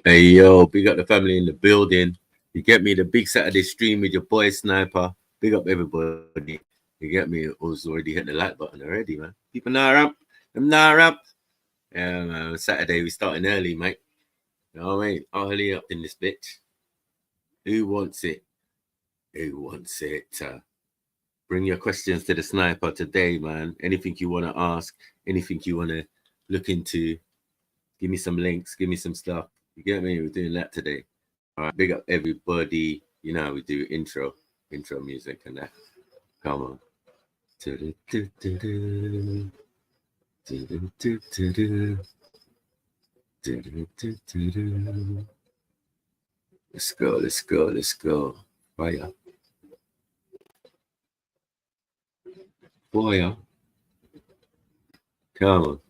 Hey yo, big up the family in the building. You get me, the big Saturday stream with your boy Sniper. Big up everybody. You get me? Who's already hit the like button already, man. People now up. Them now up. Yeah, man. Saturday we starting early, mate. You know what I mean? Early up in this bitch. Who wants it? Who wants it? Bring your questions to the Sniper today, man. Anything you want to ask, anything you want to look into, give me some links, give me some stuff. You get me? We're doing that today. All right, big up everybody. You know how we do intro music and that. Come on. Let's go, let's go, let's go. Fire. Fire. Come on.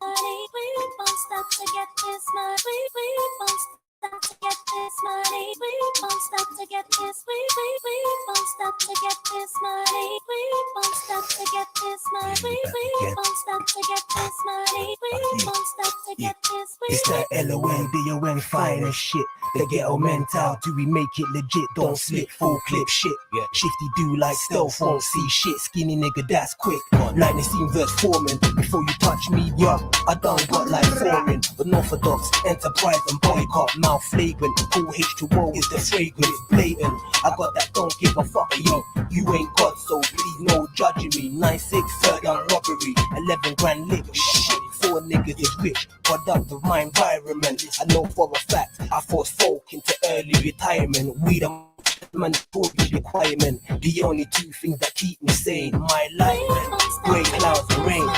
It's that LONDON fine as shit. The ghetto mental, do we make it legit? Don't slip, full clip shit. Shifty do like stealth, won't see shit. Skinny nigga, that's quick. Like the scene verse foreman. Before you touch me, yeah, I done got like foreign. Unorthodox, enterprise and boycott. Mouth flagrant, cool H2O is the fragrance. Blatant, I got that don't give a fuck, yo. You ain't God, so please no judging me. 9-6, third on robbery. 11 grand lick, shit. 4 niggas is rich, product of my environment. I know for a fact, I force folk into early retirement. We the mandatory requirement. The only 2 things that keep me sane. My life, grey clouds and rain.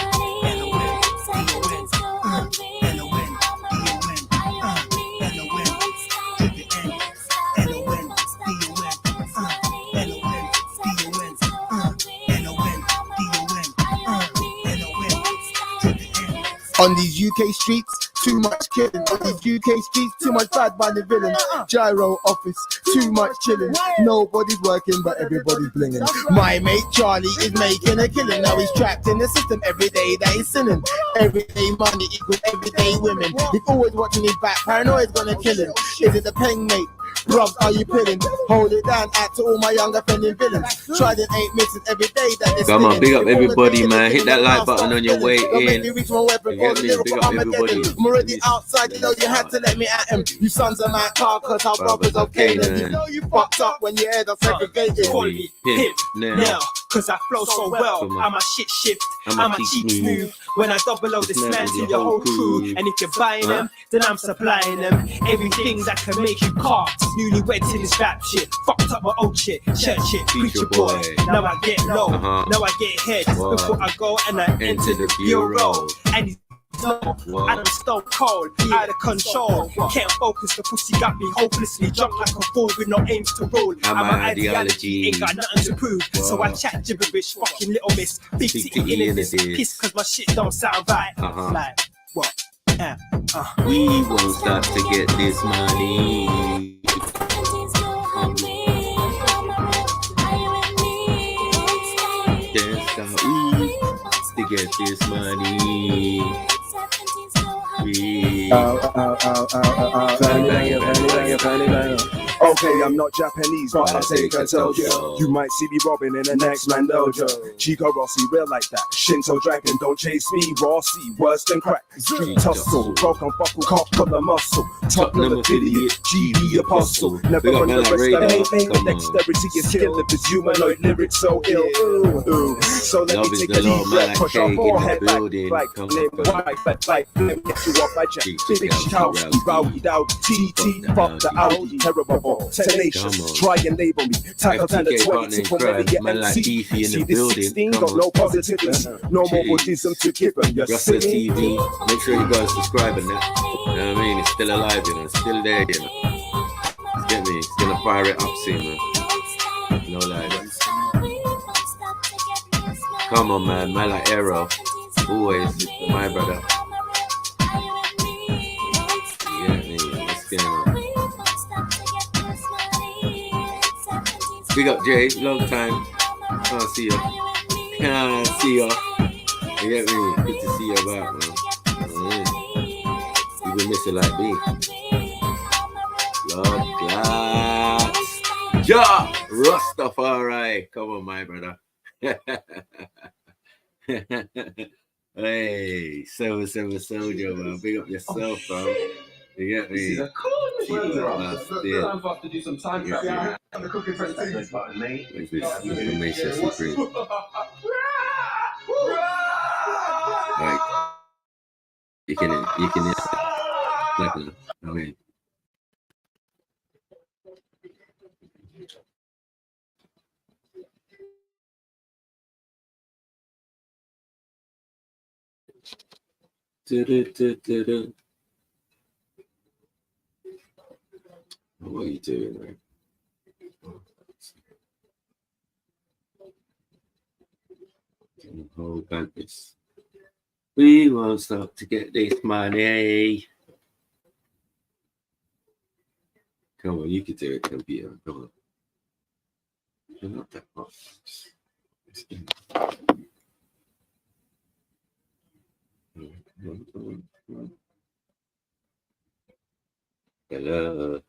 On these UK streets, too much killing. On these UK streets, too much bad by the villain. Gyro office, too much chilling. Nobody's working, but everybody's blinging. My mate Charlie is making a killing. Now he's trapped in the system every day that he's sinning. Everyday money equals everyday women. He's always watching his back, paranoia's gonna kill him. Is it the peng, mate? Bruv, are you pilling? Hold it down, out to all my young offending villains. Trident ain't missing every day that they're Come on, spinning. big up everybody, man. Hit that like button on your way in. You reach my weapon, You get me? Big up everybody. I'm already outside, you know you had to let me at him. You sons of my car, cause our brothers of Canaan. You know you fucked up when you heard us segregated. Call me hip now, cause I flow so well. I'm a shit shift, I'm a cheap smooth. When I double load this man to your whole crew. And if you're buying them, then I'm supplying them. Everything that can make you cough. Newlyweds in this rap shit. Fucked up my old shit, church shit, preacher boy. Now I get low, now I get head. Before I go and I enter the bureau. And he's I'm stone cold, out of control. Can't focus, the pussy got me hopelessly drunk like a fool with no aims to roll. I'm an ideology, ain't got nothing to prove. So I chat gibberish, fucking little miss. Big titty in this piss, cause my shit don't sound right. Like, what? We won't stop to get this money. Can't stop we to get this money. Okay, I'm not Japanese, but I take a dojo. You might see me robbing in the next man dojo. Chico Rossi, real like that. Shinto dragon, don't chase me. Rossi, worse than crack. Street tussle, broken buckle, cop for the muscle. Tottenham affiliate, GD apostle. Never run the rest of me. Dexterity is skill if it's humanoid lyrics so ill. Ooh. So let me take a deep breath, push our forehead back. Like, let me get you off my jack. Big house, rowdy out, TT, fuck the Audi, terrible, tenacious, try and label me, tackle to the 20 from where you MC. See this 16, got no positivity, no more Buddhism to give them, you're silly. TV, make sure you guys subscribe and that, you know what I mean, it's still alive, you know, it's still there, you know, get me, it's gonna fire it up soon, man, no lie. Come on, man like Arrow, always, my brother. Big up Jay, long time. Can't see you. You get me? Good to see you back, man. You been missing like me. class. Ja, Rastafari. Come on, my brother. Hey, seven soldier, man. Big up yourself, bro. You get me? Time for us to do some time travel. The cooking presentation button, mate. What is this? Information secret. Right. You can. I mean. What are you doing, man? Whole badness. We won't stop to get this money. Come on, you can do it, computer. Come on. You're not that much. Hello.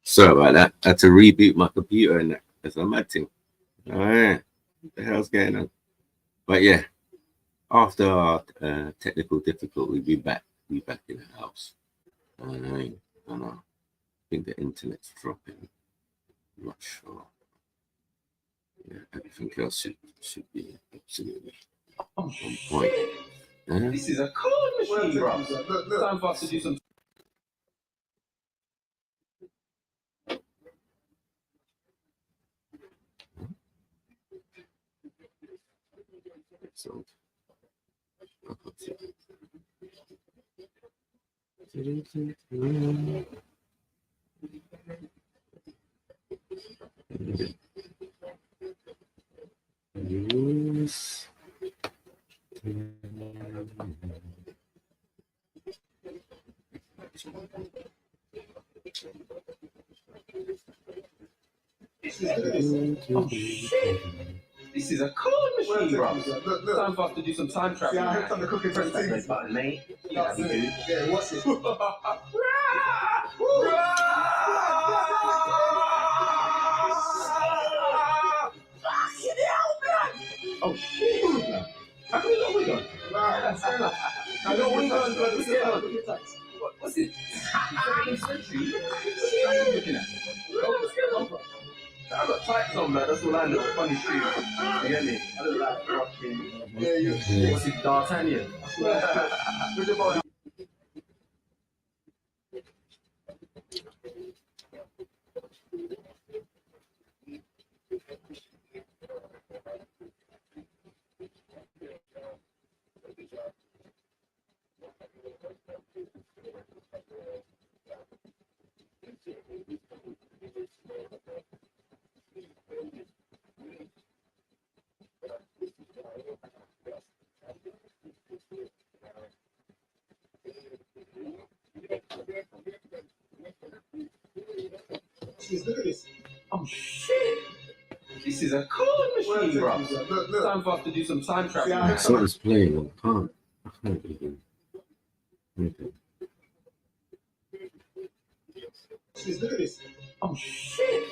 Sorry about that. I had to reboot my computer and that. That's a mad thing. All right. What the hell's going on? But yeah, after our technical difficulty, we back in the house. I don't know. I think the internet's dropping. I'm not sure. Yeah, everything else should be absolutely on point. This is a cool machine, bro. Time for us to do some. So, This is a cool machine, bro. Time for us to do some time travel. Yeah, I heard some of the cooking for the Red button, mate. Yeah, what's this? Oh shit! How come you got a wig on? That's fair enough. I got a wig on, but what's it on? What's it? 17th century? What are you looking at? I got tights on, man. That's all I know. Funny shoes. You get me? I look like fucking. What's it? D'Artagnan. Look at this. Oh shit! This is a cool machine, bro. Time for us to do some time travel. Yeah, something's playing. I can't even. Okay. Look at this. Oh shit!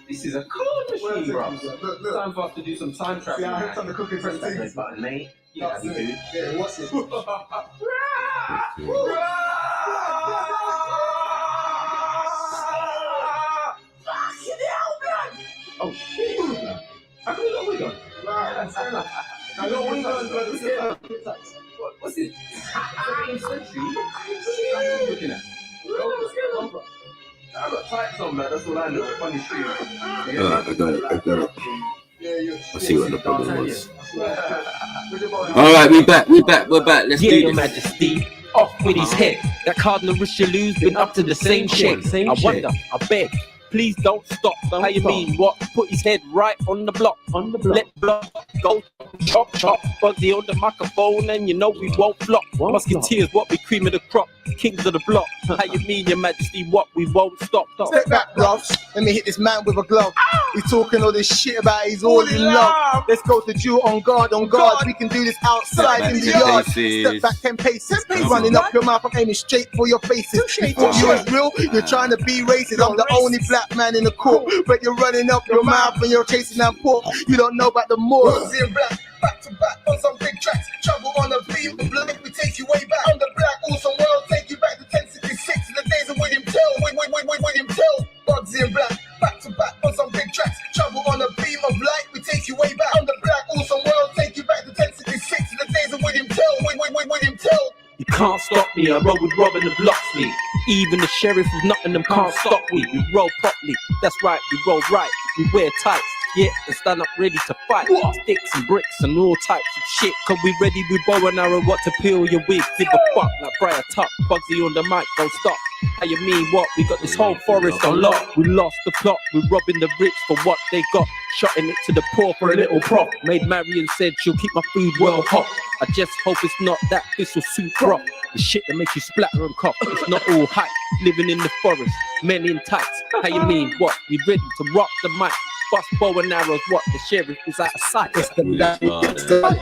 This is a cool machine, bro. Time for us to do some time travel. Yeah, I heard some of the cooking for the Red button, mate. Yeah, you do. Yeah, what's this? Oh shit! How come you got a wig on? That's fair enough. I got a wig on, but what's it? 17th century? What are you looking at? I got tights on, man. That's all I know. Funny shoes. I got it. Yeah, I see what the problem was. All right, we're back. Let's Yeah, do Your this. Majesty, off with his head. That Cardinal Richelieu's been up to the same shit. I wonder, I beg, please don't stop. How you mean what? Put his head right on the block. Let block go. Chop. Bugsy on the microphone, and you know we won't flop. Musketeers, what we cream of the crop. Kings of the block. How you mean, Your Majesty, what? We won't stop. Step back, bros. Let me hit this man with a glove. He's talking all this shit about he's all in love. Let's go to Jew on guard. We can do this outside in the yard. Step back 10 paces. Running up your mouth, I'm aiming straight for your faces. You thought you was real? You're trying to be racist. I'm the only black man in the court, but you're running up your mouth and you're chasing that pork. You don't know about the more. Seeing black, back to back on some big tracks. Trouble on the beat, the black, we take you way back. On the black, awesome world, take you back to 1066. The days of William Tell. William Tell. Bugsy and black, back to back on some big tracks. Trouble on the beam of light, we take you way back. On the black, awesome world, take you back to 1066. The days of William Tell. William Tell. You can't stop me, I roll with Robin and Bloxley. Even the sheriff of Nottingham can't stop me. We roll properly, that's right, we roll right. We wear tights, yeah, and stand up ready to fight. Sticks and bricks and all types of shit. Cause we ready with bow and arrow, what to peel your wig. Give a fuck like Briar Tuck, Bugsy on the mic, don't stop. How you mean what? We got this whole forest on lock. We lost the plot, we're robbing the rich for what they got. Shotting it to the poor for a little prop. Maid Marian said she'll keep my food well hot. I just hope it's not that thistle soup prop. The shit that makes you splatter and cough. It's not all hype, living in the forest, men in tights. How you mean what? We ready to rock the mic. bust bow and arrows. What? The sheriff is out of sight. It's the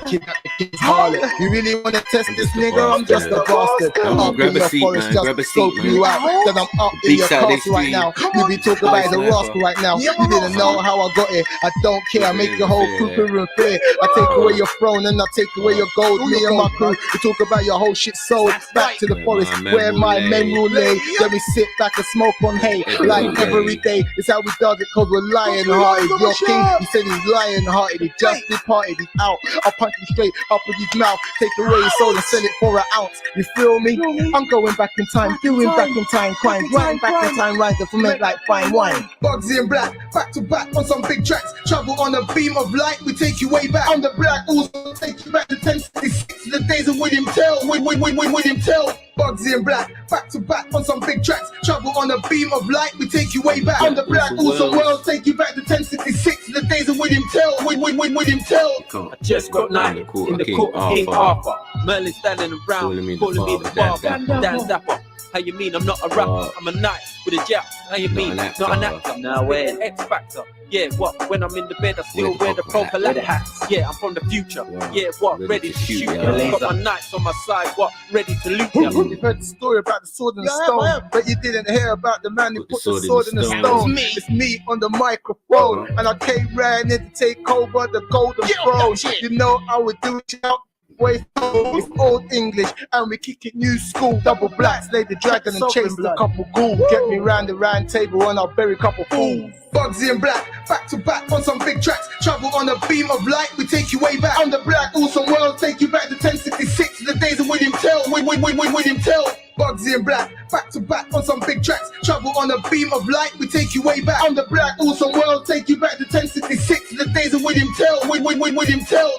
kid at the kid's harlot. You really want to test this nigga? I'm just a bastard. Up in your forest, just scope you out. Then I'm up in your castle right now. You be talking about the rascal right now. You didn't know how I got it. I don't care. I make your whole crew room fair. I take away your throne and I take away your gold. Me and my crew, we talk about your whole shit sold. Back to the forest where my men will lay. Then we sit back and smoke on hay. Like every day, it's how we dug it, cause we're lion-hearted. Your king, he said he's lion-hearted. He just departed, he's out. I'll punch him straight up with his mouth. Take away his soul and sell it for an ounce. You feel me? I'm going back in time, doing back in time crime. Right back in time, right to ferment like fine wine. Bugsy and Black, back to back on some big tracks. Travel on a beam of light, we take you way back. I'm the Black, also take you back to 1066. The days of William Tell, William Tell. Bugsy and Black, back to back on some big tracks. Travel on a beam of light, we take you way back. I'm the Black, also world, take you back to 1066. The days of William Tell, William Tell. I just got knighted in the court of King Arthur. Merlin standing around, calling me the father. Dan Dapper. How you mean I'm not a rapper? I'm a knight with a jab. How you mean not an actor? No way. X Factor. Yeah, what? When I'm in the bed, I still wear the proper hats. Yeah, I'm from the future. Yeah, what? Ready to shoot ya. Got my knights on my side. What? Ready to loot ya. You heard the story about the sword and the stone, but you didn't hear about the man who put the sword in the stone. It's me on the microphone, and I came round here to take over the golden throne. You know how we do it, shout. It's old English and we kick it new school. Double Black, slay the dragon and chase a couple ghouls. Get me round the round table and I'll bury a couple fools. Bugsy and Black, back to back on some big tracks. Travel on a beam of light, we take you way back. I'm the Black, awesome world, take you back to 1066. The days of William Tell, William Tell. Bugsy and Black, back to back on some big tracks. Travel on a beam of light, we take you way back. I'm the Black, awesome world, take you back to 1066. The days of William Tell, William Tell.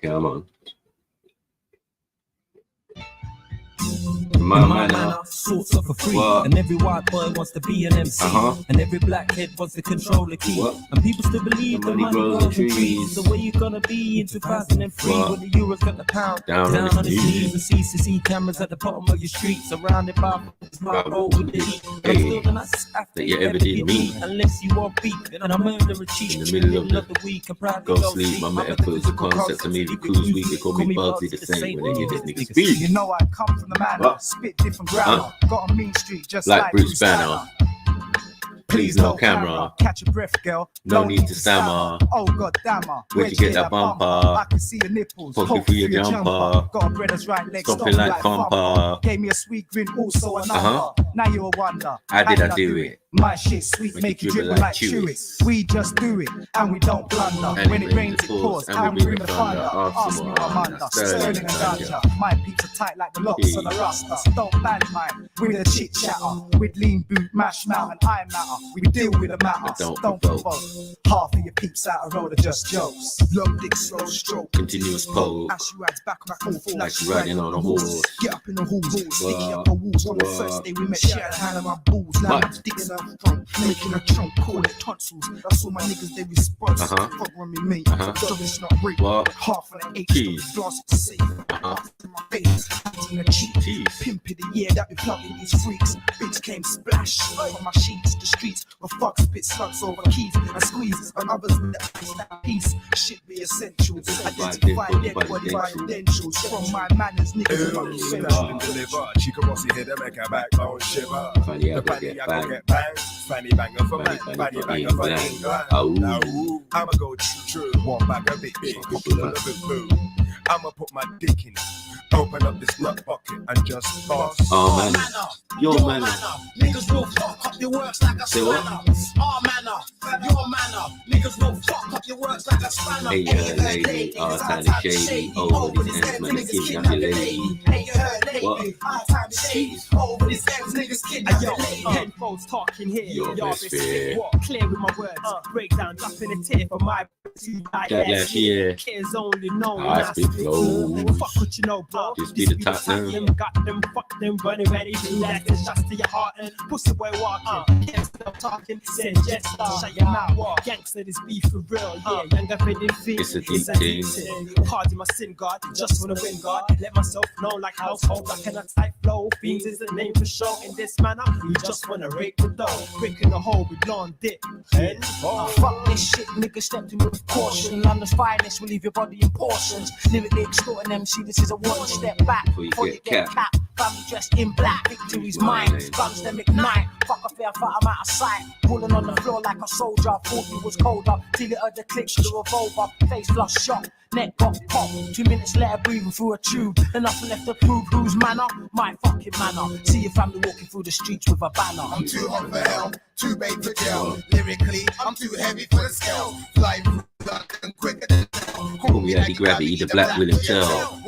Come on. My manner, sorts of for free, and every white boy wants to be an MC, and every black kid wants to control the key, and people still believe the money grows on trees. So where you gonna be in 2003 when the euros got the pound down on his knees, and CCC cameras at the bottom of your street, surrounded by road with the heat. I'm still the nicest after you ever did me, unless you want beef, and I murder a cheat in the middle of the week. And proud go sleep. My metaphors, the concepts of me, cruise week. They call me Bugsy the same when they hear this nigga speak. You know I come from the manor, spit different grammar, got a mean street just like Bruce Banner. Please no camera. Catch your breath, girl. No need to stammer. Oh god damn her. Where'd you get that bumper? I can see your nipples. Poking through your jumper. Got a brother's right leg. Stomping like compa. Gave me a sweet grin, also a number. Now you're a wonder. How did I do it? My shit sweet, make you dribble like Chewits. We just do it, and we don't blunder. When it rains, it pours, and we bring the thunder. Ask me what I'm under. Sterling and ganja. My peeps are tight like the locks on the rasta. So don't band mine with a chit chatter. With lean boot, mash mouth, and eye matter. We deal with the matter. So don't provoke. Half of your peeps out a road are just jokes. Long dick, slow stroke. Continuous pole. As you rides back on my phone, like you riding on a horse. Get up in the halls, sticky up the walls. On the first day we met, she had a hand on my balls. Now I'm sticking up front, making a trunk, call it tonsils. That's all my niggas, they respond. Fuck with me, mate. Dog is not rape. Half of the H, blast it safe. Half in my face, hands in the cheek. Pimp of the year that we plugging these freaks. Bitch came splash on my sheets. The streets where fuck spit slugs over keys and squeeze on others with that piece. Shit be essential. Identify dead body by credentials. From my manners, niggas fucking central. Chica Rossi hit the make a backbone shiver. The body I go get banged. Fanny banger for me, body banger for England. I'ma go true, one bag of big, full of big boo. I'ma put my dick in it. Open up this nut bucket and just boss. Oh man, your manner. Niggas will fuck up your works like a spanner. Our manner, your manner. Niggas will fuck up your works like a spanner. Hey, lady, time to shady. Over these ends, man, niggas kidnap your lady. Hey, you heard lately. Time to shady. Over these ends, niggas kidnap your lady. Tenfolds talking here. Your best Clear with my words. Breakdown, dropping a tear for my That last year. Kids only know I spit flows. fuck what you know, bro. Just be the top now. Them got them, fuck them, running ready to that. It's just to your heart and pussy boy walking. Can't stop talking, say just shut your mouth. Gangster, this beef for real, yeah. Younger for the feet. It's a deep thing. Hard in my sin, God. Just wanna win, God. Let myself know like household. I cannot type flow. Fiends is the name for show. In this manner, we just wanna rake the dough. Breaking the hole with blonde dip. Fuck this shit, nigga, stepped in with caution. London's finest will leave your body in portions. Lyrically extorting MC, this is a one step back before you get capped. Family dressed in black, victory's mine. Guns them ignite. Fuck a fair fight, I'm out of sight. Pulling on the floor like a soldier. Thought you was colder till you heard the click to the revolver. Face flush shot, neck got popped. 2 minutes later, breathing through a tube. Enough left to prove whose manner. My fucking manner. See your family walking through the streets with a banner. I'm too hot for hell, too big for jail. Lyrically, I'm too heavy for the scale. Fly and quicker than Call me Andy Gravity, the Black William Tell.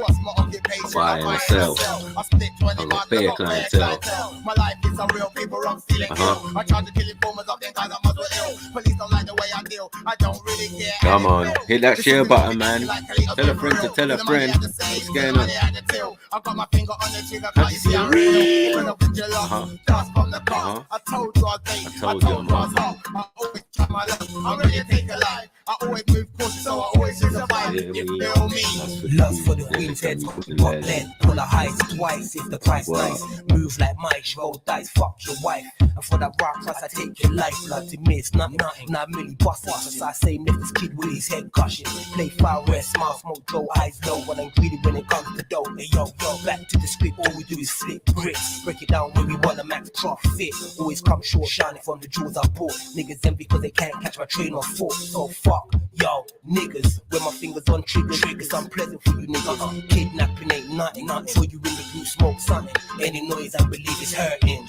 By myself. I got fair clientele. My life is a real paper, I'm feeling ill. I try to kill informers of them guys, I'm also ill. Police don't like the way I deal, I don't really care. Come on, hit that share button, man. Tell a friend to tell a friend. What's going on? I got my finger on the trigger, can't you see I'm real? When I put your love, dust from the car. I told you I was I told you I was hot. I always try my luck, I'm ready to take a life. I always move cautious, so I always survive. You feel me? Lust for the queen's head, pop lead, pull a height twice if the price nice. Move like Mike, roll dice, fuck your wife. And for that rock price, I take your life. Blood to me, it's nothing, not really busting. So I say, let this kid with his head gushing. Play fire, red, smile, smoke, Joe, eyes low. When I'm greedy when it comes to dough. Hey, yo, back to the script, all we do is flip bricks. Break it down when we want to max profit. Always come short, shining from the jewels I bought. Niggas envy because they can't catch my train on foot. So fuck, yo, niggas, with my fingers on triggers, unpleasant for you niggas. Kidnapping ain't nothing, for you in the group smoke something. Any noise I believe is hurting.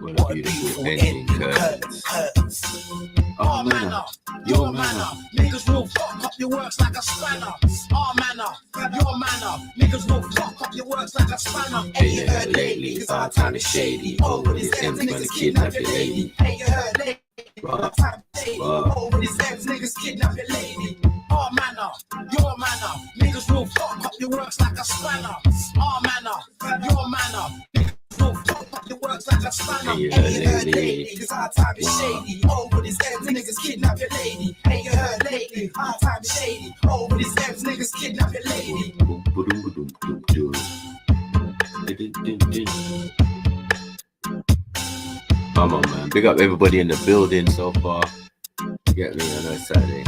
What a beautiful ending, curtains. Oh manner, your manner. Niggas will fuck up your works like a spanner. Oh manner, your manner. Niggas will fuck up your works like a spanner. Hey, you heard lately, it's our time is shady. Over this M's gonna kidnap your lady. Hey, you heard lately. Over this M's niggas kidnap your lady. Oh manner, your manner. Niggas will fuck up your works like a spanner. Oh manner, your manner. Niggas will fuck up your works like a spanner. Hey, you heard lately, cause our time is shady. Over this M's niggas kidnap your lady. Hey, you heard lately, our time is shady. Over this M's niggas kidnap your lady. Come on, man. Big up everybody in the building so far. You get me? I know it's Saturday.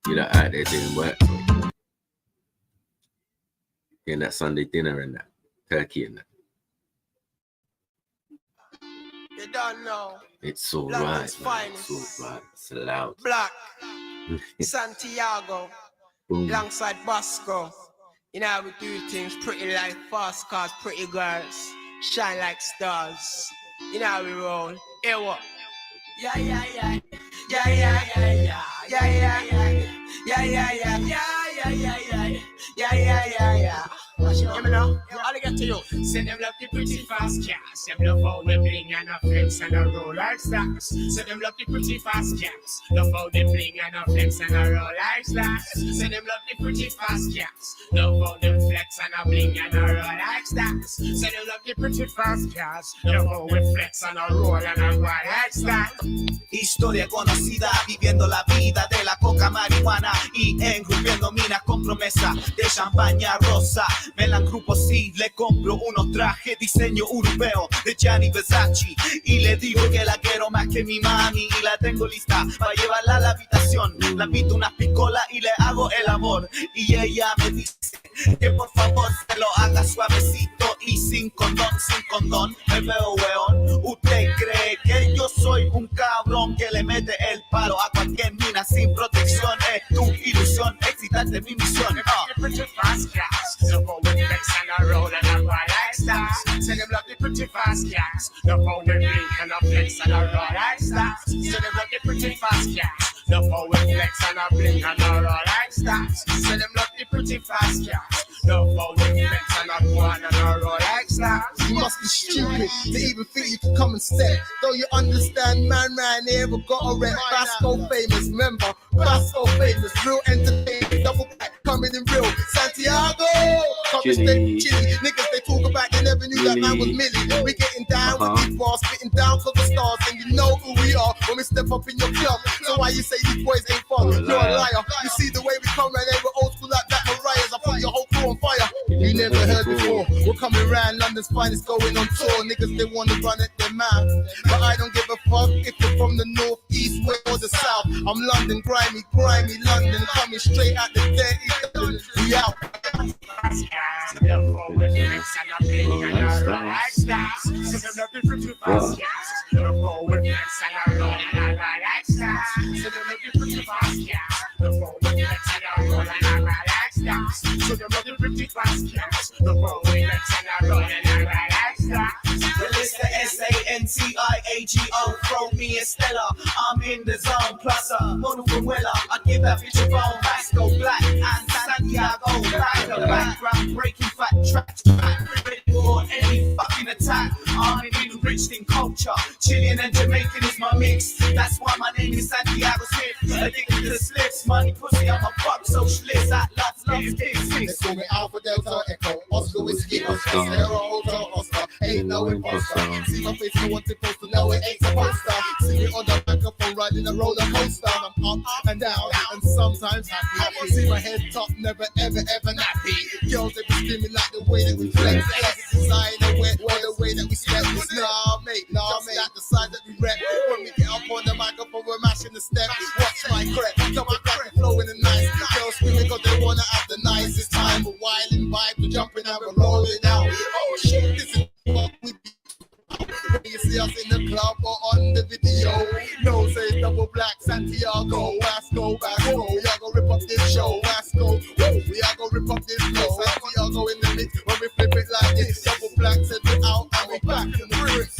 You're not out there doing work. Getting that Sunday dinner and that. Turkey and that. You don't know. It's all right, man. It's all right. It's allowed. Black. Santiago. Boom. Alongside Bosco. You know how we do things, pretty like fast cars, pretty girls, shine like stars. You know how we roll. Hey, what? Yeah, yeah, yeah. Yeah, yeah, yeah, yeah. Yeah, yeah, yeah. Yeah, yeah, yeah. Yeah, yeah, yeah, yeah. Yeah, yeah, yeah, yeah. Hear me now? All I get to you. Send them love the pretty fast cars. Them love how we bling and a flex and a roll like stars. Send them love the pretty fast cars. Love how they bling and a flex and a roll like stars. Send them love the pretty fast cars. Love how them flex and a bling and a roll like stars. Send them love the pretty fast cars. Love how we flex and a roll and a roll like stars. Historia conocida, viviendo la vida de la coca marihuana y engrupiendo minas con promesa de champaña rosa. Velan grupo sí, le compro unos trajes diseño europeo de Gianni Versace y le digo que la quiero más que mi mami y la tengo lista para llevarla a la habitación. La invito unas piscolas y le hago el amor y ella me dice que por favor se lo haga suavecito y sin condón. Me veo weón, ¿usted cree que yo soy un cabrón que le mete el palo a cualquier mina sin protección? Es tu ilusión, excitante mi misión. Say them love the pretty fast cars. The phone we blink and a flex and a roll like stars. Say them love the pretty fast cars. The phone we flex and a blink and a roll like stars. Say them love the pretty fast cars. The phone we flex and a go and a roll like stars. You must be stupid to even think you can come and step. Though you understand, man, here, but got a rep. Basco famous, remember, Basco famous, real entertainment, double back, coming in real. Santiago, coming straight chilly. Niggas they talk about, they never knew that man was Millie. We getting down with these bars, spitting down for the stars, and you know who we are when we step up in your club. So why you say these boys ain't fun? You're a liar. You see the way we come and they were old school like that Mariah's. I put your whole crew on fire. You never heard before. We're coming round, London's finest going on tour. Niggas they wanna run at their mouth, but I don't give a fuck if you're from the north, east, west or the south. I'm London, grimy London, coming straight out the dirty. We out. Well, it's the SANTIAGO, throw me a Stella, I'm in the zone, plus a model from Wella, I give that bitch a bone, Vasco Black and Santiago, back to background, breaking fat tracks, ready for any fucking attack, I'm enriched in culture, Chilean and Jamaican is my mix, that's why my name is Santiago Smith, addicted to slips, money, pussy, I'm a fuck socialist, that loves kicks. They call me Alpha Delta Echo, Oscar Whiskey, Oscar, Sierra Hotel, Oscar, ain't no imposter. See my face, no one supposed to know it ain't supposed to. See me on the microphone riding a roller coaster. I'm up and down, and sometimes happy. See my head top, never ever nappy. Girls they be screaming like the way that we flex. Design the way that we step. Nah mate, like the side that we rep. When we get up on the microphone, we're mashing the step. Watch my crep, double back and flowing the nice. Girls screaming 'cause they wanna have the nicest time. But wilding vibe, we're jumping out and rolling out. Oh shit, this is what we do. When you see us in the club or on the video, no say double black Santiago, Vasco, we are gonna rip up this show, Vasco, we are gonna rip up this show, Santiago in the mix, when we flip it like this, double black said we out and we back in the bricks.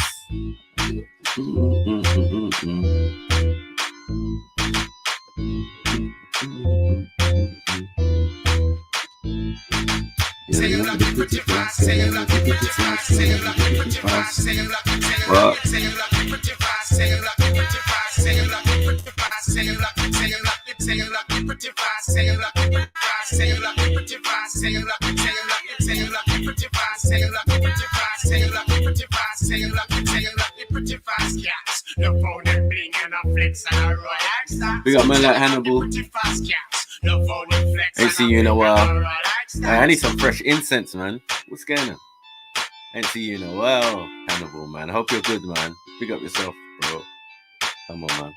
Say you like it pretty fast, say you like it pretty fast, say you like it pretty fast, say you like it, say you like it, say you like it pretty fast, say you like it pretty fast, say you like it pretty fast, say you like it, say you like it, say you like it pretty fast, say you like it pretty fast, say you like it pretty fast, say you like it, say you like it, say you like it pretty fast, say you like it pretty fast, say you like it pretty fast, say you like it, say you like it pretty fast, yes. Look for them bling and a flex and a royal star. We got man like Hannibal. Pretty fast, yes. Look for them flex. Ain't seen you in a while. I need some fresh incense, man. What's going on? Ain't seen you in a while, Hannibal, man. I hope you're good, man. Pick up yourself, bro. Come on, man.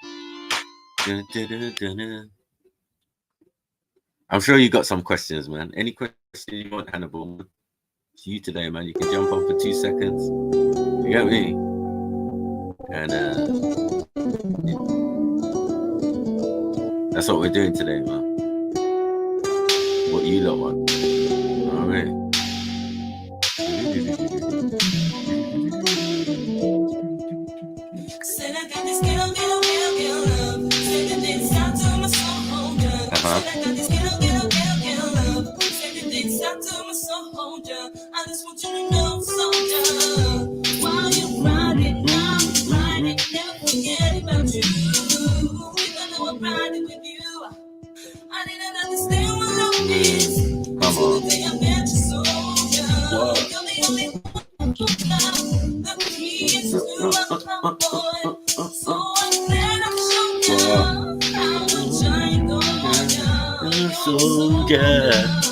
I'm sure you got some questions, man. Any question you want, Hannibal? It's you today, man. You can jump on for 2 seconds. You get me? And that's what we're doing today, man. What you lot want? All right. I just want you to know, soldier, while you're riding, never forget about you. Even though I'm riding with you, I didn't understand what love is. Until the day I met you, soldier. You're the only one who love the keys to my boy. So I'm glad I'm showing you how much I ain't going, soldier.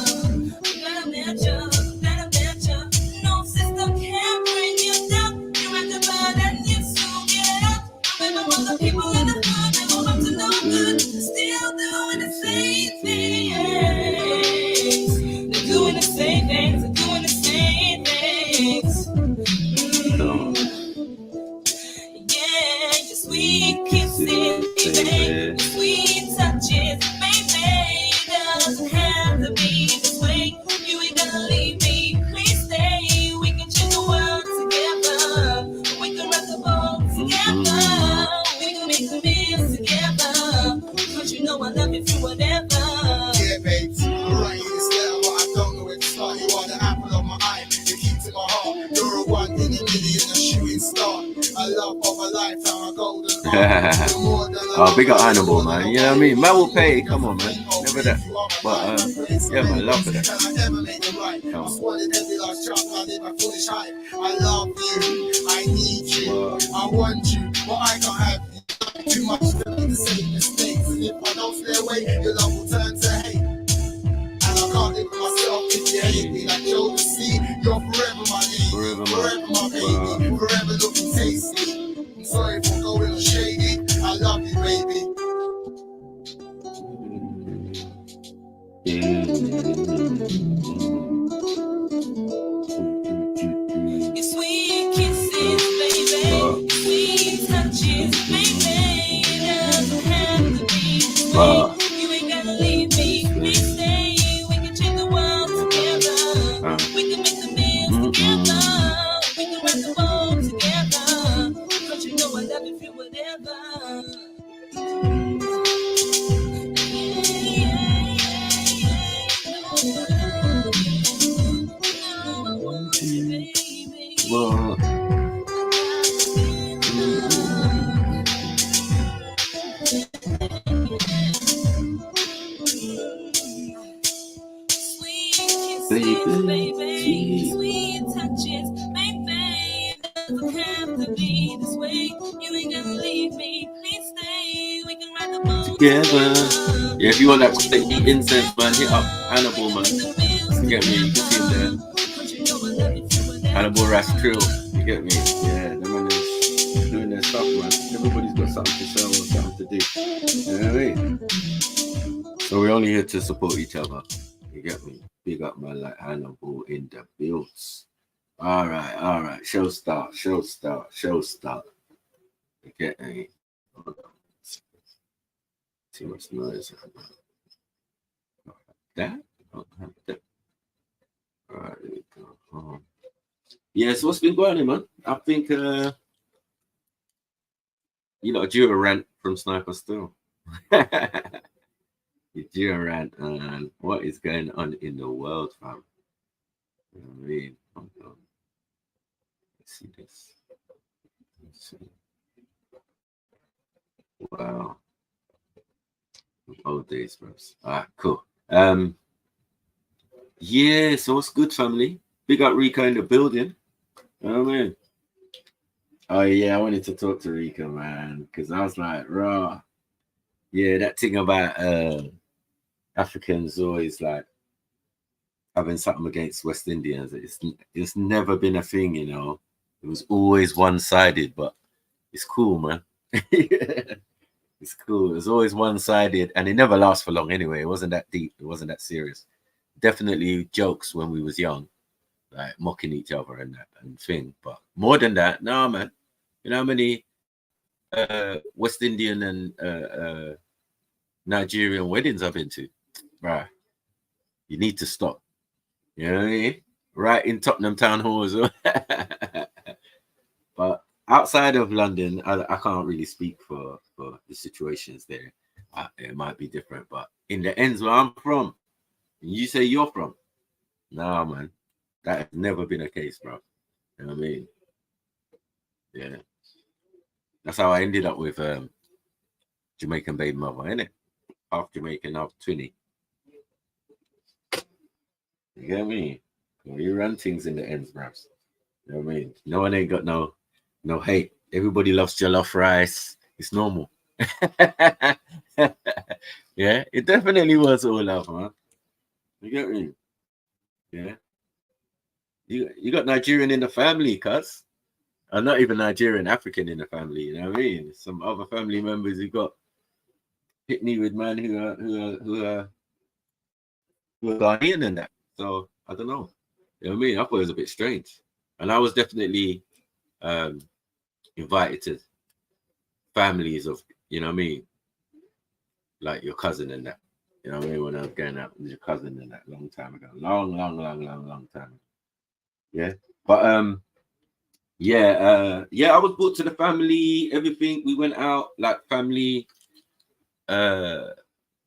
Any million a shooting star. I love of a lifetime, a golden Oh, big up Hannibal, man. You know what I mean? Man will pay. Come on, man. Never that. But yeah, man, love for that. Can I ever make it right? Come I on. swallowed every last chance, I live a foolish hype. I love you, I need you, I want you, but I can't have you. Too much to be the same mistakes, and if I don't stay away, your love will turn to hate. And I can't live with myself if you hate me. Like Joe see, you're forever my lady, forever my baby, forever looking tasty. I'm sorry for going shady, I love you, baby. Your sweet kisses, baby. Your sweet touches, baby. It doesn't have to be this way. You ain't gotta leave me. Please stay. We can change the world together. We can make the meals together. We can write the bones together. Cause you know I love you through whatever. Baby, sweet touches, baby. It doesn't have to be this way. You ain't gonna leave me. Please stay. We can ride the boat together. Yeah, if you want that quality incense, man, hit up Hannibal, man. You get me? You can see him there. Hannibal Rastrill. You get me? Yeah, the man is doing their stuff, man. Everybody's got something to sell or something to do. You know what I mean? So we're only here to support each other. You get me? Big up, man, like Hannibal in the builds. All right. Show start. You get me? Too much noise. That? All right, there we go. Yeah, so what's been going on, man? I think you know, due a rant from Sniper still. You due a rant, and what is going on in the world, fam? You know what I mean? Hold on. Let's see this. Let's see. Wow. Old days, bro. All right, cool. Yeah, so what's good, family? Big up Rika in the building. You know what I mean? Oh yeah, I wanted to talk to Rika, man, because I was like, raw. Yeah, that thing about Africans always like having something against West Indians. It's never been a thing, you know. It was always one-sided, but it's cool, man. It's cool. It's always one-sided, and it never lasts for long anyway. It wasn't that deep. It wasn't that serious. Definitely jokes when we was young, like mocking each other and that and thing. But more than that, no, man. You know how many West Indian and Nigerian weddings I've been to? Right. You need to stop. You know what I mean? Right in Tottenham Town Hall as well. But outside of London, I can't really speak for the situations there. It might be different, but in the ends where I'm from, and you say you're from, nah, man, that has never been a case, bro. You know what I mean? Yeah, that's how I ended up with Jamaican baby mother, innit? Half Jamaican, half Twinny. You get me? Well, you run things in the ends, bro. You know what I mean? No one ain't got no hate. Everybody loves jollof rice. It's normal. Yeah, it definitely was all love, man. You get me? Yeah. You got Nigerian in the family, cuz. And not even Nigerian, African in the family, you know what I mean? Some other family members who got hit me with man who are Ghanaian and that. So I don't know. You know what I mean? I thought it was a bit strange. And I was definitely invited to families of, you know what I mean, like your cousin and that. You know what I mean? When I was going out with your cousin and that long time ago. Long time. Yeah. But yeah, I was brought to the family, everything. We went out like family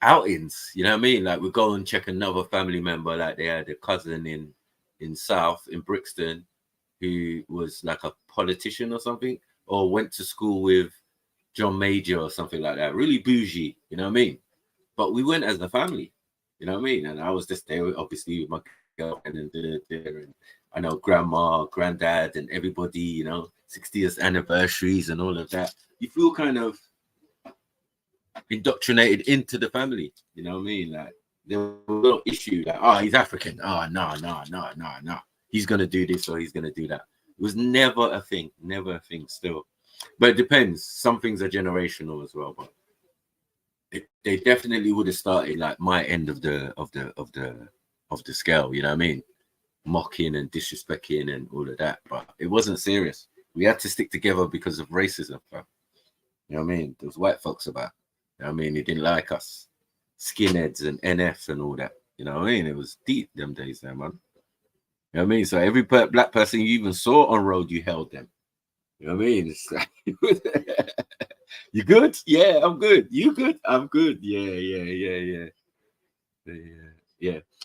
outings, you know what I mean? Like we go and check another family member, like they had a cousin in South, in Brixton, who was like a politician or something, or went to school with John Major or something like that. Really bougie, you know what I mean? But we went as a family, you know what I mean? And I was just there, obviously, with my girlfriend and I know grandma, granddad, and everybody, you know, 60th anniversaries and all of that. You feel kind of indoctrinated into the family, you know what I mean? Like, there was no issue, like, oh, he's African. Oh, no. He's going to do this or he's going to do that. It was never a thing still. But it depends. Some things are generational as well, but they definitely would have started like my end of the scale, you know what I mean? Mocking and disrespecting and all of that, but it wasn't serious. We had to stick together because of racism, bro. You know what I mean? There was white folks about, you know what I mean? They didn't like us, skinheads and NF and all that, you know what I mean? It was deep them days there, man. You know what I mean? So every black person you even saw on road, you held them. You know what I mean? It's like, you good? Yeah, I'm good. You good? I'm good. Yeah.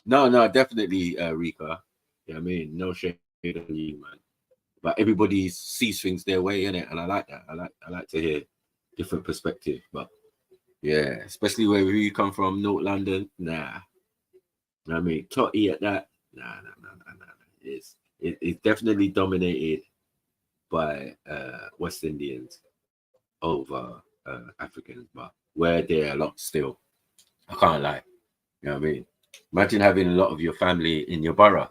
No, definitely, Rika. You know what I mean? No shade on you, man. But everybody sees things their way, innit? And I like that. I like to hear different perspective. But yeah, especially where you come from, North London, nah. You know what I mean? Totty at that, nah. It's definitely dominated by West Indians over Africans, but we're there a lot still. I can't lie. You know what I mean? Imagine having a lot of your family in your borough.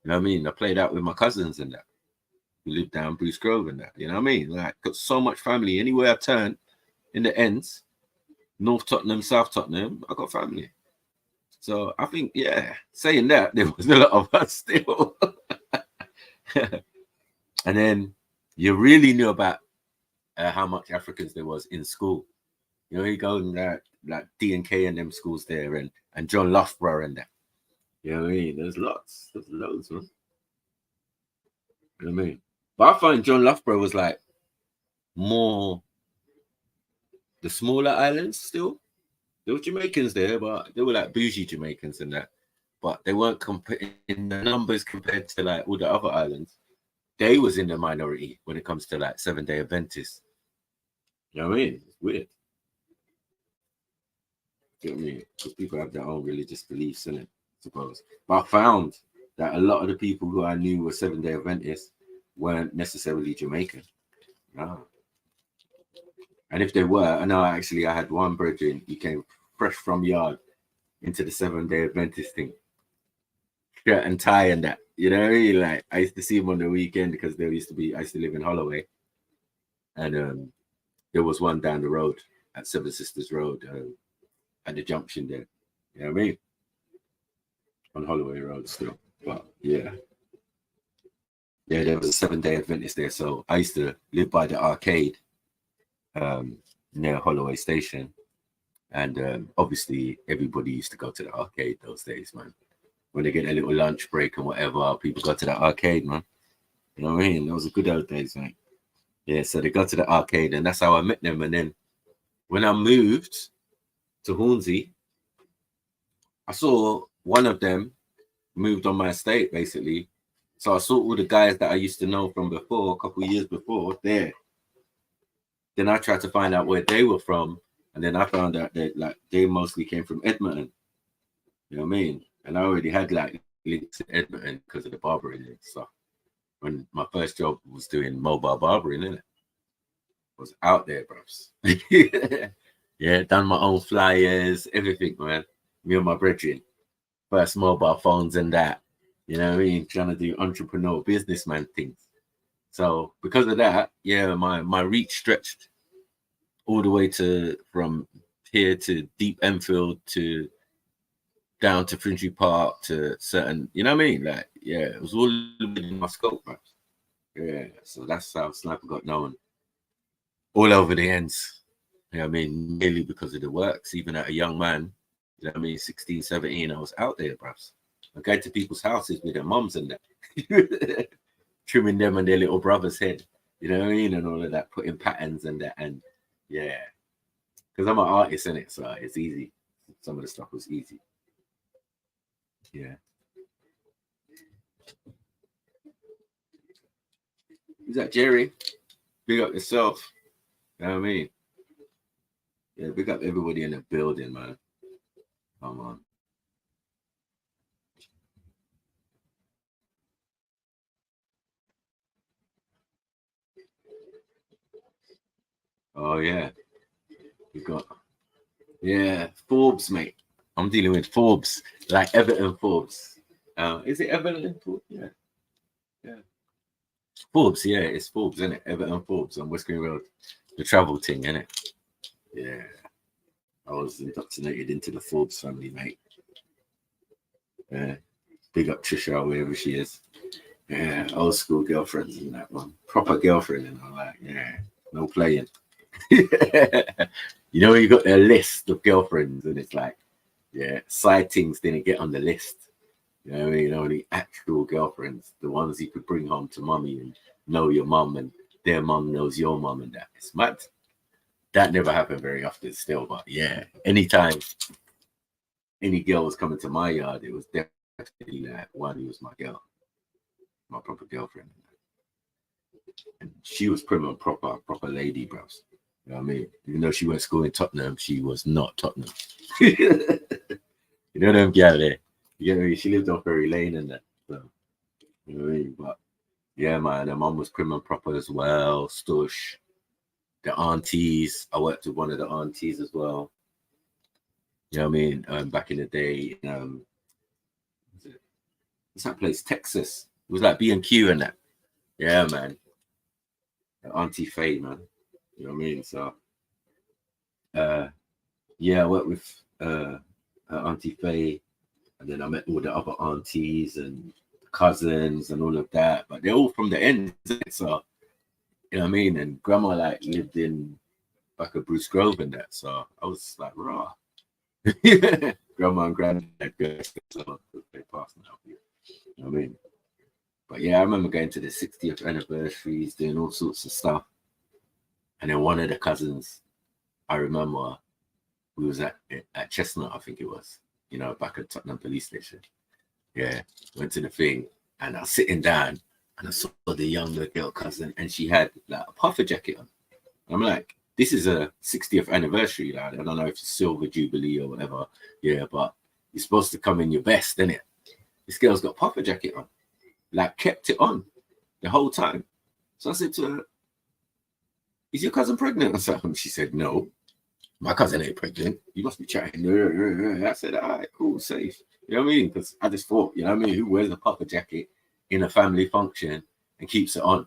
You know what I mean? I played out with my cousins and that. We lived down Bruce Grove and that. You know what I mean? Like, got so much family. Anywhere I turn in the ends, North Tottenham, South Tottenham, I got family. So I think, yeah, saying that, there was a lot of us still. And then you really knew about how much Africans there was in school. You know, you go in there, like D&K and them schools there, and John Loughborough and that. You know what I mean? There's loads, man. You know what I mean? But I find John Loughborough was like more the smaller islands still. There were Jamaicans there, but they were like bougie Jamaicans and that. But they weren't in the numbers compared to like all the other islands. They was in the minority when it comes to like 7-day Adventists. You know what I mean? It's weird. You know what I mean? Because people have their own religious beliefs in it, I suppose. But I found that a lot of the people who I knew were 7-day Adventists weren't necessarily Jamaican. No. And if they were, I had one brethren, he came fresh from yard into the 7-day Adventist thing. Shirt and tie and that. You know what I mean? Like, I used to see him on the weekend because I used to live in Holloway. And there was one down the road at Seven Sisters Road at the junction there. You know what I mean? On Holloway Road still. But yeah. Yeah, there was a 7-day Adventist there. So I used to live by the arcade near Holloway Station. And obviously everybody used to go to the arcade those days, man. When they get a little lunch break and whatever, people go to the arcade, man. You know what I mean? Those were good old days, man. Yeah, so they go to the arcade, and that's how I met them. And then when I moved to Hornsey, I saw one of them moved on my estate, basically. So I saw all the guys that I used to know from before, a couple of years before, there. Then I tried to find out where they were from, and then I found out that they mostly came from Edmonton. You know what I mean? And I already had like links to Edmonton because of the barbering and stuff. When my first job was doing mobile barbering, innit? I was out there, bros. Yeah, done my own flyers, everything, man. Me and my brethren. First mobile phones and that. You know what I mean? Trying to do entrepreneur businessman things. So because of that, yeah, my reach stretched all the way from here to Deep Enfield to down to Finchley Park to certain, you know what I mean? Like, yeah, it was all within my scope, man. Yeah, so that's how Sniper got known all over the ends. You know what I mean? Mainly because of the works, even at a young man, you know what I mean? 16, 17, I was out there, bruv. I go to people's houses with their mums and that, trimming them and their little brother's head, you know what I mean? And all of that, putting patterns and that, and yeah. Because I'm an artist, innit? So it's easy. Some of the stuff was easy. Yeah. Who's that, Jerry? Big up yourself. You know what I mean? Yeah, big up everybody in the building, man. Come on. Oh, yeah. You got, yeah, Forbes, mate. I'm dealing with Forbes, like Everton Forbes. Is it Everton Forbes? Yeah. Yeah. Forbes, yeah, it's Forbes, isn't it? Everton Forbes on West Green Road. The travel thing, isn't it? Yeah. I was indoctrinated into the Forbes family, mate. Yeah. Big up Trisha, wherever she is. Yeah, old school girlfriends and that one. Proper girlfriend, and I'm like, yeah, no playing. You know, you got a list of girlfriends, and it's like, yeah, sightings didn't get on the list. You know what I mean? Only actual girlfriends, the ones you could bring home to mommy and know your mum, and their mum knows your mum, and that. It's mad. That never happened very often still, but yeah, anytime any girl was coming to my yard, it was definitely that one who was my girl, my proper girlfriend. And she was prim and proper lady, bros. You know what I mean? Even though she went to school in Tottenham, she was not Tottenham. You know them gal there? You know, she lived on Ferry Lane and that. So, you know what I mean? But yeah, man, her mum was prim and proper as well. Stush. The aunties. I worked with one of the aunties as well. You know what I mean? Back in the day, what's that place? Texas. It was like B&Q and that. Yeah, man. Auntie Faye, man. You know what I mean? So, yeah, I worked with Auntie Faye, and then I met all the other aunties and cousins and all of that. But they're all from the end, so you know what I mean. And grandma like lived in back of Bruce Grove and that, so I was like, raw. Grandma and granddad, so they passed now. You know what I mean? But yeah, I remember going to the 60th anniversaries, doing all sorts of stuff. And then one of the cousins, I remember, we was at Chestnut, I think it was, you know, back at Tottenham Police Station. Yeah, went to the thing, and I was sitting down, and I saw the younger girl cousin, and she had like a puffer jacket on. I'm like, this is a 60th anniversary, lad. I don't know if it's Silver Jubilee or whatever. Yeah, but you're supposed to come in your best, innit? This girl's got a puffer jacket on, like kept it on the whole time. So I said to her, is your cousin pregnant or something? She said, no, my cousin ain't pregnant. You must be chatting. I said, all right, cool, safe. You know what I mean? Because I just thought, you know what I mean? Who wears a puffer jacket in a family function and keeps it on?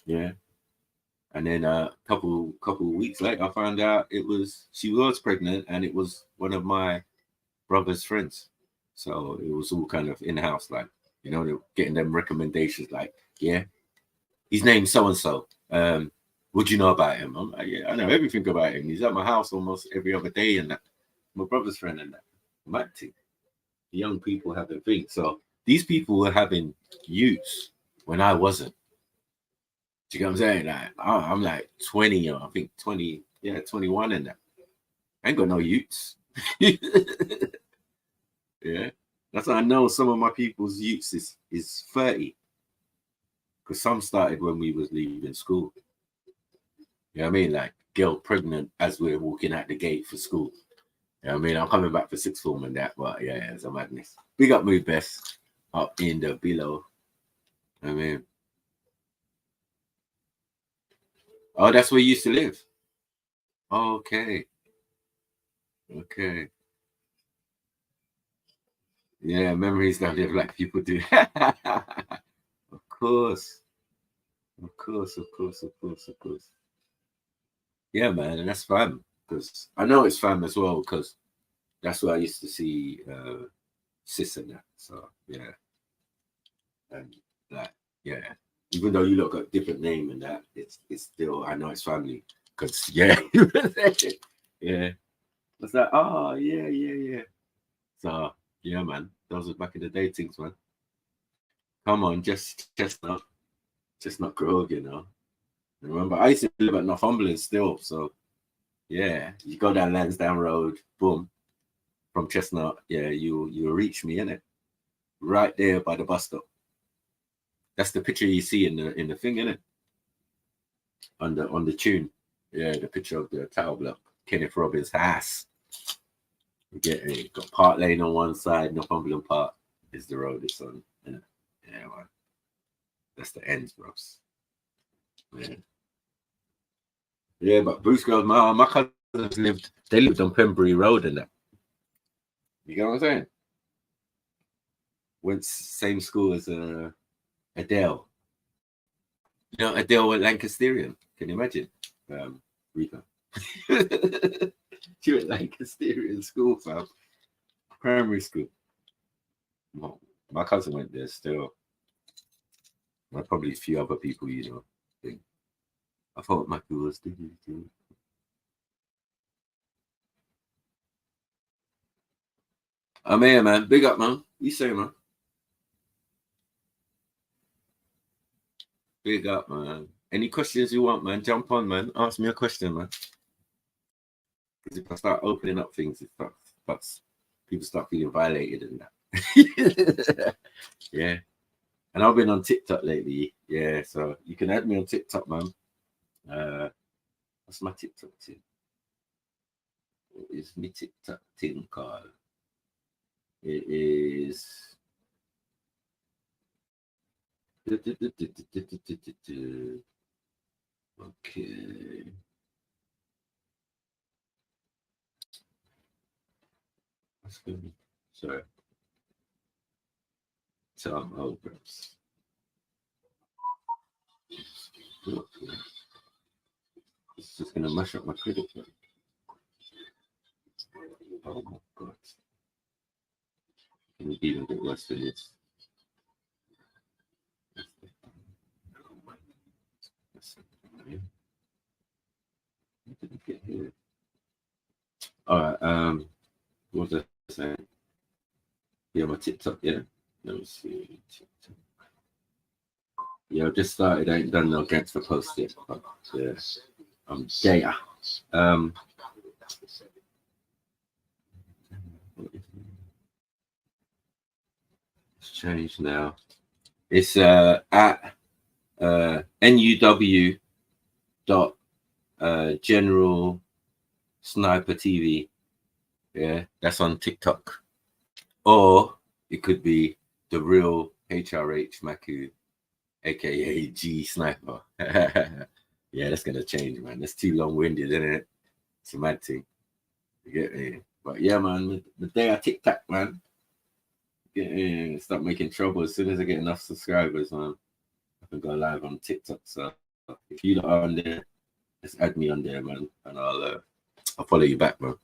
Yeah. And then a couple weeks later, I found out she was pregnant, and it was one of my brother's friends. So it was all kind of in-house, like, you know, they're getting them recommendations like, yeah, his name's so-and-so. What do you know about him? I'm like, yeah, I know everything about him. He's at my house almost every other day, and that. My brother's friend and that. Mad thing. Young people having things. So these people were having youths when I wasn't. Do you get what I'm saying? Like, I'm like 20, or I think 20, 21 and that. I ain't got no youths. Yeah. That's why I know some of my people's youths is 30. Because some started when we was leaving school. You know what I mean? Like, girl pregnant as we're walking out the gate for school. You know what I mean? I'm coming back for sixth form and that, but yeah, it's a madness. Big up Mood Best up in the below. You know what I mean? Oh, that's where you used to live. Okay. Okay. Yeah, memories that live like people do. Of course. Of course, of course, of course, of course. Yeah, man, and that's fun. Because I know it's fun as well, because that's where I used to see Sis and that. So yeah. And that, yeah. Even though you look got different name and that, it's still, I know it's family. Because yeah. Yeah. It's like, oh yeah. So yeah, man. Those were back in the day things, man. Come on, just Chestnut Grove, you know. Remember, I used to live at Northumberland still, so yeah, you go down Lansdowne Road, boom, from Chestnut, yeah, you'll reach me, innit? Right there by the bus stop. That's the picture you see in the thing, innit? on the tune. Yeah, the picture of the tower block, Kenneth Robbins' house. You get it. Got Park Lane on one side, Northumberland Park is the road it's on. Yeah, man. That's the ends, bros. Yeah. Yeah, but Bruce Girls, my cousins lived on Pembury Road and that. You get what I'm saying? Went same school as Adele. You know, Adele went Lancasterian. Can you imagine? Rika. She went Lancasterian school, fam. Primary school. Well, my cousin went there still. And probably a few other people, you know. Think. I thought Michael was doing. I'm here, man. Big up, man. You say, man. Big up, man. Any questions you want, man? Jump on, man. Ask me a question, man. Because if I start opening up things, it starts people start feeling violated and that. Yeah. And I've been on TikTok lately. Yeah, so you can add me on TikTok, man. What's my TikTok thing? What is my TikTok thing called? It is okay. That's good. Sorry. Tom Obrams. It's just gonna mash up my credit card. Oh my god. Can it even get worse than this? What did I get here? Alright, what was I saying? Yeah, my TikTok, yeah. Let me see. TikTok. Yeah, I've just started. I ain't done no gangster post yet, but yeah, I'm there. It's changed now. It's at NUW dot General Sniper TV. Yeah, that's on TikTok. Or it could be the real HRH Maku, aka G Sniper. Yeah, that's gonna change, man. That's too long-winded, isn't it? It's a mad thing. You get me? But yeah, man, the day I TikTok, man. Start making trouble as soon as I get enough subscribers, man. I can go live on TikTok. So if you are on there, just add me on there, man, and I'll follow you back, man.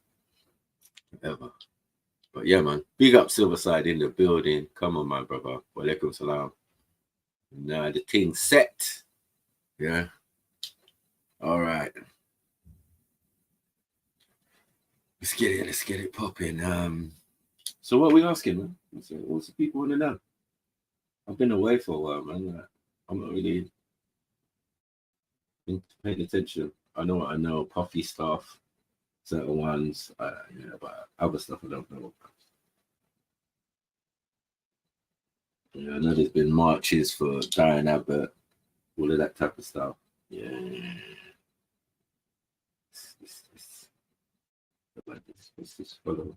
Whatever. But yeah, man, big up Silverside in the building. Come on, my brother. Walaikum salam. Now the thing's set. Yeah. All right. Let's get it popping. So what are we asking, man? What's the people want to know? I've been away for a while, man. I'm not really paying attention. I know what I know. Puffy stuff, certain ones, yeah, but other stuff I don't know. Yeah, I know there's been marches for Diane Abbott, all of that type of stuff. Yeah. Let's follow.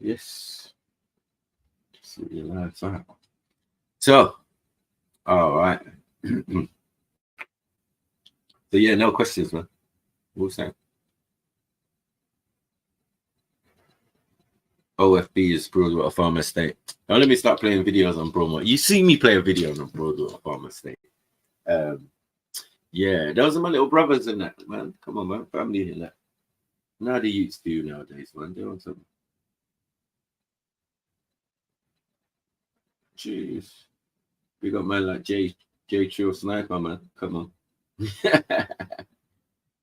Yes. See your lives out. So, all right. So yeah, no questions, man. What was that? OFB is Broadwater Farm Estate. Now let me start playing videos on Broadwater. You see me play a video on Broadwater Farm Estate. Yeah, those are my little brothers in that, man. Come on, man. Family in that. Now the youths do nowadays, man. They're on something. Jeez. We got man like J Trill Sniper, man. Come on.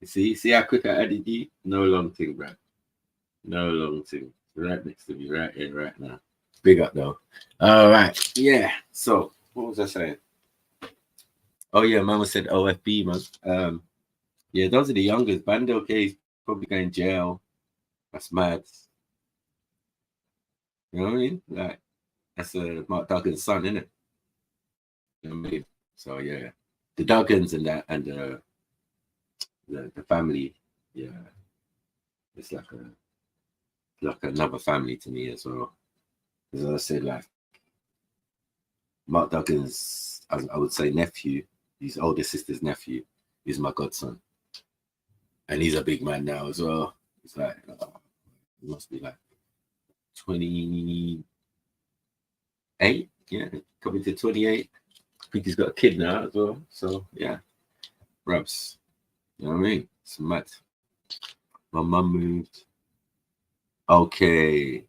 see how quick I added you? No long thing, bro. No long thing. Right next to me, right here, right now. Big up though. All right. Yeah. So what was I saying? Oh yeah, Mama said OFB, man. Yeah, those are the youngest. Bando K is probably going to jail. That's mad. You know what I mean? Like, that's Mark Duggan's son, isn't it? You know what I mean? So yeah, the Duggans and that, and the family, yeah, it's like another family to me as well. As I said, like Mark Duggan's, I would say nephew, his older sister's nephew, is my godson, and he's a big man now as well. He's like, he must be like 28, yeah, coming to 28. I think he's got a kid now as well. So yeah, Rubs. You know what I mean? It's mad. My mum moved. Okay.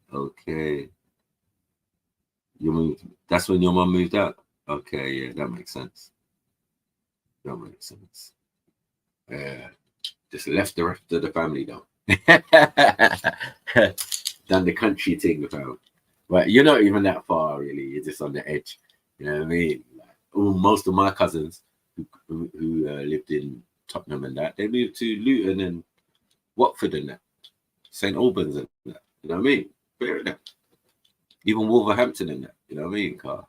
You moved. That's when your mum moved out. Okay, yeah, that makes sense. Yeah. Just left the rest of the family though. Done the country thing, fam. But you're not even that far, really. You're just on the edge. You know what I mean? Like, most of my cousins who lived in Tottenham and that, they moved to Luton and Watford and that, St Albans and that. You know what I mean? Fair enough. Even Wolverhampton and that. You know what I mean? Car.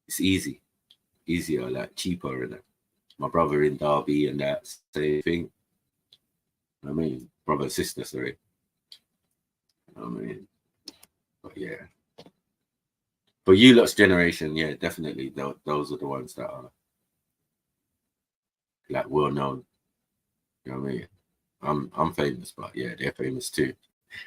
It's easier, like cheaper and that. My brother in Derby and that same thing. You know what I mean? Brother and sister, sorry. You know what I mean? But yeah. But you lot's generation, yeah, definitely. Those are the ones that are like well known. You know what I mean? I'm famous, but yeah, they're famous too.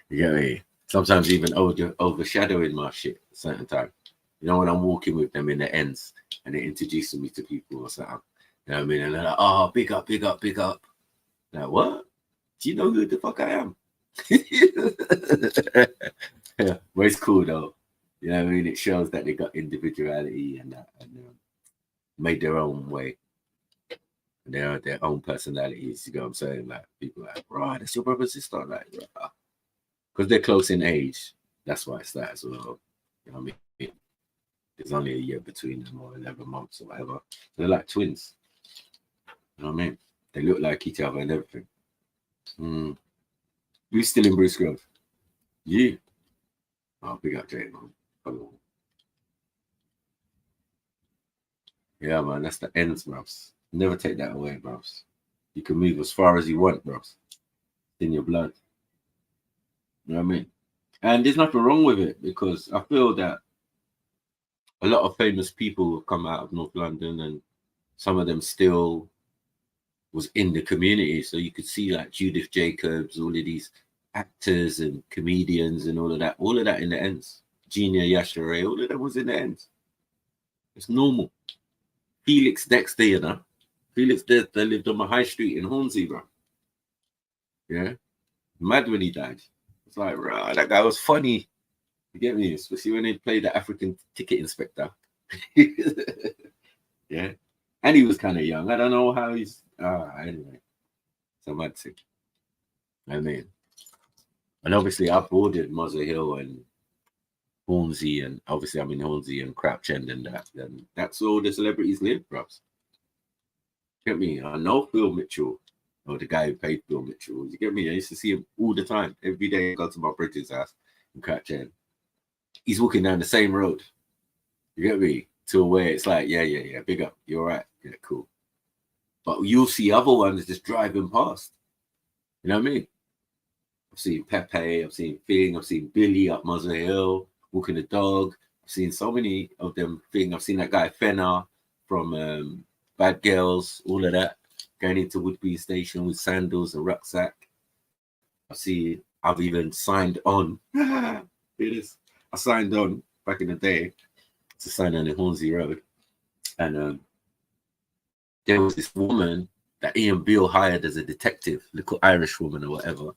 You get me? Sometimes even overshadowing my shit at a certain time. You know, when I'm walking with them in the ends and they're introducing me to people or something. You know what I mean? And they're like, oh, big up. Like, what? Do you know who the fuck I am? Yeah, but it's cool though. You know what I mean? It shows that they got individuality and that, and made their own way. And they are their own personalities. You know what I'm saying? Like people are like, right, that's your brother and sister. Like, because they're close in age. That's why it's that as well. You know what I mean? There's only a year between them, or 11 months or whatever. They're like twins. You know what I mean? They look like each other and everything. Who's still in Bruce Grove? You? Oh, big up, Jay, man. Oh. Yeah, man, that's the ends, bruv. Never take that away, bruv. You can move as far as you want, bruv. In your blood. You know what I mean? And there's nothing wrong with it, because I feel that a lot of famous people have come out of North London, and some of them still was in the community. So you could see like Judith Jacobs, all of these actors and comedians and all of that in the ends. Gina Yashere, all of that was in the ends. It's normal. Felix Dexter, you know. Felix Dexter lived on my high street in Hornsey, bro. Yeah. Mad when he died. It's like, rah, that guy was funny. You get me? Especially when he played the African ticket inspector. Yeah. And he was kind of young. I don't know how he's anyway. So mad thing. I mean. And obviously I boarded Mother Hill and Hornsey, and obviously I'm in Hornsey and Crouch End and that. And that's all the celebrities live, bro. Get me? I know Phil Mitchell, or the guy who played Phil Mitchell. You get me? I used to see him all the time. Every day I go to my brother's house in Crouch End. He's walking down the same road. You get me? To where it's like, yeah, big up. You're all right. Yeah, cool. But you'll see other ones just driving past. You know what I mean? I've seen Pepe, I've seen Thing, I've seen Billy up Mother Hill, walking the dog. I've seen so many of them Thing. I've seen that guy Fenner from Bad Girls, all of that, going into Woodby Station with sandals and rucksack. I've even signed on. It is. I signed on back in the day to sign on the Hornsey Road. And there was this woman that Ian Beale hired as a detective, little Irish woman or whatever.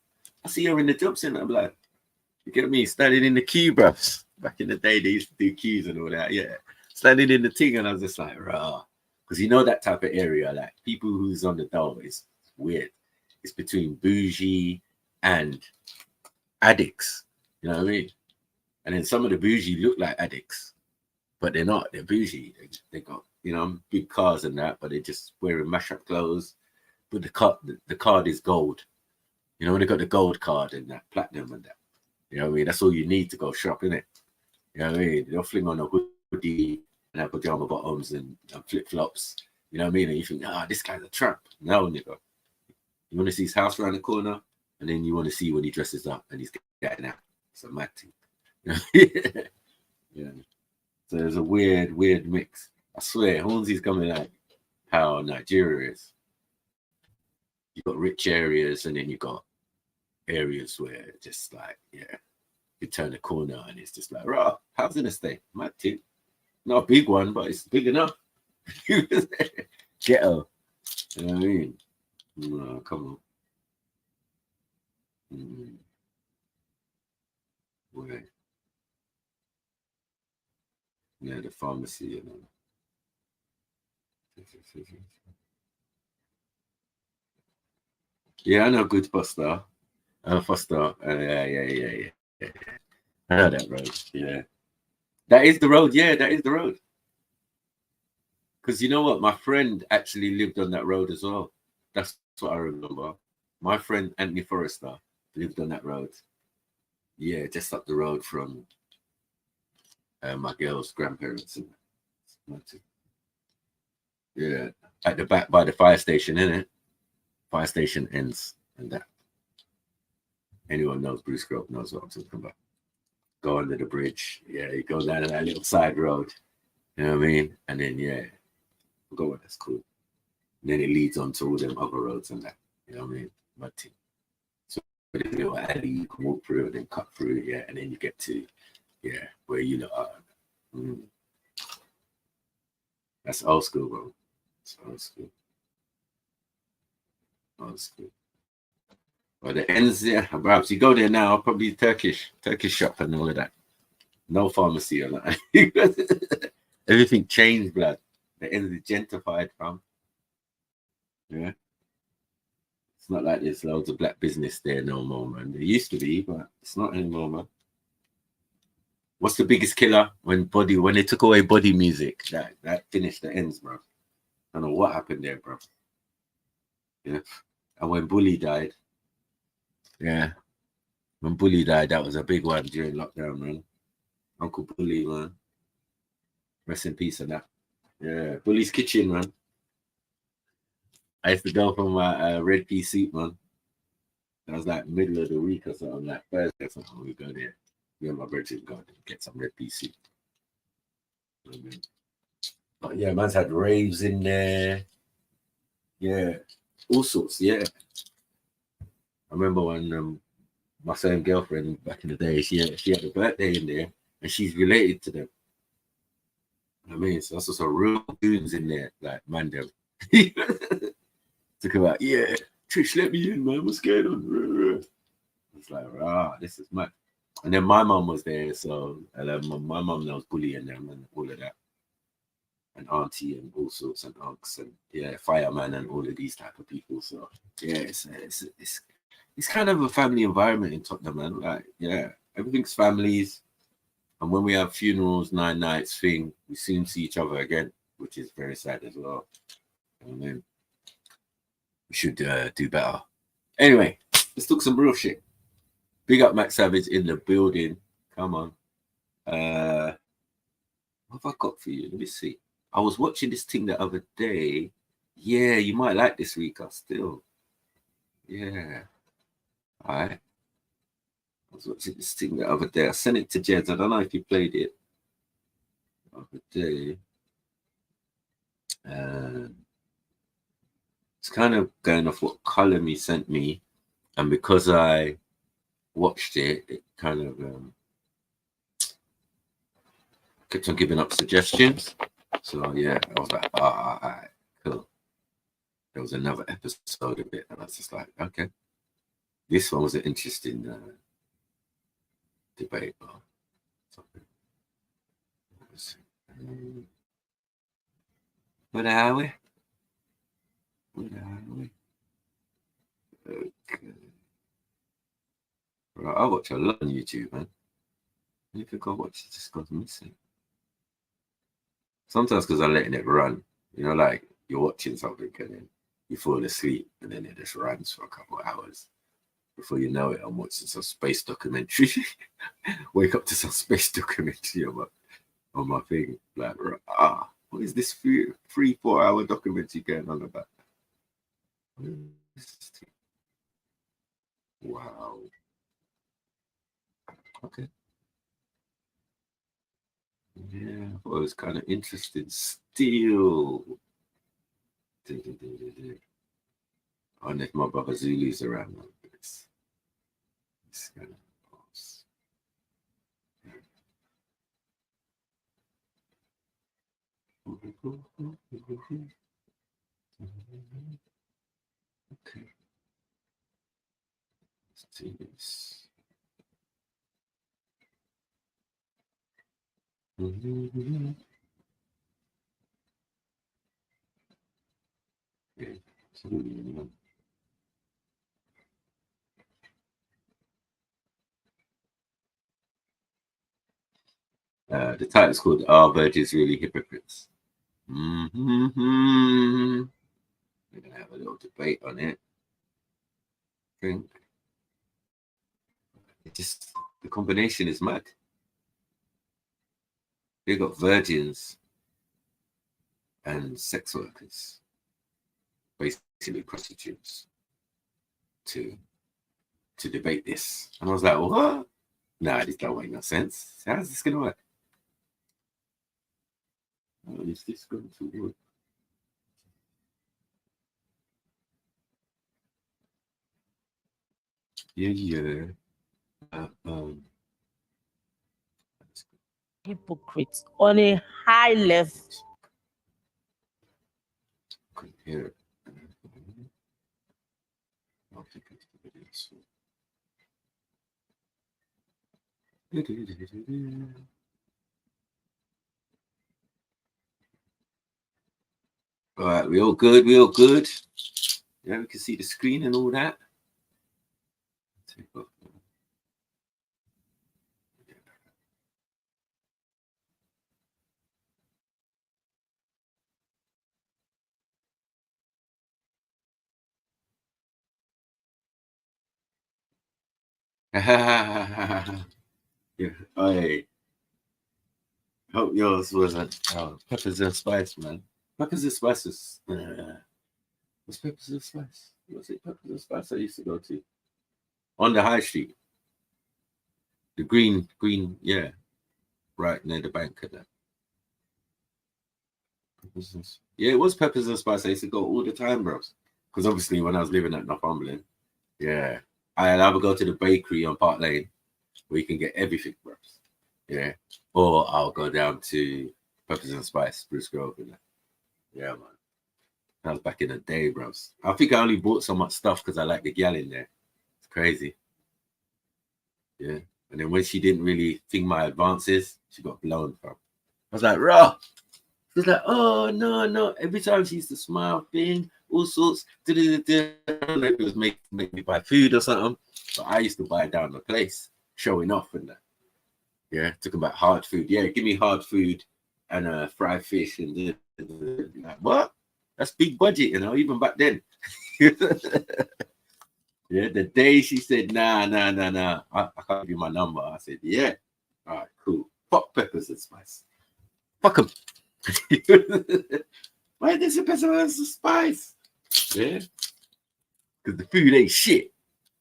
I see her in the job center. I'm like, you get me? Standing in the queue, bruv. Back in the day, they used to do queues and all that. Yeah. Standing in the thing, and I was just like, rah. Because you know that type of area, like people who's on the dole is weird. It's between bougie and addicts. You know what I mean? And then some of the bougie look like addicts, but they're not. They're bougie. They got, you know, big cars and that, but they're just wearing mash-up clothes. But the card is gold. You know, when they got the gold card and that platinum and that. You know what I mean? That's all you need to go shop, innit? You know what I mean? They'll fling on a hoodie and have pajama bottoms and flip flops. You know what I mean? And you think, this guy's a tramp. No, nigga. You want to see his house around the corner, and then you want to see when he dresses up and he's getting out. It's a mad thing. Yeah. So there's a weird mix. I swear, Hornsy's coming like how Nigeria is. You've got rich areas, and then you've got areas where just like, you turn the corner and it's just like, raw, housing estate, mad thing. Not a big one, but it's big enough. Ghetto. You know what I mean? No, come on. Where? Yeah, the pharmacy, you know. Yeah, I know good Foster. Foster. Yeah. I know that road. Yeah. That is the road. Yeah, that is the road. Because you know what? My friend actually lived on that road as well. That's what I remember. My friend Anthony Forrester lived on that road. Yeah, just up the road from my girl's grandparents. Yeah, at the back by the fire station, innit? Fire station ends and that. Anyone knows Bruce Grove knows what I'm talking about. Go under the bridge. Yeah, you go down that little side road. You know what I mean? And then, go on, that's cool. And then it leads on to all them other roads and that. You know what I mean? So there's a little alley you can walk through and then cut through, and then you get to, where you lot are. That's old school, bro. It's old school. Old school. Well, the ends, perhaps you go there now, probably Turkish shop and all of that. No pharmacy or that. Everything changed, blood. The ends is gentrified, fam. Yeah. It's not like there's loads of black business there no more, man. There used to be, but it's not anymore, man. What's the biggest killer when they took away body music? That finished the ends, bro. I don't know what happened there, bro. Yeah. And when Bully died, when Bully died, that was a big one during lockdown, man. Uncle Bully, man. Rest in peace and that. Yeah, Bully's Kitchen, man. I used to go for my red pea soup, man. That was like middle of the week or something, like Thursday or something. We go there. Me and my brother would go and get some red pea soup. But yeah, man's had raves in there. Yeah, all sorts, yeah. I remember when my same girlfriend back in the day, she had a birthday in there and she's related to them. I mean, so that's some real dudes in there, like Mandem. Talk about, Trish, let me in, man. What's going on? It's like, this is mad. And then my mum was there, so my mum knows Bully and them and all of that. And auntie and all sorts and unks and fireman and all of these type of people. So it's kind of a family environment in Tottenham, man. Like, everything's families. And when we have funerals, 9 nights thing, we soon see each other again, which is very sad as well. And then we should do better. Anyway, let's talk some real shit. Big up Max Savage in the building. Come on. What have I got for you? Let me see. I was watching this thing the other day. Yeah, you might like this, Rika, still. Yeah. All right. I was watching this thing the other day. I sent it to Jeds. I don't know if you played it the other day. It's kind of going off what column he sent me. And because I watched it, it kind of kept on giving up suggestions. So yeah, I was like, all right, cool. There was another episode of it, and I was just like, okay. This one was an interesting debate. Where are we? Okay. Right, I watch a lot on YouTube, man. Anything I watch, it just goes missing. Sometimes because I'm letting it run. You know, like you're watching something and then you fall asleep and then it just runs for a couple of hours. Before you know it, I'm watching some space documentary. Wake up to some space documentary about on my thing. Like, what is this 3-4 hour documentary going on about? Wow. Okay. Yeah, well, it's kind of interesting still. Unless my brother Zulu's around, it's kind of false. Okay. Let's see this. Okay. The title is called "Are Virgins Really Hypocrites?" We're gonna have a little debate on it. I think the combination is mad. They got virgins and sex workers, basically prostitutes, to debate this. And I was like, what? Nah, this don't make no sense. How's this gonna work? How is this going to work? Yeah. Hypocrites on a high level. Compare. All right, we all good. We all good. Yeah, we can see the screen and all that. Yeah, I hope yours wasn't peppers and spice, man. Peppers and spice was what's peppers and spice? Was it peppers and spice I used to go to on the high street? The green, yeah, right near the bank of that. Yeah, it was peppers and spice. I used to go all the time, bros. Because obviously, when I was living at Northumberland, yeah, I'd either go to the bakery on Park Lane, where you can get everything, bros. Yeah, or I'll go down to Peppers and Spice, Bruce Grove, and that. Yeah, man. That was back in the day, bros. I think I only bought so much stuff because I like the gal in there. It's crazy. Yeah, and then when she didn't really think my advances, she got blown from. I was like, raw. She was like, oh, no. Every time she used to smile, thing, all sorts. It was make me buy food or something. But I used to buy it down the place, showing off and that. Yeah, talking about hard food. Yeah, give me hard food and fried fish and like, what? That's big budget, you know, even back then. Yeah, the day she said, nah, I can't give you my number. I said, yeah. All right, cool. Fuck peppers and spice. Fuck them. Why is this a peppers and spice? Yeah. Because the food ain't shit.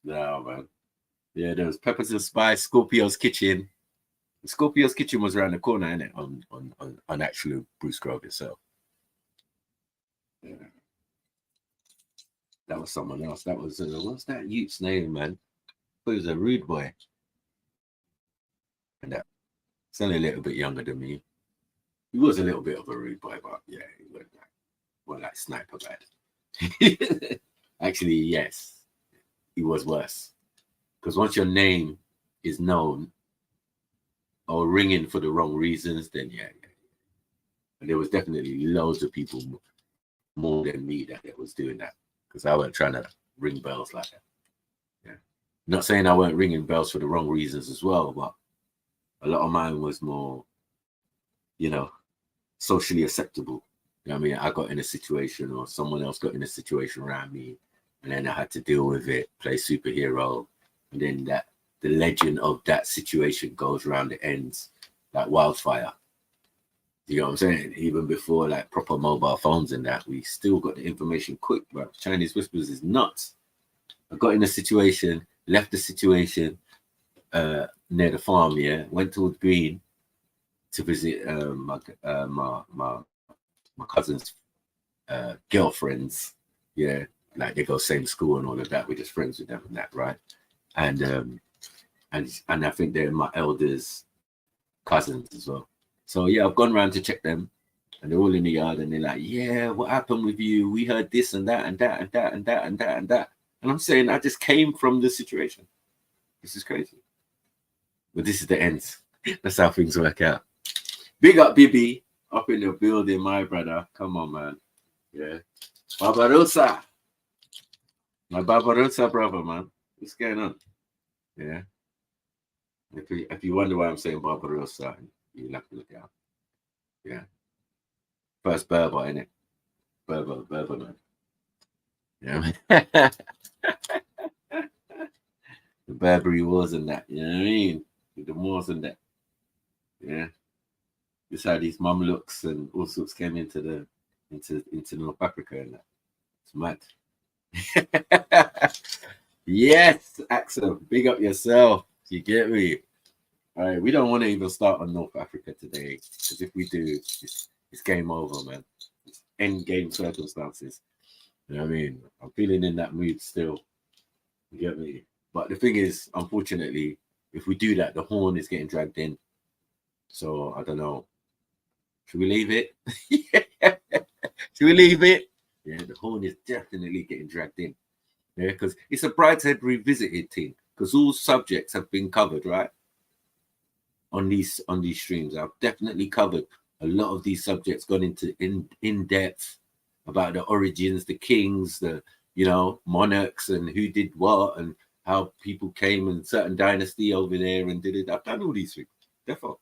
No, man. Yeah, there was peppers and spice, Scorpio's Kitchen. Scorpio's Kitchen was around the corner, innit? On actual Bruce Grove itself. Yeah. That was someone else. That was what's that youth's name, man? He was a rude boy. And that he's only a little bit younger than me. He was a little bit of a rude boy, but yeah, he wasn't like sniper bad. Actually, yes, he was worse. Because once your name is known or ringing for the wrong reasons, then yeah. And there was definitely loads of people more than me that was doing that. Because I weren't trying to ring bells like that. Yeah. Not saying I weren't ringing bells for the wrong reasons as well, but a lot of mine was more, you know, socially acceptable. You know what I mean? I got in a situation or someone else got in a situation around me, and then I had to deal with it, play superhero, and then the legend of that situation goes around the ends like wildfire. You know what I'm saying? Even before like proper mobile phones and that, we still got the information quick, bro. Chinese whispers is nuts. I got in a situation, left the situation near the farm, yeah, went towards Green to visit my cousin's girlfriends, yeah, like they go same school and all of that. We're just friends with them and that, right? And I think they're my elders' cousins as well. So yeah, I've gone around to check them, and they're all in the yard, and they're like, "Yeah, what happened with you? We heard this and that and that and that and that and that and that." And I'm saying, I just came from the situation. This is crazy, but this is the ends. That's how things work out. Big up, Bibi, up in the building, my brother. Come on, man. Yeah, Barbarossa, my Barbarossa brother, man. What's going on? Yeah. If you wonder why I'm saying Barbarossa, you'll have to look it up. Yeah. First Berber, innit? Berber, man. Yeah. The Barbary Wars and that, you know what I mean? The Moors and that. Yeah. This how these Mamluks and all sorts came into North Africa and that. It's mad. Yes, Axel, big up yourself. You get me? All right, we don't want to even start on North Africa today, because if we do, it's game over, man. It's end game circumstances. You know what I mean? I'm feeling in that mood still. You get me? But the thing is, unfortunately, if we do that, the horn is getting dragged in. So I don't know. Should we leave it? Should we leave it? Yeah, the horn is definitely getting dragged in. Yeah, because it's a Brideshead Revisited thing. Because all subjects have been covered, right? On these streams, I've definitely covered a lot of these subjects, gone into in depth about the origins, the kings, the monarchs, and who did what, and how people came in certain dynasty over there and did it. I've done all these things. Therefore,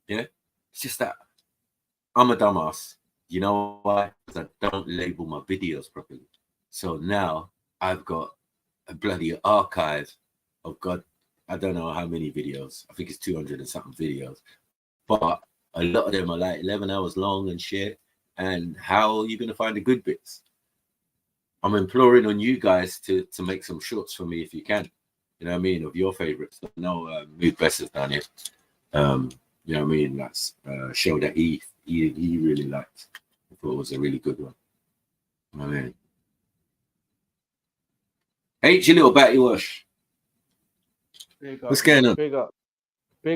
yeah, it's just that I'm a dumbass. You know why? Because I don't label my videos properly. So now I've got a bloody archive of God. I don't know how many videos. I think it's 200 and something videos. But a lot of them are like 11 hours long and shit. And how are you going to find the good bits? I'm imploring on you guys to make some shorts for me if you can. You know what I mean? Of your favorites. No, Mood Best has done it. You know what I mean? That's a show that he really liked. I thought it was a really good one. You know what I mean? Hey, your little batty wash. What's going on? Big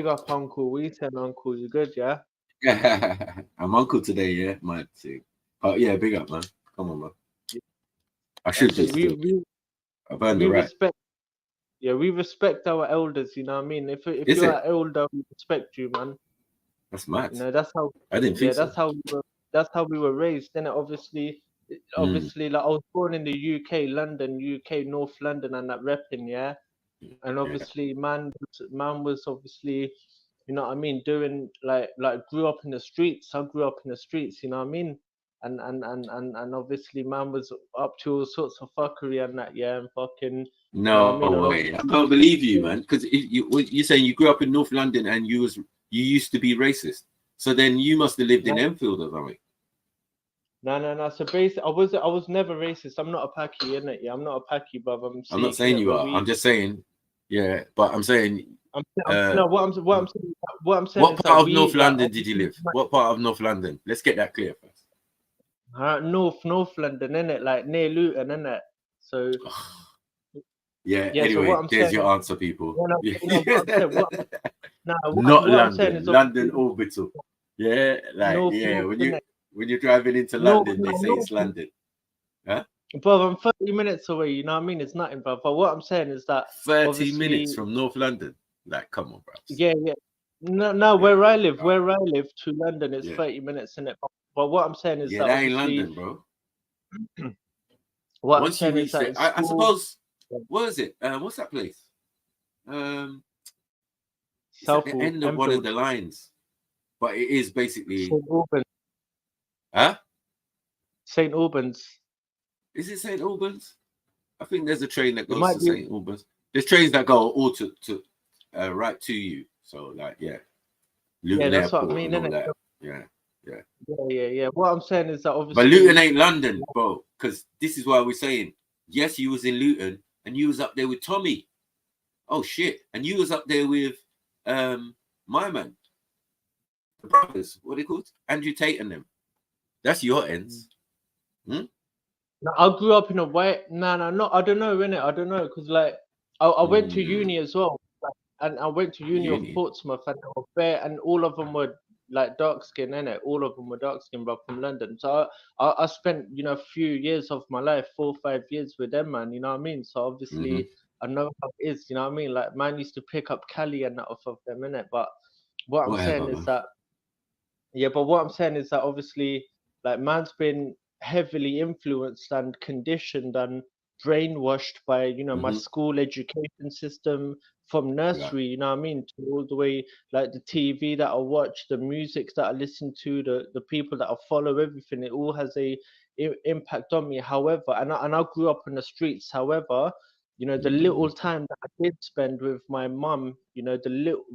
up, Uncle. We said Uncle, you good, yeah? I'm Uncle today, yeah, my thing. Oh yeah, big up, man. Come on, man. I should just I've earned the right. We respect our elders, you know what I mean? If you're an elder, we respect you, man. That's mad. You know, that's how I didn't think so. that's how we were raised. Then obviously, like I was born in the UK, North London, and that repping, yeah. And obviously, man was obviously, you know what I mean, doing like grew up in the streets. I grew up in the streets, you know what I mean. And obviously, man was up to all sorts of fuckery and that, yeah, and fucking. No way! I can't believe you, man. Because you're saying you grew up in North London and you used to be racist. So then you must have lived in Enfield or something. No. So basically, I was never racist. I'm not a packy, innit? Yeah, I'm not a packy, brother. I'm not saying you are. I'm just saying, yeah. But I'm saying. What I'm saying. What part of North London did you live? What part of North London? Let's get that clear first. North London, innit? Like near Luton, innit? So. Yeah. Anyway, so there's your answer, people. Not London. London Orbital. Yeah, like when you're driving into London, they say it's London. Huh? Bro, I'm 30 minutes away. You know what I mean? It's nothing, bro. But what I'm saying is that 30 minutes from North London. Like, come on, bro. Yeah. No. Where I live to London is 30 minutes in it. But what I'm saying is that ain't London, bro. What I'm saying is that I suppose. What is it? What's that place? It's at the end of one of the lines, but it is basically St. Albans. Huh? St. Albans. Is it St. Albans? I think there's a train that goes to St. Albans. There's trains that go all to right to you. So like, yeah. Luton Airport, what I mean, and all that. Yeah. Yeah. What I'm saying is that obviously, but Luton ain't London, bro. Because this is why we're saying, yes, you was in Luton and you was up there with Tommy. Oh shit! And you was up there with my man, the brothers. What are they called? Andrew Tate and them. That's your ends. No, I grew up in a way. No, I don't know, innit? I don't know, because like I went to uni as well, like, and I went to uni of Portsmouth, and they were fair, and all of them were like dark skin, innit? All of them were dark skin, but from London. So I spent, you know, a few years of my life, 4 or 5 years with them, man. You know what I mean? So obviously I know how it is. You know what I mean? Like man used to pick up Cali and that off of them, innit? But what I'm saying is that. Yeah, but what I'm saying is that obviously, like, man's been heavily influenced and conditioned and brainwashed by, you know, my school education system from nursery, you know what I mean, to all the way, like, the TV that I watch, the music that I listen to, the people that I follow, everything, it all has a impact on me. However, and I grew up in the streets. However, you know, the little time that I did spend with my mum, you know,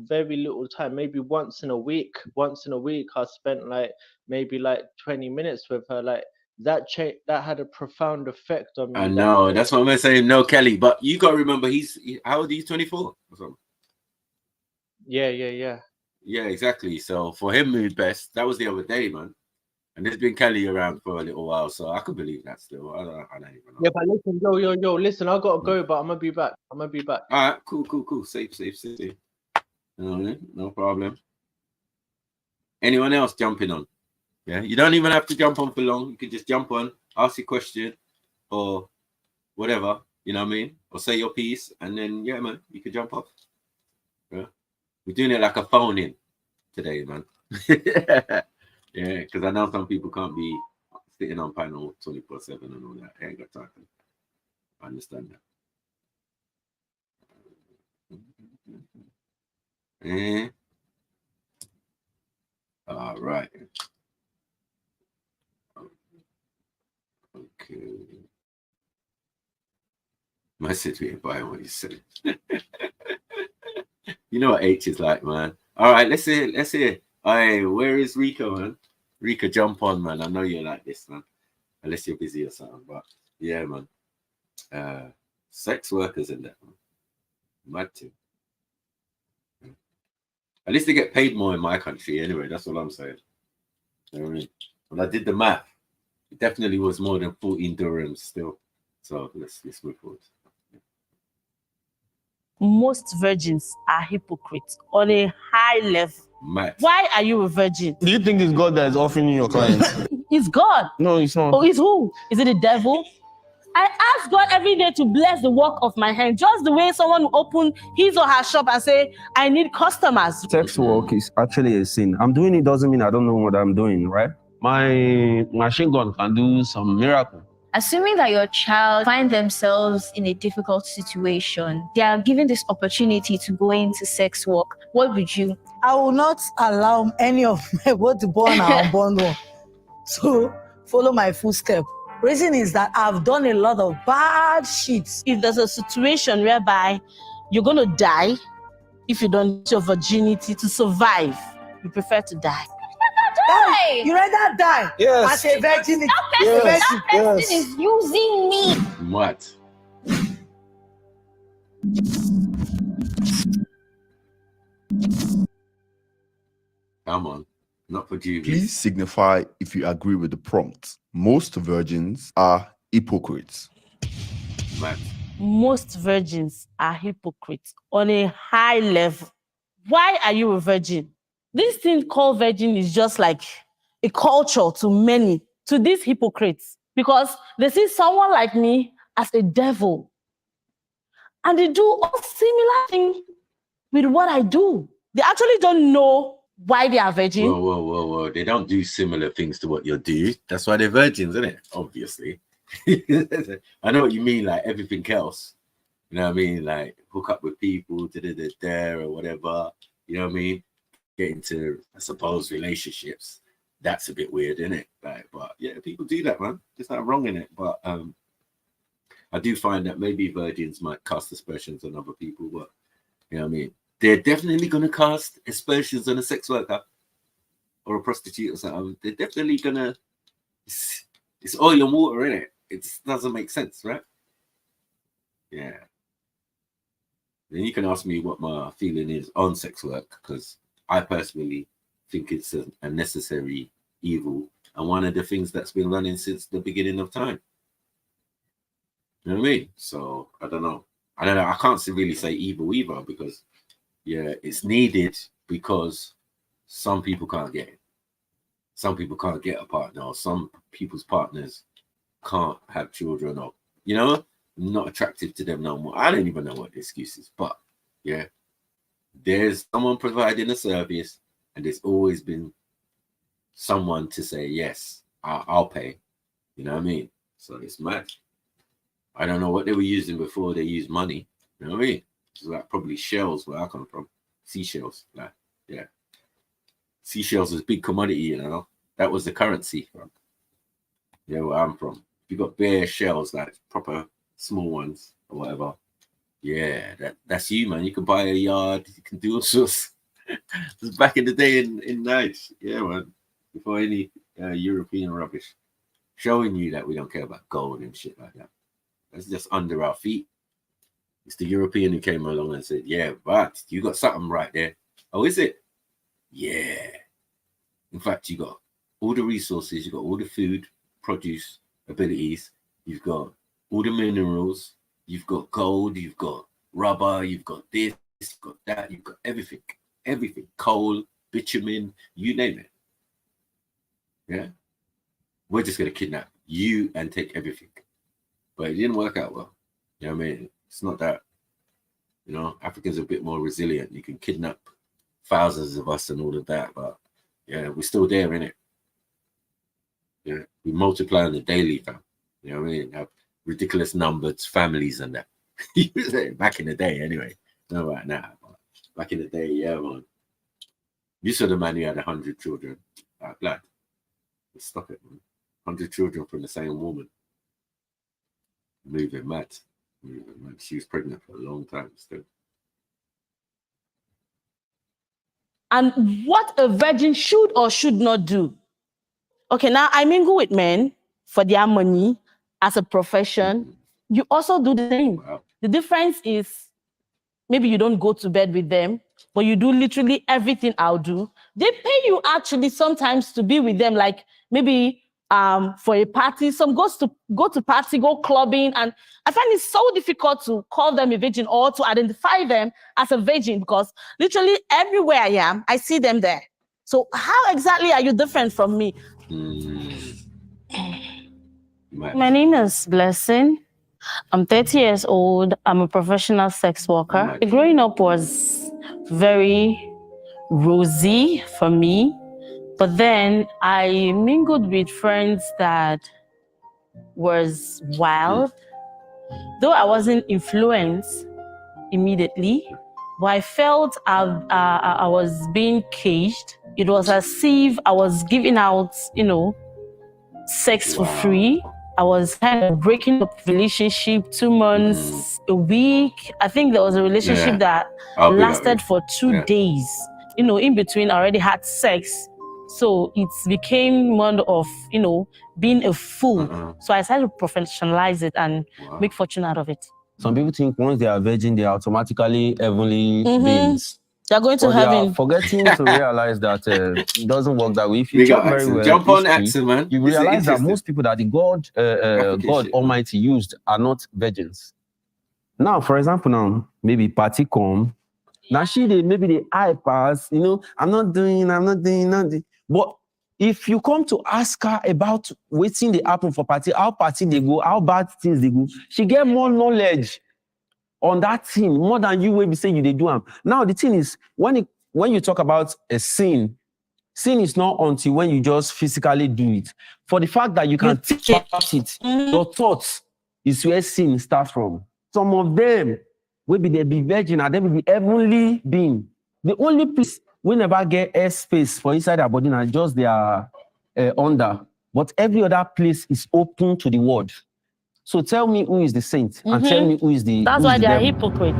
very little time, maybe once in a week, I spent like maybe like 20 minutes with her. Like that had a profound effect on me. I know, that's what I'm saying. No, Kelly, but you got to remember, how old? He's 24 or something. Yeah. Yeah, exactly. So for him, mood best. That was the other day, man. And there's been Kelly around for a little while, so I could believe that still. I don't even know. Yeah, but listen, yo, listen, I gotta go, but I'm gonna be back. All right, cool. Safe. No problem. Anyone else jumping on? Yeah, you don't even have to jump on for long. You can just jump on, ask your question, or whatever. You know what I mean? Or say your piece, and then yeah, man, you can jump off. Yeah, we're doing it like a phone in today, man. Yeah, because I know some people can't be sitting on panel 24/7 and all that. I ain't got time. I understand that. Yeah. All right. Okay. Message me by what you said. You know what H is like, man. All right, let's hear. Hey, where is Rico, man? Rico, jump on, man. I know you're like this, man. Unless you're busy or something, but yeah, man. Sex workers in that, man. Mad too. At least they get paid more in my country, anyway. That's what I'm saying. You know what I mean? When I did the math, it definitely was more than 14 dirhams still. So let's move forward. Most virgins are hypocrites on a high level. Matt. Why are you a virgin? Do you think it's God that is offering you your clients? It's God. No, it's not. Oh, it's who? Is it the devil? I ask God every day to bless the work of my hand, just the way someone will open his or her shop and say, I need customers. Sex work is actually a sin. I'm doing it doesn't mean I don't know what I'm doing, right? My machine gun can do some miracle. Assuming that your child find themselves in a difficult situation, they are given this opportunity to go into sex work, what would you? I will not allow any of my both born and unborn one to follow my footstep. Reason is that I've done a lot of bad shit. If there's a situation whereby you're going to die, if you don't use your virginity to survive, you prefer to die. Die. You rather die as a virgin. That person is using me. What? Come on, not for you. Please signify if you agree with the prompt. Most virgins are hypocrites. Matt. Most virgins are hypocrites on a high level. Why are you a virgin? This thing called virgin is just like a culture to many, to these hypocrites, because they see someone like me as a devil. And they do all similar things with what I do. They actually don't know why they are virgin. Whoa. They don't do similar things to what you do. That's why they're virgins, isn't it? Obviously. I know what you mean, like everything else. You know what I mean? Like hook up with people, or whatever. You know what I mean? Get into, I suppose, relationships. That's a bit weird, isn't it? Like, but yeah, people do that, man. There's nothing wrong in it. But I do find that maybe virgins might cast aspersions on other people, but you know what I mean? They're definitely gonna cast aspersions on a sex worker. or a prostitute or something, they're definitely gonna. It's oil and water, isn't it? It doesn't make sense, right? Yeah. Then you can ask me what my feeling is on sex work, because I personally think it's a necessary evil and one of the things that's been running since the beginning of time. You know what I mean? So I don't know. I can't really say evil either, because yeah, it's needed because some people can't get it. Some people can't get a partner, or some people's partners can't have children, or not attractive to them no more. I don't even know what the excuse is, but yeah, there's someone providing a service, and there's always been someone to say yes, I'll pay. You know what I mean? So it's mad. I don't know what they were using before they used money. You know what I mean? It's like probably shells where I come from, seashells. Like, yeah, seashells was big commodity. That was the currency. Yeah, where I'm from. If you got bare shells, like proper small ones or whatever, yeah, that's you, man. You can buy a yard, you can do all sorts. It was back in the day in Nice, yeah, man. Before any European rubbish, showing you that we don't care about gold and shit like that. That's just under our feet. It's the European who came along and said, yeah, but you got something right there. Oh, is it? Yeah. In fact, you got all the resources, you got all the food, produce, abilities, you've got all the minerals, you've got gold, you've got rubber, you've got this, you've got that, you've got everything, coal, bitumen, you name it. Yeah. We're just going to kidnap you and take everything. But it didn't work out well. You know what I mean? It's not that, Africans are a bit more resilient. You can kidnap thousands of us and all of that, but yeah, we're still there, innit? Yeah, we multiply on the daily, fam. You know what I mean? Have ridiculous numbers, families, and that. Back in the day, anyway. Not right now. Back in the day, yeah, man. You saw the man who had 100 children. Blood. Stop it, man. 100 children from the same woman. Moving mad. She was pregnant for a long time still. And what a virgin should or should not do. Okay, now I mingle with men for their money as a profession. You also do the same. Wow. The difference is maybe you don't go to bed with them, but you do literally everything I'll do. They pay you actually sometimes to be with them, like maybe for a party. Some go to party, go clubbing, and I find it so difficult to call them a virgin or to identify them as a virgin, because literally everywhere I am, I see them there. So how exactly are you different from me? My name is Blessing. I'm 30 years old. I'm a professional sex worker. Growing up was very rosy for me, but then I mingled with friends that was wild. Though I wasn't influenced immediately, but I felt I was being caged. It was as if I was giving out, sex for free. I was kind of breaking up relationship 2 months, a week. I think there was a relationship that lasted for 2 days. In between, I already had sex. So it became more of, being a fool. So I decided to professionalize it and make fortune out of it. Some people think once they are virgin, they are automatically heavenly beings. They're going to heaven. They are forgetting to realize that it doesn't work that way. If you We check got very Axel. well, Jump on history, Axel, man. you This is realize that interesting. most people that the God Almighty used are not virgins. Now, for example, maybe party come. Now maybe the eye pass, I'm not doing nothing. But if you come to ask her about waiting the happen for party, how party they go, how bad things they go, she get more knowledge on that thing more than you will be saying they do them. Now the thing is, when you talk about a sin is not until when you just physically do it. For the fact that you can think about it, your thoughts is where sin starts from. Some of them will be virgin and they will be heavenly being. The only place we never get air space for inside their body and just their under, but every other place is open to the world. So tell me who is the saint and tell me who is the That's why they are hypocrites.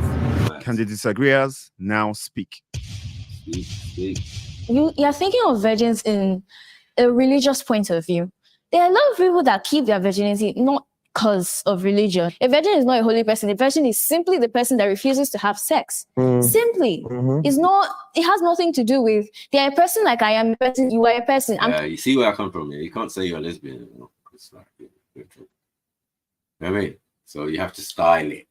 Can the disagreeers now speak? Speak. you're thinking of virgins in a religious point of view. There are a lot of people that keep their virginity not because of religion. A virgin is not a holy person. A virgin is simply the person that refuses to have sex. Simply. It's not, it has nothing to do with they're a person like I am a person, you are a person. You see where I come from here. You can't say you're a lesbian. You know? It's like, you know what I mean? So you have to style it.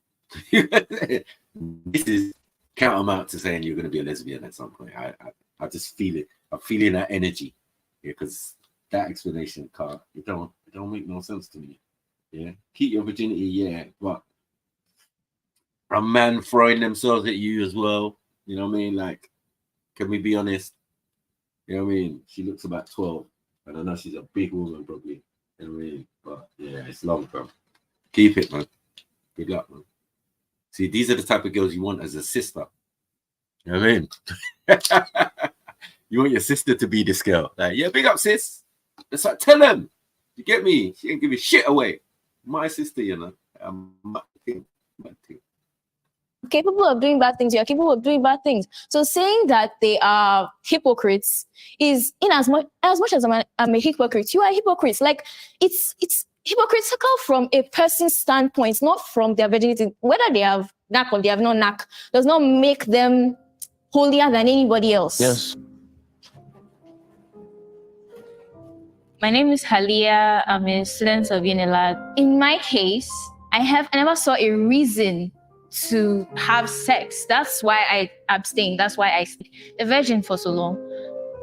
This is tantamount to saying you're going to be a lesbian at some point. I just feel it. I'm feeling that energy. Yeah, because that explanation it don't make no sense to me. Yeah, keep your virginity, yeah, but a man throwing themselves at you as well. You know what I mean? Like, can we be honest? You know what I mean? She looks about 12. I don't know, she's a big woman probably. You know what I mean? But yeah, it's long, bro. Keep it, man. Good luck, man. See, these are the type of girls you want as a sister. You know what I mean? You want your sister to be this girl. Like, yeah, big up, sis. It's like, tell them. You get me? She ain't giving shit away. My sister, you know. My thing. Capable of doing bad things, you're capable of doing bad things. So saying that they are hypocrites is in as much as I'm a hypocrite, you are hypocrites. Like it's hypocritical from a person's standpoint, not from their virginity. Whether they have knack or they have no knack does not make them holier than anybody else. Yes. My name is Halia. I'm a student of UNILAD. In my case, I never saw a reason to have sex. That's why I abstained. That's why I stayed a virgin for so long.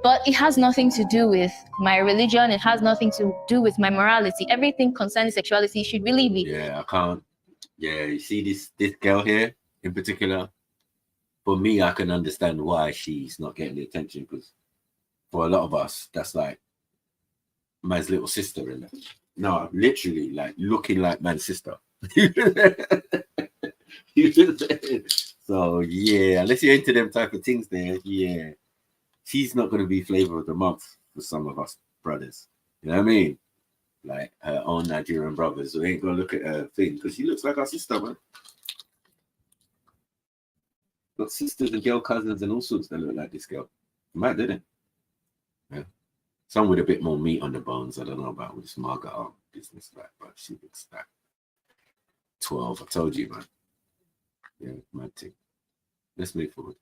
But it has nothing to do with my religion. It has nothing to do with my morality. Everything concerning sexuality should really be. Yeah, I can't. Yeah, you see this girl here in particular. For me, I can understand why she's not getting the attention, because for a lot of us, that's like man's little sister in it. No, literally, like looking like man's sister. So yeah, unless you're into them type of things, there, yeah, she's not going to be flavor of the month for some of us brothers. You know what I mean? Like her own Nigerian brothers who ain't gonna look at her thing because she looks like our sister, man. Got sisters and girl cousins and all sorts that look like this girl. Mad, didn't it? Yeah. Some with a bit more meat on the bones. I don't know about with this Margaret art business, like, but she looks like 12. I told you, man. Yeah, mad thing. Let's move forward.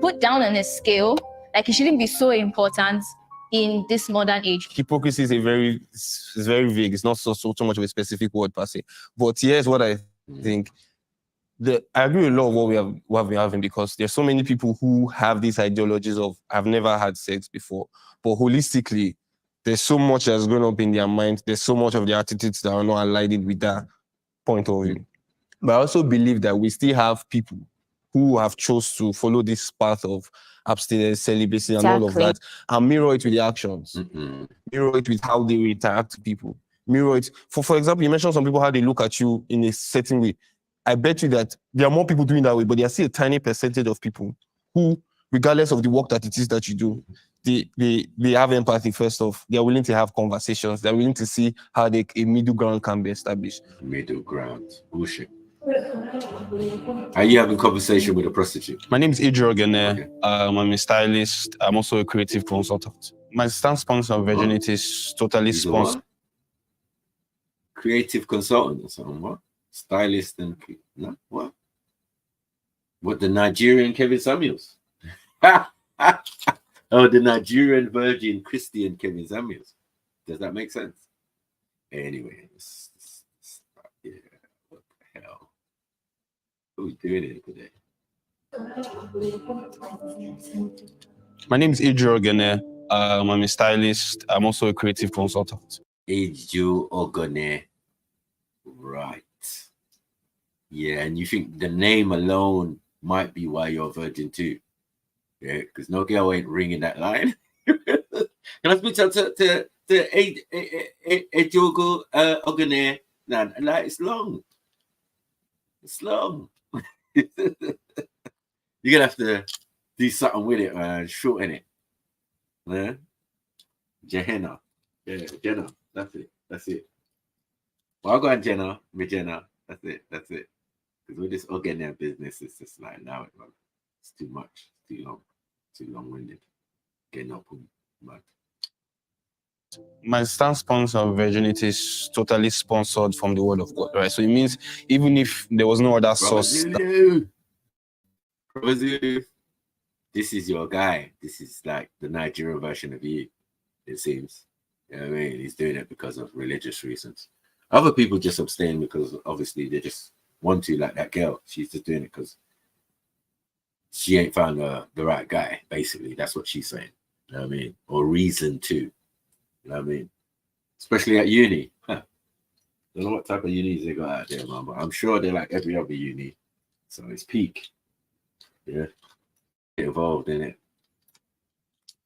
Put down on a scale, like it shouldn't be so important in this modern age. Hypocrisy is very vague. It's not so much of a specific word per se. But here's what I think. I agree with a lot of what we're having, because there's so many people who have these ideologies of I've never had sex before. But holistically, there's so much that's going up in their mind. There's so much of their attitudes that are not aligned with that point of view. But I also believe that we still have people who have chose to follow this path of abstinence, celibacy, and all of that, and mirror it with their actions. Mirror it with how they interact with people. Mirror it. For example, you mentioned some people, how they look at you in a certain way. I bet you that there are more people doing that way, but there's still a tiny percentage of people who, regardless of the work that it is that you do, they have empathy first off. They're willing to have conversations. They're willing to see how a middle ground can be established. Middle ground. Bullshit. Are you having a conversation with a prostitute? My name is Edu-tainment. Okay. I'm a stylist. I'm also a creative consultant. My stance on virginity is totally sponsored. Creative consultant or something, what? Stylist and no, what? What, the Nigerian Kevin Samuels? Oh, the Nigerian virgin Christian Kevin Samuels. Does that make sense? Anyway, yeah, what the hell? Who's doing it today? My name is Edu-tainment. I'm a stylist. I'm also a creative consultant. Edu-tainment. Right. Yeah, and you think the name alone might be why you're a virgin too. Yeah, because no girl ain't ringing that line. Can I speak to Edu-tainment? Nah, like, it's long. It's long. You're gonna have to do something with it, man. Shorten it. Yeah. Gehenna. Yeah, Jenna. That's it. That's it. Well, I'll go on Jenna. With Jenna. That's it. That's it. Because with this organic business, it's just like, now it's too much. It's too long. too long-winded. Getting up on mad. My stance on virginity is totally sponsored from the word of God, right? So it means even if there was no other source. Brother Zulu, this is your guy. This is like the Nigerian version of you, it seems. You know what I mean? He's doing it because of religious reasons. Other people just abstain because obviously they just want to, like that girl. She's just doing it because she ain't found the right guy, basically. That's what she's saying. You know what I mean? Or reason to. You know what I mean? Especially at uni. Huh. Don't know what type of unis they got out there, man, but I'm sure they're like every other uni. So it's peak. Yeah. Get involved in it.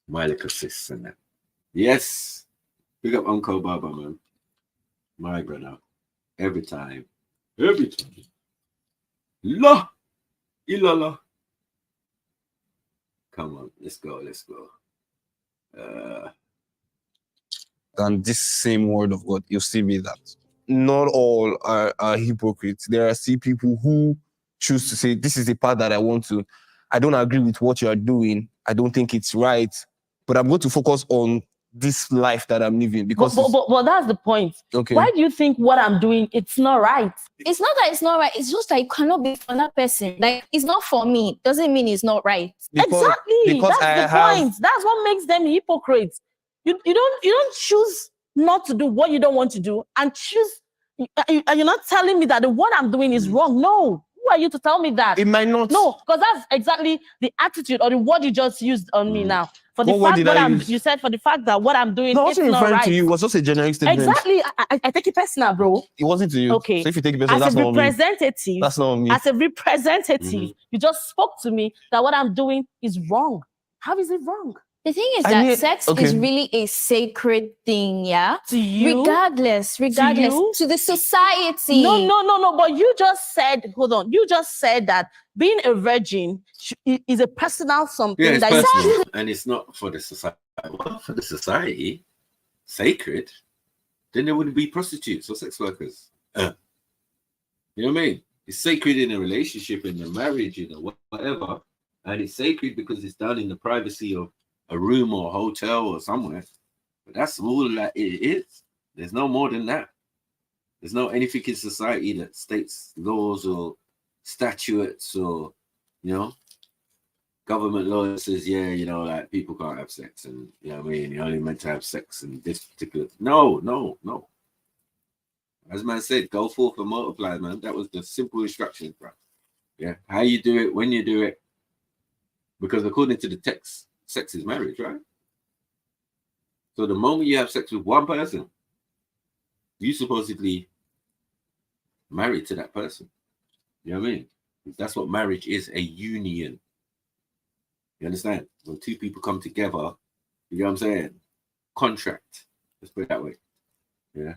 My little sis and that. Yes. Big up Uncle Baba, man. My brother. Every time. Every time. La. Ilala. Come on. Let's go. Let's go. And this same word of God, you'll still be that. Not all are hypocrites. There are still people who choose to say, this is the path that I want to. I don't agree with what you are doing. I don't think it's right. But I'm going to focus on this life that I'm living. Because but that's the point. Okay. Why do you think what I'm doing, it's not right? It's not that it's not right. It's just that it cannot be for that person. Like, it's not for me. Doesn't mean it's not right. Exactly. That's the point. That's what makes them hypocrites. You don't choose not to do what you don't want to do and choose. And you're not telling me that what I'm doing is wrong. No. Who are you to tell me that? It might not. No, because that's exactly the attitude or the word you just used on me now. For the fact that you said for the fact that what I'm doing is not right. To you was just a generic statement. Exactly. I take it personal, bro. It wasn't to you. Okay. So if you take it personal, that's not me. That's not me. As a representative, you just spoke to me that what I'm doing is wrong. How is it wrong? The thing is that sex is really a sacred thing, yeah? To you? Regardless. To the society. No. But you just said, hold on. You just said that being a virgin is a personal something. Yeah, it's that personal. And it's not for the society. Well, for the society, sacred, then there wouldn't be prostitutes or sex workers. You know what I mean? It's sacred in a relationship, in a marriage, in a whatever. And it's sacred because it's done in the privacy of a room or a hotel or somewhere. But that's all that it is. There's no more than that. There's no anything in society that states laws or statutes or, government law that says, like people can't have sex and, you're only meant to have sex in this particular. No. As man said, go forth and multiply, man. That was the simple instruction, bro. Yeah. How you do it, when you do it. Because according to the text, sex is marriage, right? So the moment you have sex with one person, you supposedly married to that person. You know what I mean? That's what marriage is, a union. You understand? When two people come together, you know what I'm saying? Contract. Let's put it that way. Yeah.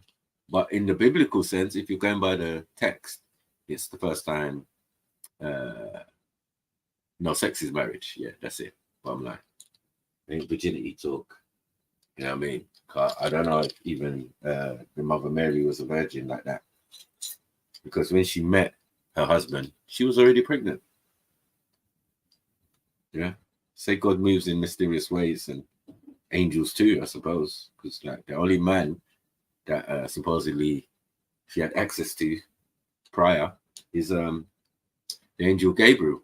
But in the biblical sense, if you're going by the text, it's the first time. No, sex is marriage. Yeah, that's it. Bottom line. Ain't virginity talk. You know what I mean? I don't know if even the Mother Mary was a virgin like that. Because when she met her husband, she was already pregnant. Yeah. Say God moves in mysterious ways, and angels too, I suppose. Because like the only man that supposedly she had access to prior is the angel Gabriel,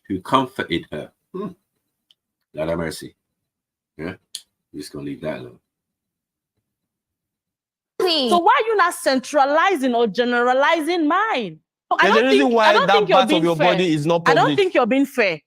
who comforted her. Lord have mercy. Yeah, we're just gonna leave that alone. So why are you not centralizing or generalizing mine? I don't think you're being fair. Body is not public. I don't think you're being fair.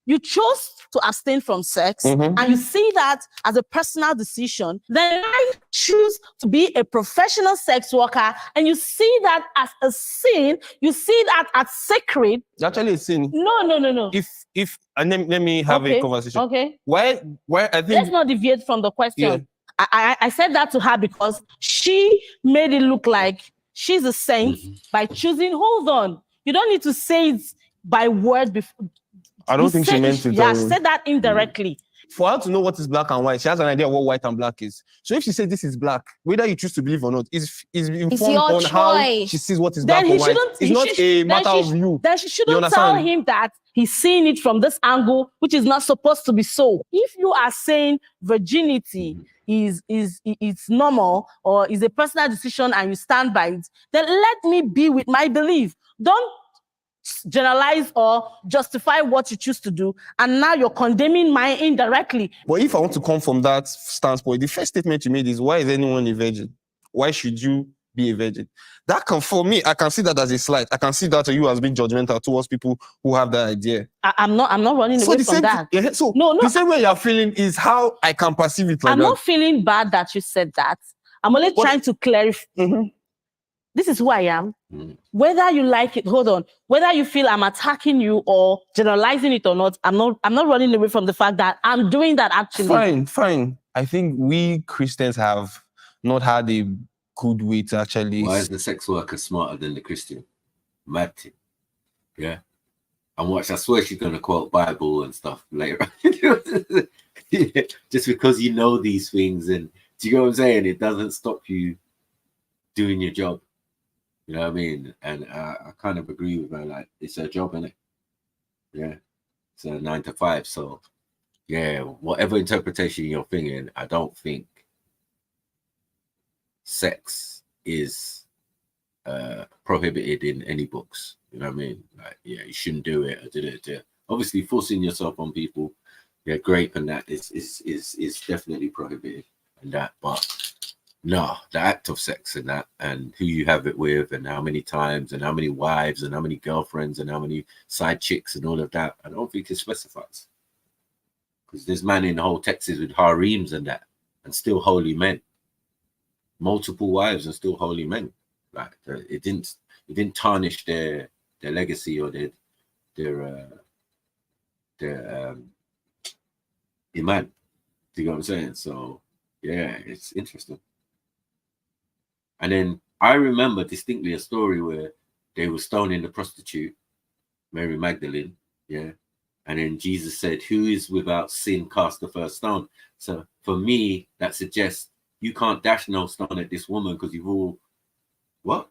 You chose to abstain from sex, and you see that as a personal decision. Then I choose to be a professional sex worker, and you see that as a sin. You see that as sacred. It's actually a sin. No. If and let me have a conversation. Okay. Why I think let's not deviate from the question. Yeah. I said that to her because she made it look like she's a saint by choosing. Hold on. You don't need to say it by word before. I don't think she meant it. Yeah, she said that indirectly. for her to know what is black and white, she has an idea of what white and black is. So if she says this is black, whether you choose to believe or not, is informed your on how choice. she sees what is Then black he or white. shouldn't. It's not a matter of you. Then she You shouldn't tell understand? him that he's seeing it from this angle, which is not supposed to be so. If you are saying virginity is normal or is a personal decision and you stand by it, then let me be with my belief. Don't generalize or justify what you choose to do, and now you're condemning mine indirectly. But if I want to come from that standpoint, the first statement you made is, why is anyone a virgin? Why should you be a virgin? That can, for me, I can see that as a slight. I can see that you as being judgmental towards people who have that idea. I'm not running away from that. So no, the same way you're feeling is how I can perceive it like I'm that. not feeling bad that you said that. I'm only trying to clarify. This is who I am. Whether you like it, hold on. Whether you feel I'm attacking you or generalizing it or not, I'm not running away from the fact that I'm doing that actually. Fine. I think we Christians have not had a good way to actually. Why is the sex worker smarter than the Christian? Mad thing. Yeah. And watch, I swear she's gonna quote Bible and stuff later. Just because you know these things, and do you know what I'm saying? It doesn't stop you doing your job. You know what I mean? And I kind of agree with her. Like, it's her job, isn't it? Yeah. It's a 9 to 5. So, yeah, whatever interpretation you're thinking, I don't think sex is prohibited in any books. You know what I mean? Like, yeah, you shouldn't do it. I did it. Obviously, forcing yourself on people, yeah, grape and that is definitely prohibited and that. But no, the act of sex and that, and who you have it with, and how many times, and how many wives, and how many girlfriends, and how many side chicks, and all of that, I don't think it specifies. Because there's man in the whole Texas with harems and that, and still holy men, multiple wives and still holy men. Like, it didn't tarnish their legacy or their iman. Do you know what I'm saying? So yeah, it's interesting. And then I remember distinctly a story where they were stoning the prostitute, Mary Magdalene, yeah. And then Jesus said, who is without sin cast the first stone? So for me, that suggests you can't dash no stone at this woman because you've all, what?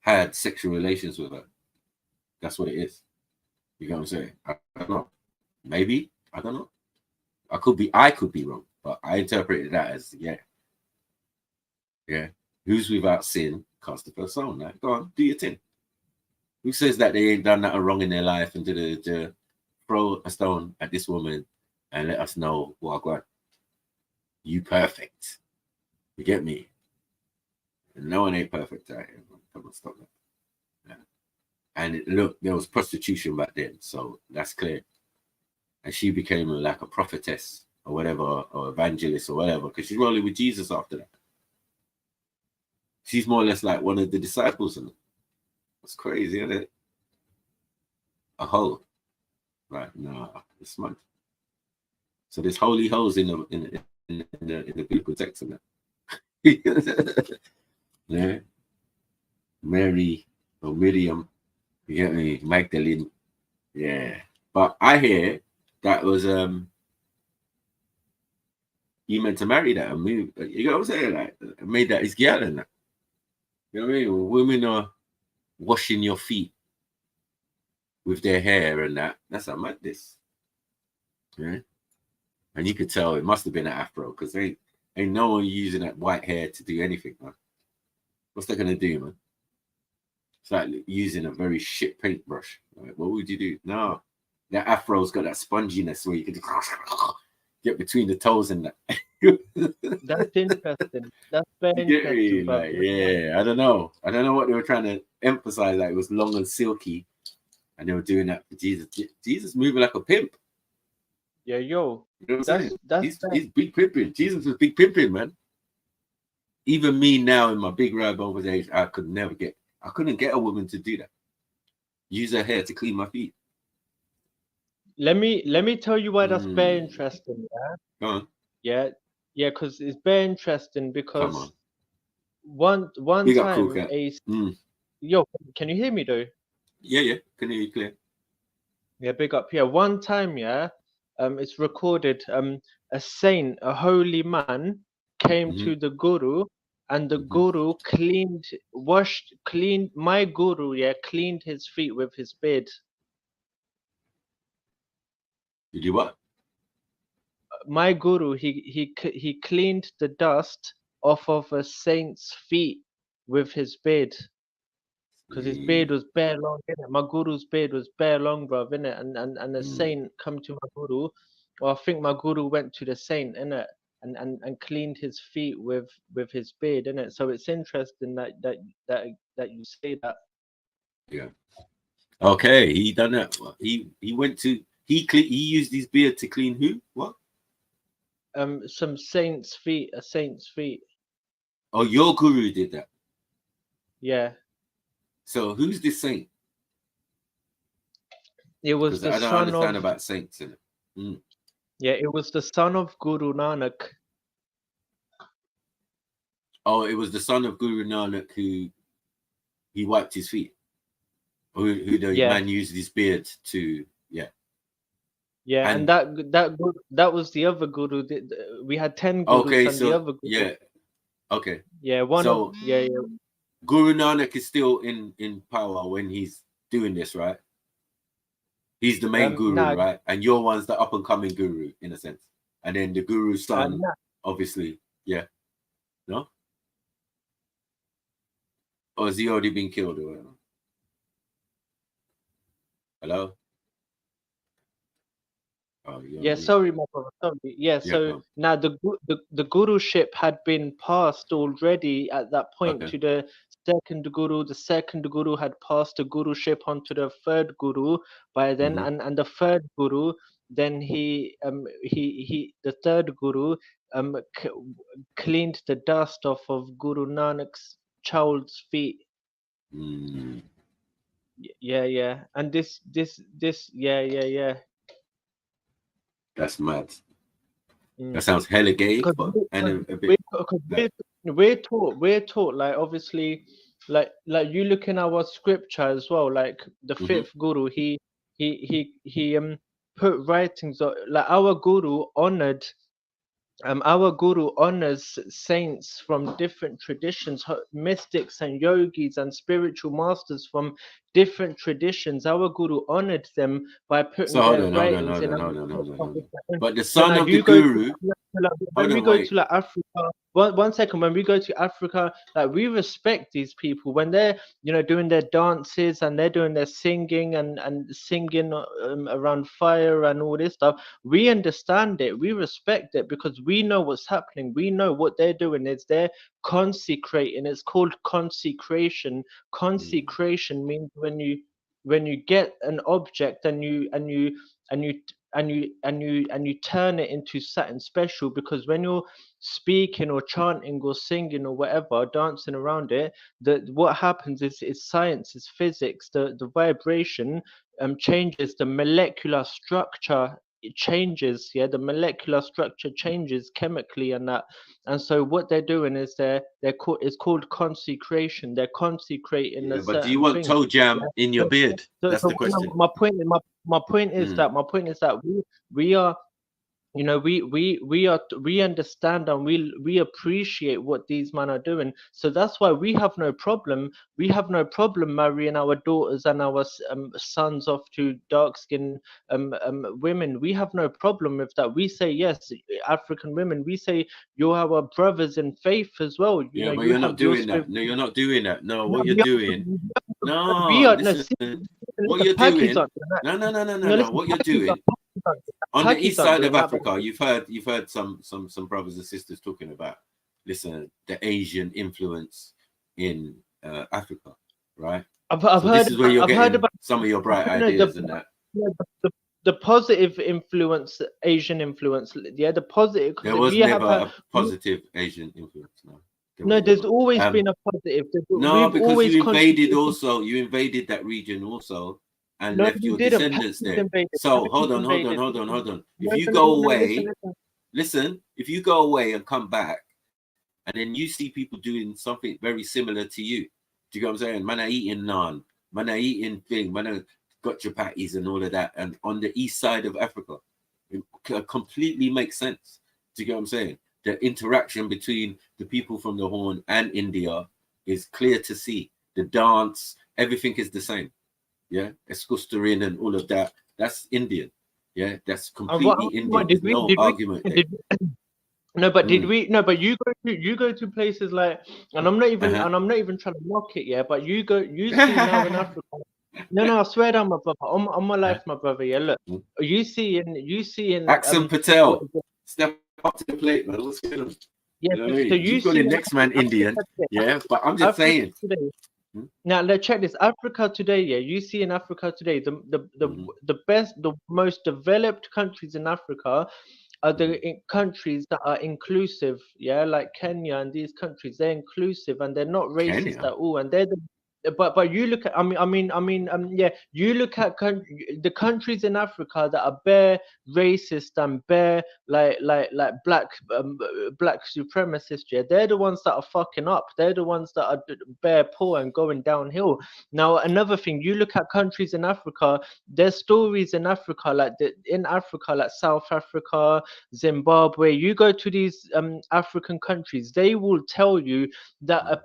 Had sexual relations with her. That's what it is. You know what I'm saying? I don't know. Maybe. I don't know. I could be wrong, but I interpreted that as, yeah. Who's without sin cast the first stone? Like, go on, do your thing. Who says that they ain't done nothing wrong in their life and to throw a stone at this woman and let us know what I got? You perfect. You get me? And no one ain't perfect out here. Come on, stop that. Yeah. And look, there was prostitution back then, so that's clear. And she became like a prophetess or whatever, or evangelist or whatever, because she's rolling with Jesus after that. She's more or less like one of the disciples. And it's crazy, isn't it? A hoe. Right, no, it's mad. So there's holy hoes in the biblical text and that. Yeah. Mary or Miriam, you get me? Magdalene. Yeah. But I hear that was you meant to marry that and move. You know what I'm saying? Like, made that his girl and that. You know what I mean? When women are washing your feet with their hair and that, that's a madness. Yeah. And you could tell it must have been an afro because ain't no one using that white hair to do anything, man. What's that gonna do, man? It's like using a very shit paintbrush. Like, what would you do? No, that afro's got that sponginess where you can get between the toes and that. That's interesting. That's very interesting. Like, yeah, I don't know what they were trying to emphasize. Like, it was long and silky, and they were doing that for Jesus. Jesus moving like a pimp. Yeah, yo. You know what I'm saying? He's big pimping. Jesus was big pimping, man. Even me now in my big rag over age, I couldn't get a woman to do that. Use her hair to clean my feet. Let me tell you why that's very interesting. Yeah. Go on. Yeah, because it's very interesting because one time yo, can you hear me though? Yeah, can hear you clear. Yeah, big up. Yeah, one time, it's recorded. A saint, a holy man, came to the guru, and the guru cleaned my guru, yeah, cleaned his feet with his beard. Did you what? My guru, he cleaned the dust off of a saint's feet with his beard. Because his beard was bare long, innit? My guru's beard was bare long, bruv, innit? And the saint come to my guru, or I think my guru went to the saint, innit? And cleaned his feet with his beard, innit? So it's interesting that you say that. Yeah. Okay, he done that. He went to he used his beard to clean who? What? Some saint's feet, a saint's feet. Oh, your guru did that. Yeah. So who's this saint? It was the I don't son understand of about saints in it. Yeah, it was the son of Guru Nanak. Oh, it was the son of Guru Nanak who he wiped his feet. Who the man used his beard to, yeah. Yeah, and that was the other guru. We had 10 gurus, okay, and so the other guru, yeah, okay, yeah, one so of yeah. Guru Nanak is still in power when he's doing this, right? He's the main guru, nah. right? And your one's the up and coming guru in a sense, and then the guru's son, Nah. obviously, yeah, no, or has he already been killed or whatever? Hello. Oh, Yeah, sorry, my brother. Sorry. Yeah, so now the guruship had been passed already at that point to the second guru. The second guru had passed the guruship on to the third guru by then, and the third guru, then the third guru cleaned the dust off of Guru Nanak's child's feet. Yeah, and this, yeah. That's mad. That sounds hella gay, but and a bit. We're taught like obviously like you look in our scripture as well. Like the fifth guru, he put writings like our guru honored. Our guru honors saints from different traditions, mystics and yogis and spiritual masters from different traditions. Our guru honored them by putting So hold their on. writings in. But the son of the guru. When we go to like Africa, one second. When we go to Africa, like we respect these people when they're doing their dances and they're doing their singing and singing around fire and all this stuff. We understand it. We respect it because we know what's happening. We know what they're doing. They're consecrating. It's called consecration. Consecration means when you get an object and you turn it into something special, because when you're speaking or chanting or singing or whatever, dancing around it, what happens is science, is physics. The vibration changes, the molecular structure, it changes. Yeah, the molecular structure changes chemically and that. And so what they're doing is it's called consecration. They're consecrating a certain but do you want thing. toe jam in your beard? That's the question. My point is that we are, we understand and we appreciate what these men are doing. So that's why we have no problem. We have no problem marrying our daughters and our sons off to dark skinned women. We have no problem with that. We say yes, African women. We say you're our brothers in faith as well. But you're not doing that. No, you're not doing that. No, what you're doing. No, listen. What you're doing. No. What you're doing. On the east side of Africa, you've heard some brothers and sisters talking about, listen, the Asian influence in Africa, right? This is where you're getting some of your bright ideas and that. The positive influence, Asian influence, the positive. There was never a positive Asian influence. No, there's always been a positive. No, because you invaded that region also. And left your descendants there. So hold on. If you go away, listen, if you go away and come back, and then you see people doing something very similar to you, do you get what I'm saying? Man are eating naan, man are eating thing, man are got chapatis and all of that, and on the east side of Africa, It completely makes sense. Do you get what I'm saying? The interaction between the people from the Horn and India is clear to see. The dance, everything is the same. Yeah, Eskusterin and all of that. That's Indian. Yeah, that's completely Indian. There's no argument there. No, but did we? No, but you go to places like, and I'm not even trying to knock it, yeah. But you see now in Africa. No, I swear down, my brother, on my life, my brother. Yeah, look, you see in Axel Patel, step up to the plate, man. What's going on? Yeah, you know what I mean? so you got see the next man Indian, yeah. But I'm just saying. Today, now let's check this. Africa today, yeah. You see in Africa today, the best, the most developed countries in Africa are the countries that are inclusive, yeah, like Kenya and these countries. They're inclusive and they're not racist Kenya? at all, and they're the. But you look at yeah, you look at the countries in Africa that are bare racist and bare like black supremacists, yeah, they're the ones that are fucking up. They're the ones that are bare poor and going downhill. Now another thing, you look at countries in Africa, there's stories in Africa like South Africa, Zimbabwe. You go to these African countries, they will tell you that a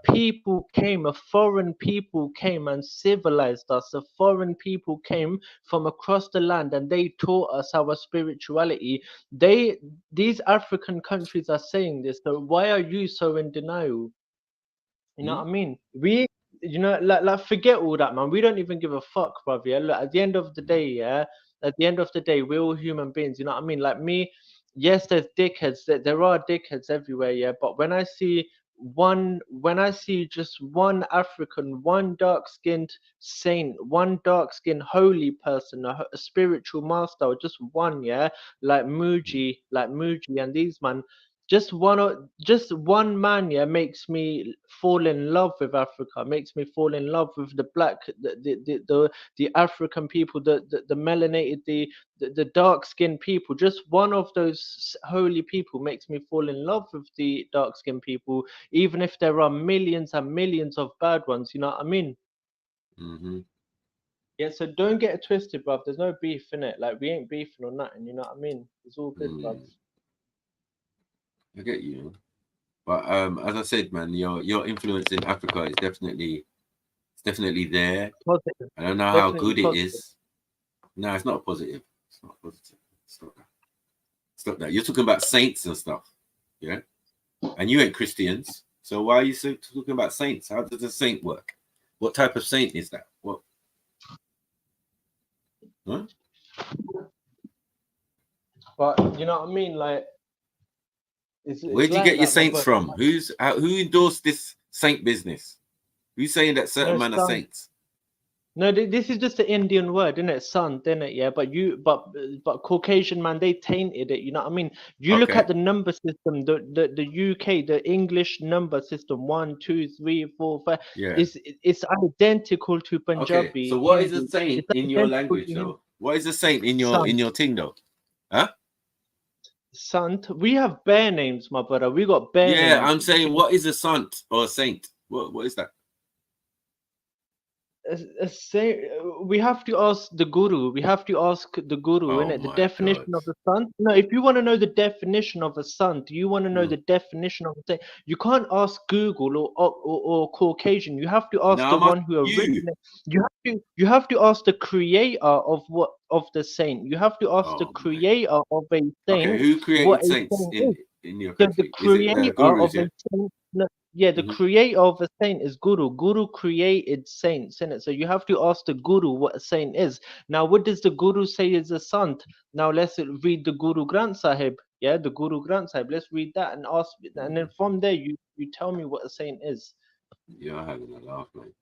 foreign people came and civilized us. A foreign people came from across the land and they taught us our spirituality. These African countries are saying this. So why are you so in denial? You know what I mean? Like forget all that, man. We don't even give a fuck, brother. Yeah? Look, at the end of the day, yeah. At the end of the day, we're all human beings. You know what I mean? Like me, yes, there's dickheads. There are dickheads everywhere, yeah. But when I see just one African, one dark-skinned saint, one dark-skinned holy person, a spiritual master, or just one, yeah, like Muji, and these man. Just one man, yeah, makes me fall in love with Africa. Makes me fall in love with the black, the African people, the melanated, the dark skinned people. Just one of those holy people makes me fall in love with the dark skinned people, even if there are millions and millions of bad ones. You know what I mean? Yeah. So don't get it twisted, bruv. There's no beef in it. Like we ain't beefing or nothing. You know what I mean? It's all good, bruv. I get you, but as I said, man, your influence in Africa is definitely there. Positive. I don't know how good it is. No, it's not positive. It's not positive. Stop that. Stop that. You're talking about saints and stuff, yeah. And you ain't Christians, so why are you talking about saints? How does a saint work? What type of saint is that? What? Huh? But you know what I mean, like. Where do you get your saints from? Who endorsed this saint business? Who's saying that certain men are saints? No, this is just the Indian word, isn't it? Sant, isn't it? Yeah, but Caucasian man, they tainted it. You know what I mean? You look at the number system, the UK, the English number system, 1, 2, 3, 4, 5. Yeah, it's identical to Punjabi. Okay, so what is a saint in your language, though? What is a saint in your thing, though? Huh? Sant. We have bare names, my brother. We got bare names. Yeah, I'm saying, what is a sant or a saint? What is that? We have to ask the guru. We have to ask the guru, innit? The definition of a sant. No, if you want to know the definition of a sant, you want to know the definition of a saint. You can't ask Google or Caucasian. You have to ask the one who originated. You have to ask the creator of the saint. You have to ask the creator of a saint. Okay, who created saints in your country? The creator of a saint. No, yeah, the creator of a saint is Guru. Guru created saints, innit? So you have to ask the Guru what a saint is. Now, what does the Guru say is a sant? Now, let's read the Guru Granth Sahib. Yeah, the Guru Granth Sahib. Let's read that and ask, and then from there, you tell me what a saint is. You're having a laugh, mate.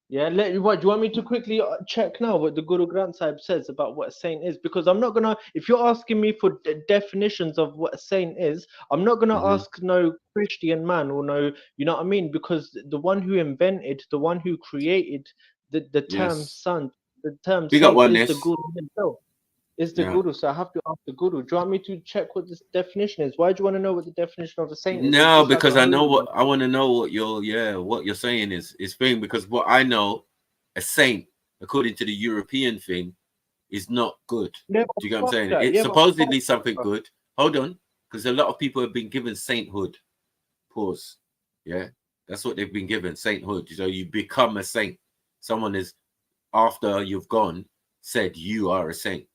Yeah, what do you want me to quickly check now what the Guru Granth Sahib says about what a saint is? Because I'm not gonna. If you're asking me for definitions of what a saint is, I'm not gonna ask no Christian man or no, you know what I mean? Because the one who invented, the one who created the term sant, the term saint is the Guru himself. Is the Guru, so I have to ask the Guru. Do you want me to check what this definition is? Why do you want to know what the definition of a saint is? No, because I know what I want to know. What you're saying is thing. Because what I know, a saint, according to the European thing, is not good. Yeah, Do you get what I'm fuck saying? that. It's Yeah, but supposedly fuck something that. good. Hold on, because a lot of people have been given sainthood. Pause. Yeah, that's what they've been given, sainthood. So you become a saint. Someone is, after you've gone, said you are a saint.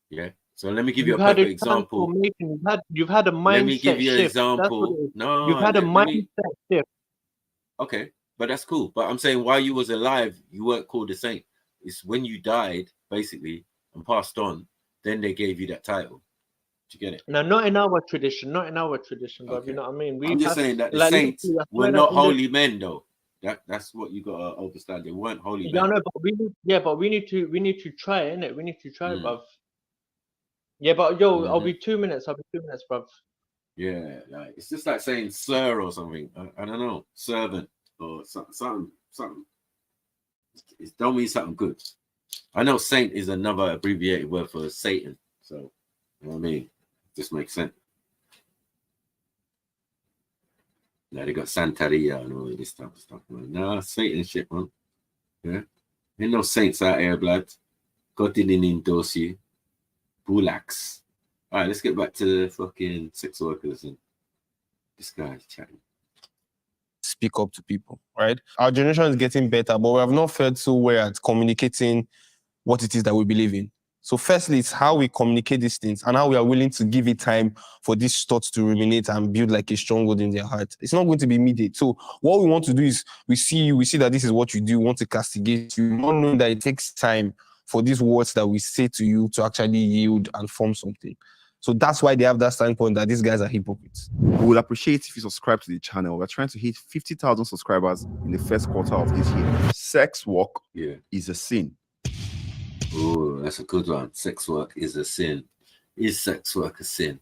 Yeah. So let me give you a You've had a perfect example. transformation. You've had a Let me give mindset you an shift. That's what example. it is. No, You've had a let me. mindset shift. Okay, but that's cool. But I'm saying while you was alive, you weren't called a saint. It's when you died, basically, and passed on, then they gave you that title. Do you get it? No, not in our tradition. Not in our tradition, bro. Okay. You know what I mean? We I'm just have, saying that the like, saints literally, I were swear that not in the, holy men, though. That's what you gotta understand. They weren't holy yeah, men. no, but we need, yeah, but we need to try, innit? We need to try, Mm. bruv. Yeah, but yo, I'll Mhm. be 2 minutes. I'll be 2 minutes, bruv. Yeah, like it's just like saying sir or something. I don't know, servant or something. It don't mean something good. I know saint is another abbreviated word for Satan. So, you know what I mean? It just makes sense. Now they got Santeria and all this type of stuff, man. Nah, Satan shit, man. Yeah. Ain't no saints out here, blood. God didn't endorse you. Bulaks. All right, let's get back to the fucking sex workers and this guy's chatting. Speak up to people, right? Our generation is getting better, but we have not felt so well at communicating what it is that we believe in. So firstly, it's how we communicate these things and how we are willing to give it time for these thoughts to ruminate and build like a stronghold in their heart. It's not going to be immediate. So what we want to do is we see that this is what you do, we want to castigate you, not knowing that it takes time for these words that we say to you to actually yield and form something. So that's why they have that standpoint that these guys are hypocrites. We would appreciate if you subscribe to the channel. We're trying to hit 50,000 subscribers in the first quarter of this year. Sex work is a sin. Oh, that's a good one. Sex work is a sin. Is sex work a sin?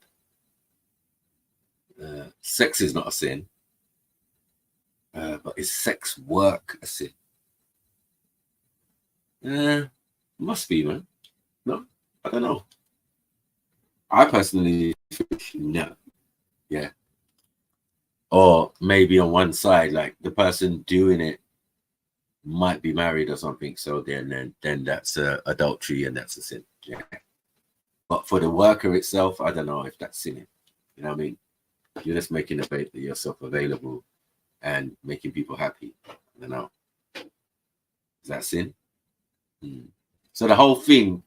Sex is not a sin. But is sex work a sin? Must be, man. No, I don't know. I personally think no. Yeah. Or maybe on one side, like the person doing it might be married or something. So then that's adultery and that's a sin. Yeah. But for the worker itself, I don't know if that's sinning. You know what I mean? You're just making yourself available and making people happy. I don't know. Is that sin? So the whole thing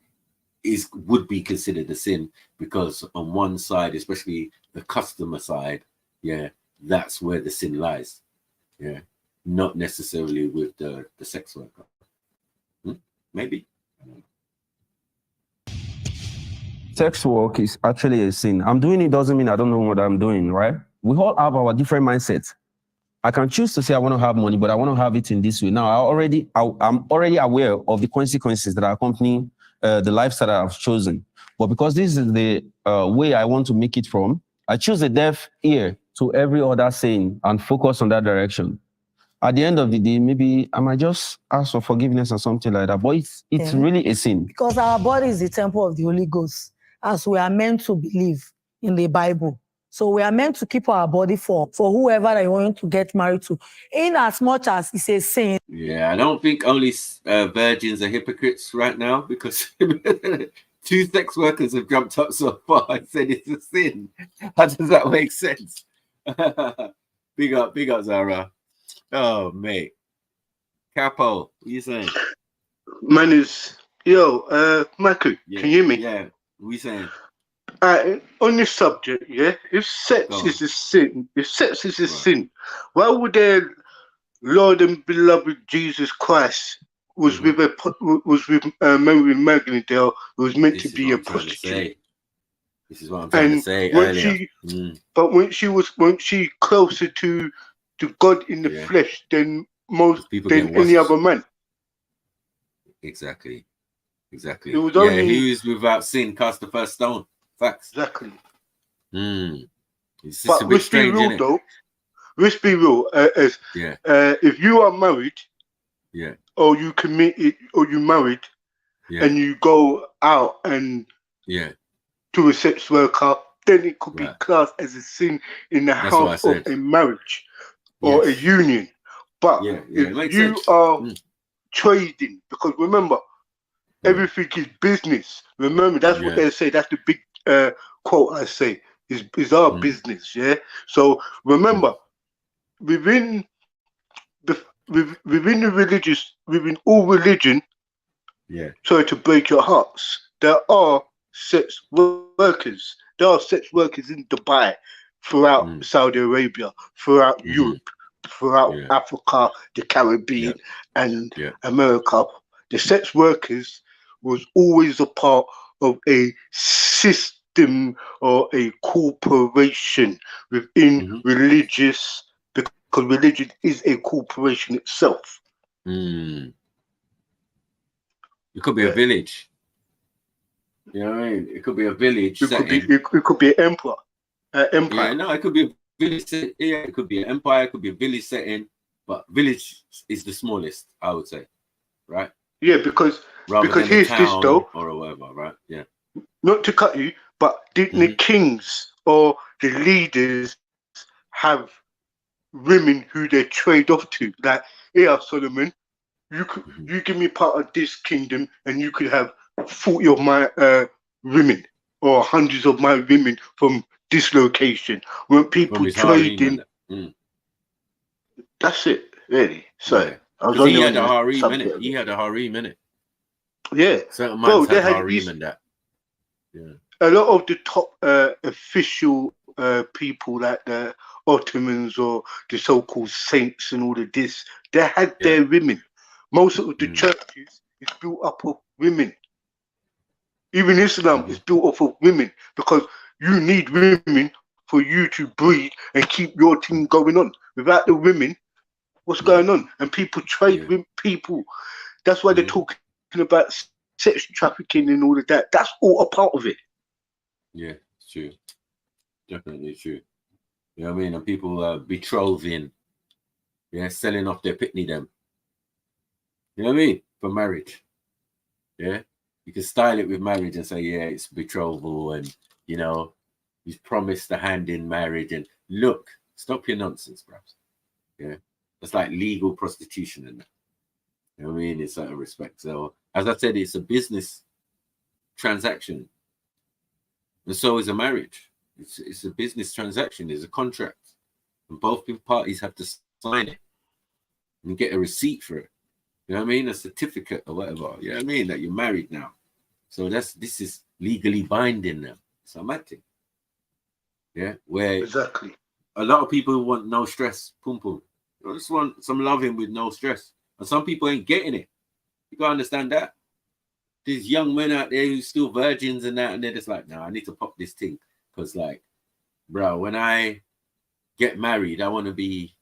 would be considered a sin because on one side, especially the customer side, yeah, that's where the sin lies. Yeah, not necessarily with the sex worker. Maybe. Sex work is actually a sin. I'm doing it doesn't mean I don't know what I'm doing, right? We all have our different mindsets. I can choose to say I want to have money, but I want to have it in this way. Now, I'm already aware of the consequences that are accompanying the lifestyle that I've chosen. But because this is the way I want to make it from, I choose a deaf ear to every other saying and focus on that direction. At the end of the day, maybe I might just ask for forgiveness or something like that. But it's really a sin. Because our body is the temple of the Holy Ghost, as we are meant to believe in the Bible. So we are meant to keep our body for whoever I want to get married to, in as much as it's a sin. Yeah, I don't think only virgins are hypocrites right now because 2 sex workers have jumped up so far and said it's a sin. How does that make sense? Big up, Zara. Oh, mate. Capo, what you saying? Man is, Maku, can you hear me? Yeah, what you saying? On this subject, yeah, if sex is a sin, why would their Lord and beloved Jesus Christ was with Mary Magdalene, who was meant to be a prostitute? This is what I'm trying to say earlier. But when she closer to God in the flesh than any other man? Exactly. It was only he was without sin cast the first stone. Facts. Exactly. It's just a bit strange, isn't it? Though. Let's be real. If you are married, or you committed, or you married, and you go out and to a sex worker, then it could be classed as a sin in the house of a marriage or a union. But if you are trading, because remember, Everything is business. Remember, that's what they say. That's the big quote I say. Is our business, yeah. So remember, within within all religion, sorry to break your hearts, there are sex workers. There are sex workers in Dubai, throughout Saudi Arabia, throughout Europe, throughout Africa, the Caribbean, and America. The sex workers was always a part of a system or a corporation within religious, because religion is a corporation itself. It could be a village. You know what I mean? It could be a village. It could be an empire. Empire. Yeah, no, it could be a village. Yeah, it could be an empire. It could be a village setting, but village is the smallest, I would say, right? Yeah, because here's this though, or whatever, right? Yeah. Not to cut you, but didn't the kings or the leaders have women who they trade off to? Like, here, Solomon, you give me part of this kingdom, and you could have 40 of my women or hundreds of my women from this location. When people trading, that's it, really. So I was he had a harem, innit? He had a harem, innit? Yeah, certain bro, mans they had had harem and that. Yeah. A lot of the top official people, like the Ottomans or the so-called saints and all of this, they had their women. Most of the churches is built up of women. Even Islam is built up of women, because you need women for you to breed and keep your team going on. Without the women, what's going on? And people trade with people. That's why they're talking about sex trafficking and all of that. That's all a part of it. Yeah, it's true. Definitely true. You know what I mean? And people betrothing, selling off their pitney them. You know what I mean? For marriage. Yeah. You can style it with marriage and say, yeah, it's betrothal, and you know, he's promised a hand in marriage. And look, stop your nonsense, perhaps. Yeah. It's like legal prostitution and that. You know what I mean? In certain respects. So as I said, it's a business transaction. And so is a marriage. It's a business transaction. There's a contract. And both parties have to sign it and get a receipt for it. You know what I mean? A certificate or whatever. You know what I mean? That you're married now. So this is legally binding now. It's a mad thing. Yeah. Where exactly a lot of people want no stress. Pum pum. They just want some loving with no stress. And some people ain't getting it. You gotta understand that. There's young men out there who's still virgins and that, and they're just like, no, I need to pop this thing. Because, like, bro, when I get married, I want to be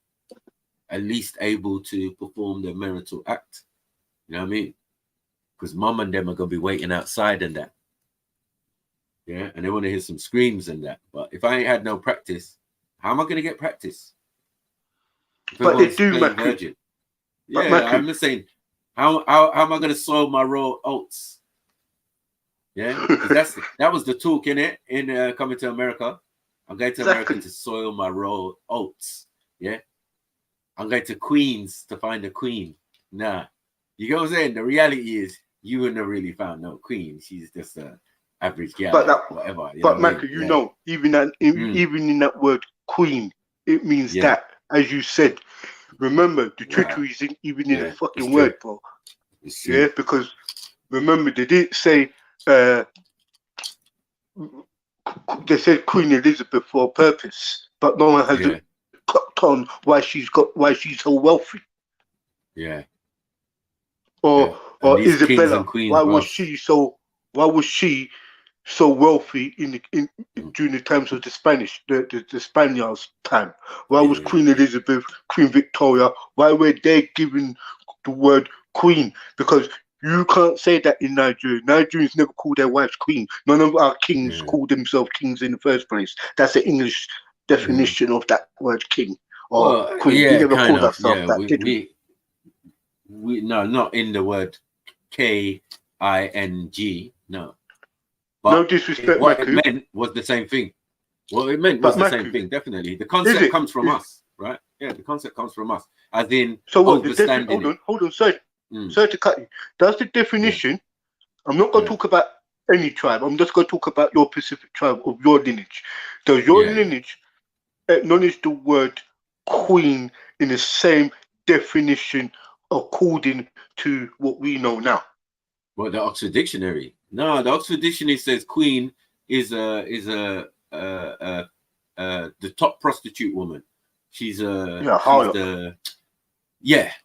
at least able to perform the marital act. You know what I mean? Because mom and them are going to be waiting outside and that. Yeah, and they want to hear some screams and that. But if I ain't had no practice, how am I going to get practice? But they do, virgin. Yeah, I'm just saying, how am I going to soil my raw oats? Yeah, that was the talk in it in coming to America. I'm going to America to soil my raw oats. Yeah, I'm going to Queens to find a queen. Nah, you get what I'm saying? The reality is you wouldn't have really found no queen. She's just a average gal, whatever. But Michael, you know, even in that word queen, it means that, as you said. Remember, the trickery is even in the fucking word, bro. Yeah, because remember, they didn't say they said Queen Elizabeth for a purpose, but no one has clocked on why she's so wealthy. Yeah. Or Isabella, why was she so wealthy during the times of the Spaniards' time? Why was Queen Elizabeth, Queen Victoria, why were they given the word queen? Because you can't say that in Nigeria. Nigerians never call their wives queen. None of our kings call themselves kings in the first place. That's the English definition of that word king or queen. We never called ourselves that, did we? No, not in the word King. No. But no disrespect, what it meant was the same thing. What it meant was the same thing, definitely. The concept comes from us, right? Yeah, the concept comes from us. As in, so what? Hold on, sorry to cut you. Does the definition I'm not going to talk about any tribe. I'm just going to talk about your Pacific tribe of your lineage. Does your lineage acknowledge the word queen in the same definition according to what we know now? Well, the Oxford Dictionary. No, the Oxford Dictionary says queen is the top prostitute woman. She's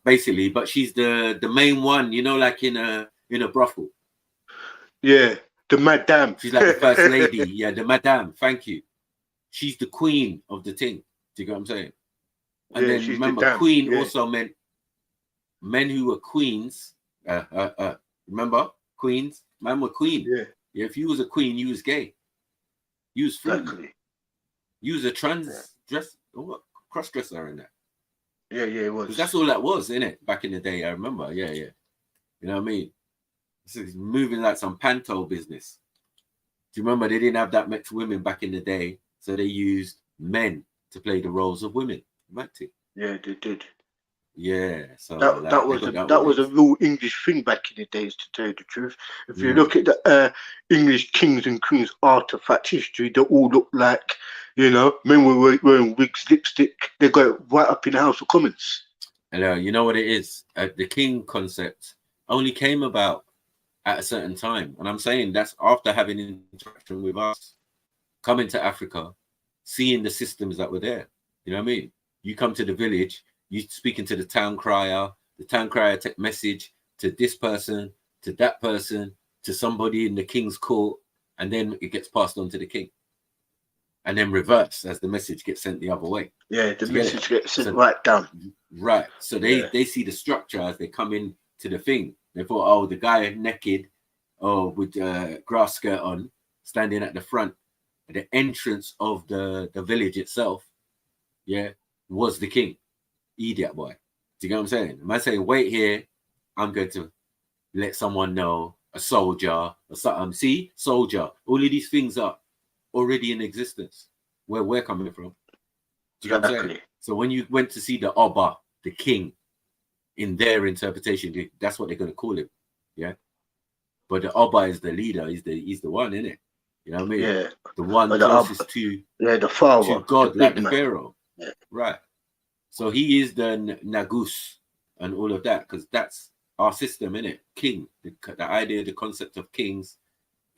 basically, but she's the main one, you know, like in a brothel. Yeah, the madame. She's like the first lady. Yeah, the madame. Thank you. She's the queen of the thing. Do you get what I'm saying? And then remember, queen also meant men who were queens. Remember, queens. Men were queen. Yeah. If you was a queen, you was gay. You was free. Exactly. You was a cross dresser in that. Yeah, it was. Because that's all that was, innit? Back in the day, I remember. Yeah. You know what I mean? This is moving like some panto business. Do you remember they didn't have that much women back in the day, so they used men to play the roles of women. Yeah, they did. Yeah, so that was a real English thing back in the days, to tell you the truth. If you look at the English kings and queens artifact history, they all look like, you know, men were wearing wigs, lipstick. They got it right up in the House of Commons. And you know what it is? The king concept only came about at a certain time, and I'm saying that's after having interaction with us, coming to Africa, seeing the systems that were there. You know what I mean? You come to the village, you speaking to the town crier take message to this person, to that person, to somebody in the king's court, and then it gets passed on to the king. And then reverse as the message gets sent the other way. Yeah, the message gets sent right down. Right. So they see the structure as they come in to the thing. They thought, oh, the guy naked or with grass skirt on, standing at the front, at the entrance of the village itself, was the king. Idiot boy. Do you get what I'm saying? Am I saying, wait here, I'm going to let someone know, a soldier or something. See, soldier, all of these things are already in existence where we're coming from. Do you know what I'm saying? So when you went to see the Oba, the king, in their interpretation, that's what they're going to call him. Yeah. But the Oba is the leader, he's the one, isn't it? You know what I mean? Yeah. The one closest to the father, to God, the like the man. Pharaoh. Yeah. Right. So he is the Nagus and all of that, because that's our system, innit? King. The idea, the concept of kings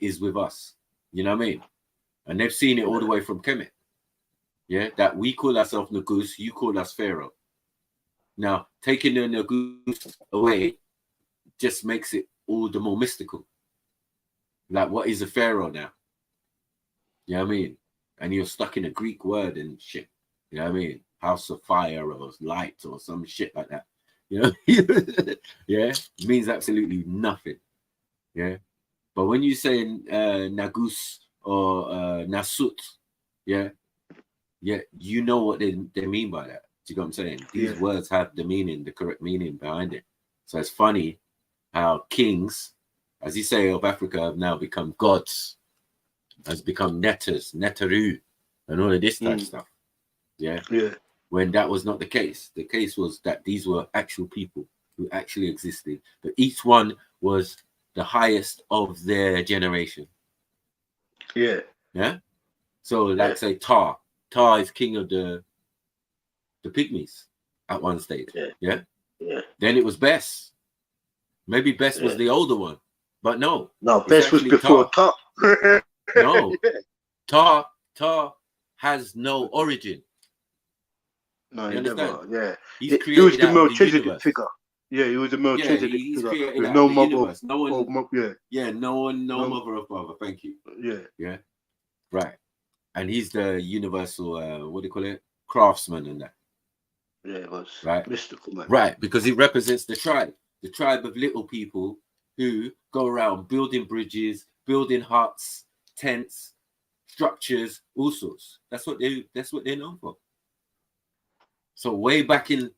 is with us. You know what I mean? And they've seen it all the way from Kemet. Yeah, that we call ourselves Nagus, you call us Pharaoh. Now, taking the Nagus away just makes it all the more mystical. Like, what is a Pharaoh now? You know what I mean? And you're stuck in a Greek word and shit. You know what I mean? House of fire or light or some shit like that. You know? Yeah, it means absolutely nothing. Yeah. But when you say Nagus or Nasut, yeah, you know what they mean by that. Do you know what I'm saying? These words have the meaning, the correct meaning behind it. So it's funny how kings, as you say, of Africa have now become gods, has become netters, neteru, and all of this type of stuff. Yeah. When that was not the case. The case was that these were actual people who actually existed, but each one was the highest of their generation. Yeah. Yeah. So, like, say, Tar is king of the pygmies at one stage. Yeah. Then it was Bess. Maybe Bess was the older one, but no. No, Bess was before Tar. No. Tar has no origin. No, you understand? Never. He's he was the out of Melchizedek figure. Yeah, he was a Melchizedek figure. With no mother. No one, no mother or father. Thank you. Yeah. Right. And he's the universal, what do you call it? Craftsman and that. Yeah, it was. Right. Mystical man. Right, because he represents the tribe of little people who go around building bridges, building huts, tents, structures, all sorts. That's what they're known for. So way back in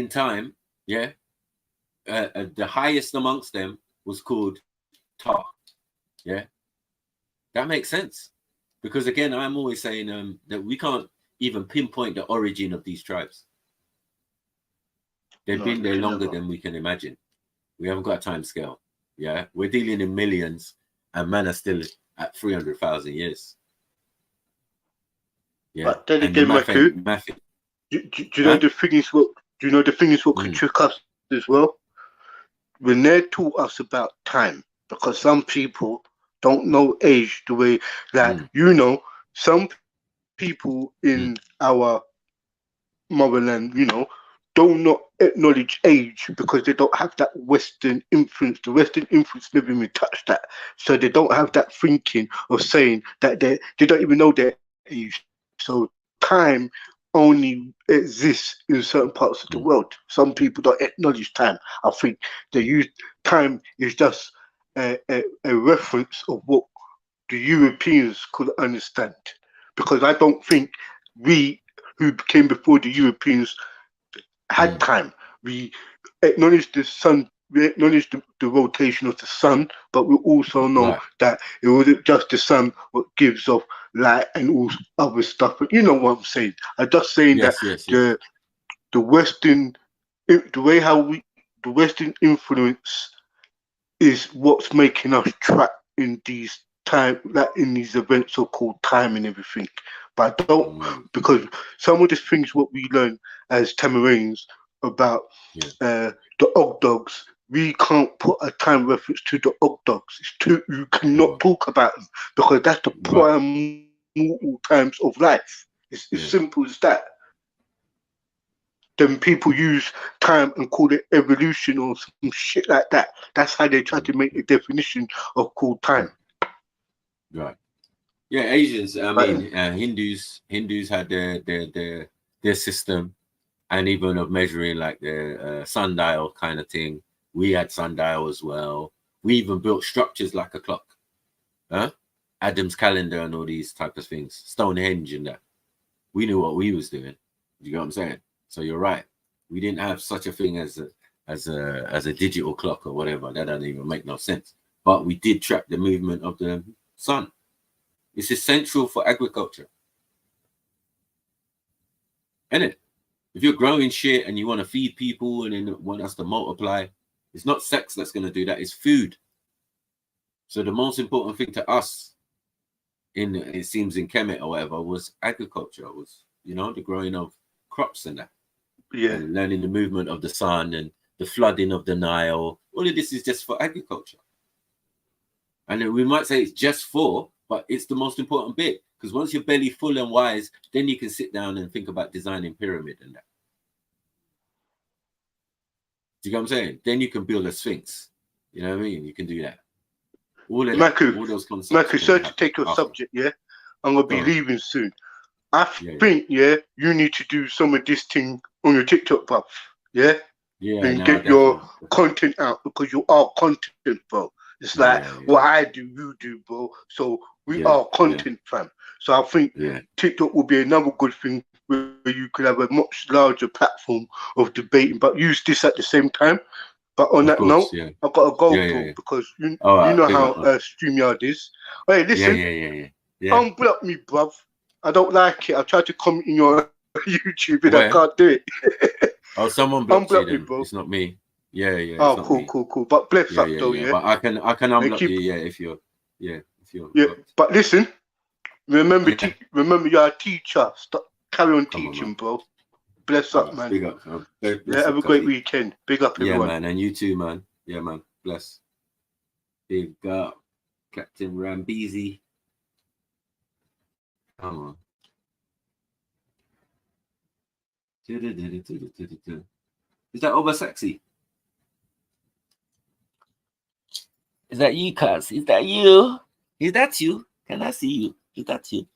time, the highest amongst them was called Tar. Yeah, that makes sense, because again, I'm always saying that we can't even pinpoint the origin of these tribes. They've been there longer than we can imagine. We haven't got a time scale. Yeah, we're dealing in millions, and man are still at 300,000 years. Yeah, But then and the again, Maku, math. do you know the thing is what? Do you know the thing is what could trick us as well? When they taught us about time, because some people don't know age the way that some people in our motherland, do not acknowledge age because they don't have that Western influence. The Western influence never even touched that, so they don't have that thinking of saying that they don't even know their age. So time only exists in certain parts of the world. Some people don't acknowledge time. I think they use time is just a reference of what the Europeans could understand, because I don't think we who came before the Europeans had time. We acknowledge the sun. We acknowledge the rotation of the sun, but we also know that it wasn't just the sun what gives off light and all other stuff. But you know what I'm saying. I'm just saying that the Western, the Western influence is what's making us trapped in these in these events so-called time and everything. But I don't, because some of the things what we learn as Tamarines about the Og Dogs, we can't put a time reference to the Og Dogs. You cannot talk about them because that's the prime mortal times of life. It's as simple as that. Then people use time and call it evolution or some shit like that. That's how they try to make the definition of called time. Right. Yeah, Asians. I mean, Hindus had their system, and even of measuring like the sundial kind of thing. We had sundial as well. We even built structures like a clock, Adam's calendar and all these type of things, Stonehenge and that. We knew what we was doing. You know what I'm saying? So you're right. We didn't have such a thing as a digital clock or whatever. That doesn't even make no sense. But we did track the movement of the sun. It's essential for agriculture. Isn't it? If you're growing shit and you want to feed people and then want us to multiply, it's not sex that's going to do that. It's food. So the most important thing to us, it seems in Kemet or whatever, was agriculture. Was the growing of crops and that. Yeah. And learning the movement of the sun and the flooding of the Nile. All of this is just for agriculture. And we might say it's just for, but it's the most important bit. Because once your belly full and wise, then you can sit down and think about designing pyramid and that. Do you know what I'm saying? Then you can build a sphinx. You know what I mean? You can do that. All of that, all those concepts. Maku, sorry to take your subject, yeah? I'm going to be leaving soon. I think, you need to do some of this thing on your TikTok, bruv. Yeah? And get your content out because you are content, bro. It's like what I do, you do, bro. So we are content, fam. So I think TikTok will be another good thing where you could have a much larger platform of debating, but use this at the same time. But on that note, I've got to go, bro, because you know how StreamYard is. Hey, listen, unblock me, bruv. I don't like it. I tried to comment in your YouTube and I can't do it. Oh, someone blocked you then. Bro. It's not me. Yeah. Oh, cool. But bless up though, yeah. But I can unblock you, if you're blocked. But listen, remember you're a teacher. Carry on teaching, bro. Bless up, man. Big up. Have a great weekend. Big up, everyone. Yeah, man, and you too, man. Yeah, man. Bless. Big up, Captain Rambeezy. Come on. Is that over sexy? Is that you, cuz? Is that you? Is that you? Can I see you? Is that you?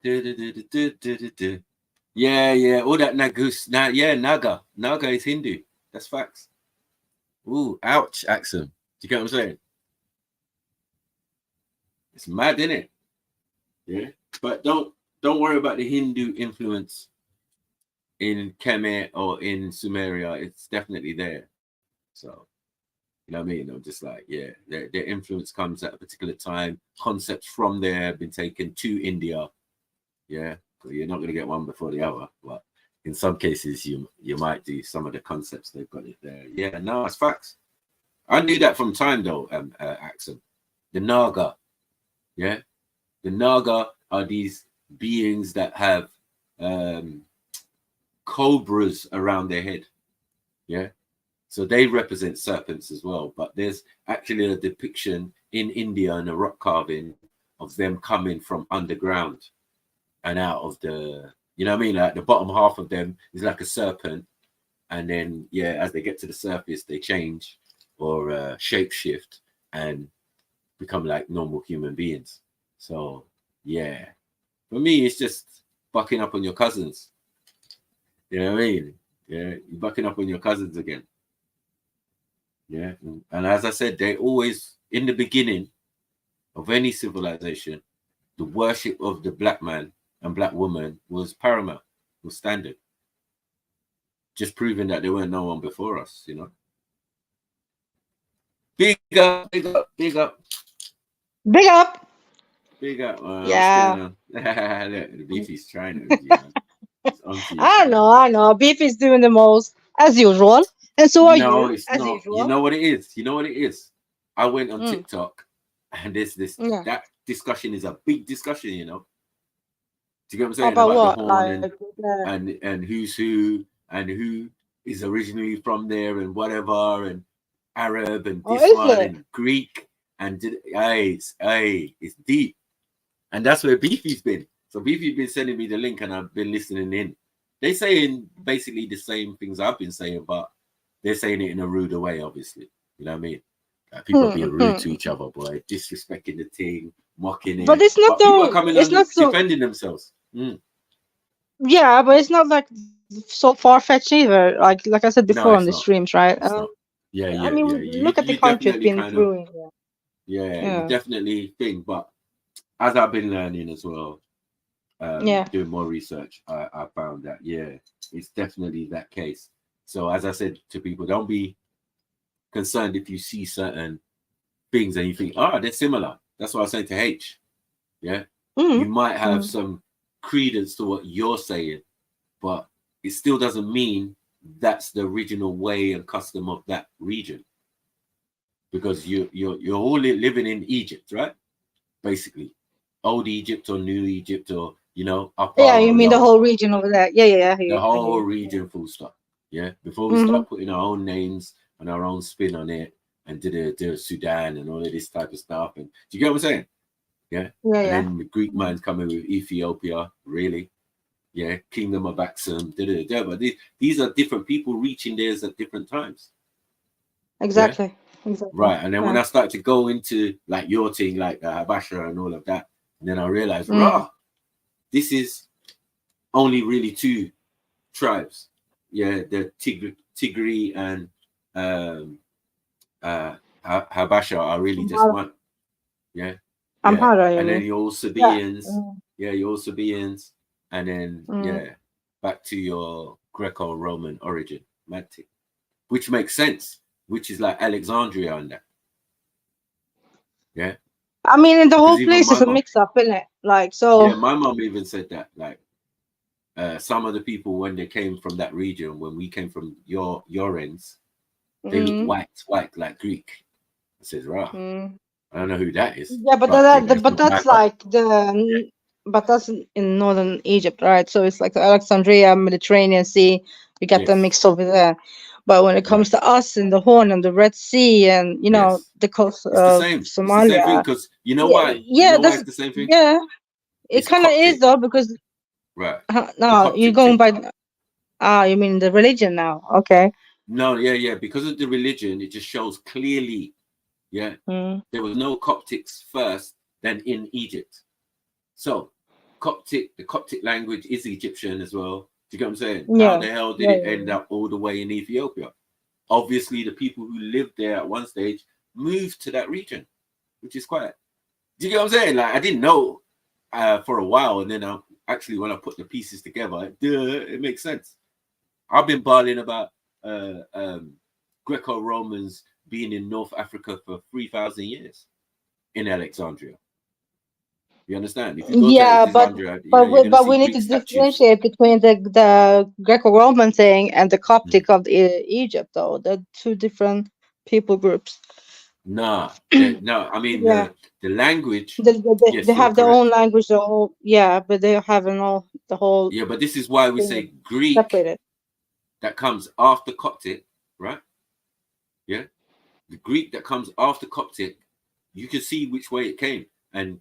Yeah. All that Nagus. Naga. Naga is Hindu. That's facts. Ooh, ouch, Axum. Do you get what I'm saying? It's mad, isn't it? Yeah. But don't worry about the Hindu influence in Kemet or in Sumeria. It's definitely there. So, you know what I mean? I'm just like, their influence comes at a particular time. Concepts from there have been taken to India. Yeah. So you're not going to get one before the other. But in some cases you might do some of the concepts they've got it there. Yeah, no, it's facts. I knew that from time though, Axel. The Naga, yeah, the Naga are these beings that have cobras around their head, yeah. So they represent serpents as well. But there's actually a depiction in India and a rock carving of them coming from underground and out of the, you know what I mean? Like the bottom half of them is like a serpent. And then, yeah, as they get to the surface, they change or shape shift and become like normal human beings. So, yeah, for me, it's just bucking up on your cousins. You know what I mean? Yeah, you're bucking up on your cousins again. Yeah, and as I said, they always, in the beginning of any civilization, the worship of the black man and black woman was paramount, was standard. Just proving that there weren't no one before us, you know. Big up, big up, big up. Big up. Big up. Yeah. What's going on? Look, the beefy's trying it with you, man. It's on to you I today, know, man. I know. Beef is doing the most as usual, and so are No, you, it's as not. You usual. know what it is? You know what it is? I went on Mm. TikTok and there's this, Yeah. that discussion is a big discussion, you know. Do you get what I'm saying? About About the what? horn Like, uh, and who's who and who is originally from there and whatever and Arab and oh, this is one it? and Greek and it's deep. And that's where Beefy's been. So Beefy's been sending me the link and I've been listening in. They're saying basically the same things I've been saying, but they're saying it in a ruder way, obviously. You know what I mean? People being rude to each other, boy, disrespecting the team, mocking But it. it's not But people are though. coming It's on not so. defending themselves. Yeah, but it's not like so far fetched either. Like I said No, before on it's the not. streams, right? It's not. Yeah, I yeah, mean, yeah. You look at the you country it's definitely been kind of, through. yeah, you Yeah. definitely think. But as I've been learning as well, Yeah. doing more research, I found that yeah, it's definitely that case. So as I said to people, don't be concerned if you see certain things and you think, oh, they're similar. That's what I was saying to H. Yeah, you might have some credence to what you're saying, but it still doesn't mean that's the original way and custom of that region. Because you're all living in Egypt, right? Basically, old Egypt or new Egypt or upper Yeah, you or mean the lower. whole region over there? Yeah, yeah, yeah. I hear The you. I hear whole you. region, full stop. Yeah. Before we start putting our own names and our own spin on it and did the Sudan and all of this type of stuff. And do you get what I'm saying? Yeah. Yeah, And yeah. then the Greek man's coming with Ethiopia, really. Yeah. Kingdom of Axum. But these are different people reaching theirs at different times. Exactly. Exactly. Right. And then when Yeah. I started to go into like your thing, like Habasha and all of that, and then I realized, rah, this is only really two tribes. Yeah, the Tigray and Habasha are really just Amhara. one. Yeah. Amhara, you And then mean? your Yeah. Sabaeans. Yeah, your Sabaeans. And then back to your Greco-Roman origin, Magtic, which makes sense, which is like Alexandria and that. Yeah. I mean, the whole Because even place my is a mom, mix up, isn't it? Like, so. yeah, my mom even said that, like, some of the people when they came from that region, when we came from your ends, they look white like Greek. I says, right. I don't know who that is. Yeah, but that's like but that's in northern Egypt, right? So it's like the Alexandria, Mediterranean Sea. You get them mixed over there. But when it comes to us in the Horn and the Red Sea and the coast it's the of same. It's the same thing Somalia, because you know why? yeah, You know why that's it's the same thing? yeah. It It's kind of is Coptic. though because Right. no, you're going by you mean the religion now? Okay. No, yeah. Because of the religion, it just shows clearly. Yeah. There was no Coptics first than in Egypt. So the Coptic language is Egyptian as well. Do you get what I'm saying? Yeah. How the hell did it end up all the way in Ethiopia? Obviously, the people who lived there at one stage moved to that region, which is quite. Do you get what I'm saying? Like I didn't know for a while, and then actually when I put the pieces together, it makes sense. I've been barling about Greco-Romans being in North Africa for 3,000 years in Alexandria. You understand? If you go to Yeah, but Alexandria, you know, but you're we, going to but see we need Greek to statues. differentiate between the Greco-Roman thing and the Coptic of Egypt, though. They're two different people groups. Nah, no. I mean, Yeah, the language. they Yes, you're have their own correct. language. The whole but they have the whole Yeah, but this is why we thing say Greek separated. that comes after Coptic, right? Yeah, the Greek that comes after Coptic, you can see which way it came, and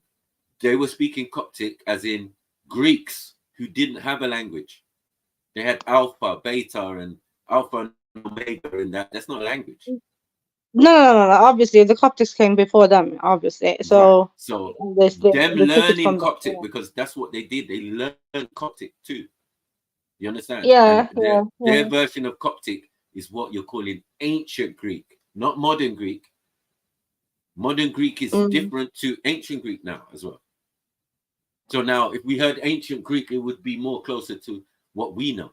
they were speaking Coptic as in Greeks who didn't have a language. They had alpha, beta, and alpha and omega, and that's not a language. No. Obviously, the Coptics came before them. Obviously, Right. so So they them they took it learning from them. Coptic because that's what they did. They learned Coptic too. You understand? Yeah, And yeah, their yeah. version of Coptic is what you're calling ancient Greek, not modern Greek. Modern Greek is different to ancient Greek now as well. So now, if we heard ancient Greek, it would be more closer to what we know.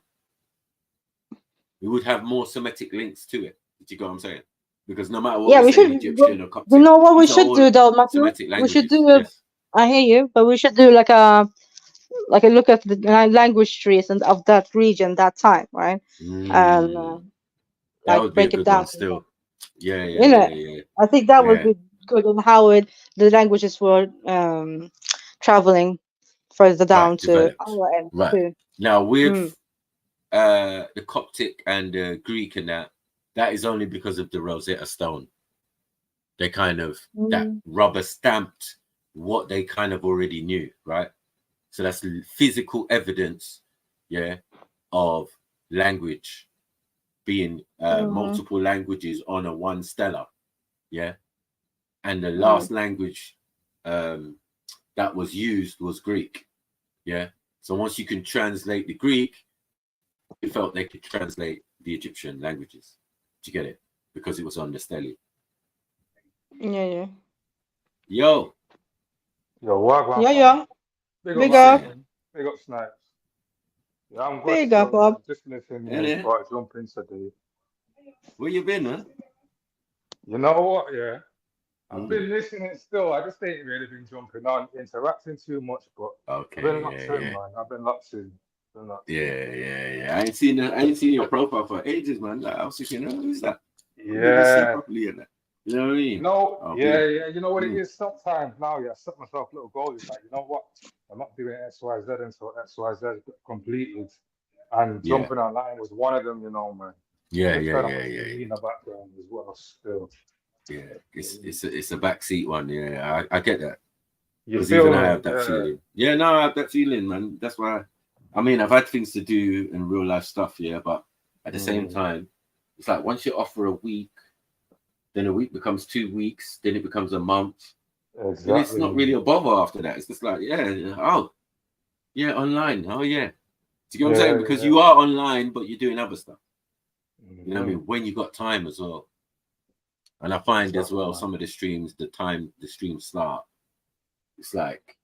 We would have more Semitic links to it. Did you get what I'm saying? Because no matter what Yeah, we're we saying, should. Egyptian or You Coptic, know what we these are should all do, though, Matthew? Semitic We should languages. do. Yes. I hear you, but we should do like a look at the language trees and of that region, that time, right? And That like would be a break it good down. one still. Yeah. You know, I think that would Yeah. be good on how the languages were traveling further down Right, to developed. our end Right. too. Now with the Coptic and the Greek and that is only because of the Rosetta Stone. They kind of that rubber stamped what they kind of already knew, right? So that's physical evidence, yeah, of language being multiple languages on a one stela, yeah. And the last language that was used was Greek, yeah. So once you can translate the Greek, they felt they could translate the Egyptian languages. Do you get it? Because it was on the stele. Yeah. Yo, Wagwan. Yeah. Big up, Big up. man. Big up, Snipes. Yeah, I'm good Big up, still, Bob. man. Just listening Yeah, in yeah. before I jump in today. Where you been, man? You know what, yeah? I've been listening still. I just ain't really been jumping on, interacting too much, but I've been locked in, man. I've been locked in. Yeah. I ain't seen your profile for ages, man. Like, I was thinking, oh, who's that? I didn't see Yeah. properly in that. You know what I mean? You know, Oh, yeah. You know what it is? Sometimes now, yeah, I set myself little goals. It's like, you know what? I'm not doing XYZ until XYZ completed. And jumping online was one of them, you know, man. Yeah. In the background as well, still. Yeah, it's a backseat one. Yeah, I get that. You Because feel even I me? have that feeling. Yeah, no, I have that feeling, man. That's why. I mean, I've had things to do in real life stuff, yeah, but at the same time, it's like once you offer a week, then a week becomes 2 weeks, then it becomes a month. Exactly. And it's not really a bother after that. It's just like, online. Oh, yeah. Do you get what I'm saying? Because you are online, but you're doing other stuff. You know what I mean? When you got time as well. And I find as well, some of the streams, the time the streams start, it's like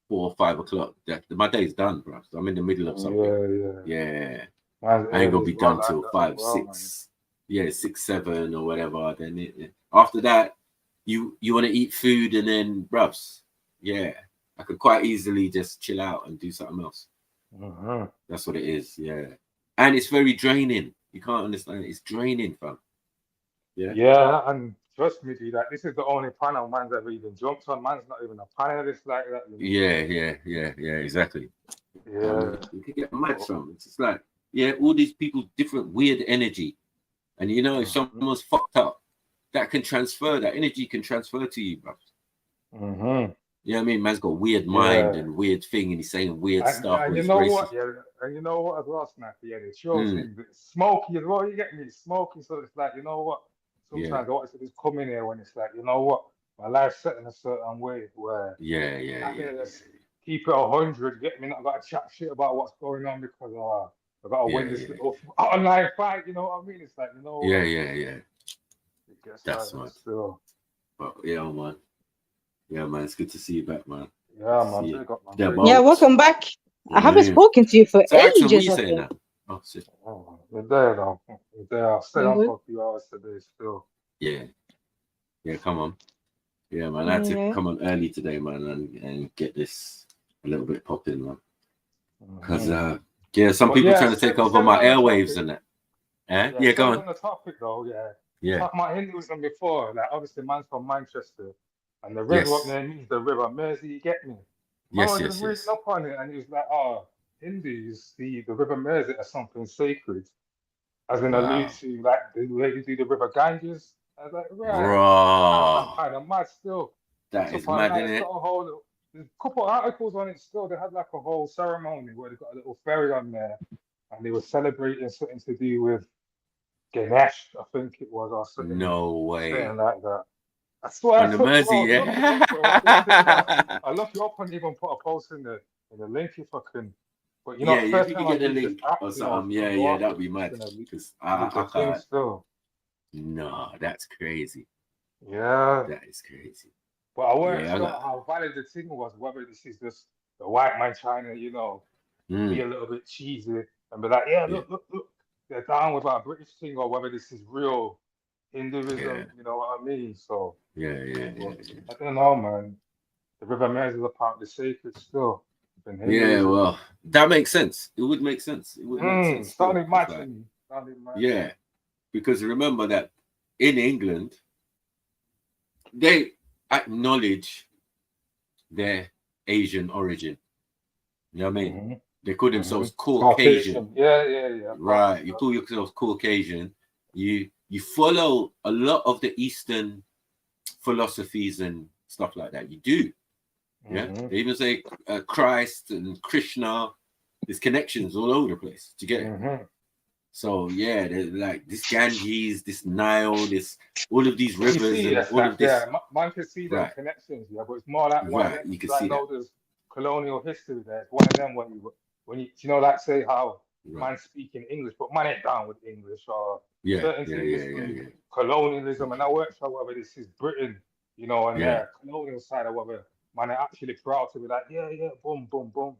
4 or 5 o'clock. My day's done, bro. So I'm in the middle of something. Yeah. I ain't gonna be done till 5, 6. Yeah, 6, 7 or whatever. Then after that, you want to eat food and then, bruv, yeah, I could quite easily just chill out and do something else. That's what it is. Yeah, and it's very draining. You can't understand it. It's draining, fam. Yeah, and trust me, dude, this is the only panel man's ever even jumped on. Man's not even a panelist like that. Yeah, exactly. Yeah. You can get mad from it. It's just like, all these people, different weird energy. And you know, if someone's fucked up, that energy can transfer to you, bro. You know what I mean? Man's got weird mind and weird thing, and he's saying weird stuff. And you know what? Yeah, and you know what as well, Snappy? Yeah, it shows him that it's smoky as well. You get me? It's smoky, so it's like, you know what? Sometimes I want to just come in here when it's like, you know what? My life's set in a certain way where I can just keep it 100. Get me? Not got to chat shit about what's going on because I got to win this little online fight. You know what I mean? It's like, you know what? Yeah. It gets That's like mad. still. But man. Yeah, man. It's good to see you back, man. Yeah, man. Yeah, welcome back. I haven't spoken to you for So Axel, what ages. you I saying think. now? Oh, shit. We're there now. We're there. I'll stay on for a few hours today still. Yeah, come on. Yeah, man. I had to come on early today, man, and get this a little bit popping, man. Because some But people yeah, trying to take over staying my on the airwaves topic. and that. Yeah, Yeah, go staying on. on the topic though. Yeah. Talking about Hinduism before, like obviously man's from Manchester, and the river up Yes. there means the River Mersey. You get me? Man Yes, was yes, just yes. reading up on it, and he was like, "Oh, Hindus see the River Mersey as something sacred, as in allude Wow. to like the way they do the River Ganges." I was like, right, Bro. that's kind of mad still. That Looked is up on mad, that, isn't it's it? got a whole, there's a couple of articles on it still. They had like a whole ceremony where they got a little ferry on there, and they were celebrating something to do with Ganesh, I think it was, or something, No way. something like that. I swear I On the took, Mersey, bro, look it up, bro. yeah. I look it up and even put a post in the link if I can. But you know, Yeah, the if first you time could I get the used this link app, or you know, something, to yeah, go off that'd it, be mad. you know, Because with the I thing can't. still. No, that's crazy. Yeah. That is crazy. But I weren't Yeah, I sure got. how valid the thing was, whether this is just the white man trying to, you know, be a little bit cheesy and be like, yeah, Yeah. look, they're down with our British thing, or whether this is real Hinduism, Yeah. you know what I mean? So, Yeah. I don't know, man. The River Mersey is apparently sacred still in Yeah, Hinduism. well, that makes sense. It would make sense. It would make sense still. Sounded mad to me. Sounded mad. Yeah, because remember that in England, they acknowledge their Asian origin. You know what I mean? They call themselves Caucasian. Yeah. Right. You call yourself Caucasian. You follow a lot of the Eastern philosophies and stuff like that. You do. Yeah. They even say Christ and Krishna. There's connections all over the place. Do you get it? So yeah, there's like this Ganges, this Nile, this all of these rivers and all like, of this. yeah, man can see them Right. connections, yeah, but it's more like one of Right. them. You can I see know that. there's colonial history there. It's one of them when you know, like say how man speaking English, but man ain't down with English or certain things colonialism, and I weren't sure whether this is Britain, you know, and their colonial side, or whether man are actually proud to be like, yeah, boom, boom, boom.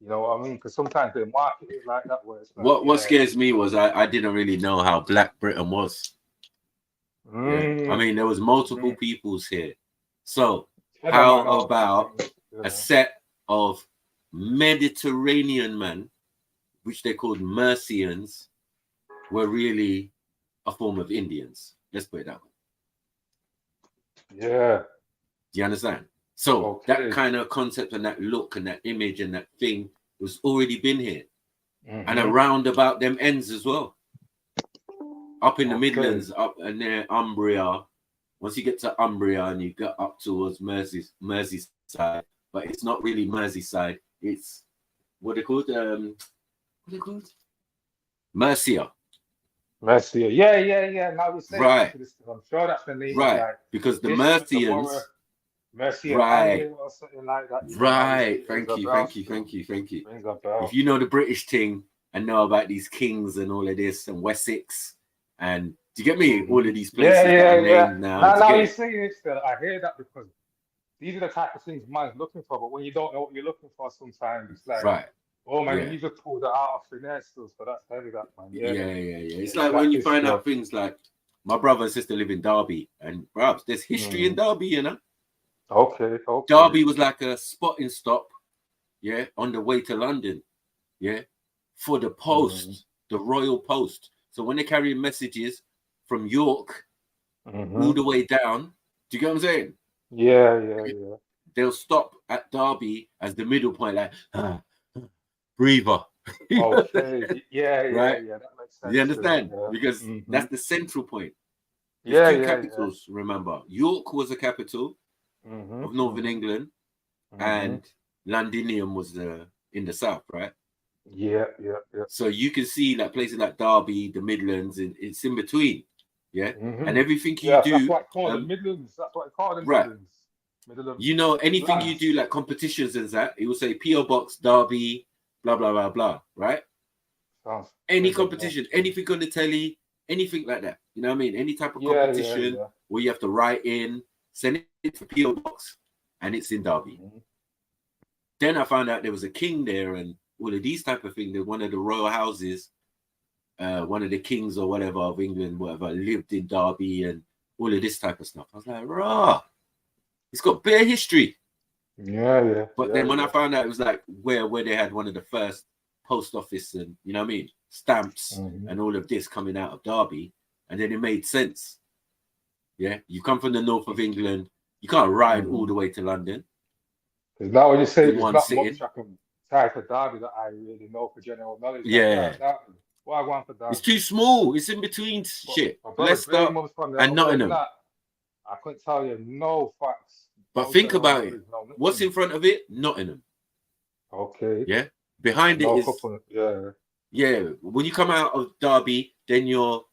You know what I mean? Because sometimes they market it like that, where it's like, What scares me was I didn't really know how Black Britain was. Yeah. I mean, there was multiple peoples here. So how about a set of Mediterranean men, which they called Mercians, were really a form of Indians? Let's put it that way. Yeah. Do you understand? So that kind of concept and that look and that image and that thing was already been here. And around about them ends as well. Up in the Midlands, up near Umbria. Once you get to Umbria and you get up towards Merseyside, but it's not really Merseyside. It's what they called? Mercia. Mercia. Yeah. Now we say right. I'm sure that's the name. Right. Like, because the Mercians. Mercia right. or something like that. Right. Thank you. If you know the British thing and know about these kings and all of this and Wessex and do you get me? All of these places that are named now. Now you're saying it still. I hear that because these are the type of things man's looking for, but when you don't know what you're looking for, sometimes it's like, oh man, you just pulled it out of thin air still, so that's heavy, that man. Yeah. It's like when you find out things like my brother and sister live in Derby, and perhaps there's history in Derby, you know. Okay. Derby was like a spotting stop, on the way to London, for the post, the Royal Post. So when they're carrying messages from York all the way down, do you get what I'm saying? Yeah. They'll stop at Derby as the middle point, like breather. Okay. Yeah. Right? That makes sense. You understand? Yeah. Because that's the central point. Yeah. Two capitals, remember. York was a capital of Northern England, and Londinium was in the south, right? Yeah. So you can see like places like Derby, the Midlands, it's in between. Yeah. And everything you do. That's what I call the Midlands. That's what I call the Midlands. Right. You know, anything you do like competitions and that, it will say P.O. Box, Derby, blah, blah, blah, blah. Right? Any competition, anything on the telly, anything like that. You know what I mean? Any type of competition where you have to write in, send it to P.O. Box, and it's in Derby. Then I found out there was a king there and all of these type of things. That one of the royal houses, one of the kings or whatever of England, whatever, lived in Derby and all of this type of stuff. I was like, rah. It's got bare history. Yeah. But then when I found out it was like where they had one of the first post office and, you know what I mean, stamps and all of this coming out of Derby, and then it made sense. Yeah, you come from the north of England, you can't ride all the way to London. Because now when you say in there's one not sitting. much I can tie to Derby that I really know for general knowledge. Yeah. What I want for Derby. It's too small. It's in between shit. Leicester and Nottingham. I couldn't tell you no facts. But think about it. What's in front of it? Nottingham. Okay. Yeah. Behind it is. Yeah. Yeah. When you come out of Derby, then you're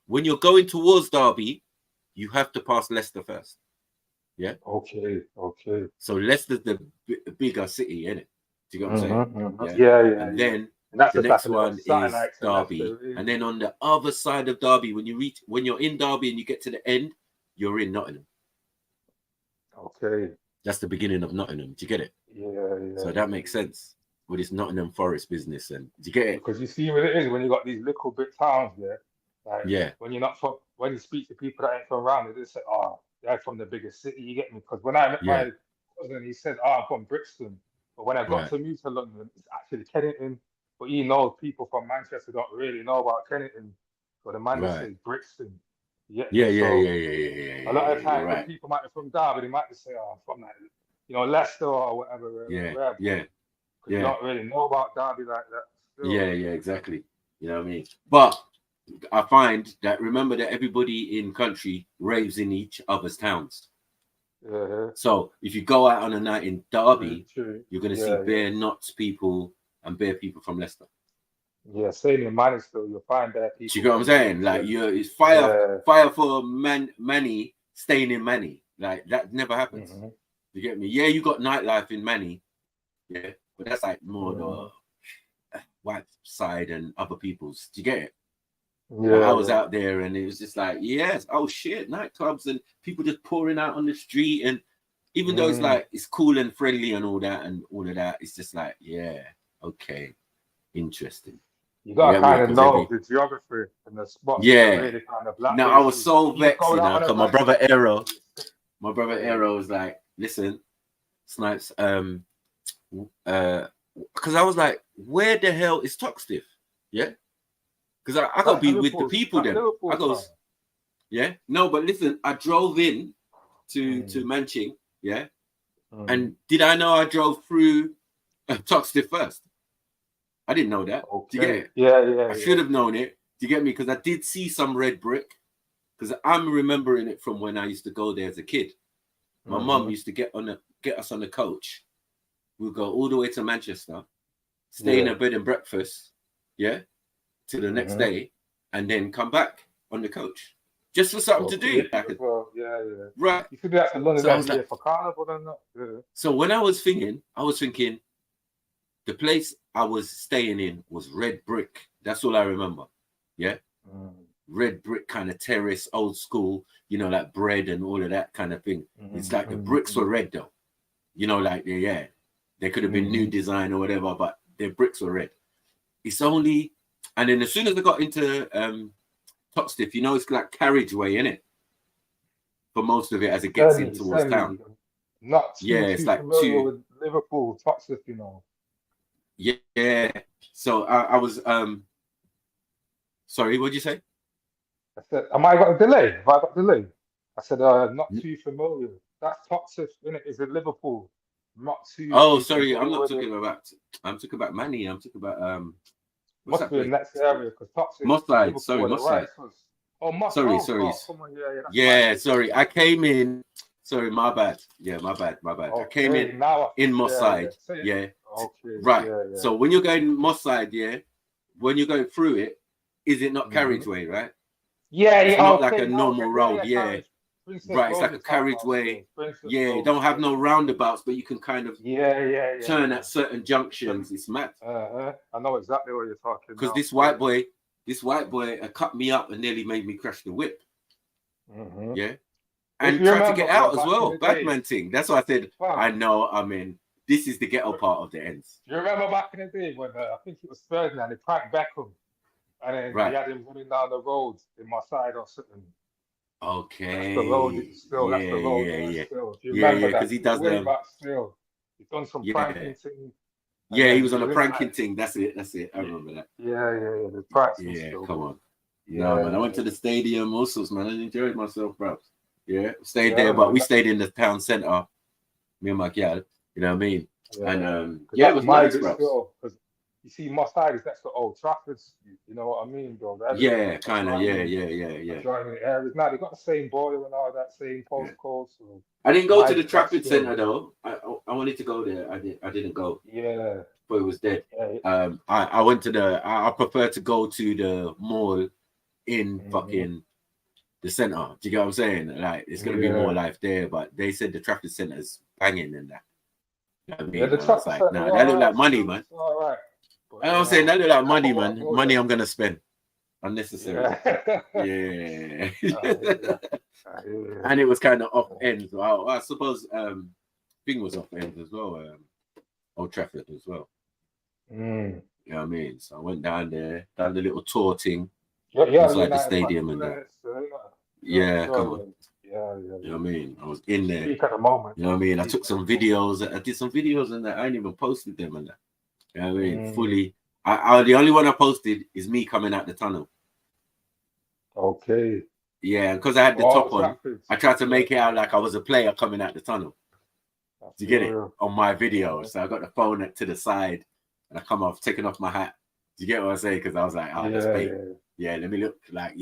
when you're going towards Derby, you have to pass Leicester first. Yeah. Okay. So Leicester's the bigger city, isn't it? Do you get what I'm saying? Yeah. And then that's the next like one is Derby, and then on the other side of Derby, when you're in Derby and you get to the end, you're in Nottingham. Okay. That's the beginning of Nottingham. Do you get it? Yeah. So that makes sense with this Nottingham Forest business, and do you get it? Because you see what it is when you got these little bit towns there. Like, yeah. When you're not from, when you speak to people that ain't from around, they just say, "Oh, they're from the biggest city." You get me? Because when I met my cousin, he said, "Oh, I'm from Brixton," but when I got to move to London, it's actually Kennington. But he knows people from Manchester don't really know about Kennington, so the man just says Brixton. Yeah. A lot of times when people might be from Derby, they might just say, "Oh, I'm from like, Leicester or whatever." Yeah. You don't really know about Derby like that. Still. Yeah, exactly. You know what I mean? But I find that remember that everybody in country raves in each other's towns. Yeah. So if you go out on a night in Derby, you're going to see bare Notts people and bare people from Leicester. Yeah, same in Manchester, you'll find bare people. Do you get what I'm saying? Like it's fire for Manny staying in Manny. Like that never happens. You get me? Yeah, you got nightlife in Manny. Yeah, but that's like more the white side and other people's. Do you get it? Yeah, I was out there and it was just like, yes, oh shit, nightclubs and people just pouring out on the street, and even though it's like it's cool and friendly and all of that, it's just like, yeah, okay, interesting. You gotta kind of know the geography and the spots. Really kind of now I was so vexed, because my brother Aero was like, listen, Snipes, because I was like, where the hell is Toxtiff? Yeah. Because I gotta be with the people then. I goes, no, but listen, I drove in to Manching, and did I know I drove through Toxtiff first? I didn't know that. Do you get it? Yeah. I should have known it. Do you get me? Because I did see some red brick. Because I'm remembering it from when I used to go there as a kid. My mum used to get us on the coach. We'd go all the way to Manchester, stay in a bed and breakfast, till the next day, and then come back on the coach just for something to do. Right. You could be at London every year for carnival and that. Yeah. So when I was thinking, the place I was staying in was red brick. That's all I remember. Yeah. Red brick kind of terrace, old school, like bread and all of that kind of thing. It's like the bricks were red though. Like they could have been new design or whatever, but their bricks were red. It's only, and then as soon as I got into Toxtiff, it's like carriageway, innit? For most of it as it gets in towards town. Not too, it's like with Liverpool, Toxtiff, Yeah. So I was sorry, what'd you say? I said, have I got a delay? I said, not too familiar. That's Toxtiff, innit? Is it Liverpool? Not too. Oh, sorry, I'm not talking about. I'm talking about Manny. I'm talking about must be the next area because Toxtiff. Moss Side. Sorry, Moss Side. Oh, Moss. Sorry. Come on, yeah. Sorry, I came in. Sorry, my bad. Yeah, my bad. Okay, I came in Moss Side. Yeah. Okay. Right. So when you're going Moss Side, when you're going through it, is it not carriageway, right? Yeah, it's not like a normal road. Right, it's like a carriageway. You don't have no roundabouts, but you can kind of turn at certain junctions. It's mad. I know exactly what you're talking about. Because this white boy cut me up and nearly made me crash the whip. Yeah, and tried to get out as well. Batman thing. That's why I said I know. I mean, this is the ghetto part of the ends. You remember back in the day when I think it was Ferdinand, they pranked Beckham, and then he had him running down the road in my side or something. Okay. That's the road still. That's the road still. If you remember that, because he does way back still. He's done some pranking thing. Yeah, he was on a pranking thing. That's it. I remember that. Yeah. The practicing Yeah, still. come on. Yeah, No, man. I went to the stadium, all sorts, man. I enjoyed myself, bro. Yeah, stayed Yeah, there, but man, we stayed in the town centre. Me and my gal, you know what I mean? Yeah. And yeah, it was my nice, bit bro. still, because you see, Moss Side is next to Old Trafford. You know what I mean, bro? Yeah, kind of. Yeah. Adjoining areas. Now they got the same border and all that, same postcode. So I didn't go my to the bit, that's Trafford still. Centre though. I wanted to go there. I didn't go. Yeah. But it was dead. Yeah. I went to I prefer to go to the mall in fucking the centre. Do you get what I'm saying? Like it's gonna be more life there, but they said the Trafford Centre is banging in that. You know what I mean? Yeah, the I was Trafford like, Centre, nah, that look like money, still, man. it's all right. I was saying that look like money, I man. go Money there. I'm gonna spend unnecessarily. Yeah. Yeah. And it was kind of off end. So I suppose thing was off end as well. Old Trafford as well. You know what I mean? So I went down there, done the little tour thing inside the stadium and that. Yeah, come on. Yeah. You know what I mean? I was in there. Peak at the moment. You know what I mean? I took some videos. I did some videos and that. I ain't even posted them and that. You know what I mean? Fully. The only one I posted is me coming out the tunnel. Okay. Yeah, because I had the top on, I tried to make it out like I was a player coming out the tunnel. Do you get it? On my video. So I got the phone to the side and I come off, taking off my hat. Do you get what I'm saying? Because I was like, that's bait. Yeah, let me look like,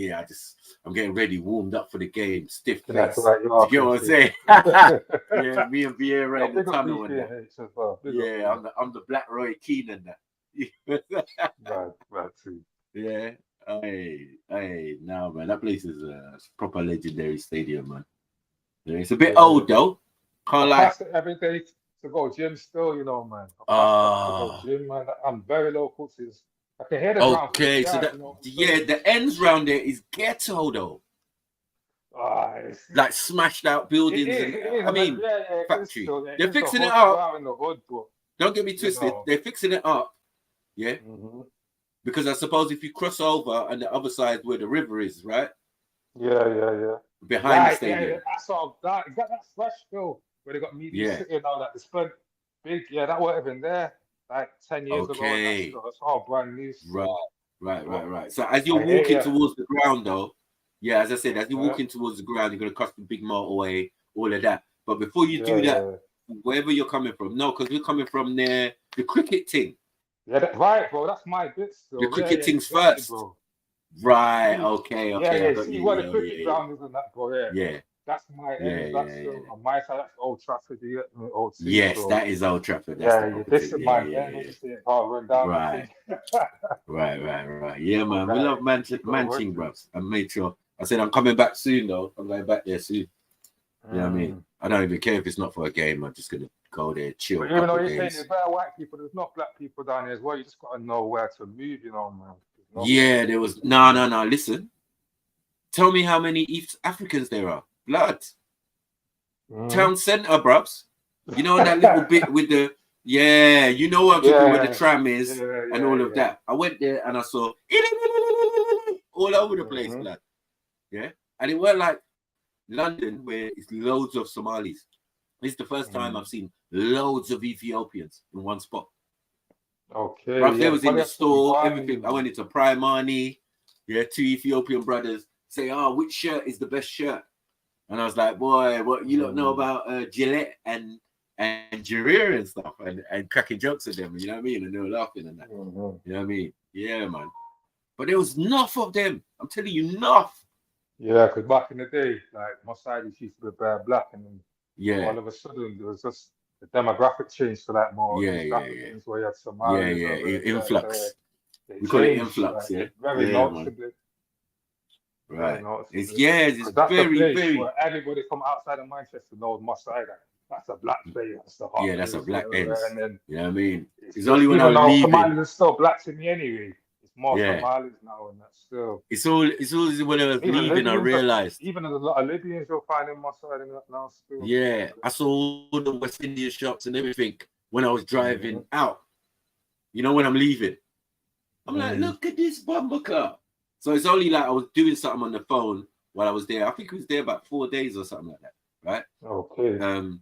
I'm getting ready, warmed up for the game, stiff face. Do you get what I'm saying? Yeah, me and Vieira in the tunnel and that. I'm the Black Roy Keane and that. Right too. Yeah. Hey, no, man, that place is a proper legendary stadium, man. Yeah, it's a bit old though. Can't lie. I pass it every day to go gym still, you know, man. I pass it to go gym, man. I'm very local to this. I can hear the ground. Okay, so that, the ends round there is ghetto though. Like smashed out buildings factory. They're fixing it up. Don't get me twisted. They're fixing it up. Yeah. Because I suppose if you cross over on the other side where the river is, right? Yeah. Behind the stadium. Yeah, that's all. That fresh still where they got media city and all that. They spent big, that wasn't even there like 10 years ago. And that's all brand new. Right. So as you're walking towards the ground, though, as I said, as you're walking towards the ground, you're gonna cross the big motorway, all of that. But before you do that, wherever you're coming from, because we're coming from there, the cricket thing. Yeah, right, bro. That's my bit still. The cricket thing's exactly, first. Bro. Right, okay. See where the cricket ground is and that, bro. Yeah. That's my end. That's on my side. That's Old Trafford. Old City, yes, bro. that is Old Trafford. That's this is my end. Run down. Right. Yeah, man. We love Manching, bros. I made sure. I said I'm coming back soon, though. I'm going back there soon. You know what I mean? I don't even care if it's not for a game. I'm just gonna go there, chill. But even though you're saying there's better white people, there's not black people down there as well. You just gotta know where to move, you know, man. Yeah, there was no. Listen, tell me how many East Africans there are. Blood. Town centre, brubs. You know that little bit with the you know what I'm talking where the tram is and all of that. I went there and I saw all over the place, blood. Yeah, and it weren't like London where it's loads of Somalis. This is the first time I've seen loads of Ethiopians in one spot. Okay. Right, they was in the store, everything. I went into Primani, 2 Ethiopian brothers say, which shirt is the best shirt? And I was like, boy, what you don't know about Gillette and Jareer and stuff and cracking jokes at them, you know what I mean? And they were laughing and that. You know what I mean? Yeah, man. But there was enough of them. I'm telling you, enough. Yeah, because back in the day, like my side used to be bare black, and then all of a sudden there was just the demographic change to like more East Africans where you had Somalis. Influx. We call it influx, Very noticeably. Right. It's very. Where everybody from outside of Manchester knows Moss Side. That's a black place. That's a black end. You know what I mean? It's only when I'm leaving. Somalis are still black to me anyway. It's more Somalis now, and that's still. It's all when I was leaving. I realized. Even a lot of Libyans you'll find in Moss Side and that now still. Yeah, I saw all the West Indian shops and everything when I was driving out. You know, when I'm leaving, I'm like, look at this bumper car. So it's only like I was doing something on the phone while I was there. I think it was there about 4 days or something like that, right? Okay.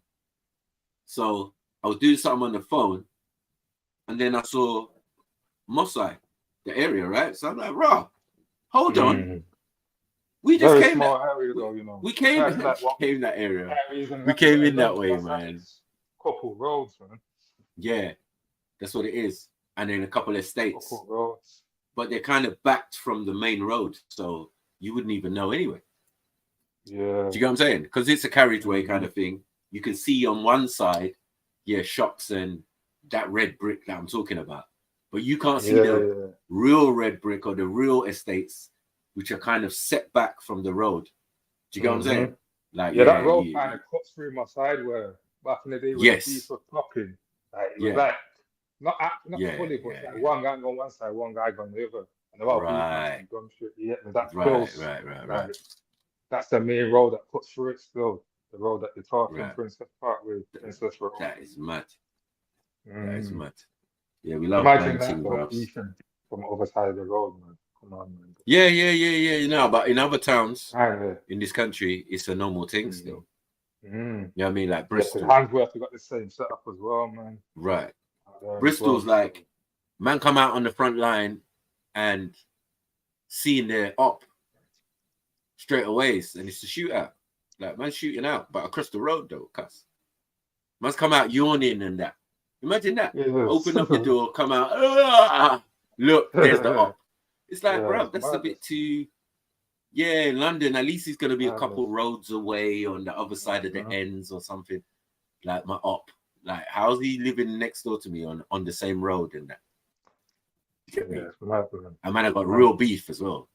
So I was doing something on the phone, and then I saw Mosai, the area, right? So I'm like, "Raw, hold on, we just Very came small that area though, you know. we came Compared to like what came that area. areas in We came in that London, way, that's like man. couple roads, man. Yeah, that's what it is, and then a couple of estates, Couple roads. but they're kind of backed from the main road, so you wouldn't even know anyway. Yeah. Do you get what I'm saying? Because it's a carriageway kind of thing. You can see on one side, yeah, shops and that red brick that I'm talking about. But you can't see the real red brick or the real estates, which are kind of set back from the road. Do you get what I'm saying? Like, that road kind of cuts through my side where back in the day when the beef was popping, like it was like not fully, but like one guy on one side, one guy on the other, and about beef and gun shit. Yeah, that's close. Right. That's the main road that cuts through it still. The road that you're talking, Princess Parkway, Princess Road. That is mad. That is mad. Yeah, we love Imagine that banting, though, bro. beefing from the other side of the road, man. Come on, man. Yeah. You know, but in other towns in this country, it's a normal thing still. You know what I mean? Like Bristol. Handsworth, we got the same setup as well, man. Right. Bristol's like, man come out on the front line and seeing their op straight away, and it's a shootout. Like, man's shooting out, but across the road though, cuss. Man's come out yawning and that. Imagine that. Open up the door, come out. Look, there's the op. It's like, bro, that's a bit too. Yeah, in London, at least he's gonna be a couple roads away on the other side of the ends or something. Like my op. Like, how's he living next door to me on the same road and that? And man, I got real beef as well.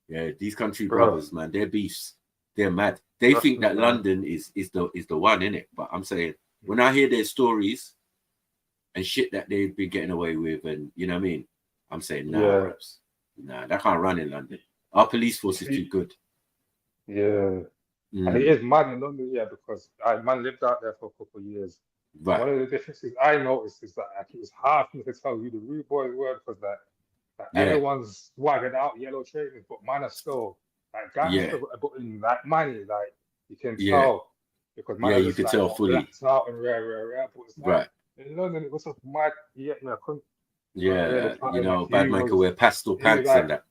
Yeah, these country brothers, man, their beefs, they're mad. They think that London is the one, innit? But I'm saying, when I hear their stories and shit that they've been getting away with, and you know what I mean, I'm saying, nah, that can't run in London. Our police force is too good. Yeah. And it is mad in London, because man lived out there for a couple of years. Right. One of the differences I noticed is that it was hard for me to tell who the rude boys were, because everyone's swagging out yellow trainers, but man are still like gangster, but in like money, like you can tell, because man you can tell fully. Out and rare, but it's like, in London it was so mad. I couldn't. You know, bad man can wear pastel pants and that.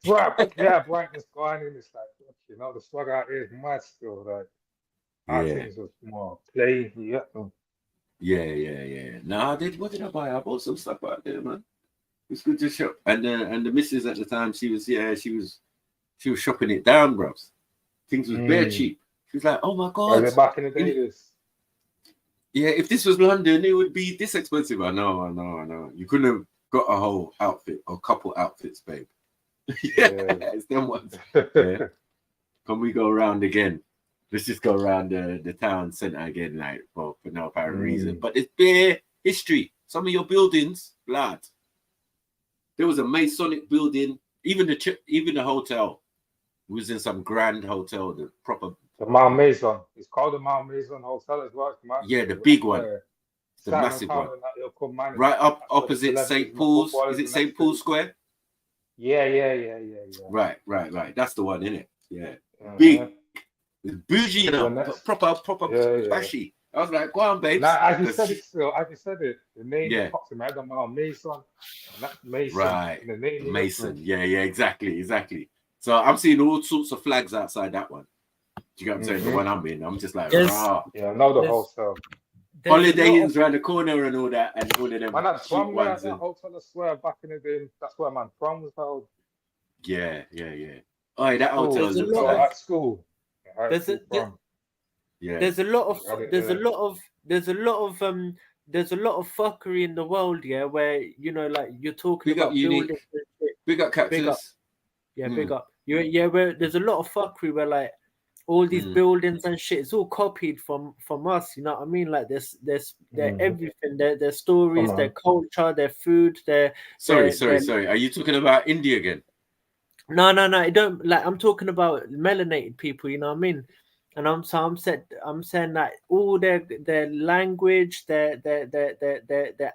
Brightness going in. It's like, you know, the swag out here is mad still. Like, our things are more plain. Nah, what did I buy? I bought some stuff out there, man. It's good to shop. And the missus at the time, she was shopping it down, bros. Things was bare cheap. She was like, "Oh my god!" Back in the day, yeah, if this was London, it would be this expensive. I know. You couldn't have got a whole outfit or couple outfits, babe. It's them ones. Can we go around again? Let's just go around the town centre again, like, for no apparent reason. But it's bare history. Some of your buildings, blood. There was a Masonic building. Even the hotel was in some grand hotel, the Mount Mason. It's called the Mount Mason Hotel as well. The big one. The massive one. Right up opposite St. Paul's. Is it St. Paul's Square? Yeah. Right. That's the one, innit? Yeah. Big. It's bougie, you know, proper flashy. I was like, go on, babe. As you said it, the name pops in my head on Mount Mason. And that's Mason. Right. The name Mason. Yeah, exactly. So I'm seeing all sorts of flags outside that one. Do you get what I'm saying? The one I'm in. I'm just like, rah. Yeah, I know the hotel. Holiday Inn's around the corner and all that, and all of them. Man, that's cheap ones. That hotel, I swear, back in the day, that's where man prom was held. Yeah. Oh, that hotel is at school. There's a lot of fuckery in the world, where, you know, like you're talking big about up Unique. Big up Cactus. Big up. Where there's a lot of fuckery where, like, all these buildings and shit, it's all copied from us, you know what I mean? Like there's everything, their stories, their culture, their food, Sorry. Are you talking about India again? No, I don't, like, I'm talking about melanated people, you know what I mean? And I'm saying that all their language, their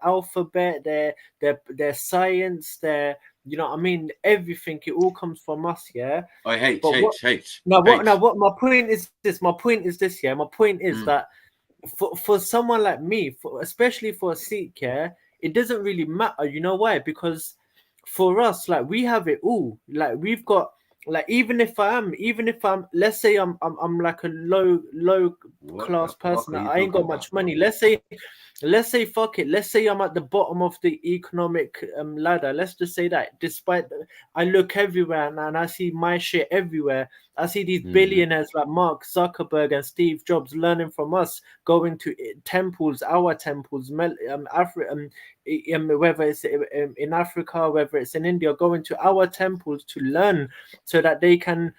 alphabet, their science, their You know what I mean? Everything, it all comes from us, yeah. I hate, But what? H. Now what? My point is this. My point is this. Yeah. My point is that for someone like me, especially for a Sikh, yeah, it doesn't really matter. You know why? Because for us, like, we have it all. Like, we've got, like, even if I'm, let's say I'm like a low class person. I ain't got much money. Let's say fuck it. Let's say I'm at the bottom of the economic ladder. Let's just say that. Despite I look everywhere and I see my shit everywhere. I see these billionaires like Mark Zuckerberg and Steve Jobs learning from us, going to temples, our temples, whether it's in Africa, whether it's in India, going to our temples to learn, so that they can,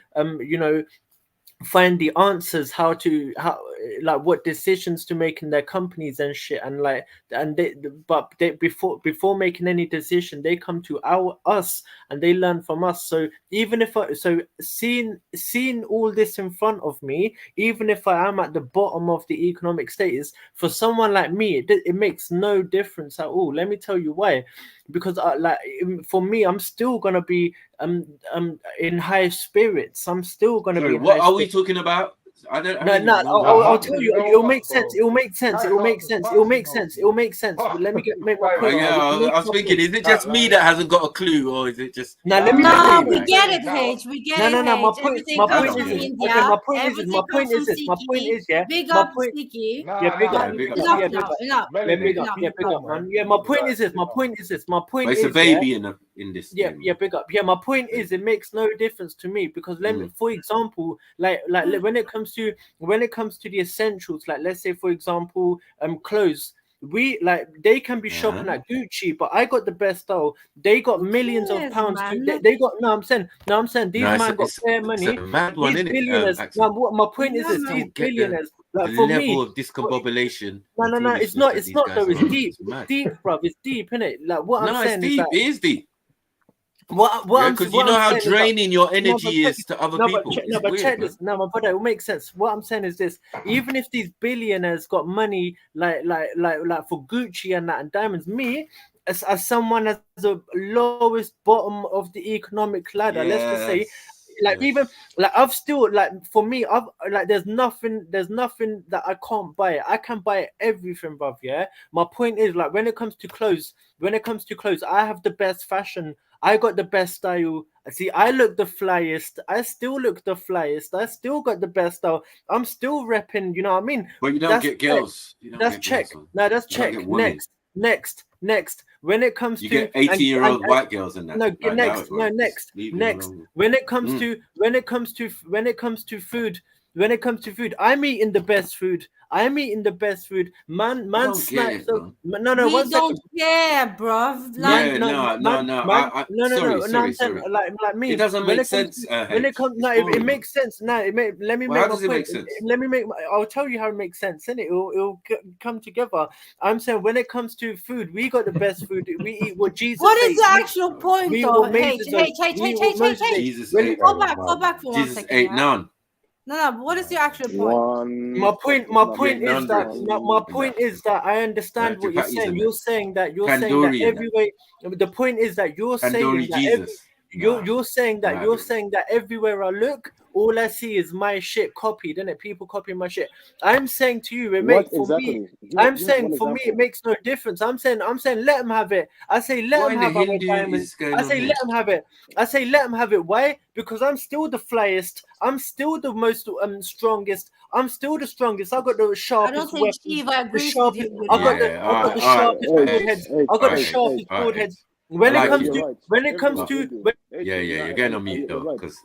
find the answers how like what decisions to make in their companies and shit, and like, and they before making any decision, they come to us and they learn from us. So even if seeing all this in front of me, even if I am at the bottom of the economic status, for someone like me, it makes no difference at all. Let me tell you why. Because like, for me, I'm still gonna be in high spirits. I'm still gonna be. What are we talking about? I don't I'll tell you. It'll make sense. It'll make sense. It'll make sense. It'll make sense. It'll make sense. But let me make my point. I was thinking, is it just me that hasn't got a clue, or is it just? No, we get it, H. We get it, no. H. Everything comes from India. Okay, my point is Everything my point comes is from this. My point Siki. is, yeah. Big My up point. Siki. Yeah, big up. Enough now. Enough. Yeah, big up, man. Yeah, my point is this. My point is this. My point is. It's a baby in this. Yeah, big up. Yeah, my point is, it makes no difference to me, because let me, for example, like when it comes to the essentials, like, let's say, for example, clothes. They can be shopping at Gucci, but I got the best style. They got millions of pounds. They got I'm saying these man got fair money. It's a mad one, These isn't billionaires. it? My point is this: these billionaires. Like, the for level me, of discombobulation. No. It's not though. It's deep. It's deep, bro. It's deep, innit? Like, what I'm saying is that it is deep. Because you know how draining your energy is to other people. But check this. No, my brother, it will make sense. What I'm saying is this: even if these billionaires got money like for Gucci and that and diamonds, me as someone at the lowest bottom of the economic ladder, let's just say, even like, I've still, like, for me, I've like, there's nothing that I can't buy. I can buy everything, bruv. Yeah. My point is, like, when it comes to clothes, I have the best fashion. I got the best style. See, I look the flyest. I still look the flyest. I still got the best style. I'm still repping. You know what I mean? But you don't get girls. That's check. No, that's check. Next. When it comes you to get 18-year-old white girls in that. Next. When it comes to food. When it comes to food, I'm eating the best food. Man snacks. No. We don't care, bruv. Sorry. Like me. It doesn't make sense. It makes sense. Let me make my point. Make sense? I'll tell you how it makes sense, innit? It'll come together. I'm saying, when it comes to food, we got the best food. We eat what Jesus. What is the actual point, though? Hey. Go back for 1 second. Ate none. No, but what is your actual point? My point is that I understand what you're saying. You're saying that every way. The point is that you're saying that everywhere I look, all I see is my shit copied, innit? People copying my shit. I'm saying to you, it makes it makes no difference. I'm saying let them have it. I say let them have our diamonds. I say let them have it. Why? Because I'm still the flyest. I'm still the most strongest. I'm still the strongest. I got the sharpest. I don't think Shiva agrees with you. I got the sharpest sword heads. I got the sharpest sword heads. When it comes to you're getting on mute though, because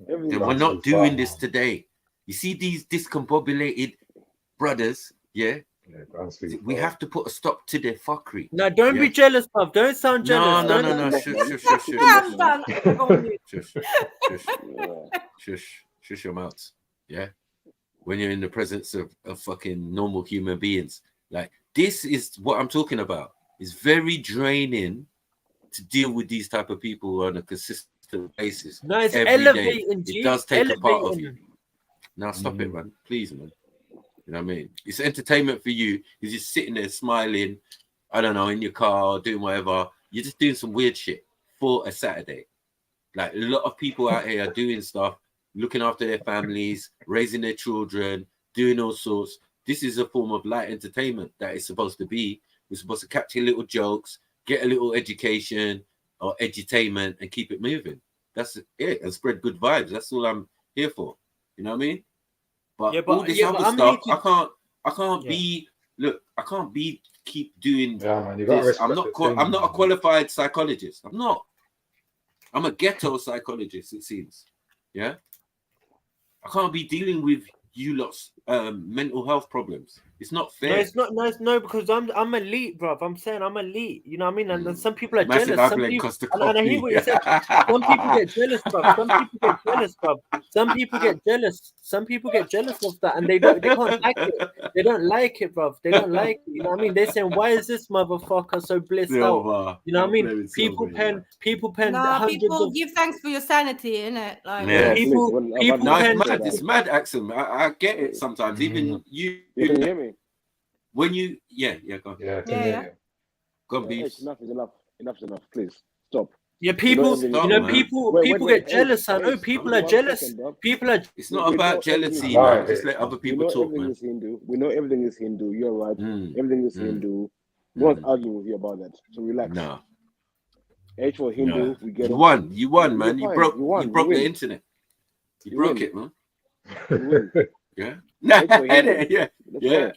we're not doing this today. You see these discombobulated brothers, we have to put a stop to their fuckery. No, don't be jealous, bruv. Don't sound jealous. Shush your mouths. Yeah, when you're in the presence of fucking normal human beings, like, this is what I'm talking about. It's very draining to deal with these type of people on a consistent basis. No, it's every elevating. Day. It does take a part of you. Now stop it, man. Please, man. You know what I mean? It's entertainment for you. You're just sitting there smiling, I don't know, in your car, doing whatever. You're just doing some weird shit. for a Saturday. Like a lot of people out here are doing stuff, looking after their families, raising their children, doing all sorts. This is a form of light entertainment that it's supposed to be. We're supposed to capture little jokes, get a little education or edutainment, and keep it moving. That's it, and spread good vibes. That's all I'm here for. You know what I mean? But all this other stuff, I can't be. Look, I can't be keep doing this. I'm not a qualified psychologist. I'm not. I'm a ghetto psychologist, it seems. Yeah. I can't be dealing with you lot's mental health problems. It's not fair. No, because I'm elite, bro. I'm saying I'm elite. You know what I mean? And then some people are Massive jealous. and I hear what you said. Some people get jealous, bro. Some people get jealous, bro. Some people get jealous. Some people get jealous of that, and they can't like it. They don't like it, bro. They don't like it. You know what I mean? They're saying, why is this motherfucker so blissed out? You know what I mean? People pen Nah, hundreds people of give thanks for your sanity, innit? Like, people it's mad, Axel. I get it sometimes. Even you can hear me. When you go on. Go on, Beefs. Enough is enough. Enough is enough. Please stop. Yeah, people get jealous. I know people are jealous. People are. It's not about jealousy, man. Just let other people talk, man. We know everything is Hindu. You're right. Everything is Hindu. No one's arguing with you about that. So relax. No. H for Hindu. We get you won. You won, man. You broke the internet. You broke it, man. Yeah. Yeah.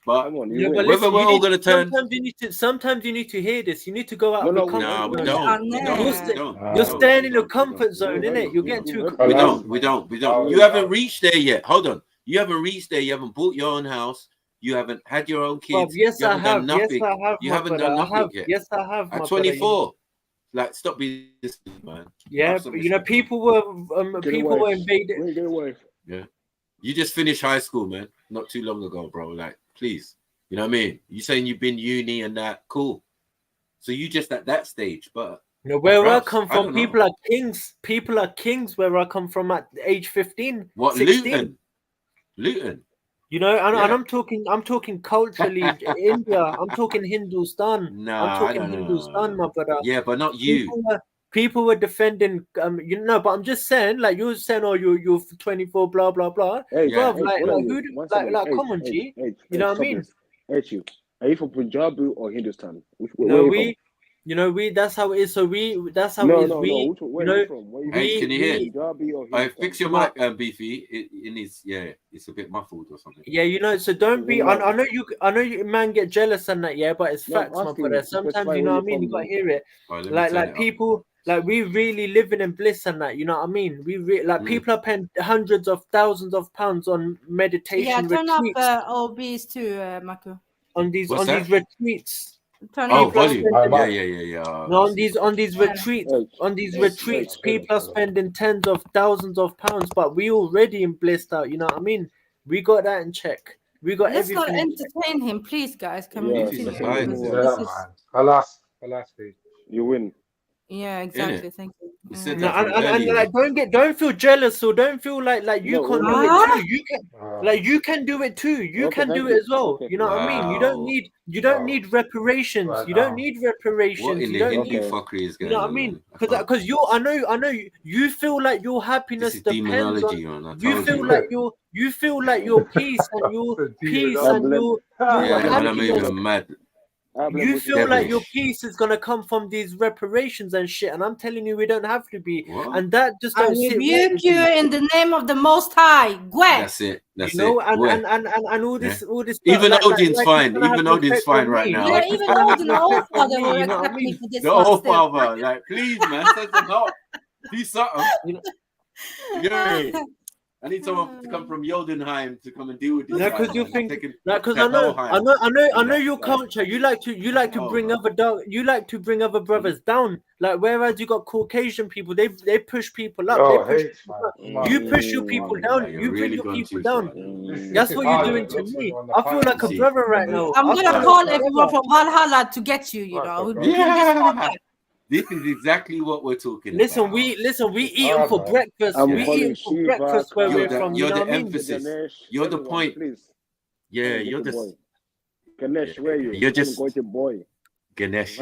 But whether we're all gonna turn. Sometimes you need to hear this. You need to go out of the comfort zone. You're staying in your comfort zone, innit? You're getting too. We don't. You haven't reached there yet. Hold on. You haven't reached there. You haven't bought your own house. You haven't had your own kids. Yes, you haven't I have. Done nothing. Yes, I have. You haven't done nothing yet. Yes, I have. At 24. Like, stop being this, man. Yeah, you know, people were invaded. Yeah. You just finished high school, man. Not too long ago, bro. Like, please. You know what I mean? You saying you've been uni and that, cool. So you just at that stage, but where I come from, people are kings. People are kings where I come from at age 15. What 16. Luton? You know, and I'm talking culturally India. I'm talking Hindustan. I'm talking Hindustan, my brother. Yeah, but not you. People were defending, but I'm just saying, like you were saying, oh, you're 24, blah blah blah. Hey, bro, come on, G. You know what I mean? Are you from Punjab or Hindustan? That's how it is. That's how it is. Hey, can you hear? Fix your mic, Beefy. It's a bit muffled or something. Yeah, you know. So don't be. I know you man get jealous and that. Yeah, but it's facts, my brother. Sometimes you know what I mean. You gotta hear it. Like people. Like we really living in bliss and that, you know what I mean? People are paying hundreds of thousands of pounds on meditation turn retreats. up OBs too, Mako. On these retreats. Volume. Yeah. No, on these retreats, people are spending tens of thousands of pounds, but we already in blissed out, you know what I mean? We got that in check. We got Let's everything. not entertain him, please, guys. Can we continue? You win. Yeah, exactly. Thank you. And don't feel jealous or don't feel like you can't do it too. You can you can do it too. You can do it as well. You know what I mean? You don't need reparations. You don't need reparations. What in the Hindu fuckery is going on? You know what I mean? Because I know you feel like your happiness depends on you feel like your peace and your happiness. You feel like your peace is gonna come from these reparations and shit, and I'm telling you, we don't have to be. What? And that just I don't sit rebuke you in the name of the Most High. That's it. And all this, all this. Even Odin's fine. Even Odin's fine right now. Yeah, even Odin, the All Father, will accept me for this. The All Father, like, please, man, send some help. Do something. I need someone to come from Jotunheim to come and deal with this. Yeah, because you think, because I know your culture. You like to bring other brothers down. Like whereas you got Caucasian people, they push people up. You push your people down. You bring your people down. That's what you're doing to me. I feel like a brother right now. I'm gonna call everyone from Valhalla to get you. You know. Yeah. This is exactly what we're talking about. Listen, we eating for breakfast. We eating for breakfast where we're from. You're the emphasis. You're the point. Yeah, you're the Ganesh, where are you? You're just boy. Ganesh,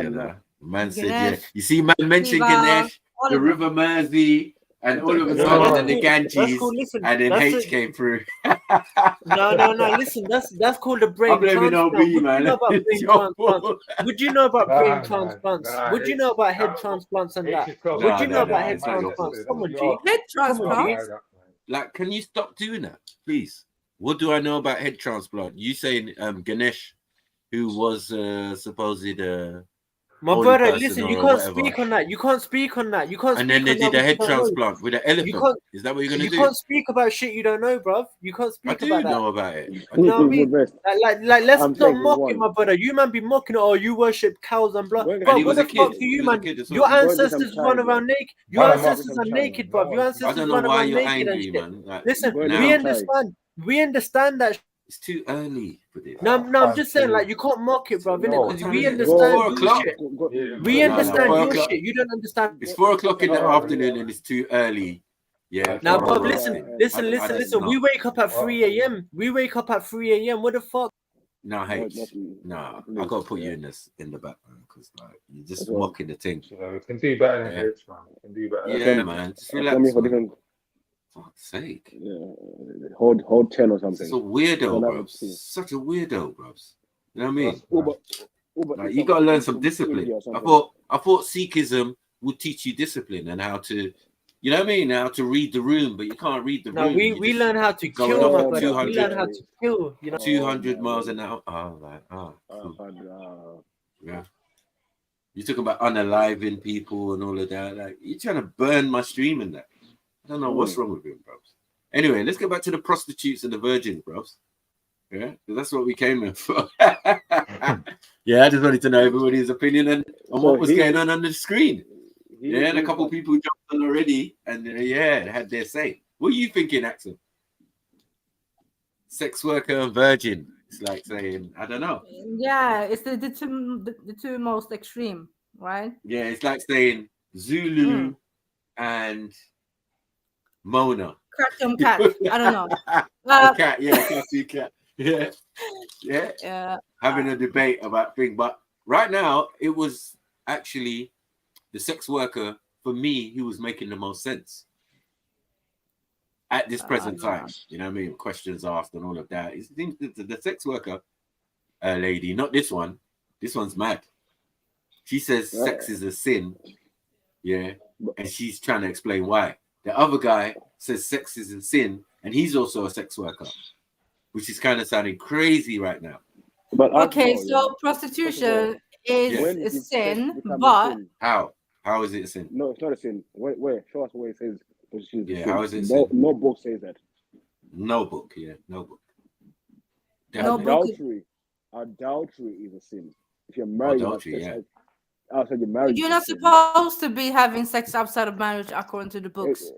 Man said, yeah. Ganesh, You see, man mentioned Shiva, Ganesh, all the of them. River Mersey, and all of a No, sudden that's the cool. That's Ganges, cool. Listen, and then that's H it. came through. No. Listen, that's called a I'm brain blaming transplant. OB, Would you man. know about It's brain your transplants? fault. Would you know about brain Nah, man. transplants? Nah, Would you know about head transplants and that? H is close Would to you know about head It's not your fault. transplants? Come on, G. Head Come on, G. transplant. Like, can you stop doing that, please? What do I know about head transplant? You saying Ganesh, who was supposed My holy brother, person listen, you or can't whatever, speak on that. You can't speak on that. You can't and speak then they on that. did a What you head don't know. transplant with an You elephant. can't. Is that what you're gonna You do? can't speak about shit you don't know, bruv. You can't I speak do about that. know about it. You know what I mean? Best. Like, let's I'm not taking mock one. it, my brother. You man be mocking it. Oh, you worship cows and blood, When- And he bro. What was a the fuck kid. do He you, was a man? kid as Your well. You're going to some ancestors China, run bro. around naked. Your Man, I'm not ancestors some are China. naked, bruv. Your I ancestors don't know run why around you're naked and angry, shit. man. Like, Listen, Going to we now some China. understand. We understand that. it's too early for this. No, I'm just saying, like, you can't mock it, bruv, innit? No. What Because time we is it? It's understand 4 your o'clock. shit. Yeah, We man. understand 4 your o'clock. shit. You don't understand. It's 4 o'clock in the Oh, afternoon, and it's too early. Yeah, Now, for bruv, roasting. listen. I just We not. wake up at 3 a.m. We wake up at 3 a.m. What the fuck? No, H. Not No, I gotta put you in the background because like you're just That's all. mocking the thing. So we can do better than Yeah, H, man. We can do better. yeah, man. Just Tell me relax, for man. different. Fuck's sake. Hold 10 or something. It's a weirdo, Then I bro. would see. Such a weirdo, bro. You know what I mean? Uber Like is you some- gotta learn is some some discipline. India or I something. thought Sikhism would teach you discipline and how to, you know what I mean, how to read the room, but you can't read the No, room. we You're just learn how to going kill, off my at brother. We learn how 200, to kill. You know. 200 miles an hour. Oh, like, cool. Yeah. You're talking about unaliving people and all of that. Like, you're trying to burn my stream and that. I don't know what's wrong with him, bros. Anyway, let's get back to the prostitutes and the virgins, bros. Yeah, 'cause that's what we came here for. Yeah, I just wanted to know everybody's opinion on what was going on the screen. Yeah, and a couple people jumped on already, and had their say. What are you thinking, Axel? Sex worker and virgin. It's like saying, I don't know. Yeah, it's the two most extreme, right? Yeah, it's like saying Zulu and Mona. Cartoon cat. I don't know. A cat, yeah, classy cat. Yeah. Yeah. Having a debate about things. But right now, it was actually the sex worker, for me, who was making the most sense at this present time. You know what I mean? Questions asked and all of that. It's the sex worker lady, not this one. This one's mad. She says sex is a sin. Yeah. And she's trying to explain why. The other guy says sex is a sin, and he's also a sex worker, which is kind of sounding crazy right now. But Okay, so prostitution is a sin, but How is it a sin? No, it's not a sin. Wait, show us where it says prostitution is a Yeah, sin. how is it a sin? No book says that. No book, yeah, no book. Definitely. Adultery is a sin. If you're married, Adultery, yeah. Outside your marriage, you're not supposed to be having sex outside of marriage according to the books.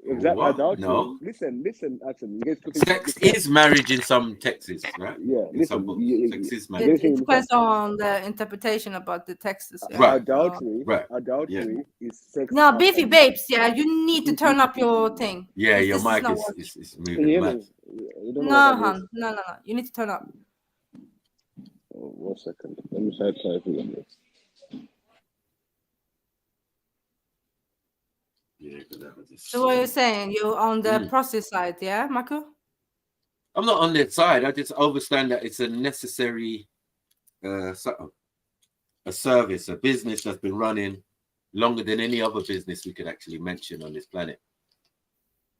Exactly. What? Adultery. No. Listen, Axel. Sex is marriage in some texts, right? Yeah, in some books. Sex is marriage. It depends on the interpretation about the texts. Yeah. Right. Adultery is sex. Now, beefy babes, yeah, you need to turn up your thing. Yeah, your This mic not is moving mad. No, hon. No. You need to turn up. 1 second. Let me try typing this. Yeah, So what you're saying? You're on the process side, yeah, Marco? I'm not on that side. I just understand that it's a necessary a service, a business that's been running longer than any other business we could actually mention on this planet.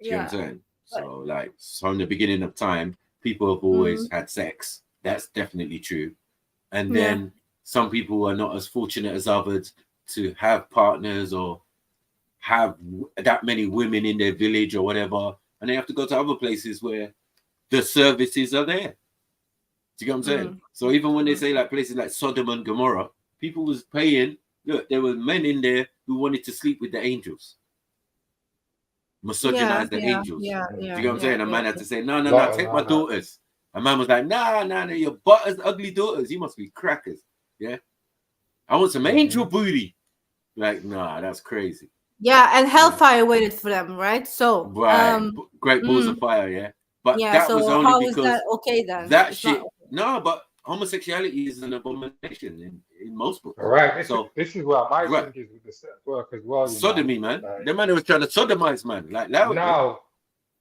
Do you know what I'm saying? So, like, from the beginning of time, people have always had sex. That's definitely true. And then some people are not as fortunate as others to have partners or have that many women in their village or whatever, and they have to go to other places where the services are there. Do you get what I'm saying? So even when they say like places like Sodom and Gomorrah, people was paying. Look, there were men in there who wanted to sleep with the angels, misogynize the angels. Do you get what I'm saying? A man had to say, no, take my daughters. A man was like, no, your butters, ugly daughters. You must be crackers. Yeah, I want some angel booty. Like, nah, that's crazy. Yeah, and hellfire waited for them, right? So, great balls of fire, yeah. But yeah, that so was only how because is that okay then? that It's shit. not okay. No, but homosexuality is an abomination in most books. All right. So This is where my right. thing is with the sex work as well. Sodomy, man. The man who was trying to sodomize, man. Like now, now,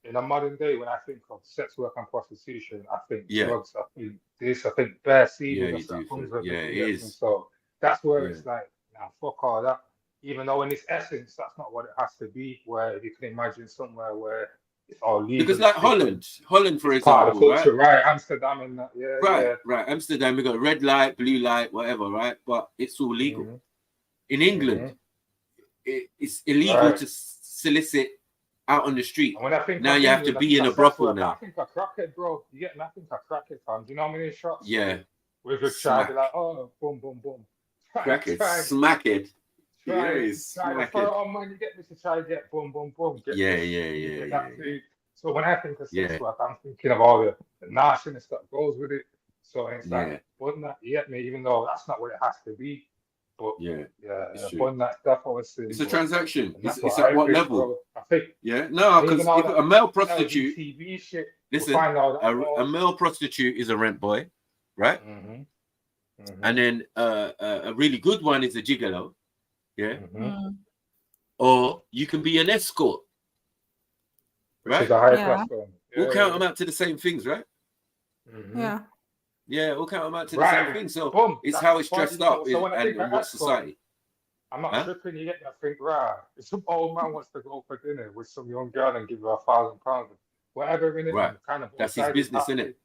in a modern day, when I think of sex work and prostitution, I think drugs. I think this. I think bare semen. That comes with it it. is. So that's where it's like, nah, fuck all that. Even though in its essence, that's not what it has to be. Where you can imagine somewhere where it's all legal. Because like Holland, for example, part of the culture, right? Amsterdam and that, right. Amsterdam, we got red light, blue light, whatever, right? But it's all legal. In England, it's illegal to solicit out on the street. And when I think now of you have to England, be in a brothel now. I think of crackhead, bro. You get nothing of crackhead, fam. Do you know how many shots? Yeah. With a child, like, oh, boom, boom, boom. Crackhead, smack it. Try to throw it on, man. You get me to try to get boom, boom, boom. Yeah. So when I think of sex work, I'm thinking of all the nastiness that goes with it. So it's like, wasn't that, you get me? Even though that's not what it has to be. But putting that stuff, obviously. It's a transaction. It's what at what think, level? bro. I think. No, because a male prostitute. TV shit, Listen, a male prostitute is a rent boy, right? And then a really good one is a gigolo, or you can be an escort, right? Which is a higher class one. All count them out to the same things, right? Yeah, all count them out to the same thing. So it's how it's dressed up and what society. I'm not tripping. You get that thing, right? If some old man wants to go for dinner with some young girl and give her £1,000, whatever in it, kind of that's his business, isn't it?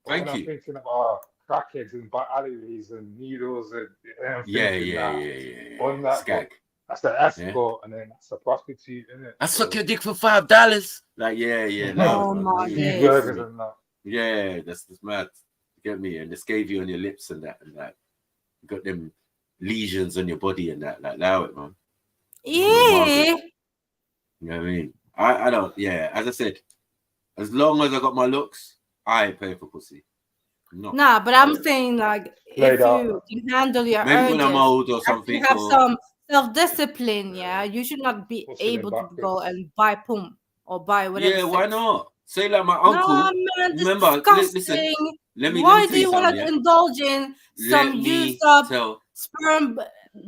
Thank you. I'm thinking of crackheads and back alleyways and needles and Skag. That's the escort, and then that's a prostitute, isn't it? I suck your dick for $5. Like, Oh my cheeseburgers and that. Yeah, that's mad. You get me? And the scabie on your lips and that. You got them lesions on your body and that. Like, allow it, man. Yeah. You know what I mean? I don't. Yeah, as I said, as long as I got my looks, I ain't paying for pussy. Nah, but I'm saying like if you can handle your maybe urges, when I'm old or something, you have some self-discipline. Yeah, you should not be able to go and buy pum or buy whatever. Yeah, why not? Say like my uncle. No, man, remember, disgusting. Listen. Why do you want to indulge in some used up sperm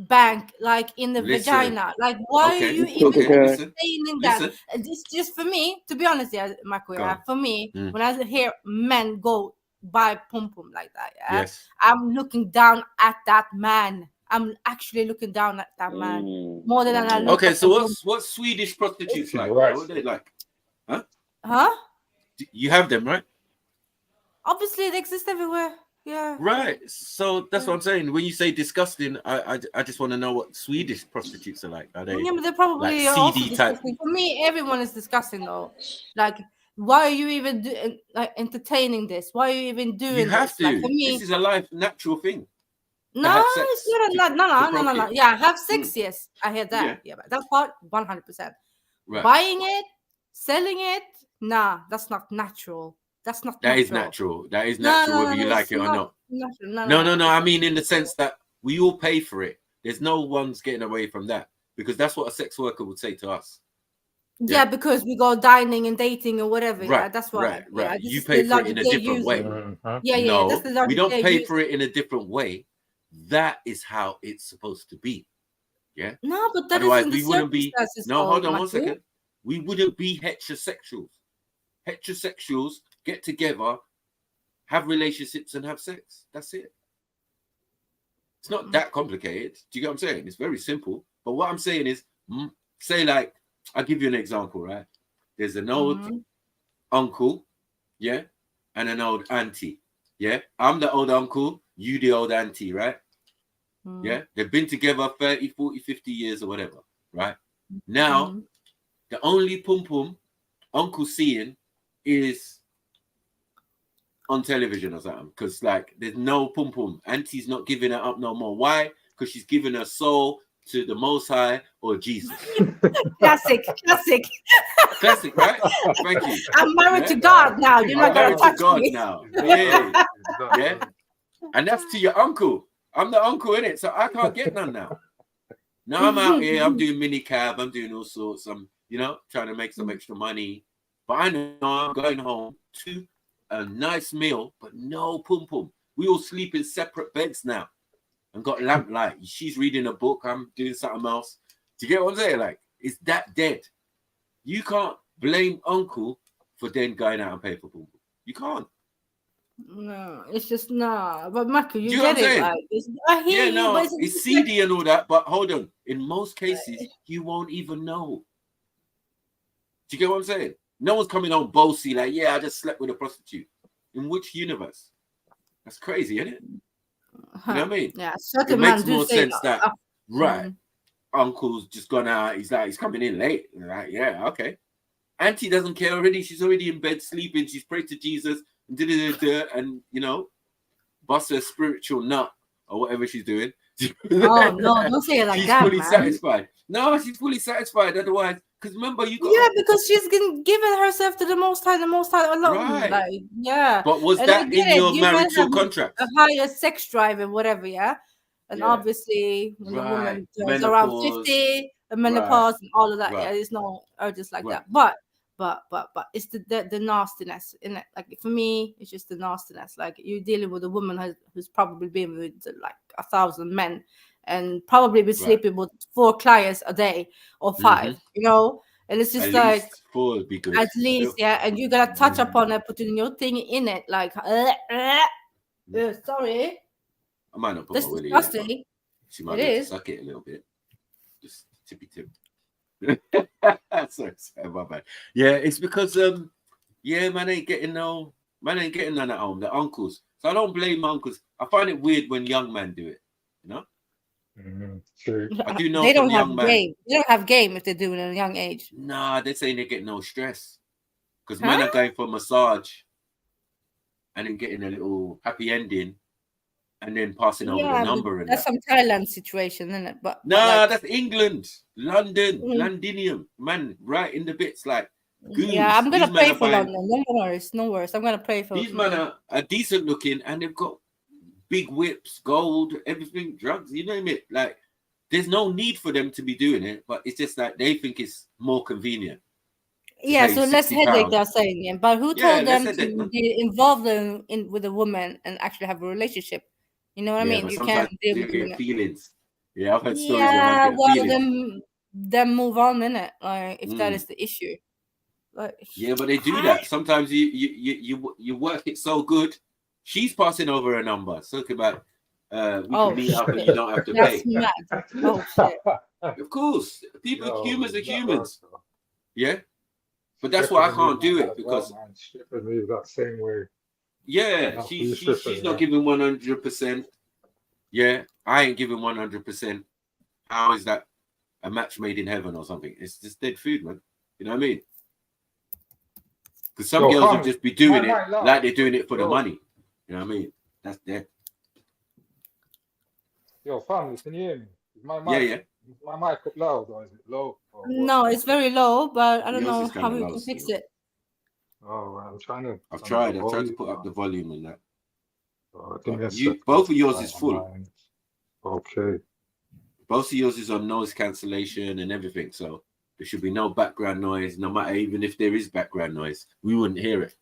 bank like in the vagina? Like, why are you even saying that? It's just for me, to be honest, Michael. For me, when I hear men go buy pum pum like that, I'm looking down at that man. I'm actually looking down at that man more than I look. Okay, so what's Swedish prostitutes like? What are they like? Huh? You have them, right? Obviously, they exist everywhere. Yeah. Right. So that's what I'm saying. When you say disgusting, I just want to know what Swedish prostitutes are like. Are they? Yeah, but they're probably like also CD type? disgusting. For me, everyone is disgusting though. Like, why are you even entertaining this? Why are you even doing this? You have to. Like, for me, this is a life natural thing. No, it's not. No. Yeah, have sex. Yes, I hear that. Yeah, but that part 100%. Right. Buying it, selling it, nah, that's not natural. That's not. That is natural. That is natural, whether you like it or not. No. I mean, in the sense that we all pay for it. There's no one's getting away from that because that's what a sex worker would say to us. Yeah, because we go dining and dating or whatever. Right, yeah, that's what. Right. Yeah, you pay for it in a different way. Yeah. That's the we don't pay for it in a different way. That is how it's supposed to be. Yeah. No, but that otherwise isn't we the wouldn't be. No, hold on 1 second. second. We wouldn't be heterosexuals. Heterosexuals get together, have relationships, and have sex. That's it. It's not that complicated. Do you get what I'm saying? It's very simple. But what I'm saying is, say like, I'll give you an example, right? There's an old uncle, yeah, and an old auntie, yeah. I'm the old uncle, you the old auntie, right? Yeah, they've been together 30, 40, 50 years or whatever, right? Now, the only pum-pum uncle's seeing is on television or something, because like there's no pum-pum. Auntie's not giving her up no more. Why? Because she's giving her soul to the Most High or Jesus. Classic. Classic, right? Thank you. I'm married to God now. You're not going to touch me. Now. Yeah. And that's to your uncle. I'm the uncle in it, so I can't get none now. Now I'm out here. I'm doing mini cab. I'm doing all sorts. I'm, trying to make some extra money. But I know I'm going home to a nice meal, but no pum pum. We all sleep in separate beds now. and got lamplight. She's reading a book. I'm doing something else. Do you get what I'm saying? Like, it's that dead. You can't blame uncle for then going out and pay for boom. You can't. No, it's just nah. But Michael, you Do you know get what I'm it. saying? Like, I hear Yeah, you, no, but it's seedy and all that. But hold on. In most cases, you won't even know. Do you get what I'm saying? No one's coming home bossy like, yeah, I just slept with a prostitute. In which universe? That's crazy, isn't it? You know what I mean? Yeah, It certain makes man do more say sense that, right, mm. uncle's just gone out. He's like, he's coming in late. Like, yeah, okay. Auntie doesn't care already. She's already in bed sleeping. She's prayed to Jesus and you know, bust her spiritual nut or whatever she's doing. Oh no, don't say it like she's that, fully man. satisfied. No, she's fully satisfied. Otherwise, because remember, you got because she's given herself to the Most High alone. Right. Like, yeah. But was And I that in get it. your You might marital have contract? a higher sex drive and whatever, yeah. And Yeah. obviously, when the Right. woman turns around Menopause. 50, the Right. menopause and all of that, yeah, Right. it's no urges like Right. that. But it's the nastiness in it. Like for me, it's just the nastiness. Like you're dealing with a woman who's probably been with like 1,000 men, and probably be sleeping with 4 clients a day or 5. You know, and it's just At like least 4 would be good. at least, yeah. And you gotta touch upon it, putting your thing in it, like sorry. I might not put That's my willy in it, but disgusting. she might It be able to is. suck it a little bit. Just tippy tip. sorry, my bad. Yeah, it's because yeah, man ain't getting none at home. The uncles. So I don't blame uncles. I find it weird when young men do it, you know? True. I do know They some don't have young man. game. They don't have game if they do it at a young age. Nah, they're saying they get no stress. Because Huh? men are going for a massage and then getting a little happy ending and then passing over the Yeah, but number and that's that. some Thailand situation, isn't it? But Nah, like, that's England, London, Mm. Londinium, man, right in the bits like goons. yeah, I'm gonna These men pray are for buying, London. No worries, no worries. I'm gonna pray for these men are decent looking and they've got big whips, gold, everything, drugs, you name it. Like, there's no need for them to be doing it, but it's just like they think it's more convenient. Yeah, so less headache £60. they're saying. Yeah. But who Yeah, told less them headache, to man. be involved in with a woman and actually have a relationship? You know what I Yeah, mean? but You can't sometimes deal you with get it. feelings. Yeah, I've heard stories where man Yeah, get well, feelings. then move on, innit? Like if that Mm. is the issue. Like, Yeah, but they do that. Sometimes you work it so good. She's passing over her number. Talking about we can meet up and you don't have to That's pay. mad. Oh shit. Of course, people, humans are humans. That Yeah, but that's why I strippers can't do it because man. Strippers move that same way. yeah, Not she's these strippers, she's not man. giving 100%. Yeah, I ain't giving 100%. How is that a match made in heaven or something? It's just dead food, man. You know what I mean? Because some Yo, girls will family, just be doing my it mic loud. like they're doing it for the Yo. money. You know what I mean? That's dead. Yo, family, can you hear me? Is my Yeah, mic, yeah. is my mic up loud or is it low? Or what? No, it's very low, but I don't Yours know is how kind of we low can fix still. it. Oh, I'm trying to. I've turn up the tried to volume, put up the volume and that. give me a But second. both of yours Right, is full. mine. Okay. Both of yours is on noise cancellation and everything, so there should be no background noise. No matter even if there is background noise, we wouldn't hear it.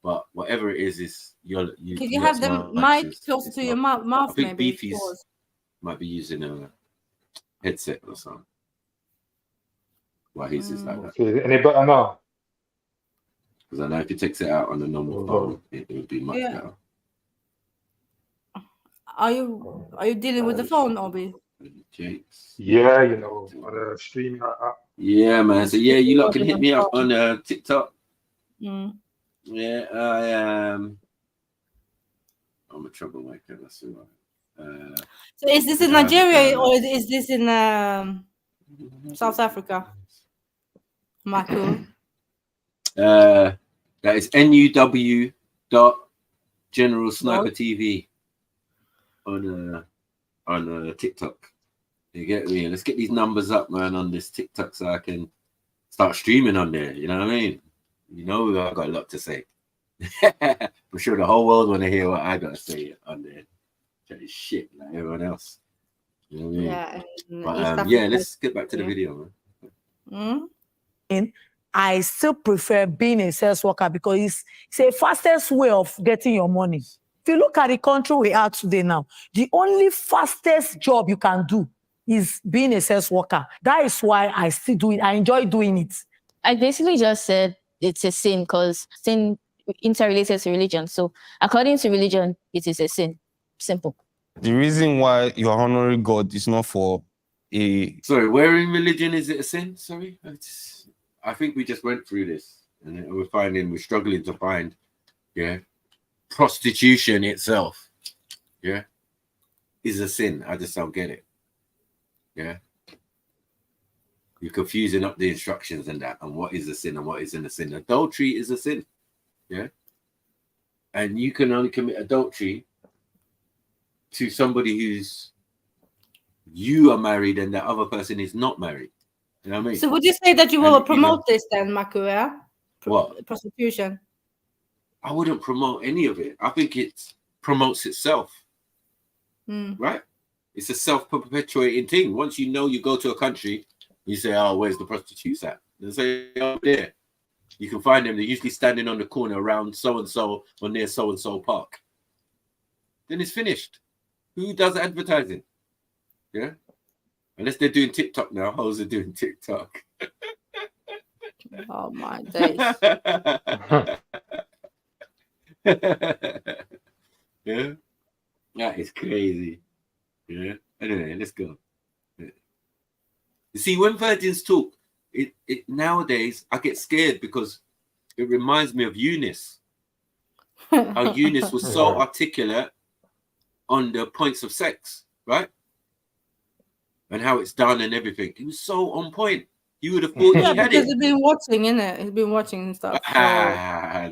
But whatever it is Can you have the mic closer to your I mouth, think maybe? Beefy's might be using a headset or something. Why his is like that? Okay, any better now? Because I know if he takes it out on the normal phone, it would be much Yeah. better. Are you dealing with the phone, Obi? Yeah, you know, on a streaming app. Yeah, man. So yeah, you lot can hit me up on TikTok. Mm. Yeah, I am. I'm a troublemaker. That's all right. So is this in Nigeria or is this in South Africa? Michael. That is NUW General Sniper TV on TikTok. You get me? Let's get these numbers up, man, on this TikTok so I can start streaming on there. You know what I mean? You know, I got a lot to say. I'm sure the whole world want to hear what I got to say on there. Chat shit like everyone else. You know what I mean? Yeah. But, yeah, let's get back to the video, man. I still prefer being a sales worker because it's a fastest way of getting your money. If you look at the country we are today now, the only fastest job you can do is being a sex worker. That is why I still do it. I enjoy doing it. I basically just said it's a sin because sin interrelated to religion. So according to religion, it is a sin. Simple. The reason why you're honoring God is not for a... Sorry, where in religion is it a sin? Sorry? I think we just went through this and we're struggling to find, prostitution itself, is a sin. I just don't get it. Yeah. You're confusing up the instructions and that, and what is a sin and what isn't a sin. Adultery is a sin. Yeah. And you can only commit adultery to somebody who's you are married and the other person is not married. You know what I mean? So would you say that you will promote this then, Maku? Yeah? What? Prostitution. I wouldn't promote any of it. I think it promotes itself. Right? It's a self-perpetuating thing. Once you know you go to a country, you say, oh, where's the prostitutes at? They say, oh, there. You can find them. They're usually standing on the corner around so-and-so or near so-and-so park. Then it's finished. Who does advertising? Yeah? Unless they're doing TikTok now. Hoes are doing TikTok. Oh, my days. Yeah? That is crazy. Yeah? Anyway, let's go. Yeah. You see, when virgins talk, it nowadays, I get scared because it reminds me of Eunice. How Eunice was so articulate on the points of sex, right? And how it's done and everything. He was so on point. You would have thought he had because it. he's been watching, innit? He's been watching and stuff.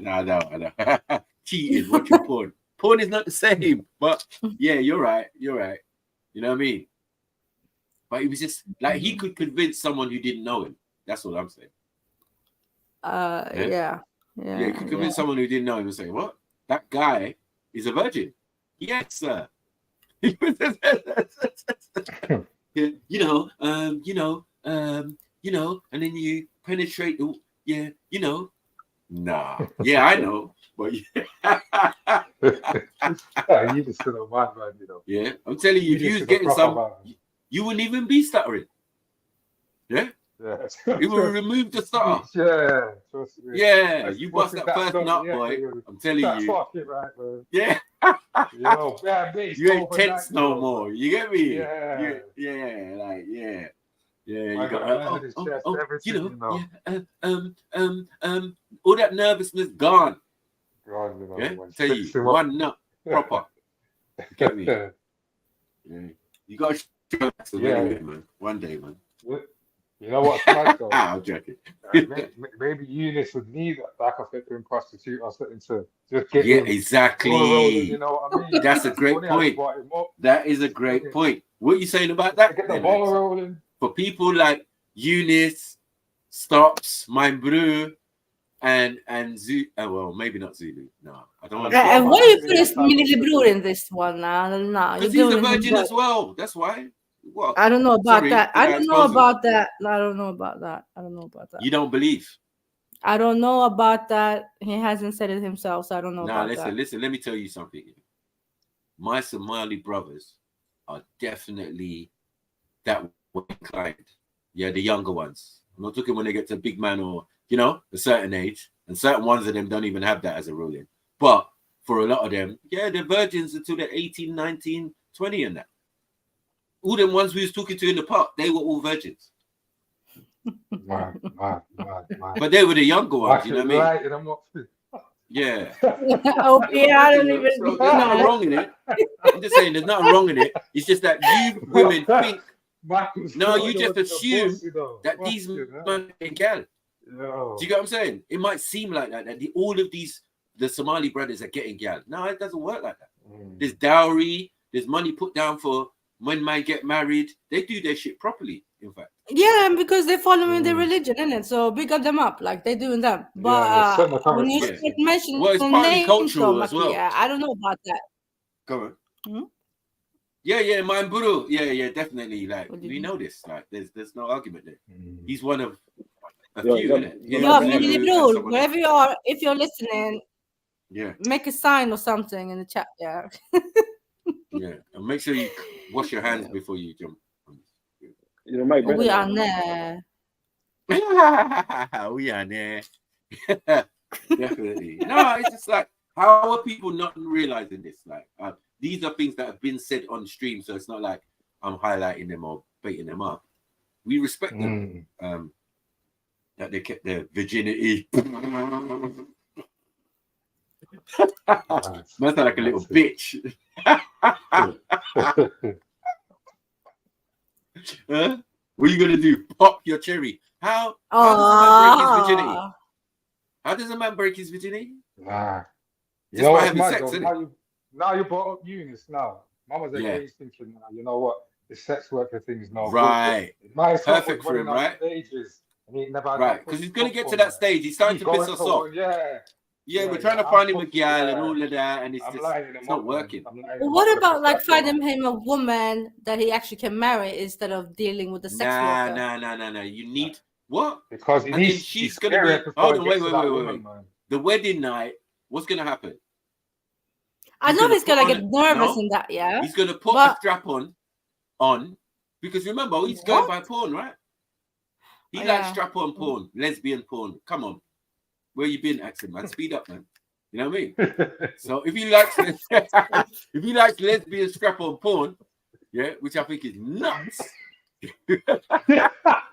No. Cheating, watching porn. Porn is not the same. But yeah, you're right. You're right. You know what I mean? But it was just like he could convince someone who didn't know him. That's what I'm saying. Yeah, he could convince someone who didn't know him and say, what? That guy is a virgin. Yes, sir. And then you penetrate Nah. Yeah, I know. But you just said a man, you know. Yeah, I'm telling you, if you was getting some, you wouldn't even be stuttering. Yeah? Yeah. It will remove the stutter. Yeah. Trust me. Yeah, you bust that first nut, boy. I'm telling you. Fucking right, man. Yeah. You ain't tense no more. You get me? Yeah. Yeah. You got all that nervousness gone. Yeah, tell you, one nut proper. Get me? Yeah. You got to show that to man. One day, man. You know what's mad though? I'm joking. Maybe Eunice would need like a flipping prostitute or something to just get exactly. Rolling, you know what I mean? That's a great point. That is a great point. What are you saying about that? Get the ball rolling. For people like Eunice, Stops, Mein Brew, and Zulu. Well, maybe not Zulu. No, I don't want to. And why you put this Millie Brewer in this one now? No, because he's a virgin as well. That's why. What? I don't know about that. I don't know about that. I don't know about that. You don't believe? I don't know about that. He hasn't said it himself, so I don't know about that. Listen. Let me tell you something. My Somali brothers are definitely that way inclined. Yeah, the younger ones. I'm not talking when they get to big man or, a certain age. And certain ones of them don't even have that as a ruling. But for a lot of them, they're virgins until they're 18, 19, 20 and that. All them ones we was talking to in the park, they were all virgins. Man. But they were the younger ones, you know what I mean? And I'm not... Yeah. Oh, yeah, I don't even... There's nothing wrong in it. I'm just saying there's nothing wrong in it. It's just that you women think... No, you just assume that these men are gal. Do you get what I'm saying? It might seem like that all of the Somali brothers are getting gal. No, it doesn't work like that. There's dowry, there's money put down for when men get married. They do their shit properly, in fact. Yeah, because they're following their religion, innit? So big up them up, like they're doing them. But when you start mentioning it's partly cultural as well. I don't know about that. Go on. Yeah, Mein Brew. Yeah, definitely. Like we know this. Like there's no argument there. He's one of a few, innit? Millie Brewer, wherever you are, if you're listening, Yeah. Make a sign or something in the chat. Yeah. Yeah, and make sure you wash your hands before you jump. You know, Mike. We are there. We are there. Definitely. No, it's just like, how are people not realizing this? Like, these are things that have been said on stream, so it's not like I'm highlighting them or baiting them up. We respect them. That they kept their virginity. Man sound like a little bitch. Huh? What are you gonna do? Pop your cherry? How does a man break his virginity? How does a man break his virginity? Nah. You Just know by what's having mad, sex, though? innit? Now you brought up Eunice now. Mama's against thinking, you know what? The sex worker thing is no Right. good. My son was Perfect for running him, on right? stages and he never had Right, no because he's pussy gonna come get to from that her. stage. He's starting He to piss going us for off. one, yeah. Yeah, we're Yeah, trying to I'm find him a pussy, gal and yeah. all of that, and it's I'm just lining him it's not up, man. working. I'm lining Well, him up what with a about like pistachio, finding man. him a woman that he actually can marry instead of dealing with the sex worker? Nah. You need what? Because And then he's she's gonna scary be. before Hold he on, gets wait. to that woman, man. The wedding night. What's gonna happen? I know he's put gonna on get nervous no. in that, yeah. He's gonna put a strap on, because remember he's going by porn, right? He likes Yeah. strap-on porn, lesbian porn. Come on, where you been, accent man? Speed up, man. You know what I mean? So if he likes lesbian strap-on porn, yeah, which I think is nuts,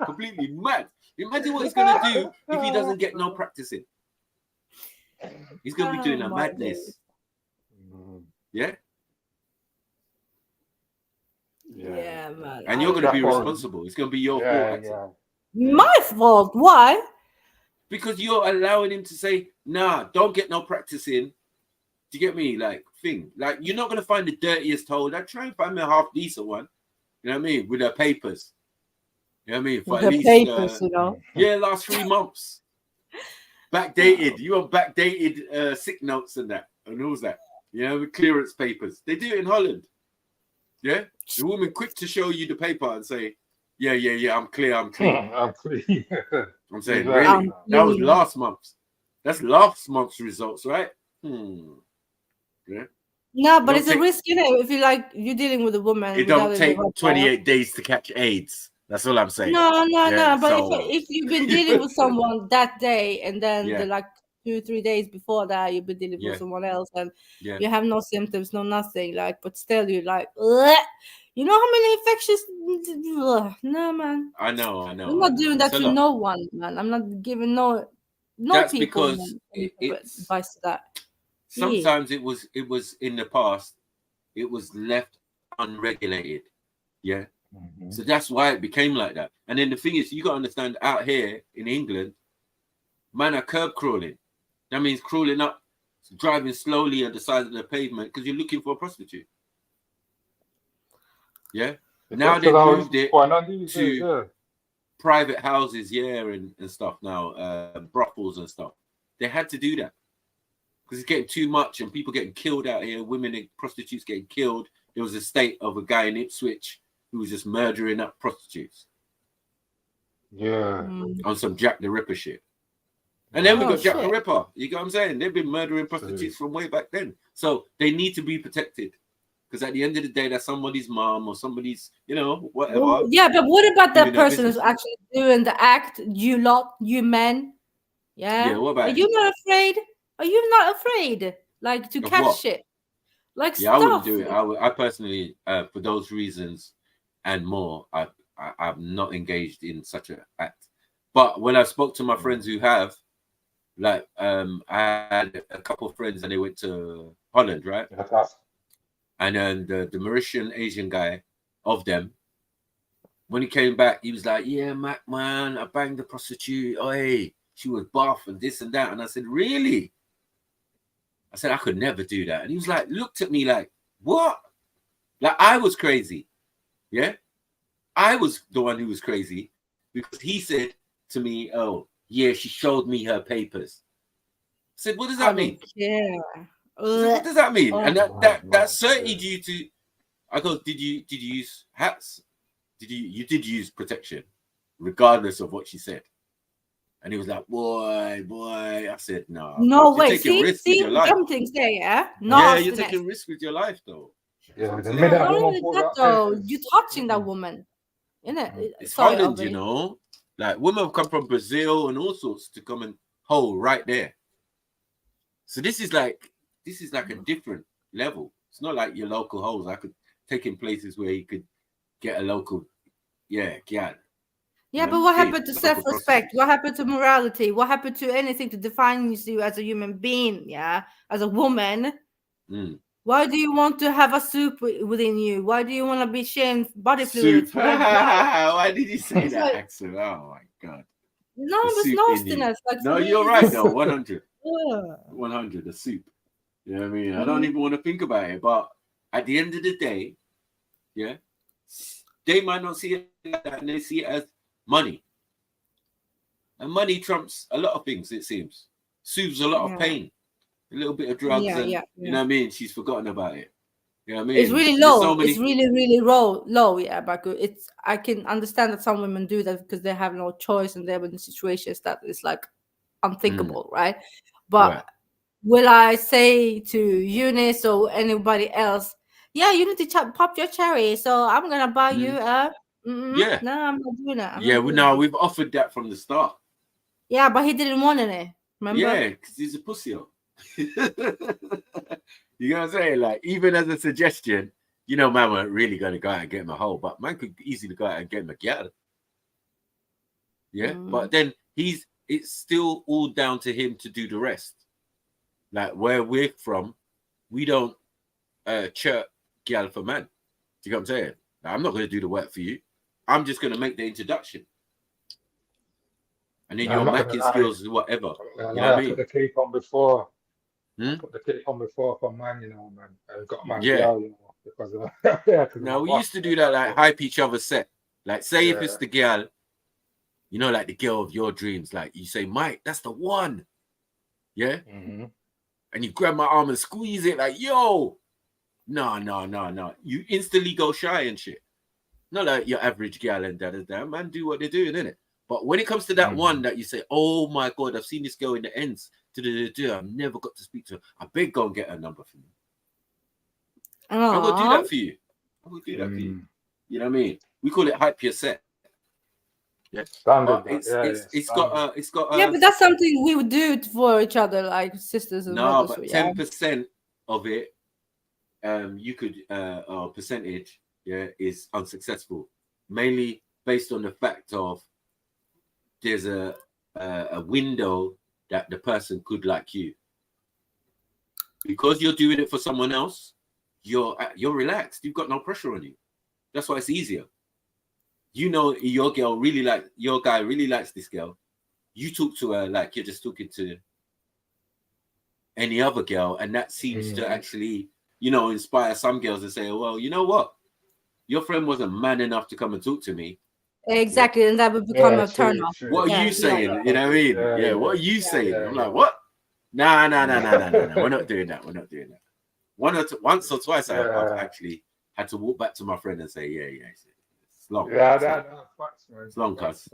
completely mad. Imagine what he's gonna do if he doesn't get no practicing. He's gonna be doing a madness. Yeah. Yeah, man. And you're gonna be responsible. It's gonna be your fault, accent. My fault. Why? Because you're allowing him to say, nah, don't get no practicing. Do you get me? Like, thing. Like, you're not going to find the dirtiest hole. I'd try and find me a half decent one. You know what I mean? With her papers. You know what I mean? For With at her least, papers, you know? Yeah, last 3 months. Backdated. You want backdated sick notes and that. And all that. You know, with clearance papers. They do it in Holland. Yeah? The woman quick to show you the paper and say, yeah, I'm clear, I'm clean. I'm clean. I'm saying, Exactly. really? That was last month. That's last month's results, right? Yeah. No, but it's a risk, you know, if you're dealing with a woman. It don't take 28 days to catch AIDS. That's all I'm saying. No. But so, if you've been dealing with someone that day and then the like 2-3 days before that you've been dealing with someone else and you have no symptoms, no nothing, like, but still you're like, ugh. You know how many infectious? No, man. I know. I'm not doing that to no one, man. I'm not giving no that's people because it's advice to that. Sometimes it was in the past, it was left unregulated. Yeah. So that's why it became like that. And then the thing is, you got to understand, out here in England, man are curb crawling. That means crawling up, driving slowly at the side of the pavement because you're looking for a prostitute. Yeah. Now they've moved it to private houses, and stuff now, brothels and stuff. They had to do that because it's getting too much and people getting killed out here. Women and prostitutes getting killed. There was a state of a guy in Ipswich who was just murdering up prostitutes. Yeah. On some Jack the Ripper shit. And then we got Jack the Ripper. You get what I'm saying? They've been murdering prostitutes from way back then. So they need to be protected. Because at the end of the day, that's somebody's mom or somebody's, whatever. Well, yeah, but what about that person who's actually doing the act? You men. Yeah. Yeah, what about Are you not afraid? Are you not afraid? Like to catch shit? Like stuff. I wouldn't do it. I personally, for those reasons and more, I'm not engaged in such an act. But when I spoke to my friends who have, like, I had a couple of friends and they went to Holland, right? And then the Mauritian Asian guy of them, when he came back, he was like, yeah, Mac, man, I banged the prostitute. Oh, hey, she was buff and this and that. And I said, really? I said, I could never do that. And he was like, looked at me like, what? Like I was crazy. Yeah. I was the one who was crazy because he said to me, oh, yeah, she showed me her papers. I said, what does that mean? Yeah. What does that mean? And that certainly due to, I go, did you use hats? You did use protection, regardless of what she said. And he was like, boy. I said, no. No You're way. taking risks with See, your life. some things there, yeah. Yeah, you're Nastiness. taking risks with your life, though. Yeah, the No, minute a not woman only pulls that out though. papers, You touching that woman, innit? It's Sorry, Holland, you Obi. know. Like, women have come from Brazil and all sorts to come and hold right there. So this is like a different level. It's not like your local holes. I could take in places where you could get a local, yeah. Yeah, You but know, what big happened to local self-respect? prostitutes. What happened to morality? What happened to anything to define you as a human being? Yeah, as a woman. Why do you want to have a soup within you? Why do you want to be sharing body fluids? Soup. Why did you say It's that, like, Axel? Oh my god. no, The it's soup in you. nastiness. Like, No, for me, you're it's right just- though. 100. Ugh. 100. The soup. You know what I mean? I don't Mhm. even want to think about it. But at the end of the day, yeah, they might not see it like that, and they see it as money. And money trumps a lot of things, it seems. Soothes a lot of pain. A little bit of drugs, and you know what I mean? She's forgotten about it. You know what I mean? It's really There's low. so many... It's really low. Yeah, but I can understand that some women do that because they have no choice and they're in situations that is like unthinkable, right? But will I say to Eunice or anybody else, yeah, you need to pop your cherry, so I'm gonna buy you a Yeah. No, I'm not doing that. We've offered that from the start. Yeah, but he didn't want any. Remember? Yeah, because he's a pussy. You know what I'm saying? Like, even as a suggestion, you know, man weren't really going to go out and get him a hole, but man could easily go out and get him a gal. Yeah, but then it's still all down to him to do the rest. Like, where we're from, we don't chirp gal for man. Do you know what I'm saying? Like, I'm not going to do the work for you. I'm just going to make the introduction. And then your macking skills is whatever. You know what I mean? Put the cake on before. Put the cake on before for man, you know, man. I got man girl, you know, because of no, we used to do that, like hype each other set. Like, say if it's the girl, you know, like the girl of your dreams, like you say, Mike, that's the one. Yeah. And you grab my arm and squeeze it, like, yo. No. You instantly go shy and shit. Not like your average girl and da. Man, do what they're doing, innit? But when it comes to that one that you say, oh my God, I've seen this girl in the ends. I've never got to speak to her. I beg, go and get her number for me. I'm going to do that for you. I'm going to do that for you. You know what I mean? We call it hype your set. Yeah. Standard, it's got yeah, but that's something we would do for each other, like sisters and no, brothers. but 10% of it, you could percentage, is unsuccessful, mainly based on the fact of there's a window that the person could like you. Because you're doing it for someone else, you're relaxed. You've got no pressure on you. That's why it's easier. You know, your guy really likes this girl. You talk to her like you're just talking to any other girl, and that seems to actually, you know, inspire some girls to say, well, you know what? Your friend wasn't man enough to come and talk to me. Exactly, and that would become a turn off. What are you saying? You know what I mean? Yeah, what are you saying? I'm like, what? No. We're not doing that. We're not doing that. Once or twice, I've actually had to walk back to my friend and say, it's long. It's long, cuz.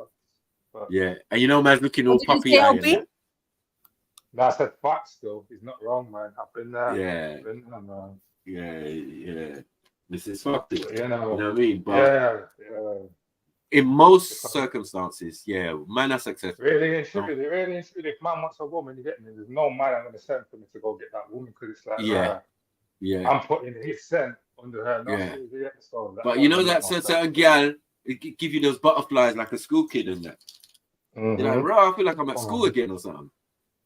Yeah, and you know, man's looking all puppy eye. That's a fact still. He's not wrong, man. I've been there. Yeah. Man. Yeah. This is fucked. You know what I mean? But yeah. In most circumstances, man are successful. Really, it should be. If man wants a woman, you get me? There's no man I'm going to send for me to go get that woman because it's like, I'm putting his scent under her nostrils. So but you know that certain girl, it give you those butterflies like a school kid and that. You're like, bro, I feel like I'm at school again or something.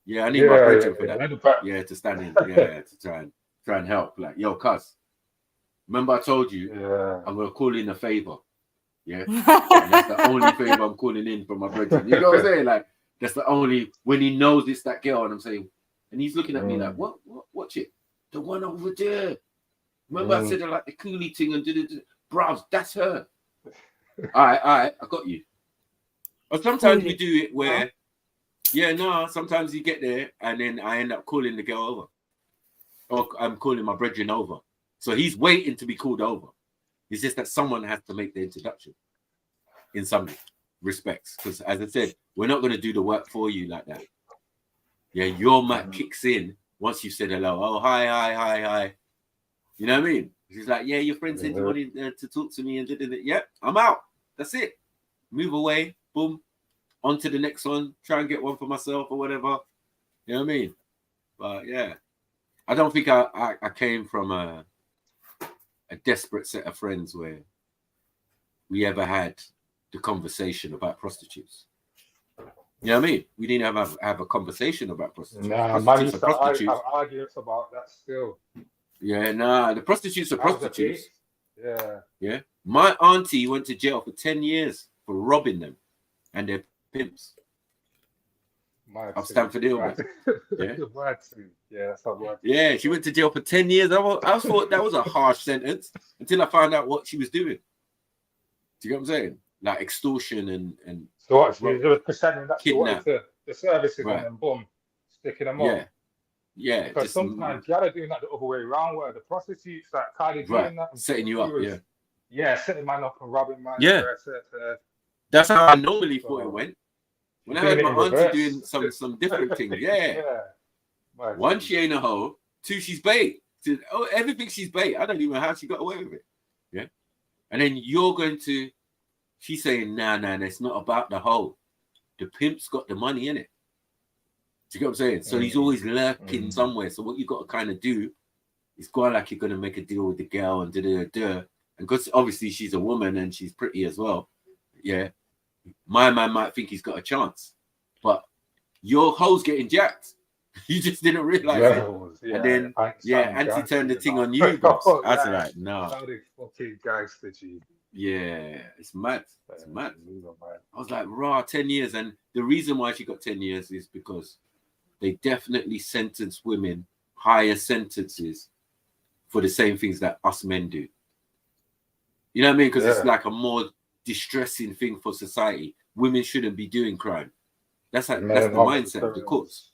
Yeah, I need my brethren for that. Yeah, to stand in. Yeah, to try and help. Like, yo, cuz, remember I told you I'm gonna call in a favor. Yeah, and that's the only favor I'm calling in from my brethren. You know what I'm saying? Like, that's the only, when he knows it's that girl, and I'm saying, and he's looking at me like, what chick? The one over there. Remember I said like the coolie thing and bruv, that's her. All right, I got you. Or sometimes we do it where, sometimes you get there and then I end up calling the girl over. Or I'm calling my brethren over. So he's waiting to be called over. It's just that someone has to make the introduction in some way. respects. Because as I said, we're not going to do the work for you like that. Yeah, your mat kicks in once you said hello. Oh, hi. You know what I mean? She's like, yeah, your friend said you wanted to talk to me and did it. Yep, I'm out. That's it. Move away. Boom. On to the next one. Try and get one for myself or whatever. You know what I mean? But yeah, I don't think I came from a desperate set of friends where we ever had the conversation about prostitutes. You know what I mean? We didn't have a conversation about prostitutes. Nah, man Prostitutes used are to prostitutes. have arguments about that still. Yeah, nah, the prostitutes are prostitutes. Yeah. Yeah. My auntie went to jail for 10 years for robbing them and their pimps. Up Stamford Hill. Yeah. Yeah, that's how it Yeah, she went to jail for 10 years. I thought that was a harsh sentence until I found out what she was doing. Do you get what I'm saying? Like extortion and so what? She was pretending that she wanted kidnap. the services Right. and then boom, sticking them Yeah. up. Yeah. Because just sometimes you gotta do that the other way around, where the prostitutes like Cardi B right. and that, Setting you up. Yeah. Yeah, setting man up and robbing man. Yeah. That's how I normally thought it went. When I heard my auntie doing some different things, yeah. One, she ain't a hoe. Two, she's bait. Oh, everything she's bait. I don't even know how she got away with it. Yeah. And then you're going to, she's saying, nah, it's not about the hoe. The pimp's got the money in it. Do you get what I'm saying? So he's always lurking somewhere. So what you got to kind of do is go like you're going to make a deal with the girl and da-da-da-da. And because obviously she's a woman and she's pretty as well. Yeah. My man might think he's got a chance. But your hoe's getting jacked. You just didn't realize it. Yeah, and then, Auntie turned the thing on you. Boss. I was like, no. Sounded fucking gangster, G. Yeah, it's mad. It's mad. I was like, raw, 10 years. And the reason why she got 10 years is because they definitely sentence women higher sentences for the same things that us men do. You know what I mean? Because it's like a more distressing thing for society. Women shouldn't be doing crime. That's the mindset of the courts.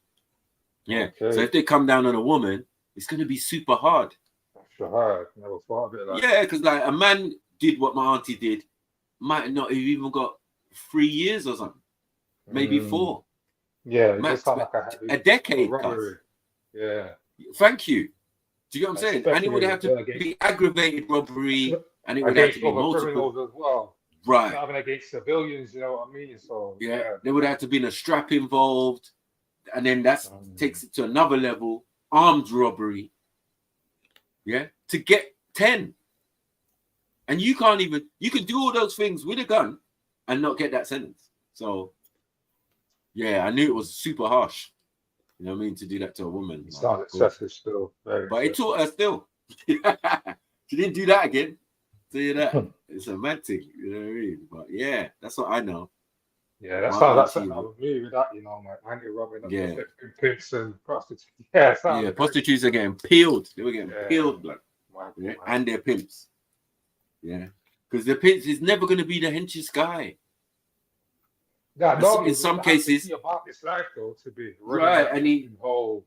Yeah. Okay. So if they come down on a woman, it's going to be super hard. Super hard. Never thought of it like yeah, because like a man did what my auntie did, might not have even got 3 years or something, maybe 4. Yeah, max, like a decade. Yeah. Thank you. Do you get what I'm saying? And it would have to be aggravated robbery, and it would have to be multiple as well. Right. Not having against civilians, you know what I mean? So yeah, there would have to be a strap involved, and then that takes it to another level, armed robbery. Yeah, to get 10. And you can't even, you can do all those things with a gun and not get that sentence. So yeah, I knew it was super harsh. You know what I mean? To do that to a woman. It's not excessive still. But it taught her still. She didn't do that again. Tell you that. It's a mad thing. You know what I mean? But yeah, that's what I know. Yeah, that's something I agree with that, you know, like anti-robbing and pimps and prostitutes. Yeah, prostitutes are getting peeled. They were getting peeled, blood. Yeah, and their pimps. Yeah. Because the pimps is never going to be the henchest guy. Yeah, no, in some cases. About this life, though, to be right, and he whole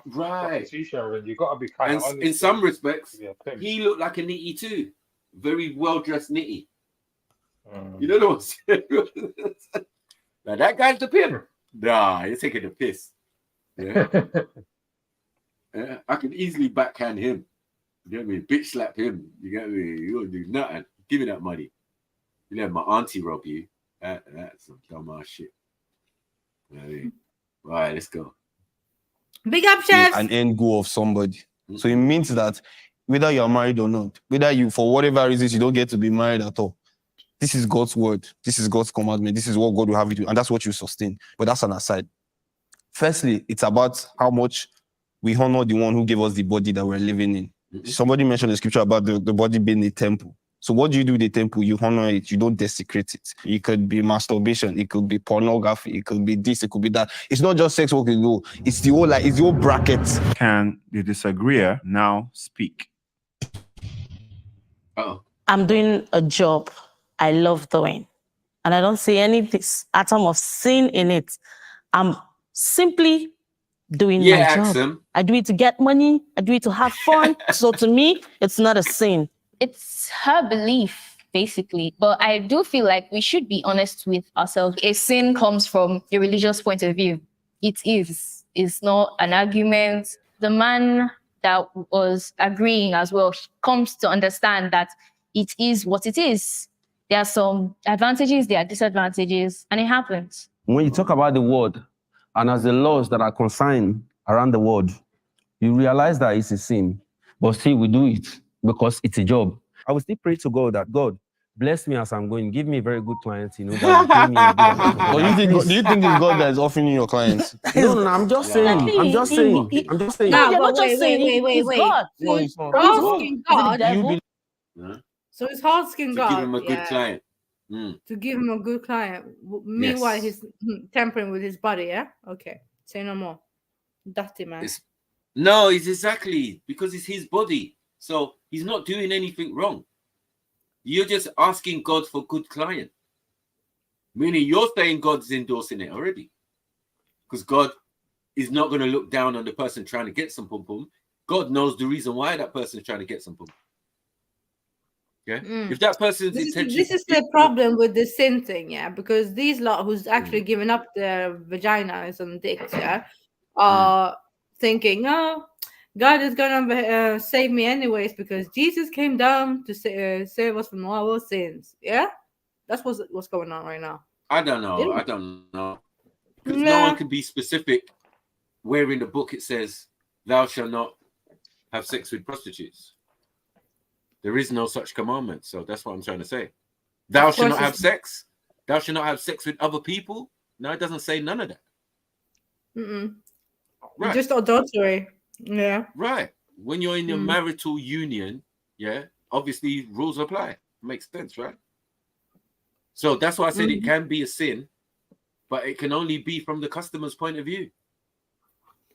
right. You got to be kind of in some respects, he looked like a nitty too. Very well dressed nitty. You know what I'm saying? Now that guy's the pimp. Nah, you're taking the piss. Yeah. Yeah, I could easily backhand him. You get me? Bitch slap him. You get me? You don't do nothing. Give me that money. You let my auntie rob you. That's some dumb ass shit. You know what I mean? Right, let's go. Big up, chefs. An end goal of somebody. So it means that whether you're married or not, whether you, for whatever reasons, you don't get to be married at all, this is God's word. This is God's commandment. This is what God will have you do. And that's what you sustain. But that's an aside. Firstly, it's about how much we honor the one who gave us the body that we're living in. Somebody mentioned the scripture about the body being a temple. So what do you do with the temple? You honor it. You don't desecrate it. It could be masturbation. It could be pornography. It could be this. It could be that. It's not just sex work. It's the whole it's the whole bracket. Can the disagreeer now speak? I'm doing a job I love doing, and I don't see any atom of sin in it. I'm simply doing my job. I do it to get money. I do it to have fun. So to me, it's not a sin. It's her belief. basically. But I do feel like we should be honest with ourselves. A sin comes from a religious point of view. It is. It's not an argument. The man that was agreeing as well comes to understand that it is what it is. There are some advantages, there are disadvantages, and it happens. When you talk about the world and as the laws that are consigned around the world, you realize that it's a sin, but still we do it because it's a job. I will still pray to God that God bless me as I'm going, give me a very good client, that will pay me a good amount of money. But do you think it's God that is offering you your clients? No, I'm just saying. I'm just saying. I'm just saying. No, You're but not just saying wait. it's God. No, He's it's not. Asking God. devil. So it's asking To God. give him a good yeah, client. To give him a good client. Meanwhile, he's tampering with his body. Yeah. Okay. Say no more. Dirty man. No, it's exactly because it's his body. So he's not doing anything wrong. You're just asking God for good client. Meaning you're saying God's endorsing it already. Because God is not going to look down on the person trying to get some pum-pum. God knows the reason why that person is trying to get some pum. Yeah. If that person's intention. This is the problem with the sin thing, yeah, because these lot who's actually giving up their vaginas and dicks, yeah, are thinking, oh, God is gonna save me anyways because Jesus came down to save us from all our sins. Yeah, that's what's going on right now. I don't know. I don't know. Because no one can be specific where in the book it says, thou shalt not have sex with prostitutes. There is no such commandment. So that's what I'm trying to say. Thou shalt not have sex. Thou shalt not have sex with other people. No, it doesn't say none of that. Right. Just adultery. Yeah. Right. When you're in your marital union, yeah, obviously rules apply. Makes sense, right? So that's why I said it can be a sin, but it can only be from the customer's point of view.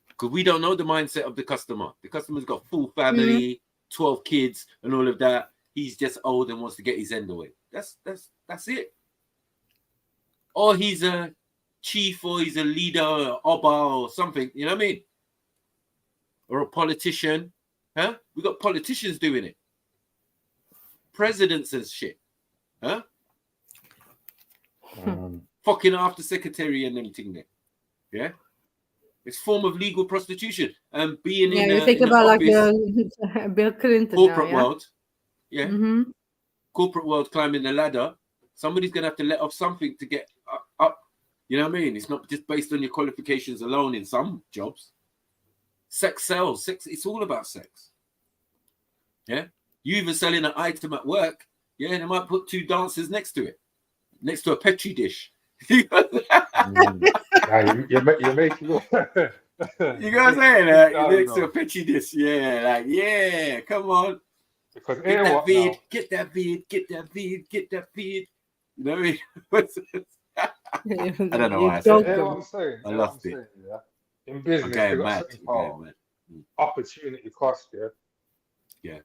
Because we don't know the mindset of the customer. The customer's got full family, 12 kids, and all of that. He's just old and wants to get his end away. That's it. Or he's a chief, or he's a leader, or Oba, or something. You know what I mean? Or a politician. Huh? We got politicians doing it. Presidents and shit. Huh? Fucking after secretary and everything there. Yeah? It's form of legal prostitution. And being in you think about like Bill Clinton corporate now, world. Yeah. Corporate world climbing the ladder. Somebody's gonna have to let off something to get up. You know what I mean? It's not just based on your qualifications alone in some jobs. Sex sells. Sex, it's all about sex. Yeah. You even selling an item at work, yeah, they might put two dancers next to it, next to a petri dish. You make it look. You know what I'm saying? Next to a petri dish, yeah, like yeah, come on. Because get that vid, get that vid, get that vid, get that vid. You know what I mean? I don't know why I said that. What I'm saying. I loved it. Yeah. In business, they got something called opportunity cost. Yeah. Yeah.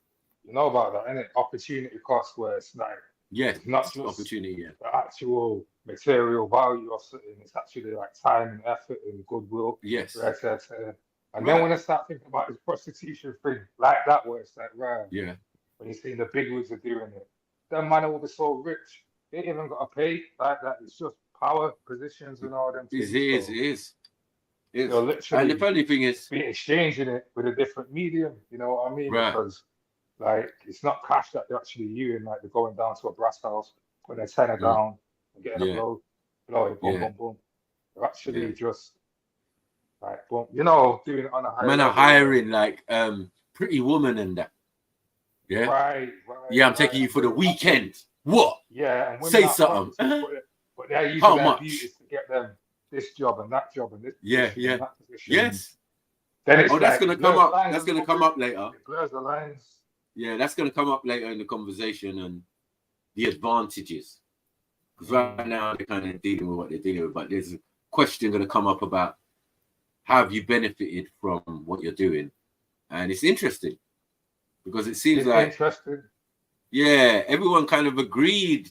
You know about that, innit? Opportunity cost, where it's like it's not just opportunity, the actual material value of something. It's actually like time and effort and goodwill. Yes. And then when I start thinking about this prostitution thing like that, where it's like, right, yeah, when you see the big wigs are doing it, them man will be so rich, they ain't even got to pay like that. It's just power, positions, and all them things. It is. You're literally, and the funny thing is, be exchanging it with a different medium. You know what I mean? Right. Because like it's not cash that they're actually using. Like they're going down to a brass house, putting their tenner down, and getting a blow, boom, boom, boom. They're actually just like, boom, you know, doing it on a high man level. are hiring like Pretty Woman and that. Yeah. Right. Yeah, I'm taking you for the weekend. What? Yeah. And say something. But they're using their beauties to get them this job and that job and this position and that position. Yes. Then it's that's like, gonna come up. That's gonna come up later. It blurs the lines. Yeah, that's gonna come up later in the conversation and the advantages. Because right now they're kind of dealing with what they're dealing with, but there's a question gonna come up about how have you benefited from what you're doing, and it's interesting because it seems everyone kind of agreed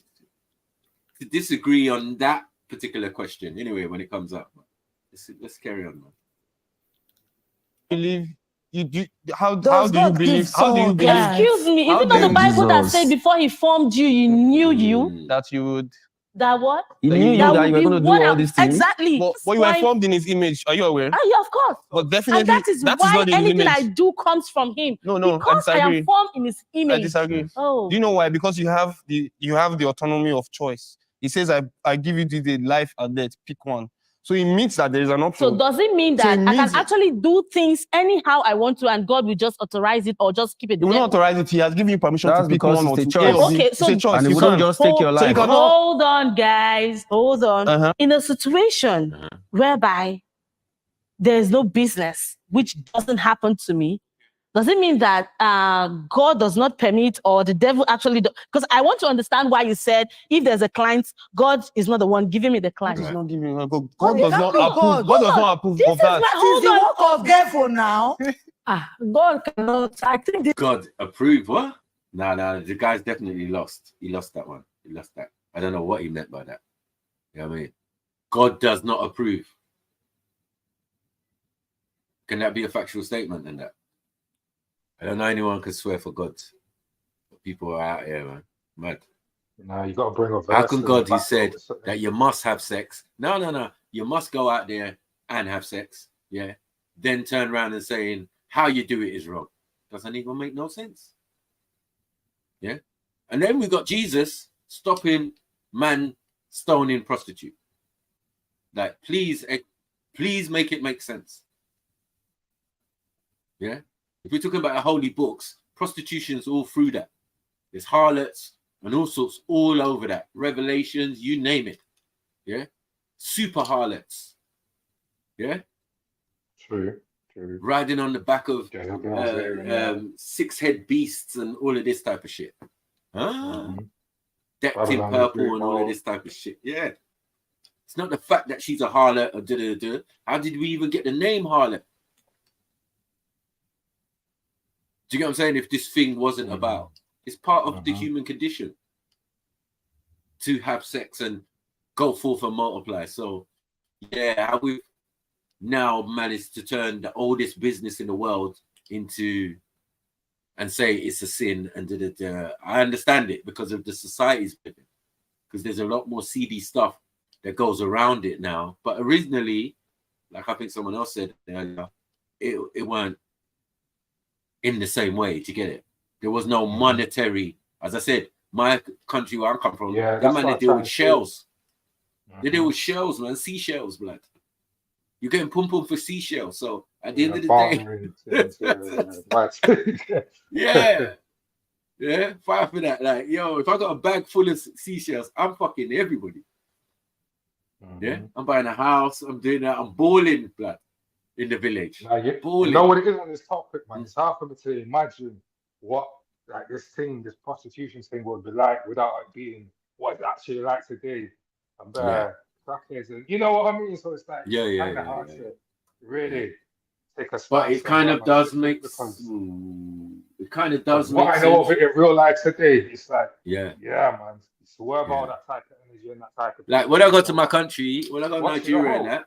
to disagree on that particular question. Anyway, when it comes up, let's carry on, man. Believe how Does do you God believe? give How do you someone believe? guys? Excuse me, is How it not do the you- Bible that said Jesus. before he formed you, he knew you? that you would? That what? He That knew you you That that would you were be going to do what all these things. exactly. But That's you were why. formed in his image. Are you aware? Yeah, of course. But And definitely, that is that is why not in his anything I image. do comes from him. No, I Because I am disagree. formed in his I image. disagree. Oh. Do you know why? Because you have the autonomy of choice. He says, I give you the life and death. Pick one. So it means that there is an option. So does it mean So that it I can means- actually do things anyhow I want to, and God will just authorize it or just keep it? He will not authorize it. He has given you permission That's to pick because one or it's a two. choice. Okay, so it's a choice. And he You wouldn't can just take your So you life. cannot. hold on, guys. Hold on. In a situation whereby there's no business, which doesn't happen to me, does it mean that God does not permit, or the devil actually? Because I want to understand why you said if there's a client, God is not the one giving me the client. God is not giving. God God does not exactly. approve. God does not approve This of is that. my It is hold the on. work of devil now. God cannot. I think this. God approved what? No, the guy's definitely lost. He lost that one. He lost that. I don't know what he meant by that. You know what I mean? God does not approve. Can that be a factual statement in that? I don't know anyone can swear for God. But people are out here, man. Mad. No, you got to bring a verse. How can to God, the he back said of it. that you must have sex? No. You must go out there and have sex. Yeah. Then turn around and saying how you do it is wrong. Doesn't even make no sense. Yeah. And then we got Jesus stopping man stoning prostitute. Like, please make it make sense. Yeah. If we're talking about the holy books, prostitution's all through that. There's harlots and all sorts all over that. Revelations, you name it. Yeah. Super harlots. Yeah. True. Riding on the back of 6-head beasts and all of this type of shit. Decked in purple and all of this type of shit. Yeah. It's not the fact that she's a harlot or da-da-da. How did we even get the name harlot? Do you get what I'm saying? If this thing wasn't about, it's part of the human condition to have sex and go forth and multiply. So, yeah, how we've now managed to turn the oldest business in the world into and say it's a sin and da-da-da. I understand it because of the society's living, because there's a lot more seedy stuff that goes around it now. But originally, like I think someone else said earlier, it weren't in the same way to get it. There was no monetary, as I said, my country where I come from, Yeah, them that's man, what they I'm deal trying with to shells. They deal with shells, man, seashells, blood. You're getting pum for seashells. So at the end of the day, yeah, fight for that. Like, yo, if I got a bag full of seashells, I'm fucking everybody. Yeah, I'm buying a house. I'm doing that. I'm balling, blood, in the village. Now, you Balling. know what it is on this topic, man? It's hard for me to imagine what like this prostitution thing would be like without it being what it's actually like today. And crackheads, and you know what I mean? So it's like kind of hard to really take a stance. But it kind of does make it kind of does make what I know sense. of it in real life today, it's like yeah, man, it's worth all that type of energy and that type of like when I go to my country, when I go to What's Nigeria and that,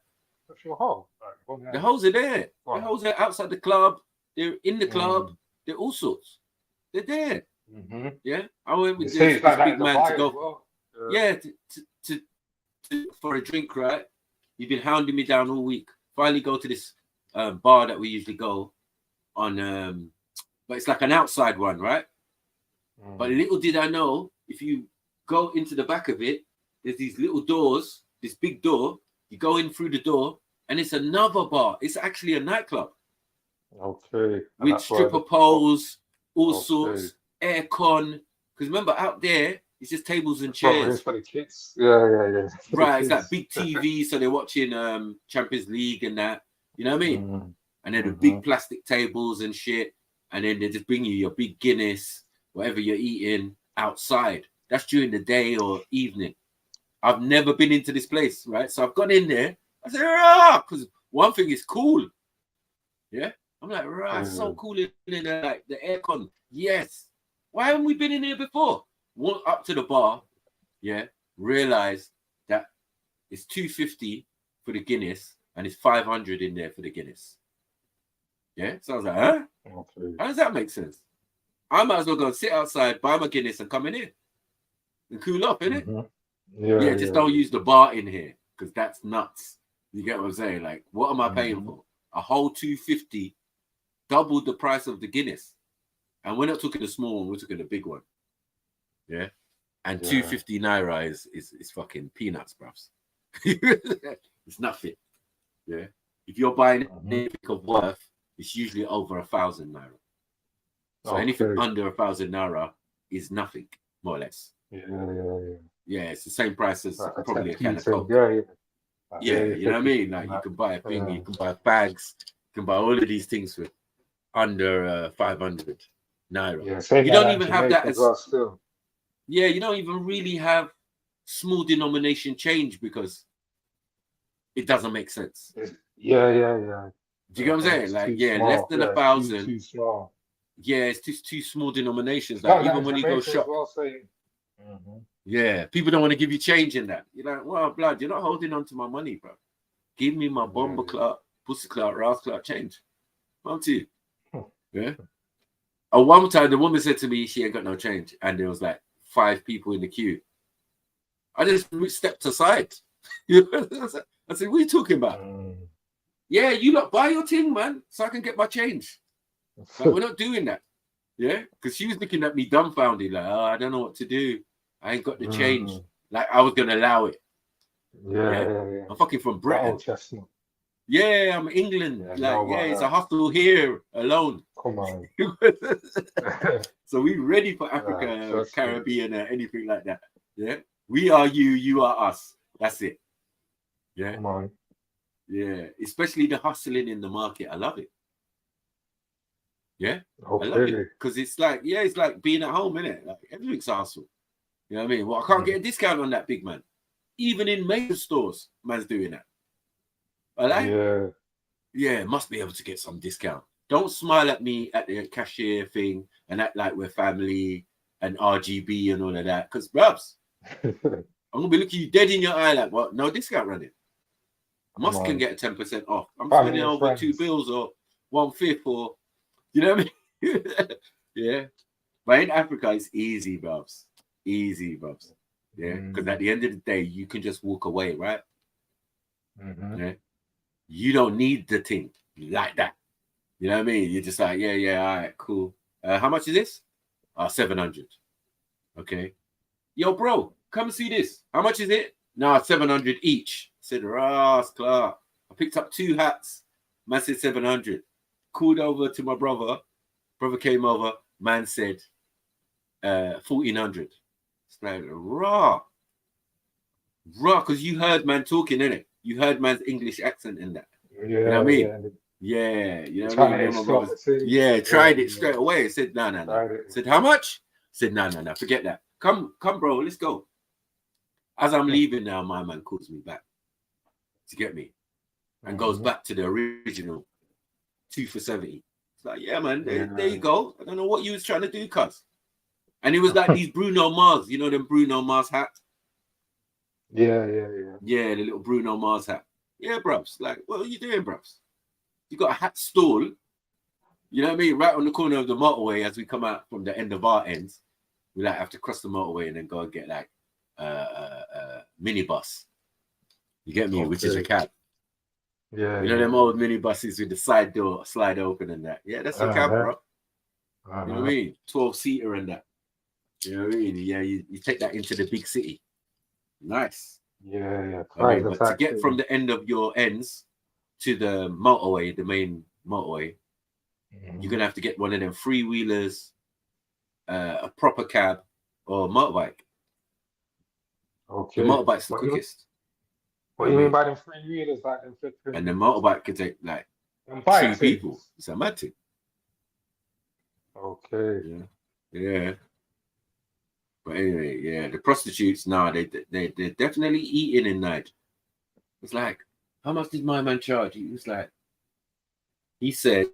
what's your hole? Like, the hoes are there. The hoes are outside the club. They're in the club. They're all sorts. They're there. Yeah, I went with this big man to go. Yeah, to for a drink, right? You've been hounding me down all week. Finally, go to this bar that we usually go on, but it's like an outside one, right? But little did I know, if you go into the back of it, there's these little doors, this big door. You go in through the door, and it's another bar. It's actually a nightclub. Okay. With stripper poles, all sorts, aircon. Because remember, out there, it's just tables and chairs. For the kids. Yeah. Right, it's like big TV, so they're watching Champions League and that. You know what I mean? And then the big plastic tables and shit. And then they just bring you your big Guinness, whatever you're eating, outside. That's during the day or evening. I've never been into this place, right? So I've gone in there. I said, because one thing is cool. Yeah? I'm like, it's so cool in there, like the aircon. Yes. Why haven't we been in here before? Walk up to the bar, realize that it's $250 for the Guinness and it's $500 in there for the Guinness. Yeah. So I was like, huh? Okay. How does that make sense? I might as well go and sit outside, buy my Guinness, and come in here and cool off, innit? Yeah, just don't use the bar in here because that's nuts. You get what I'm saying? Like, what am I paying for? A whole 250, doubled the price of the Guinness. And we're not talking the small one, we're talking the big one. Yeah. And 250 naira is fucking peanuts, bruv. It's nothing. Yeah. If you're buying anything of worth, it's usually over 1,000 naira. So anything under 1,000 naira is nothing, more or less. Yeah, it's the same price as probably a can of Coke. Yeah, you know what I mean? Like you can buy a thing, you can buy bags, you can buy all of these things for under 500 naira. Yeah, you don't even have that as well still. Yeah, you don't even really have small denomination change because it doesn't make sense. Yeah. Do you get what I'm saying? Like, yeah, small. less than 1,000. Too small. Yeah, it's just too small denominations. Like even when you go shop. Yeah, people don't want to give you change in that. You're like, well, blood, you're not holding on to my money, bro. Give me my bomber clout, pussy clout, Rouse clout change. Won't you? Yeah. At one time, the woman said to me she ain't got no change, and there was like 5 people in the queue. I just stepped aside. I said, what are you talking about? Yeah, you lot buy your thing, man, so I can get my change. Like, we're not doing that. Yeah, because she was looking at me dumbfounded, like, oh, I don't know what to do. I ain't got the change. Like I was gonna allow it. Yeah. I'm fucking from Britain. Yeah, I'm England. It's a hostel here alone. Come on. So we ready for Africa, Caribbean, or anything like that. Yeah, we are you, you are us. That's it. Yeah. Come on. Yeah, especially the hustling in the market. I love it. Yeah, okay. I love it because it's like, it's like being at home, innit? Like everything's hustle. You know what I mean? Well, I can't get a discount on that, big man. Even in major stores, man's doing that. I like. Yeah, must be able to get some discount. Don't smile at me at the cashier thing and act like we're family and RGB and all of that. Because, brubs, I'm gonna be looking you dead in your eye like, what? No discount running. Must can get a 10% off. I'm spending over 2 bills or 1/5 or, you know what I mean? Yeah. But in Africa, it's easy, brubs. Easy, brubs. Yeah. Because at the end of the day, you can just walk away, right? Yeah. You don't need the thing like that. You know what I mean? You're just like, yeah, all right, cool. How much is this? 700. Okay. Yo, bro, come see this. How much is it? No, 700 each. I said, Ross Clark. I picked up 2 hats. Man said 700. Called over to my brother. Brother came over. Man said 1,400. It's like, raw, because you heard man talking, innit? You heard man's English accent in that. You know what I mean? Yeah, you know what I mean? Tried it straight away. I said, no. I said, how much? I said, no. Forget that. Come, bro, let's go. As I'm leaving now, my man calls me back to get me and goes back to the original 2 for 70. It's like, yeah, man, there you go. I don't know what you was trying to do, cuz. And it was like these Bruno Mars, you know them Bruno Mars hat? Yeah, the little Bruno Mars hat. Yeah, bruvs. Like, what are you doing, bruvs? You got a hat stall, you know what I mean? Right on the corner of the motorway as we come out from the end of our ends. We like have to cross the motorway and then go and get like a minibus. You get me? Which is a cab. Yeah. You know them old minibuses with the side door slide open and that. Yeah, that's a cab, bro. You know what I mean? 12-seater and that. You know what I mean? Yeah, you take that into the big city. Nice. Yeah. I mean, but to get from the end of your ends to the motorway, the main motorway, you're gonna have to get one of them freewheelers, a proper cab, or motorbike. Okay. The motorbike's the quickest. What do you mean by them freewheelers? Like them and the motorbike could take like 2 people. It's a mad thing. Okay. Yeah. But anyway, yeah, the prostitutes, they're definitely eating in night. It's like, how much did my man charge? He was like, he said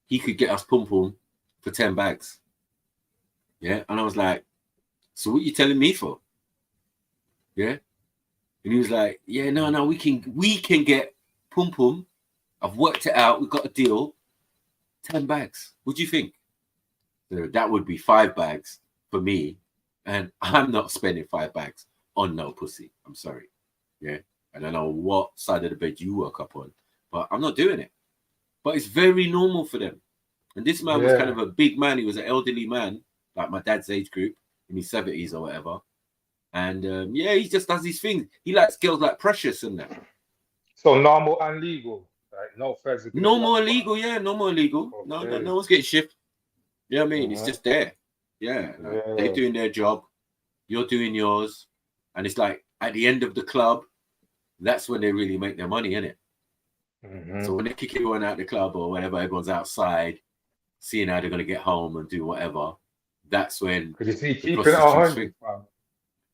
he could get us pum pum for 10 bags. Yeah. And I was like, so what you telling me for? Yeah. And he was like, yeah, no, we can get pum pum I've worked it out. We've got a deal. 10 bags. What do you think? So that would be 5 bags for me. And I'm not spending 5 bags on no pussy. I'm sorry. Yeah. I don't know what side of the bed you woke up on, but I'm not doing it. But it's very normal for them. And this man was kind of a big man. He was an elderly man, like my dad's age group, in his 70s or whatever. And yeah, he just does his thing. He likes girls like Precious and that. So normal and legal, right? No feds. Normal and legal, yeah, normal and legal. Okay. No one's getting shifted. You know what I mean? It's just there. Yeah, like, they're doing their job. You're doing yours. And it's like at the end of the club, that's when they really make their money, innit? So when they kick everyone out the club or whenever everyone's outside, seeing how they're going to get home and do whatever, that's when. Because you see, keeping it 100,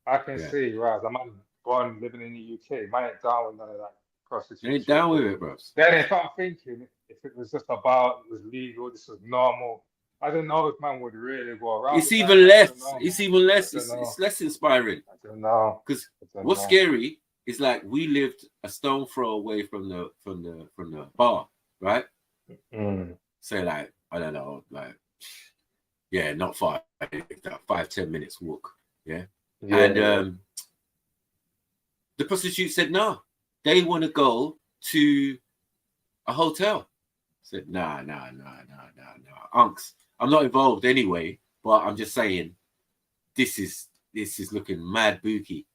I can see, right, I'm born living in the UK, man ain't down with none of that prostitution. You ain't down with it, bro. Then if I'm thinking, if it was just about, it was legal, this was normal, I don't know if man would really go around. It's even less. It's even less. It's less inspiring. I don't know. Because what's scary is like we lived a stone throw away from the bar, right? Say like, I don't know, like, yeah, not far, like 5-10 minutes walk, yeah. And the prostitute said no, they want to go to a hotel. I said nah, unks, I'm not involved anyway, but I'm just saying this is looking mad booky.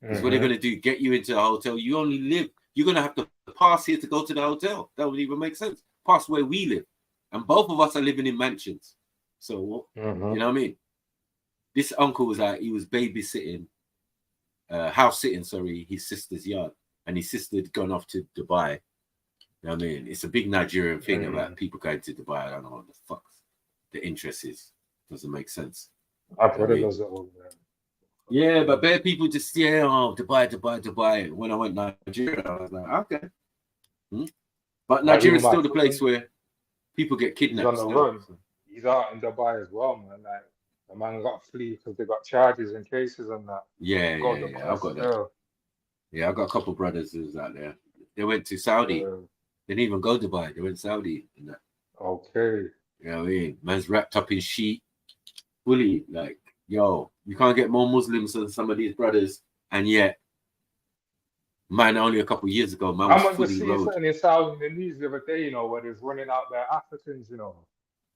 Because what they're going to do, get you into a hotel, you only live, you're going to have to pass here to go to the hotel. That would even make sense. Pass where we live. And both of us are living in mansions. So, you know what I mean? This uncle was like, he was babysitting, house sitting, his sister's yard. And his sister had gone off to Dubai. You know what I mean? It's a big Nigerian thing about people going to Dubai. I don't know what the fuck the interest is. Doesn't make sense. I've heard of those over there. Yeah, but bare people just Dubai. When I went to Nigeria, I was like, okay. But Nigeria is still the place where people get kidnapped. He's on the road. He's out in Dubai as well, man. Like the man got to flee because they got charges and cases and that. Yeah, I've got that. Yeah, I've got a couple of brothers who's out there. They went to Saudi. They didn't even go to Dubai. They went to Saudi and that. Okay. You know what I mean? Man's wrapped up in sheet, fully like. Yo, you can't get more Muslims than some of these brothers, and yet, man, only a couple of years ago, man was I'm fully see road. something in Saudi in the news the other day, you know, where there's running out their Africans, you know.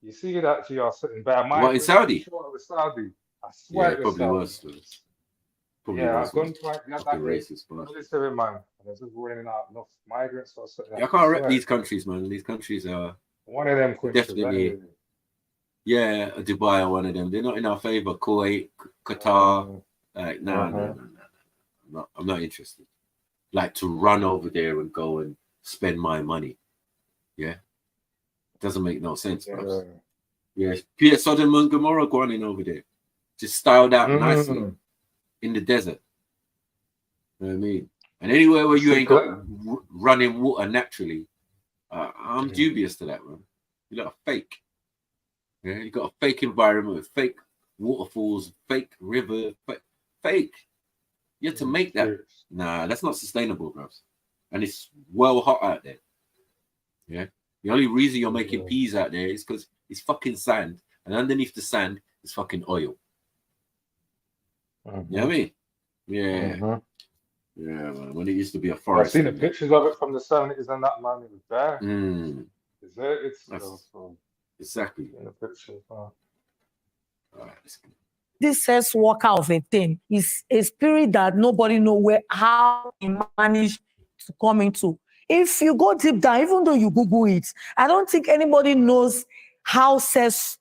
You see that, you are sitting there. What, in Saudi? Sure it was Saudi. I swear it probably was. Probably yeah, was. Fucking racist, but military man, and there's just running out enough migrants or something. I can't rep these countries, man. These countries are one of them countries, definitely. Anyway. Yeah, Dubai or one of them. They're not in our favor. Kuwait, Qatar, like no. I'm not interested. Like to run over there and go and spend my money. Yeah, doesn't make no sense, bro. Yeah, Peter Sodom and Gomorrah going over there, just styled out nicely in the desert. You know what I mean? And anywhere where you ain't got running water naturally, I'm dubious to that, man. You got a fake. Yeah, you got a fake environment with fake waterfalls, fake river, fake. You have to make that. Nah, that's not sustainable, bro. And it's well hot out there. Yeah. The only reason you're making peas out there is because it's fucking sand. And underneath the sand is fucking oil. You know what I mean? Yeah. Yeah, man. When it used to be a forest. I've seen the pictures of it from the 70s and that, man. It was there. It's exactly. In the pictures, This sex worker of a thing is a spirit that nobody know how he managed to come into. If you go deep down, even though you Google it, I don't think anybody knows how sex,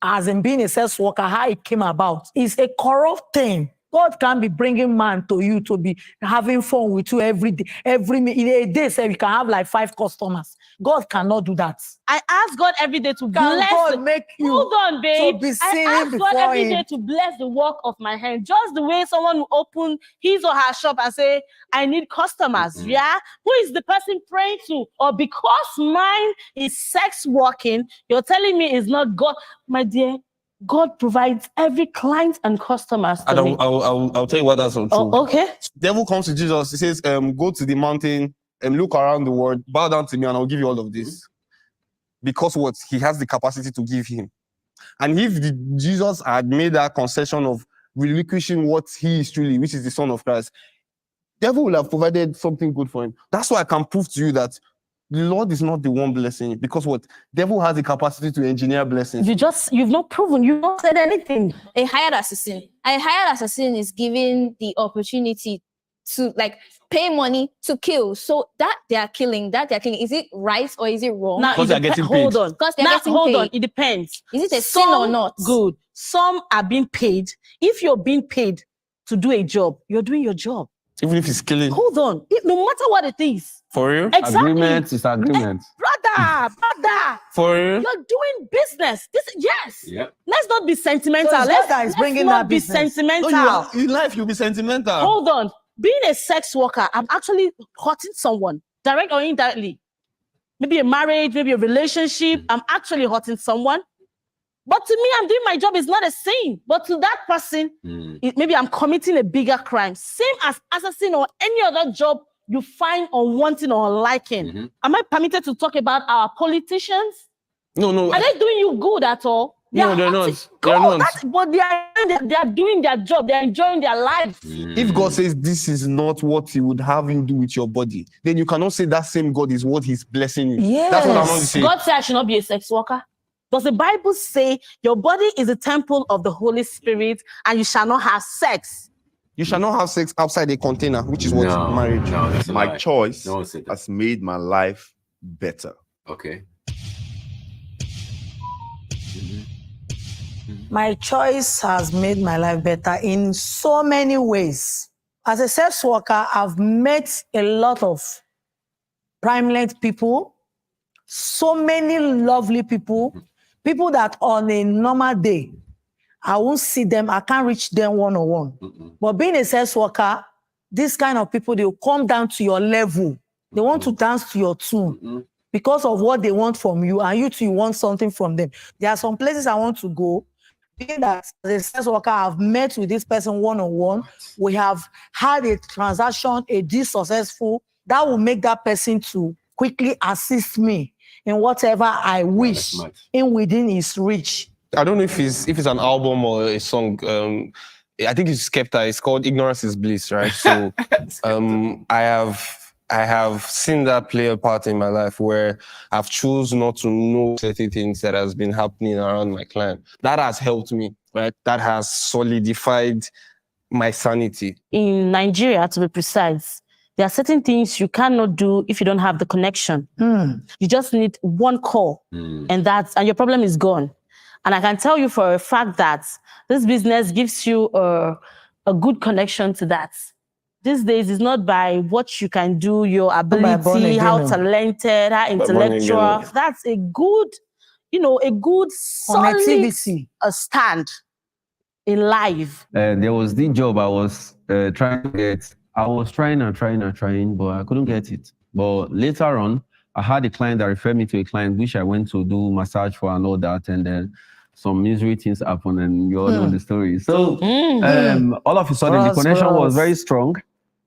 as in being a sex worker, how it came about. It's a corrupt thing. God can be bringing man to you to be having fun with you every day. In a day, say you can have like 5 customers. God cannot do that. I ask God every day to bless. God make you Hold on, babe. to be I ask God every day him. to bless the work of my hand. Just the way someone will open his or her shop and say, I need customers. Yeah? Who is the person praying to? Or because mine is sex working, you're telling me it's not God. My dear, God provides every client and customers to me. I'll tell you what that's untrue. Oh, okay. Devil comes to Jesus. He says, go to the mountain and look around the world, bow down to me, and I'll give you all of this. Because what? He has the capacity to give him. And if Jesus had made that concession of relinquishing what he is truly, which is the Son of Christ, devil will have provided something good for him. That's why I can prove to you that the Lord is not the one blessing you. Because what? Devil has the capacity to engineer blessings. You've not proven, you've not said anything. A hired assassin. A hired assassin is given the opportunity to like pay money to kill. So that they are killing, is it right or is it wrong? Now, Because they're getting paid. hold on. Because they're Now, getting hold paid. on. It depends. Is it a sin or not? Good. Some are being paid. If you're being paid to do a job, you're doing your job. Even if it's killing. Hold on. No matter what it is. For real? Exactly. Agreement is agreement. Brother. For real? You're doing business. Yes. Yep. Let's not be sentimental. So it's God that is Let's bringing not that be business. sentimental. No, in life, you'll be sentimental. Hold on. Being a sex worker, I'm actually hurting someone, direct or indirectly. Maybe a marriage, maybe a relationship. I'm actually hurting someone. But to me, I'm doing my job. It's not a sin. But to that person, maybe I'm committing a bigger crime. Same as assassin or any other job you find unwanting or unliking. Am I permitted to talk about our politicians? No. Are they doing you good at all? No, they're not. But they are doing their job. They're enjoying their lives. If God says this is not what he would have you do with your body, then you cannot say that same God is what he's blessing you. Yes. That's what I'm going to say. God said I should not be a sex worker. Does the Bible say your body is a temple of the Holy Spirit and you shall not have sex? You shall not have sex outside a container, which is what marriage. No, that's a My lie. choice No one said that. has made my life better. Okay. My choice has made my life better in so many ways. As a sex worker, I've met a lot of prominent people, so many lovely people, people that on a normal day, I won't see them, I can't reach them one-on-one. But being a sex worker, this kind of people, they'll come down to your level. They want to dance to your tune because of what they want from you, and you too, you want something from them. There are some places I want to go. Being that as a sex worker, I've met with this person one-on-one. We have had a transaction, a deal successful, that will make that person to quickly assist me in whatever I wish in within his reach. I don't know if it's an album or a song. I think it's Skepta. It's called Ignorance is Bliss, right? So I have seen that play a part in my life where I've chosen not to know certain things that has been happening around my client. That has helped me, right? That has solidified my sanity. In Nigeria, to be precise, there are certain things you cannot do if you don't have the connection. You just need one call, and your problem is gone. And I can tell you for a fact that this business gives you a good connection to that. These days, it's not by what you can do, your ability, how talented, how intellectual. That's a good, solid stand in life. There was the job I was trying to get. I was trying, but I couldn't get it. But later on, I had a client that referred me to a client which I went to do massage for and all that, and then some misery things happened, and you all know the story. So all of a sudden, the connection was very strong.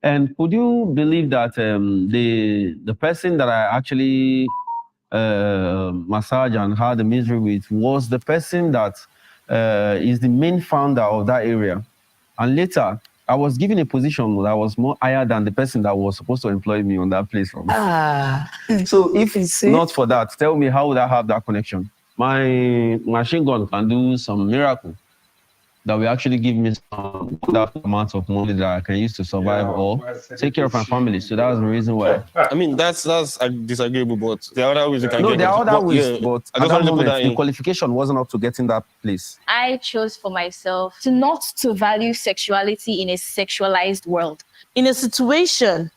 And could you believe that the person that I actually massaged and had the misery with was the person that is the main founder of that area? And later, I was given a position that was more higher than the person that was supposed to employ me on that place. So if not for that, tell me, how would I have that connection? My machine gun can do some miracle that will actually give me some amount of money that I can use to survive or take care of my family. So that was the reason why. I mean, that's disagreeable, but there are other ways you can get it. No, there are other ways, but I at just that want to put moment, that in. the qualification wasn't up to getting that place. I chose for myself not to value sexuality in a sexualized world. In a situation,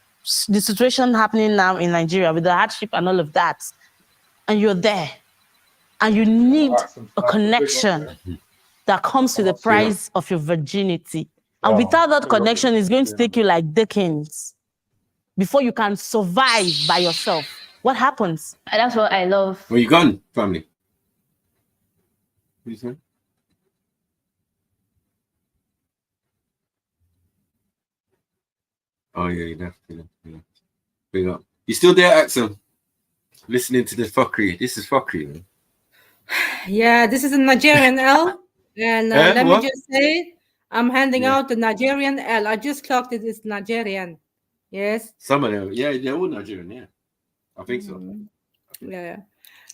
the situation happening now in Nigeria with the hardship and all of that, and you're there, and you need a connection that comes with the price of your virginity. And without that connection, it's going to take you like decades before you can survive by yourself. What happens? And that's what I love. Where you gone, family? What you saying? Oh yeah, you left. Big up. You still there, Axel? Listening to this fuckery. This is fuckery, man. Yeah, this is a Nigerian L. And let me what? just say, I'm handing out the Nigerian L. I just clocked it. It's Nigerian. Yes. Some of them, yeah, they're all Nigerian, yeah. I think so. Yeah.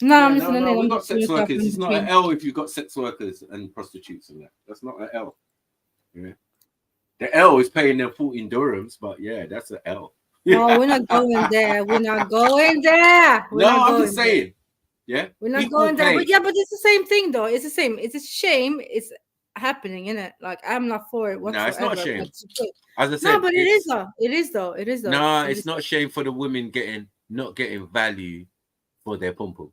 No, Yeah, I'm listening. no, I'm we've got just doing sex stuff workers. in It's not an between. L if you've got sex workers and prostitutes and that. That's not an L. Yeah. The L is paying them 14 dirhams, but yeah, that's an L. No, we're not going there. We're not going there. We're No, not I'm going just there. saying. Yeah. We're not Equal going there. pay. But yeah, but it's the same thing though. It's the same. It's a shame. It's happening, isn't it? Like I'm not for it whatsoever. No, it's not a shame. But it's good. As I No, said, but it is though. It is though. It is though. No, It it's is not though. a shame for the women not getting value for their pum pum.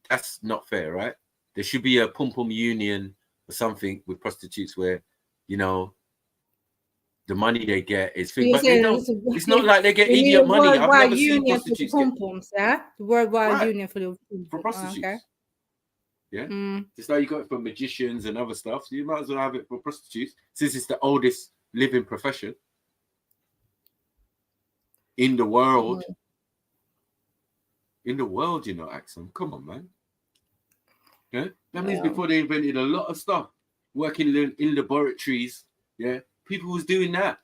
That's not fair, right? There should be a pum pum union or something with prostitutes where, you know, the money they get is free. You're But they saying don't. It's not like they get we need idiot a money. I've worldwide never seen union for the prostitutes get pom-poms, yeah? The worldwide Right. union for the for prostitutes. Okay. Yeah, Mm. just like you got it for magicians and other stuff. So you might as well have it for prostitutes, since it's the oldest living profession in the world. In the world, you know, Axel. Come on, man. Yeah, that means before they invented a lot of stuff, working in laboratories. Yeah, people was doing that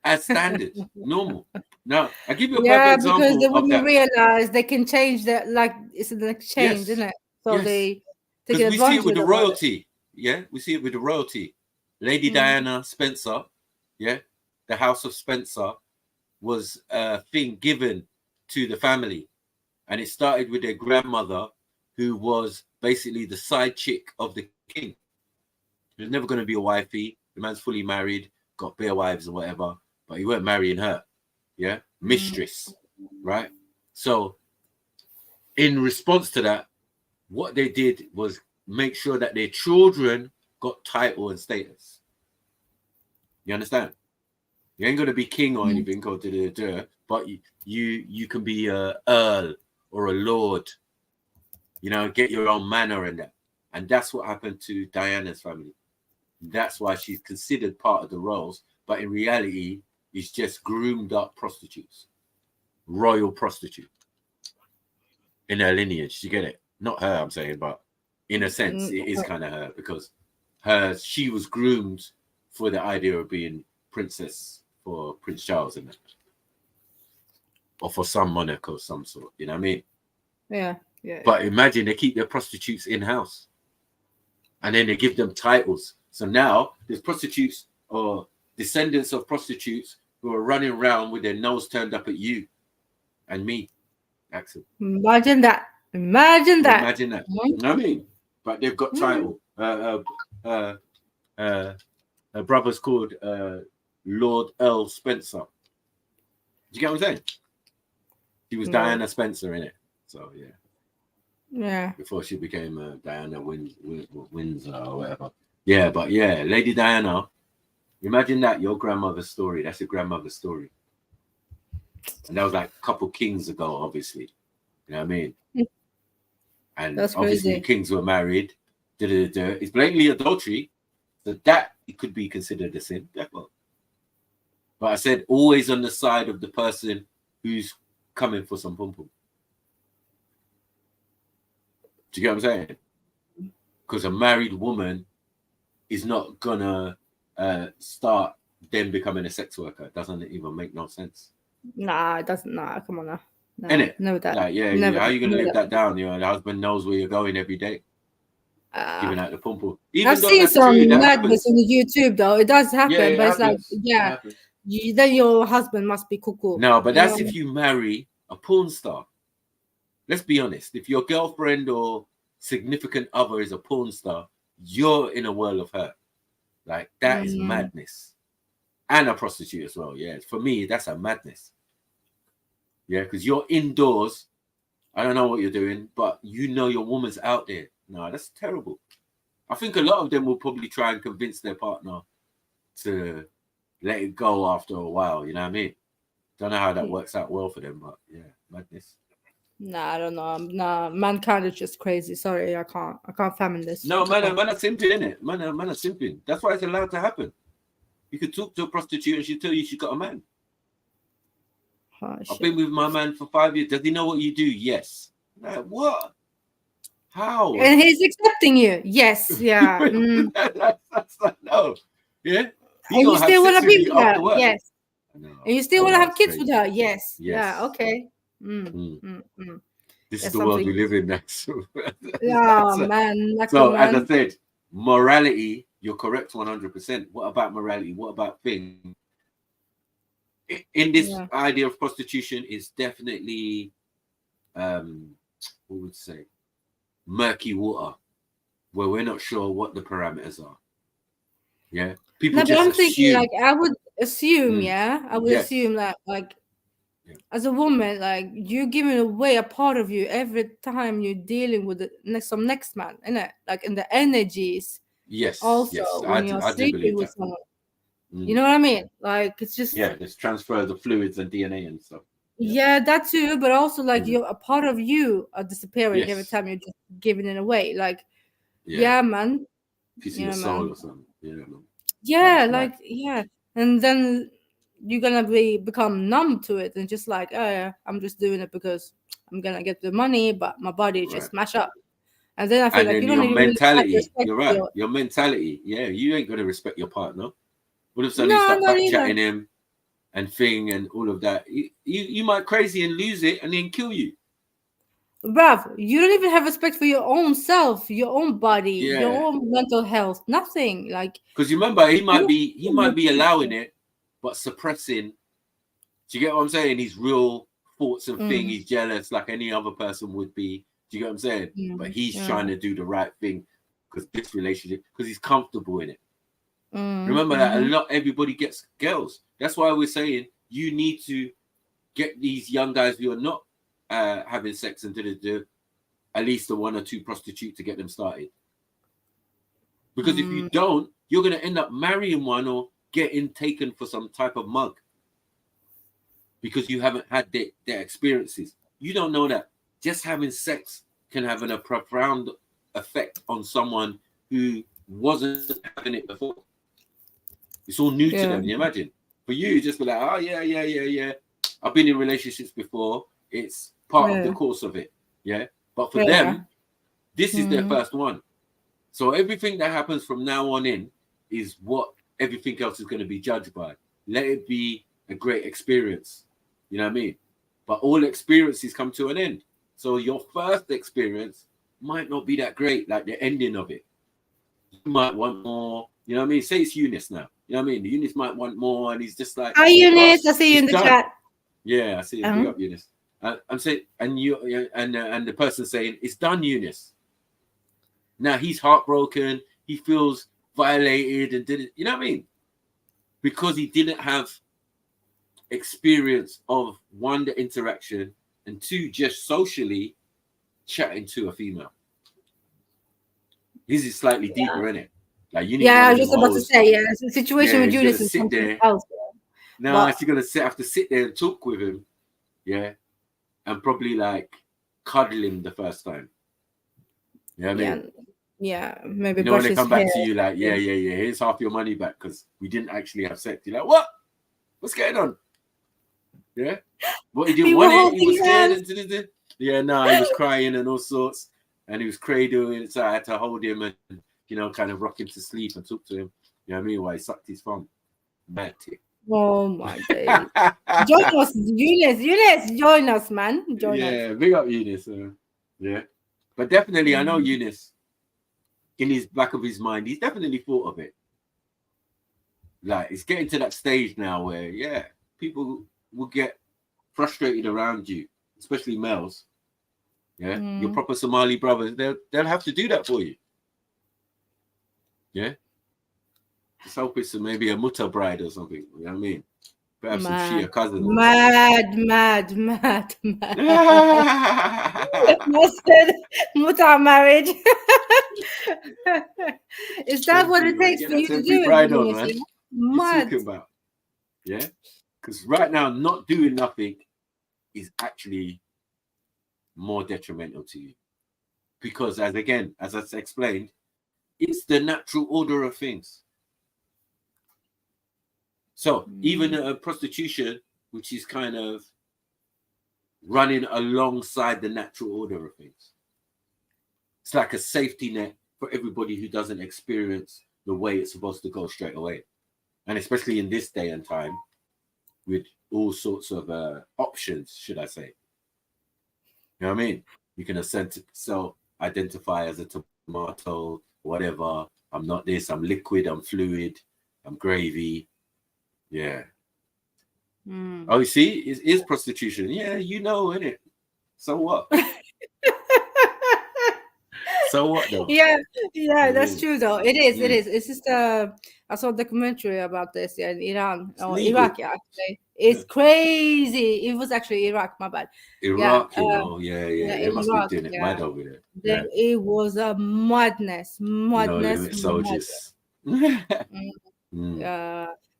as standard, normal. Now, I give you a Yeah, perfect because the example of women that. realize they can change that, like it's an exchange, Yes. isn't it? So Yes. they take Because we see it advantage with the about it. royalty. Yeah, we see it with the royalty. Lady Diana Spencer, yeah, the House of Spencer was a thing given to the family. And it started with their grandmother, who was basically the side chick of the king. She was never going to be a wifey. The man's fully married, got bare wives or whatever, but he weren't marrying her. Yeah, mistress, right? So, in response to that, what they did was make sure that their children got title and status. You understand? You ain't gonna be king or anything, or but you can be a earl or a lord. You know, get your own manor and that. And that's what happened to Diana's family. That's why she's considered part of the royals, but in reality, it's just groomed up prostitutes, royal prostitute in her lineage. You get it? Not her, I'm saying, but in a sense, it is kind of her, because she was groomed for the idea of being princess for Prince Charles, and or for some monarch of some sort. You know what I mean? Yeah. But imagine they keep their prostitutes in house, and then they give them titles. So now there's prostitutes or descendants of prostitutes who are running around with their nose turned up at you and me, Axel. Imagine that. Imagine that. Imagine that. You know what I mean? But they've got title. Her brother's called Lord Earl Spencer. Do you get what I'm saying? She was Diana Spencer in it. So yeah. Yeah. Before she became Diana Windsor or whatever. Yeah, but yeah, Lady Diana. Imagine that, your grandmother's story. That's your grandmother's story. And that was like a couple kings ago, obviously. You know what I mean? And That's obviously crazy. kings were married. It's blatantly adultery. So that it could be considered a sin. Yeah, well. But I said always on the side of the person who's coming for some pum pum. Do you get what I'm saying? Because a married woman is not gonna start them becoming a sex worker. It doesn't even make no sense. Nah, it doesn't. Nah, come on now. Nah, Innit? never that. Like, yeah, Never how are you gonna never live that down? You know, the husband knows where you're going every day. Giving out the pum pum. I've seen some madness on the YouTube though. It does happen, Yeah, it but it's happens. like, It yeah, happens. then your husband must be cuckoo. No, but you that's know? if you marry a porn star. Let's be honest. If your girlfriend or significant other is a porn star, you're in a world of hurt. Like, that is madness. And a prostitute as well. Yeah, for me, that's a madness. Yeah, because you're indoors. I don't know what you're doing, but you know your woman's out there. No, that's terrible. I think a lot of them will probably try and convince their partner to let it go after a while. You know what I mean? Don't know how that works out well for them, but yeah, madness. Nah, I don't know. Nah, mankind is just crazy. Sorry, I can't fathom this. No, man are simping, innit? Man are simping. That's why it's allowed to happen. You could talk to a prostitute and she'll tell you she got a man. I've been with my man for 5 years. Does he know what you do? Yes. Like, what? How? And he's accepting you. Yes. Yeah. That's like, no. Yeah. He And you gonna have still want sex to with be you with her? after work. Yes. No. And you still want to have That's kids crazy. with her? Yes. Yes. Yeah. Okay. This is That's the world we something. live in now. Oh man, like So as I man. said, morality, you're correct 100%. What about morality? What about things? In this Yeah. idea of prostitution is definitely what would you say, murky water, where we're not sure what the parameters are. Yeah. People No, but just I'm thinking assume. like I would assume, Mm. yeah, I would Yes. assume that like as a woman, like you're giving away a part of you every time you're dealing with some next man, innit? Like in the energies. Yes. Also, Yes. when you're I do sleeping believe with that. someone, you know what I mean? Like it's just Yeah, there's transfer of the fluids and DNA and stuff. yeah, that too, but also like you're a part of you are disappearing every Yes. time you're just giving it away. Like yeah, man. Piece of Yeah, your soul man. or something. Yeah, man. Yeah, That's like yeah, and then you're gonna become numb to it and just like, oh yeah, I'm just doing it because I'm gonna get the money, but my body just smash up. And then I feel And like then you don't your even really have mentality, respect you're for right. your. Your mentality, yeah, you ain't gonna respect your partner. All of a sudden you No, start not back either. chatting him and thing and all of that. You might crazy and lose it and then kill you. Bruv, you don't even have respect for your own self, your own body, your Yeah. own mental health. Nothing. Like Because you remember he might be you allowing it, but suppressing. Do you get what I'm saying? His real thoughts and thing. He's jealous like any other person would be. Do you get what I'm saying? But he's trying to do the right thing because this relationship, because he's comfortable in it. Remember that everybody gets girls. That's why we're saying you need to get these young guys who are not having sex and do at least a 1 or 2 prostitute to get them started. Because if you don't, you're going to end up marrying one or getting taken for some type of mug because you haven't had their experiences. You don't know that just having sex can have a profound effect on someone who wasn't having it before. It's all new to them. You imagine? For you, just be like, oh yeah. I've been in relationships before. It's part of the course of it. Yeah. But for them, this is their first one. So everything that happens from now on in is what everything else is going to be judged by. Let it be a great experience. You know what I mean? But all experiences come to an end. So your first experience might not be that great, like the ending of it. You might want more. You know what I mean? Say it's Eunice now. You know what I mean? Eunice might want more, and he's just like, hi Eunice, I "Boss, see you in it's the done." chat. Yeah, I see you. Big up, Eunice. I'm saying, and you and the person saying, "It's done, Eunice." Now he's heartbroken. He feels violated and didn't. You know what I mean? Because he didn't have experience of 1, the interaction, and 2, just socially chatting to a female. His is slightly deeper, isn't it? Like you need Yeah, one I of was them just about to hoes. say, yeah, the situation with he's Eunice gonna is sit something there. else. No, But- she's gonna have to sit there and talk with him, yeah, and probably like cuddle him the first time. You know what I mean? Yeah, maybe You know when brush they his come back hair. to you like, yeah, here's half your money back because we didn't actually have sex. You're like, what? What's going on? Yeah, what he didn't We want were it. He was scared. holding And yeah, no, he was crying and all sorts, and he was cradling. So I had to hold him and kind of rock him to sleep and talk to him. You know what I mean? While he sucked his thumb. Mad tick. Oh my days. Join us, Eunice, join us, man. Join us. Yeah, big up Eunice. Yeah, but definitely, I know Eunice. In his back of his mind, he's definitely thought of it. Like it's getting to that stage now where, people will get frustrated around you, especially males. Yeah, your proper Somali brothers, they'll have to do that for you. Yeah, just hope it's maybe a mutter bride or something. You know what I mean? Perhaps some Shia cousins. Mad. Muta marriage. Is that what it takes for you to do Pride it? on, man. What you talking about? Yeah, because right now, not doing nothing is actually more detrimental to you. Because as I explained, it's the natural order of things. So even a prostitution, which is kind of running alongside the natural order of things. It's like a safety net for everybody who doesn't experience the way it's supposed to go straight away. And especially in this day and time, with all sorts of options, should I say. You know what I mean? You can self-identify as a tomato, whatever. I'm not this, I'm liquid, I'm fluid, I'm gravy. Yeah. Oh, you see, it is prostitution. Yeah, you know, innit? So what? So what though? Yeah, that's true though. It is. It's just I saw a documentary about this in Iran or Iraq actually. It's crazy. It was actually Iraq, my bad. Iraq, you know, they in must Iraq, be doing it mad over there. Yeah. It was a madness. No limit soldiers.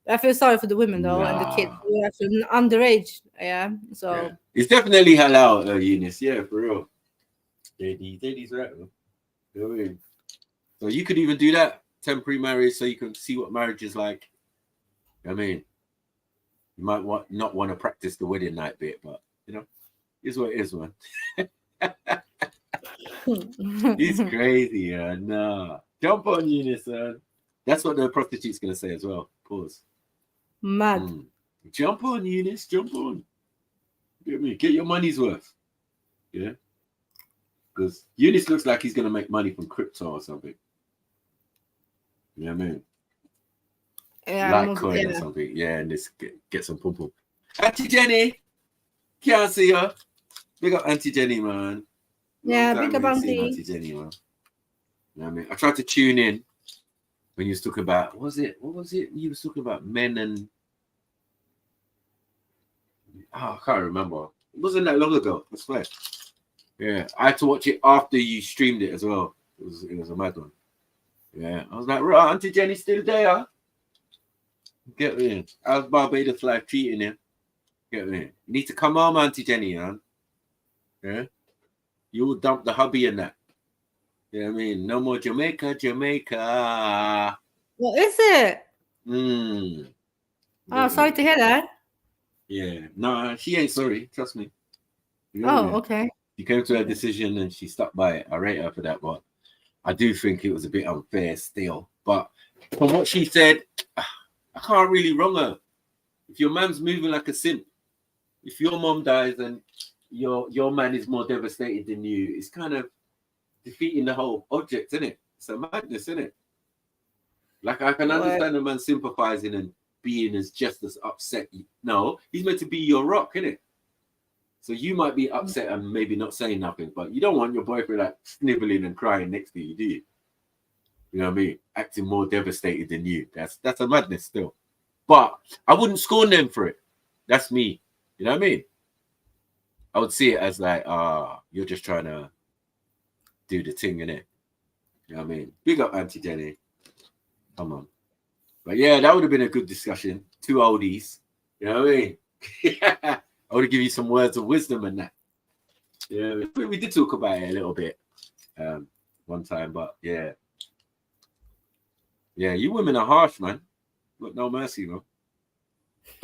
I feel sorry for the women though and the kids who are actually underage. Yeah, so it's definitely halal, Eunice. Yeah, for real. JD's right. You know what I mean? So you could even do that temporary marriage, so you can see what marriage is like. You know what I mean, you might not want to practice the wedding night bit, but you know, it's what it is, man. He's crazy, yeah. Nah, jump on, Eunice, man. That's what the prostitute's gonna say as well. Pause. Mad. Jump on, Eunice. Jump on. Get me. Get your money's worth. Yeah. Because Eunice looks like he's gonna make money from crypto or something. You know what I mean? Yeah, Litecoin or something. Yeah, and just get some pum pum. Auntie Jenny, can't see her. Big up Auntie Jenny, man. Yeah, big up Auntie Jenny, man. You know what I mean? I tried to tune in when you was talking about what was it? You was talking about men and I can't remember. It wasn't that long ago, I swear. Yeah, I had to watch it after you streamed it as well. It was a mad one. Yeah, I was like, right, Auntie Jenny's still there. Get me. How's Barbados life treating you? Get me. You need to come home, Auntie Jenny, man. Yeah, you will dump the hubby in that. You know what I mean? No more Jamaica. What is it? Oh, sorry to hear that. Yeah, no, she ain't sorry. Trust me. You know oh, what I mean? Okay. She came to her decision and she stuck by it. I rate her for that, but I do think it was a bit unfair still. But from what she said, I can't really wrong her. If your man's moving like a simp, if your mom dies and your man is more devastated than you, it's kind of defeating the whole object, isn't it? It's a madness, isn't it? Like I can understand a man sympathizing and being as just as upset. No, he's meant to be your rock, isn't it? So you might be upset and maybe not saying nothing, but you don't want your boyfriend like sniveling and crying next to you, do you? You know what I mean? Acting more devastated than you. That's a madness still. But I wouldn't scorn them for it. That's me. You know what I mean? I would see it as like, you're just trying to do the thing, innit? You know what I mean? Big up Auntie Jenny. Come on. But yeah, that would have been a good discussion. Two oldies. You know what I mean? I would have given you some words of wisdom and that. Yeah, we did talk about it a little bit one time, but yeah. Yeah, you women are harsh, man. Got no mercy, bro.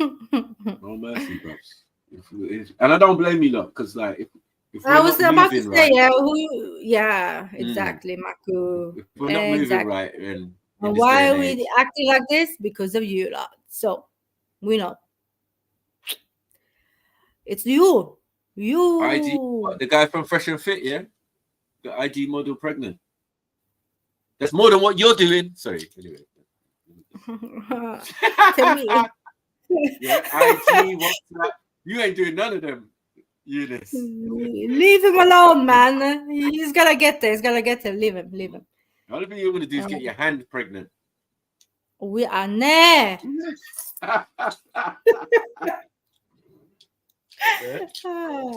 No mercy, bro. And I don't blame you, lot, because like if I was about to say, right, yeah, exactly, Maku. If we're not moving right, and why are we acting like this? Because of you lot. So we know. It's you. IG, the guy from Fresh and Fit, yeah? The IG model pregnant. That's more than what you're doing. Sorry, anyway. Tell me. Yeah, IG, WhatsApp. You ain't doing none of them, Eunice. Leave him alone, man. He's gonna get there. He's gonna get there. Leave him. The only thing you're gonna do is get your hand pregnant. We are there.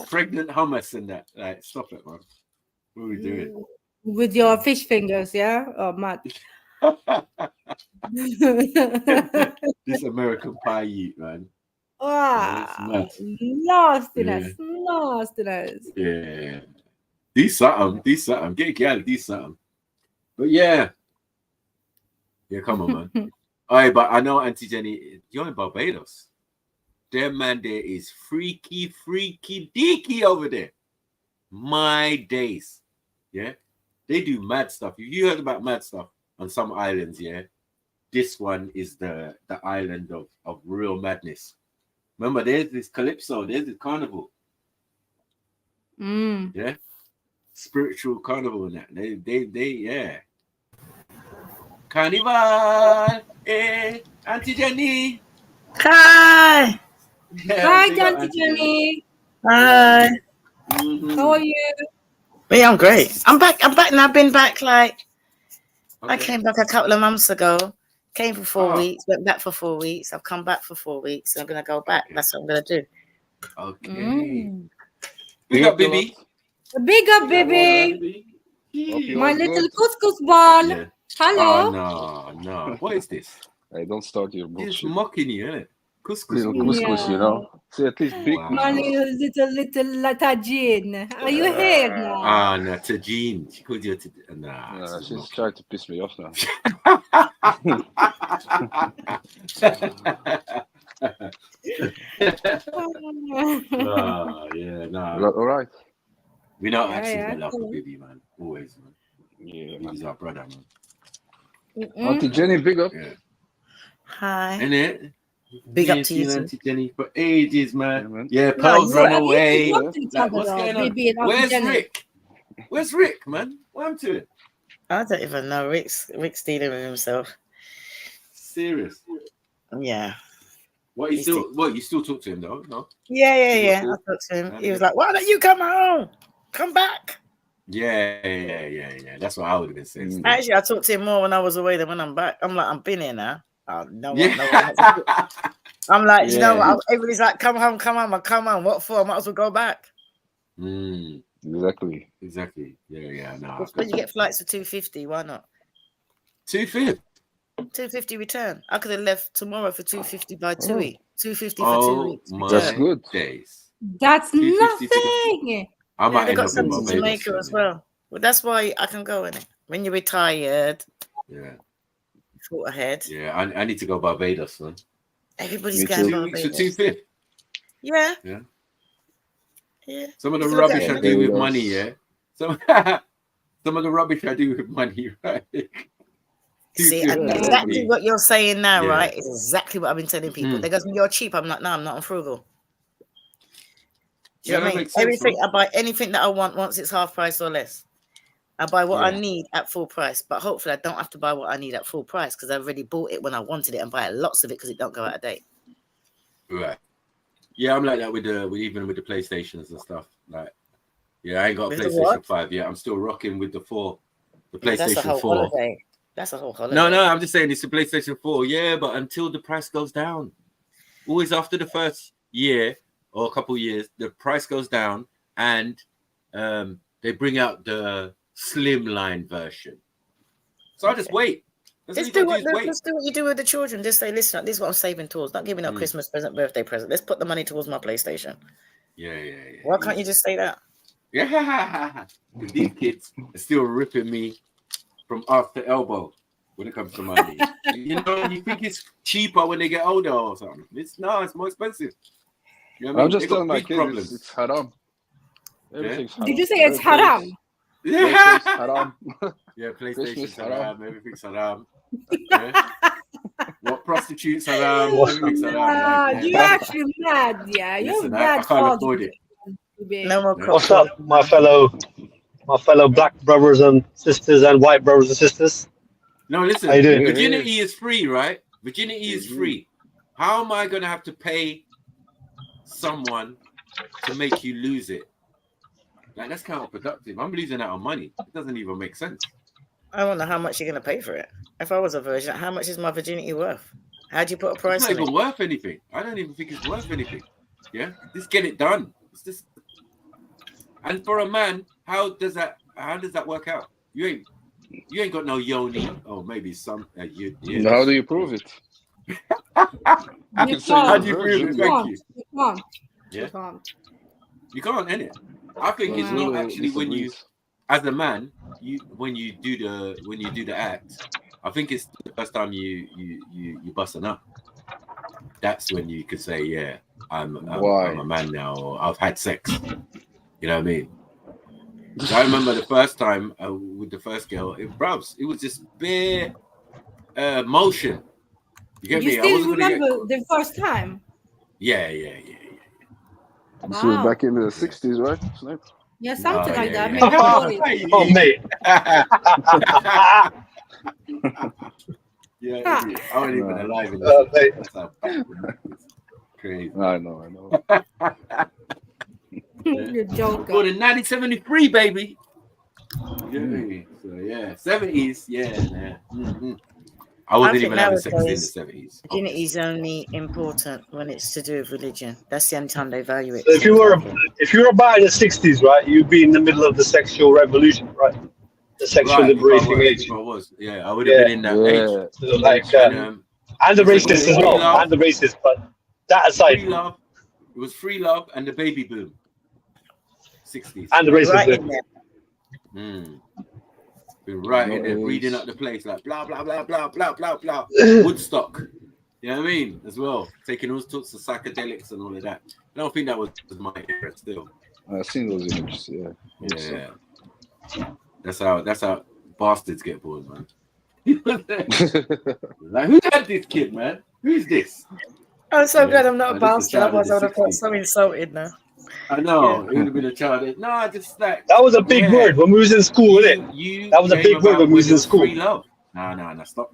Pregnant hummus and that. Like, stop it, man. What are we doing? With your fish fingers, yeah? Oh, mad. This American pie eat, man. Nastiness. Yeah. Do something. Get a gal, do something. But yeah. Yeah, come on, man. All right, but I know Auntie Jenny, you're in Barbados. Them man there is freaky deaky over there. My days. Yeah. They do mad stuff. If you heard about mad stuff on some islands, yeah, this one is the island of real madness. Remember, there's this Calypso, there's this carnival. Yeah. Spiritual carnival and that. They yeah. Carnival, Auntie Jenny. Hi. Yeah, Hi, big up, Auntie Jenny. Hi. How are you? Yeah, I'm great. I'm back now. I've been back I Okay. came back a couple of months ago. Came for 4 Oh. weeks, went back for 4 weeks. I've come back for 4 weeks. I'm gonna go back. That's what I'm gonna do. Okay. Big up, baby. Big up, baby. My little couscous ball. Yeah. Hello. Oh, no. What is this? Hey, don't start your bullshit. It's mocking you, isn't it? Couscous. Little couscous, you know. See, at least big My little tajin. Are you here now? Ah, no, Tajin. She called you nah. She's trying to piss me off now. Yeah, nah. All right. We know Yeah, actually yeah. love for Bibi, man. Always, man. Yeah, Bibi's our brother, man. Auntie Jenny, big up. Yeah. Hi. Isn't it? Big We up ain't to you seen too. Auntie Jenny for ages, man. Yeah, Yeah, No, Pearl's you- run Have you away. two looked at each Like, other what's though, going on? Bibi and Auntie Where's Jenny? Rick? Where's Rick, man? What happened to it? I don't even know. Rick's dealing with himself. Serious. Yeah. What you He's still talk to him though? No. Yeah. Cool. I talked to him. Yeah, He was yeah. like, "Why don't you come home? Come back." Yeah. That's what I would have been saying. still. Actually, I talked to him more when I was away than when I'm back. I'm like, I've been here now. Oh, no one. Yeah. I'm like, you know Yeah. what? Everybody's like, come home. I come home. What for? I might as well go back. Exactly. Yeah. No. But when you get flights for $250, why not? 250. $250 return. I could have left tomorrow for $250 by 2 weeks. $250 for 2 Oh weeks. my That's good. days. That's 250 nothing. I might Yeah, they end got up in some to Barbados. Jamaica soon, as yeah. well. Well, that's why I can go in it. When you're retired, Yeah. thought ahead. Yeah. I need to go Barbados, man. Everybody's Me going too. 2 weeks for Barbados. 250. Yeah. Yeah. Yeah. Some of You the can look rubbish at I it. do with Barbados. money, yeah. Some of the rubbish I do with money, right? See, 250. and Yeah, exactly what you're saying now, Yeah. right, is exactly what I've been telling people. They go, "You're cheap." I'm like, "No, I'm not. I'm frugal." Do you know Yeah, what I that mean? makes sense, Everything man. I buy, anything that I want once it's half price or less. I buy what I Yeah. need at full price, but hopefully I don't have to buy what I need at full price because I've already bought it when I wanted it and buy lots of it because it don't go out of date. Right. Yeah, I'm like that even with the PlayStations and stuff. Like, yeah, I ain't got a With the PlayStation what? 5 yet. I'm still rocking with the Yeah, that's a PlayStation whole 4. holiday. That's a whole holiday. No, I'm just saying it's the PlayStation 4. Yeah, but until the price goes down, always after the first year or a couple years, the price goes down and they bring out the slimline version. So I just wait. Just do what you do with the children. Just say, listen, this is what I'm saving towards. Not giving out Christmas present, birthday present. Let's put the money towards my PlayStation. Yeah. Why can't you just say that? Yeah. These kids are still ripping me from arse to elbow when it comes to money. You think it's cheaper when they get older or something. It's more expensive. You know what I I'm mean? just They got telling my big kids problems. it's haram. Everything's haram. Did you say it's haram? PlayStation's haram. Yeah, Christmas PlayStation's haram. haram. Everything's haram. Yeah. What prostitutes haram? Everything's haram. Like, You're actually mad, yeah. You're listen, I mad can't afford it. No more What's up, my fellow black brothers and sisters and white brothers and sisters? No, listen. How you doing? Virginity is free, right? Virginity is free. How am I going to have to pay someone to make you lose it? Like, that's counterproductive. I'm losing out on money. It doesn't even make sense. I don't know how much you're going to pay for it. If I was a virgin, how much is my virginity worth? How do you put a price It's not on even it? worth anything. I don't even think it's worth anything. Yeah, just get it done. It's just, and for a man, how does that work out? You ain't got no yoni. Oh, maybe some. You. Yeah. How do you prove it? You How do you can't. prove it? Thank you. You can't. Yeah. You can't. You can't, innit? I think it's not actually when you, as a man, when you do the act. I think it's the first time you bust a nut. That's when you could say, yeah, I'm a man now, or I've had sex. You know what I mean? So I remember the first time with the first girl, it was just bare motion. You get me? I still wasn't gonna remember the first time? Yeah. This was Wow. back in the 60s, right? Snipe? Yeah, something like that. Yeah. Oh, mate. Yeah, I wasn't even alive in the That's how backward it is. Crazy. I know. You're joking. Born in 1973, baby. Yeah. So yeah, 70s. Yeah. I wasn't think even having sex in the nowadays 70s. virginity is only important when it's to do with religion. That's the only time they value it. So if you were about in the 60s, right, you'd be in the middle of the sexual revolution, right? The sexual liberating age. If I was, yeah, I would have been in that age. So like, and the racist as well, and the racist, but that aside. Free love. It was free love and the baby boom. 60s. And the racist. Right in there. Been right in there, breeding up the place, like blah, blah, blah, blah, blah, blah, blah. Woodstock. You know what I mean? As well. Taking all sorts of psychedelics and all of that. I don't think that was my era still. I've seen those images, yeah. That's how bastards get born, man. Like, who had this kid, man? Who's this? I'm so glad I'm not a this is bastard. child of Otherwise, the I would have felt 60s. so insulted now. I know. It would have been a child. No, just like that was a big word when we was in school, wasn't it? That was a big word when we was in school. Free love. No, stop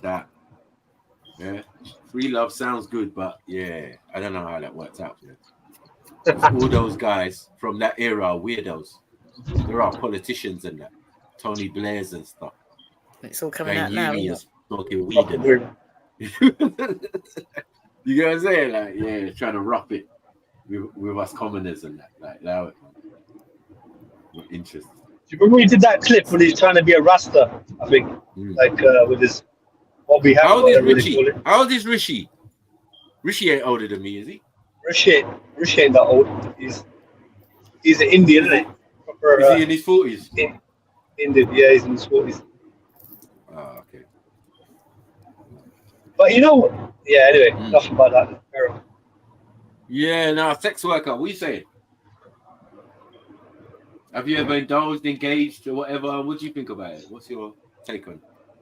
that. Yeah, free love sounds good, but yeah, I don't know how that works out. All those guys from that era are weirdos. There are politicians and that, Tony Blairs and stuff. It's all coming out now. Isn't it? Smoking weed. You get what I'm saying? Like, yeah, trying to rough it with us commoners and that. Like, that was interesting. Do you remember we did that clip when he's trying to be a Rasta? I think, like with his Bobby hat. How old is Rishi? How old is Rishi? Rishi ain't older than me, is he? Rishi ain't that old. He's an Indian, isn't he? Proper, is he in his 40s? Indian, yeah, he's in his 40s. Oh, okay. But you know, yeah. Anyway, enough about that. Yeah, no, sex worker. What you saying? Have you ever indulged, engaged, or whatever? What do you think about it? What's your take on it?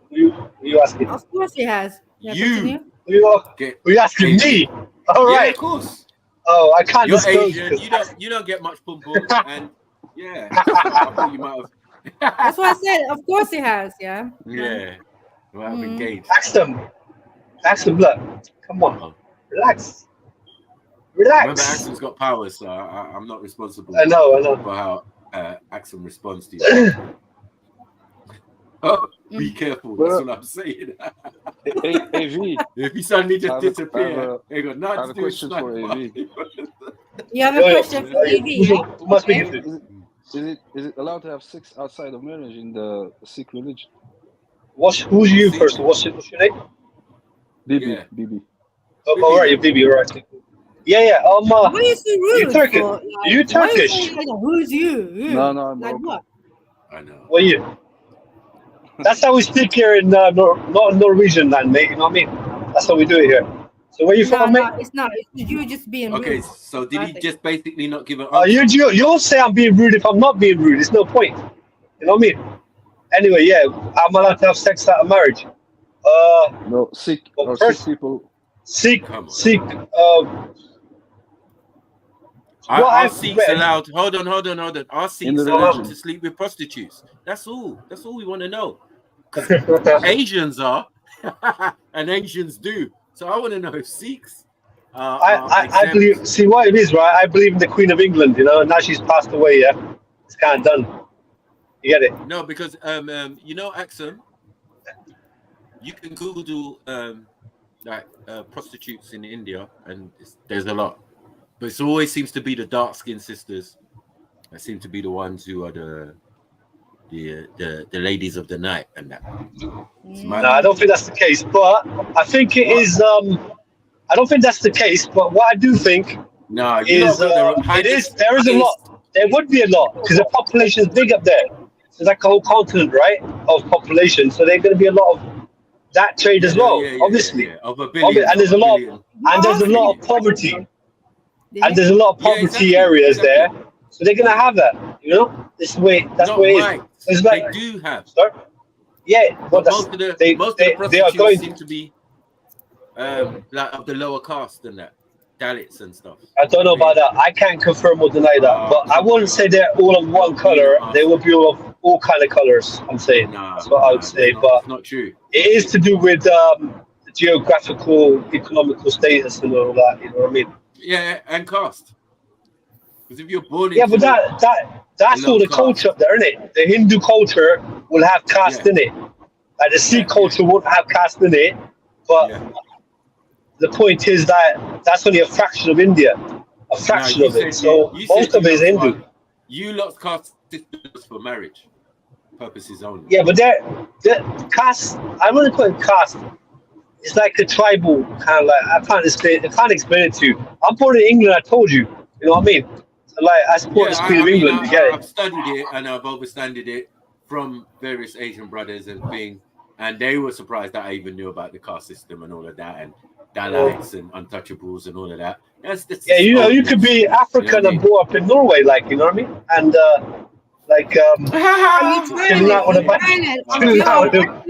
Who you asking? Of course he has. Yeah, you. Who you asking me? All right. Yeah, of course. Oh, I can't You're disclose. Asian. You don't get much pum pum, and yeah, I thought you might have. That's what I said. Of course he has. Yeah. Yeah. Might have engaged. Ask them, blood. Come on, relax. Remember, Axel's got powers, so I'm not responsible. I know. For how Axel responds to you. Oh, be careful. That's what I'm saying. AV. If he suddenly just disappear, they got nothing to do with for AV. You have a question for AV, yeah? Who must be Is it allowed to have sex outside of marriage in the Sikh religion? Who's you first? What's your name? Bibi. Bibi. Oh, all right, you're Bibi, all right. Yeah. Why are you so rude? You Turkish? For, like, You Turkish? Why are you like, who's you? No, I'm like what? I know. What are you? That's how we speak here in not in Norwegian land, mate. You know what I mean? That's how we do it here. So where you from, mate? No, it's not. It's you just being rude. Okay, so did he just basically not give an answer? You'll say I'm being rude if I'm not being rude. It's no point. You know what I mean? Anyway, yeah, I'm allowed to have sex out of marriage. No, Sikh or first, Sikh people. Sikh. Are Sikhs allowed? Hold on. Are Sikhs allowed to sleep with prostitutes? That's all. That's all we want to know. Asians are, and Asians do. So I want to know if Sikhs. I believe. See what it is, right? I believe in the Queen of England. You know, now she's passed away. Yeah, it's kind of done. You get it? No, because you know, Axum, you can Google like prostitutes in India, and there's a lot. But it always seems to be the dark-skinned sisters that seem to be the ones who are the ladies of the night and that. No, I don't think that's the case. But I think it is. I don't think that's the case. But what I do think is it is. There is a lot. There would be a lot because the population is big up there. It's like a whole continent, right, of population. So there's going to be a lot of that trade as well, obviously. Of a billion, And there's a lot billion. and there's a lot of poverty. And there's a lot of poverty areas there. So they're gonna have that, you know? That's the way it is. It's like, they do have. Sorry? Yeah, but most of the prostitutes they are going seem to be like of the lower caste than that. Dalits and stuff. I don't know about that. I can't confirm or deny that. But I wouldn't say they're all of one color. They will be all kind of colors, I'm saying. That's what I would say. But not true. It is to do with the geographical, economical status and all that, you know what I mean? Yeah, and caste. Because if you're born but that's all the culture up there, isn't it? The Hindu culture will have caste in it. Like the Sikh culture won't have caste in it. But the point is that that's only a fraction of India. A fraction of it. So most of it is Hindu. You lost caste systems for marriage purposes only. Yeah, but they're caste, I'm going to call it caste. It's like a tribal kind of like, I can't explain it to you. I'm born in England, I told you. You know what I mean? So like, I support the Queen of England. You get it? I've studied it and I've understood it from various Asian brothers and things. And they were surprised that I even knew about the caste system and all of that. And Dalits and untouchables and all of that. Yeah, you know, you could be African and grow up in Norway, like, you know what I mean? And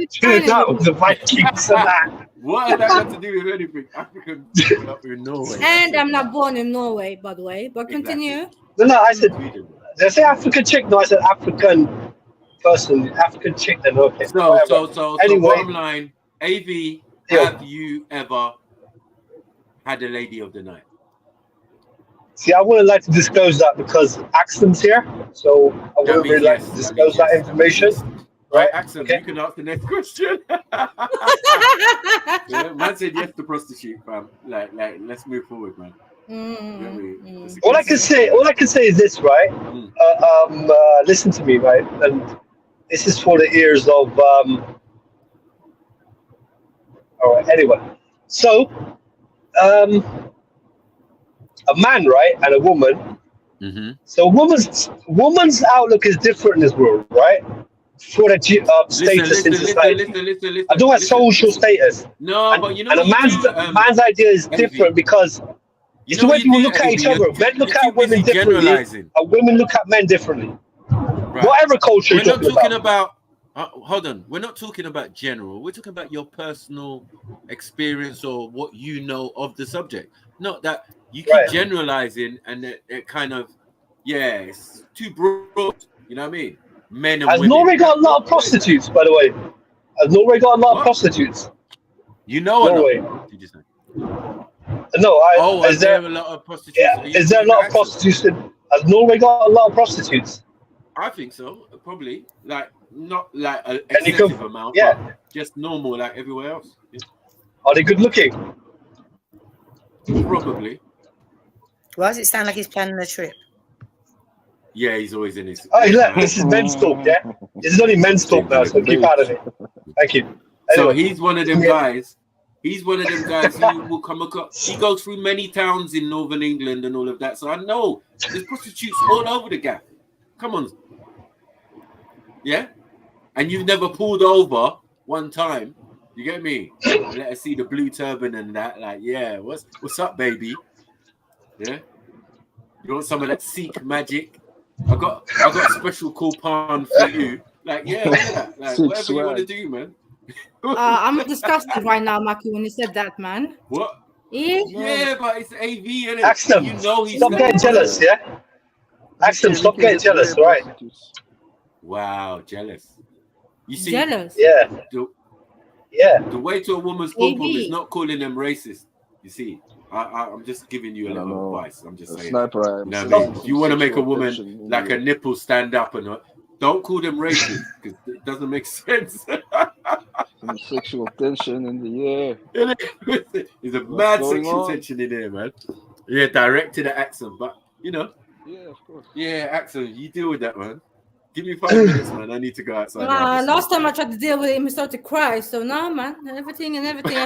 chilling out with the Vikings and that. What has that got to do with anything? African up in Norway. And I'm not born in Norway, by the way. But continue. No, I said, did I say African chick? No, I said African person, African chick. Then okay. So anyway, bottom line, AV, have you ever had a lady of the night? See, I wouldn't like to disclose that because Axton's here, so I wouldn't really like to disclose that information. Right, Axton, you can ask the next question. Man said yes to prostitute, fam. Like, let's move forward, man. All I can say is this, right? Listen to me, right? And this is for the ears of. All right. Anyway, so a man, right, and a woman. So woman's outlook is different in this world, right? For the status in society. I don't have social status. No, but you know, and a man's idea is different because it's the way people look at each other. Men look at women differently, and women look at men differently. Right. Whatever culture you're talking about. Hold on, we're not talking about general. We're talking about your personal experience or what you know of the subject. Not that you keep generalizing and it kind of, it's too broad. You know what I mean? Men and women. Has Norway got a lot of prostitutes, by the way? Has Norway got a lot of prostitutes? You know Norway. Did you say? No, is there a lot of prostitutes? Yeah, is there a lot of prostitutes? Has Norway got a lot of prostitutes? I think so, probably. Like, not like an excessive amount, but just normal, like everywhere else. Yeah. Are they good looking? Probably. Why does it sound like he's planning a trip? Yeah, he's always in his. Oh, look, this is men's talk, yeah? This is only men's talk now, so keep out of it. Thank you. So he's one of them guys. He's one of them guys who will come across. He goes through many towns in northern England and all of that. So I know there's prostitutes all over the gap. Come on. Yeah? And you've never pulled over one time. You get me? Let us see the blue turban and that. Like, yeah, what's up, baby? Yeah? You want some of that Sikh magic? I got a special coupon for you. Like, yeah, look at that. Like, whatever you want to do, man. I'm disgusted right now, Maki, when you said that, man. What? Yeah, but it's AV, innit? Axton, you know he's stop getting jealous, yeah? Axton, stop getting jealous, right? Wow, jealous. You see? Jealous? Yeah. The way to a woman's pom-pom is not calling them racist. You see? I'm just giving you a little advice. I'm just saying. Sniper, you know what I mean? You want to make a woman like a nipple stand up and don't call them racist because it doesn't make sense. Some sexual tension in the air. There's a mad sexual tension in there, man. Yeah, direct to the accent, but you know. Yeah, of course. Yeah, accent. You deal with that, man. Give me 5 minutes, man. I need to go outside. Last time I tried to deal with him, he started to cry. So now, man, everything I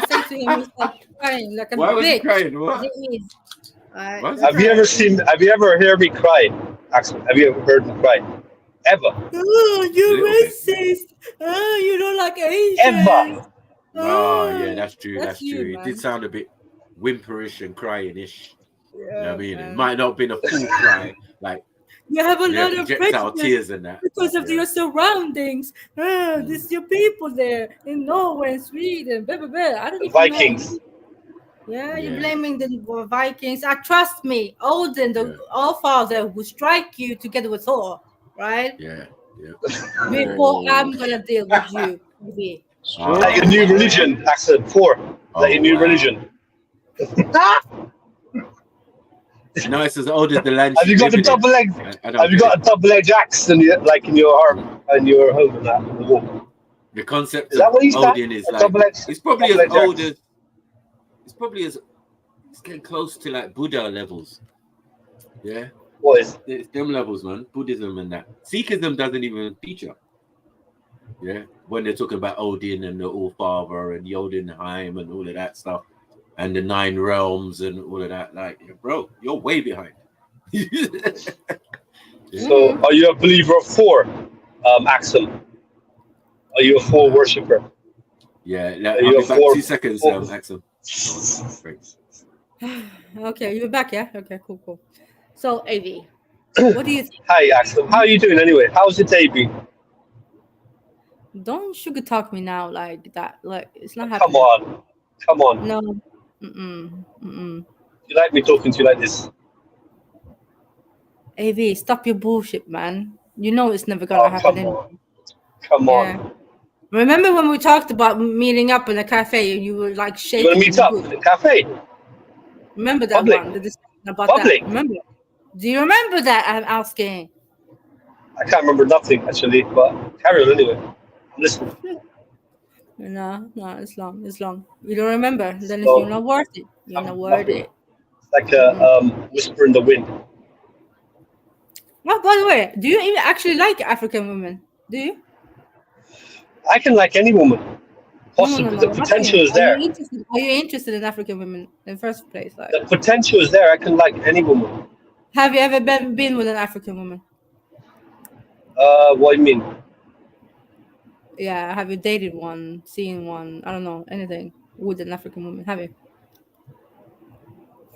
said to him, he started crying like a bitch. Why was he crying? What? Have you ever heard me cry, Axel? Have you ever heard me cry? Ever? Oh, you're racist. Oh, you don't like Asians. Ever? Oh, yeah, that's true. That's That's you, true. It man. did sound a bit whimperish and crying-ish. You know what I mean? It man. might not have been a full cry, like You have a lot of projectile prejudice tears and that. because of your surroundings. This is your people there in Norway and Sweden. Blah, blah, blah. I don't The even Vikings. know. Yeah, you're blaming the Vikings. Trust me, Odin, the All-Father, will strike you together with Thor, right? Yeah. Before I'm gonna deal with you. Is that your new religion, Axel? Four. Is that your new religion? No, it's as old as the land. Have you got a double leg? Have you got a double edged axe in your, like in your arm and your home and that on the wall? The concept Is that what he's got? Odin is A like double-edged- it's probably as double-edged old axe? as it's getting close to like Buddha levels. Yeah. What is? It's them levels, man. Buddhism and that. Sikhism doesn't even feature. Yeah. When they're talking about Odin and the All-Father and Jotunheim and all of that stuff. And the 9 realms and all of that, like, bro, you're way behind. So, are you a believer of Thor, Axel? Are you a Thor worshipper? Yeah, Are I'll you be a back Thor? 2 seconds, Axel. Okay, you're back, yeah? Okay, cool. So, AV, what do you think? Hi, Axel. How are you doing anyway? How's your day been? Don't sugar talk me now like that. Like, it's not happening. Come on. No. You like me talking to you like this? AV, stop your bullshit, man. You know it's never gonna happen. Come on. Remember when we talked about meeting up in a cafe and you were like shaking? You want to meet up in a cafe? Remember that Public. one? The discussion about Public. that. Remember? Do you remember that? I'm asking. I can't remember nothing actually, but carry on anyway. Listen. No, it's long. You don't remember? Then you're not worth it. You're not worth it. It's like a whisper in the wind. Oh, by the way, do you even actually like African women? Do you? I can like any woman. Possibly, the potential is there. Are you interested in African women in the first place? Like, The potential is there. I can like any woman. have you ever been with an African woman? What do you mean? Yeah, have you dated one, seen one? I don't know, anything with an African woman? Have you?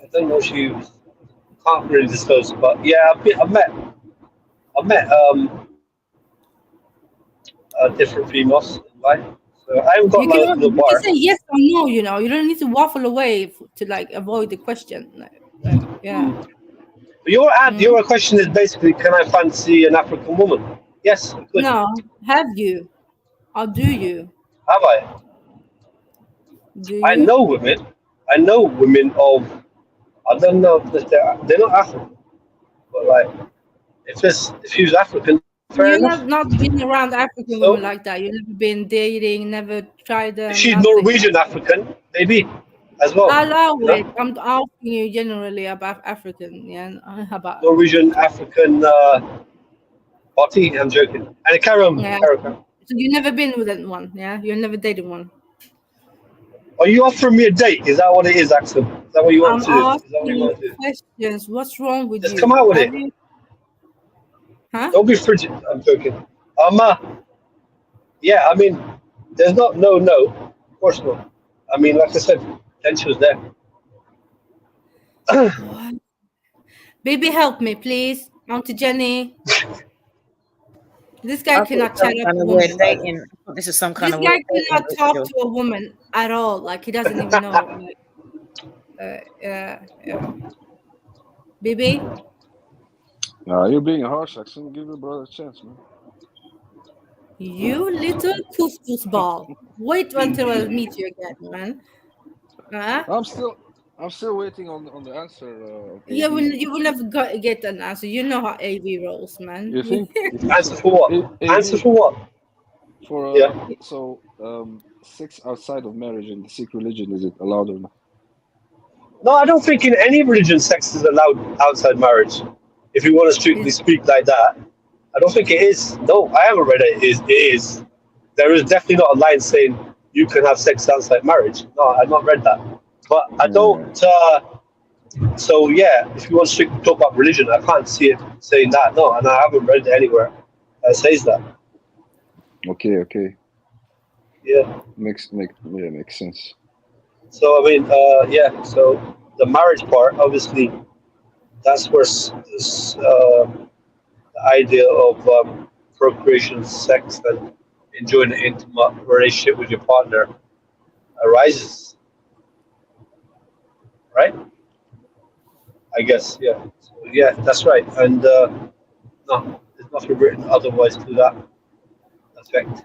I don't know if you can't really disclose, but yeah, I've met different females in life. So I haven't got like the You bar. can say yes or no. You know, you don't need to waffle away to like avoid the question. Yeah. Your question is basically, can I fancy an African woman? Yes, I could. No, have you? Or do you? Have I? Do you? I know women. I know women of. I don't know if they're not African, but like, if she's African, fair You're enough. not been around African women like that. You've never been dating, never tried them. If she's nothing. Norwegian African, maybe as well. I'll allow you know? it. I'm asking you generally about African. Yeah, about Norwegian African party. I'm joking. And carry on. Yeah. So you've never been with one, yeah? You've never dated one. Are you offering me a date? Is that what it is, Axel? Is that what you want to do? Is that what asking you want to you do? questions. What's wrong with Just you? come out with Have it. you- Huh? Don't be frigid. I'm joking. Yeah, I mean, there's not no. Of course not. I mean, like I said, potential's there. What? Baby, help me, please. Auntie Jenny. This guy cannot chat up a woman. This is some This kind of guy weird cannot dating talk ritual. to a woman at all. Like, he doesn't even know. Like, yeah. Baby? You're being harsh, Axel. Give your brother a chance, man. You little couscous ball. Wait until I meet you again, man. Huh? I'm still waiting on the answer. You will never get an answer. You know how AV rolls, man. You think? Answer for what? Answer for what? For sex outside of marriage in the Sikh religion, is it allowed or not? No, I don't think in any religion sex is allowed outside marriage. If you want to strictly speak like that, I don't think it is. No, I haven't read it. It is. There is definitely not a line saying you can have sex outside marriage. No, I've not read that. But I don't. So yeah, if you want to strictly talk about religion, I can't see it saying that. No, and I haven't read it anywhere that says that. Okay. Yeah. Makes sense. So I mean, yeah. So the marriage part, obviously, that's where the idea of procreation, sex, and enjoying an intimate relationship with your partner arises, right? I guess, yeah. So, yeah, that's right. And no, there's nothing written otherwise to that effect.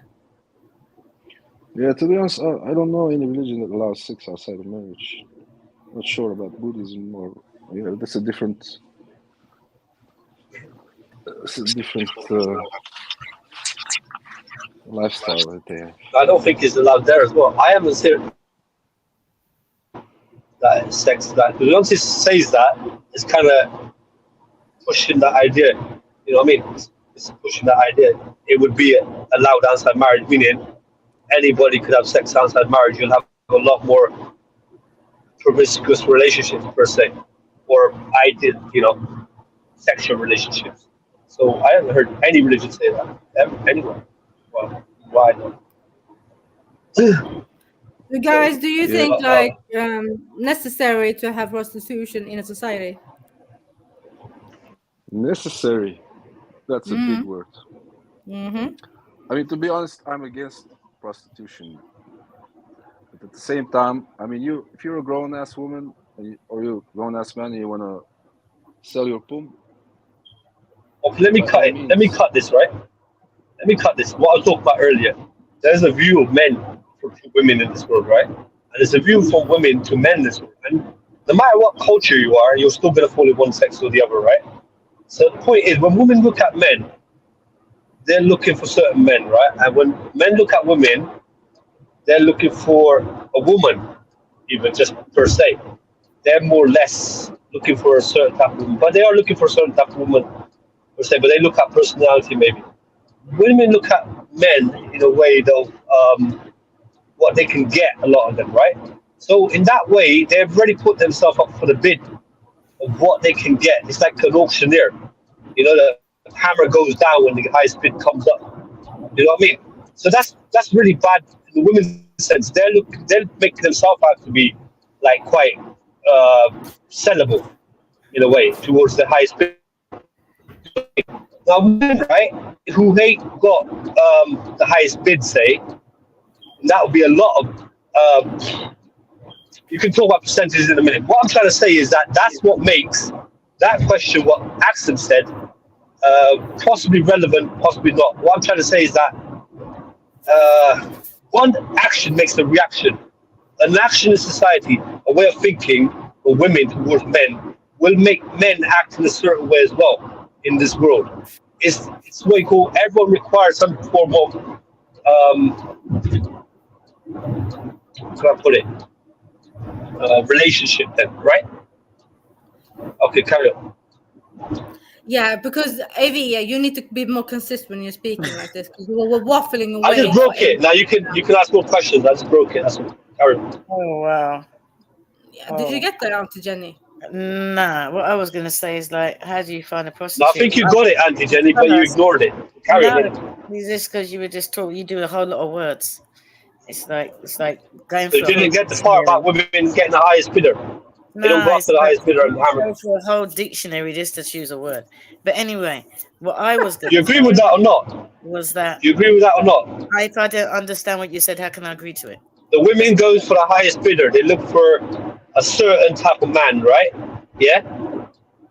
Yeah, to be honest, I don't know any religion that allows sex outside of marriage. Not sure about Buddhism or yeah, that's a different. It's a different lifestyle right there. I don't think it's allowed there as well. I haven't seen that sex that because once it says that, it's kind of pushing that idea. You know what I mean? It's pushing that idea. It would be allowed outside marriage, meaning anybody could have sex outside marriage. You'll have a lot more promiscuous relationships per se, or sexual relationships. So I haven't heard any religion say that ever, anywhere. Well, why not? You guys, do you think but, like necessary to have prostitution in a society? Necessary. That's a big word. Mm-hmm. I mean, to be honest, I'm against prostitution. But at the same time, I mean, if you're a grown-ass woman or you're a grown-ass man and you want to sell your pum. Okay, let me cut this, right? Let me cut this. What I was talking about earlier. There's a view of men for women in this world, right? And there's a view from women to men in this world. And no matter what culture you are, you're still going to fall in one sex or the other, right? So the point is, when women look at men, they're looking for certain men, right? And when men look at women, they're looking for a woman, even just per se. They're more or less looking for a certain type of woman, but they are looking for a certain type of woman per se, but they look at personality maybe. Women look at men in a way, though, what they can get, a lot of them, right? So in that way, they've already put themselves up for the bid of what they can get. It's like an auctioneer. You know, the hammer goes down when the highest bid comes up. You know what I mean? So that's really bad in the women's sense. They're making themselves out to be like quite sellable in a way towards the highest bid. Now, women, right, who ain't got the highest bid, say, that would be a lot of. You can talk about percentages in a minute. What I'm trying to say is that that's what makes that question, what Axel said, possibly relevant, possibly not. What I'm trying to say is that one action makes a reaction. An action in society, a way of thinking of women towards men, will make men act in a certain way as well in this world. It's what you call, everyone requires some form of, how can I put it? Relationship then, right? Okay, carry on. Yeah, because Avi, yeah, you need to be more consistent when you're speaking like this because we're waffling away. I just broke it. Now you can ask more questions. I just broke it. That's all. Carry on. Oh wow. Yeah, did you get that, Auntie Jenny? Nah, what I was gonna say is like, how do you find a prostitute? No, I think you got it, Auntie Jenny, but you ignored it. Carry on. It's just because you were just talking. You do a whole lot of words. It's like going. So you didn't get the part about women getting the highest bidder. They don't go after the highest bidder and hammer. Go for a whole dictionary just to choose a word. But anyway, what I was going You agree with that or not? Was that you agree with that or not? If I don't understand what you said, how can I agree to it? The women goes for the highest bidder. They look for a certain type of man, right? Yeah,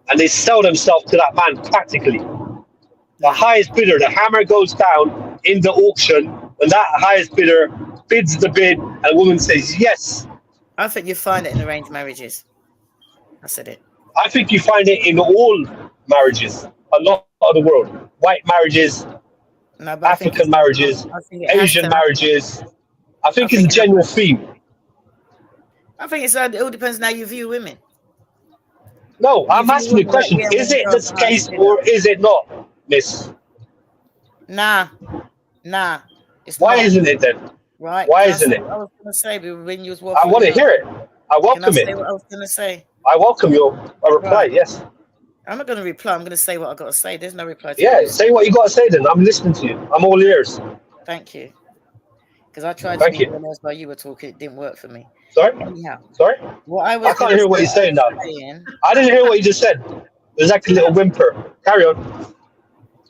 and they sell themselves to that man practically. The highest bidder, the hammer goes down in the auction, and that highest bidder bids the bid, and the woman says yes. I think you find it in arranged marriages. I said it. I think you find it in all marriages, a lot of the world. White marriages, African marriages, Asian marriages. I think it's a general theme. I think it all depends on how you view women. No, I'm asking you a question. Is it this case or is it not, miss? Nah. Why isn't it then? Right. Why isn't it? I was going to say when you was walking. I want to hear it. I welcome Can I it. say what I was going to say? I welcome your reply, Right. yes. I'm not going to reply. I'm going to say what I got to say. There's no reply to Yeah, that. say what you got to say then. I'm listening to you. I'm all ears. Thank you. because I tried Thank to you. realize while you were talking, it didn't work for me. Sorry? Anyhow, Sorry? what I was I can't gonna hear what you're saying now. I didn't hear what you just said. There's like a little whimper. Carry on.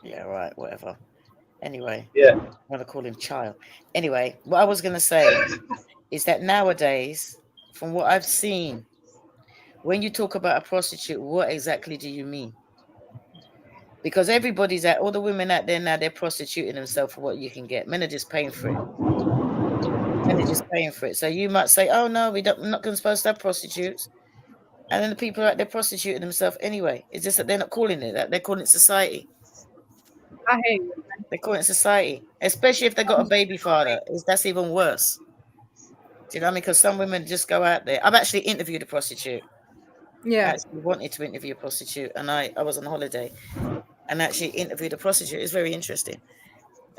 Yeah, right, whatever. Anyway, Yeah. I'm gonna call him child. Anyway, what I was gonna say is that nowadays, from what I've seen, when you talk about a prostitute, what exactly do you mean? Because everybody's all the women out there now, they're prostituting themselves for what you can get. Men are just paying for it. Men are just paying for it. So you might say, oh no, we're not supposed to have prostitutes. And then the people are out there prostituting themselves anyway. It's just that they're not calling it that. They're calling it society. I hear you. They call it society. Especially if they got a baby father. That's even worse. Do you know what I mean? Because some women just go out there. I've actually interviewed a prostitute. Yeah. I actually wanted to interview a prostitute, and I was on holiday and actually interviewed a prostitute. It's very interesting.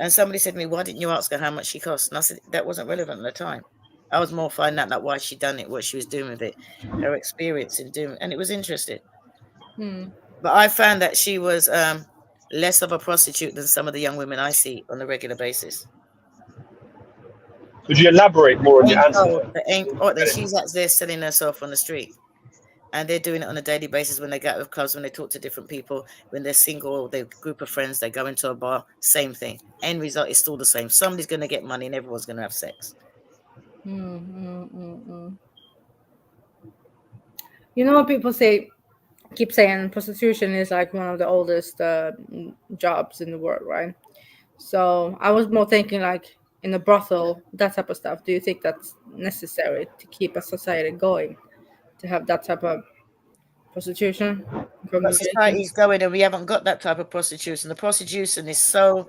And somebody said to me, why didn't you ask her how much she cost? And I said, that wasn't relevant at the time. I was more finding out like why she done it, what she was doing with it, her experience in doing it. And it was interesting. But I found that she was less of a prostitute than some of the young women I see on a regular basis. Could you elaborate more on your answer? She's out there selling herself on the street. And they're doing it on a daily basis when they go out of clubs, when they talk to different people, when they're single, they're a group of friends, they go into a bar, same thing. End result is still the same. Somebody's going to get money and everyone's going to have sex. You know what people keep saying prostitution is like one of the oldest jobs in the world, right? So I was more thinking like in a brothel, that type of stuff. Do you think that's necessary to keep a society going, to have that type of prostitution? But society's going and we haven't got that type of prostitution. The prostitution is so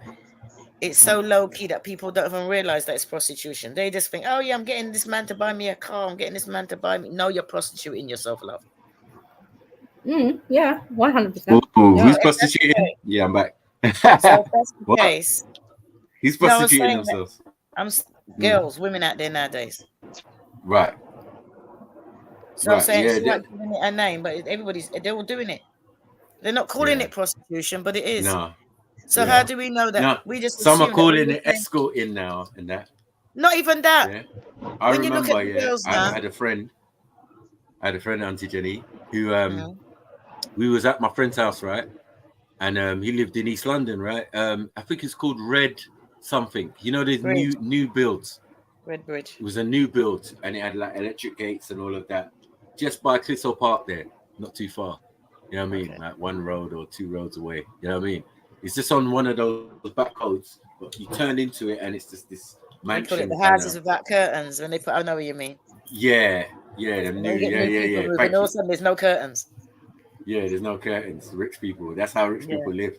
low key that people don't even realize that it's prostitution. They just think, oh yeah, I'm getting this man to buy me a car. I'm getting this man to buy me. No, you're prostituting yourself, love. Yeah, 100%. Who's prostituting? Yeah, I'm back. So if that's the case, He's prostituting themselves. Girls, women out there nowadays. Right. So I'm saying she might giving it a name, but they're all doing it. They're not calling it prostitution, but it is. No. So how do we know that? No. We just some are calling it escorting now and that. Not even that. Yeah. I remember, I had a friend, Auntie Jenny, who we was at my friend's house, right? And he lived in East London, right? I think it's called Red something. You know, there's new builds. Red Bridge. It was a new build, and it had like electric gates and all of that. Just by Clisso Park there, not too far. You know what I mean? Like 1 road or 2 roads away. You know what I mean? It's just on one of those back roads, but you turn into it, and it's just this mansion. They put it the houses without curtains when they put. I know what you mean. Yeah, the new, yeah. And all of a sudden, there's no curtains. Yeah, there's no curtains. Rich people. That's how rich people live.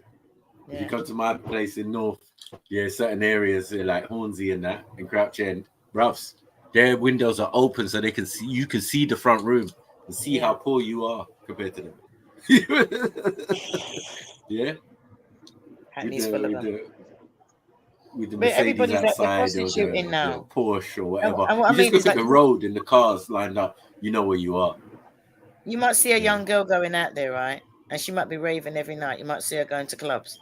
Yeah. If you come to my place in North, certain areas like Hornsey and that, and Crouch End, Ruffs, their windows are open so they can see. You can see the front room and see how poor you are compared to them. Yeah. With the Mercedes outside or the Porsche or whatever. You just look at the road and the cars lined up. You know where you are. You might see a young girl going out there, right? And she might be raving every night. You might see her going to clubs.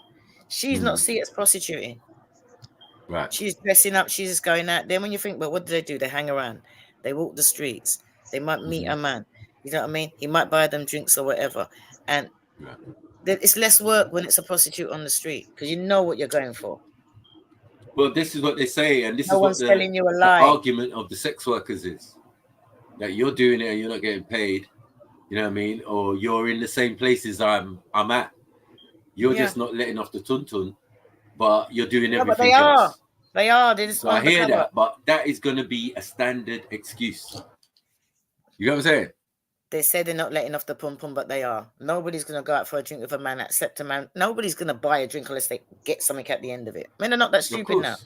She's not see it as prostituting. Right. She's dressing up. She's just going out. Then when you think, but what do? They hang around. They walk the streets. They might meet a man. You know what I mean? He might buy them drinks or whatever. And it's less work when it's a prostitute on the street because you know what you're going for. Well, this is what they say, and this no is one's what telling you a the lie. argument of the sex workers is. That you're doing it and you're not getting paid. You know what I mean? Or you're in the same places I'm at. You're just not letting off the tuntun, but you're doing everything else. They are. So I hear that, but that is going to be a standard excuse. You know what I'm saying? They say they're not letting off the pum pum, but they are. Nobody's going to go out for a drink with a man, except a man. Nobody's going to buy a drink unless they get something at the end of it. Men are not that stupid now.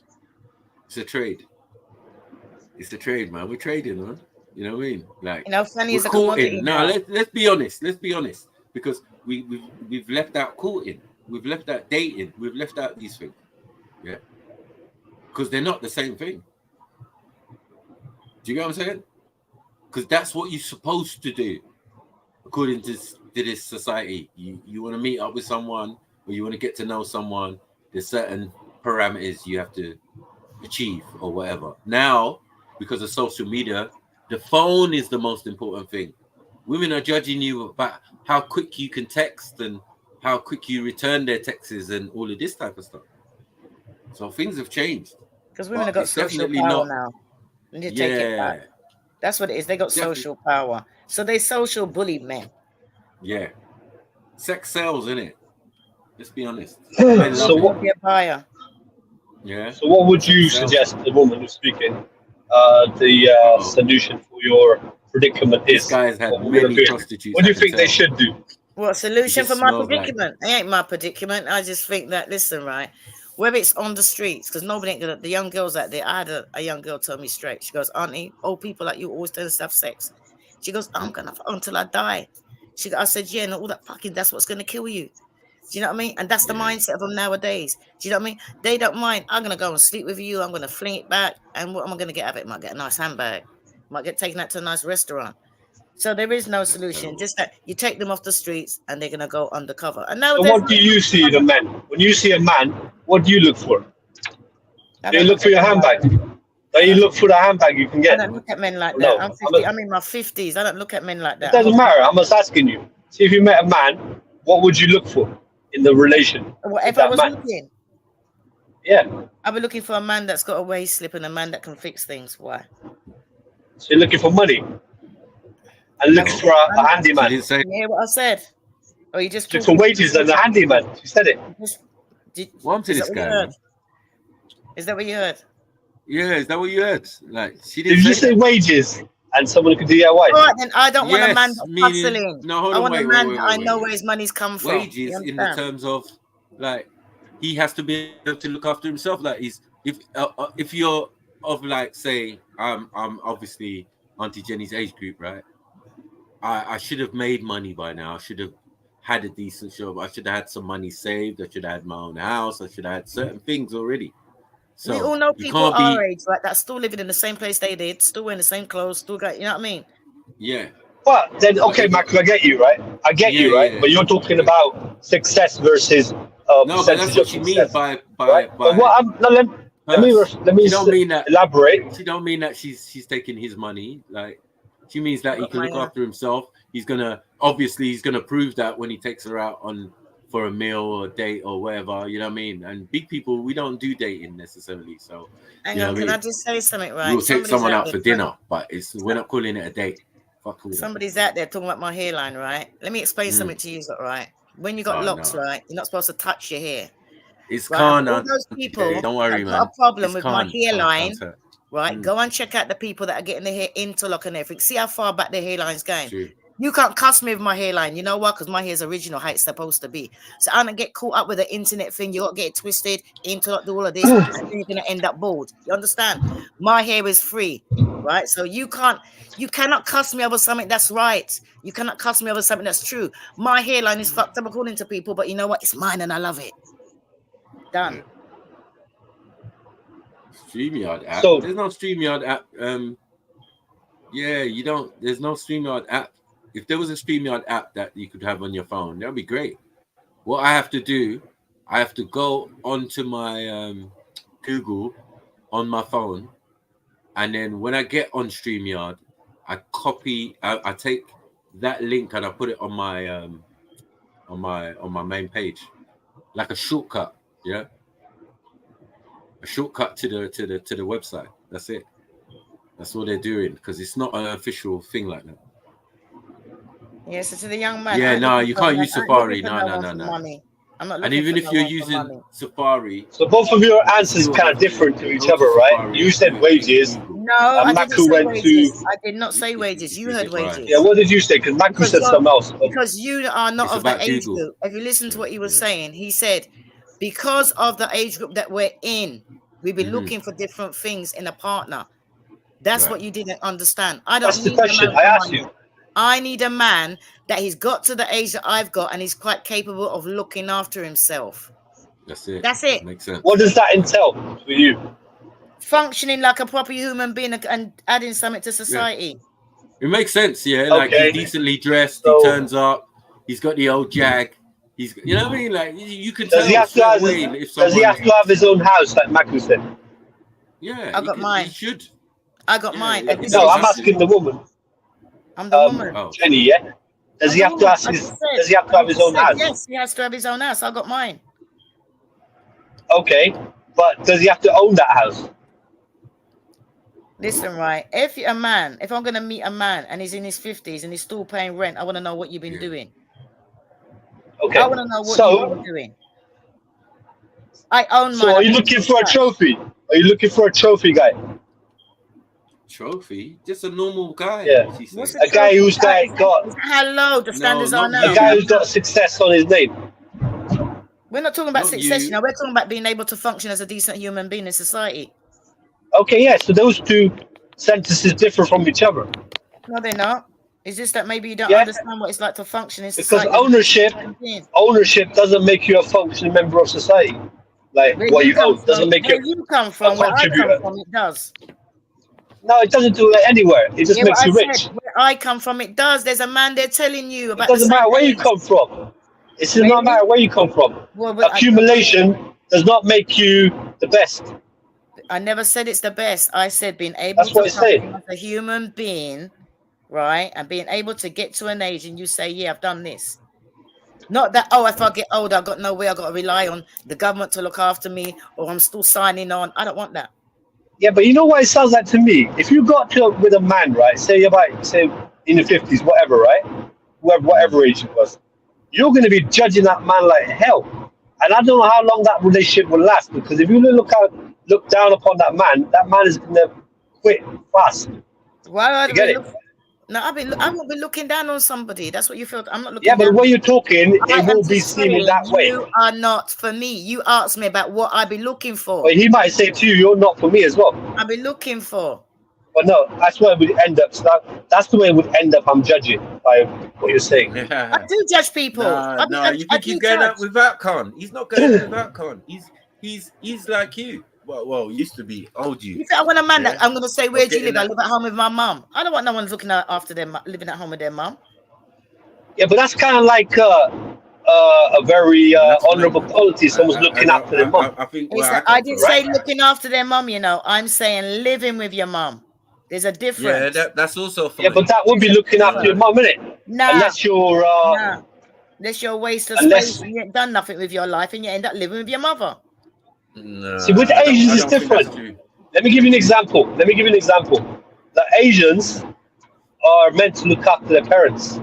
It's a trade. It's a trade, man. We're trading, man. You know what I mean? Like, funny is a commodity. No, let's be honest. Let's be honest, because we've left out courting, we've left out dating, we've left out these things. Yeah, because they're not the same thing. Do you get what I'm saying? Because that's what you're supposed to do, according to this society. You want to meet up with someone, or you want to get to know someone. There's certain parameters you have to achieve or whatever. Now, because of social media, the phone is the most important thing. Women are judging you about how quick you can text and how quick you return their texts and all of this type of stuff. So things have changed. Because women have got social power now. And you take it back. That's what it is. They got social power. So they social bully men. Yeah. Sex sells, innit? Let's be honest. So what? Be a buyer. Yeah. So what would you suggest the woman who's speaking? The solution for your predicament is. This guy's had many prostitutes. What do you think they should do? What solution for my predicament? It ain't my predicament. I just think that, listen, right, whether it's on the streets, because nobody ain't gonna, the young girls out there, I had a young girl tell me straight. She goes, Auntie, old people like you always tell us to have sex. She goes, I'm gonna fuck until I die. I said, yeah, no, all that fucking, that's what's gonna kill you. Do you know what I mean? And that's the mindset of them nowadays. Do you know what I mean? They don't mind. I'm gonna go and sleep with you. I'm gonna fling it back, and what am I gonna get out of it? Might get a nice handbag. Might get taken out to a nice restaurant. So there is no solution. Just that you take them off the streets and they're gonna go undercover. And now, so what do you see in a man? When you see a man, what do you look for? Do you look for your handbag? Do you look for the handbag you can get? I don't look at men like that. I'm 50. I'm in my 50s. I don't look at men like that. It doesn't matter. I'm just asking you. See, if you met a man, what would you look for in the relation? Whatever I was looking. Yeah. I'll be looking for a man that's got a waist slip and a man that can fix things. Why? So you're looking for money? And looking for a handyman. You hear what I said? Or you just look for wages and a handyman. You said it. What to this guy? Man? Is that what you heard? Yeah, is that what you heard? Like she didn't. Did you say wages and someone could DIY? All right, then I don't want a man that's hustling. No, hold on, I want wait, a man wait, that I know where his money's come from. Wages in the terms of like he has to be able to look after himself. Like if you're of like say I'm obviously Auntie Jenny's age group, right? I should have made money by now. I should have had a decent job. I should have had some money saved. I should have had my own house. I should have had certain things already. So we all know people our age, right, that's still living in the same place they did, still wearing the same clothes, still got, you know what I mean? Yeah. But then, okay, Mac, I get you, right? I get you, right? Yeah. But you're talking about success versus no, but that's what she means by right? But what let me don't mean that, elaborate. She don't mean that she's taking his money. Like she means that he can look after himself. He's gonna prove that when he takes her out for a meal or a date or whatever, you know what I mean? And big people, we don't do dating necessarily. So hang on, can I just say something, right? We'll take someone out for dinner, but we're not calling it a date. Fuck all Somebody's out there talking about my hairline, right? Let me explain something to you, right? When you got locks, right, you're not supposed to touch your hair. It's all those people don't worry, man. Got a problem with my hairline, right? Go and check out the people that are getting their hair interlock and everything. See how far back their hairline's going. True. You can't cuss me with my hairline. You know what? Because my hair's original how it's supposed to be. So I don't get caught up with the internet thing. You got to get it twisted, interlock, do all of this. You're going to end up bald. You understand? My hair is free, right? So you cannot cuss me over something that's right. You cannot cuss me over something that's true. My hairline is fucked up according to people, but you know what? It's mine and I love it. Done. StreamYard app. So, there's no StreamYard app. You don't. There's no StreamYard app. If there was a StreamYard app that you could have on your phone, that'd be great. What I have to do, I have to go onto my Google on my phone, and then when I get on StreamYard, I take that link and I put it on my main page, like a shortcut. Yeah, a shortcut to the website. That's it. That's what they're doing because it's not an official thing like that. Yes, to the young man. Yeah, no, you can't use Safari. No. Money. I'm not. And even if you're using Safari, so both of your answers kind of different to each other, right? You said wages. No, I didn't say wages. I did not say wages. You heard wages. Yeah, what did you say? Because Maku said something else. Because you are not of the age group. If you listen to what he was saying, he said because of the age group that we're in, we've been looking for different things in a partner. That's what you didn't understand. I don't. That's the question I asked you. I need a man that he's got to the age that I've got and he's quite capable of looking after himself. That's it. That's it. Makes sense. What does that entail for you? Functioning like a proper human being and adding something to society. Yeah. It makes sense, yeah. Like he's decently dressed, he turns up, he's got the old jag. You know what I mean? Like you can tell. Does he have to have his own house, like Maku said? Yeah, I got mine. He should. I got mine. And this No, is I'm asking the woman. I'm the woman. Jenny, yeah. Does he have to ask his? Does he have to have his own house? Yes, he has to have his own house. I got mine. Okay, but does he have to own that house? Listen, right? If you're a man, if I'm gonna meet a man and he's in his 50s and he's still paying rent, I want to know what you've been doing. Okay. I want to know what you've been doing. I own mine. So are you looking for a trophy? Are you looking for a trophy guy? Trophy? Just a normal guy. Yeah. A guy who's got hello. The standards are now. a guy who's got success on his name. We're not talking about success, you know. We're talking about being able to function as a decent human being in society. Okay, yeah. So those two sentences differ from each other. No, they're not. It's just that maybe you don't understand what it's like to function in Because society. ownership doesn't make you a functioning member of society. Like Where what you you own come doesn't from, make where you you come from, where I come from, it does. No, it doesn't do it anywhere. It just makes you rich. Where I come from, it does. There's a man there telling you about. It doesn't matter where you come from. It does not matter where you come from. Accumulation does not make you the best. I never said it's the best. I said being able That's what to it's saying. function as a human being, right, and being able to get to an age and you say, "Yeah, I've done this." Not that, oh, if I get older, I've got no way. I've got to rely on the government to look after me, or I'm still signing on. I don't want that. Yeah, but you know what it sounds like to me? If you got to with a man, right, say in the 50s, whatever, right? Whatever age it was, you're going to be judging that man like hell. And I don't know how long that relationship will last, because if you look down upon that man is going to quit fast. Why you get it? No, I won't be looking down on somebody. That's what you feel. I'm not looking. Yeah, but down when you're talking, it I will am be just seen in saying that way. You are not for me. You asked me about what I be looking for. But he might say to you, "You're not for me as well." I be looking for. But no, that's where we end up. So that's the way it would end up. I'm judging by what you're saying. I do judge people. No, you think he's going out without Khan? He's not going out without Khan. He's like you. Well, used to be old you. You think I want a man that I'm going to say, "Where do you live?" I live at home with my mum. I don't want no one looking after them, living at home with their mum. Yeah, but that's kind of like a very honourable quality. Someone's looking after their mum. I didn't say looking after their mum. You know, I'm saying living with your mum. There's a difference. Yeah, that's also fine. Yeah, but that would be looking after your mum, isn't it? Nah. Unless you're unless you're a waste of space and you ain't done nothing with your life and you end up living with your mother. No, see, with Asians, it's different. Let me give you an example. The Asians are meant to look after their parents.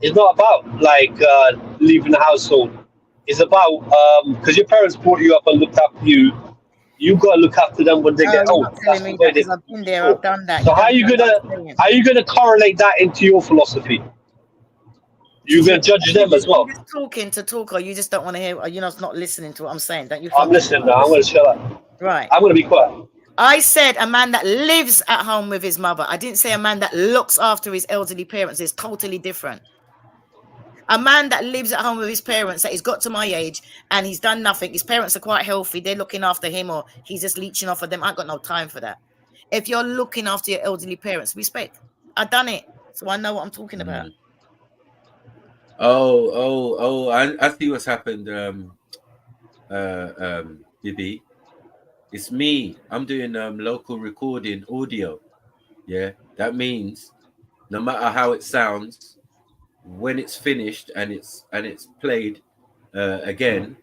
It's not about like leaving the household. It's about because your parents brought you up and looked after you. You got to look after them when they get old. That's the way I've been there. I've done that. So how are you gonna correlate that into your philosophy? You're gonna judge them as well. You're just talking to talk, or you just don't want to hear, or you're not listening to what I'm saying. Don't you? I'm listening now. I'm gonna shut up. Right. I'm gonna be quiet. I said a man that lives at home with his mother. I didn't say a man that looks after his elderly parents. It's totally different. A man that lives at home with his parents, that he's got to my age and he's done nothing. His parents are quite healthy. They're looking after him, or he's just leeching off of them. I've got no time for that. If you're looking after your elderly parents, respect. I've done it, so I know what I'm talking about. Oh! I see what's happened, Bibi. It's me. I'm doing local recording audio. Yeah, that means no matter how it sounds, when it's finished and it's played again,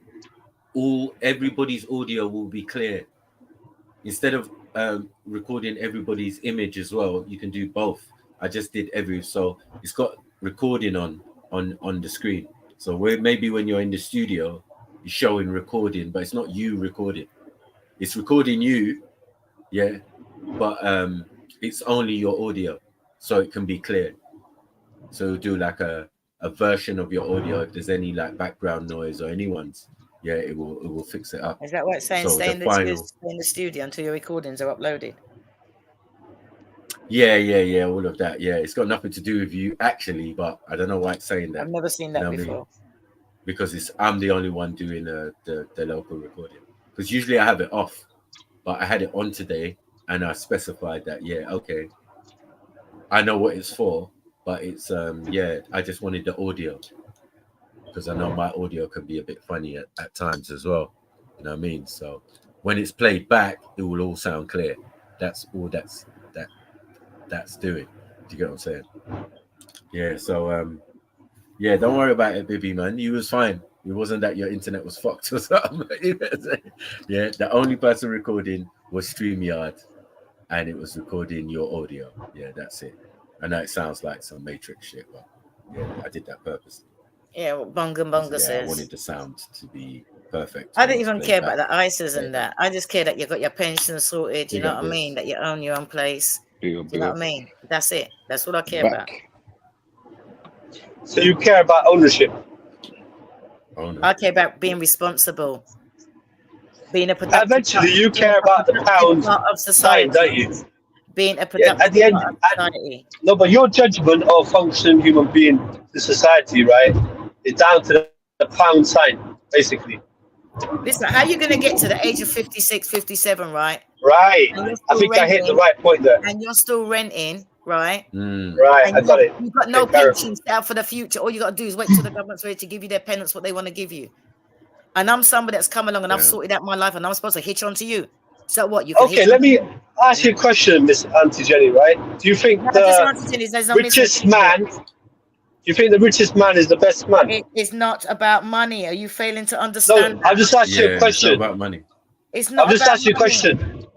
everybody's audio will be clear. Instead of recording everybody's image as well, you can do both. I just did so it's got recording on the screen. So maybe when you're in the studio, you're showing recording, but it's not you recording. It's recording you, yeah, but it's only your audio, so it can be clear. So do like a version of your audio. If there's any like background noise or anyone's, yeah, it will fix it up. Is that what it's saying? So Stay in the studio until your recordings are uploaded. Yeah, all of that. Yeah, it's got nothing to do with you actually, but I don't know why it's saying that. I've never seen that before. I mean? Because I'm the only one doing the local recording. Because usually I have it off, but I had it on today, and I specified that. Yeah, okay. I know what it's for, but it's I just wanted the audio because I know my audio can be a bit funny at times as well. You know what I mean? So when it's played back, it will all sound clear. That's all that's doing. Do you get what I'm saying? Yeah. So yeah, don't worry about it, Bibby, man. You was fine. It wasn't that your internet was fucked or something. Yeah, the only person recording was StreamYard, and it was recording your audio. Yeah, that's it. I know it sounds like some Matrix shit, but yeah, I did that purposely. Yeah, what Bunga I says. wanted the sound to be perfect. I don't even care about the ISIS and that. I just care that you got your pension sorted. You know what I mean? That you own your own place. Do you know what I mean? That's it. That's all I care about. So you care about ownership? I care about being responsible. Being a productive. Eventually, you care about the pound of society, don't you? Being a productive at the end, part of society. No, but your judgment of functioning human being to society, right, is down to the pound sign, basically. Listen, how are you going to get to the age of 56, 57, right? Right. I think I hit the right point there. And you're still renting, right? Right, and I got it. You've got no pension set out for the future. All you got to do is wait till the government's ready to give you their penance, what they want to give you. And I'm somebody that's come along and I've sorted out my life and I'm supposed to hitch onto you. So what? You can okay, let me ask you a question, Miss Auntie Jenny, right? Do you think the richest man... You think the richest man is the best man? It is not about money. Are you failing to understand? No, I'll just ask you a question. It's not about money. It's not. I'll just ask you a question.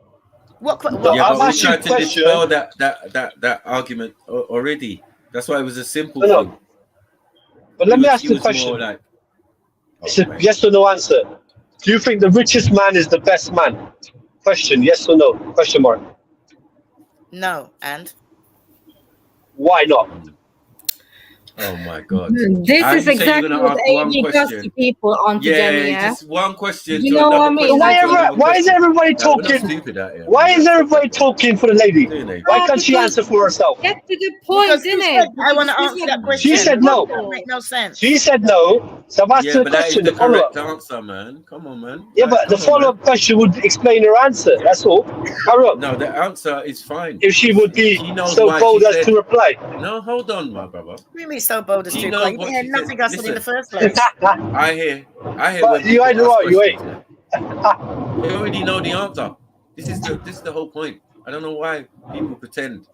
What? Yeah, but we tried to dispel that argument already. That's why it was a simple thing. But let me ask you a question. Like, it's a yes or no answer. Do you think the richest man is the best man? Question: yes or no? Question mark. No, and why not? Oh my God! This is exactly what AG does to people on Jenny. Yeah, just one question. You know what I mean? Why is everybody talking? Why is everybody talking for the lady? Why can't she answer for herself? Get to the point, isn't it? I want to answer that question. She said no. That makes no sense. She said no. So I've asked her a question. That is the correct answer, man. Come on, man. Yeah, but the follow-up question would explain her answer. That's all. Hurry up. No, the answer is fine. If she would be so bold as to reply. No, hold on, my brother. So bold as to you had nothing else in the first place. I hear. But you ain't right. You ain't. You already know the answer. This is the whole point. I don't know why people pretend.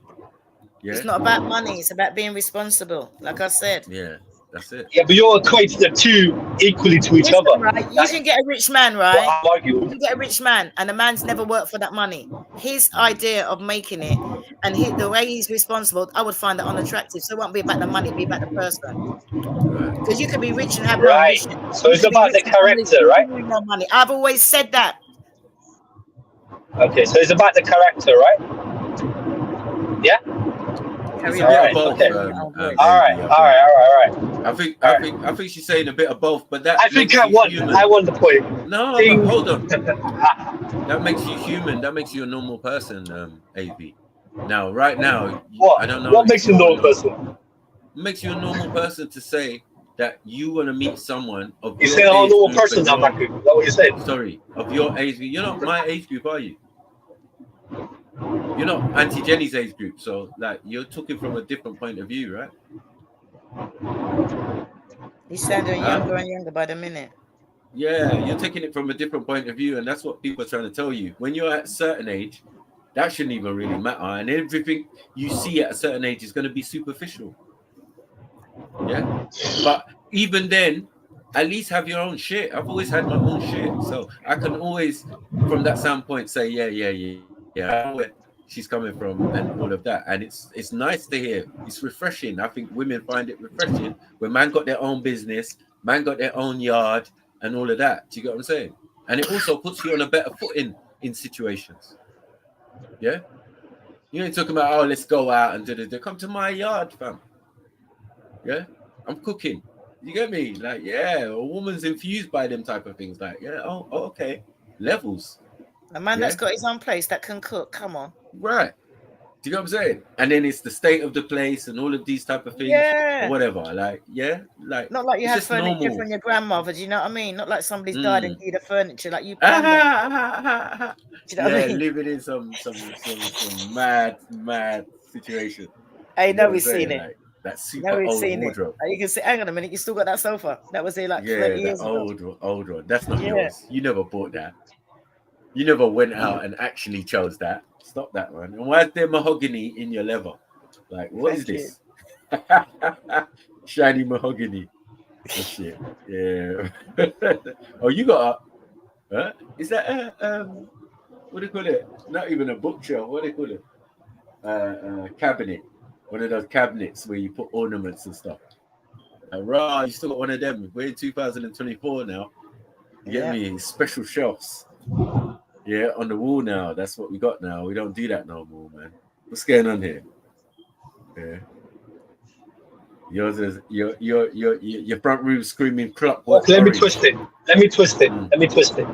Yeah. It's not about money. It's about being responsible. Like I said. Yeah, that's it. Yeah, but you're equating the two equally to each other. Right? You can get a rich man, right? You can get a rich man, and the man's never worked for that money. His idea of making it and the way he's responsible, I would find that unattractive. So it won't be about the money, it'll be about the person. Because you can be rich and have no ambition. So it's about the character, right? No money. I've always said that. Okay, so it's about the character, right? Yeah. All right. Okay. All right. I think she's saying a bit of both, but that I think I won the point. No, but hold on. That makes you human. That makes you a normal person, AB. Now, right now, I don't know. What makes you a normal person? Makes you a normal person to say that you want to meet someone of you your say a age normal group person now, Maku. Is that what you said? Sorry, of your age group. You're not my age group, are you? You're not Auntie Jenny's age group, so like you're talking from a different point of view, right? He's sounding younger and younger by the minute. Yeah, you're taking it from a different point of view, and that's what people are trying to tell you. When you're at a certain age, that shouldn't even really matter, and everything you see at a certain age is going to be superficial. Yeah, but even then, at least have your own shit. I've always had my own shit, so I can always, from that standpoint, say, yeah, where she's coming from and all of that, and it's nice to hear. It's refreshing. I think women find it refreshing when man got their own business, man got their own yard, and all of that. Do you get what I'm saying? And it also puts you on a better footing in situations. Yeah, you ain't talking about, oh, let's go out and do. Come to my yard, fam. Yeah, I'm cooking. You get me? Like, yeah, a woman's infused by them type of things. Like, yeah, oh okay, levels. A man that's got his own place that can cook. Come on. Right. Do you know what I'm saying? And then it's the state of the place and all of these type of things. Yeah. Or whatever. Like, yeah. Like, not like you have furniture from your grandmother. Do you know what I mean? Not like somebody's died and gave the furniture like you. Do you know what I mean? Living in some mad situation. I know we've seen it. Like, that super old wardrobe. You can say, hang on a minute, you still got that sofa that was there like 20 years ago. Old one. That's not yours. You never bought that. You never went out and actually chose that. Stop that, man. And why is there mahogany in your leather? Like, what is this? Shiny mahogany. That shit. Yeah. Oh, you got a. Is that a what do you call it? Not even a bookshelf. What do you call it? Cabinet. One of those cabinets where you put ornaments and stuff. Right, you still got one of them. We're in 2024 now. You get me? Special shelves. Yeah, on the wall now. That's what we got now. We don't do that no more, man. What's going on here? Yeah. Yours is your front room screaming clockwork. Let me twist it. Let me twist it. Let me twist it.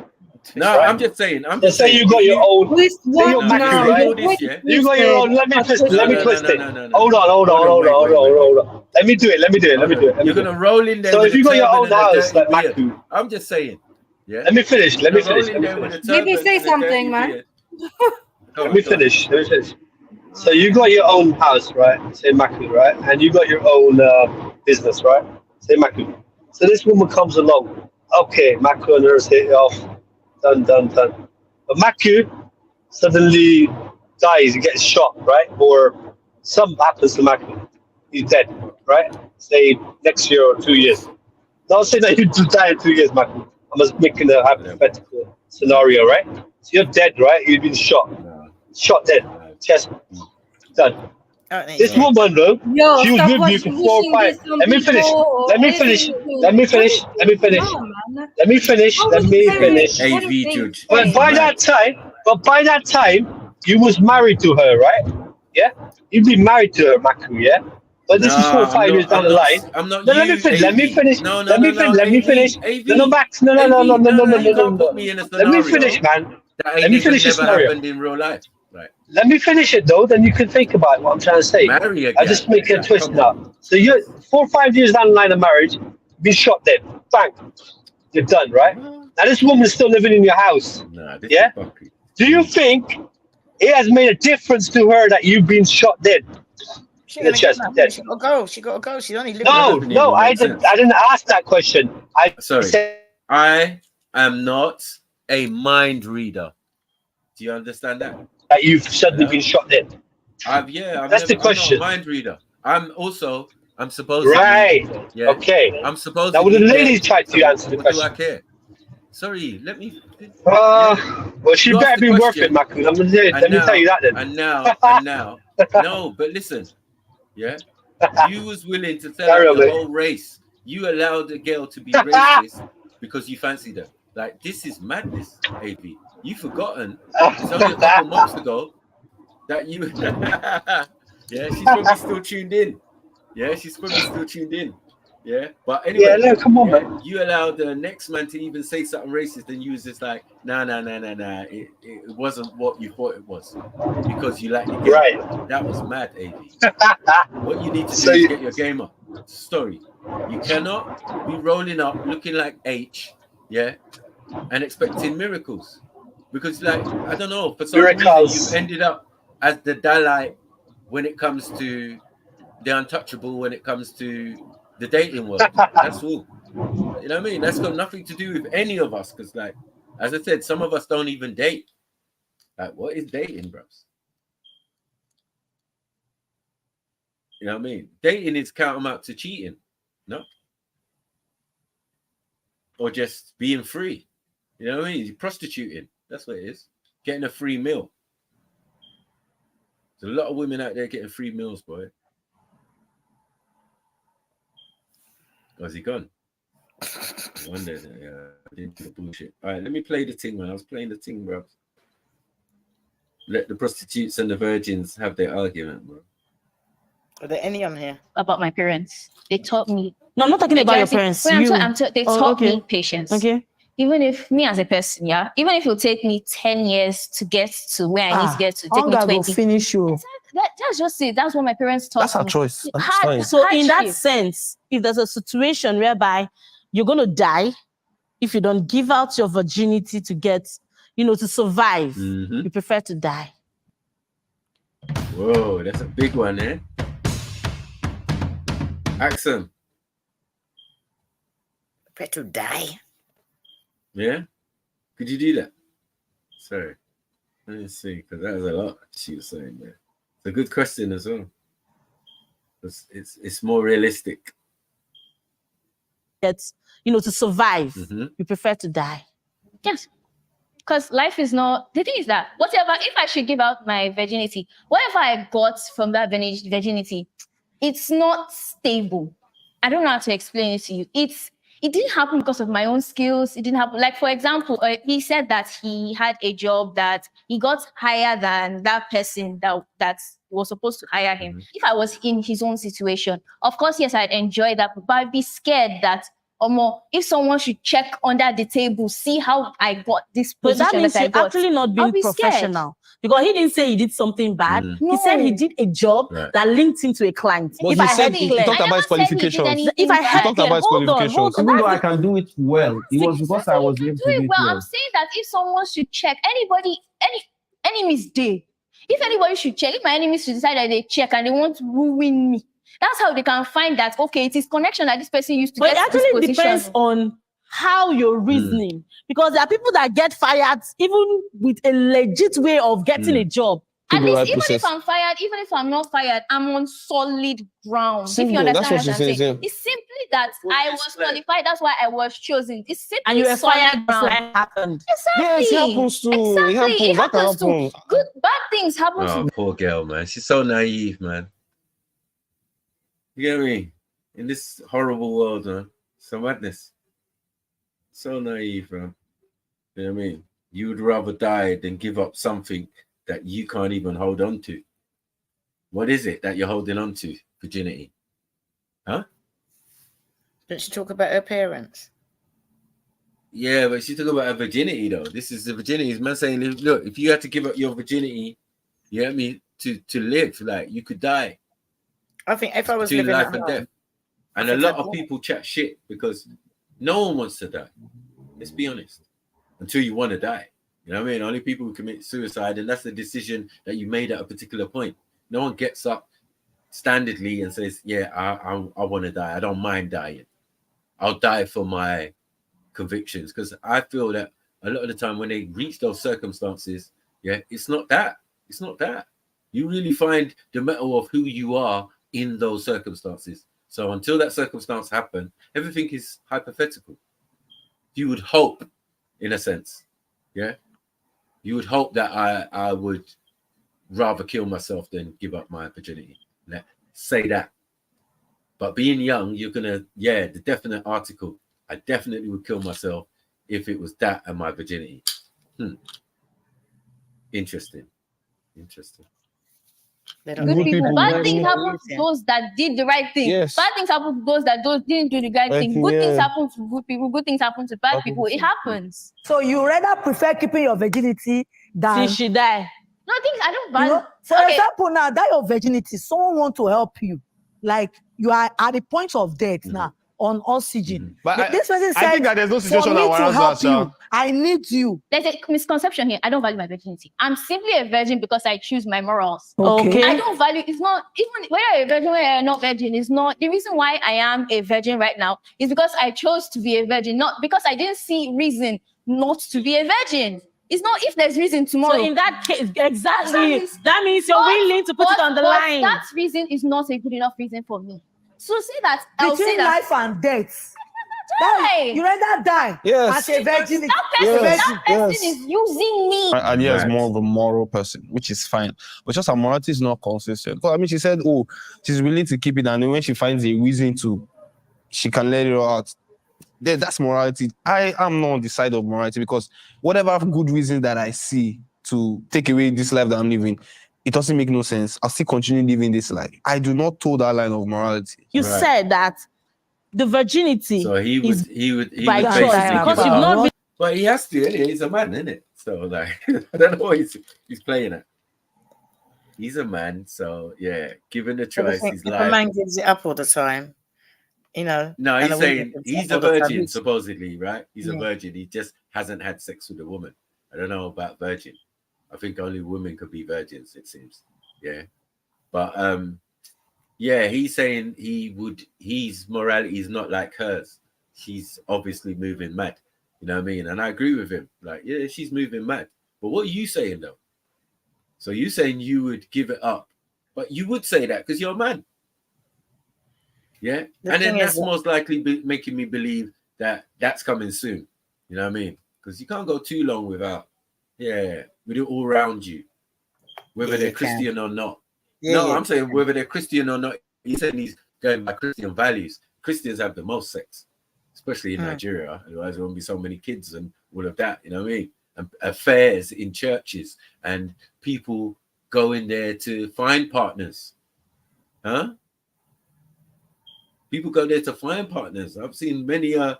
No, right? I'm just saying. Say you got your own. Twist what now? Right? You got your own. Let me twist it. Hold on. Let me do it. You're gonna roll in there. So with if you got your turban own and a house, dirty like beard. Maku. I'm just saying. Yeah. Let me finish. You're gonna roll in there with a Maybe turban say and a something, dirty man. beard. Let me finish. So you got your own house, right? Say Maku, right? And you got your own business, right? Say Maku. So this woman comes along. Okay, Maku and hers hit it off. Done. But Maku suddenly dies, he gets shot, right? Or something happens to Maku. He's dead, right? Say next year or 2 years. Don't say that you die in 2 years, Maku. I'm just making a hypothetical scenario, right? So you're dead, right? You've been shot. Shot dead. Chest done. This woman, though, she was with you for 4 or 5. Let me finish. AV judge. But by that time, you was married to her, right? Yeah? You've been married to her, Maku, yeah? But this is 4 or 5 years down the line. I'm not. No, let me finish. Let me finish. No, Let me finish. AV. No, Max. No. You can't put me in a scenario. Let me finish, man. That Let me finish the never scenario. happened in real life. Right. Let me finish it though, then you can think about what I'm trying to say. Marry a I just guy. make a twist now. So you're 4 or 5 years down the line of marriage, be shot dead. Bang. You're done, right? Now this woman is still living in your house. Yeah? Do you think it has made a difference to her that you've been shot dead? In the chest, dead. She gotta go. She's only living. No, I didn't ask that question. I am not a mind reader. Do you understand that? That you've suddenly been shot dead. That's the question. I'm not a mind reader. I'm supposed right. to be. Yeah. Okay. I'm supposed now to will be. The ladies try to answer the question? What do I care? Sorry, let me. Well, she better be worth it, Maku. Let me tell you that then. And now. No, but listen. Yeah. You was willing to tell out the whole race. You allowed the girl to be racist because you fancied her. Like, this is madness, AB. You've forgotten. It's only a couple months ago that you. Yeah, she's probably still tuned in. Yeah, but anyway. Yeah, no, come on, man. You allowed the next man to even say something racist, and you was just like, nah. It wasn't what you thought it was because you like the game. Right. That was mad, AB. What you need to do is get your game up. Story. You cannot be rolling up looking like H, yeah, and expecting miracles. Because, like, I don't know, for some reason you've ended up as the Dalai when it comes to the untouchable, when it comes to the dating world. That's all. You know what I mean? That's got nothing to do with any of us. Because, like, as I said, some of us don't even date. Like, what is dating, bros? You know what I mean? Dating is tantamount to cheating, no? Or just being free. You know what I mean? You're prostituting. That's what it is. Getting a free meal. There's a lot of women out there getting free meals, boy. Was he gone? I wonder. I didn't do the bullshit. All right, let me play the thing, man. I was playing the thing, bro. Let the prostitutes and the virgins have their argument, bro. Are there any on here? About my parents. They taught me. No, I'm not talking about your parents. They taught me patience. Okay. Even if me as a person, even if it'll take me 10 years to get to where I need to get to, take me 20. Will finish you. That's just it. That's what my parents taught me. That's our choice. So in that sense, if there's a situation whereby you're going to die, if you don't give out your virginity to get, to survive, you prefer to die. Whoa, that's a big one, eh? Axum. Prefer to die? Yeah? Could you do that? Sorry. Let me see, because that was a lot she was saying there. It's a good question as well. It's more realistic. It's, to survive, you prefer to die. Yes. Because life is not, the thing is that whatever, if I should give out my virginity, whatever I got from that virginity, it's not stable. I don't know how to explain it to you. It didn't happen because of my own skills. It didn't happen. Like, for example, he said that he had a job that he got higher than that person that was supposed to hire him. If I was in his own situation, of course, yes, I'd enjoy that, but I'd be scared that if someone should check under the table, see how I got this But position that means that I you're got, actually not being professional. Because he didn't say he did something bad. He said he did a job that linked him to a client. But he said he talked about his qualifications. If I heard talked about his qualifications. hold Even though on. I can do it well, it was because I was able to do it well, well. I'm saying that if someone should check enemy's day, if anybody should check, if my enemies should decide that they check and they want to ruin me, that's how they can find that, okay, it is connection that this person used to But get it this actually position. depends on how you're reasoning. Because there are people that get fired even with a legit way of getting a job. At least, even if I'm fired, even if I'm not fired, I'm on solid ground. If you understand what I'm saying. It's simply that I was qualified. That's why I was chosen. It's simply and you were solid fired ground. like happened. Exactly. Yes, it happens too. Exactly. It happens. It That can happens too. happen. Good, bad things happen Oh, to poor girl, man. She's so naive, man. You get me? In this horrible world, man. So madness. So naive, man. You know what I mean? You would rather die than give up something that you can't even hold on to. What is it that you're holding on to? Virginity. Huh? Didn't she talk about her parents? Yeah, but she talk about her virginity, though. This is the virginity. Man saying, look, if you had to give up your virginity, you know what I mean, to live, like, you could die. I think if I was between living life at and home, death. And a lot of people chat shit because no one wants to die. Let's be honest. Until you want to die. You know what I mean? Only people who commit suicide, and that's the decision that you made at a particular point. No one gets up standardly and says, yeah, I want to die. I don't mind dying. I'll die for my convictions. Because I feel that a lot of the time when they reach those circumstances, yeah, it's not that. It's not that. You really find the metal of who you are in those circumstances. So until that circumstance happens, everything is hypothetical. You would hope, in a sense, yeah? You would hope that I would rather kill myself than give up my virginity. Let's say that. But being young, you're going to, yeah, the definite article, I definitely would kill myself if it was that and my virginity. Interesting. good people. Bad things happen to those that did the right thing. Yes. Bad things happen to those that didn't do the right thing. Good things happen to good people. Good things happen to bad people. It happens. So you rather prefer keeping your virginity than She should die. No, things I don't value. For example, now that your virginity, someone want to help you, like you are at the point of death now on oxygen. But this person said, I think that there's no situation for me that to warrants help that, you, I need you. There's a misconception here. I don't value my virginity. I'm simply a virgin because I choose my morals. Okay. I don't value. It's not even whether you're a virgin, whether you're not virgin. It's not the reason why I am a virgin right now. Is because I chose to be a virgin, not because I didn't see reason not to be a virgin. It's not if there's reason tomorrow. So in that case, exactly. That means you're willing to put it on the line. That reason is not a good enough reason for me. So say that I'll say Between that life and death. die. You rather die Yes. as a virgin. That person is using me. Adia is more of a moral person, which is fine. But just her morality is not consistent. Well, I mean, she said, oh, she's willing to keep it, and then when she finds a reason to, she can let it out. Then that's morality. I am not on the side of morality because whatever good reason that I see to take away this life that I'm living, it doesn't make no sense. I'll still continue living this life. I do not toe that line of morality. You said that the virginity. So he would by basically choice give because up. you've not been. But he has to. Anyway. He's a man, isn't it? So like, I don't know what he's playing at. He's a man, so yeah. Given the choice, he's If a like. man gives it up all the time, you know. No, and he's a woman saying gives he's it a up all the time, virgin, supposedly, right? He's a Yeah. virgin. He just hasn't had sex with a woman. I don't know about virgin. I think only women could be virgins, it seems. Yeah. But yeah, he's saying his morality is not like hers. She's obviously moving mad. You know what I mean? And I agree with him. Like, yeah, she's moving mad. But what are you saying though? So you saying you would give it up, but you would say that because you're a man. Yeah, and then that's most likely making me believe that that's coming soon. You know what I mean? Because you can't go too long without, with it all around you, whether they're Christian or not. I'm saying whether they're Christian or not. He said he's going by Christian values. Christians have the most sex, especially in Nigeria. Otherwise, there won't be so many kids and all of that. You know what I mean? And affairs in churches, and people go in there to find partners. Huh? People go there to find partners. I've seen many a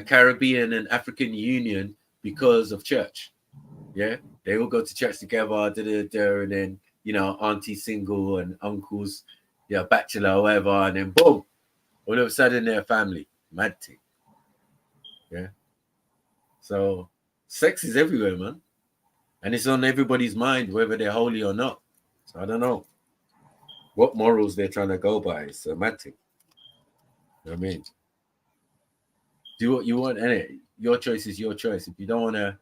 Caribbean and African union because of church. Yeah, they all go to church together, and then auntie single and uncles, bachelor or whatever, and then boom, all of a sudden they're a family. Mad thing. Yeah. So sex is everywhere, man, and it's on everybody's mind whether they're holy or not. So I don't know what morals they're trying to go by. It's a mad thing. You know what I mean? Do what you want, innit? Your choice is your choice. If you don't want to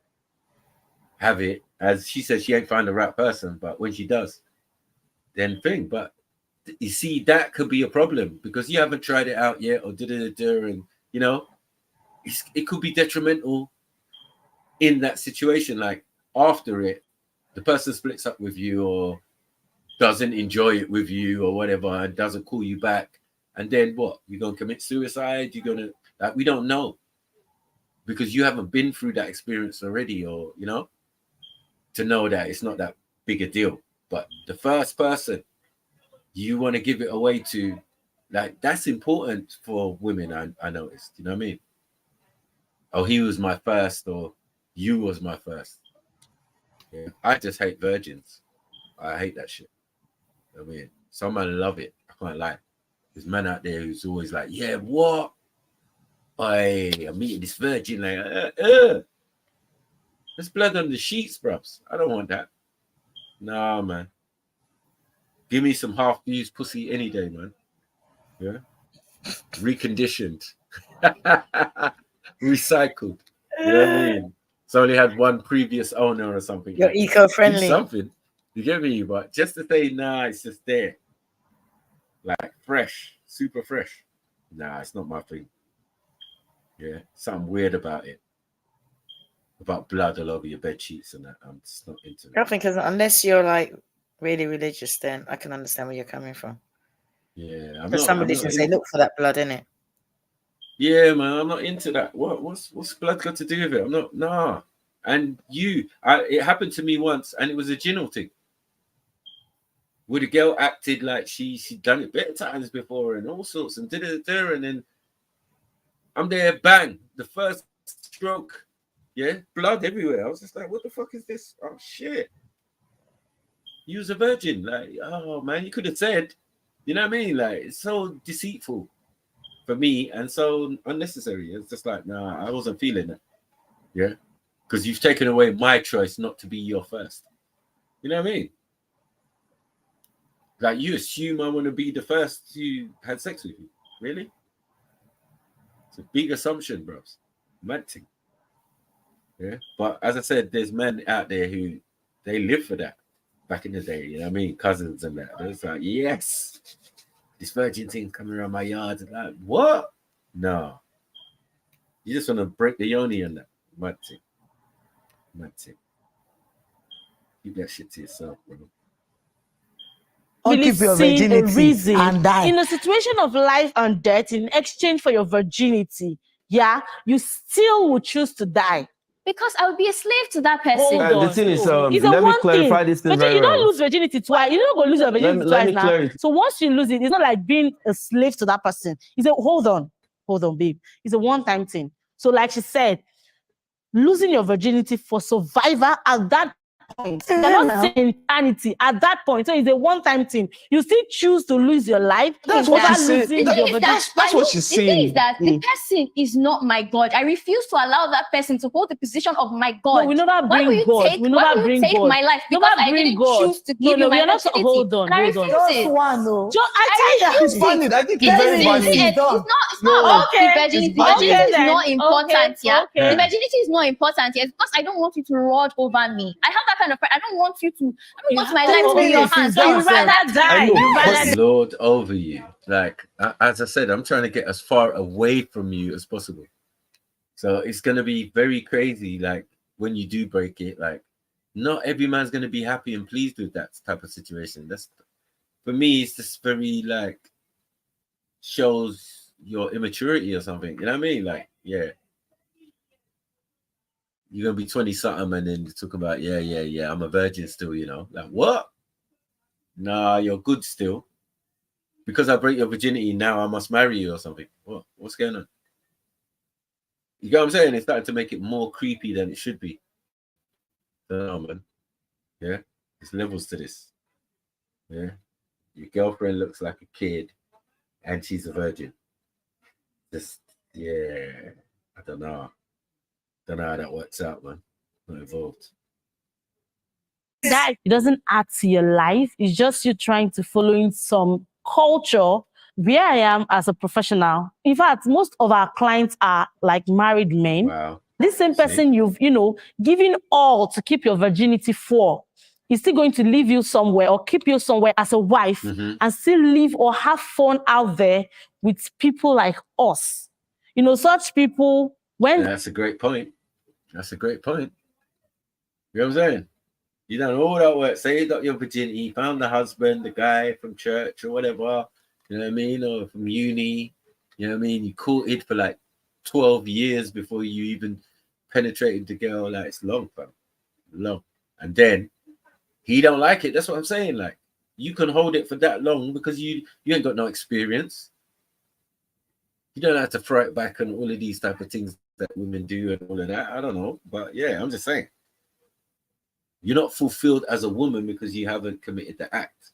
have it, as she says, she ain't found the right person, but when she does, then thing. But you see, that could be a problem because you haven't tried it out yet, or and it could be detrimental in that situation. Like after it, the person splits up with you or doesn't enjoy it with you or whatever, and doesn't call you back, and then what? You're gonna commit suicide? You're gonna we don't know because you haven't been through that experience already, or to know that it's not that big a deal. But the first person you want to give it away to, like, that's important for women. I noticed. You know what I mean? Oh, he was my first, or you was my first. Yeah, I just hate virgins. I hate that shit. I mean, some men love it. I can't lie. There's man out there who's always like, yeah, what? I'm meeting this virgin. Like, there's blood on the sheets, bruv. I don't want that. Nah, man. Give me some half-used pussy any day, man. Yeah. Reconditioned. Recycled. You know what I mean? It's only had one previous owner or something. You're eco-friendly. Something. You get me? But just to say, nah, it's just there. Like fresh, super fresh. Nah, it's not my thing. Yeah, something weird about it. About blood all over your bed sheets and that. I'm just not into it. I think unless you're like really religious, then I can understand where you're coming from. Yeah, Because some religions say look for that blood in it. Yeah, man, I'm not into that. What's blood got to do with it? I'm not. Nah. And it happened to me once, and it was a Jinnel thing. Where the girl acted like she'd done it better times before and all sorts, and did it there, and then I'm there, bang, the first stroke, blood everywhere. I was just like, what the fuck is this? Oh shit. You was a virgin. Like, oh man, you could have said, you know what I mean? Like, it's so deceitful for me and so unnecessary. It's just like, nah, I wasn't feeling that. Yeah. Because you've taken away my choice not to be your first. You know what I mean? Like, you assume I want to be the first who had sex with you. Really? It's a big assumption, bros. Mad thing. Yeah. But as I said, there's men out there who they live for that back in the day. You know what I mean? Cousins and that. It's like, yes, this virgin thing coming around my yard. And like, what? No. You just want to break the yoni on that. Mad thing. Mad thing. Keep that shit to yourself, bro. Really seeing a reason and die. In a situation of life and death, in exchange for your virginity, you still would choose to die. Because I would be a slave to that person. Hold on. The thing is, let me clarify this thing very you don't well. lose virginity twice. You're not going to lose your virginity twice now. So once you lose it, it's not like being a slave to that person. He said, hold on, babe. It's a one-time thing. So like she said, losing your virginity for survival at that point. They're not saying eternity at that point. So it's a one-time thing. You still choose to lose your life. That's what she's saying. losing The thing your is virginity. that That's what she's the thing is saying. that the person is not my God. I refuse to allow that person to hold the position of my God. No, we never Why will bring you God. take? We Why never will you bring take God. my life Never because I bring didn't God. choose to give No, you my we are not. virginity? Hold on, And I hold on. refuse Just it. one, no. I refuse It's valid. I think it. it's See, very valid. it's not No, about the Okay, virginity. it's valid. Virginity is then. not important, yeah. Okay. The virginity is not important, yes, because I don't want you to lord over me. I have that kind of. I don't want you to. I don't want my life to be in your hands. So You rather die. You rather Lord over you. Like, as I said, I'm trying to get as far away from you as possible. So it's going to be very crazy. Like, when you do break it, like, not every man's going to be happy and pleased with that type of situation. That's, for me, it's just very, like, shows your immaturity or something. You know what I mean? Like, yeah. You're going to be 20 something and then talk about, yeah, I'm a virgin still, you know? Like, what? Nah, you're good still. Because I break your virginity, now I must marry you or something. What? What's going on? You get what I'm saying? It's starting to make it more creepy than it should be. I don't know, man. Yeah? There's levels to this. Yeah? Your girlfriend looks like a kid and she's a virgin. Just, yeah. I don't know. Don't know how that works out, man. Not involved. that it doesn't add to your life. It's just you trying to follow in some culture. Where I am as a professional, in fact, most of our clients are like married men. Wow. This same person you've, given all to keep your virginity for, is still going to leave you somewhere or keep you somewhere as a wife and still live or have fun out there with people like us. Such people, when... That's a great point. That's a great point. You know what I'm saying? You done all that work, saved up your virginity, found the husband, the guy from church or whatever, you know what I mean? Or from uni, you know what I mean? You courted for like 12 years before you even penetrated the girl. Like, it's long, fam. Long. And then he don't like it. That's what I'm saying. Like, you can hold it for that long because you ain't got no experience. You don't have to throw it back and all of these type of things that women do and all of that. I don't know. But yeah, I'm just saying. You're not fulfilled as a woman because you haven't committed the act.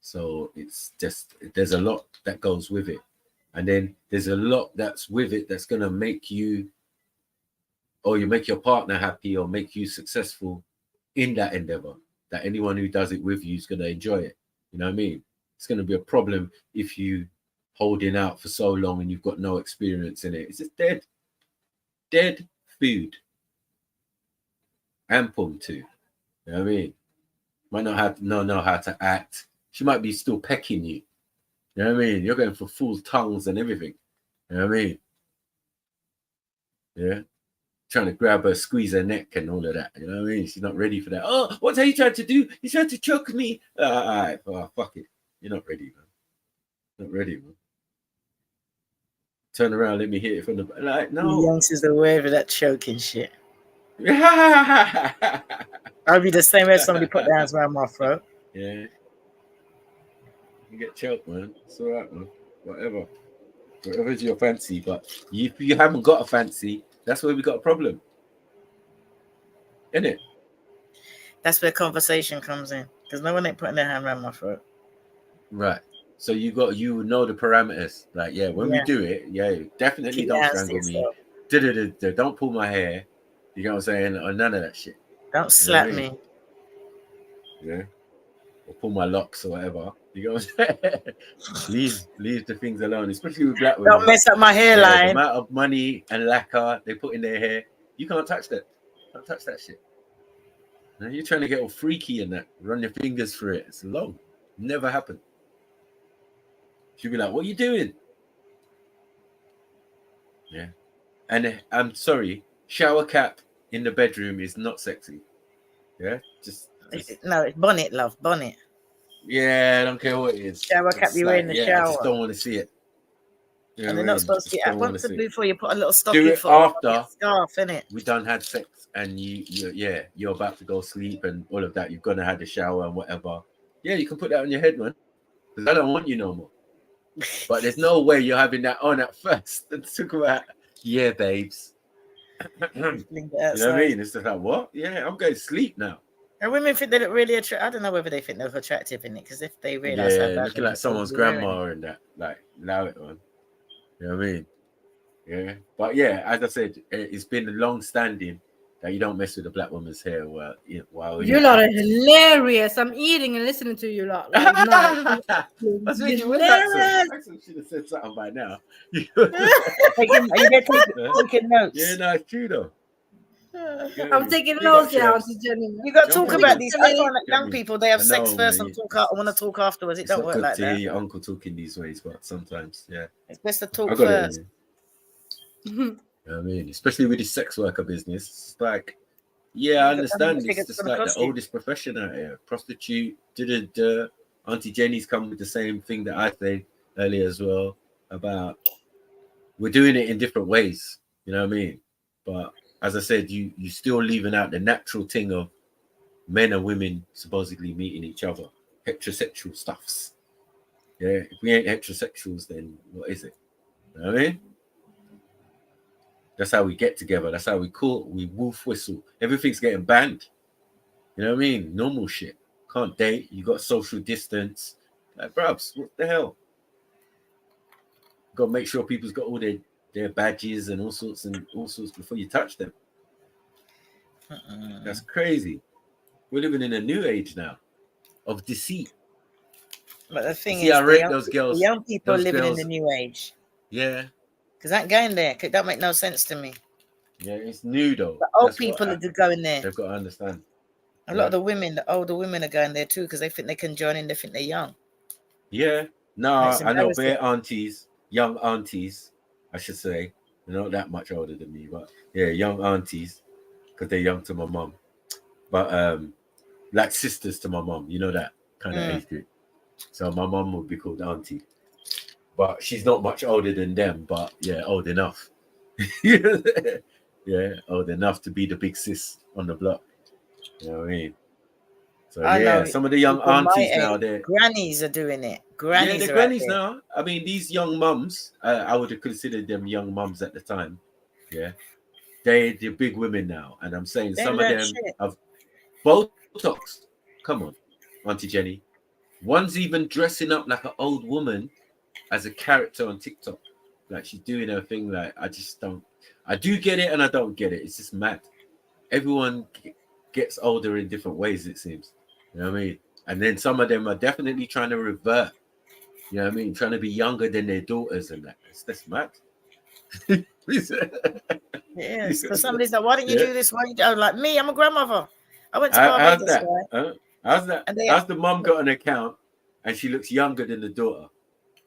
So it's just, there's a lot that goes with it. And then there's a lot that's with it that's going to make you, or you make your partner happy or make you successful in that endeavor. That anyone who does it with you is going to enjoy it. You know what I mean? It's going to be a problem if you holding out for so long and you've got no experience in it. It's just dead food. And pum too. You know what I mean? Might not know how to act. She might be still pecking you. You know what I mean? You're going for full tongues and everything. You know what I mean? Yeah. Trying to grab her, squeeze her neck and all of that. You know what I mean? She's not ready for that. Oh, what's he trying to do? He's trying to choke me. All right. Oh, fuck it. You're not ready, man. Not ready, man. Turn around, let me hit it from the back. Like, no. Youngsters are aware of that choking shit. I'll be the same as somebody put their hands around my throat. Yeah. You get choked, man. It's all right, man. Whatever's your fancy. But if you haven't got a fancy, that's where we got a problem. Isn't it? That's where conversation comes in. Because no one ain't putting their hand around my throat. Right. So you know the parameters. Like, yeah, when we do it, definitely don't strangle me. Don't pull my hair. You know what I'm saying? Or none of that shit. Don't slap me. Yeah. Or pull my locks or whatever. You know what I'm saying? leave the things alone, especially with black women. Don't mess up my hairline. The amount of money and lacquer they put in their hair, you can't touch that. Don't touch that shit. Now you're trying to get all freaky and that, run your fingers through it. It's long. Never happened. She'll be like, what are you doing? Yeah. And I'm sorry, shower cap in the bedroom is not sexy. Yeah? No, it's bonnet, love. Bonnet. Yeah, I don't care what it is. Shower cap you wear in the shower. I just don't want to see it. You know and they're not supposed to be. Once before you put a little stocking do it for after scarf, innit? We done had sex and you're about to go sleep and all of that. You're gonna have the shower and whatever. Yeah, you can put that on your head, man. Because I don't want you no more. But there's no way you're having that on at first. Let's talk about babes. You know what I mean? It's just like, what? Yeah, I'm going to sleep now. And women think they look really attractive. I don't know whether they think they look attractive in it, because if they realize how bad looking they like someone's grandma and that, like, allow it on. You know what I mean? Yeah, but yeah, as I said, it's been long standing that you don't mess with a black woman's hair while you lot are hilarious. I'm eating and listening to you lot. Like, no, What's making what's accent? Accent should have said something by now. taking notes. Yeah, no, it's true though. I'm taking notes now. You got to talk about these. I find that young people, they have sex first and want to talk afterwards. It don't work like to hear that. your uncle talking these ways, but sometimes, yeah, it's best to talk first. You know what I mean? Especially with the sex worker business, it's like, yeah, I understand. It's just like the oldest profession out here. Prostitute, Auntie Jenny's come with the same thing that I said earlier as well about we're doing it in different ways. You know what I mean? But as I said, you still leaving out the natural thing of men and women supposedly meeting each other, heterosexual stuffs. Yeah, if we ain't heterosexuals, then what is it? You know what I mean? That's how we get together. That's how we wolf whistle. Everything's getting banned. You know what I mean? Normal shit. Can't date. You got social distance. Like, brubs, what the hell? Got to make sure people's got all their badges and all sorts before you touch them. That's crazy. We're living in a new age now of deceit. But the thing is, the young people are living in the new age. Yeah. Because that going there, that make no sense to me. Yeah, it's new though. The old people are going there. They've got to understand. A lot of the women, the older women are going there too because they think they can join in. They think they're young. Yeah. No, I know bare aunties, young aunties, I should say. They're not that much older than me, but yeah, young aunties because they're young to my mum. But like sisters to my mum, you know, that kind of age group. So my mum would be called auntie. But she's not much older than them, but yeah, old enough. Yeah, old enough to be the big sis on the block. You know what I mean? So yeah, some of the young aunties now, they're grannies are doing it. Grannies, they're grannies now. I mean, these young mums, I would have considered them young mums at the time. Yeah, they're big women now, and I'm saying some of them have Botox. Come on, Auntie Jenny. One's even dressing up like an old woman as a character on TikTok. Like she's doing her thing. Like I do get it and I don't get it. It's just mad. Everyone gets older in different ways, it seems. You know what I mean? And then some of them are definitely trying to revert. You know what I mean? Trying to be younger than their daughters and that. That's mad. Yes, because somebody's like, why don't you do this? Why don't you do? Like me, I'm a grandmother. I went to Barbados. How's that? How's the mum got an account and she looks younger than the daughter?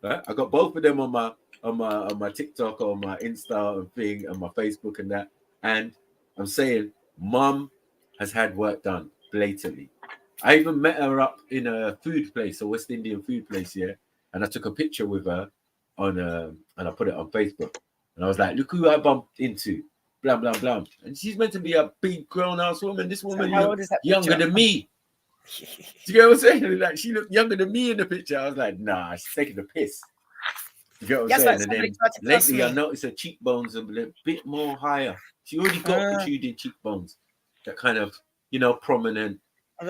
Right? I got both of them on my TikTok, on my Insta and thing, and my Facebook and that. And I'm saying, mum has had work done blatantly. I even met her up in a food place, a West Indian food place, yeah. And I took a picture with her and I put it on Facebook. And I was like, look who I bumped into, blah blah blah. And she's meant to be a big grown-ass woman. This woman looks younger than me. Do you get what I'm saying? Like she looked younger than me in the picture. I was like, nah, she's taking the piss. You get what I'm saying? And then lately I noticed her cheekbones a bit more higher. She already got protruding cheekbones. That kind of, prominent,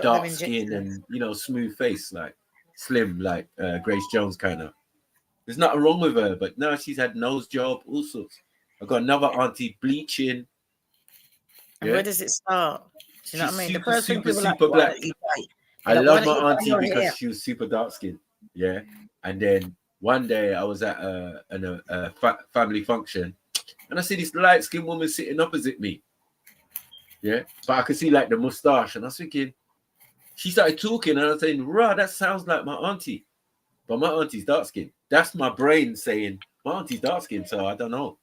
dark skin and, smooth face, like slim, like Grace Jones kind of. There's nothing wrong with her, but now she's had nose job, all sorts. I got another auntie bleaching. And where does it start? Do you know what I mean? The first thing people super black. I like, love my auntie because she was super dark skinned. Yeah. And then one day I was at a family function and I see this light skinned woman sitting opposite me. Yeah. But I could see like the mustache and I was thinking, she started talking and I was saying, rah, that sounds like my auntie. But my auntie's dark skinned. That's my brain saying, my auntie's dark skinned, so I don't know.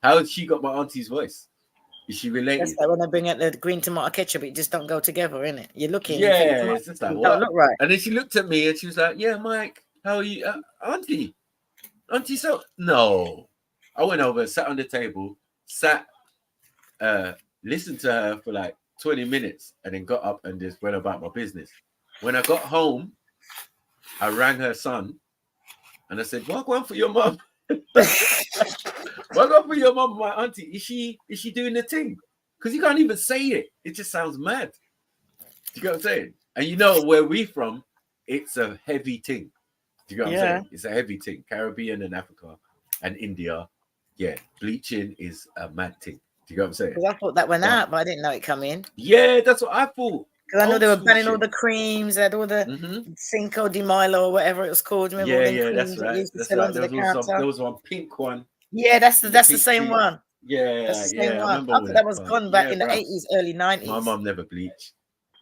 How has she got my auntie's voice? Is she related? That's like when I bring out the green tomato ketchup, it just don't go together, innit? You're looking. Yeah, it's just like, what? Don't look right. And then she looked at me and she was like, yeah, Mike, how are you? Auntie, so... No. I went over, sat on the table, listened to her for like 20 minutes and then got up and just went about my business. When I got home, I rang her son and I said, what going for your mum? What going for your mum, my auntie? Is she doing the thing? Because you can't even say it. It just sounds mad. Do you get what I'm saying? And you know where we from, it's a heavy thing. Do you get what I'm saying? It's a heavy thing. Caribbean and Africa and India, yeah, bleaching is a mad thing. Do you get what I'm saying? Because I thought that went out, but I didn't know it come in. Yeah, that's what I thought. Because I know Old they were school banning all shit. the creams, they had all the Cinco de Milo or whatever it was called. Remember all them creams That's that right. used to That's sell right. under the counter? There was one pink one. Yeah, that's the pink same tube. one. Yeah, That's the yeah. same I one. remember I all thought that was fun. gone back in the bruv. 80s, early 90s. My mum never bleached.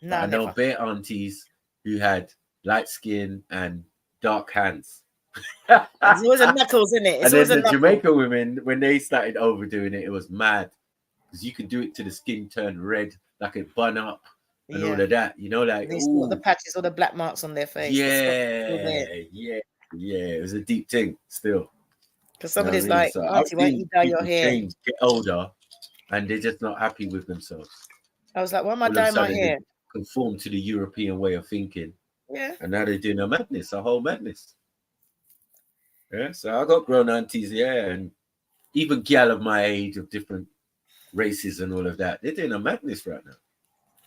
No, I know never. bare aunties who had light skin and dark hands. It's always a knuckles, isn't it? It's And always then a the knuckle. Jamaica women, when they started overdoing it, it was mad. Because you could do it to the skin turn red, like it bun up and all of that. You know, like, They still got the ooh. patches or the black marks on their face. Yeah. It was a deep thing still. Because You know what somebody's I mean? like, So Auntie, I've why don't you seen dye your people hair? change, get older, and they're just not happy with themselves. I was like, why am I All of a dyeing my sudden, hair? they conform to the European way of thinking. Yeah. And now they're doing a madness, a whole madness. Yeah, so I got grown aunties, and even gal of my age of different races and all of that, they're doing a madness right now.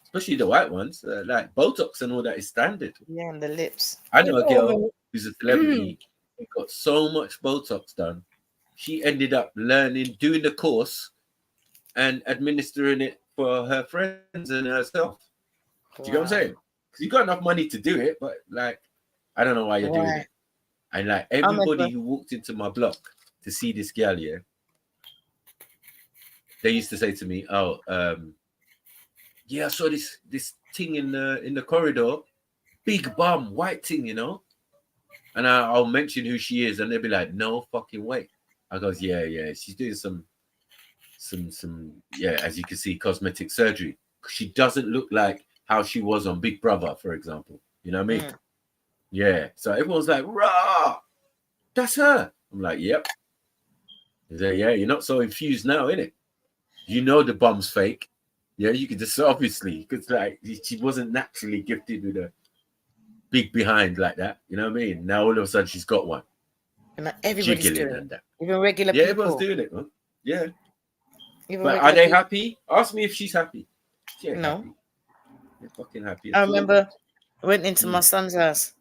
Especially the white ones, like Botox and all that is standard. Yeah, and the lips. I know a girl who's a celebrity who got so much Botox done, she ended up doing the course and administering it for her friends and herself. Do you get what I'm saying? Because you got enough money to do it, but like, I don't know why you're doing it. And like everybody who walked into my block to see this girl, they used to say to me, "Oh, yeah, I saw this thing in the corridor, big bum, white thing, you know." And I'll mention who she is, and they'll be like, "No fucking way." I goes, "Yeah, she's doing some, as you can see, cosmetic surgery. She doesn't look like how she was on Big Brother, for example. You know what I mean?" Yeah. So everyone's like, "Rah, that's her." I'm like, "Yep." He's like, "Yeah, you're not so infused now, innit? You know the bum's fake. Yeah, you can just obviously, because like she wasn't naturally gifted with a big behind like that. You know what I mean? Now all of a sudden she's got one. And everybody's Jiggling doing and that. it. Even regular Yeah, people. everyone's doing it, man. Yeah. Even But regular are they people. happy? Ask me if she's happy. She ain't No. happy. They're fucking happy. I remember I went into my son's house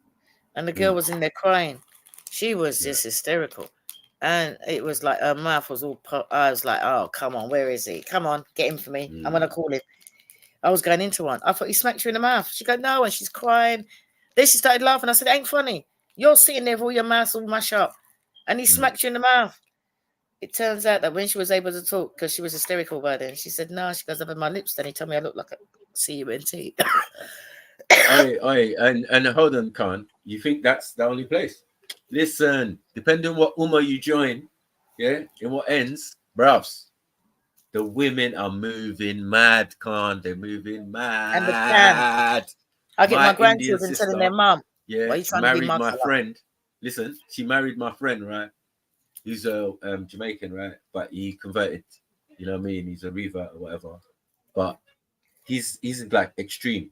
and the girl Mm. was in there crying. She was just hysterical. And it was like her mouth was all I was like, oh, come on, where is he? Come on, get him for me. I'm going to call him. I was going into one. I thought he smacked her in the mouth. She go, no, and she's crying. Then she started laughing. I said, ain't funny. You're sitting there with all your mouth all mashed up. And he smacked you in the mouth. It turns out that when she was able to talk, because she was hysterical by then, she said, no, she goes, I've had my lips done. He told me I look like a CUNT. And hold on, Khan. You think that's the only place? Listen, depending on what Ummah you join, in what ends, bruvs, the women are moving mad, Khan. They're moving mad. And the can. I get my grandchildren telling their mum, yeah, why are you trying to be married my muscular? friend. Listen, she married my friend, right? He's a Jamaican, right? But he converted, you know what I mean? He's a revert or whatever. But he's like extreme.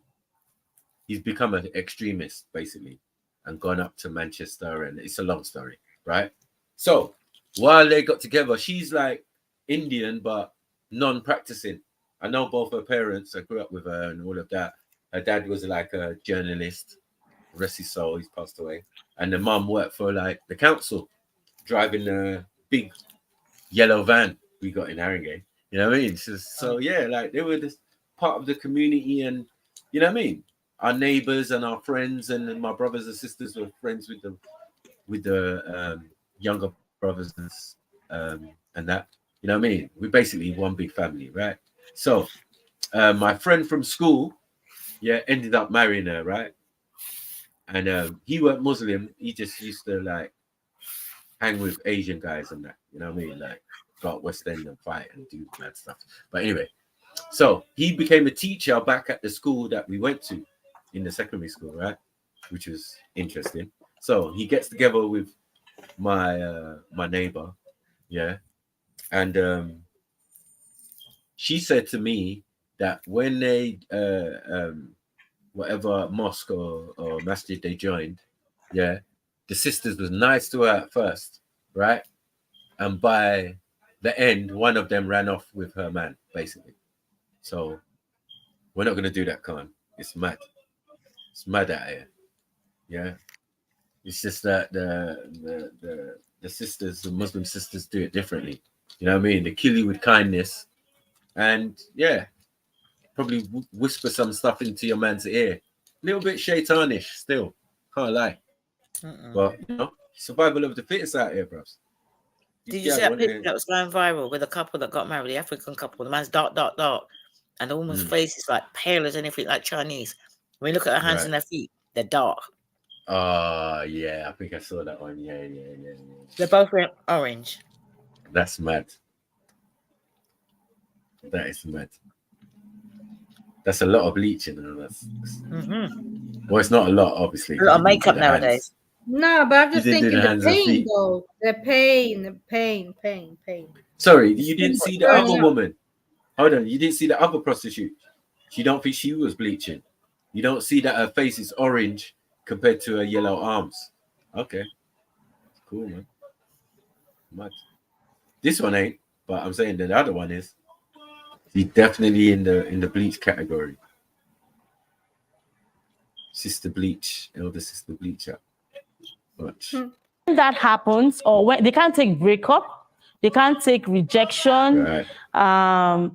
He's become an extremist, basically, and gone up to Manchester, and it's a long story, right? So while they got together, she's like Indian, but non-practicing. I know both her parents. I grew up with her and all of that. Her dad was like a journalist, rest his soul, he's passed away. And the mum worked for like the council, driving a big yellow van we got in Haringey. You know what I mean? So yeah, like they were just part of the community, and you know what I mean? Our neighbors and our friends and my brothers and sisters were friends with the younger brothers and that. You know what I mean? We're basically one big family, right? So my friend from school, ended up marrying her, right? And he weren't Muslim. He just used to like hang with Asian guys and that. You know what I mean? Like go out West End and fight and do mad stuff. But anyway, so he became a teacher back at the school that we went to in the secondary school, right? Which was interesting. So he gets together with my my neighbor, and she said to me that when they whatever mosque or masjid they joined, the sisters was nice to her at first, right? And by the end, one of them ran off with her man, basically. So we're not going to do that, Khan. It's mad. It's mad out here. Yeah. It's just that the sisters, the Muslim sisters, do it differently. You know what I mean? They kill you with kindness, and yeah, probably whisper some stuff into your man's ear. A little bit shaitanish still. Can't lie. But you know, survival of the fittest out here, bros. Did you see that picture that was going viral with a couple that got married, the African couple? The man's dark, and the woman's face is like pale as anything, like Chinese. When you look at her hands and her feet, they're dark. Yeah, I think I saw that one. Yeah. They're both wearing orange. That's mad. That is mad. That's a lot of bleaching. Well, it's not a lot, obviously. A lot of makeup nowadays. No, but I'm just thinking the pain, though. The pain. Sorry, you didn't see the other woman. Hold on, you didn't see the other prostitute. You don't think she was bleaching. You don't see that her face is orange compared to her yellow arms. Okay, cool, man. Mad. This one ain't, but I'm saying the other one is. She's definitely in the bleach category. Sister bleach, elder sister bleacher. When that happens, or when they can't take breakup, they can't take rejection.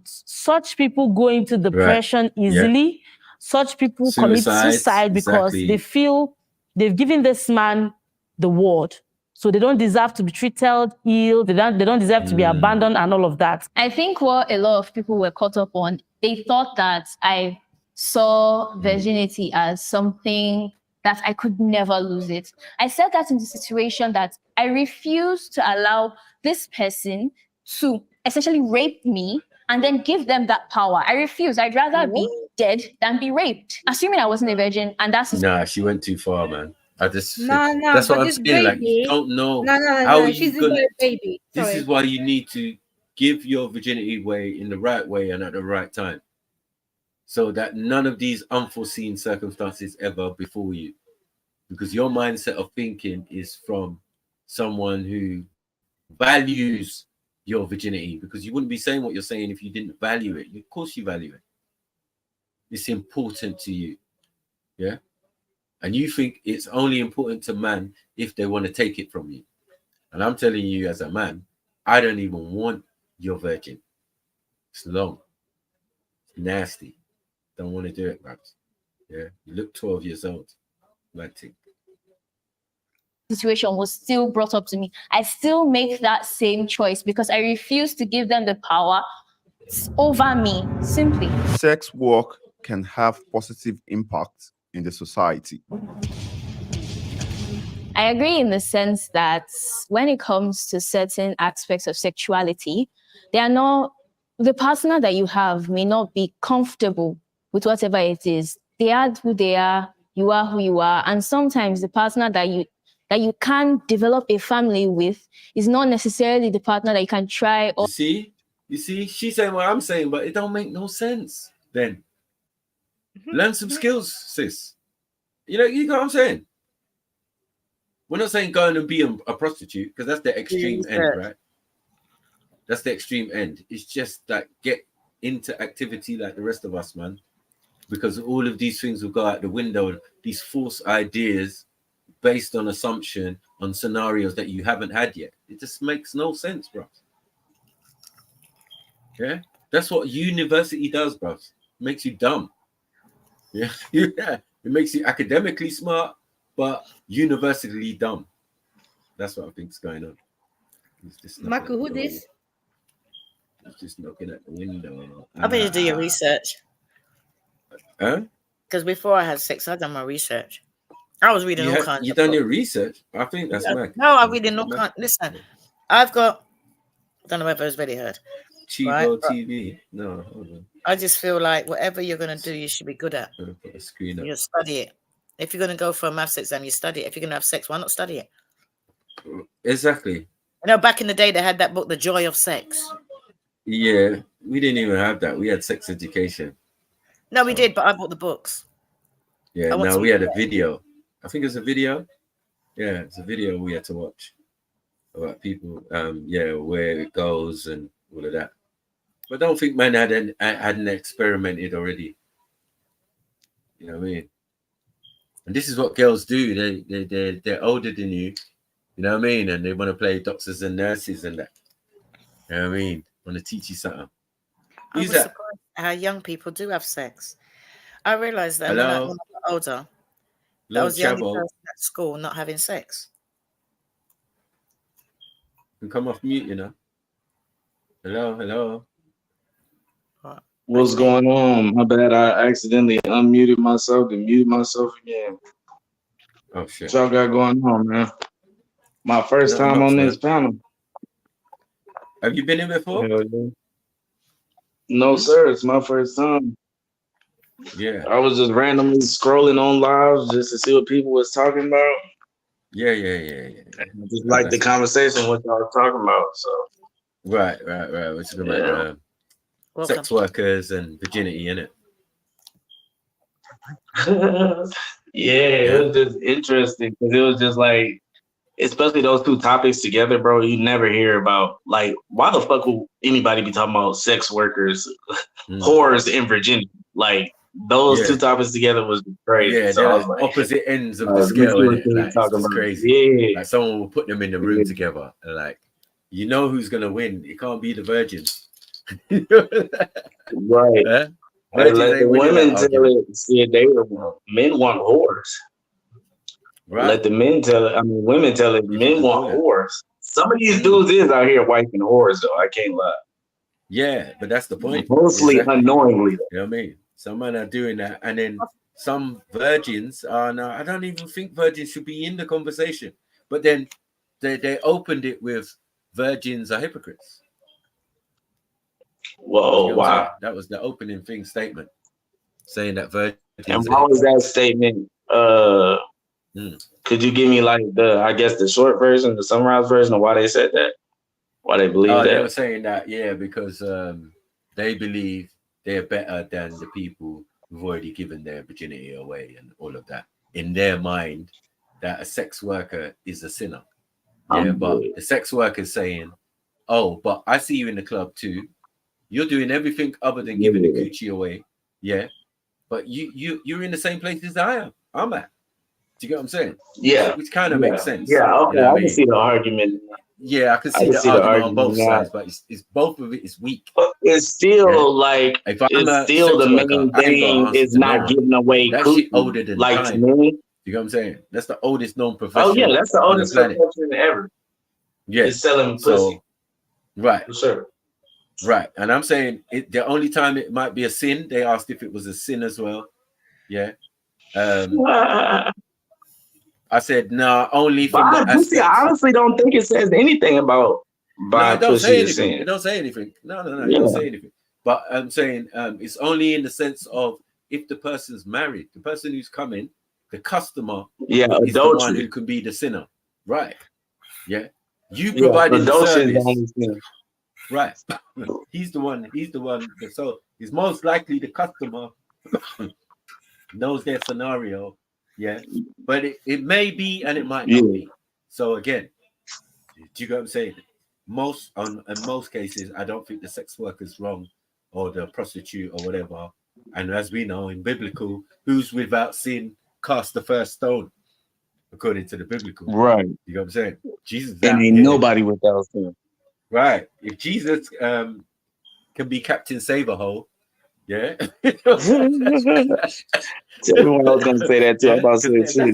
Such people go into depression easily. Such people commit suicide because they feel they've given this man the world. So they don't deserve to be treated ill. They don't deserve to be abandoned and all of that. I think what a lot of people were caught up on, they thought that I saw virginity as something that I could never lose it. I said that in the situation that I refuse to allow this person to essentially rape me and then give them that power. I refuse. I'd rather be dead than be raped. Assuming I wasn't a virgin, and that's... Nah, she went too far, man. I just... No, that's what I'm this saying. baby, like, you don't know no, she's a baby. This is why you need to give your virginity away in the right way and at the right time, so that none of these unforeseen circumstances ever befall you. Because your mindset of thinking is from someone who values your virginity, because you wouldn't be saying what you're saying if you didn't value it. Of course you value it. It's important to you. Yeah? And you think it's only important to man if they want to take it from you. And I'm telling you as a man, I don't even want your virgin. It's long. It's nasty. Don't want to do it, perhaps. Yeah? You look 12 years old. Situation was still brought up to me. I still make that same choice because I refuse to give them the power over me, simply. Sex work can have positive impact in the society. I agree in the sense that when it comes to certain aspects of sexuality, the partner that you have may not be comfortable with whatever it is. They are who they are. You are who you are. And sometimes the partner that you can develop a family with is not necessarily the partner that you can try. You see, she's saying what I'm saying, but it don't make no sense then. Learn some skills, sis. You know what I'm saying? We're not saying go and be a prostitute, because that's the extreme end, right? That's the extreme end. It's just that get into activity like the rest of us, man. Because all of these things will go out the window, these false ideas based on assumption, on scenarios that you haven't had yet. It just makes no sense, bro. Yeah? That's what university does, bro. It makes you dumb. Yeah? Yeah. It makes you academically smart, but universally dumb. That's what I think is going on. Marco, who this? It's just knocking at the window. I bet you do your research. Huh? Because before I had sex, I done my research. I was reading all kinds. You done your research? I think that's mad. No, I'm reading all kinds. Listen, I've got. I don't know whether it's really heard. Chibo TV. No, hold on. I just feel like whatever you're gonna do, you should be good at. Put a screen up. You study it. If you're gonna go for a maths exam, you study it. If you're gonna have sex, why not study it? Exactly. You know, back in the day, they had that book, The Joy of Sex. Yeah, we didn't even have that. We had sex education. No, we did, but I bought the books. Yeah, no, we had a video. I think it's a video. Yeah, it's a video we had to watch about people. Where it goes and all of that. But I don't think man hadn't experimented already. You know what I mean? And this is what girls do. They're older than you. You know what I mean? And they want to play doctors and nurses and that. You know what I mean? Want to teach you something. I Who's was that? surprised how young people do have sex. I realized that Hello? when I got older, that I Lord was the only Chavo. person at school not having sex. You can come off mute, you know. Hello. What's going on? My bad. I accidentally unmuted myself and muted myself again. Oh shit. What y'all got going on, man? My first time on this panel. Have you been in before? Hell yeah. No, sir. It's my first time. Yeah. I was just randomly scrolling on lives just to see what people was talking about. Yeah. I just like the conversation, what y'all was talking about. So. Right. We're talking about sex workers and virginity, innit? It was just interesting because it was just like, especially those two topics together, bro. You never hear about like, why the fuck will anybody be talking about sex workers, whores, and virginity? Like those two topics together was crazy. Yeah, so they're I was like like, opposite ends of the scale, innit? Like it's just crazy. Yeah. Like someone will put them in the room together, and like you know who's gonna win. It can't be the virgins. Right. Huh? And let the women tell it. See, men want whores. Right. Let the men tell it. I mean, women tell it. Men want whores. Some of these dudes is out here wiping whores, though. I can't lie. Yeah, but that's the point. Mostly unknowingly. You know what I mean? Some men are doing that, and then some virgins are now. I don't even think virgins should be in the conversation. But then they opened it with virgins are hypocrites. Whoa, wow. That was the opening statement, saying that virgins. And what was that statement? Could you give me like the short version, the summarized version of why they said that? Why they believe that? They were saying that, because they believe they're better than the people who've already given their virginity away and all of that. In their mind, that a sex worker is a sinner. Yeah, but the sex worker is saying, oh, but I see you in the club too. You're doing everything other than giving the coochie away. Yeah. But you're in the same place as I'm at. Do you get what I'm saying? Yeah. Which kind of makes sense. Yeah, okay. You know I can see the argument. Yeah, I can see the argument on both sides, but it's both of it is weak. It's still like it's still the main thing is not giving away that coochie. Shit older than like time. to me. You know what I'm saying? That's the oldest known profession. Oh yeah, that's the oldest profession ever. Yeah, it's selling pussy. Right. For sure. Right, and I'm saying the only time it might be a sin, they asked if it was a sin as well. Yeah. I said no, only from the aspect. I honestly don't think it says anything about buying pussy is sin. It don't say anything. No, it don't say anything. But I'm saying it's only in the sense of if the person's married, the person who's coming, the customer, is the one who can be the sinner. Right. Yeah. You providing the service. Right. He's the one. So he's most likely the customer knows their scenario. Yeah. But it may be and it might not be. So again, do you get what I'm saying? In most cases, I don't think the sex worker's wrong or the prostitute or whatever. And as we know in biblical, who's without sin cast the first stone, according to the biblical. Right. You know what I'm saying? Jesus. And ain't nobody without sin. Right. If Jesus can be Captain Saberhole, yeah. Everyone was gonna say that too. I'm about to say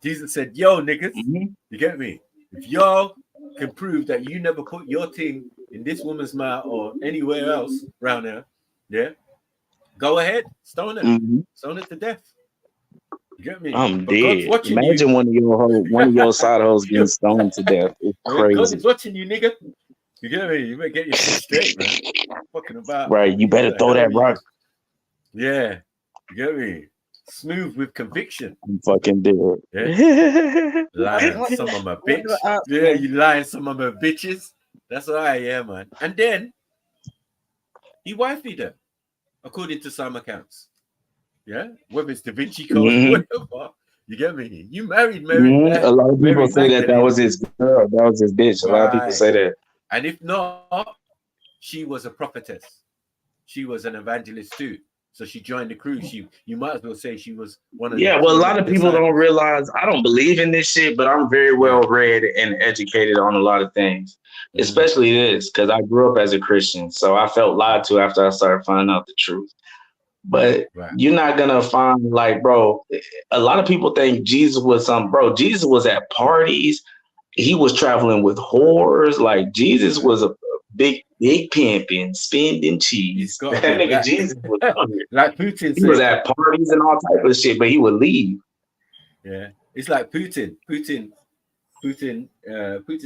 Jesus said, yo, niggas, you get me? If y'all can prove that you never put your thing in this woman's mouth or anywhere else around there, yeah, go ahead, stone her. Stone her to death. You get me? I'm dead. Imagine one of your side hoes getting stoned to death. It's crazy. God is watching you, nigga. You get me? You better get your shit straight, man. Fucking about. Right, you better throw that rock. Yeah. You get me? Smooth with conviction. I'm fucking dead. Yeah. Lying some of my bitch. Yeah, you lying some of my bitches. That's what I am, man. And then he wifey her, according to some accounts. Yeah, whether it's Da Vinci Code, whatever. You get me? You married Mary. A lot of people say that was his girl, that was his bitch. A lot of people say that. And if not, she was a prophetess. She was an evangelist too. So she joined the crew. You might as well say she was one of yeah, the well, a key lot of people don't realize I don't believe in this shit, but I'm very well read and educated on a lot of things, especially this, because I grew up as a Christian. So I felt lied to after I started finding out the truth. But you're not gonna find, like, bro, a lot of people think Jesus was bro, Jesus was at parties. He was traveling with whores. Like, Jesus was a big pimping, spending cheese. That nigga Jesus was out here. Like Putin He was at parties and all type of shit, but he would leave. Yeah, it's like Putin. Putin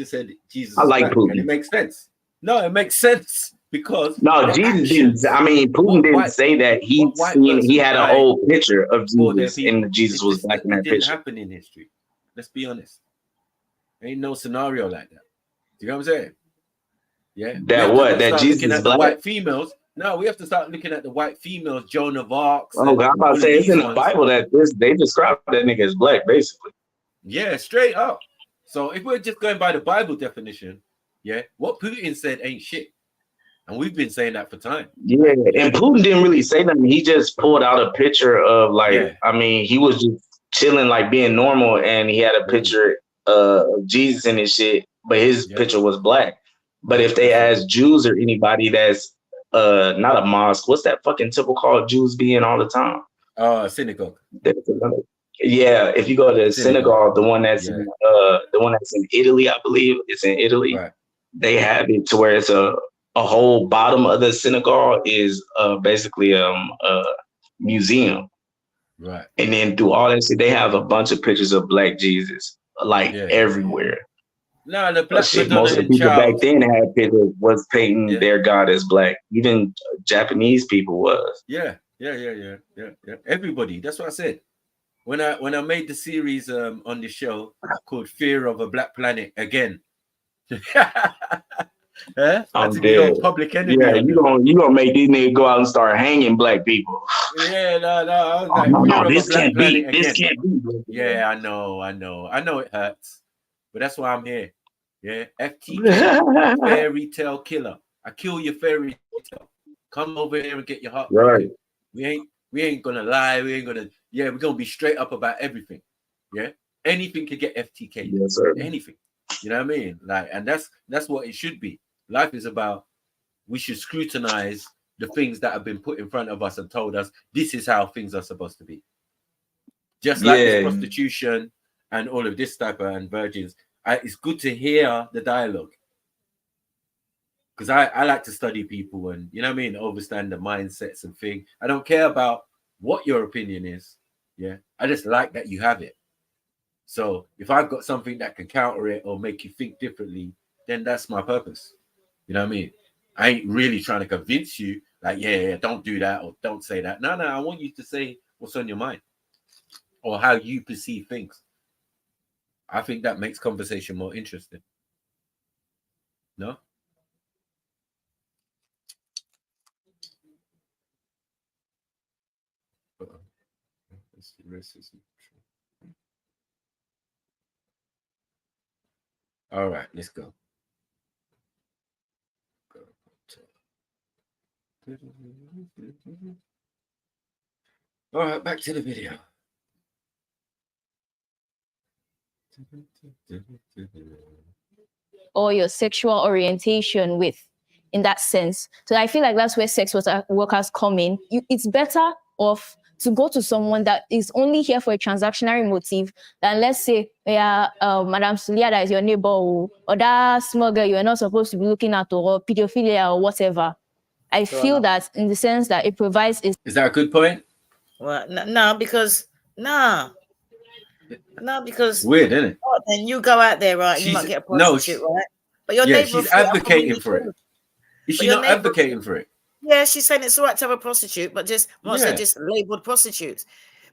said Jesus I is like black, Putin. and it makes sense. No, it makes sense because Jesus didn't. I mean, Putin didn't say that. He had an old picture of Jesus, and Jesus was black in that it didn't picture. happen in history. Let's be honest. Ain't no scenario like that. Do you know what I'm saying? Yeah. That Jesus is black. The white females. No, we have to start looking at the white females, Joan of Arc. Oh God, I'm about to say it's in the Bible that they describe that nigga as black, basically. Yeah, straight up. So if we're just going by the Bible definition, yeah, what Putin said ain't shit. And we've been saying that for time. Yeah, and Putin didn't really say nothing. He just pulled out a picture of, like, I mean, he was just chilling, like being normal, and he had a picture of Jesus and his shit, but his picture was black. But if they ask Jews or anybody that's not a mosque, what's that fucking temple called Jews be in all the time? Synagogue. Yeah, if you go to the synagogue, the one that's in Italy, I believe it's in Italy. Right. They have it to where it's a whole bottom of the synagogue is basically a museum. Right. And then through all that shit, they have a bunch of pictures of black Jesus, like everywhere. No, the black shit, most of the people back then had pictures was painting their God as black. Even Japanese people was. Yeah. Everybody. That's what I said. When I made the series on the show called Fear of a Black Planet again. I'm dead. Public enemy. Yeah, you gonna make these niggas go out and start hanging black people. Yeah, no. I was like, no, this can't be. This can't be. Yeah, I know it hurts, but that's why I'm here. Yeah, F.T.K. fairy tale killer. I kill your fairy tale. Come over here and get your heart. Right. We ain't gonna lie. We're gonna be straight up about everything. Yeah, anything could get F.T.K. Yes, sir. Anything. You know what I mean? Like, and that's what it should be. Life is about, we should scrutinize the things that have been put in front of us and told us this is how things are supposed to be. Just like this prostitution and all of this type of and virgins. It's good to hear the dialogue. Because I like to study people and, you know what I mean, understand the mindsets and things. I don't care about what your opinion is. Yeah. I just like that you have it. So if I've got something that can counter it or make you think differently, then that's my purpose. You know what I mean? I ain't really trying to convince you, like, yeah, don't do that or don't say that. No, I want you to say what's on your mind or how you perceive things. I think that makes conversation more interesting. No? Racism. All right, let's go. All right, back to the video. Or your sexual orientation with, in that sense. So I feel like that's where sex workers come in. It's better off to go to someone that is only here for a transactionary motive than, let's say, Madam Sulia, that is your neighbor, or that small girl you're not supposed to be looking at, or pedophilia or whatever. I feel that in the sense that it provides... Is that a good point? Well, because weird, isn't it? Oh, then you go out there, right? You might get a prostitute, right? But your neighbor, she's advocating for it. Is she not advocating for it? Yeah, she's saying it's all right to have a prostitute, but just they're just labeled prostitutes.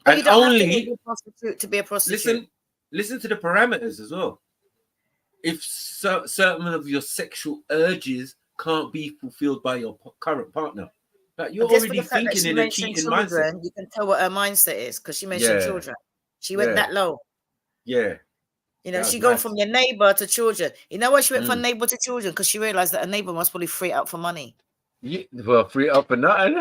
But and you don't only have to label a prostitute to be a prostitute. Listen to the parameters as well. If certain of your sexual urges can't be fulfilled by your current partner, like you're already thinking in a cheating mindset. You can tell what her mindset is because she mentioned children. She went that low. Yeah. You know, she going from your neighbor to children. You know why she went from neighbor to children? Because she realized that a neighbor must probably free it up for money. Well, free up and nothing.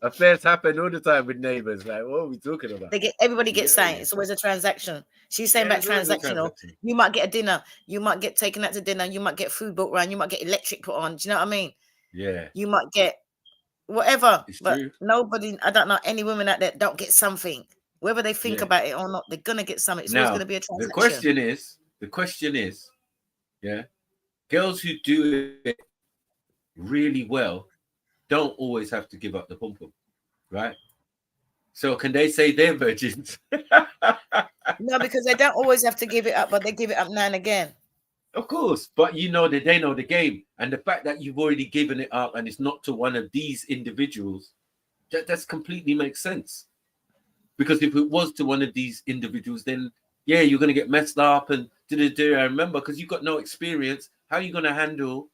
Affairs happen all the time with neighbors. Like, what are we talking about? Everybody gets saying it's always a transaction. She's saying about transactional. You might get a dinner. You might get taken out to dinner. You might get food brought around. You might get electric put on. Do you know what I mean? Yeah. You might get whatever. It's but true. nobody, I don't know any women out there don't get something. Whether they think about it or not, they're gonna get something. It's always gonna be a transaction. The question is, yeah, girls who do it really well don't always have to give up the pom-pom, right? So can they say they're virgins? No, because they don't always have to give it up, but they give it up now and again. Of course, but you know that they know the game, and the fact that you've already given it up and it's not to one of these individuals, that's completely makes sense. Because if it was to one of these individuals, then yeah, you're gonna get messed up and I remember, because you've got no experience, how are you gonna handle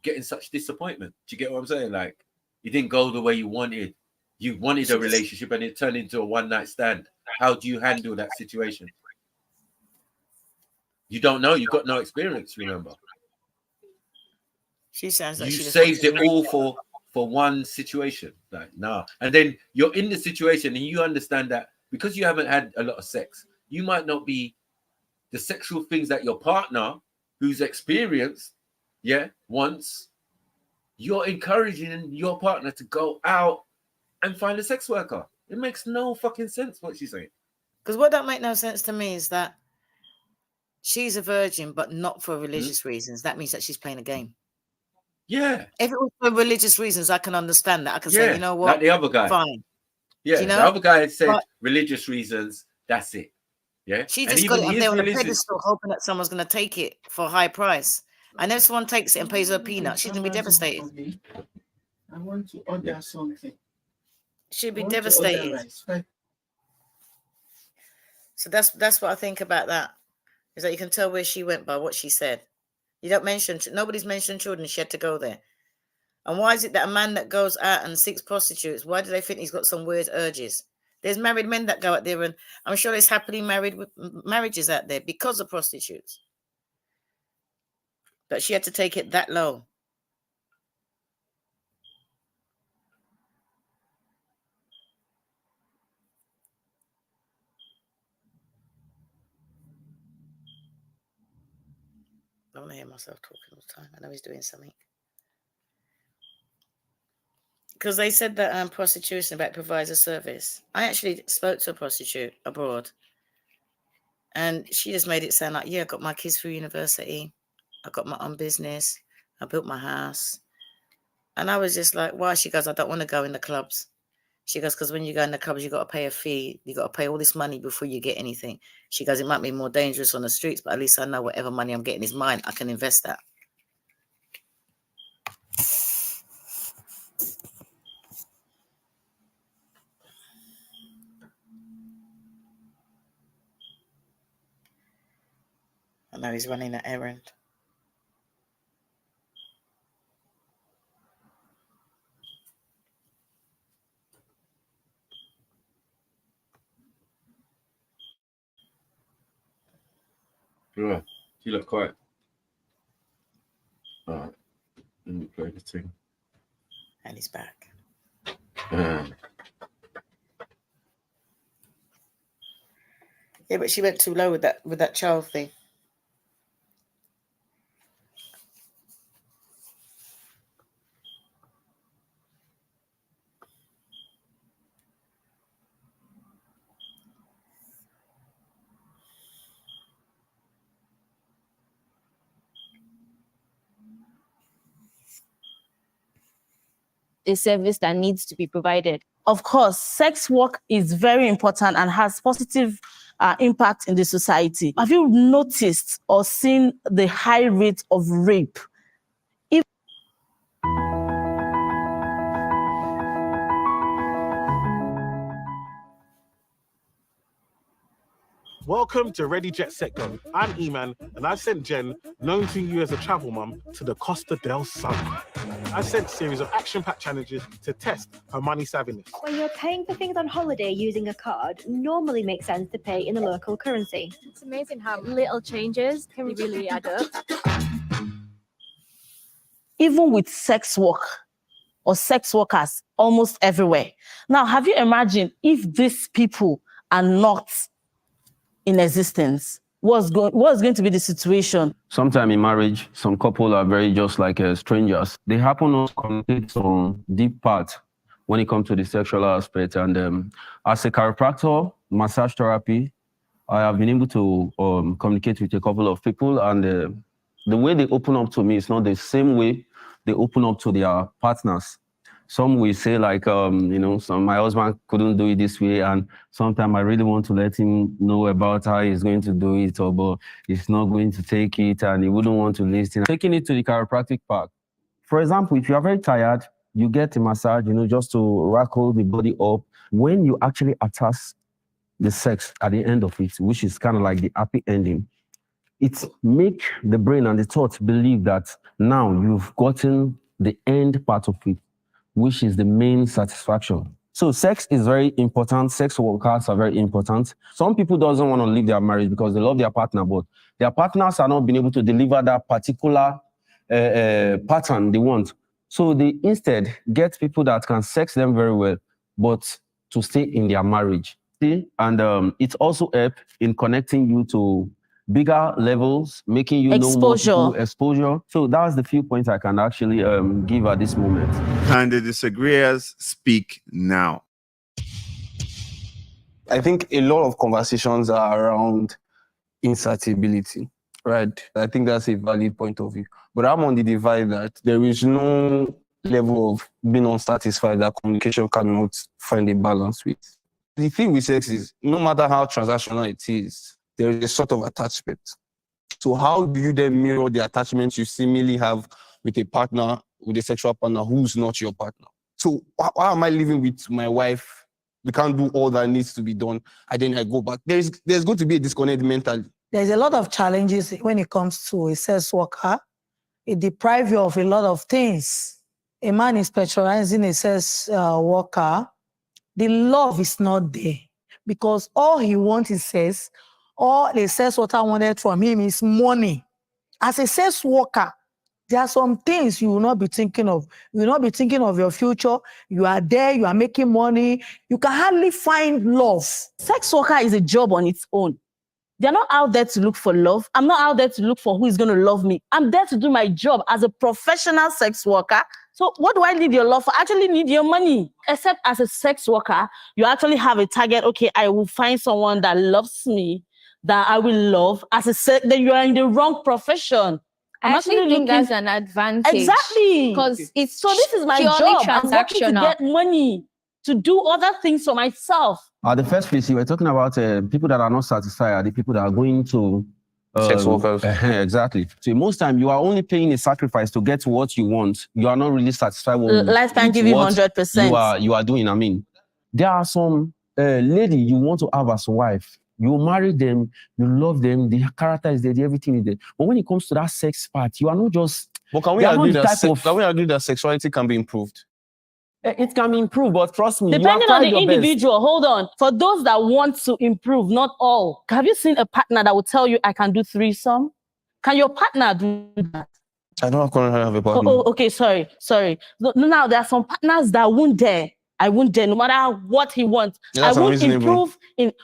getting such disappointment? Do you get what I'm saying? Like, you didn't go the way you wanted. You wanted a relationship and it turned into a one-night stand. How do you handle that situation? You don't know. You've got no experience, remember. She sounds like you saved it all for one situation. Like, nah. And then you're in the situation and you understand that because you haven't had a lot of sex, you might not be the sexual things that your partner who's experienced, wants. You're encouraging your partner to go out and find a sex worker. It makes no fucking sense what she's saying. Because what don't make no sense to me is that she's a virgin, but not for religious reasons. That means that she's playing a game. Yeah. If it was for religious reasons, I can understand that. I can say, you know what? Like the other guy. Fine. Yeah, you know? The other guy said religious reasons, that's it. Yeah. She just got it up there on a pedestal, hoping that someone's going to take it for a high price. And if someone takes it and pays her a peanut, she's going to be devastated. I want to order something. She'd be devastated. So that's what I think about that. Is that you can tell where she went by what she said. You don't mention, nobody's mentioned children. She had to go there. And why is it that a man that goes out and seeks prostitutes, why do they think he's got some weird urges? There's married men that go out there, and I'm sure there's happily married marriages out there because of prostitutes. But she had to take it that low. I don't want to hear myself talking all the time. I know he's doing something. Because they said that prostitution about provides a service. I actually spoke to a prostitute abroad. And she just made it sound like, yeah, I got my kids through university. I got my own business. I built my house. And I was just like, why? She goes, I don't want to go in the clubs. She goes, because when you go in the clubs, you got to pay a fee. You got to pay all this money before you get anything. She goes, it might be more dangerous on the streets, but at least I know whatever money I'm getting is mine. I can invest that. I know he's running an errand. Yeah, you look quiet. All right, let me play the thing. And he's back. Yeah, but she went too low with that child thing. A service that needs to be provided. Of course, sex work is very important and has positive impact in the society. Have you noticed or seen the high rate of rape? Welcome to Ready Jet Set Go. I'm Eman, and I sent Jen, known to you as a travel mum, to the Costa del Sol. I sent a series of action-packed challenges to test her money savviness. When you're paying for things on holiday using a card, normally makes sense to pay in the local currency. It's amazing how little changes can really add up. even with sex work or sex workers almost everywhere. Now, have you imagined if these people are not in existence? What's going to be the situation? Sometime in marriage, some couple are very just like strangers. They happen to communicate some deep part when it comes to the sexual aspect. And as a chiropractor, massage therapy, I have been able to communicate with a couple of people, and the way they open up to me is not the same way they open up to their partners. Some will say like, my husband couldn't do it this way, and sometimes I really want to let him know about how he's going to do it, but he's not going to take it, and he wouldn't want to listen. Taking it to the chiropractic part. For example, if you are very tired, you get a massage, just to rackle the body up. When you actually attach the sex at the end of it, which is kind of like the happy ending, it makes the brain and the thought believe that now you've gotten the end part of it, which is the main satisfaction. So sex is very important. Sex workers are very important. Some people doesn't want to leave their marriage because they love their partner, but their partners are not being able to deliver that particular pattern they want. So they instead get people that can sex them very well, but to stay in their marriage. And it also helps in connecting you to bigger levels, making you know more people, exposure. So that's the few points I can actually give at this moment. Can the disagreeers speak now? I think a lot of conversations are around insatiability, right? I think that's a valid point of view. But I'm on the divide that there is no level of being unsatisfied that communication cannot find a balance with. The thing with sex is, no matter how transactional it is, there is a sort of attachment. So how do you then mirror the attachment you seemingly have with a partner, with a sexual partner who's not your partner? So why am I living with my wife? We can't do all that needs to be done. And then I go back. There's going to be a disconnect mentally. There's a lot of challenges when it comes to a sex worker. It deprives you of a lot of things. A man is patronizing a sex worker. The love is not there because all he wants is sex. All the sex worker wanted from him is money. As a sex worker, there are some things you will not be thinking of. You will not be thinking of your future. You are there, you are making money. You can hardly find love. Sex worker is a job on its own. They're not out there to look for love. I'm not out there to look for who is going to love me. I'm there to do my job as a professional sex worker. So what do I need your love for? I actually need your money. Except as a sex worker, you actually have a target. Okay, I will find someone that loves me, that I will love. Then you are in the wrong profession. I actually think that's an advantage. Exactly. Because it's so this is my purely job. transactional. I'm working to get money to do other things for myself. At the first place, you were talking about people that are not satisfied are the people that are going to sex workers. Exactly. So most time you are only paying a sacrifice to get what you want. You are not really satisfied with life can give you 100%. You are doing. I mean, there are some lady you want to have as a wife. You marry them, you love them, the character is there, everything is there. But when it comes to that sex part, you are not just. But can we agree that sexuality can be improved? It can be improved, but trust me, depending on the individual. Hold on. For those that want to improve, not all. Have you seen a partner that will tell you, I can do threesome? Can your partner do that? I don't currently have a partner. Oh, okay, sorry. Now, there are some partners that won't dare. I won't dare, no matter what he wants. I won't improve.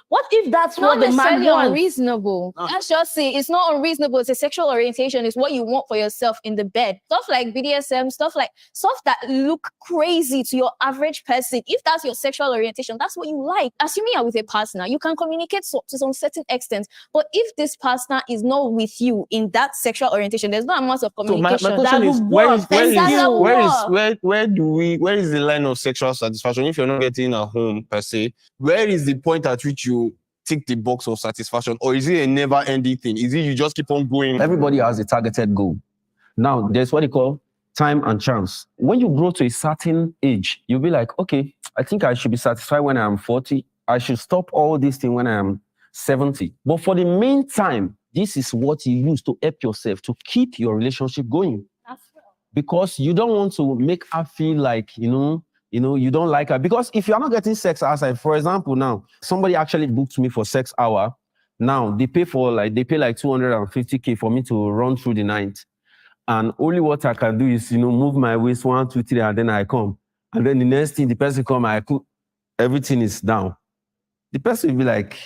What if that's what the man wants? Unreasonable. Let's just say it's not unreasonable. It's a sexual orientation. It's what you want for yourself in the bed. Stuff like BDSM, stuff that look crazy to your average person. If that's your sexual orientation, that's what you like. Assuming you're with a partner, you can communicate to some certain extent. But if this partner is not with you in that sexual orientation, there's no amount of communication. So my question is, where is the line of sexual satisfaction? If you're not getting a home per se, where is the point at which you tick the box of satisfaction? Or is it a never-ending thing? Is it you just keep on going? Everybody has a targeted goal. Now, there's what they call time and chance. When you grow to a certain age, you'll be like, okay, I think I should be satisfied when I'm 40. I should stop all these things when I'm 70. But for the meantime, this is what you use to help yourself to keep your relationship going. Because you don't want to make her feel like, you don't like her. Because if you're not getting sex outside, for example, now, somebody actually booked me for sex hour. Now, they pay like 250K for me to run through the night. and only what I can do is, move my waist 1, 2, 3, and then I come. And then the next thing, the person come, everything is down. The person will be like,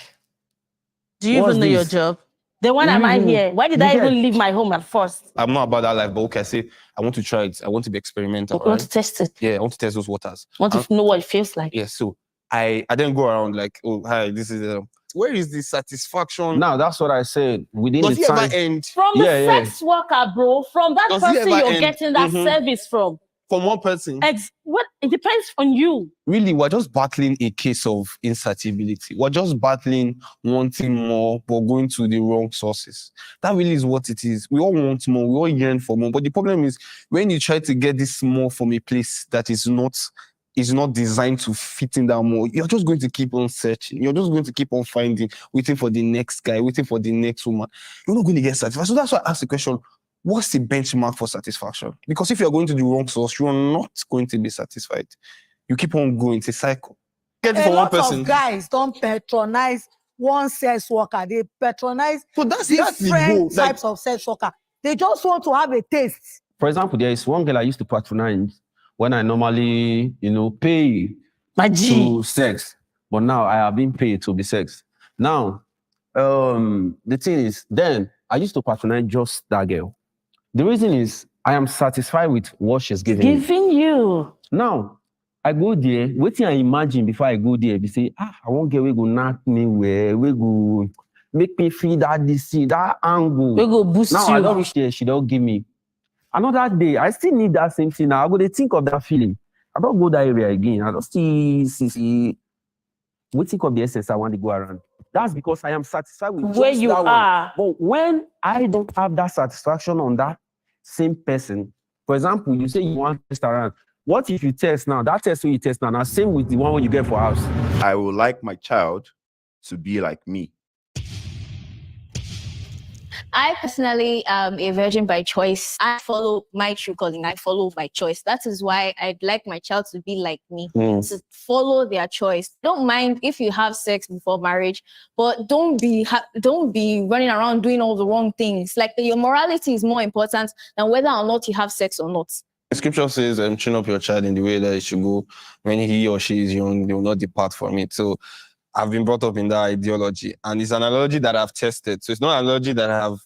do you even know your job? Then when am I here? Why did I even leave my home at first? I'm not about that life, but okay, I say, I want to try it. I want to be experimental. I want to test it. Yeah, I want to test those waters. I want to know what it feels like. Yeah, so I didn't go around like, oh, hi, this is where is the satisfaction? Now, that's what I said. Within Does the it time... ever end? From the sex worker, bro. From that person you're getting that service from. From one person? What? It depends on you. Really, we're just battling a case of insatiability. We're just battling wanting more, but going to the wrong sources. That really is what it is. We all want more. We all yearn for more. But the problem is, when you try to get this more from a place that is not designed to fit in that more, you're just going to keep on searching. You're just going to keep on finding, waiting for the next guy, waiting for the next woman. You're not going to get satisfied. So that's why I asked the question, what's the benchmark for satisfaction? Because if you're going to the wrong source, you are not going to be satisfied. You keep on going. It's a cycle. Get it A from lot one person. of guys don't patronize one sex worker. They patronize that's different types of sex worker. They just want to have a taste. For example, there is one girl I used to patronize when I normally, pay to sex. But now I have been paid to be sex. Now, the thing is, then I used to patronize just that girl. The reason is I am satisfied with what she's giving me. Giving you. Now, I go there, waiting and imagine before I go there, they say, I won't get, we go knock me where, we go make me feel that DC, that angle. We go boost now, you. I don't reach there, she don't give me. Another day, I still need that same thing now. I go to think of that feeling. I don't go that area again. I don't see we think of the essence I want to go around. That's because I am satisfied with where just you that are. one. But when I don't have that satisfaction on that same person, for example, you say you want to test around. What if you test now? That test you test now, same with the one you get for house. I would like my child to be like me. I personally am a virgin by choice. I follow my true calling. I follow my choice. That is why I'd like my child to be like me, to follow their choice. Don't mind if you have sex before marriage, but don't be running around doing all the wrong things. Like your morality is more important than whether or not you have sex or not. The scripture says, train up your child in the way that it should go. When he or she is young, they will not depart from it. So I've been brought up in that ideology, and it's an analogy that I've tested. So it's not an analogy that I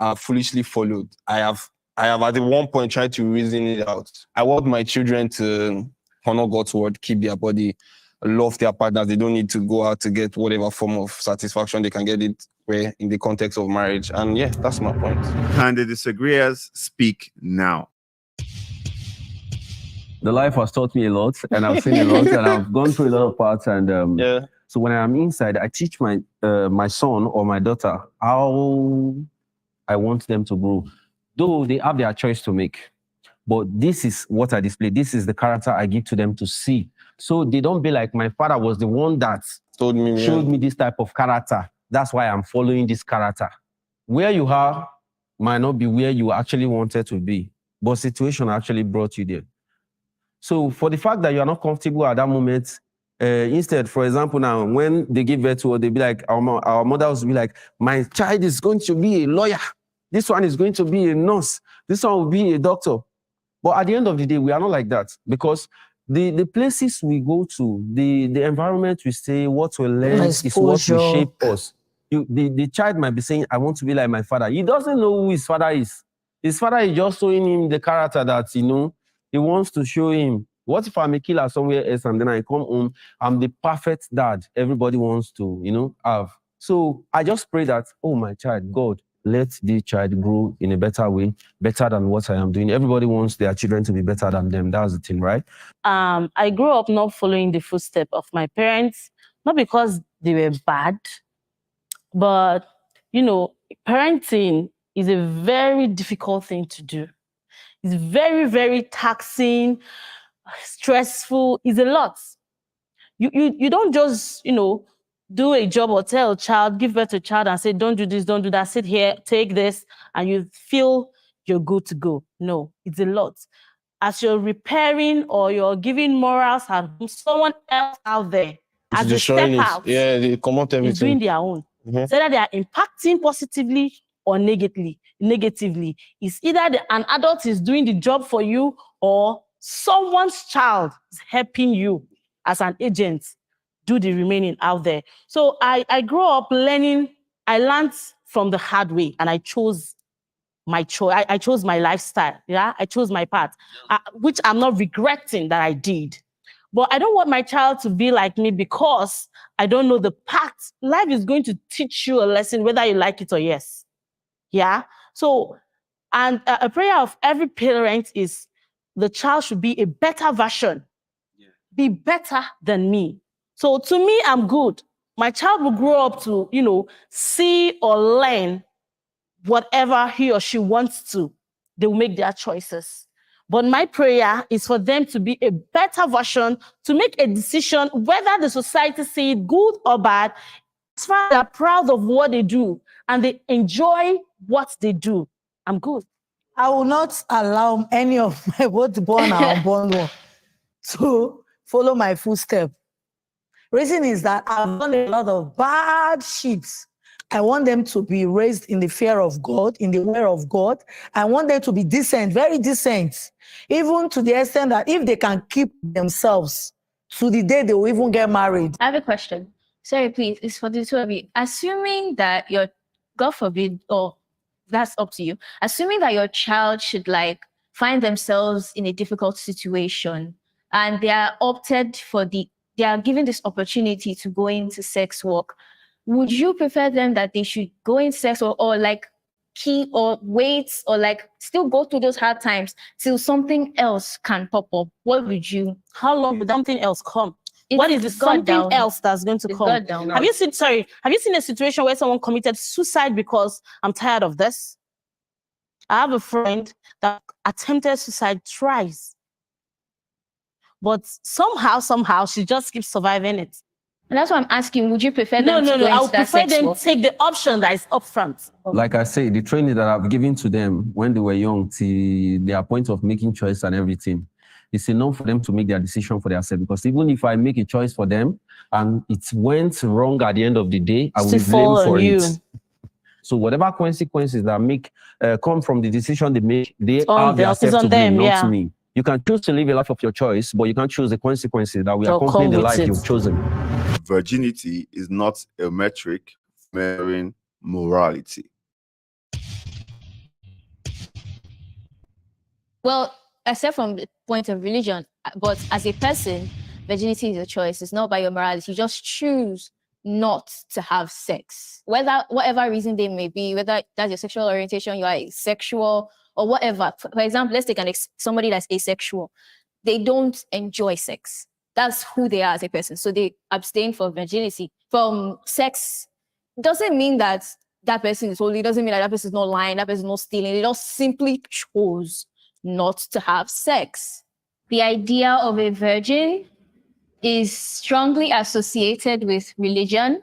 have foolishly followed. I have at one point tried to reason it out. I want my children to honor God's word, keep their body, love their partners. They don't need to go out to get whatever form of satisfaction. They can get it where in the context of marriage. And yeah, that's my point. Can the disagreeers speak now? The life has taught me a lot, and I've seen a lot, and I've gone through a lot of parts. And so when I'm inside, I teach my son or my daughter how I want them to grow. Though they have their choice to make, but this is what I display. This is the character I give to them to see. So they don't be like, my father was the one that showed me this type of character. That's why I'm following this character. Where you are might not be where you actually wanted to be, but situation actually brought you there. So for the fact that you are not comfortable at that moment, instead, for example, now, when they give birth to her, they be like, our mothers will be like, my child is going to be a lawyer. This one is going to be a nurse. This one will be a doctor. But at the end of the day, we are not like that, because the places we go to, the environment we stay, what we learn is what will shape us. The child might be saying, I want to be like my father. He doesn't know who his father is. His father is just showing him the character that, he wants to show him. What if I'm a killer somewhere else and then I come home, I'm the perfect dad everybody wants to, have. So I just pray that, oh, my child, God, let the child grow in a better way, better than what I am doing. Everybody wants their children to be better than them. That's the thing, right? I grew up not following the footsteps of my parents, not because they were bad, but, parenting is a very difficult thing to do. It's very, very taxing, stressful. It's a lot. You don't just, do a job or tell a child, give birth to a child and say, don't do this, don't do that, sit here, take this, and you feel you're good to go. No, it's a lot. As you're repairing or you're giving morals at someone else out there, as they step out, they come out everything. is doing their own. So that they are impacting positively or negatively. It's either an adult is doing the job for you or someone's child is helping you as an agent do the remaining out there. So I grew up learning. I learned from the hard way, and I chose my choice. I chose my lifestyle. Yeah, I chose my path, which I'm not regretting that I did. But I don't want my child to be like me because I don't know the path. Life is going to teach you a lesson, whether you like it or yes. Yeah. So, and a prayer of every parent is the child should be a better version, be better than me. So to me, I'm good. My child will grow up to, see or learn whatever he or she wants to. They will make their choices. But my prayer is for them to be a better version, to make a decision, whether the society see it good or bad, as far as they're proud of what they do and they enjoy what they do. I'm good. I will not allow any of my both born and unborn one to follow my footsteps. Reason is that I've done a lot of bad shits. I want them to be raised in the fear of God, in the way of God. I want them to be decent, very decent, even to the extent that if they can keep themselves to the day they will even get married. I have a question. Sorry, please, it's for the two of you. Assuming that your, God forbid, or that's up to you, assuming that your child should find themselves in a difficult situation and they are they are given this opportunity to go into sex work, would you prefer them that they should go in sex or keep or wait or still go through those hard times till something else can pop up? What would you? How long would something else come? What is the something else that's going to come? Have you seen a situation where someone committed suicide because I'm tired of this? I have a friend that attempted suicide twice. But somehow she just keeps surviving it. And that's why I'm asking, would you prefer them to go No, I into would that prefer sex them work? take the option that is upfront. Like I say, the training that I've given to them when they were young, to their point of making choice and everything, it's enough for them to make their decision for themselves. Because even if I make a choice for them and it went wrong at the end of the day, I will be blamed for it. So whatever consequences that come from the decision they make, they have themselves to blame, not me. You can choose to live a life of your choice, but you can't choose the consequences that will accompany the life you've chosen. Virginity is not a metric measuring morality. Well, except from the point of religion, but as a person, virginity is a choice. It's not by your morality. You just choose not to have sex, whatever reason they may be, whether that's your sexual orientation, you are asexual or whatever. For example, let's take somebody that's asexual. They don't enjoy sex. That's who they are as a person. So they abstain from virginity, from sex. Doesn't mean that that person is holy. Doesn't mean that person is not lying. That person is not stealing. They just simply chose not to have sex. The idea of a virgin is strongly associated with religion.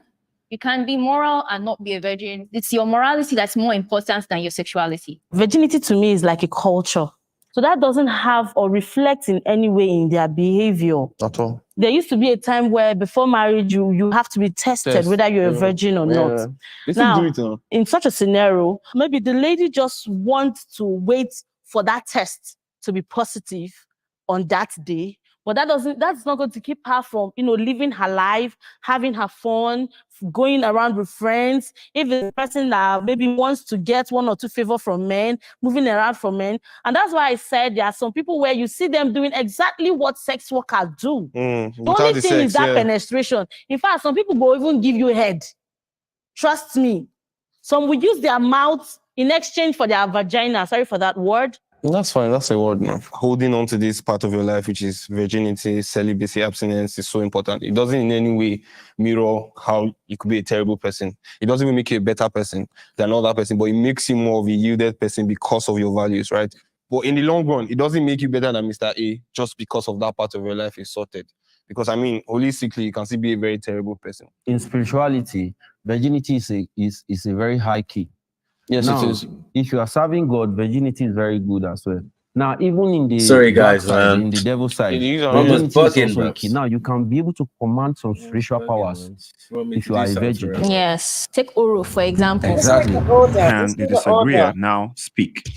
You can be moral and not be a virgin. It's your morality that's more important than your sexuality. Virginity to me is like a culture. So that doesn't have or reflect in any way in their behavior. At all. There used to be a time where before marriage, you have to be tested whether you're a virgin or not. Now, in such a scenario, maybe the lady just wants to wait for that test to be positive on that day. But that's not going to keep her from, living her life, having her fun, going around with friends. If it's a person that maybe wants to get one or two favors from men, moving around from men. And that's why I said there are some people where you see them doing exactly what sex workers do. The only thing is that penetration. In fact, some people will even give you head. Trust me. Some will use their mouth in exchange for their vagina. Sorry for that word. That's fine. That's a word now. Holding on to this part of your life, which is virginity, celibacy, abstinence, is so important. It doesn't in any way mirror how you could be a terrible person. It doesn't even make you a better person than another person, but it makes you more of a yielded person because of your values, right? But in the long run, it doesn't make you better than Mr. A just because of that part of your life is sorted. Because, holistically, you can still be a very terrible person. In spirituality, virginity is a very high key. Yes, now, it is. If you are serving God, virginity is very good as well. Now, even in the Sorry, dark guys, side, man. in the devil side, Mama's virginity is bugging, also a bro. key. Now, you can be able to command some spiritual powers if you are a virgin. Yes. Take Uru, for example. Exactly. Can the disagreeer now speak?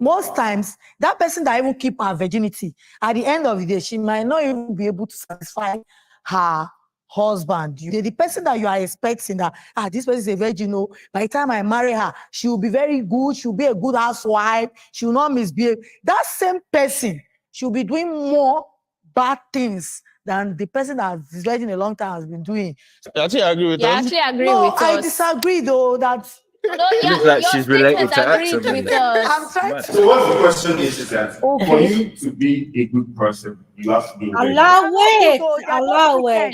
Most times, that person that even keep her virginity, at the end of the day, she might not even be able to satisfy her husband. The person that you are expecting that, this person is a virgin, by the time I marry her, she will be very good, she'll be a good housewife, she will not misbehave. That same person, she'll be doing more bad things than the person that is virgin a long time has been doing. You actually agree with You us? actually agree No, with I us. disagree though, that No, Looks like she's related to agreed Axel. with us. I'm trying to... So what the question is that for you to be a good person, you have to be a virgin. Allow it. Allow it.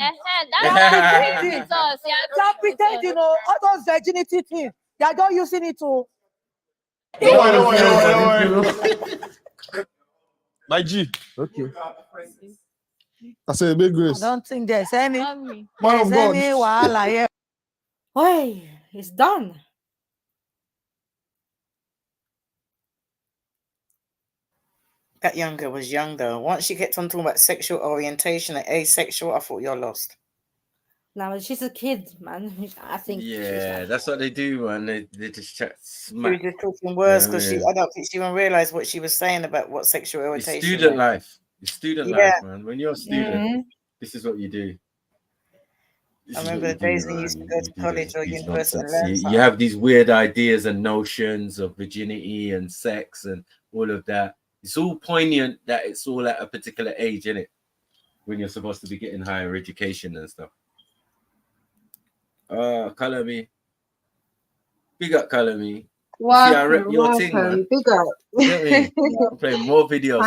That's agreed with us. They're pretending, all those virginity things, they're not using it to... Don't worry. My G. Okay. I said a big I grace. don't think there's any Man of God. wahala here. Hey, it's done. That young girl was young though. Once she kept on talking about sexual orientation and asexual, I thought you're lost. No, she's a kid, man. I think. Yeah, that's what they do, man. They just chat She was smack. just talking words because Yeah, I don't think she even realized what she was saying about what sexual It's orientation student meant. life. It's student Yeah. life, man. When you're a student, this is what you do. This I is remember what the you days do, when you man. used to go to college or These university and nonsense. learn You something. have these weird ideas and notions of virginity and sex and all of that. It's all poignant that it's all at a particular age, isn't it? When you're supposed to be getting higher education and stuff. Color me. Big up, Color me. See, I rep your thing, man. Big up. You know what I mean? I'm playing more videos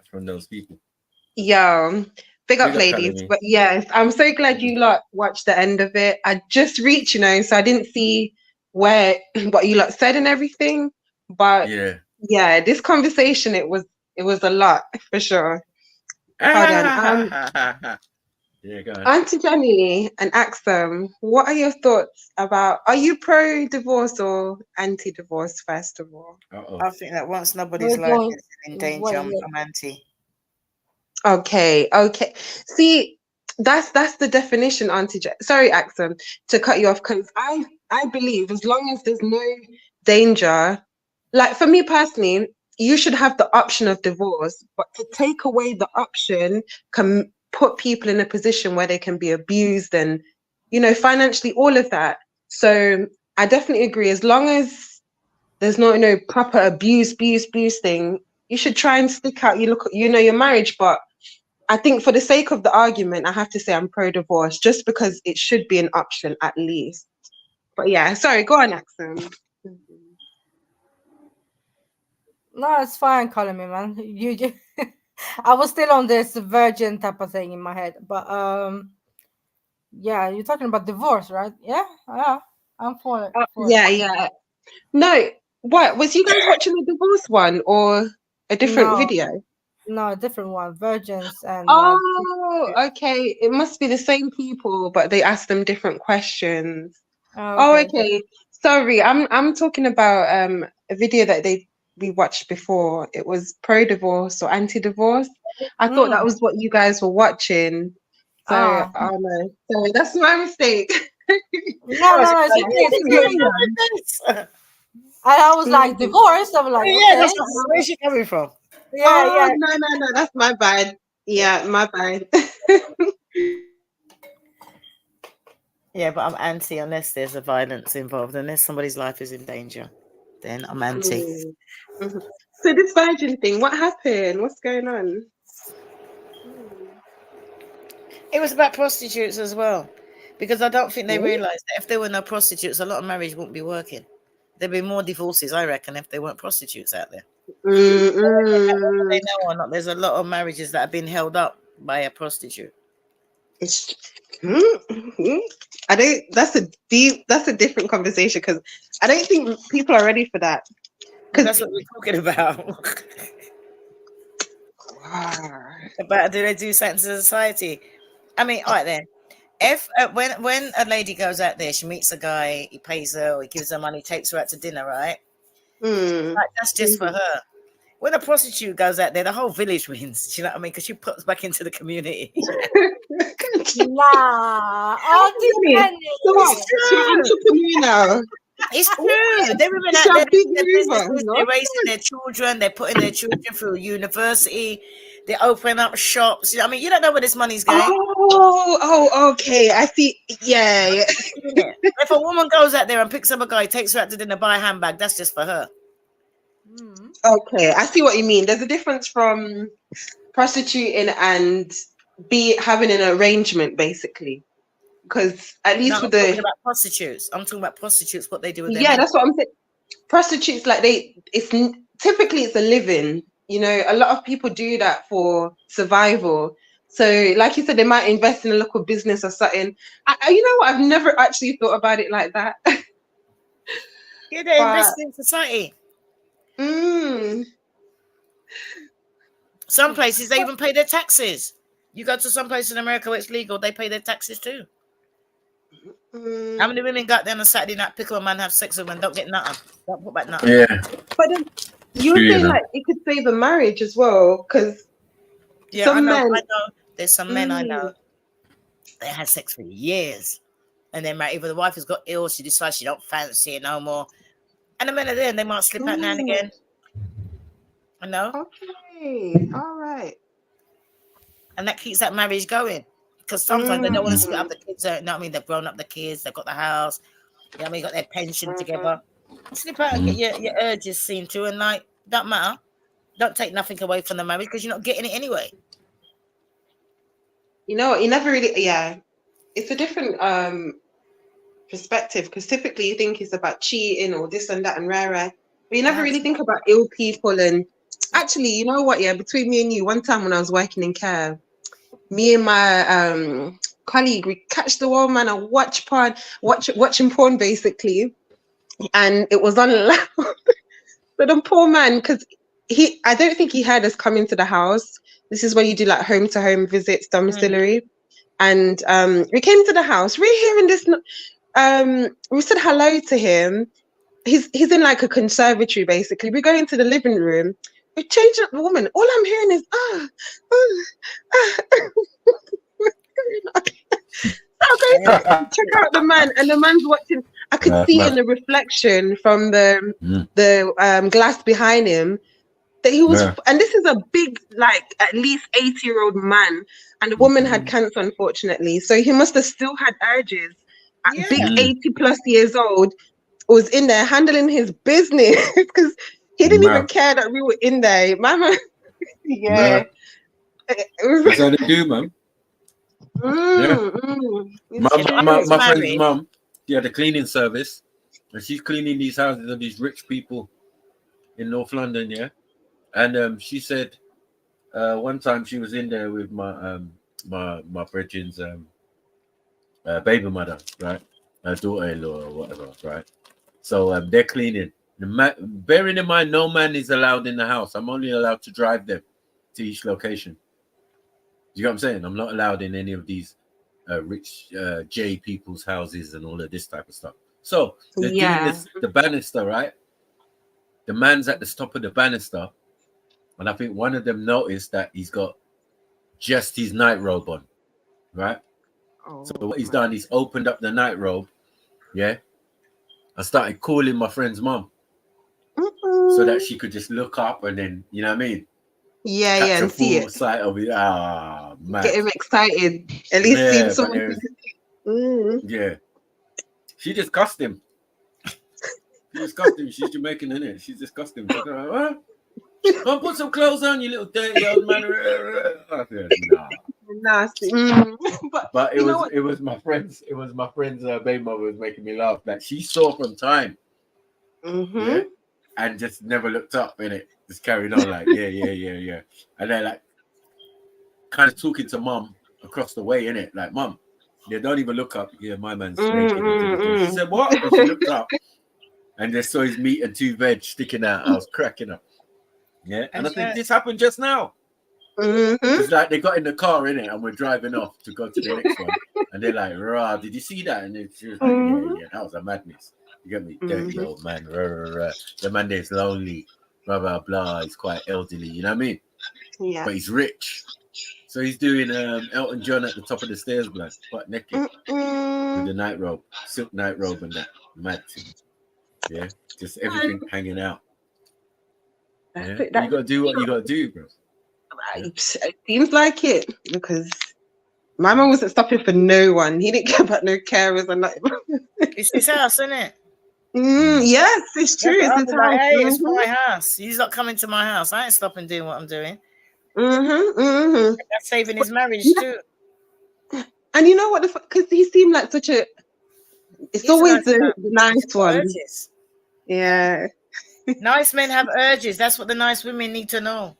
from those people. Yo, big up, Big up, ladies. Color me. But yes, I'm so glad you lot watched the end of it. I just reached, so I didn't see what you lot said and everything. But yeah, this conversation, it was a lot for sure. Hold on. Yeah, go on. Auntie Jenny and Axum, what are your thoughts about? Are you pro-divorce or anti-divorce? First of all, I think that once nobody's life is in danger, I'm anti. Okay. See, that's the definition, Auntie Jen. Sorry, Axum, to cut you off, because I believe as long as there's no danger, like for me personally, you should have the option of divorce, but to take away the option can put people in a position where they can be abused and, financially, all of that. So I definitely agree. As long as there's no proper abuse thing, you should try and stick out. You look, your marriage, but I think for the sake of the argument, I have to say I'm pro-divorce, just because it should be an option at least. But yeah, sorry, go on, Axum. No, it's fine, calling me, man. You just, I was still on this virgin type of thing in my head, but yeah, you're talking about divorce, right? Yeah, I'm for it. Yeah. No, what was you guys watching the divorce one or a different video? No, a different one. Virgins and. Oh, okay. It must be the same people, but they asked them different questions. Oh, okay. Sorry, I'm talking about a video that we watched before. It was pro-divorce or anti-divorce. I thought that was what you guys were watching. So, oh no, sorry, that's my mistake. No, it's okay. I was like divorce. I was like, okay. Where's she coming from? Yeah. No, that's my bad. Yeah, my bad. Yeah, but I'm anti unless there's a violence involved, unless somebody's life is in danger. Then I'm anti. So this virgin thing, what happened? What's going on? It was about prostitutes as well, because I don't think they realised that if there were no prostitutes, a lot of marriage wouldn't be working. There'd be more divorces, I reckon, if there weren't prostitutes out there. Whether they know or not, there's a lot of marriages that have been held up by a prostitute. That's a different conversation, because I don't think people are ready for that. Because that's what we're talking about. About do they do something to society? I mean, all right then. If when a lady goes out there, she meets a guy, he pays her, or he gives her money, takes her out to dinner, right? Like, that's just for her. When a prostitute goes out there, the whole village wins. You know what I mean? Because she puts back into the community. Nah, Auntie Penny. It's true. Entrepreneur now. It's true. They women It's out a there, big they're mover, businesses, no? they're raising their children, they're putting their children through university, they're opening up shops. You know, I mean, you don't know where this money's going. Oh, okay. I see. Yeah. If a woman goes out there and picks up a guy, takes her out to dinner, buy a handbag, that's just for her. Okay, I see what you mean. There's a difference from prostituting and having an arrangement, basically. Because at least No, with I'm the talking about prostitutes. I'm talking about prostitutes, what they do with their yeah, money. that's what I'm saying. Prostitutes, like typically it's a living. You know, a lot of people do that for survival. So, like you said, they might invest in a local business or something. You know what? I've never actually thought about it like that. Yeah, they invest in society. Some places they even pay their taxes. You go to some place in America where it's legal, they pay their taxes too. How many women got there on a Saturday night, pick up a man, have sex with him, and don't get nothing? Don't put back nothing. Yeah. But then you were saying like it could save a marriage as well, because some men. I know. There's some men I know. They had sex for years, and then either the wife has got ill, she decides she don't fancy it no more, and the men are there, and they might slip out now and again. I know. Okay. All right. And that keeps that marriage going. Because sometimes they don't want to split up the kids. You know what I mean? They've grown up the kids. They've got the house. You know what I mean? Got their pension together. Slip out and get your urges seen to. And like, don't matter. Don't take nothing away from the marriage because you're not getting it anyway. You know, you never really, it's a different perspective, because typically you think it's about cheating or this and that and rah. But you never really think about ill people. And actually, you know what? Yeah, between me and you, one time when I was working in care, me and my colleague, we catch the wall man and watching porn basically, and it was unallowed. But the poor man, because I don't think he had us come into the house. This is where you do like home to home visits, domiciliary, and we came to the house. We're hearing this. We said hello to him. He's in like a conservatory basically. We go into the living room. We change up the woman. All I'm hearing is check out the man, and the man's watching. I could see in the reflection from the glass behind him that he was, and this is a big, like at least 80-year-old man, and the woman had cancer, unfortunately. So he must have still had urges. At big 80+ years old, was in there handling his business because he didn't even care that we were in there. Mama, That's how they do, man. My friend's mum, she had a cleaning service, and she's cleaning these houses of these rich people in North London, And she said one time she was in there with my brethren's baby mother, right? Her daughter-in-law or whatever, right? So they're cleaning. Bearing in mind, no man is allowed in the house. I'm only allowed to drive them to each location. You know what I'm saying? I'm not allowed in any of these rich J people's houses and all of this type of stuff. So they're doing this, the banister, right? The man's at the top of the banister, and I think one of them noticed that he's got just his night robe on, right? So what he's done, he's opened up the night robe, and started calling my friend's mum so that she could just look up and then, you know what I mean? Catch and see it. Sight of it. Man. Get him excited. At least seeing someone. Yeah. She just cussed him. She's Jamaican, isn't it? She's just cussed him. Like, huh? Go put some clothes on, you little dirty old man. I said, nah. Nasty. But it was my friend's baby mother was making me laugh. That she saw from time. And just never looked up, innit? Just carried on like, yeah. And then like kind of talking to mum across the way, innit? Like, mum, don't even look up. Yeah, my man's She said, what? And she looked up and just saw his meat and 2 veg sticking out. I was cracking up. Yeah. And I think this happened just now. It's like they got in the car, innit? And we're driving off to go to the next one. And they're like, rah, did you see that? And she was like, yeah, that was a madness. You get me? Dirty old man. Rah, rah, rah. The man there's lonely. Blah blah blah. He's quite elderly. You know what I mean? Yeah. But he's rich. So he's doing Elton John at the top of the stairs, blood, butt naked, with the night robe, silk night robe, and that mad thing. Yeah, just everything hanging out. Yeah, you gotta do what you gotta do, bro. It seems like it, because my man wasn't stopping for no one. He didn't care about no carers and nothing. It's his house, isn't it? Yes, it's true. It's his like, house. hey, it's my house. He's not coming to my house. I ain't stopping doing what I'm doing. That's saving his marriage too. And you know what? Because he seemed like such a. It's always the nice one. Urges. Yeah. Nice men have urges. That's what the nice women need to know.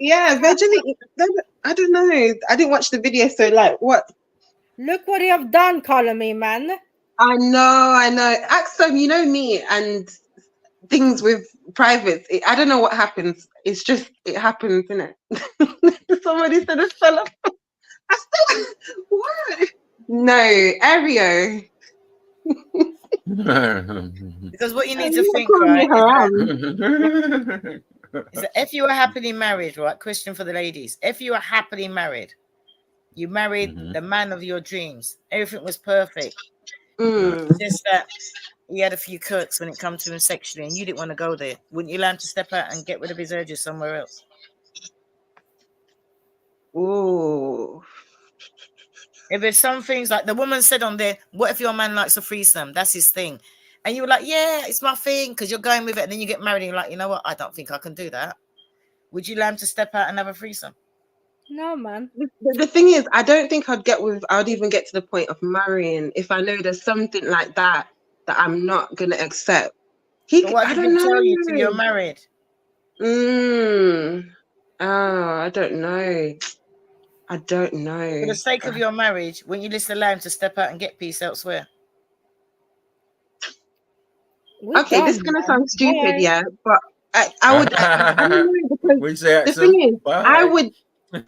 Yeah, virginity. I don't know. I didn't watch the video, so like, what? Look what you have done, calling me, man. I know. Axel, you know me and things with privates. I don't know what happens. It's just it happens, innit? Somebody said it fell off. What? No, Ario. Because what you need to think, right, is that if you are happily married, right? Question for the ladies: if you are happily married, you married the man of your dreams. Everything was perfect. Just that he had a few quirks when it comes to him sexually, and you didn't want to go there. Wouldn't you allow him to step out and get rid of his urges somewhere else? Ooh. If there's some things like the woman said on there, what if your man likes a threesome? That's his thing. And you were like, yeah, it's my thing, because you're going with it. And then you get married and you're like, you know what? I don't think I can do that. Would you allow him to step out and have a threesome? No, man. The thing is, I don't think I'd even get to the point of marrying if I know there's something like that I'm not going to accept. But what if he can tell you till you're married? Oh, I don't know. For the sake of your marriage, wouldn't you just allow him to step out and get peace elsewhere? Okay, this is gonna sound stupid, yeah, but I would. I don't know, because the thing is,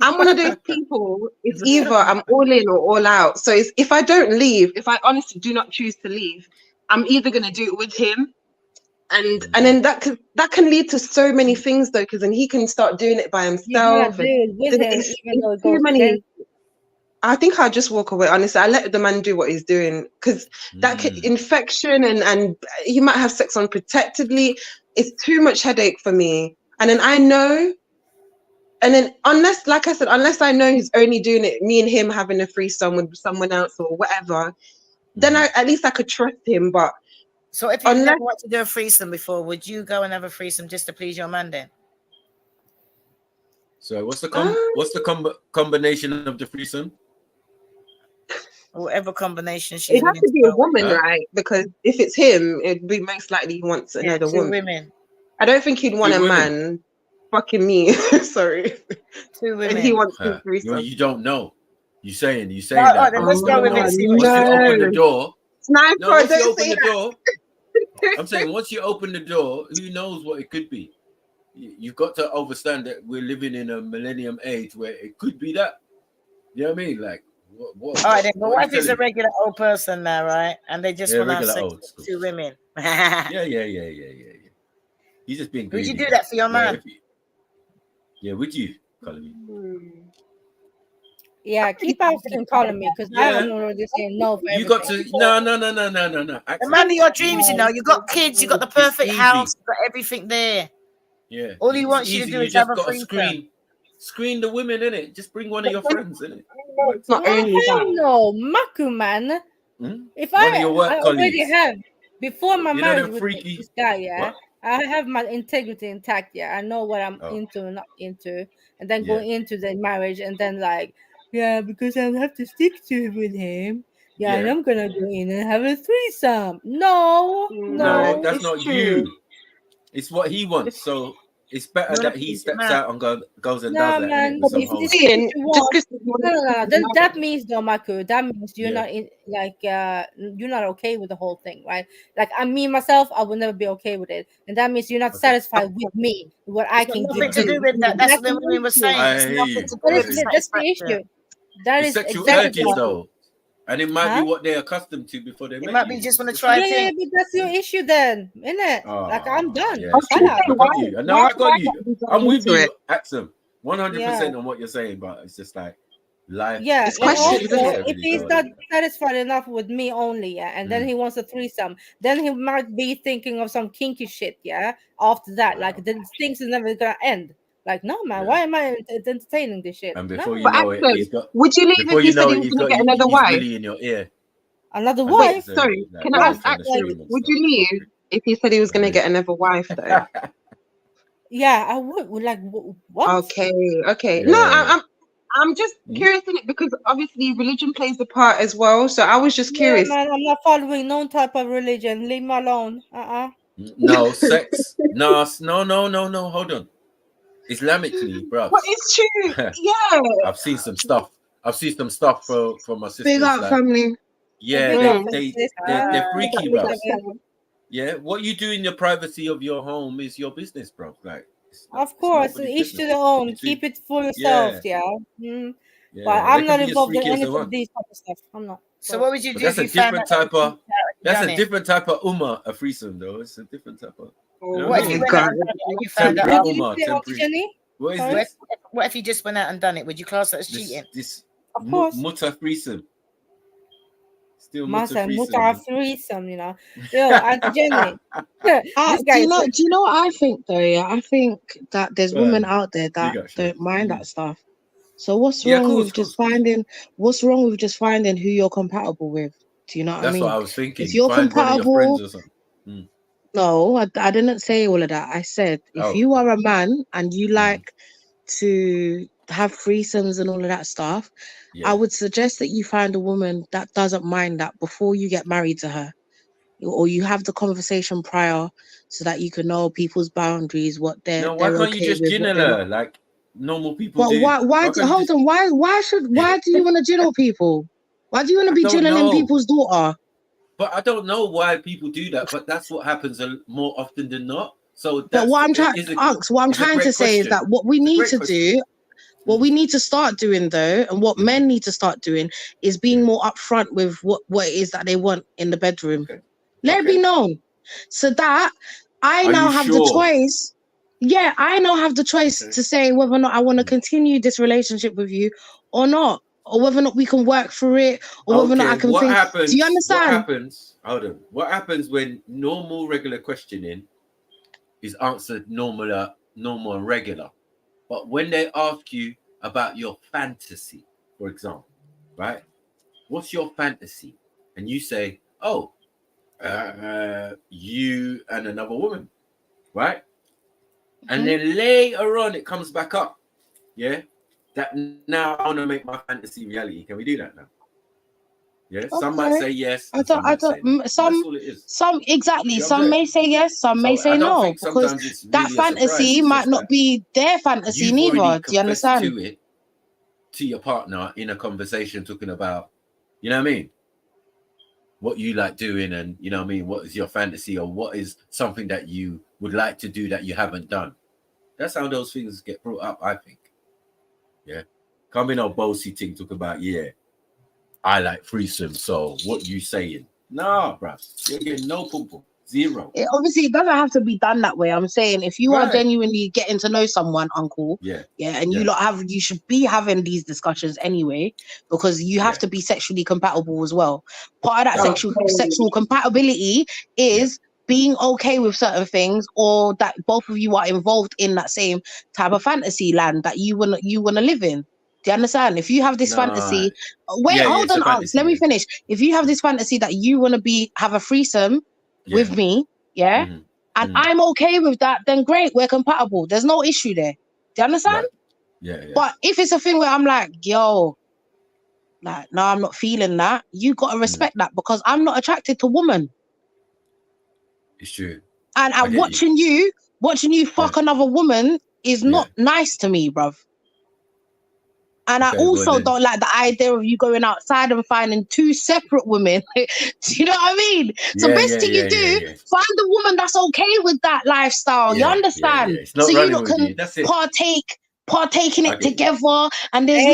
I'm one of those people. It's either I'm all in or all out. So if I don't leave, if I honestly do not choose to leave, I'm either gonna do it with him, and then that can lead to so many things though, because then he can start doing it by himself. I think I'll just walk away. Honestly, I let the man do what he's doing, because that infection and he might have sex unprotectedly. It's too much headache for me. And then I know, and then unless I know he's only doing it, me and him having a threesome with someone else or whatever, then at least I could trust him. But so if you never wanted to do a threesome before, would you go and have a threesome just to please your man then? So what's the combination of the threesome? Whatever combination she's it has to be a woman, right? Because if it's him, it'd be most likely he wants another woman. Women. I don't think he'd want a man fucking me. Sorry. 2 women. And he wants to threesome. You don't know. You saying then that. let's go with it. Once you open the door. Sniper, once you open the door. I'm saying once you open the door, who knows what it could be? You've got to understand that we're living in a millennium age where it could be that. You know what I mean? Like, what, all right, then, but what if it's a regular old person now, right? And they just want to have sex with 2 women. Yeah. He's just being greedy. Would you do that for your man? Yeah, would you, Colin? Yeah, keep asking calling me, because I don't know just saying no for you got to no. The man of your dreams, you know, you got kids, you got the perfect house, you got everything there. Yeah. All he wants you to do is have a threesome. Screen the women, innit? Just bring one of your friends, innit? It's not only that. No, Maku, man. If I already have, before my marriage with this guy, I have my integrity intact, I know what I'm into and not into, and then going into the marriage and then like, because I have to stick to with him, and I'm gonna go in and have a threesome. No, that's not true. You. It's what he wants, so it's better that he steps out and goes and does that. Man, that means though, Maku, that means you're not in, like you're not okay with the whole thing, right? Like me myself, I will never be okay with it, and that means you're not satisfied with me, what I can do. Nothing to do with that. That's what the women were saying. That's the issue. That It's is sexual exactly. urges, though. And it might be Huh? what they're accustomed to before they It met might you. be just want to try a Yeah, thing. but that's your issue then, innit? Like I'm done. Yeah, it's Shut true. up. I got you. No, I got you. I'm with into you, Axum. 100% Yeah. on what you're saying, but it's just like life. Yeah, It's and questions, also isn't it? if he's not satisfied enough with me only, yeah, and then he wants a threesome, then he might be thinking of some kinky shit, yeah. After that, like the things is never gonna end. Like, no, man, why am I entertaining this shit? And No. before you But know it, Axel, he's got. would you leave Before if you he said know he it, was he's going got to get another his wife? willy in your ear. Another And wife? then, Sorry, like, can I ask trying to Axel, stream and would stuff. you leave if he said he was going to get another wife, though? Yeah, I would. Like, what? Okay. No, Yeah. I'm just curious in it because obviously religion plays a part as well. So I was just Yeah, curious. man, I'm not following no type of religion. Leave me alone. No, sex. No, hold on. Islamically, bro. But it's true. Yeah. I've seen some stuff. I've seen some stuff from my sisters. Big up, like, family. yeah, Big up, they're freaky, Big bro. up, family. Yeah, what you do in the privacy of your home is your business, bro. Like, Of course, nobody's each to business. their own. You see? Keep it for yourself, Yeah. Mm. Yeah, But they I'm can not be as involved in freaky as any they of want. these type of stuff. I'm not. So what would you But do that's if a you found different out type of. That's done a it? different type of a threesome, though. It's a different type of. You know What what if I you mean? went out and done it and you found out? What did Temporary you say, temporary. Jenny? What is Sorry? this? What if you just went out and done it? Would you class that as cheating? This Of course. mutter threesome. Still mutter Masa threesome. muta threesome, you know. Yo, Auntie Jenny. This guy do is you know what I think though? Yeah, I think that there's women out there Big that up, Shay. don't mind that stuff. So what's Yeah, wrong course, with just finding who you're compatible with? Do you know what I That's mean? what I was If thinking. you're Find one of your friends compatible, or something. Mm. no, I didn't say all of that. I said if Oh. you are a man and you like to have threesomes and all of that stuff, I would suggest that you find a woman that doesn't mind that before you get married to her. Or you have the conversation prior so that you can know people's boundaries, what they're No, why can't you okay just with, what gin they're not. her like normal people But do? why can't you hold just- on, why do you want to jiddle people? Why do you want to I be don't jilling know. people's daughter? But I don't know why people do that. But that's what happens more often than not. So But that's what I'm trying to say is that what we need to do, what we need to start doing though, and what men need to start doing is being more upfront with what it is that they want in the bedroom. Let it be known. So that I Are now you have sure? the choice. Yeah, I now have the choice to say whether or not I want to continue this relationship with you or not. Or whether or not we can work through it, or whether or not I can what think. happens? Do you understand? What happens? Hold on. What happens when normal, regular questioning is answered normal and regular, but when they ask you about your fantasy, for example, right? What's your fantasy? And you say, "Oh, you and another woman," right? And then later on, it comes back up. Yeah, that now I want to make my fantasy reality. Can we do that now? Yeah, some might say yes. I don't. Some exactly. You know what I'm Some saying? may say yes. Some may So say I don't no think because sometimes it's that really a surprise. fantasy It's might just not that be their fantasy you've neither. already Do you confessed understand? to it to your partner in a conversation talking about, you know what I mean? What you like doing, and you know what I mean, what is your fantasy, or what is something that you would like to do that you haven't done. That's how those things get brought up, I think. Yeah. Come in on bossy thing, talk about, I like threesome, so what you saying? Nah, bruv. You're getting no pum. Zero. Obviously, it doesn't have to be done that way. I'm saying if you are genuinely getting to know someone, uncle, and you should be having these discussions anyway, because you have to be sexually compatible as well. Part of that sexual compatibility is being okay with certain things, or that both of you are involved in that same type of fantasy land that you wanna live in. Do you understand? If you have this fantasy, hold on, Unks, let me finish. If you have this fantasy that you want to have a threesome with me, and I'm okay with that, then great, we're compatible. There's no issue there. Do you understand? Yeah. But if it's a thing where I'm like, yo, like, no, I'm not feeling that, you gotta respect that, because I'm not attracted to women. It's true. And watching you fuck another woman is not nice to me, bruv. And I also don't like the idea of you going outside and finding two separate women. Do you know what I mean? So best thing you do, find a woman that's okay with that lifestyle. You understand? It's not so you running lot with can you. That's it. partake in it together, and there's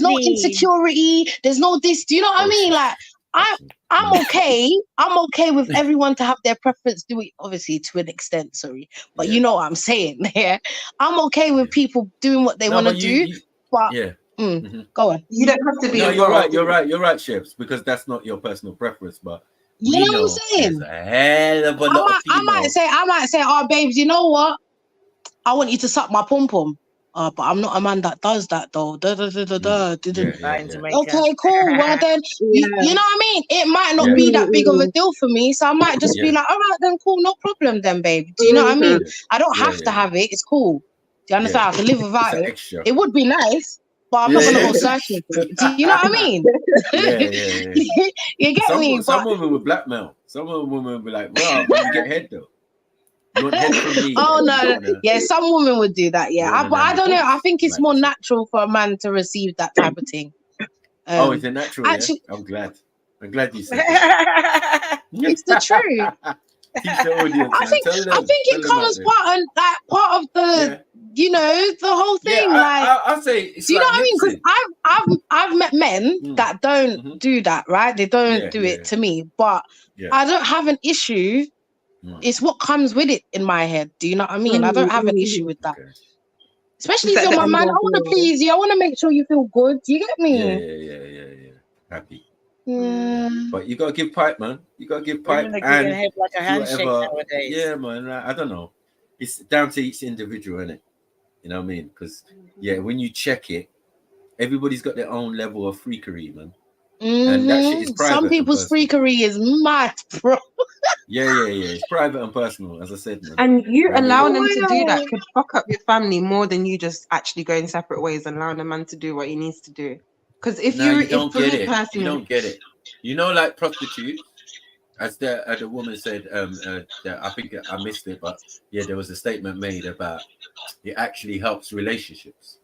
no insecurity, there's no this. Do you know what I mean? Like I'm okay. I'm okay with everyone to have their preference. Do it obviously to an extent, sorry, but you know what I'm saying. Yeah, I'm okay with people doing what they want to do. But go on. You don't have to be. No, you're right. You're right, Chefs, because that's not your personal preference, but you know what I'm saying. There's a hell of a lot of I might say, oh, babes, you know what? I want you to suck my pom pom. But I'm not a man that does that though. Okay, cool. Well then, you know what I mean? It might not be that big of a deal for me, so I might just be like, all right then, cool, no problem then, babe. Do you know what I mean? I don't have to have it. It's cool. Do you understand? I can live without it. Extra. It would be nice, but I'm not gonna go searching for it. Do you know what I mean? You get me? Some women would blackmail. Some women would be like, well, you get head though. Oh no, yeah, some women would do that, but I don't know. I think it's more natural for a man to receive that type of thing. It's a natural. Actually, I'm glad you said that. It's the truth. I think it comes part of the the whole thing. I'll say. Do you know what I mean? Because I've met men that don't do that, right? They don't do it to me, but I don't have an issue. It's what comes with it in my head. Do you know what I mean? I don't have an issue with that. Especially if you're my man, I want to please you. I want to make sure you feel good. Do you get me? Yeah. Happy. Yeah. But you gotta give pipe, man. You gotta give pipe and head like a handshake nowadays. Yeah, man. I don't know. It's down to each individual, isn't it? You know what I mean? Because when you check it, everybody's got their own level of freakery, man. And that shit is private. Some people's freakery is mad, bro. Yeah. It's private and personal, as I said, man. And you allowing them to do that could fuck up your family more than you just actually going separate ways and allowing a man to do what he needs to do. Because you don't get it. You don't get it. You know, like prostitutes, as the woman said, I think I missed it, but there was a statement made about it actually helps relationships.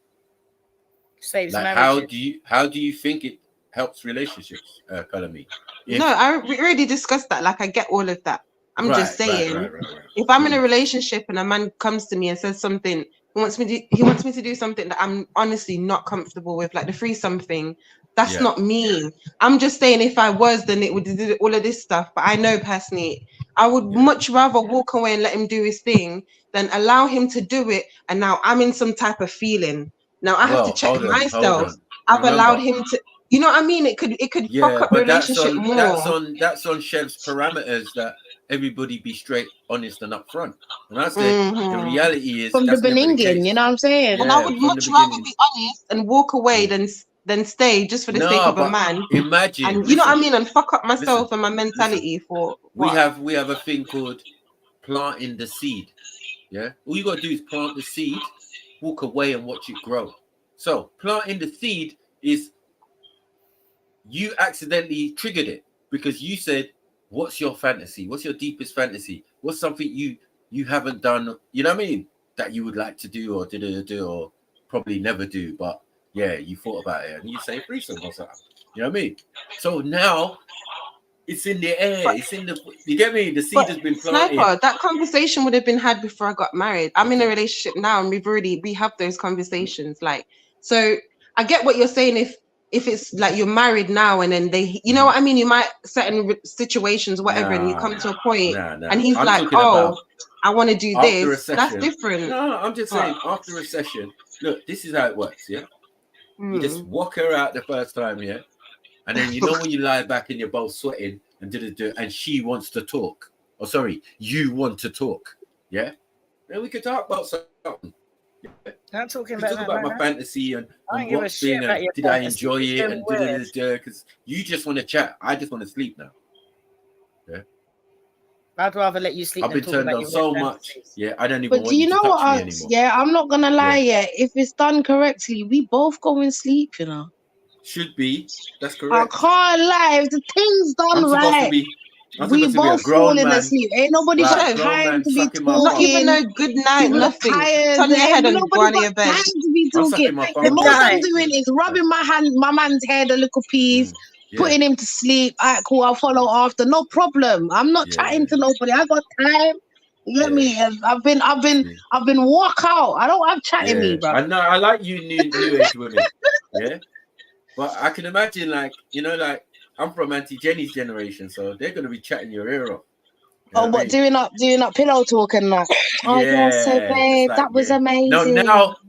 Saves like marriages. how do you think it helps relationships, Kalami? No, we already discussed that. Like, I get all of that. I'm just saying, if I'm in a relationship and a man comes to me and says something, he wants me to do something that I'm honestly not comfortable with, like the threesome thing. That's not me. I'm just saying, if I was, then it would do all of this stuff. But I know personally, I would much rather walk away and let him do his thing than allow him to do it. And now I'm in some type of feeling. Now I have to check myself. I've allowed him to. You know what I mean? It could fuck up the relationship more. That's on Chev's parameters that everybody be straight, honest, and upfront. And I said the reality is from the beginning. You know what I'm saying? And I would much rather be honest and walk away than stay just for the sake of a man. Imagine, and you know what I mean, and fuck up myself and my mentality for what? We have a thing called planting the seed. Yeah, all you gotta do is plant the seed, walk away, and watch it grow. So planting the seed is you accidentally triggered it because you said, what's your fantasy? What's your deepest fantasy? What's something you haven't done, you know what I mean, that you would like to do or do or probably never do, but you thought about it and you say threesome or something. You know what I mean? So now it's in the air. It's in the, you get me? The seed has been planted. Sniper, that conversation would have been had before I got married. I'm in a relationship now and we have those conversations. Like, so I get what you're saying if it's like you're married now and then they, you know what I mean? You might certain situations, whatever, and you come to a point and he's like, oh, I want to do this. That's different. No, I'm just saying after a session, look, this is how it works, yeah? You just walk her out the first time, yeah? And then you know when you lie back and you're both sweating and she wants to talk. Oh, sorry, you want to talk, yeah? Then we could talk about something. I'm talking about my fantasy and what's been and did I enjoy it and because you just want to chat. I just want to sleep now. Yeah. I'd rather let you sleep. I've been turned on so much. Yeah, I don't even want do you know to touch what? me anymore. Yeah, I'm not gonna lie. Yeah, if it's done correctly, we both go and sleep. You know. Should be. That's correct. I can't lie. If the thing's done right. We both falling asleep. Ain't nobody got time to be talking. Not even no good night, nothing. Turn your head and go on your bed. Time to be talking. The most I'm doing is rubbing my man's head a little piece, putting him to sleep. Alright, cool. I'll follow after. No problem. I'm not chatting to nobody. I got time. You get me? I've been walk out. I don't have chat in me, bro. I know. I like you new age women. Yeah, but I can imagine, like, you know, like I'm from Auntie Jenny's generation, so they're gonna be chatting your ear off. Oh, but doing up pillow talk and that. Oh yeah, so babe, like, that was amazing.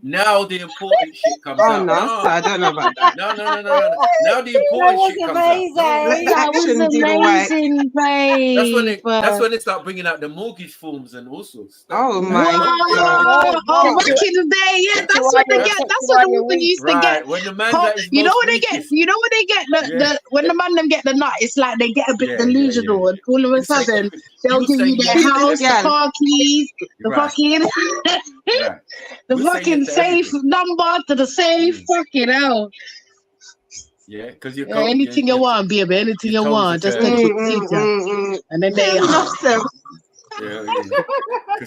Now the important shit comes out. No, I don't know about that. No. Now the important shit comes out. Let the action do the work. Amazing, babe. That's when they start bringing out the mortgage forms and all sorts. Oh my God! Oh, back in the day, yeah, that's what the woman used to get. When the man's at his you know most when they get, weakest. you know when they get when the man them get the nut, it's like they get a bit delusional, and all of a sudden they'll give you their house, the car keys, the fucking the fucking safe number to the safe. Fucking hell. Yeah, because you're anything you want, baby, anything you want, just take it, and then they because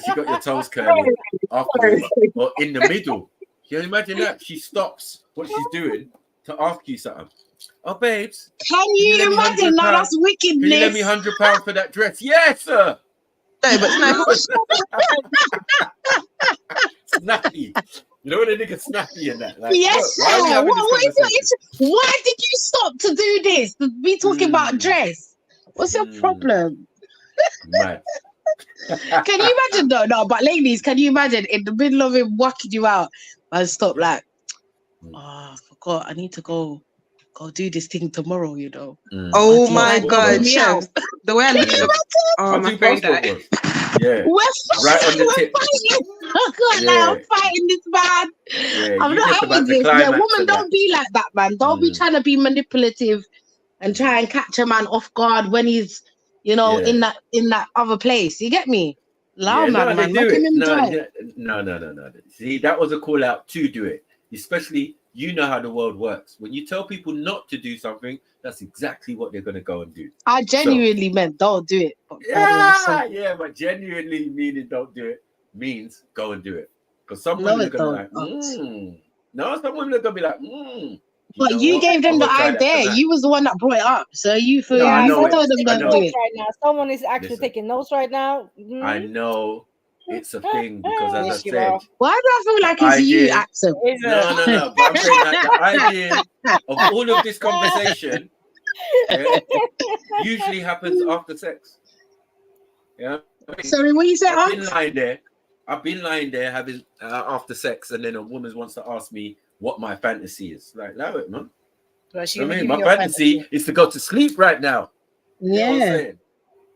you got your toes curling afterwards or in the middle. Can you imagine that? She stops what she's doing to ask you something. Oh, babes, can you imagine? Now that's wickedness. Can you lend me £100 for that dress? Yes, sir. No, but snappy. You know what a nigga snappy in that? Like, yes, sir. Why did you stop to do this? To be talking about dress? What's your problem? Mad. Can you imagine though? No, but ladies, can you imagine in the middle of him whacking you out and stop like, I forgot, I need to go do this thing tomorrow, you know. Oh my God, Chef. The way I look at my friend died. Yeah. Right on the tip. Oh God, I'm fighting this man. Yeah, I'm not having this. Yeah, woman, don't be like that, man. Don't be trying to be manipulative and try and catch a man off guard when he's, you know, in that other place. You get me? Man. No. No. See, that was a call out to do it. Especially, you know how the world works. When you tell people not to do something, that's exactly what they're going to go and do. I genuinely meant don't do it. But genuinely meaning don't do it means go and do it. Because some women are going to be like, No, some women are going to be like, But you gave them the idea. You was the one that brought it up. So you feel I told them don't do it. Right now. Someone is actually taking notes right now. I know. It's a thing because, as I said, why do I feel like it's you, Axel? No. But I'm saying that the idea of all of this conversation usually happens after sex. Yeah. Sorry, what you say? I've been lying there having after sex, and then a woman wants to ask me what my fantasy is. Like, allow it, man. My fantasy is to go to sleep right now. Yeah. You know what I'm saying?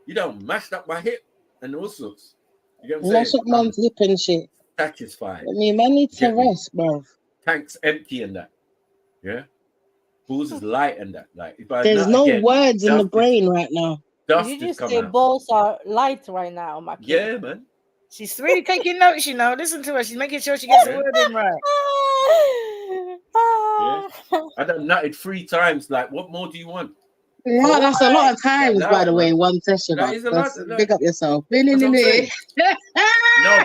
You don't mashed up my hip and all sorts. You get what I'm Mash saying? up man's hip and shit. Satisfied. I mean, man needs to rest, bro. Tank's empty and that. Yeah. Balls is light and that. Like, if I there's no words in the brain right now. Did you just say balls are light right now, my kid? Yeah, man. She's really taking notes, you know. Listen to her. She's making sure she gets the word in right. I done nutted 3 times. Like, what more do you want? Yeah, that's a lot of times, by the way, in one session. That is a lot. Big up yourself. No,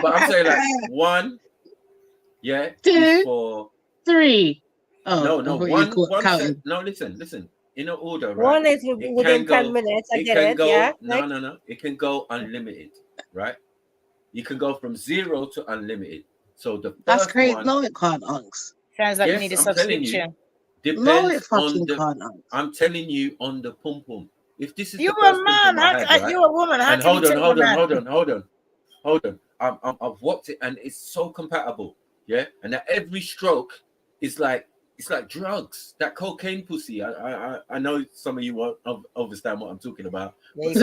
but I'm saying like 1, 2, 3. Oh, no. One no, listen. In an order, right? One is within 10 minutes. I get it. Yeah. No. It can go unlimited, right? You can go from 0 to unlimited. So the that's first great. one, No, it can't, Unks. Sounds like you need a subscription. Depends on the. I'm telling you on the pum pum. If this is you're a man, you're a woman. How and hold on. I've watched it and it's so compatible. Yeah, and at every stroke is like it's like drugs. That cocaine pussy. I know some of you won't understand what I'm talking about. Yeah,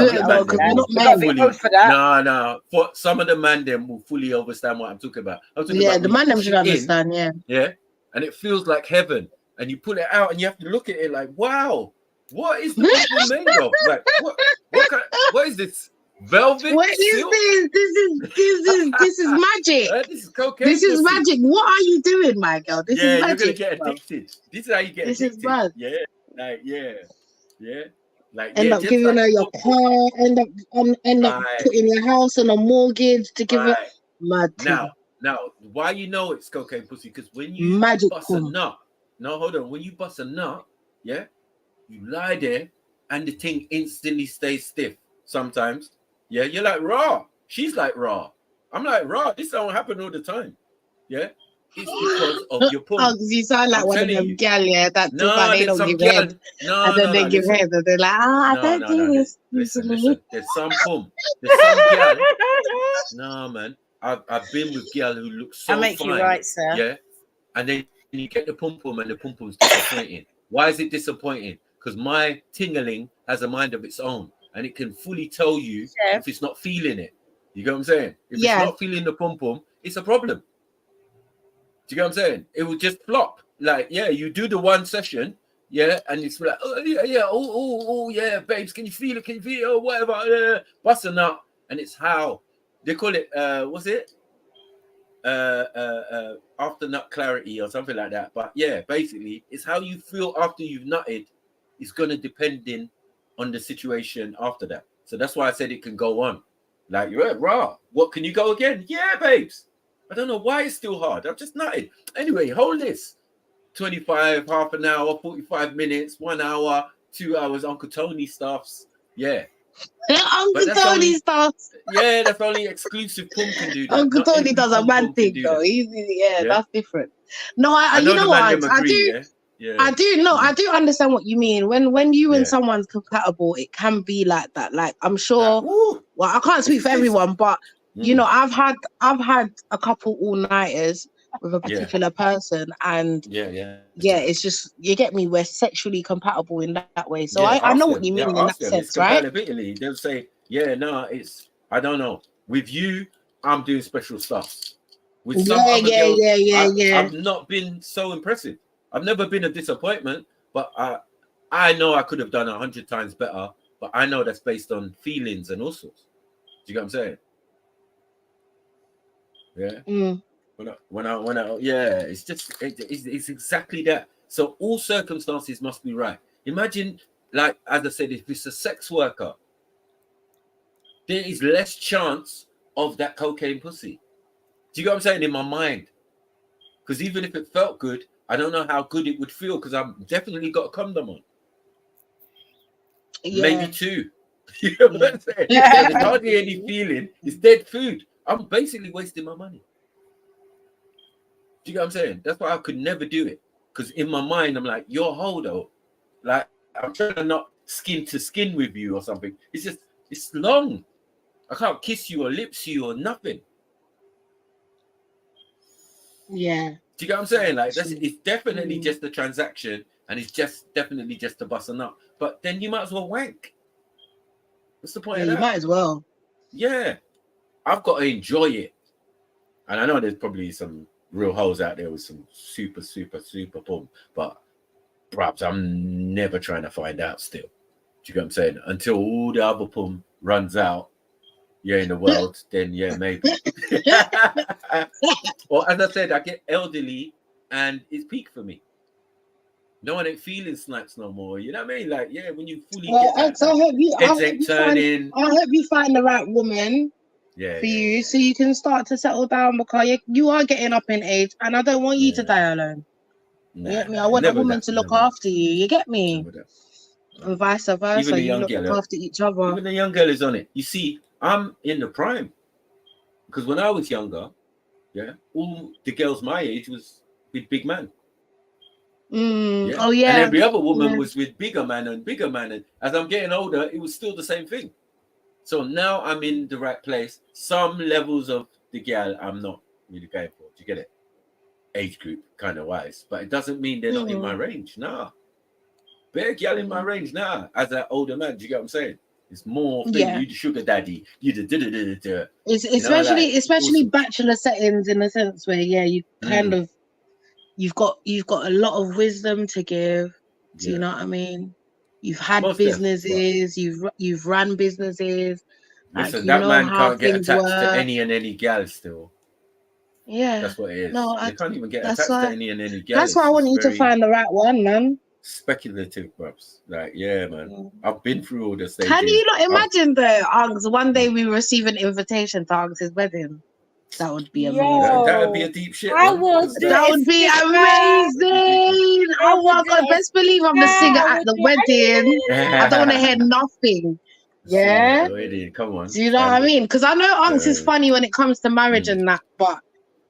no. For some of the man them will fully understand what I'm talking about. The man them should understand. Yeah, and it feels like heaven. And you pull it out, and you have to look at it like, wow, what is the people made of? Like, what is this? Velvet? What is silk? This is magic. This is cocaine. This is magic. What are you doing, my girl? This is magic. You're gonna get addicted. This is how you get addicted. This is bad. End up giving her your car. End up putting your house on a mortgage to give her mad. Now, why you know it's cocaine pussy? Because when you bust a nut. No, hold on. When you bust a nut, you lie there and the thing instantly stays stiff sometimes. Yeah, you're like, raw. She's like, raw. I'm like, raw, this don't happen all the time. Yeah. It's because of your pump. You sound like I'm one of telling them you. gal, yeah, that talk No, about they there's don't some give girl. head. And then they give Listen. head and they're like, I don't do this. Listen. There's some pump. There's some girl. No, man. I've been with girl who looks so I make fine. you right, sir. Yeah. And then you get the pum and the pum is disappointing. Why is it disappointing? Because my tingling has a mind of its own, and it can fully tell you if it's not feeling it. You get what I'm saying? If it's not feeling the pum, it's a problem. Do you get what I'm saying? It will just flop. Like, yeah, you do the one session, yeah, and it's like, oh yeah, oh yeah, babes, can you feel it? Can you feel it? Or whatever, busting up, and it's how they call it. What's it? After nut clarity or something like that. But yeah, basically, it's how you feel after you've nutted. It's gonna depend on the situation after that. So that's why I said it can go on. Like, you're raw. What, can you go again? Yeah, babes. I don't know why it's still hard. I've just nutted. Anyway, hold this. 25, half an hour, 45 minutes, 1 hour, 2 hours, Uncle Tony stuffs. Yeah. Uncle Tony stuffs. Yeah, that's only exclusive pump can do that. Uncle Tony does a mad thing though. That's different. No, you know what? I do. Yeah. I do know. I do understand what you mean. When you and someone's compatible, it can be like that. Like, I'm sure. Well, I can't speak for everyone, but you know, I've had a couple all-nighters with a particular person, and it's just, you get me, we're sexually compatible in that way. So I know what you mean in that sense, it's right? compatibility. They'll say, it's, I don't know, with you I'm doing special stuff. With some other girls, I've not been so impressive. I've never been a disappointment, but I know I could have done 100 times better, but I know that's based on feelings and all sorts. Do you get what I'm saying? Yeah. When I it's just it's exactly that. So all circumstances must be right. Imagine, like, as I said, if it's a sex worker, there is less chance of that cocaine pussy. Do you get what I'm saying? In my mind, because even if it felt good, I don't know how good it would feel, because I've definitely got a condom on. Maybe two. You know what I'm saying? There's hardly any feeling. It's dead food. I'm basically wasting my money. Do you get what I'm saying? That's why I could never do it. Because in my mind, I'm like, you're Holdo. Like, I'm trying to not skin to skin with you or something. It's just, it's long. I can't kiss you or lips you or nothing. Yeah. Do you get what I'm saying? Like, it's definitely just a transaction, and it's just definitely just a bust a nut. But then you might as well wank. What's the point of that? You might as well. Yeah. I've got to enjoy it. And I know there's probably some real hoes out there with some super pump, but perhaps I'm never trying to find out still. Do you get what I'm saying? Until all the other pump runs out, in the world, then maybe. Or as I said, I get elderly and it's peak for me. No one ain't feeling snipes no more. You know what I mean? Like, when you fully get that, so I hope you find the right woman for you, so you can start to settle down, because you are getting up in age, and I don't want you to die alone. You get me? I want a woman to look after you. You get me? And vice versa. Even the you young look girl, after each other. Even the young girl is on it. You see, I'm in the prime, because when I was younger, all the girls my age was with big man. Oh yeah. And every other woman was with bigger man. And as I'm getting older, it was still the same thing. So now I'm in the right place. Some levels of the girl I'm not really going for. Do you get it? Age group kind of wise, but it doesn't mean they're not in my range. Nah, better girl in my range now. As an older man, do you get what I'm saying? It's more thing. You the sugar daddy. You the especially bachelor settings, in a sense where you kind of you've got a lot of wisdom to give. Do you know what I mean? You've had businesses, you've run businesses. Listen, like, that man how can't get things attached to work. any and any gal still. Yeah, that's what it is. No, they can't even get attached to any and any gal. That's why I want you to find the right one, man. Speculative, perhaps. Like, man. I've been through all the stages. Can you not imagine one day we receive an invitation to Uggs' wedding? That would be amazing. That would be a deep shit. That would be amazing. Oh my God, best believe I'm the singer at the wedding. I don't want to hear nothing. Yeah. Come on. Do you know what I mean? Because I know Unks is funny when it comes to marriage and that, but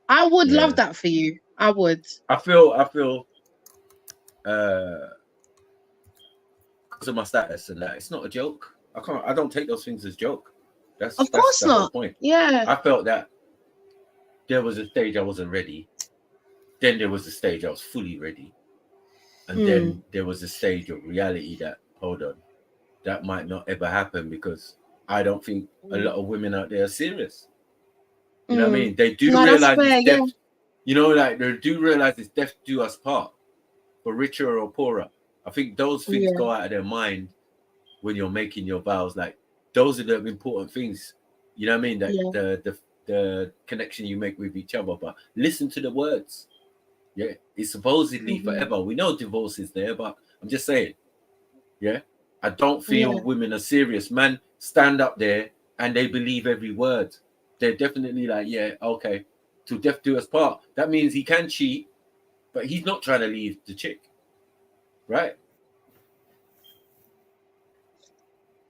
I would love that for you. I would. I feel because of my status and that, it's not a joke. I don't take those things as joke. That's Of course the not. whole point. Yeah. I felt that there was a stage I wasn't ready. Then there was a stage I was fully ready. And then there was a stage of reality that, hold on, that might not ever happen because I don't think a lot of women out there are serious. You know what I mean? They do realize it's death. You know, like they do realize it's death do us part, for richer or poorer. I think those things go out of their mind when you're making your vows. Like those are the important things. You know what I mean? That the connection you make with each other. But listen to the words. Yeah, it's supposedly forever. We know divorce is there, but I'm just saying. Yeah, I don't feel women are serious. Man, stand up there and they believe every word. They're definitely like, yeah, okay, till death do us part. That means he can cheat, but he's not trying to leave the chick, right?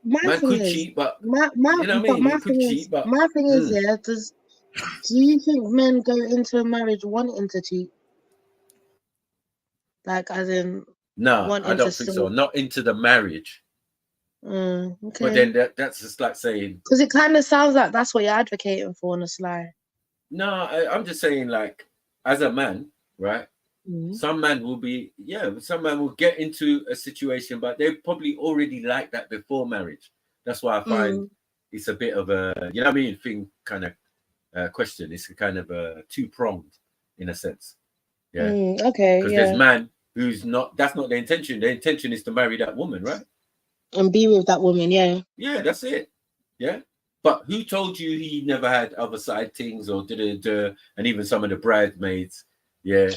My thing is, cheat, but my you know what I mean? my thing is, yeah. Do you think men go into a marriage wanting to cheat? Like, as in, no, I don't think so. Not into the marriage. Okay. But then that's just like saying, because it kind of sounds like that's what you're advocating for on the sly. No, I'm just saying, like, as a man, right? Some man will be, some man will get into a situation, but they probably already like that before marriage. That's why I find it's a bit of a, you know what I mean, thing kind of question. It's kind of a two-pronged in a sense. Yeah. Okay. Because there's man who's not, that's not the intention. The intention is to marry that woman, right? And be with that woman, yeah. Yeah, that's it. Yeah. But who told you he never had other side things or and even some of the bridesmaids, no,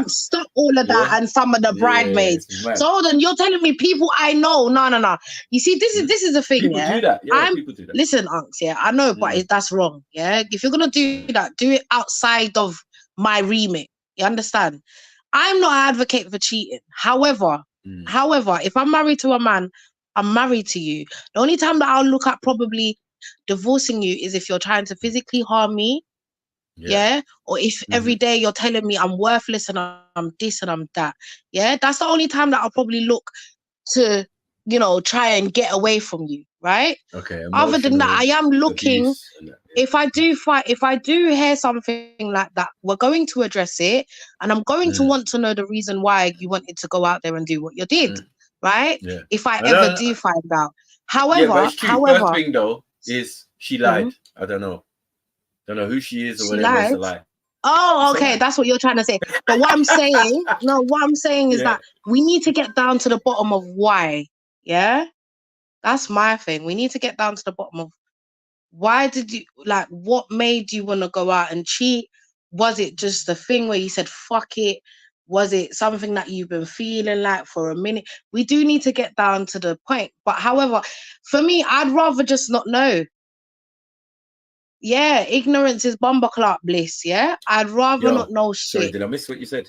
stop all of that and some of the bridesmaids. So hold on, you're telling me people I know? No. You see, this is the thing. People do that. Yeah, people do that. Listen, Unks, I know, but that's wrong. Yeah, if you're gonna do that, do it outside of my remit. You understand? I'm not an advocate for cheating. However, if I'm married to a man, I'm married to you. The only time that I'll look at probably divorcing you is if you're trying to physically harm me. Yeah. Or if every day you're telling me I'm worthless and I'm this and I'm that. Yeah. That's the only time that I'll probably look to, try and get away from you. Right. Okay. Other than that, I am looking. If I do hear something like that, we're going to address it, and I'm going to want to know the reason why you wanted to go out there and do what you did, right? Yeah. If I ever do find out. However, but it's true. First thing though is she lied. I don't know who she is or whatever. It's a lie. Oh, okay, that's what you're trying to say. But what I'm saying, is that we need to get down to the bottom of why. Yeah, that's my thing. We need to get down to the bottom of. Why did you what made you want to go out and cheat? Was it just the thing where you said, fuck it? Was it something that you've been feeling like for a minute? We do need to get down to the point. But however, for me, I'd rather just not know. Yeah, ignorance is bumperclap bliss. Yeah, I'd rather not know shit. Sorry, did I miss what you said?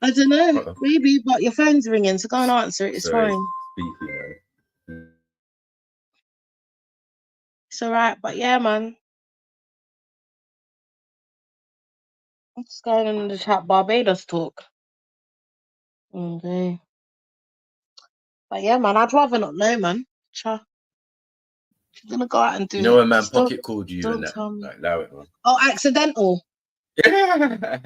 I don't know, maybe, but your phone's ringing, so go and answer it. It's fine. It's all right, but yeah, man. I'm just going in the chat. Barbados talk. Okay. But yeah, man, I'd rather not know, man. I'm gonna go out and do it. You know when man pocket called you and that? Like, allow it, man. Oh, accidental. Yeah.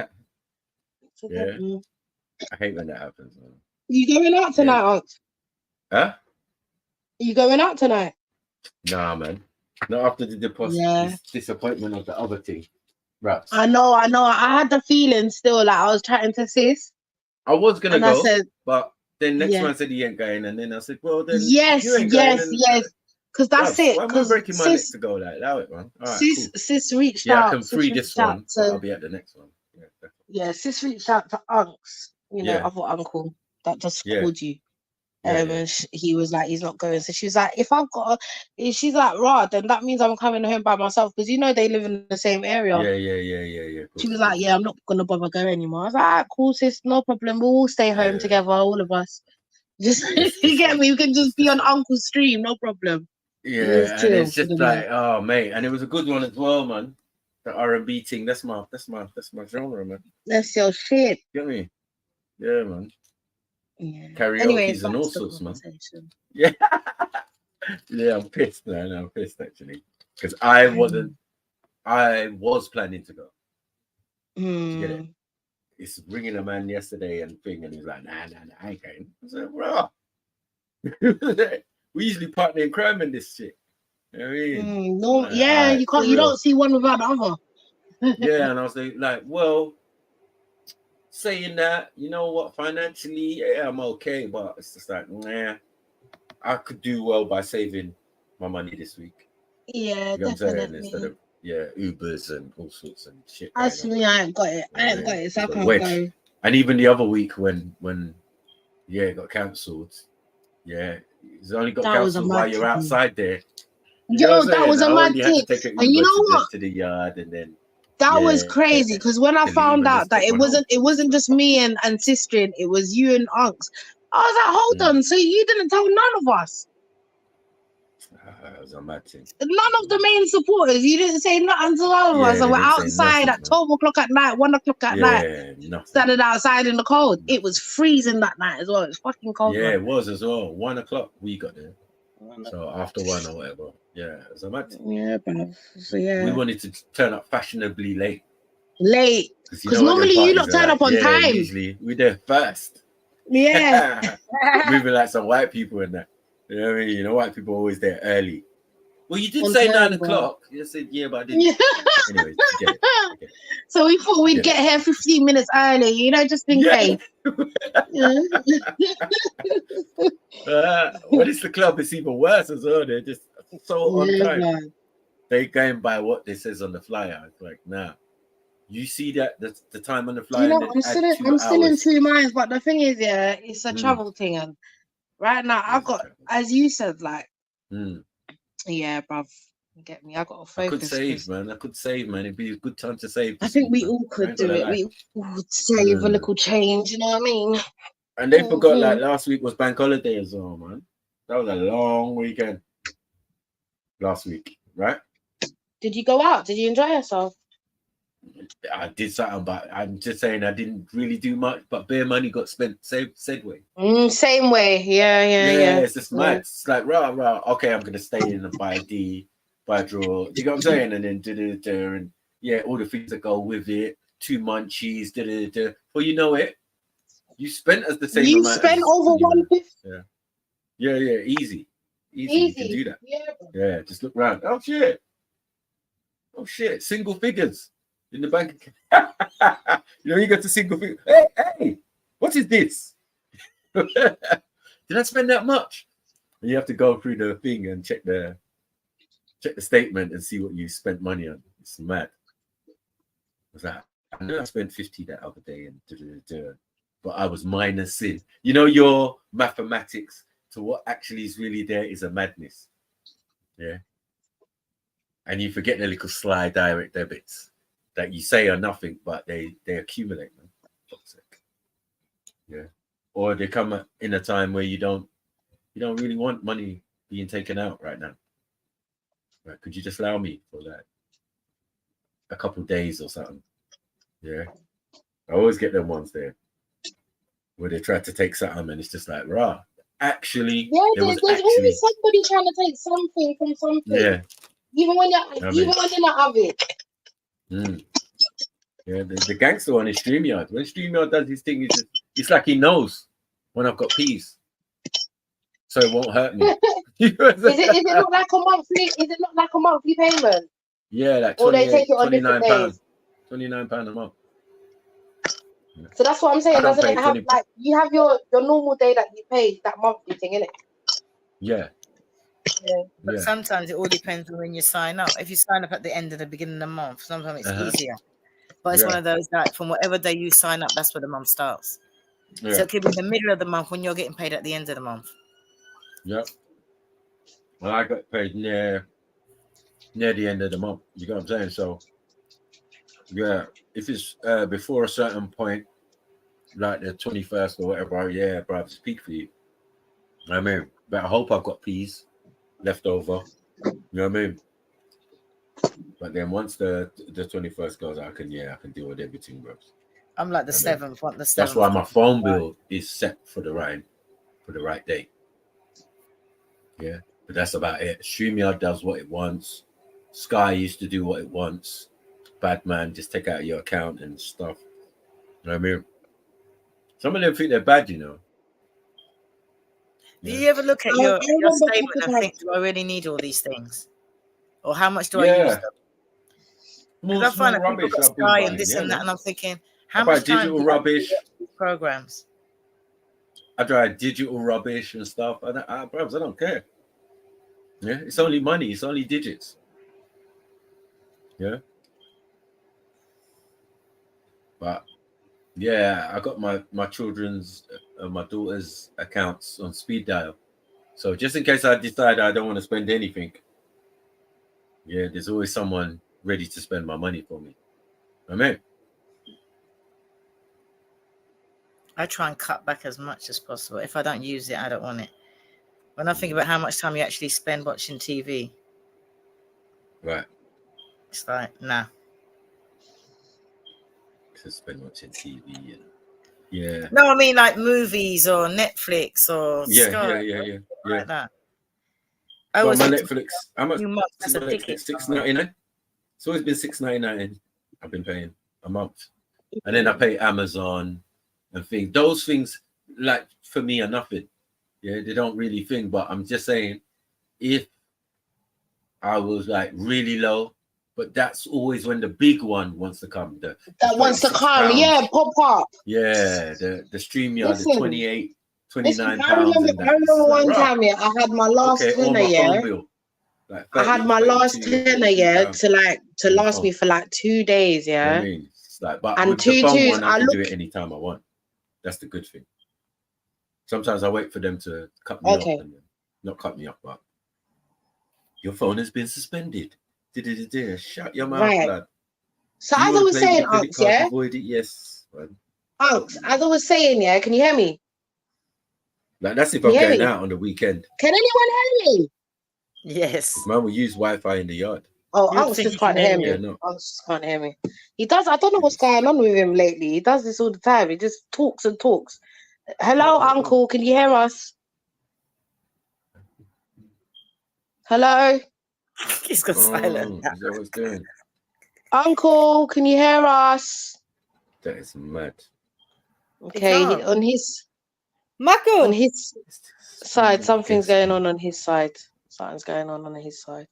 I hate when that happens, man. You going out tonight, Aunt? Huh? You going out tonight? Nah, man. Not after the disappointment of the other thing. Raps. I know. I had the feeling still, like I was chatting to sis. I was gonna go, but then next man said he ain't going, and then I said, well, then yes. Because that's it. I'm breaking my neck to go, like, allow it, man. All right, sis reached out. I can free this one, but I'll be at the next one. Yeah, sis reached out to Unks, other uncle that just called you. And he was like, he's not going. So she was like, if I've got, she's like, right, then that means I'm coming home by myself because they live in the same area. Yeah. She was like, yeah, I'm not gonna bother going anymore. I was like, all right, cool, sis, no problem. We'll all stay home together, all of us. Just you get me? We can just be on Uncle's stream, no problem. Yeah, and it's just like, oh mate, and it was a good one as well, man. The R&B thing, that's my genre, man. That's your shit. Get me? Yeah, man. Yeah. Karaoke Anyways, and all sorts, man. Yeah. Yeah, I'm pissed, man. I'm pissed actually. Because I was planning to go. To get it. It's ringing a man yesterday and thing, and he's like, nah, I ain't going. I said, bro. We usually partner in crime in this shit. You know what I mean? No, yeah, you can't. You don't see one without the other. Yeah, and I was like, well, saying that, you know what? Financially, yeah, I'm okay, but it's just like, nah, I could do well by saving my money this week. Yeah, you know definitely. What I'm saying? Instead of Ubers and all sorts of shit. As for me, I ain't got it. So I can't go. And even the other week when it got cancelled. Yeah, it's only got cancelled while you're outside there. Yo, that was a mad thing. And you know what? To the yard and then that was crazy because when I found out that it wasn't just me and sister, it was you and Unks. I was like, hold on, so you didn't tell none of us? It was a mad thing. None of the main supporters. You didn't say nothing to all of us. So we're outside at 12 o'clock at night, 1 o'clock at night, standing outside in the cold. It was freezing that night as well. It was fucking cold. Yeah, it was as well. 1 o'clock we got there. So after 1 or whatever. Yeah, it was a mad thing. Yeah, bro. So yeah. We wanted to turn up fashionably late. Because normally you don't turn up on time. Usually we're there first. Yeah. Moving like some white people in that. You know what I mean? You know, white people are always there early. Well, you did say 9 o'clock. You said, yeah, but I didn't. Anyways, get it. So we thought we'd get here 15 minutes early, just in case. When it's the club, it's even worse as well. They're just so on time. Man. They going by what they says on the flyer. It's like, nah. You see that the time on the flyer. I'm still in 2 minds, but the thing is, it's a travel thing, and right now I've got, as you said, like, yeah, bruv, you get me. I got to focus. I could save, man. It'd be a good time to save. I think we all could do it. We would save a little change. You know what I mean? And they forgot like last week was bank holiday as well, man. That was a long weekend. Last week, right? Did you go out? Did you enjoy yourself? I did something, but I'm just saying I didn't really do much. But bare money got spent said way. Same way, yeah. It's just mad. It's like rah. Okay, I'm gonna stay in and buy a draw. You know what I'm saying? And then and all the things that go with it. 2 munchies. Well, you know it. You spent as the same. You amount spent over 150. Yeah. Easy. You can do that. Yeah. Just look around. Oh shit. Single figures. In the bank account. You got the single figure. Hey, what is this? Did I spend that much? And you have to go through the thing and check the statement and see what you spent money on. It's mad. Was that? I know I spent 50 that other day and but I was minusing. You know, your mathematics to what actually is really there is a madness. Yeah. And you forget the little slide direct debits that you say are nothing, but they accumulate, man. Yeah. Or they come in a time where you don't really want money being taken out right now. Right? Could you just allow me for that? A couple of days or something. Yeah. I always get them ones there where they try to take something and it's just like, rah. Actually, there's always somebody trying to take something from something. Yeah. Even when you're not have it. Yeah, the gangster one is StreamYard. When StreamYard does his thing, it's like he knows when I've got peas, so it won't hurt me. Is it not like a monthly? Is it not like a monthly payment? Yeah, like or they take it on different days. £29 a month. So that's what I'm saying. Doesn't it have like you have your normal day that you pay that monthly thing, innit? Yeah. But sometimes it all depends on when you sign up. If you sign up at the end of the beginning of the month, sometimes it's easier. But it's one of those like from whatever day you sign up, that's where the month starts. Yeah. So it could be the middle of the month when you're getting paid at the end of the month. Yep. Well, I got paid near the end of the month. You know what I'm saying? So, yeah, if it's before a certain point, like the 21st or whatever, yeah, bro, it's peak for you. I mean, but I hope I've got peas left over. You know what I mean? But then once the 21st goes, I can deal with everything, bro. I'm like the 7th. Want the 7th? That's why my phone bill is set for the right date. Yeah, but that's about it. StreamYard does what it wants. Sky used to do what it wants. Badman just take out your account and stuff. You know what I mean? Some of them think they're bad, you know. Do you ever look at your statement and think, do I really need all these things? Or how much do I use them? Because I find that people got Sky and this and that, and I'm thinking, how much time do I do these programs? I try digital rubbish and stuff. I don't care. Yeah, it's only money. It's only digits. Yeah. But yeah, I got my children's, my daughter's accounts on speed dial. So just in case I decide I don't want to spend anything, yeah, there's always someone ready to spend my money for me. Amen. I try and cut back as much as possible. If I don't use it, I don't want it. When I think about how much time you actually spend watching TV, right, it's like, nah. To spend watching TV and yeah. No, I mean like movies or Netflix or Sky, yeah. like that. I always my Netflix. How much? That's a ticket. $6.99. It's always been $6.99. I've been paying a month, and then I pay Amazon and things. Those things, like for me, are nothing. Yeah, they don't really think. But I'm just saying, if I was like really low, but that's always when the big one wants to come. That wants to come, yeah, pop up. Yeah, the StreamYard, the 28, 29 I remember one time, yeah, I had my last tenner, yeah. Like I had my last tenner, yeah, to last me for like 2 days, yeah. I mean, it's like, but and with two the phone twos, one, I can do it anytime I want. That's the good thing. Sometimes I wait for them to cut me off, and not cut me off, but your phone has been suspended. Shut your mouth, lad. So as I was saying, Unks, yeah? Avoid it? Yes. Man. Unks, as I was saying, yeah, can you hear me? Like, that's if I'm going out on the weekend. Can anyone hear me? Yes. Man will use Wi-Fi in the yard. Oh, Unks just can't hear me. Yeah, no. Unks just can't hear me. He does, I don't know what's going on with him lately. He does this all the time. He just talks and talks. Hello, Uncle, can you hear us? Hello? He's got silent. Is that what's doing? Uncle, can you hear us? That is mad. Okay, on his side, something's going on his side. Something's going on his side.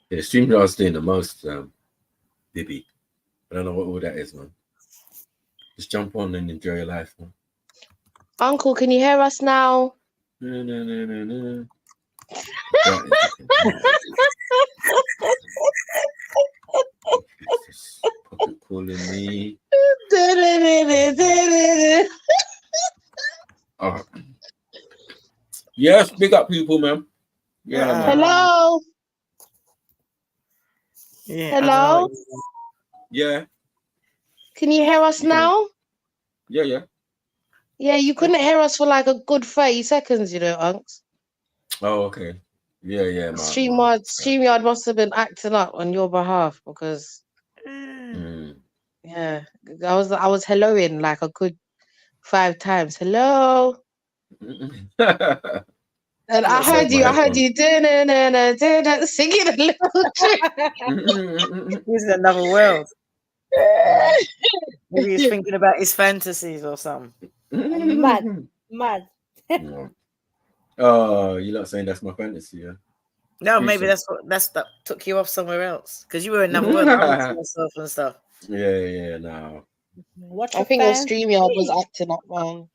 Yeah, StreamYard's doing the most, Bibby. I don't know what all that is, man. Just jump on and enjoy your life, man. Uncle, can you hear us now? No. Calling me. Yes, big up people, man. Yeah. Man. Hello. Yeah. Hello. Yeah. Can you hear us now? Yeah. Yeah, you couldn't hear us for like a good 30 seconds, you know, Unks. Oh, okay. Yeah. StreamYard must have been acting up on your behalf because yeah, I was helloing like a good 5 times. Hello. And I heard you singing a little tune. He's in another world. Maybe he's thinking about his fantasies or something. Mad. Oh, you're not saying that's my fantasy, yeah? No, maybe that took you off somewhere else because you were in another world to yourself and stuff. Yeah, no. I think your StreamYard was acting up, man.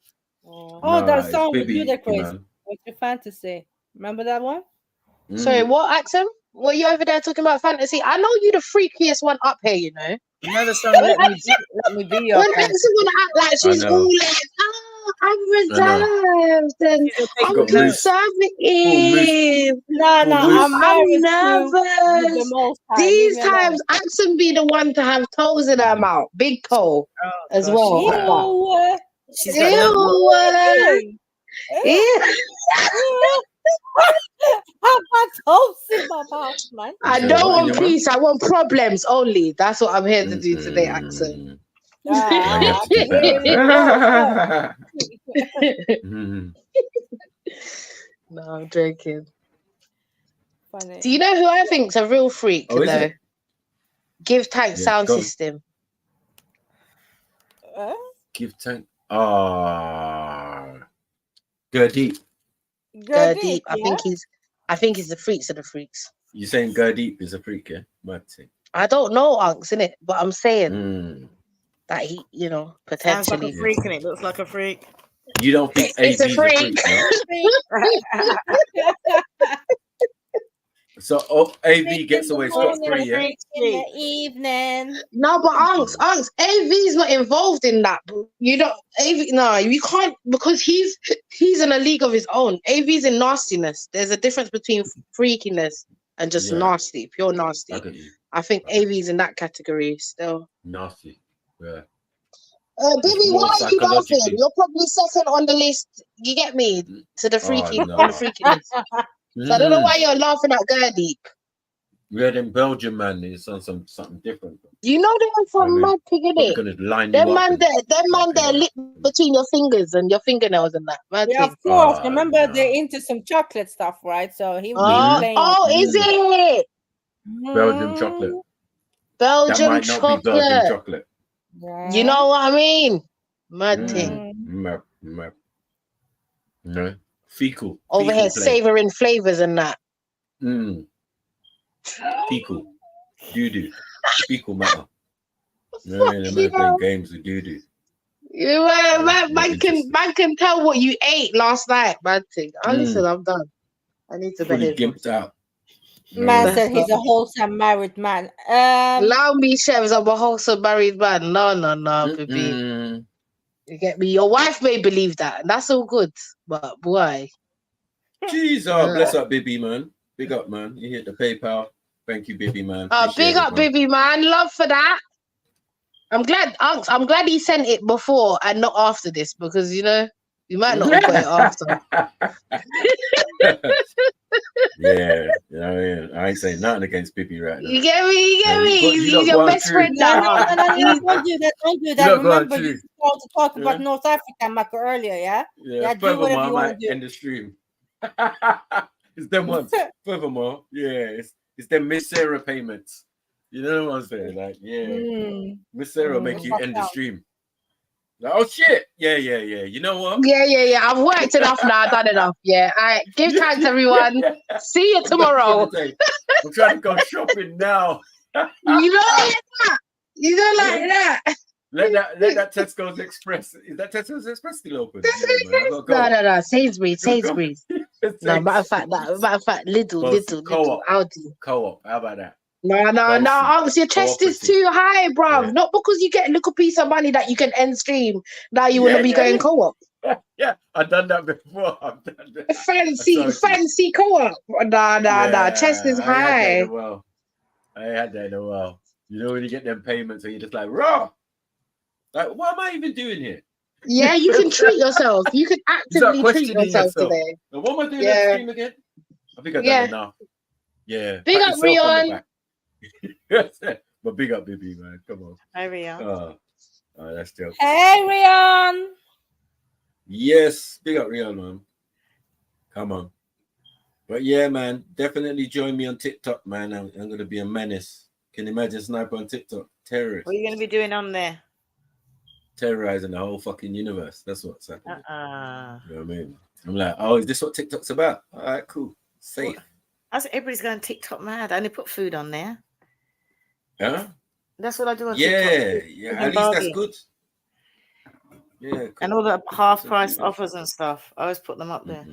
That song with you, the Chris. What's your fantasy? Remember that one? Sorry, what, Axel? What are you over there talking about fantasy? I know you the freakiest one up here, you know. You know the song Let Me Be Your When Axel wanna act like she's all like, I'm reserved and I'm conservative. No, I'm married with the nervous. Most High. These Leave me alone. times, Axon be the one to have toes in her mouth, big toe as gosh, well. Ew. She's got that. Ew. Have my toes in my mouth, man. I don't want peace. I want problems only. That's what I'm here to do today, Axon. No, I'm joking. Funny. Do you know who I think's a real freak Oh, is though? it? Give Tank sound go on. system. Give Tank. Go deep. Go deep. I think he's the freaks of the freaks. You saying go deep is a freak, yeah? Mad thing. I don't know, Unks, innit? But I'm saying that he, you know, Sounds like potentially. a freak and it looks like a freak. You don't think It's a AV's freak. no? So AV gets away scot-free, yeah? In the evening. No, but Unks, AV's not involved in that. You don't, AV, no, you can't, because he's in a league of his own. AV's in nastiness. There's a difference between freakiness and just nasty, pure nasty. I think AV's in that category still. Nasty, yeah. Baby, why are you laughing? You're probably second on the list. You get me to the freaky, on the freakiness. So I don't know why you're laughing at Gerdeep. Yeah, them Belgian man is on something different. You know they were from Mad Pig, innit? Them man there lip between your fingers and your fingernails and that. Mad Yeah, Pig. of course. Remember, they're into some chocolate stuff, right? So he was playing. Oh, is it? Belgian chocolate. Belgian that might not be Belgian chocolate. You know what I mean? Mad thing. No. Fecal. Over here savouring flavours and that. Fecal. Doo-doo. Fecal matter. No, man playing games with doo-doo. Man can tell what you ate last night, man thing. Listen, I'm done. I need to behave. Gimped out. Man said he's a wholesome married man. Allow me, Chefs, I'm a wholesome married man. No, baby. You get me? Your wife may believe that, and that's all good. But boy. Jesus, bless up, baby man. Big up, man. You hit the PayPal. Thank you, baby man. Big up, baby man. Love for that. I'm glad he sent it before and not after this, because you know you might not have got it after. Yeah, you know what I mean? I ain't saying nothing against Bibi right now. You get me? He's your best friend now. No, don't do that. Remember, you supposed to talk about North Africa, Marco, earlier, yeah? Yeah, do whatever you want to do. End the stream. It's them ones. Furthermore, yeah, it's them Miss Sarah payments. You know what I'm saying? Like, yeah, Miss Sarah make you end the stream. Like, oh shit! Yeah. You know what? Yeah. I've worked enough now. I've done enough. Yeah. All right. Give thanks, everyone. See you tomorrow. I'm trying to go shopping now. You don't like that. You don't like that. Let that Tesco's Express. Is that Tesco's Express still open? No. Sainsbury's. No, matter of fact, little Aldi. Co-op. How about that? No. Your chest is too high, bruv. Yeah. Not because you get a little piece of money that you can end stream. Now you want to be going co-op. Yeah, I've done that before. Fancy co-op. Nah. Chest is high. I had that in a while. You know when you get them payments and you're just like, raw. Like, what am I even doing here? Yeah, you can treat yourself. You can actively treat yourself today. Now, what am I doing on stream again? I think I've done enough. Yeah. Big up, Rion. But big up, Bibi, man. Come on. Hi, Rion. Oh, that's dope. Hey, Rion. Yes, big up, Rion, man. Come on. But yeah, man, definitely join me on TikTok, man. I'm going to be a menace. Can you imagine Sniper on TikTok? Terrorist. What are you going to be doing on there? Terrorizing the whole fucking universe. That's what's happening. You know what I mean? I'm like, oh, is this what TikTok's about? All right, cool. Safe. Everybody's going TikTok mad. I only put food on there. Huh? That's what I do on TikTok. Yeah. At least that's good. Yeah. Cool. And all the half price offers and stuff. I always put them up there.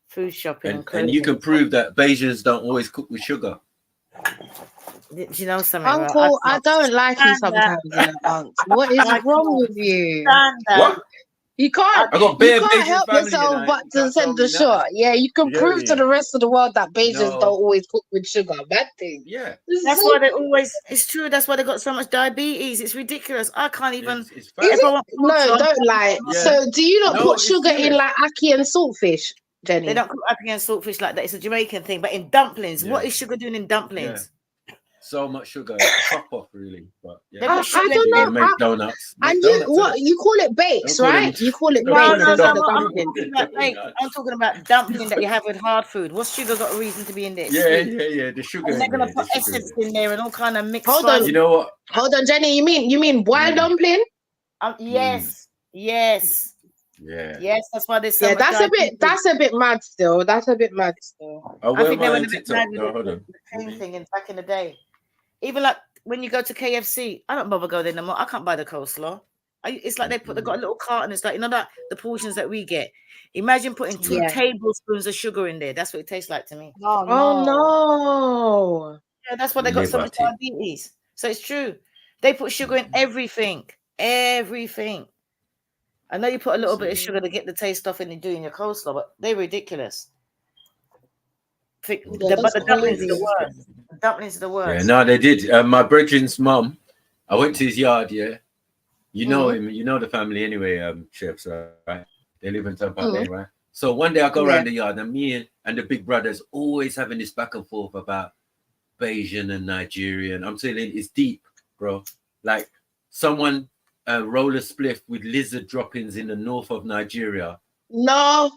Food shopping. And you can prove that Bajans don't always cook with sugar. Do you know something? Uncle, I don't like you sometimes, Uncle. What is wrong with you? What? You can't. I got You bare can't Bayesian help family, yourself and but you to can't send tell the me nothing. shot. Yeah, you can You get prove to me? the rest of the world that Bajans No. don't always cook with sugar. Bad thing. Yeah. That's why they always. It's true. That's why they got so much diabetes. It's ridiculous. I can't even. Is it? No, don't lie. Yeah. So, do you not No, put it's sugar in serious. like ackee and saltfish, Jenny? They don't cook ackee and saltfish like that. It's a Jamaican thing. But in dumplings, what is sugar doing in dumplings? So much sugar, it's a fuck off, really. But yeah, I don't you're know. gonna make donuts. And Make you donuts, what? innit? You call it bakes, Don't call them- right? You call it No, bakes no, instead no. of I'm dumpling. talking about baked. I'm talking about dumpling that you have with hard food. What's sugar got a reason to be in there? It's Yeah, sweet. yeah. The sugar. And they're in gonna there, put the sugar in essence in there and all kind of mixed Hold on. spices. You know what? Hold on, Jenny. You mean boiled dumpling? Yes, yes, Yeah. yes. That's why there's so Yeah, much that's a bit. diabetes. That's a bit mad still. That's a bit mad still. Oh, I where think am they I went on a bit TikTok? mad with No, hold the on. same thing in back in the day. Even like when you go to KFC, I don't bother going there no more. I can't buy the coleslaw. It's like they got a little carton. It's like, you know, that the portions that we get. Imagine putting 2 Yeah. tablespoons of sugar in there. That's what it tastes like to me. Oh no. Yeah, that's why they got so much diabetes. So it's true. They put sugar in everything. Everything. I know you put a little bit of sugar to get the taste off and you do in your coleslaw, but they're ridiculous. But the dumplings are the worst. The dumplings are the worst. Yeah, no, they did. My brethren's mum, I went to his yard, yeah. You know him, you know the family anyway, chefs, right? They live in Tampa Bay, right? So one day I go around the yard and me and the big brothers always having this back and forth about Bayesian and Nigerian. I'm telling you, it's deep, bro. Like someone roll a spliff with lizard droppings in the north of Nigeria. No.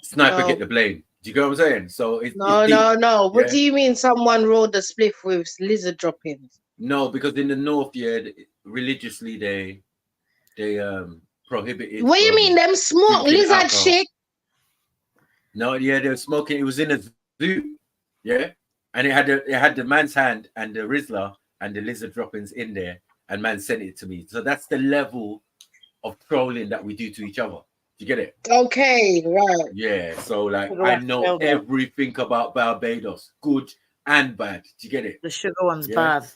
Sniper No. get the blame. Do you get what I'm saying? So it's No, it's deep. no. What Yeah? do you mean? Someone rolled a spliff with lizard droppings? No, because in the north, yeah, religiously they prohibited. What do you mean? Them smoke drinking lizard alcohol. shit? No, yeah, they were smoking. It was in a zoo, yeah, and it had the man's hand and the Rizla and the lizard droppings in there, and man sent it to me. So that's the level of trolling that we do to each other. Do you get it? Okay, right. Yeah. So like, Sugar I one's know failed, though. everything about Barbados, good and bad. Do you get it? The sugar one's Yeah. bad.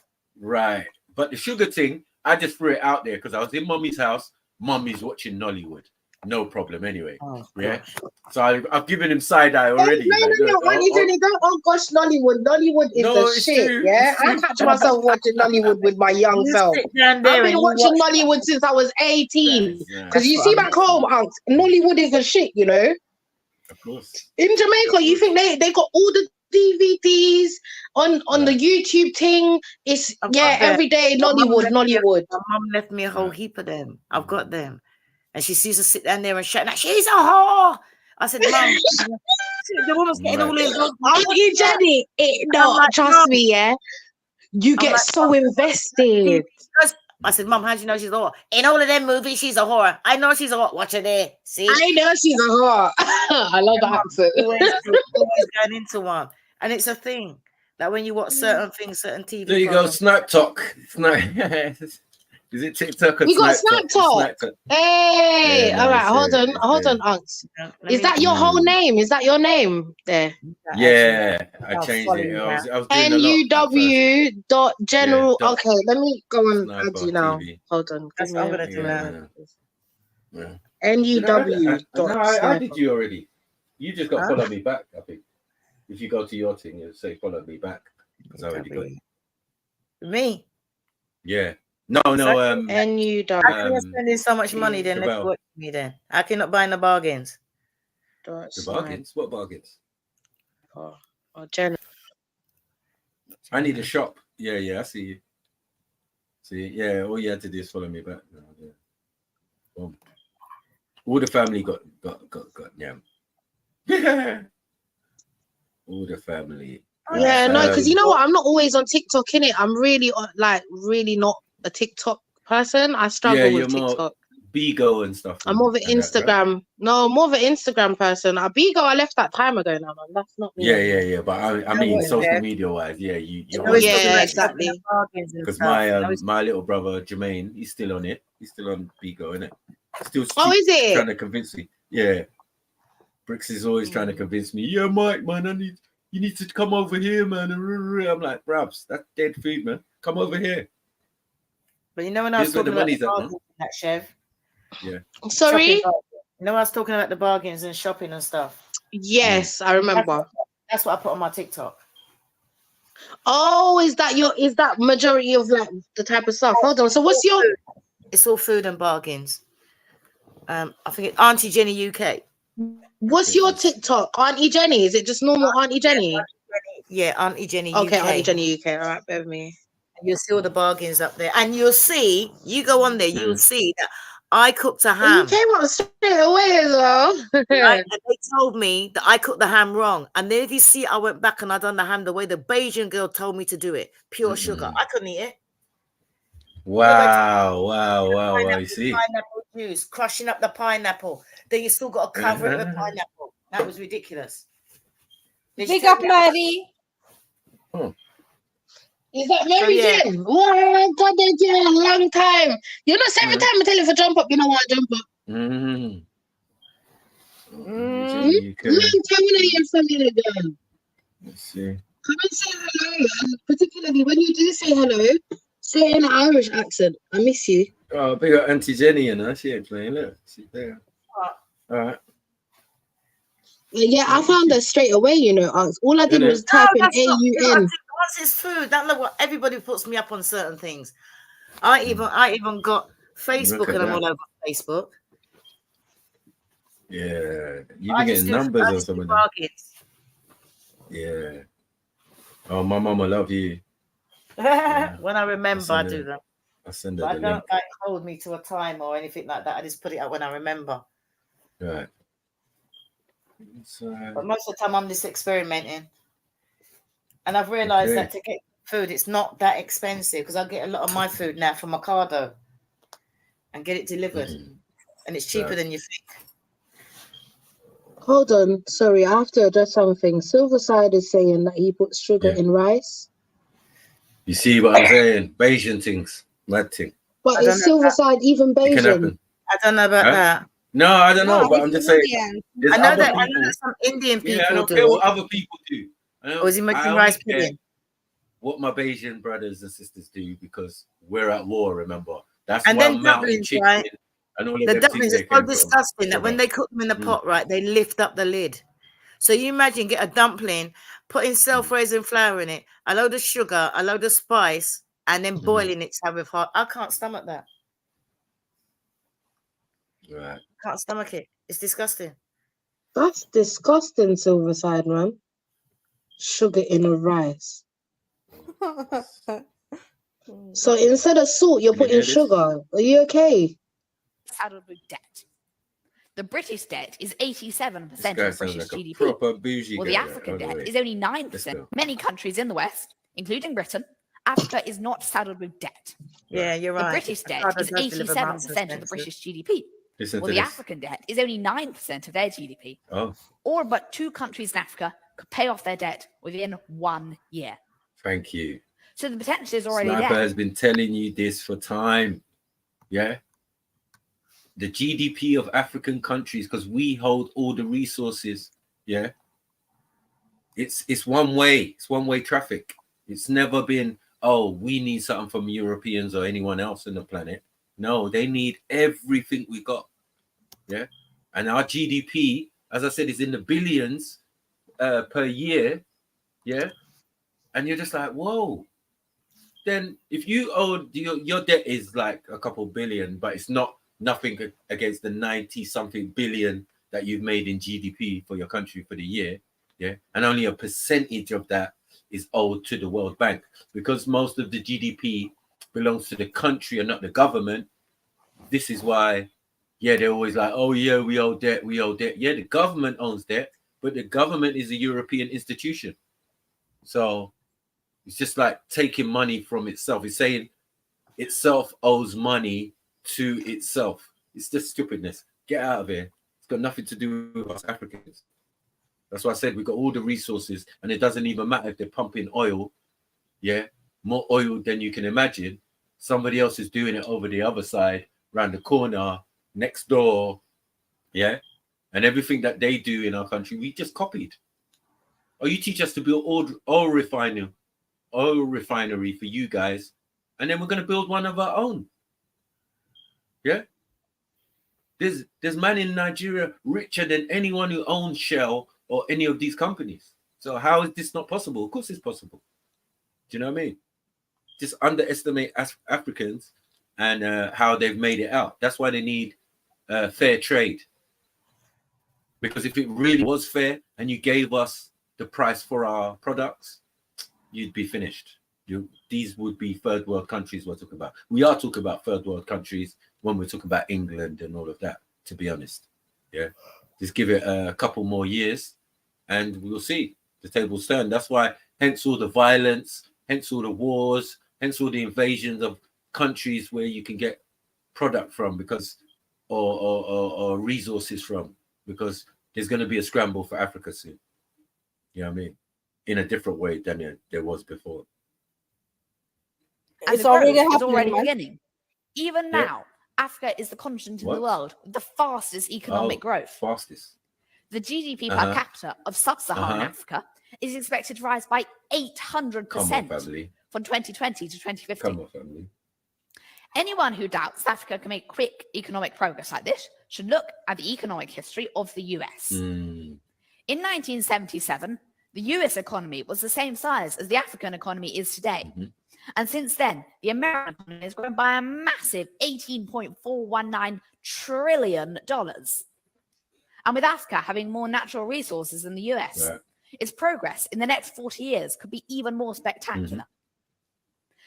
Right. But the sugar thing, I just threw it out there because I was in mommy's house. Mommy's watching Nollywood. No problem anyway. Oh, yeah. So I've given him side eye already. No, like, look, Auntie Jenny, don't. Oh gosh, Nollywood. Nollywood is No, the it's shit. true, Yeah, it's I true. catch myself watching Nollywood with my young You self. sit down there I've been and you watching watch- Nollywood since I was 18. Yeah. Because you That's see what back home, Unc, Nollywood is the shit. You know. Of course. In Jamaica, you think they got all the DVDs on the YouTube thing? It's every day Nollywood. My mum left me a whole heap of them. I've got them. And she sees her sit down there and shout, like, she's a whore. I said, Mum, the woman's getting all involved. Auntie Jenny, trust me, yeah. You get so invested. I said, Mum, how do you know she's a whore? In all of them movies, she's a whore. I know she's a whore. Watch her there. See? I know she's a whore. I love the accent. Always going into one. And it's a thing. Like when you watch certain things, certain TV There you go. programs. Snap Talk. Is it TikTok or We got Snap Snap Talk. Hey, Yeah, all right, nice, hold on, Unc. Is that your whole name? Is that your name there? Yeah, I changed it. I was doing a lot. NUW.general. Yeah, okay, let me go on Sniper add you now. TV. Hold on. That's what I'm gonna do now. Yeah. No, I NUW. did you already. You just got to Huh? follow me back, I think. If you go to your thing, you'll say follow me back. Because I already got it. Me? Yeah. No. NUW. How can you spending so much money then? Let's Shabelle. watch me then. I cannot buy the bargains. The bargains? What bargains? Oh, Jen. I need a shop. Yeah, I see you. See, yeah, all you had to do is follow me back. No, yeah. Boom. All the family got yam. All the family. Yeah, no, because you know what? I'm not always on TikTok, innit? I'm really really not a TikTok person. I struggle with TikTok. Bigo and stuff. I'm more of an Instagram. No, more of an Instagram person. Bigo, I left that time ago now, man. That's not me. Yeah. But I mean, social media wise, yeah, yeah, exactly. Because my little brother Jermaine, he's still on it. He's still on Bigo, innit? Still. Is it? Trying to convince me. Yeah. Bricks is always trying to convince me. Yeah, Mike, man, you need to come over here, man. I'm like, brabs, that's dead food, man. Come over here. But you know when I was Here's where the talking about money's the at, bargains man. in that, Chev, Yeah. Sorry? Shopping, you know, I was talking about the bargains and shopping and stuff. Yes, I remember. That's what I put on my TikTok. Oh, is that majority of like the type of stuff? Hold on. So what's your? It's all food and bargains. I think Auntie Jenny UK. What's your TikTok? Auntie Jenny? Is it just normal Auntie Jenny? Yeah, Auntie Jenny Okay, UK. Auntie Jenny UK. All right, bear with me. You'll see all the bargains up there, and you'll see. You go on there, you'll see that I cooked a ham. You came up straight away as well. Right? And they told me that I cooked the ham wrong. And then if you see, I went back and I done the ham the way the Bayesian girl told me to do it. Pure sugar. I couldn't eat it. Wow. You see. Pineapple juice, crushing up the pineapple. Then you still got to cover it with pineapple. That was ridiculous. Big up, Maddie. Is that Mary Jane? Oh my God, they did a long time. You know, every time I tell you for jump up, you know what, jump up. Long time when I hear from you again. Let's see. Come and say hello, and particularly when you do say hello, say it in an Irish accent. I miss you. Oh, big up Auntie Jenny, you know, she ain't playing. Look, she's there. All right. Yeah, I found that straight away, you know. All I did was type in AUN. Once it's food, that's not what everybody puts me up on certain things. I even got Facebook and I'm all over Facebook. Yeah, you be getting numbers or some of them. Yeah. Oh, my mama love you. When I remember, I do that. I send her But the I don't link. like hold me to a time or anything like that. I just put it up when I remember. Right. But most of the time, I'm just experimenting. And I've realized that to get food, it's not that expensive because I get a lot of my food now from Ocado and get it delivered. And it's cheaper than you think. Hold on, sorry, I have to address something. Silverside is saying that he puts sugar in rice. You see what I'm saying? Bayesian things. Mad thing. But is Silverside even It can Bayesian? happen. I don't know about that. No, I don't know, but I'm just saying. I know that some Indian people I don't do care it. what other people do. Or is he making I rice only care pudding? what my Bayesian brothers and sisters do because we're at war, remember? That's And why then mountain dumplings, chicken right? and all of The them dumplings things are so disgusting that when they cook them in the pot, right, they lift up the lid. So you imagine get a dumpling, putting self-raising flour in it, a load of sugar, a load of spice, and then boiling it to have with hot. I can't stomach that. Right. Can't stomach it. It's disgusting. That's disgusting, Silverside, man. Sugar in a rice. So instead of salt, you're putting sugar. Are you okay? Saddled with debt. The British debt is 87% of the British like GDP. proper bougie Well, the guy. African debt is only 9%. Many countries in the West, including Britain, Africa is not saddled with debt. Yeah, you're right. The British debt Ocado is does deliver 87% of the British GDP. Well, the African debt is only 9% of their GDP. Oh, All but 2 countries in Africa could pay off their debt within 1 year. thank you. So the potential is already Sniper there. has been telling you this for time. Yeah. The GDP of African countries, because we hold all the resources. Yeah. It's one way. It's one-way traffic. It's never been, oh, we need something from Europeans or anyone else on the planet. No, they need everything we got. Yeah. And our GDP, as I said, is in the billions per year. Yeah. And you're just like, whoa. Then if you owe your debt is like a couple billion, but it's nothing against the 90-something billion that you've made in GDP for your country for the year. Yeah. And only a percentage of that is owed to the World Bank because most of the GDP belongs to the country and not the government. This is why, yeah, they're always like, oh, yeah, we owe debt. Yeah, the government owns debt, but the government is a European institution. So it's just like taking money from itself. It's saying itself owes money to itself. It's just stupidness. Get out of here. It's got nothing to do with us Africans. That's why I said we've got all the resources and it doesn't even matter if they're pumping oil. Yeah, more oil than you can imagine. Somebody else is doing it over the other side, around the corner, next door. Yeah, and everything that they do in our country, we just copied. Oh, you teach us to build oil refinery for you guys, and then we're going to build one of our own. Yeah, There's man in Nigeria richer than anyone who owns Shell or any of these companies. So how is this not possible? Of course it's possible. Do you know what I mean? Just underestimate Africans and how they've made it out. That's why they need fair trade. Because if it really was fair and you gave us the price for our products, you'd be finished. These would be third world countries we're talking about. We are talking about third world countries when we're talking about England and all of that, to be honest. Yeah. Just give it a couple more years and we'll see. The tables turn. That's why, hence all the violence, hence all the wars, hence all the invasions of countries where you can get product from, because or resources from, because there's going to be a scramble for Africa soon. You know what I mean? In a different way than there was before. And It's the growth already is happening, already man. beginning. Even now, Africa is the continent in the world with the fastest economic growth. Fastest. The GDP per capita of sub-Saharan Africa is expected to rise by 800% from 2020 to 2050. Come on, family. Anyone who doubts Africa can make quick economic progress like this should look at the economic history of the US. In 1977, the US economy was the same size as the African economy is today. And since then, the American economy has grown by a massive $18.419 trillion. And with Africa having more natural resources than the US, its progress in the next 40 years could be even more spectacular.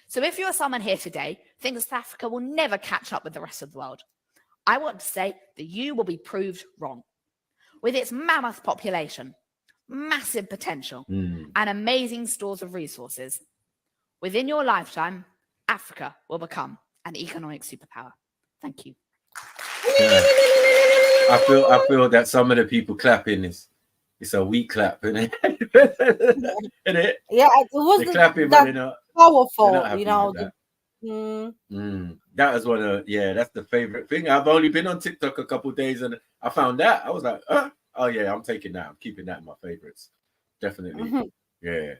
So if you're someone here today who thinks that Africa will never catch up with the rest of the world, I want to say that you will be proved wrong. With its mammoth population, massive potential, and amazing stores of resources, within your lifetime, Africa will become an economic superpower. Thank you. Yeah. I feel that some of the people clapping it's a weak clap, isn't it? Yeah, it wasn't clapping, that but they're powerful, not you know. That was one of that's the favorite thing. I've only been on TikTok a couple of days and I found that. I was like, oh yeah, I'm taking that. I'm keeping that in my favorites. Definitely. Yeah.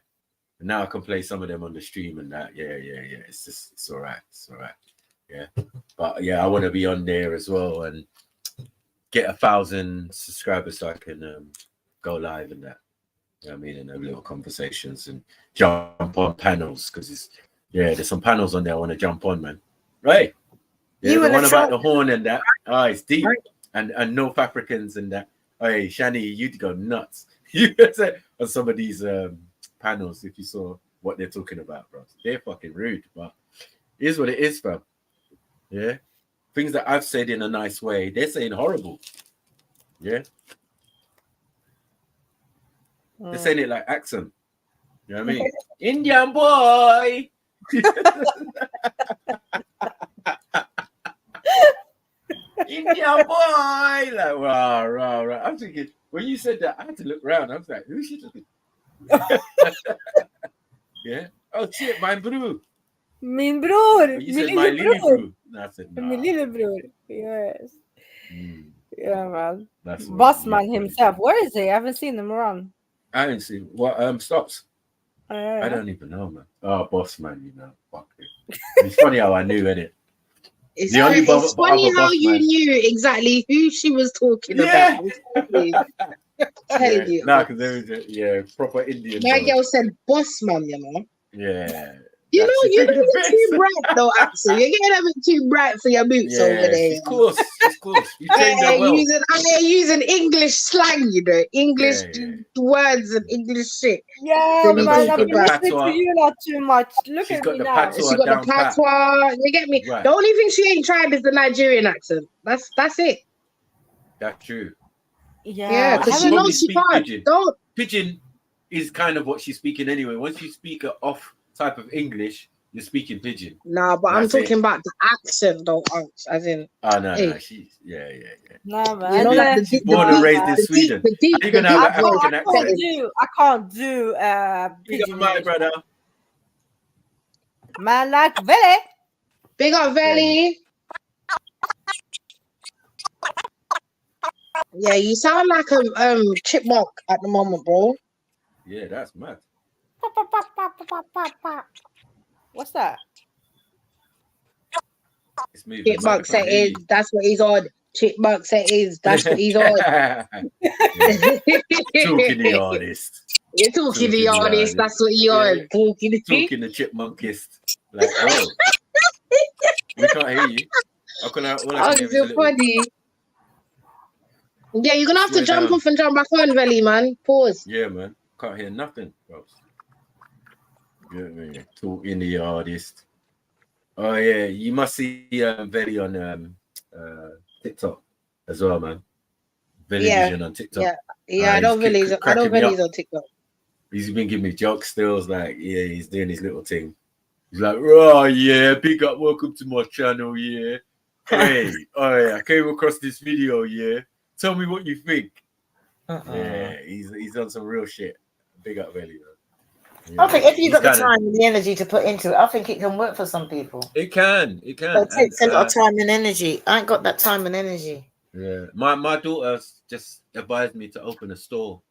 And now I can play some of them on the stream and that. Yeah. It's all right. It's all right. Yeah. But yeah, I want to be on there as well and get 1,000 subscribers so I can go live and that. You know what I mean? And have little conversations and jump on panels because there's some panels on there I want to jump on, man. Right? Yeah, the one about the horn and that. It's deep. And North Africans and that. Hey, Shani, you'd go nuts. You on some of these panels if you saw what they're talking about, bro. They're fucking rude, but it is what it is, bro. Yeah. Things that I've said in a nice way, they're saying horrible. Yeah. They're saying it like accent. You know what I mean? Indian boy. Indian boy. Like, rah. I'm thinking, when you said that, I had to look around. I was like, who's she talking? Yeah. Oh shit, my bro. Min bror. You said my little bro. I said, nah. Min little bror. Yes. Yeah, man. That's Bossman himself. Where is he? I haven't seen him around. I didn't see what stops. Yeah. I don't even know, man. Oh, boss man, you know. Fuck it. It's funny how I knew, isn't it? It's funny how you knew exactly who she was talking about. Telling you. Nah, because there was proper Indian. My girl said boss man, you know. Yeah. You know, you're too bright though, Axel. You're getting a bit too bright for your boots over there. Of course. You trained her well. Using English slang, you know, English words and English shit. Yeah, man, I've been listening to you not too much. Look at me now. She got the patois. You get me? Right. The only thing she ain't tried is the Nigerian accent. That's it. That's true. Yeah, because she knows she can't. Pidgin. Pidgin is kind of what she's speaking anyway. Once you speak an off type of English, you're speaking Pidgin. Nah, but I'm talking about the accent though, as in. Oh no, she's No, man. You know, like she's born and raised in Sweden. You're gonna have an African accent. I can't do Pidgin. My brother. Man like Veli. Big up Veli. Yeah, you sound like a chipmunk at the moment, bro. Yeah, that's mad. What's that? It's moving. Chipmunk said that's what he's on. Chipmunk settings. That's what he's on. Talking the artist. You're talking the artist. That's what you're on. Talking the chipmunkist. Like, bro, we can't hear you. All I can hear is a little... funny. Yeah, you're gonna have to jump off and jump back on, Velly, man. Pause. Yeah, man. Can't hear nothing, bro. Yeah, talking the artist. Oh yeah, you must see Velly on TikTok as well, man. Velly Vision on TikTok. Yeah. I know Velly's on TikTok. He's been giving me jokes still. Like, yeah, he's doing his little thing. He's like, oh yeah, big up, welcome to my channel, yeah. Hey, I came across this video, yeah. Tell me what you think. Yeah, he's done some real shit. Big up, Velly, man. Yeah. I think if you've got the time and the energy to put into it, I think it can work for some people. It can. But it takes a lot of time and energy. I ain't got that time and energy. Yeah, my daughter just advised me to open a store,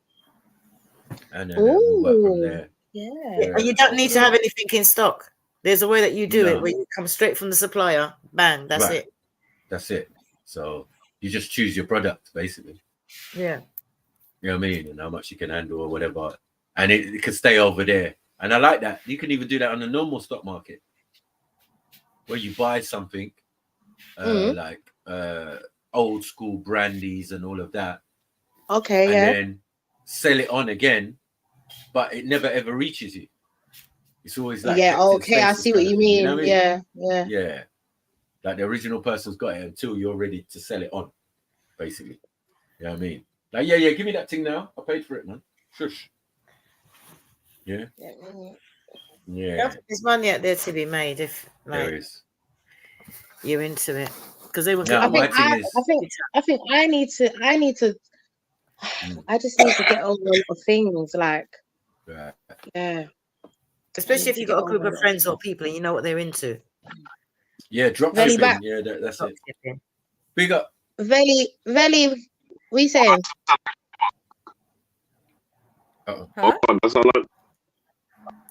and then we'll work from there. Yeah, and you don't need to have anything in stock. There's a way that you do it where you come straight from the supplier. Bang, that's it. That's it. So you just choose your product, basically. Yeah. You know what I mean? And how much you can handle or whatever. And it can stay over there. And I like that. You can even do that on the normal stock market, where you buy something like old school brandies and all of that. Okay, and then sell it on again, but it never ever reaches you. It's always like I see what you mean. You know what I mean? Yeah. Like the original person's got it until you're ready to sell it on, basically. You know what I mean? Like, yeah, give me that thing now. I paid for it, man. Shush. Yeah. There's money out there to be made if there is. You're into it. Because they would. I think I need to. I just need to get over things like. Yeah. Especially if you've got a group of friends or people and you know what they're into. Yeah, drop shipping. Yeah, that's it. Big up. Velly, what you saying? Huh?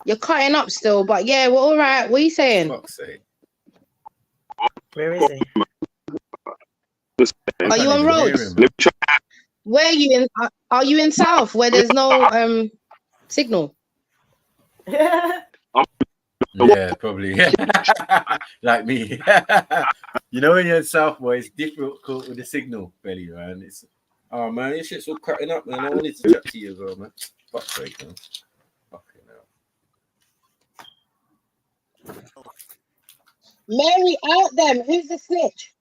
You're cutting up still, but yeah, we're all right. What are you saying? Where is he? Are you on roads? Where are you in? Are you in South where there's no signal? Yeah, probably. Like me. You know, when you're in South, boy, it's difficult with the signal, Velly, man. It's man, this shit's all cutting up, man. I wanted to chat to you as well, man. Fuck's sake, man. Fucking hell. Mary, out them. Who's the snitch?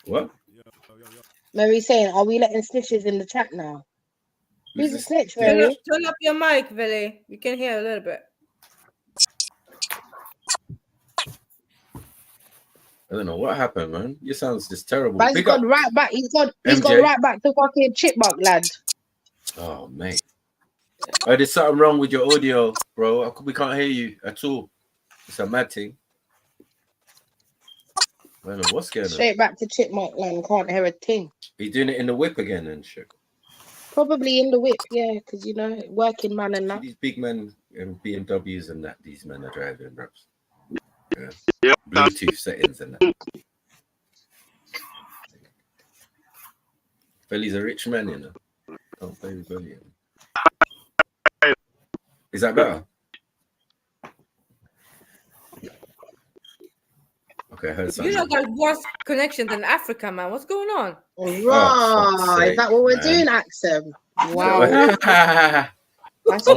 What? Mary saying, are we letting snitches in the chat now? Who's the snitch, Mary? Turn up your mic, Velly. We can hear a little bit. I don't know what happened, man. Your sound's just terrible. But he's gone right back. He's gone right back to fucking chipmunk, lad. Oh, mate. There's something wrong with your audio, bro. We can't hear you at all. It's a mad thing. I don't know what's going on. Straight back to chipmunk land. Can't hear a thing. Are you doing it in the whip again and shit? Probably in the whip, yeah, because you know, working man and that. These big men and BMWs and that these men are driving, bro. Yeah. Bluetooth settings and that. Velly's a rich man, you know. Don't play with Velly. Is that better? Okay, I heard something. You know, got worse connection than Africa, man. What's going on? Right, is that what we're doing, Axel? Wow. And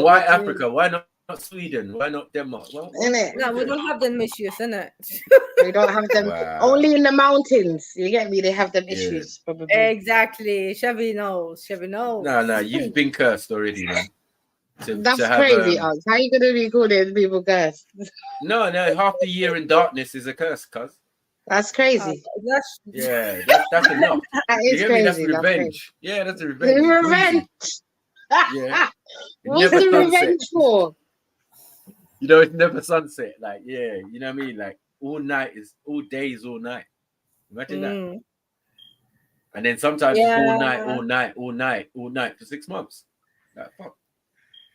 why Africa? Why not Sweden? Why not Denmark? Well, no, we don't have them issues, innit? We don't have them. Only in the mountains. You get me? They have them issues, probably. Exactly. Chevy knows. No, you've been cursed already, man. That's crazy, Alex. How are you gonna be calling people cursed? No, half the year in darkness is a curse, cuz. That's crazy. That's enough. That is crazy. That's revenge. Yeah, that's a revenge. Revenge. Yeah. What's the revenge for? You know, it's never sunset. Like, yeah, you know what I mean? Like, all day is all night. Imagine that. And then sometimes it's all night for 6 months. Like, fuck.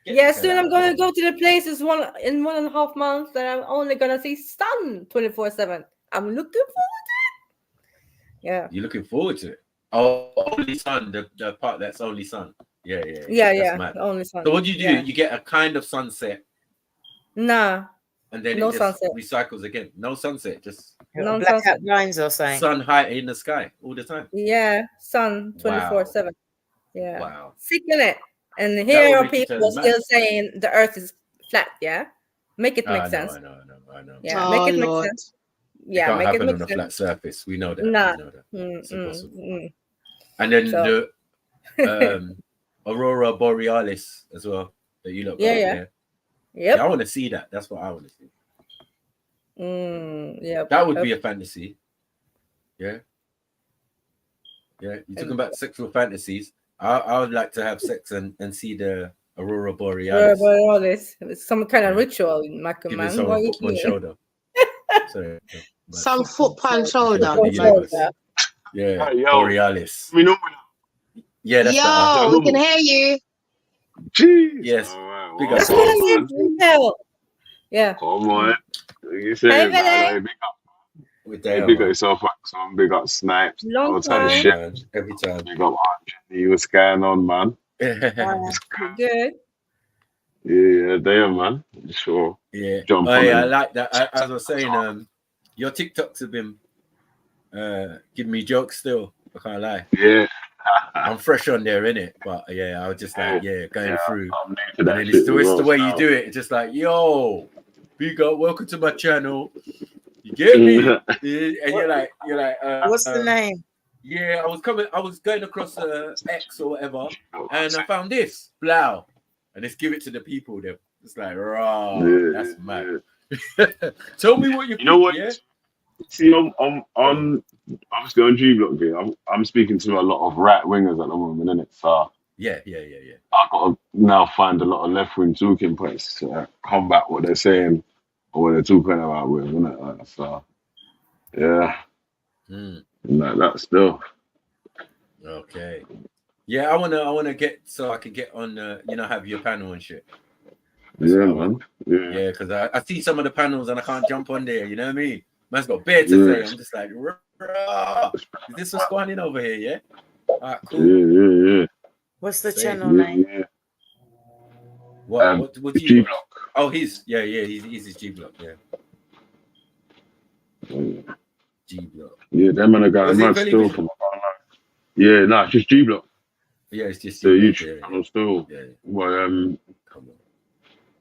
Soon I'm gonna go to the places in 1.5 months that I'm only gonna see sun 24/7. I'm looking forward to it. Yeah. You're looking forward to it. Oh, only son, the part that's only son. Yeah. Yeah. Mad. Only son. So what do you do? Yeah. You get a kind of sunset. Nah. And then no it just sunset. recycles again. No sunset, just No blackout sunset. lines or something. Sun high in the sky all the time. Yeah, sun 24/7. Yeah. Wow. Sick in it. And That here will are make you people turn still mad. saying the earth is flat, yeah? Make it make I sense. know. Yeah, Oh, make it make Lord. sense. It Yeah, can't make it happen make on a sense. flat surface. We know that. Nah. We know that. It's impossible. So And then the Aurora Borealis as well that you look Yeah, up yeah. there. Yep. Yeah, I want to see that. That's what I want to see. Yep. That would be a fantasy. Yeah. You're talking about sexual fantasies. I would like to have sex and see the Aurora Borealis. Borealis. It's some kind of ritual, Michael Give man. us What are you on doing? shoulder. Sorry. Some foot punch shoulder. The universe. Yeah, Hey, yo. Borealis. We know. Yeah, that's Yo, we can hear you. Jeez. Yes. All Big right, up. Yeah. Come on. You say, Hey, man. Billy. Like, big up. With Hey, that, big up man. yourself, Axon. Big up Snipes. Long All type of time. shit. Man, every time. Big up Anthony. What's going on, man? Good. Yeah, damn, man. Sure. Yeah. Jump Oh, on yeah, I it. like that. As I was saying, your TikToks have been giving me jokes still. I can't lie. Yeah. I'm fresh on there, innit? But yeah, I was just like, going through. I'm new to And that then shit it's the as well, way you so. do it. It's just like, yo, big up, welcome to my channel. You get me? And you're like, what's the name? Yeah, I was going across X or whatever, and I found this, blow. And let's give it to the people. They're it's like, raw, that's mad. Tell me what you know what? Yeah? See, I'm obviously on G Block here. I'm speaking to a lot of right wingers at the moment, innit? So Yeah. I gotta now find a lot of left wing talking points to combat what they're saying or what they're talking about with, innit? So yeah, like that still. Okay. Yeah, I wanna get so I can get on have your panel and shit. That's Yeah, what I man. want. Yeah. Because I see some of the panels and I can't jump on there. You know what I mean? Man's got bare to say. I'm just like, rah. Is this what's going on over here? Yeah. All right, cool. Yeah. What's the Say, channel name? Yeah. What do G you Block. Oh, he's his G Block. Yeah. G Block. Yeah, them man are going mad still from Yeah, nah, it's just G Block. Yeah, it's just the G-Block, YouTube channel still. Yeah. Well,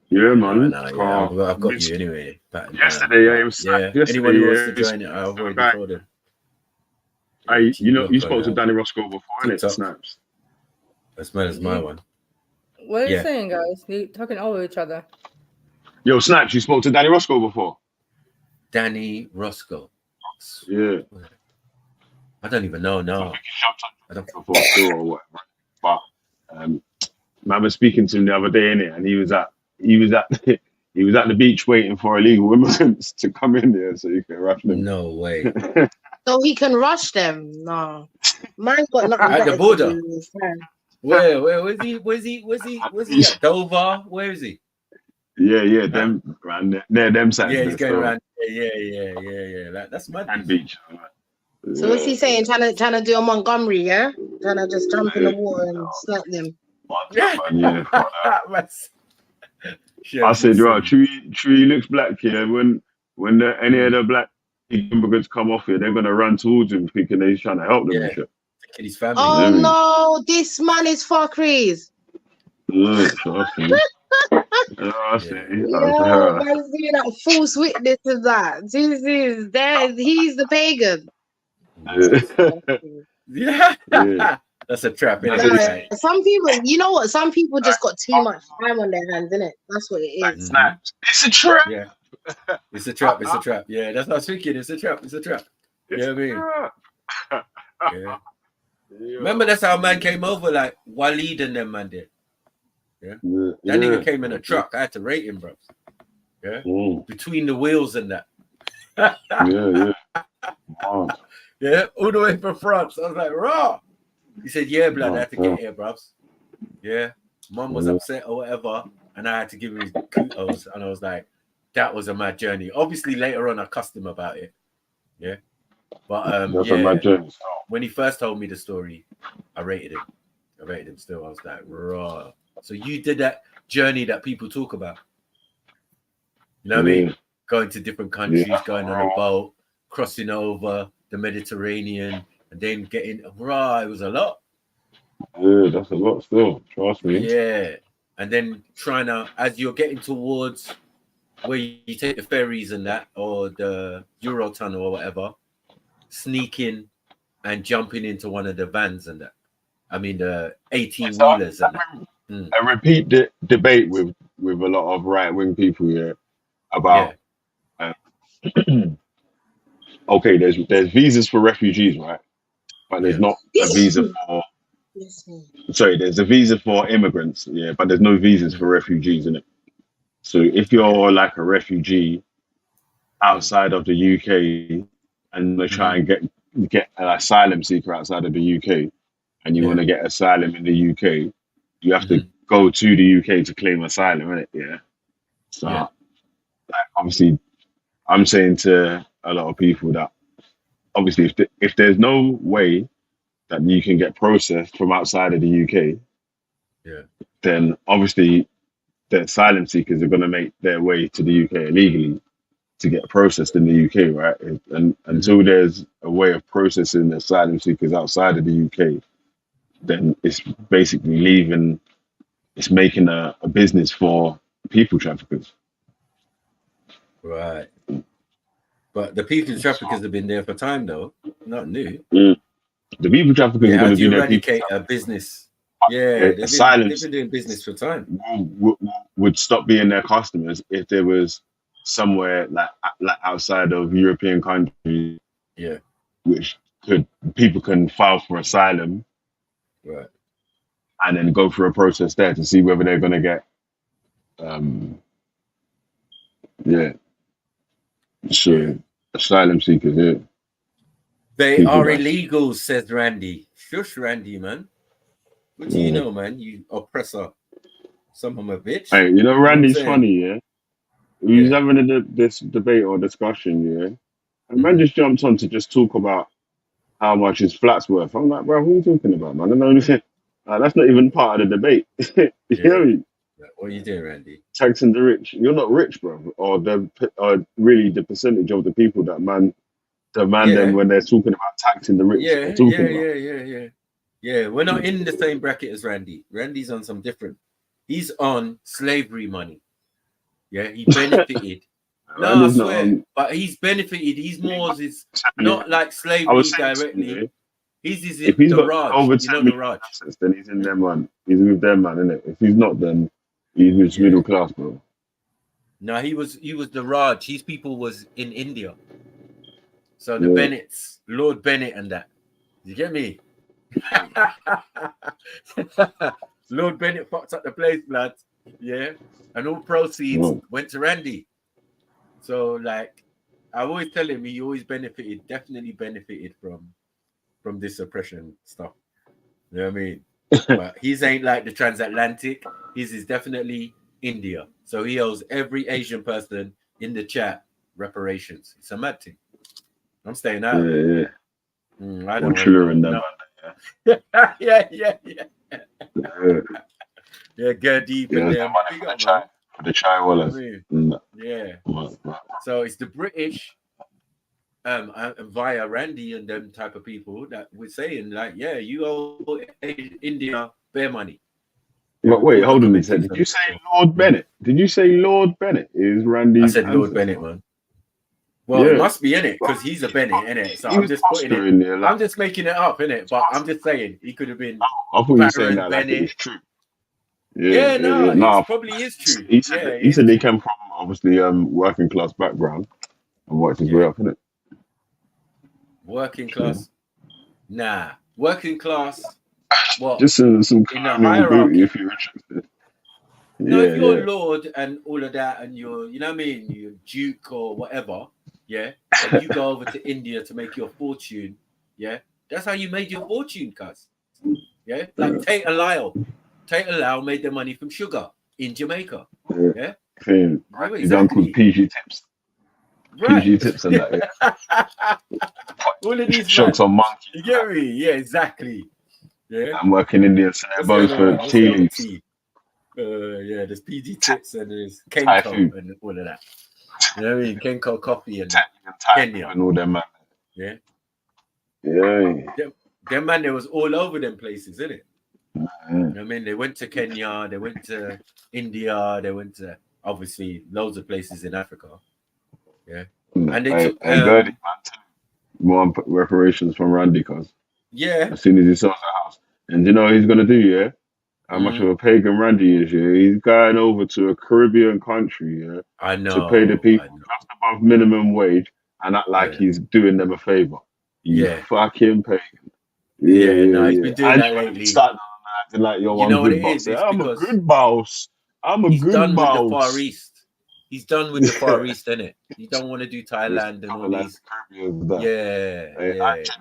yeah, man. I've got you anyway. Yesterday, it was yesterday. Anyone who wants to join it, I've already told them. Hey, you spoke to Danny Roscoe before, innit? Snaps. As well as my one. What are you saying, guys? You're talking over each other. Yo, Snaps, you spoke to Danny Roscoe before? Danny Roscoe. Yeah. I don't even know, no. I don't before still or whatever. But man was speaking to him the other day, innit? And he was at the beach waiting for illegal immigrants to come in there so he can rush them. No way. So he can rush them? No. Man got nothing At the better border. to do with his friend. Where's he at? Dover? Where is he? Yeah, them around there, them sides. Yeah, he's going around. Yeah. That's mad. And beach. So what's he saying? Trying to do a Montgomery, yeah? Trying to just jump in the water and slap them. Yeah. I said, right, Tree looks black here. When any of the black immigrants come off here, they're gonna run towards him thinking he's trying to help them and shit. His family. Oh no, this man is fuckeries. Yeah, trust me. I see. Yo, man's doing that false witness to that. He's the pagan. Yeah. That's a trap. Some people, you know what? Some people just got too much time on their hands, innit? That's what it is. It's a trap. Yeah. It's a trap. Yeah, that's what I was thinking. It's a trap. You know what I mean? Yeah. Remember, that's how man came over, like Waleed and them man did. Yeah. That nigga came in a truck. I had to rate him, bro. Yeah. Between the wheels and that. Yeah. Yeah, all the way from France. I was like, raw. He said, yeah, blood, I had to get here, bruv. Yeah. Mum was upset or whatever, and I had to give him his kudos. And I was like, that was a mad journey. Obviously, later on, I cussed him about it. Yeah. But That's a mad journey. when he first told me the story, I rated him. Still. I was like, raw. So you did that journey that people talk about. You know what I mean? Going to different countries, going on a boat, crossing over the Mediterranean, and then getting raw. It was a lot. Yeah, that's a lot still. Trust me. Yeah. And then trying to, as you're getting towards where you take the ferries and that, or the Euro tunnel or whatever, sneaking and jumping into one of the vans and that. I mean, the 18-wheelers and that. I repeat the debate with a lot of right-wing people here about okay, there's visas for refugees, right? But there's not a visa for there's a visa for immigrants, but there's no visas for refugees in it. So if you're like a refugee outside of the UK and you try and get an asylum seeker outside of the UK and you want to get asylum in the UK, you have to go to the UK to claim asylum, innit? Yeah. So like, obviously I'm saying to a lot of people that obviously if there's no way that you can get processed from outside of the UK, then obviously the asylum seekers are going to make their way to the UK illegally to get processed in the UK, right? And until there's a way of processing the asylum seekers outside of the UK, then it's basically it's making a business for people traffickers. Right. But the people traffickers have been there for time, though. Not new. The people traffickers are going to be there. Eradicate a business. Yeah, they've been doing business for time. Would stop being their customers if there was somewhere like outside of European countries, which people can file for asylum, right, and then go through a process there to see whether they're going to get, So asylum seekers, They people are that- illegals, says Randy. Shush, Randy, man. What do you know, man? You oppressor. Some of my bitch. Hey, you know Randy's funny, yeah? We was Yeah. having this debate or discussion, yeah? And man just jumped on to just talk about how much his flat's worth. I'm like, bro, what are you talking about, man? I don't know anything. That's not even part of the debate. You hear me? What are you doing, Randy? Taxing the rich. You're not rich, bro. Or really the percentage of the people that demand them when they're talking about taxing the rich. They're talking about. Yeah, we're not in the same bracket as Randy. Randy's on some different. He's on slavery money. Yeah, he benefited. No, I swear. But he's benefited. He's more, it's not like slavery directly. He's if he's the got Raj. over You know 10 the million Raj. assets, then he's in them, man. He's with them, man, innit? If he's not, then he's with middle class, bro. No, he was the Raj. His people was in India. So the Bennetts, Lord Bennett and that. You get me? Lord Bennett fucked up the place, blood. Yeah. And all proceeds went to Randy. So like I always tell him he always definitely benefited from this oppression stuff. You know what I mean? But his ain't like the transatlantic. His is definitely India. So he owes every Asian person in the chat reparations. It's a mad thing. I'm staying out. I don't Triller them. Yeah. Yeah, get deep in them. For the chai wallahs. So it's the British via Randy and them type of people that we're saying like, yeah, you owe India bare money. But wait, hold on a second. Did you say Lord Bennett? Did you say Lord Bennett is Randy's? I said Lord Bennett, man. Well, it must be in it because he's a Bennett, in it. So I'm just putting it in there. Like, I'm just making it up, in it. But I'm just saying he could have been. I thought you were saying that like it was true. It probably is true. He said they came from obviously working class background and worked his way up, innit? Working class. Nah, working class. What? Just some in the hierarchy. if you're interested. No, if you're a lord and all of that, and you're, you know what I mean, you're duke or whatever, and you go over to India to make your fortune, that's how you made your fortune, cuz. Like Tate and Lyle made their money from sugar in Jamaica. His uncle PG Tips. PG tips and that. Yeah. All of these Shots on monkeys. You get me? Yeah, exactly. Yeah. I'm working Indian, so they're both for tea leaves. Yeah, there's PG tips and there's Kenko and all of that. You know what I mean? Kenko coffee and Kenya and all them man. Yeah. Yeah. Them man, they was all over them places, isn't it? You know what I mean? They went to Kenya, they went to India, they went to obviously loads of places in Africa. Yeah. And they took Gertie, man, more reparations from Randy, cause as soon as he sells the house. And you know what he's gonna do, yeah? How much of a pagan Randy is, yeah? He's going over to a Caribbean country, yeah? I know. To pay the people just above minimum wage and act like he's doing them a favor. You fucking pagan. No, he's been doing that lately. Acting like you're You know one what good it boss. is? I'm a good boss. I'm a He's good done boss. with the Far East. He's done with the Far East, isn't it? You don't want to do Thailand and all these.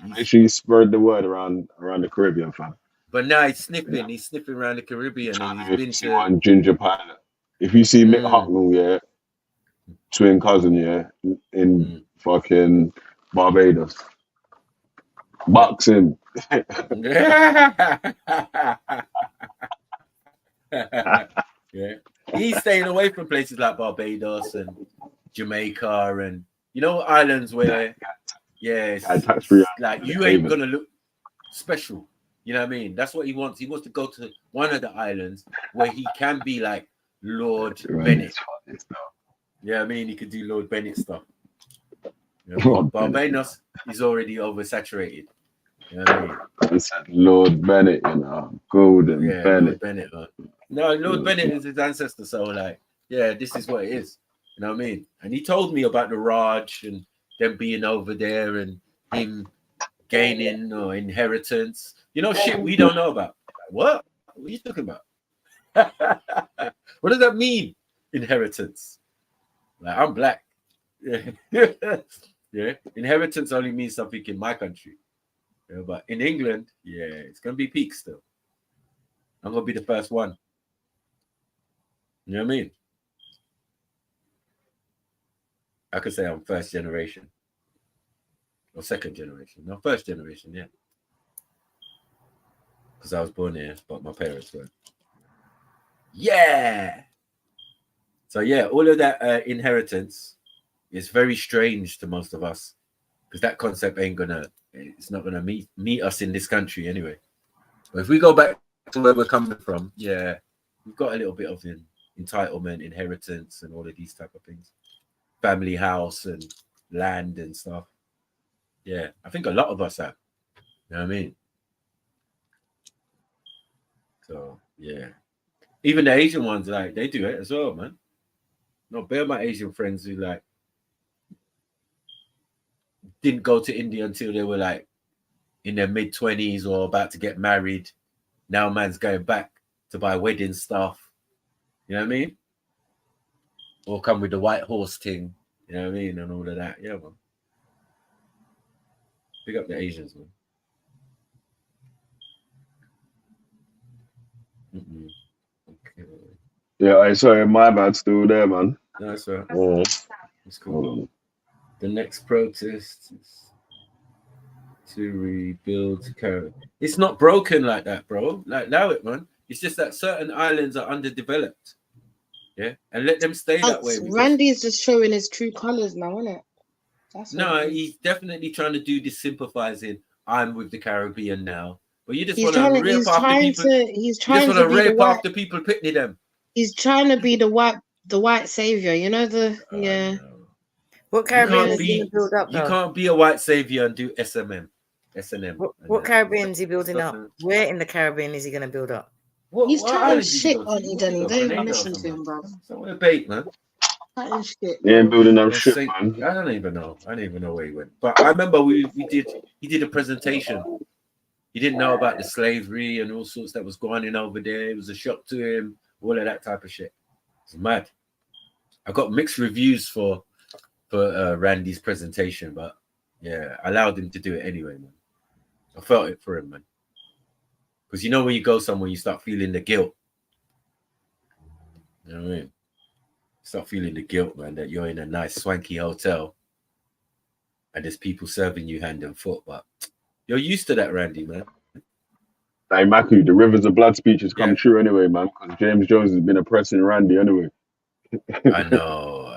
Make sure you spread the word around the Caribbean, fam. But now he's sniffing. He's sniffing around the Caribbean, and he's been to one Ginger Pilot. If you see Mick Hucknall, yeah, twin cousin, yeah, in fucking Barbados, box him. Yeah, he's staying away from places like Barbados and Jamaica, and you know islands where, it's like you ain't gonna look special. You know what I mean? That's what he wants. He wants to go to one of the islands where he can be like Lord Bennett. Yeah, I mean, he could do Lord Bennett stuff. You know, Barbados is already oversaturated. You know what I mean? He said Lord Bennett, you know, Golden Bennett. Lord Bennett. No, Lord Bennett is his ancestor, so like, this is what it is. You know what I mean? And he told me about the Raj and them being over there and him gaining or inheritance. You know, shit we don't know about. Like, what? What are you talking about? What does that mean? Inheritance. Like, I'm black. Yeah. Inheritance only means something in my country. Yeah, but in England, it's gonna be peak still. I'm gonna be the first one. You know what I mean? I could say I'm first generation. Or second generation. No, first generation, yeah. Because I was born here, but my parents weren't. Yeah. So all of that inheritance is very strange to most of us. Because that concept it's not gonna meet us in this country anyway. But if we go back to where we're coming from, we've got a little bit of entitlement, inheritance, and all of these type of things. Family house and land and stuff. Yeah, I think a lot of us have. You know what I mean? So even the Asian ones, like, they do it as well, man. No, bear my Asian friends who like didn't go to India until they were like in their mid-20s or about to get married. Now man's going back to buy wedding stuff. You know what I mean? Or come with the white horse thing. You know what I mean? And all of that. Yeah, man. Pick up the Asians, man. Okay. Yeah, sorry, my bad, still there, man. No, that's right. It's cool. Hold on. The next protest is to rebuild Caribbean. It's not broken like that, bro. Like, allow it, man. It's just that certain islands are underdeveloped. Yeah, and let them stay that way. Randy's just showing his true colors now, isn't it? He's definitely trying to do this sympathizing. I'm with the Caribbean now, but you just want to rip off the people. He's trying to rip off the people, pitney them. He's trying to be the white savior. You know What Caribbean is he build up? You can't be a white savior and do S&M. What Caribbean is he building up? Where in the Caribbean is he going to build up? He's trying to shit on you, Danny. Don't even listen to him, bro. Somewhere bait, man. Shit, he ain't building up shit, man. I don't even know where he went. But I remember he did a presentation. He didn't know about the slavery and all sorts that was going on over there. It was a shock to him, all of that type of shit. It's mad. I got mixed reviews for Randy's presentation, but I allowed him to do it anyway, man. I felt it for him, man. Because you know when you go somewhere, you start feeling the guilt. You know what I mean? Start feeling the guilt, man, that you're in a nice swanky hotel and there's people serving you hand and foot. But you're used to that, Randy, man. Hey, Maku, the Rivers of Blood speech has come true anyway, man. Because James Jones has been oppressing Randy anyway. I know.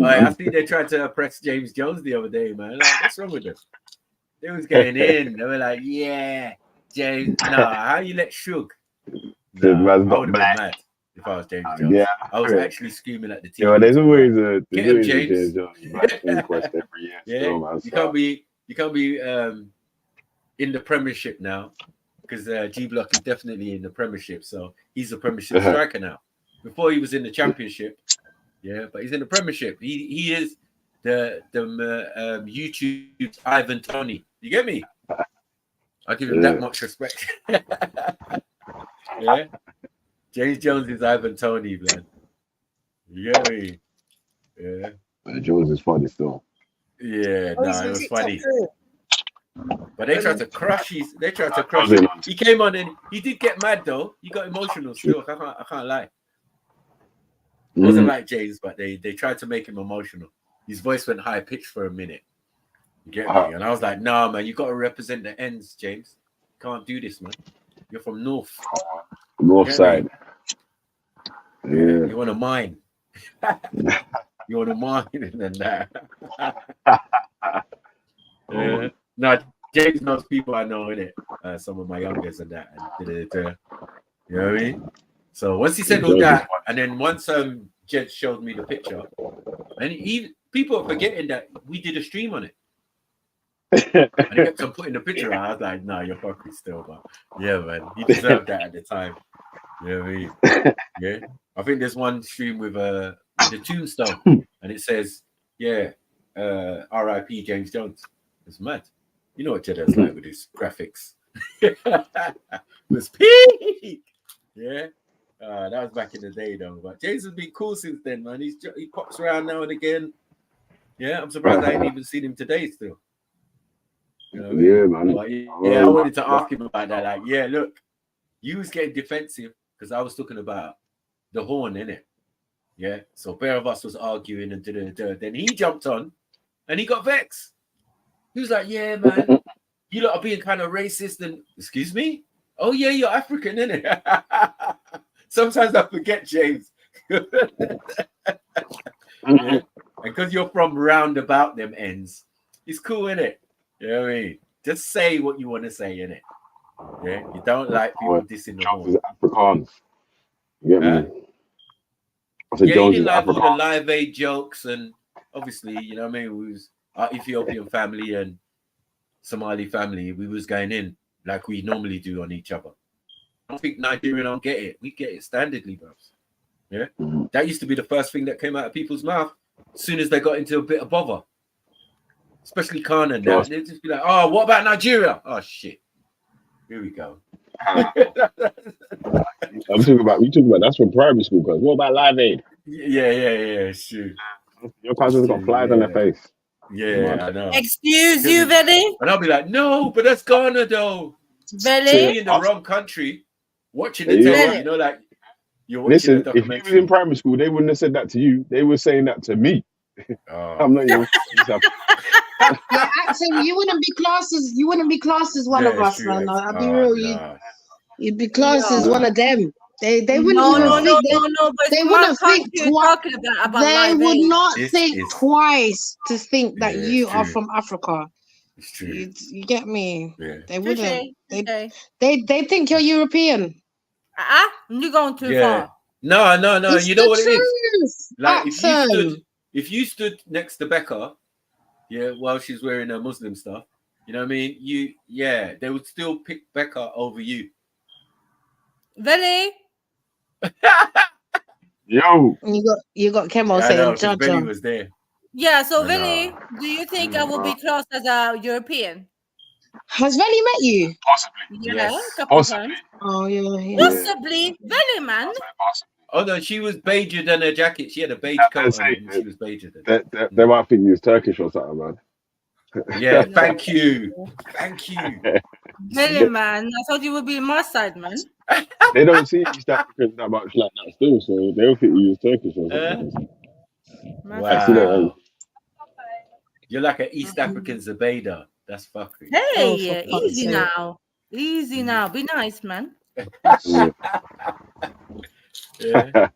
I think they tried to oppress James Jones the other day, man. Like, what's wrong with them? They was getting in. They were like, yeah, James. Nah, how you let Suge? Nah, I would have been mad if I was James Jones. Yeah, I was actually screaming at the TV. Yeah, there's always a James James Jones request every year. Yeah, still, man, you can't be in the Premiership now, because G Block is definitely in the Premiership, so he's a Premiership striker now. Before he was in the Championship, yeah, but he's in the Premiership. He is the YouTube's Ivan Toney. You get me? I give him that much respect. Yeah, James Jones is Ivan Toney, man. You get me? Yeah. Jones is funny still. Yeah, it was funny. But they tried to crush his. They tried to crush him. He came on and he did get mad though. He got emotional still. I can't lie. It wasn't like James, but they tried to make him emotional. His voice went high pitched for a minute. You get me? And I was like, nah, man, you got to represent the ends, James. You can't do this, man. You're from North. North side. Yeah. You want to mine. You want to mine and that. Yeah. No, James knows people I know in it. Some of my youngest and that. And you know what I mean? So once he said all that, and then once Jed showed me the picture, and people are forgetting that we did a stream on it. And he kept on putting the picture out. I was like, nah, you're fucking still, but yeah, man, he deserved that at the time. You know what I mean? Yeah. I think there's one stream with the tombstone, and it says, yeah, R.I.P. James Jones. It's mad. You know what Jed's like with his graphics. It was peak. Yeah. That was back in the day, though. But James has been cool since then, man. He pops around now and again. Yeah, I'm surprised I ain't even seen him today still. You know what I mean? Man. But I wanted to ask him about that. Like, yeah, look, you was getting defensive because I was talking about the horn, innit? Yeah. So pair of us was arguing and then he jumped on and he got vexed. He was like, yeah, man, you lot are being kind of racist and excuse me? Oh yeah, you're African, innit? Sometimes I forget, James. Yeah. Because you're from roundabout them ends. It's cool, innit? You know what I mean? Just say what you want to say, innit? Yeah. You don't like people dissing the horn. Afrikaans. You get me? Yeah, he didn't like all the Live Aid jokes, and obviously, you know what I mean? We was our Ethiopian family and Somali family, we was going in like we normally do on each other. I don't think Nigerian don't get it. We get it standardly, bro. Yeah. That used to be the first thing that came out of people's mouth as soon as they got into a bit of bother. Especially Khan and that. They'd just be like, oh, what about Nigeria? Oh shit. Here we go. I'm talking about that's from primary school, cuz. What about Live Aid? Yeah, sure. Your cousins got flies on their face. Yeah, I know. Excuse you, Veli? And I'll be like, no, but that's Ghana though. Veli? In the wrong country, watching the telly, you know, like you're watching the documentary. If you was in primary school, they wouldn't have said that to you. They were saying that to me. I'm not even. Yeah, actually, you wouldn't be classed as one of us, man. I'll be real. You'd be classed as one of them. They wouldn't They wouldn't think twice. They would not think twice to think that you are from Africa. It's true. You get me? Yeah. They wouldn't. They think you're European. You're going too far. No. It's you know what the it is? Like Axel. if you stood next to Becca, yeah, while she's wearing her Muslim stuff, you know what I mean? They would still pick Becca over you. Veli? Yo. You got Kemo saying Jaja. Veli was there. Yeah, so Veli, do you think I will be classed as a European? Has Veli met you? Possibly. Yeah, a couple of times. Oh yeah. Possibly. Veli, man. Oh no, she was beiged in her jacket. She had a beige coat on and she was beiged. They might think you was Turkish or something, man. Yeah, thank you. Veli, man. I thought you would be on my side, man. They don't see East Africans that much like that still, so they'll think you was Turkish or something. Wow. You're like an East African Zubaydah. That's fuckery. Hey, fuck's easy sake. now. Easy now. Be nice, man. Yeah.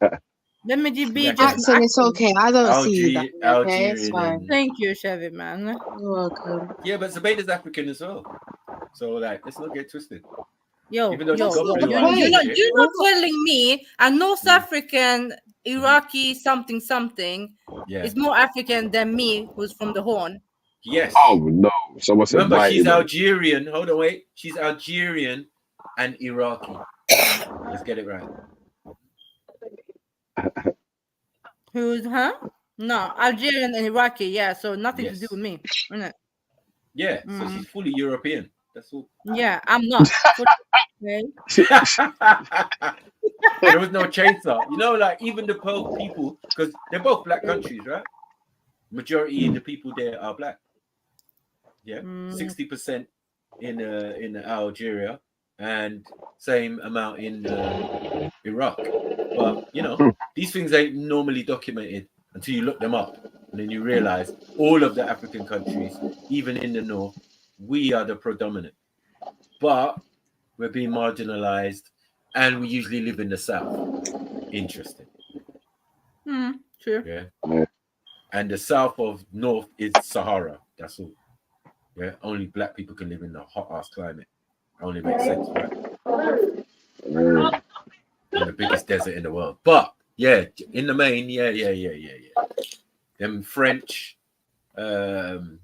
Let me be Like just an Accent, it's accent. okay. I don't see you that way, okay? It's Algerian fine. and Thank you, Chevy, man. You're welcome. yeah, but Zubaydah's African as well. So like, let's not get twisted. Yo, Even though yo, she's got yo, blue you're, eyes you're and not shit. you're not telling me a North African, Iraqi, something Yeah. is more African than me, who's from the Horn. Yes. Oh no! Someone said Remember, white. she's Algerian. Hold on, wait. She's Algerian and Iraqi. Let's get it right. Who's No, Algerian and Iraqi. Yeah, so nothing to do with me, isn't it? Yeah. So she's fully European. That's all. Yeah, I'm not. Okay. There was no chaser. You know, like even the Pearl people, because they're both black countries, right? Majority of the people there are black. Yeah, 60% in Algeria, and same amount in Iraq. But you know, these things ain't normally documented until you look them up, and then you realize all of the African countries, even in the north, we are the predominant. But we're being marginalized, and we usually live in the south. Interesting. True. Yeah. And the south of north is Sahara. That's all. Yeah. Only black people can live in the hot ass climate. Only makes sense, right? And the biggest desert in the world. But yeah, in the main, yeah. Them French, French,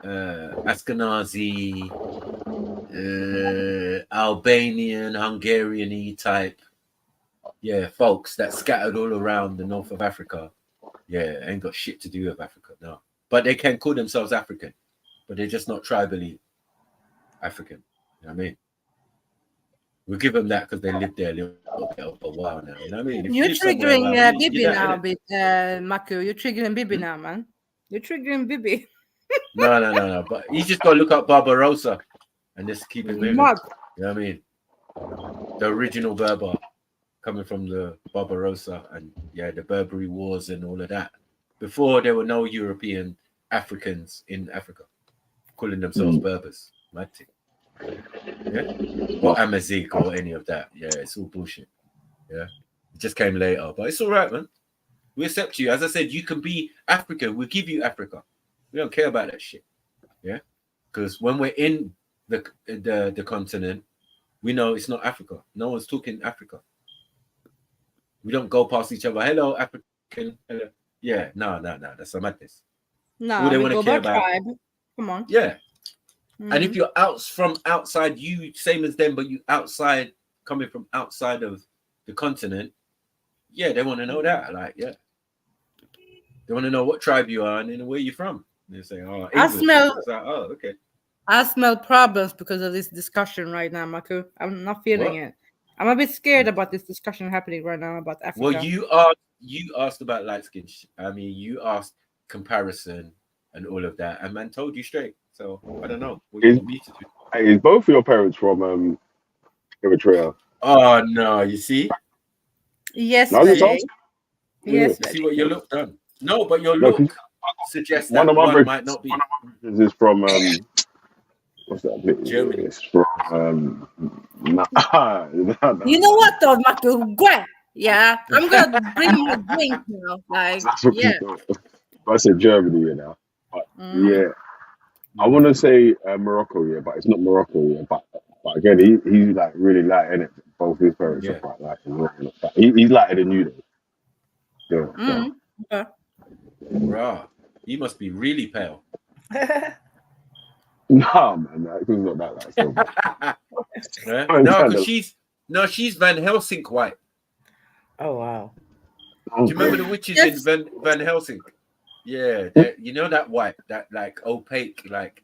Ashkenazi, Albanian, Hungarian-y type, folks that scattered all around the north of Africa. Yeah, ain't got shit to do with Africa, no. But they can call themselves African, but they're just not tribally African. You know what I mean? We'll give them that because they lived there a little bit of a while now. You know what I mean? If You're you live somewhere triggering a while, Bibi you're now, that, Maku. You're triggering Bibi now, man. You're triggering Bibi. No. But you just gotta look up Barbarossa and just keep it moving. Mad. You know what I mean? The original Berber coming from the Barbarossa and the Barbary Wars and all of that. Before there were no European Africans in Africa calling themselves Berbers. Mad thing. Yeah? Or Amazigh or any of that. Yeah, it's all bullshit. Yeah. It just came later. But it's all right, man. We accept you. As I said, you can be African. We'll give you Africa. We don't care about that shit. Yeah. Because when we're in the continent, we know it's not Africa. No one's talking Africa. We don't go past each other. Hello, African. Hello. Yeah, no. That's a madness. No, all they we want go to care by about. tribe. Come on. Yeah. And if you're from outside, you same as them, but you outside, coming from outside of the continent, they want to know that. Like, they want to know what tribe you are and then where you're from. And they say, oh, English. It's like, oh, okay. I smell problems because of this discussion right now, Maku. I'm not feeling it. I'm a bit scared about this discussion happening right now about Africa. Well, you asked about light skin. I mean, you asked comparison and all of that, and man told you straight. So I don't know what you want me to do. Is both of your parents from Eritrea? Oh no, you see? Yes, no, yes. You see what your look done? No, but your look suggests that one might not be. One of my brothers is from what's that? Germany. It's from You know what though, Maku? Yeah, I'm gonna bring you a drink now. Like, I said Germany, you know. But I want to say Morocco, but it's not Morocco, but again, he's like really light, innit? Both his parents are quite light. He's lighter than you, though. Okay. Bruh, he must be really pale. Nah, man, he's not that light. No, because she's Van Helsing white. Oh wow. Do you remember the witches in Van Helsing? Yeah, you know that white, that like opaque, like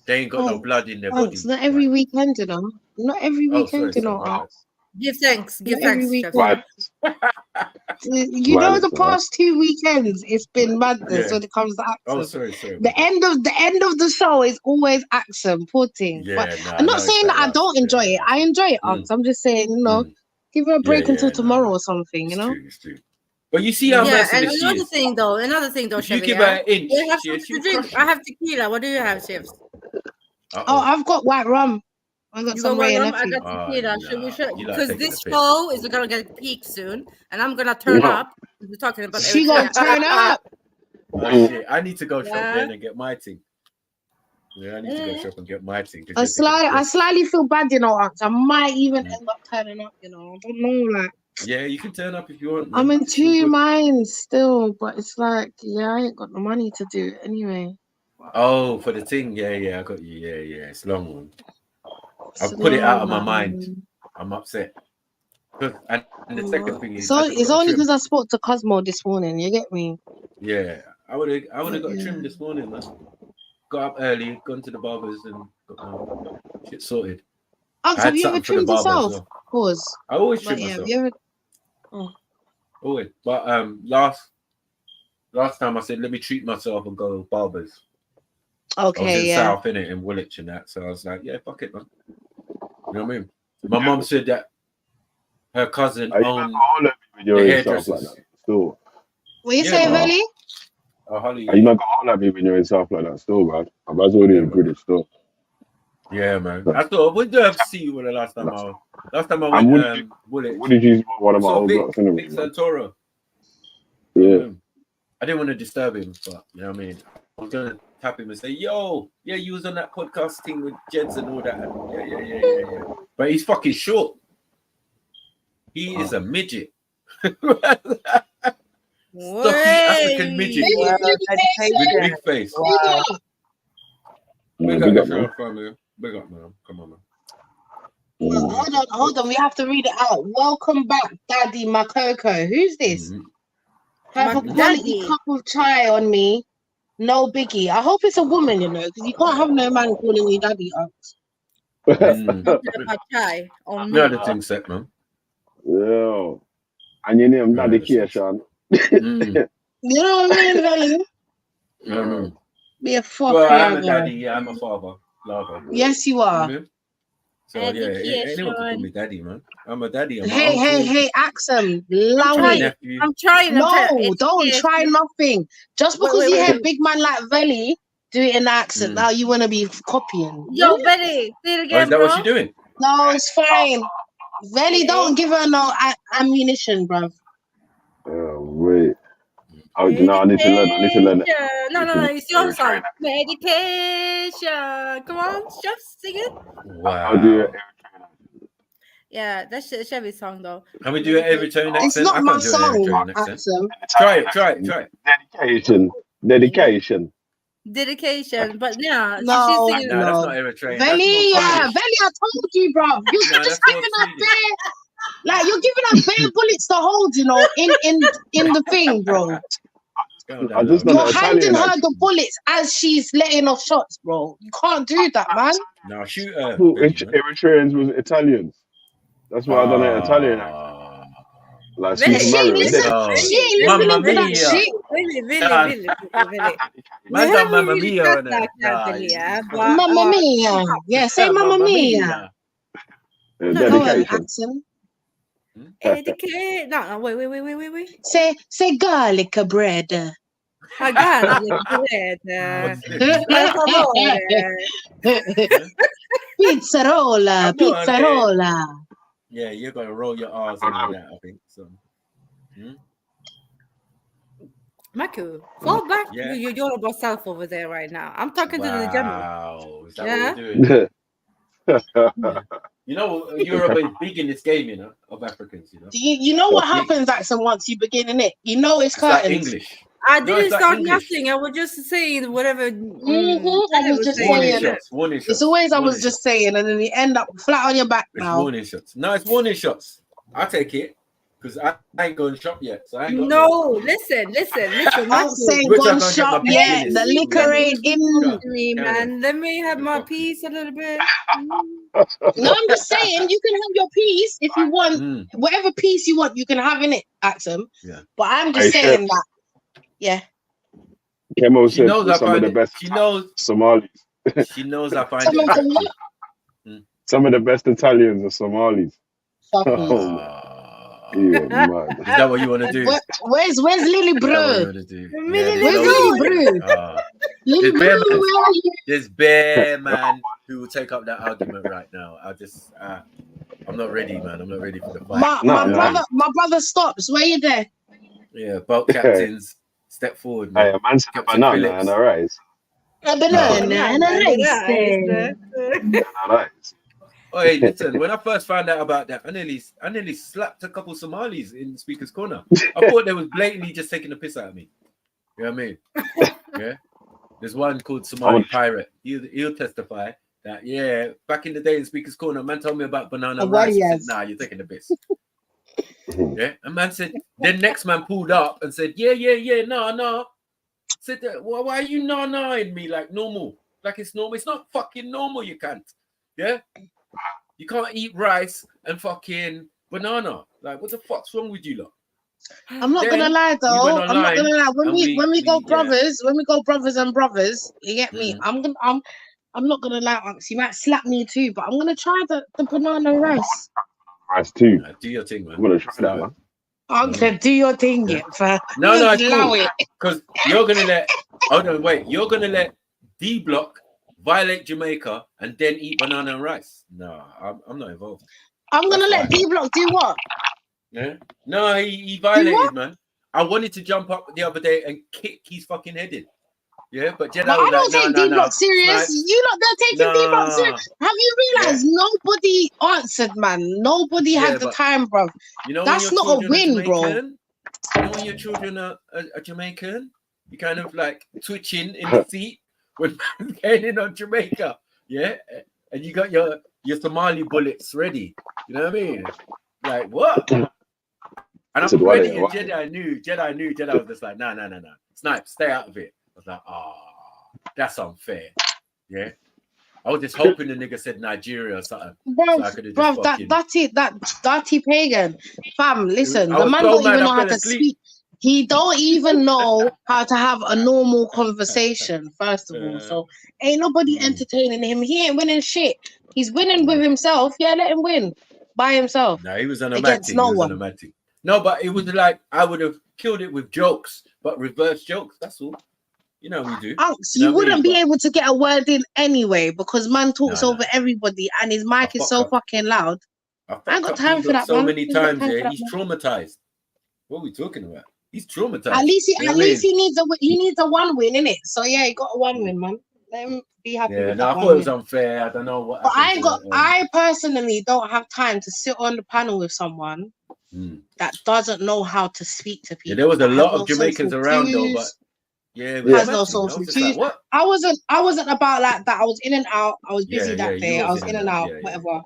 they ain't got no blood in their body. Not every weekend, you know. Not every weekend, you know. Give thanks. You know, the past 2 weekends, it's been madness when it comes to accent. Oh, sorry. The end of the show is always accent, poor thing. But I'm not saying that I don't enjoy it. I enjoy it, I'm just saying, you know, give her a break until tomorrow or something, you know. It's true. But you see how and merciless she another is. thing though, If you Chevy, give her an inch, you have she something will to drink. crush I have tequila. What do you have, Chefs? Oh, I've got white rum. I got You some got one Ray and rum, I Effie. got tequila. Should we should You like because taking this the piss. show is gonna get peaked soon, and I'm gonna turn up. We're talking about She gonna turn up. Oh shit! I need to go shop then and get my thing. Yeah, I need to go shop and get my thing. I slightly feel bad, you know. I might even end up turning up, you know. I don't know, like. Yeah, you can turn up if you want. Man. I'm in two minds still, but it's like, yeah, I ain't got the money to do it anyway. Oh, for the thing, yeah, I got you. Yeah, it's a long one. I've It's put it out of my long, mind. man. I'm upset. And the second thing is, So I could've it's got a only trim. because I spoke to Cosmo this morning. You get me? Yeah, I would have got a trim this morning, man. Got up early, gone to the barbers, and got my shit sorted. Oh, have you ever trimmed yourself? Pause. I always But trim yeah, myself. have you ever? Oh. Always. But last time I said let me treat myself and go to barbers. Okay, I was in yeah. South innit, in Woolwich and that, so I was like, yeah, fuck it, man. You know what I mean? My mom said that her cousin owned the hairdressers. Like that, still. What you saying, Velly? Oh, Holly. You not got all at me when you're in South like that, still, man. I'm already in British still. Yeah, man. I thought we do have to see you the last time I went Woolwich. What did you one of my old Vic blocks anyway? Vic Santoro. Yeah. I didn't want to disturb him, but you know what I mean. I was gonna tap him and say, "Yo, yeah, you was on that podcast thing with Jeds and all that." Yeah. But he's fucking short. He is a midget. Stocky African midget with big face. Big up yourself, family. Big up, man. Come on, man. Hold on. We have to read it out. Welcome back, Daddy Makoko. Who's this? Have a quality cup of chai on me. No biggie. I hope it's a woman, you know, because you can't have no man calling you daddy. About chai on me. Yeah, the thing set, man. Yeah. And your name dedication. You know what I mean, Velly? Be a fucker. Well, I'm a daddy. I'm a father. Lover. Yes, you are. So yeah, anyone can call me daddy, man. I'm a daddy. I'm Hey, Axum, allow it. I'm trying. No, don't try nothing. Just because you hear big man like Velly do it in the accent, now you want to be copying. Yo, Velly, say it again, is that bro. what you're doing? No, it's fine. Velly, don't give her no ammunition, bruv. Oh, wait. Oh, no, I need to learn. No, it's your song. Medication. Come on, Chef, sing it. Wow. I'll do it. Yeah, that's Chevy's song, though. Can we do it every tone accent? It's not my song, Axum. Try it. Dedication. Dedication, but yeah, no, she's singing. No, that's not Eritrean. Velly, I told you, bruv. You're just giving her bare, you're giving her bare bullets to hold, you know, in the thing, bro. You're handing her the bullets as she's letting off shots, bro. You can't do that, man. No, shoot her. Eritreans was Italians. That's why I done an Italian accent. Like she ain't listening to that shit. Really. Man got Mamma Mia on it. Mamma Mia. Yeah, say Mamma Mia. Dedication. Educate. No, wait. Say garlic bread. Garlic bread. Pizzarola. Yeah, you're gonna roll your R's and all that, I think. So. Maku, fall back to your Yoruba self over there right now. I'm talking to the general. Wow, is that what we're doing? You know, Europe is big in this game, you know, of Africans, you know. You know what happens, Axel, once you begin in it? You know it's curtains. Like English. I didn't start nothing. I was just saying whatever. I was just saying. Warning shots. It's always I was just saying, and then you end up flat on your back now. It's warning shots. No, it's warning shots. I'll take it. Because I ain't going shop yet. So I ain't listen. I'm saying gone shop yet. The liquor ain't in me, man. Let me have my piece a little bit. No, I'm just saying you can have your piece if you want. Whatever piece you want, you can have in it, Axum. Yeah. But I'm just saying that. Yeah. Kemo said some of the best Somalis. She knows I find it. Some of the best Italians are Somalis. You're mad. Is that what you want to do? Where's Lily Is that what you Bro? want to do? Where's Lily Bro? Lily There's bear Bro, man. where are you? There's bear man who will take up that argument right now. I'm not ready, man. I'm not ready for the fight. My brother stops. Where you there? Yeah, boat captains, step forward, man. Hey, a man said a Captain banana Phillips. and a rice. A banana and a rice. Oh, hey, listen. When I first found out about that, I nearly slapped a couple Somalis in Speaker's Corner. I thought they was blatantly just taking the piss out of me. You know what I mean? Yeah. There's one called Somali Pirate. He'll testify that, yeah, back in the day in Speaker's Corner, man told me about banana rice. He said, nah, you're taking the piss. Yeah. And man said, then next man pulled up and said, yeah, no. Said, well, why are you no-noing me like normal? Like it's normal. It's not fucking normal, you can't. Yeah? You can't eat rice and fucking banana. Like, what the fuck's wrong with you lot? I'm not gonna lie though. I'm not gonna lie. When we go brothers, when we go brothers and brothers, you get me. I'm not gonna lie, Unks. You might slap me too, but I'm gonna try the banana rice. Rice too. Nah, do your thing, man. I'm gonna try that, man. Uncle, do your thing, yeah. No, it's cool. Because you're gonna let. Hold on, wait. You're gonna let D Block violate Jamaica and then eat banana and rice. No, I'm not involved. I'm gonna let D Block do what? Yeah. No, he violated, man. I wanted to jump up the other day and kick his fucking head in. Yeah, but Jedi But was I don't like, take D Block serious. Snipes. You lot, they're taking D Block serious. Have you realized nobody answered, man? Nobody had the time, bro. You know, that's not a win, bro. You know, when your children are Jamaican, you kind of like twitching in the seat when getting in on Jamaica. Yeah, and you got your Somali bullets ready. You know what I mean? Like what? And I'm ready, and Jedi knew. Jedi was just like, no. Snipe, stay out of it. I was like, that's unfair. Yeah. I was just hoping the nigga said Nigeria or something. Bro, that dirty pagan. Fam, listen, the man don't even know how to speak. He don't even know how to have a normal conversation, first of all. So ain't nobody entertaining him. He ain't winning shit. He's winning with himself. Yeah, let him win by himself. No, he was on a against no one. No, but it was like I would have killed it with jokes, but reverse jokes. That's all. You know we do. Unks, you wouldn't be able to get a word in anyway because man talks over everybody and his mic is so fucking loud. I ain't got time for that, so man. many times, yeah. He's traumatized. What are we talking about? He's traumatized. At least he needs a one win, innit? So yeah, he got a one win, man. Let him be happy with that. I thought it was unfair. I don't know what. But I personally don't have time to sit on the panel with someone that doesn't know how to speak to people. Yeah, there was a lot of Jamaicans around though, but has no social cues. Like, I wasn't about like that. I was in and out. I was busy that day. I was in and out, whatever.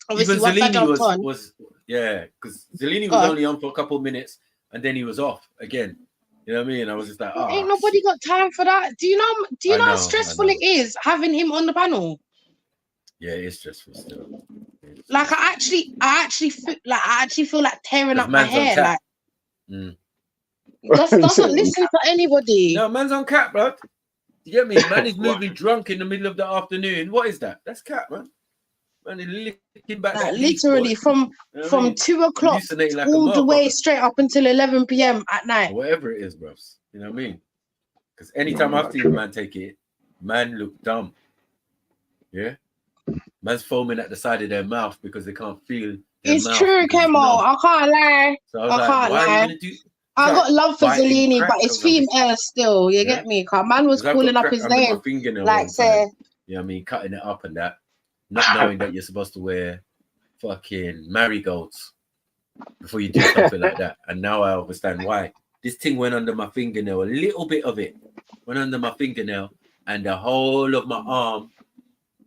Obviously, even once I jumped on, because Zellini was only on for a couple of minutes and then he was off again. You know what I mean? I was just like, ain't nobody got time for that. Do you know how stressful it is having him on the panel? Yeah, it's stressful still. Like I actually feel like tearing up my hair. Like doesn't listen to anybody. No, man's on cap, bro. You get me? Man is moving drunk in the middle of the afternoon. What is that? That's cap, man. Man is licking back. Like literally from 2 o'clock like all the way straight up until 11 p.m. at night. Or whatever it is, bros. You know what I mean? Because anytime I've seen a man take it, man look dumb. Yeah. Man's foaming at the side of their mouth because they can't feel their it's mouth. True, Kemo. I can't lie. So I can't lie. I got love for Zellini, but it's female still. You get me? Cause man was calling up his name. Like say, you know what I mean? Cutting it up and that. Not knowing that you're supposed to wear fucking marigolds before you do something like that. And now I understand why. This thing went under my fingernail. A little bit of it went under my fingernail, and the whole of my arm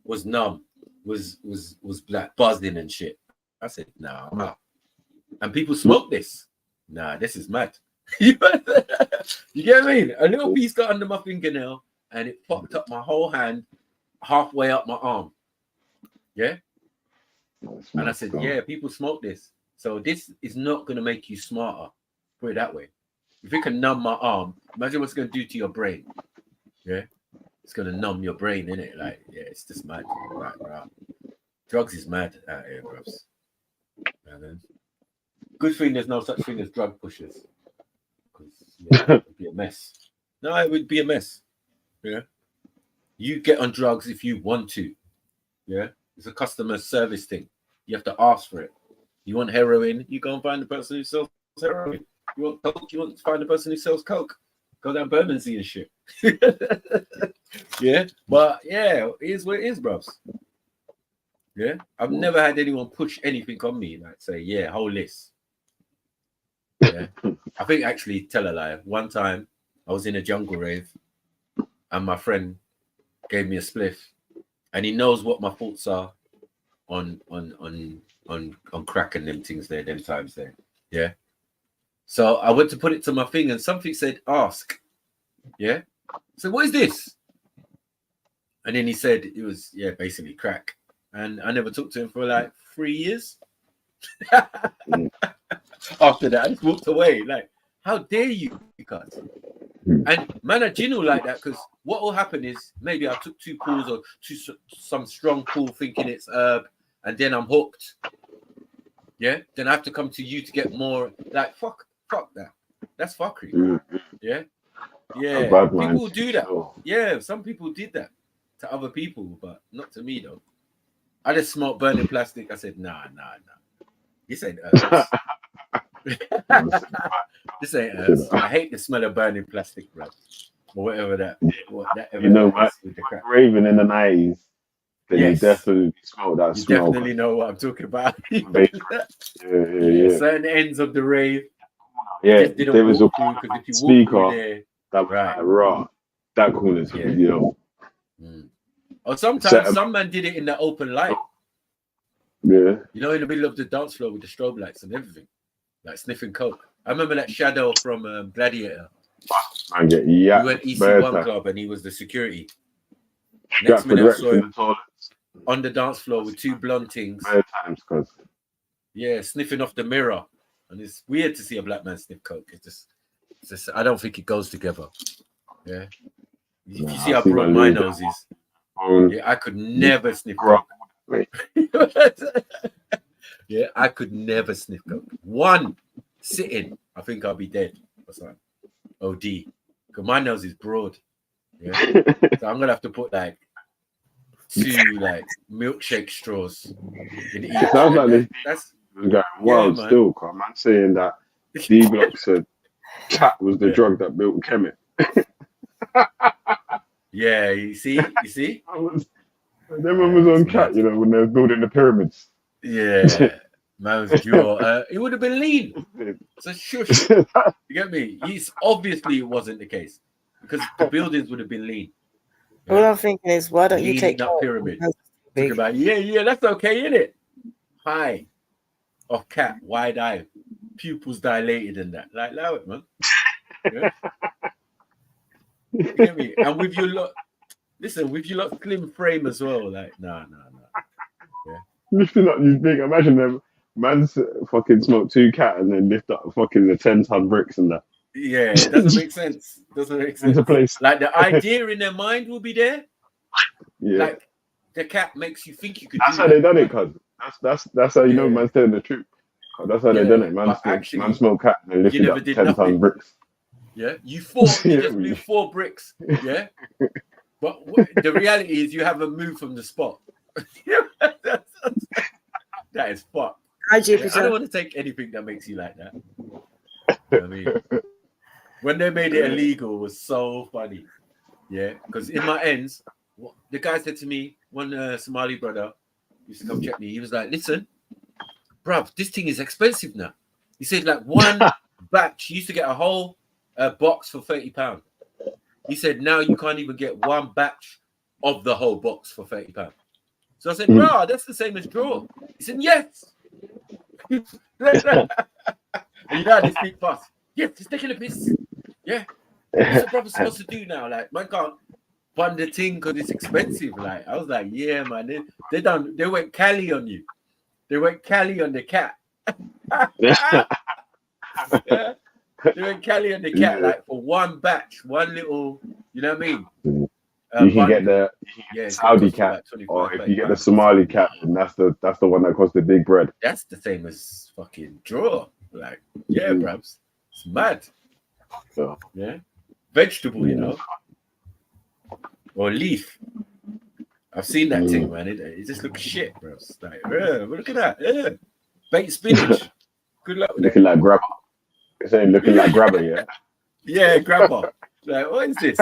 was numb. Was like buzzing and shit. I said, nah, I'm out. And people smoke this. Nah, this is mad. You get what I mean? A little piece got under my fingernail and it popped up my whole hand halfway up my arm. Yeah. And I said, yeah, people smoke this. So this is not going to make you smarter. Put it that way. If it can numb my arm, imagine what it's going to do to your brain. Yeah. It's going to numb your brain, innit? Like, yeah, it's just mad. Right. Drugs is mad out here, bros. Good thing there's no such thing as drug pushers. Yeah, it would be a mess. No, it would be a mess. Yeah. You get on drugs if you want to. Yeah. It's a customer service thing. You have to ask for it. You want heroin, you go and find the person who sells heroin. You want coke, you want to find the person who sells coke. Go down Bermondsey and shit. Yeah. But yeah, it is what it is, bros. Yeah. I've never had anyone push anything on me, like say, yeah, whole list. Yeah. I think actually, tell a lie. One time I was in a jungle rave and my friend gave me a spliff and he knows what my thoughts are on crack and them things there, them times there. Yeah. So I went to put it to my thing and something said, ask. Yeah. So what is this? And then he said it was, yeah, basically crack. And I never talked to him for like 3 years. After that, I just walked away. Like, how dare you, guys? And man, I genuinely like that because what will happen is maybe I took 2 pulls or some strong pull thinking it's herb, and then I'm hooked. Yeah, then I have to come to you to get more. Like, fuck that. That's fuckery. Yeah, yeah. People do that. Yeah, some people did that to other people, but not to me though. I just smoked burning plastic. I said, nah. This ain't herbs. This ain't herbs. I hate the smell of burning plastic, bro. Or whatever that. You know, raving in the 90s, then you definitely smell that you smell. You definitely know what I'm talking about. Yeah. Certain ends of the rave. Yeah, there was a speaker there, that was like raw. That corner's, you know. Or sometimes some man did it in the open light. Yeah. You know, in the middle of the dance floor with the strobe lights and everything. Like sniffing coke. I remember that Shadow from Gladiator. Man, get we went EC1 club and he was the security. Next minute I saw him on the dance floor with 2 blonde things. Yeah, sniffing off the mirror. And it's weird to see a black man sniff coke. It's just I don't think it goes together. Yeah. If you see how broad my nose is, yeah, I could never sniff coke. Yeah, I could never sniff coke. One sitting, I think I'll be dead. What's that? OD. Because my nose is broad. Yeah. So I'm gonna have to put like 2 like milkshake straws in each. It sounds like that's going wild still, because man saying that D-Block said cat was the drug that built Kemet. Yeah, you see? Everyone was on cat, you know, when they were building the pyramids. Yeah, man was pure. It would have been lean. So shush. You get me? Obviously it wasn't the case because the buildings would have been lean. Yeah. All I'm thinking is, why don't you take up pyramid? Think about that's okay, isn't it? High of cat, wide eye, pupils dilated and that. Like, allow it, man. Yeah. You get me? And with your lot, listen, with your lot slim frame as well. Like, nah. Yeah. Lifting up these big, imagine them man's fucking smoke 2 cat and then lift up fucking the 10-ton bricks and that. Yeah, it doesn't make sense. Into place. Like the idea in their mind will be there. Yeah. Like the cat makes you think you could. That's how they done it, cuz. That's how you know man's telling the truth. That's how they done it. Man smoked cat and then lifted up 10-ton bricks. Yeah, you just blew 4 bricks. Yeah, but the reality is you haven't moved from the spot. That is fucked. I don't want to take anything that makes you like that. I mean, when they made it illegal, it was so funny. Yeah, because in my ends, the guy said to me, one Somali brother used to come check me. He was like, "Listen, bruv, this thing is expensive now." He said, like one batch, you used to get a whole box for £30. He said, now you can't even get one batch of the whole box for £30. So I said, bro, that's the same as draw. He said, yes. And you know how they speak fast. Yes, he's taking a piss. Yeah. What's the brother supposed to do now? Like, man can't bun the thing because it's expensive. Like, I was like, yeah, man. They went Cali on you. They went Cali on the cat. Yeah. They went Cali on the cat, like for one batch, one little, you know what I mean? You can get the Saudi cat, or if you get the Somali cat, then that's the one that costs the big bread. That's the same as fucking draw. Like, yeah, bruvs, it's mad. Yeah, vegetable, you know, or leaf. I've seen that thing, man. It just looks shit, bro. It's like, look at that. Baked spinach. Good luck with looking that. like grabber. It's saying looking like grabber, yeah. Yeah, grabber. Like, what is this?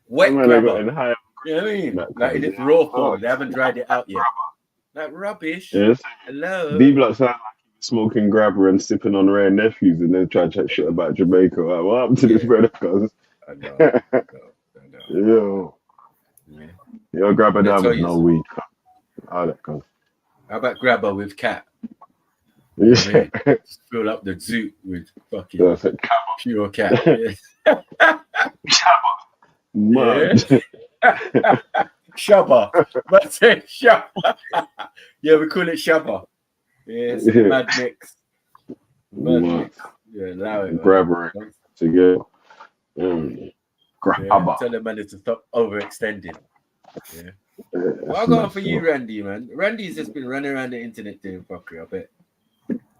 Wet grabber. You know what I mean? Like in its raw form. They haven't dried it out yet. Like rubbish. Yes. Hello. D-Block sound like he was smoking grabber and sipping on rare nephews and then trying to chat shit about Jamaica. Like, what happened to this brother? Cause I know. Yo, grabber Let me down tell with you no something. weed. All that cause. How about grabber with cat? You know what I mean? Just fill up the zoot with fucking pure cat. Yeah. Mud. Shabba. That's it, Shabba. Yeah, we call it Shabba. Yeah, it's a mad mix. Mad mix. Yeah, allow it. Grabber together. Yeah, tell the man to stop overextending. Yeah. Well, going for you, Randy, man. Randy's just been running around the internet doing fuckery, I bet.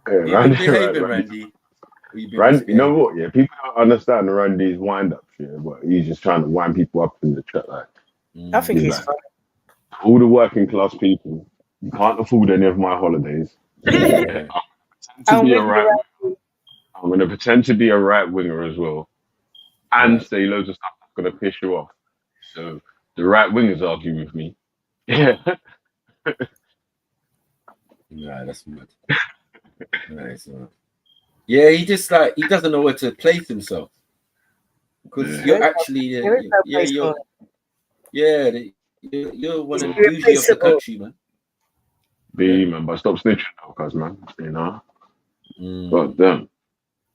You've been behaving, Randy. Randy, you know what? Yeah, people don't understand Randy's wind-up, but he's just trying to wind people up in the chat. Like, I think he's like, all the working class people, you can't afford any of my holidays. Yeah. I'm going to pretend to be a right winger as well, and say loads of stuff that's going to piss you off. So the right wingers argue with me. Yeah. Nah, that's mad. Nice, man. Yeah, he just like he doesn't know where to place himself because you're actually you're one of the bougie of the country, man. Man, but stop snitching though, cuz man, you know. God damn.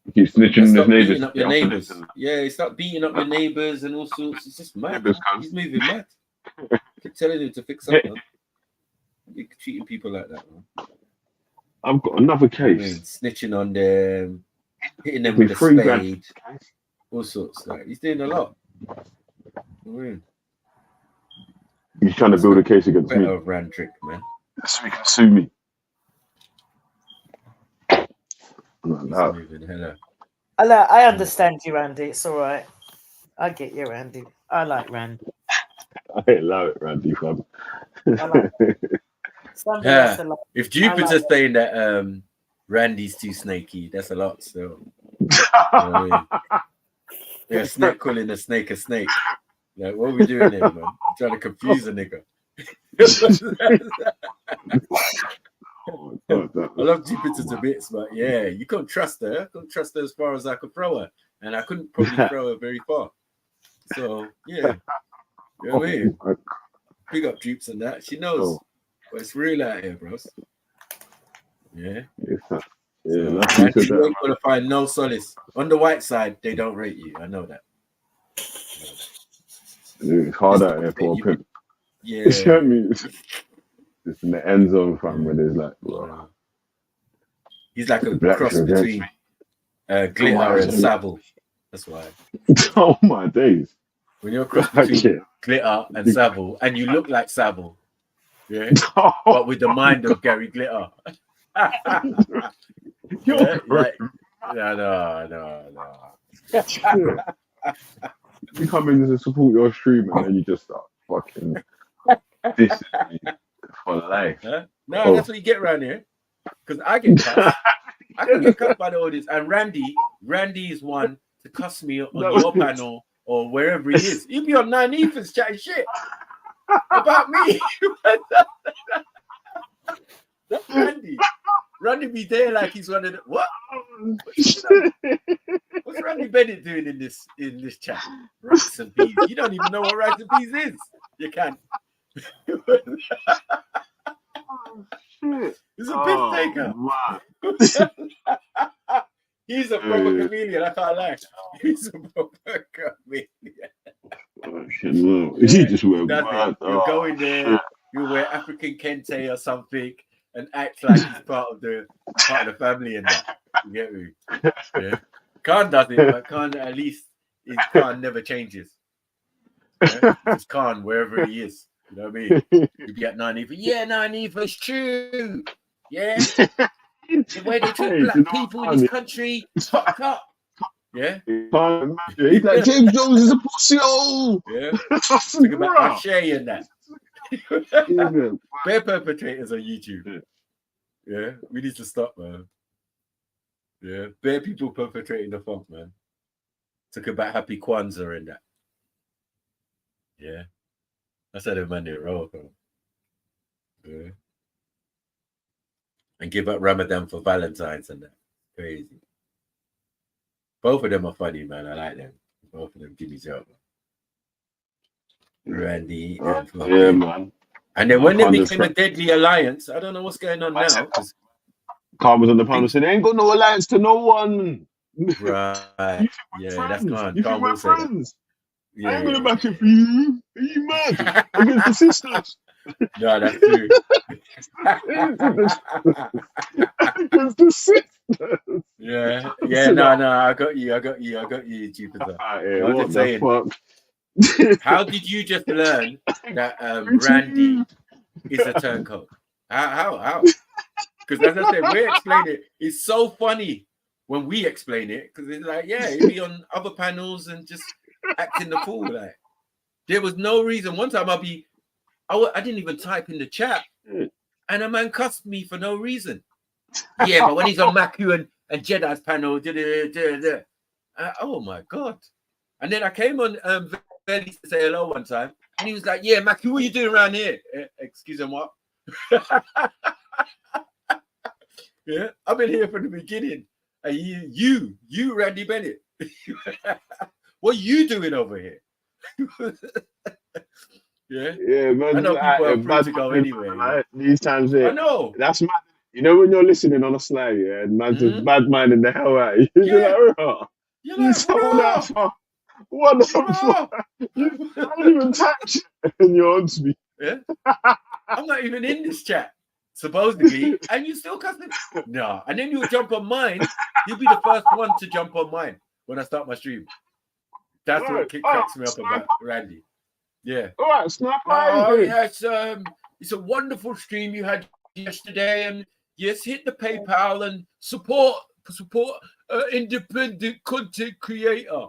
You keep snitching Stop his neighbors. beating up your neighbors. Yeah, stop beating up your neighbors and all sorts. It's just mad. He's moving mad. Keep telling him to fix up, man. You're treating people like that, man. I've got another case. Snitching on them, hitting them with a spade, all sorts. Like he's doing a lot. He's trying to build a case against me. Randrick, man. So he can sue me. I understand you, Randy. It's all right. I get you, Randy. I like Randy. I love it, Randy, fam. I like it. If Jupiter's saying that Randy's too snaky, that's a lot. So, yeah, snake calling a snake. Like, what are we doing here, man? Trying to confuse a nigga. I love Jupiter to bits, but yeah, you couldn't trust her. I couldn't trust her as far as I could throw her, and I couldn't probably throw her very far. So yeah, you know what I mean? Big up Jupes and that. She knows. But it's real out here, bros. Yeah. You ain't gonna find no solace. On the white side, they don't rate you. I know that. It's hard out here for a pimp. Yeah. You know what I mean? It's in the end zone, fam, where there's like, bro. He's like a cross between Glitter and Savile. That's why. Oh my days. When you're a cross between Glitter and Savile, and you look like Savile. Yeah, but with the mind of Gary Glitter. No. You come in to support your stream and then you just start fucking dissing me for life. No, that's what you get around here. Because I get cussed. I can get cussed by the audience. And Randy is one to cuss me on your panel or wherever he is. He'll be on 9 Ethers chatting shit about me. That's Randy. Randy be there like he's one of the what? What's Randy Bennett doing in this chat? Rice and peas. You don't even know what rice and peas is. You can't. He's a piss taker. He's a proper chameleon. I can't lie. He's a proper chameleon. He just wear you go in there, you wear African kente or something, and act like he's part of the family and that. You get me? Yeah. Khan does it, but Khan at least Khan never changes. Yeah? It's Khan wherever he is. You know what I mean? You'd be at 9 Eva. Yeah, 9 Eva's true. Yeah. The way they treat black people in this country, fucked up. Yeah. He's like, James Jones is a pussy. Oh, yeah. Think about Ashay and that. Bare perpetrators on YouTube. Yeah, we need to stop, man. Yeah, bare people perpetrating the funk, man. Talk about Happy Kwanzaa and that. Yeah, that's how the man did roll, bro. Yeah, and give up Ramadan for Valentine's and that. Crazy. Both of them are funny, man. I like them. Both of them give me joke. Randy and yeah, man. And then when they became a deadly alliance, I don't know what's going on now. Calm was on the panel saying they ain't got no alliance to no one. Right. Yeah, that's gone. You think we're friends? Yeah, I ain't gonna back it for you. Are you mad? Against the sisters. No, that's true. Against the sisters. Yeah, no, I got you, Jupiter. I'm just saying. How did you just learn that Randy is a turncoat? How? Because as I said, we explain it. It's so funny when we explain it because it's like, yeah, he'd be on other panels and just acting the fool. Like there was no reason. One time I didn't even type in the chat, and a man cussed me for no reason. Yeah, but when he's on Maku and Jedi's panel, oh my god! And then I came on Velly to say hello one time, and he was like, "Yeah, Maku, what are you doing around here?" Excuse me, what? Yeah, I've been here from the beginning. And you, Randy Bennett, what are you doing over here? Yeah, man. I know people are free to go anyway. Like, these times, I know. That's mad. You know when you're listening on a slide, yeah, and man's just bad man in the hell out. You're like, oh, you sold out for what the fuck? You don't even touch it, and you're on to me. Yeah, I'm not even in this chat. Supposedly, and you still cussing. No, and then you jump on mine. You'll be the first one to jump on mine when I start my stream. That's what cracks me up about Randy. Yeah. All right, snap. Oh yes, it's a wonderful stream you had yesterday, and yes, hit the PayPal and support independent content creator.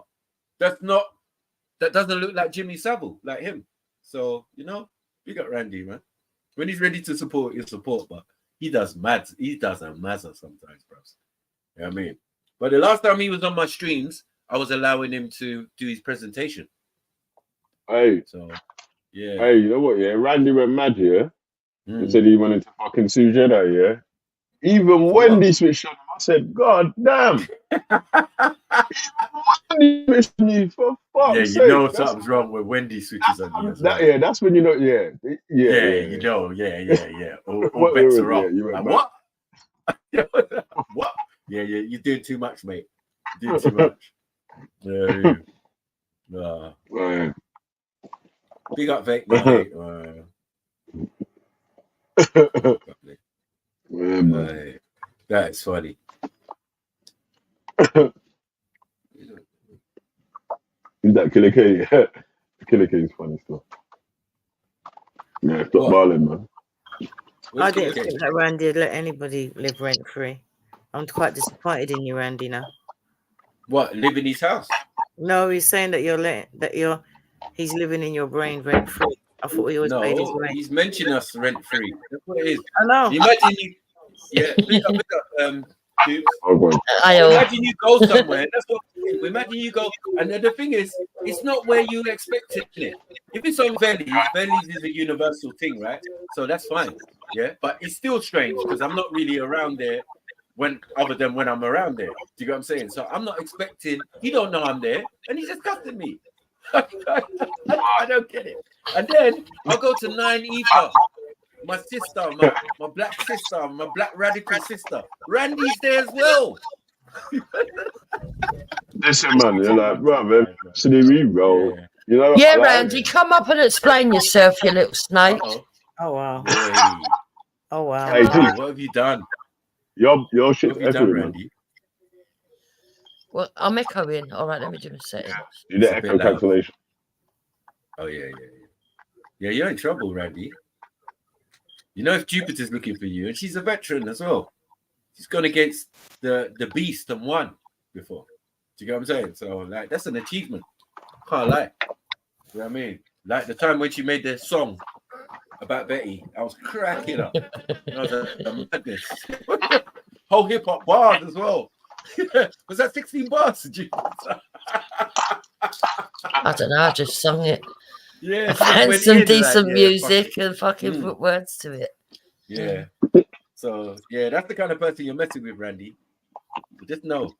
That doesn't look like Jimmy Savile, like him. So we got Randy, man. When he's ready to support, he'll support, but he does a mazza sometimes, bro. You know what I mean? But the last time he was on my streams, I was allowing him to do his presentation. Hey. So, yeah. Hey, you know what, yeah? Randy went mad, yeah? And said he wanted to fucking sue Jedi, yeah? Even Wendy switched on him. I said, God damn. Wendy switched on you, for fuck's sake. You know something's wrong when Wendy switches on you as well. Yeah, that's when you know, yeah. You know, yeah. All bets are off. You like, what? What? Yeah, you're doing too much, mate. You're doing too much. Yeah. Big up, Vic, mate. That is funny. Who's that? Killer K? Killer K is funny stuff. Yeah, stop balling, man. I didn't think that Randy would let anybody live rent free. I'm quite disappointed in you, Randy. Now, what? Live in his house? No, he's saying that he's living in your brain rent free. I thought he always paid his rent. He's mentioned us rent free. That's what it is. I know. Imagine you. Yeah, pick up. Oh, imagine you go somewhere. That's what. Imagine you go, and the thing is, it's not where you expected it. If it's on Vellies is a universal thing, right? So that's fine. Yeah, but it's still strange because I'm not really around there other than when I'm around there. Do you get what I'm saying? So I'm not expecting. He don't know I'm there, and he's just cutting me. I don't get it. And then I'll go to 9 Ether. My sister, my black sister, my black radical sister. Randy's there as well. Listen, man, you're like, bro, man, actually we roll. You know? Yeah, Randy, come up and explain yourself, you little snake. Oh wow. Hey. Oh wow. Hey, what have you done? Your shit's everywhere, man. Randy? Well, I'm echoing. All right, let me do a setting. Do the echo cancellation. Oh yeah. Yeah, you're in trouble, Randy. You know if Jupiter's looking for you, and she's a veteran as well. She's gone against the beast and won before. Do you get what I'm saying? So like that's an achievement. Can't lie. You know what I mean? Like the time when she made the song about Betty, I was cracking up. I was like, madness. Whole hip hop bars as well. Was that 16 bars? I don't know. I just sung it. Yeah, I found some decent like, music and fucking put words to it. Yeah. So yeah, that's the kind of person you're messing with, Randy. Just know.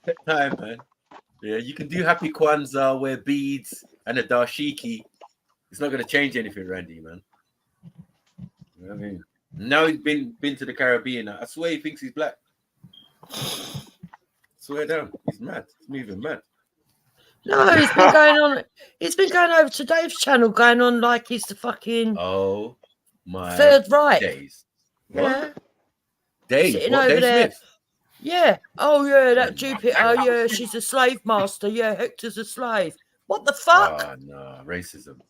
Take time, man. Yeah, you can do happy Kwanzaa, wear beads and a dashiki. It's not going to change anything, Randy, man. You know what I mean? Now he's been to the Caribbean. I swear he thinks he's black. Swear down, he's mad. He's moving mad. No, he's been going on. He's been going over to Dave's channel, going on like he's the fucking my third right. Days. Yeah. Dave, Sitting what, over Dave there. Smith? Yeah. Oh yeah, that Jupiter. Oh yeah, she's a slave master. Yeah, Hector's a slave. What the fuck? Oh no, racism.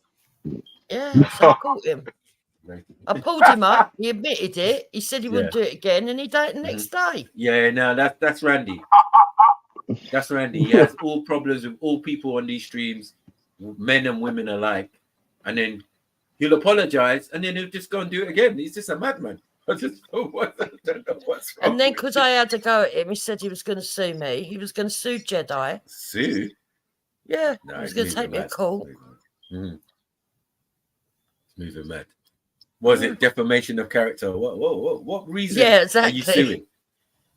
Yeah, so I caught him. I pulled him up. He admitted it. He said he wouldn't do it again, and he did it the next day. Yeah, no, that's Randy. That's Randy. He has all problems with all people on these streams, men and women alike. And then he'll apologize, and then he'll just go and do it again. He's just a madman. I don't know what's wrong. And then because I had to go at him, he said he was going to sue me. He was going to sue Jedi. Sue? Yeah, No, he was going to take me to court. Moving mad. Was it defamation of character? What reason Yeah, exactly. are you suing?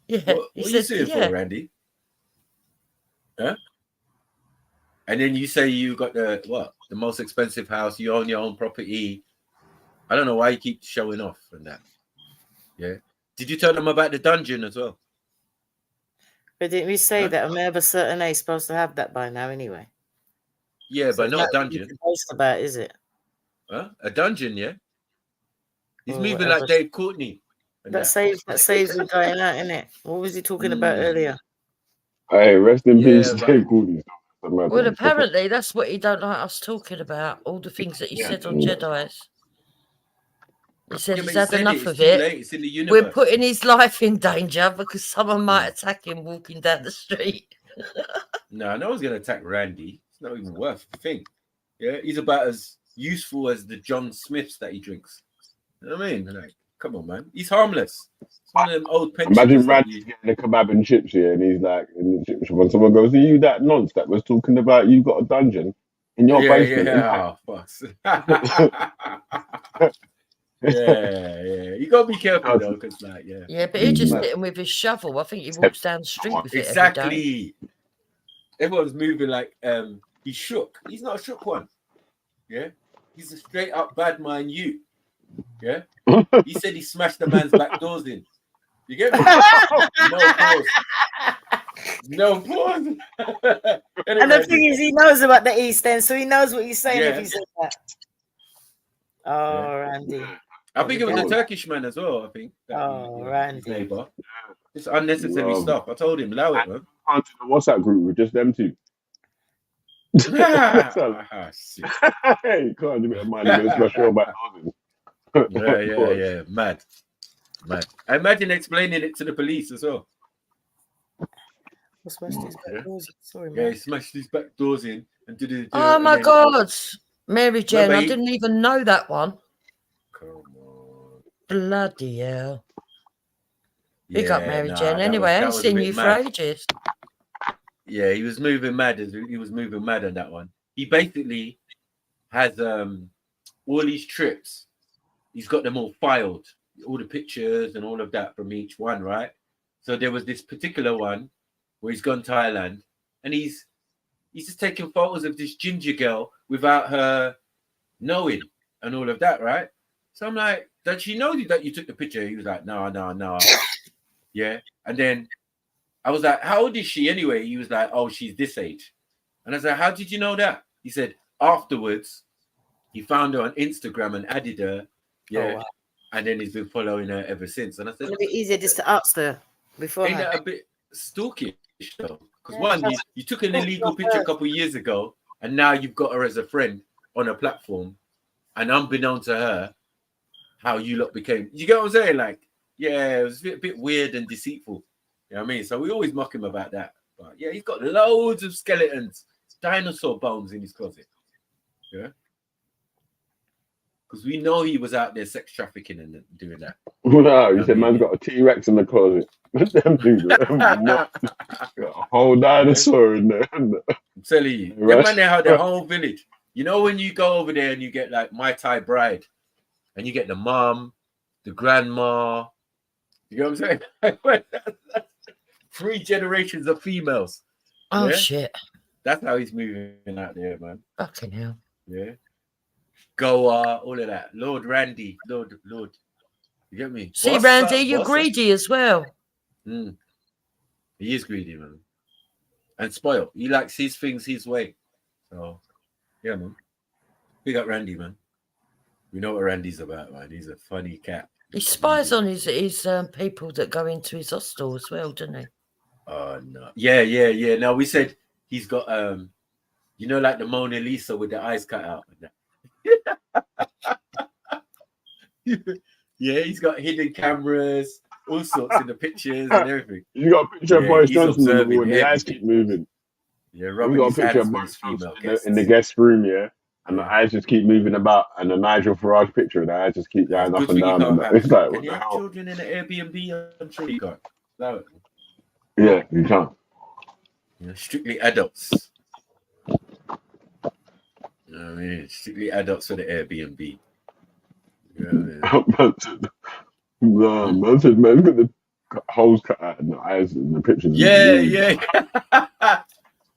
Yeah, What are you suing for, Randy? Huh? And then you say you got the most expensive house, you own your own property. I don't know why you keep showing off and that. Yeah. Did you tell them about the dungeon as well? But didn't we say that a man of a certain age is supposed to have that by now anyway? Yeah, So but not a dungeon. Boast about, is it? Huh? A dungeon, yeah. He's moving whatever. like Dave Courtney. That saves him going out, innit? What was he talking about earlier? Hey, rest in peace, Dave Courtney. Well, apparently that's what he don't like us talking about. All the things that he said on Jedi's. He said he's had enough of it. It's in the universe. We're putting his life in danger because someone might attack him walking down the street. No one's gonna attack Randy. It's not even worth a thing. Yeah, he's about as useful as the John Smiths that he drinks. You know what I mean? Like, come on, man. He's harmless. It's one of them old pensioners. Imagine Randy getting a kebab and chips here, and he's like in the chip shop, and someone goes, "Are you that nonce that was talking about you got a dungeon in your basement?" Yeah, yeah. You gotta be careful though, because Yeah, but he's just sitting with his shovel. I think he walks down the street with it every day. Exactly. Everyone's moving like he's shook. He's not a shook one. Yeah, he's a straight up bad mind you. Yeah, he said he smashed the man's back doors in. You get me? No pause. And the thing is, he knows about the East End, so he knows what he's saying if he said that. Oh, Randy. I think it was a Turkish man as well. I think. Randy. Neighbor. It's unnecessary stuff. I told him, allow it, man. The WhatsApp group with just them two. Hey, can't you mind a bit special about yeah. Mad. I imagine explaining it to the police as well. Smashed his back doors in. Sorry, man. Yeah, he smashed his back doors in and did it. Oh my God, Mary Jane! I didn't even know that one. Come on. Bloody hell! Big up, Mary Jane. Anyway, I haven't seen you for ages. Yeah, he was moving mad. He was moving mad on that one. He basically has all these trips. He's got them all filed, all the pictures and all of that from each one, right? So there was this particular one where he's gone to Thailand, and he's just taking photos of this ginger girl without her knowing and all of that, right? So I'm like, does she know that you took the picture? He was like, no. Yeah. And then I was like, how old is she anyway? He was like, oh, she's this age. And I was like, how did you know that? He said, afterwards, he found her on Instagram and added her. Yeah. Oh, wow. And then he's been following her ever since. And I said, it's a bit easier just to ask her before. Ain't that a bit stalkish though? Because you took an illegal picture a couple of years ago, and now you've got her as a friend on a platform, and unbeknown to her, how you lot became. You get what I'm saying? Like, yeah, it was a bit weird and deceitful. You know what I mean? So we always mock him about that. But yeah, he's got loads of skeletons, dinosaur bones in his closet. Yeah. Because we know he was out there sex trafficking and doing that. No, you said man's got a T-Rex in the closet. Them dudes, a whole dinosaur in there. I'm telling you, them man, they had the whole village. You know, when you go over there and you get like Mai Tai bride, and you get the mom, the grandma, you know what I'm saying? 3 generations of females. Oh, shit. That's how he's moving out there, man. Fucking hell. Yeah. Goa, all of that. Lord Randy. Lord. You get me? See, Randy, you're greedy as well. He is greedy, man. And spoiled. He likes his things his way. So, yeah, man. Big up Randy, man. We know what Randy's about, man. He's a funny cat. He spies on his people that go into his hostel as well, doesn't he? Oh, no. Yeah. Now, we said he's got, you know, like the Mona Lisa with the eyes cut out. Yeah, he's got hidden cameras, all sorts in the pictures and everything. You got a picture of Boris Johnson on the wall and the eyes keep moving. Yeah, we got a picture of Boris Johnson in the guest room, and the eyes just keep moving about, and the Nigel Farage picture, the eyes just keep going up and down. And it's like, can you have children in an Airbnb? I'm sure you can't. No. Yeah, you can't. Yeah, strictly adults. You know what I mean? Strictly adults for the Airbnb. You know what I mean? No, man said, man, got the holes cut out and the eyes in the pictures. Yeah.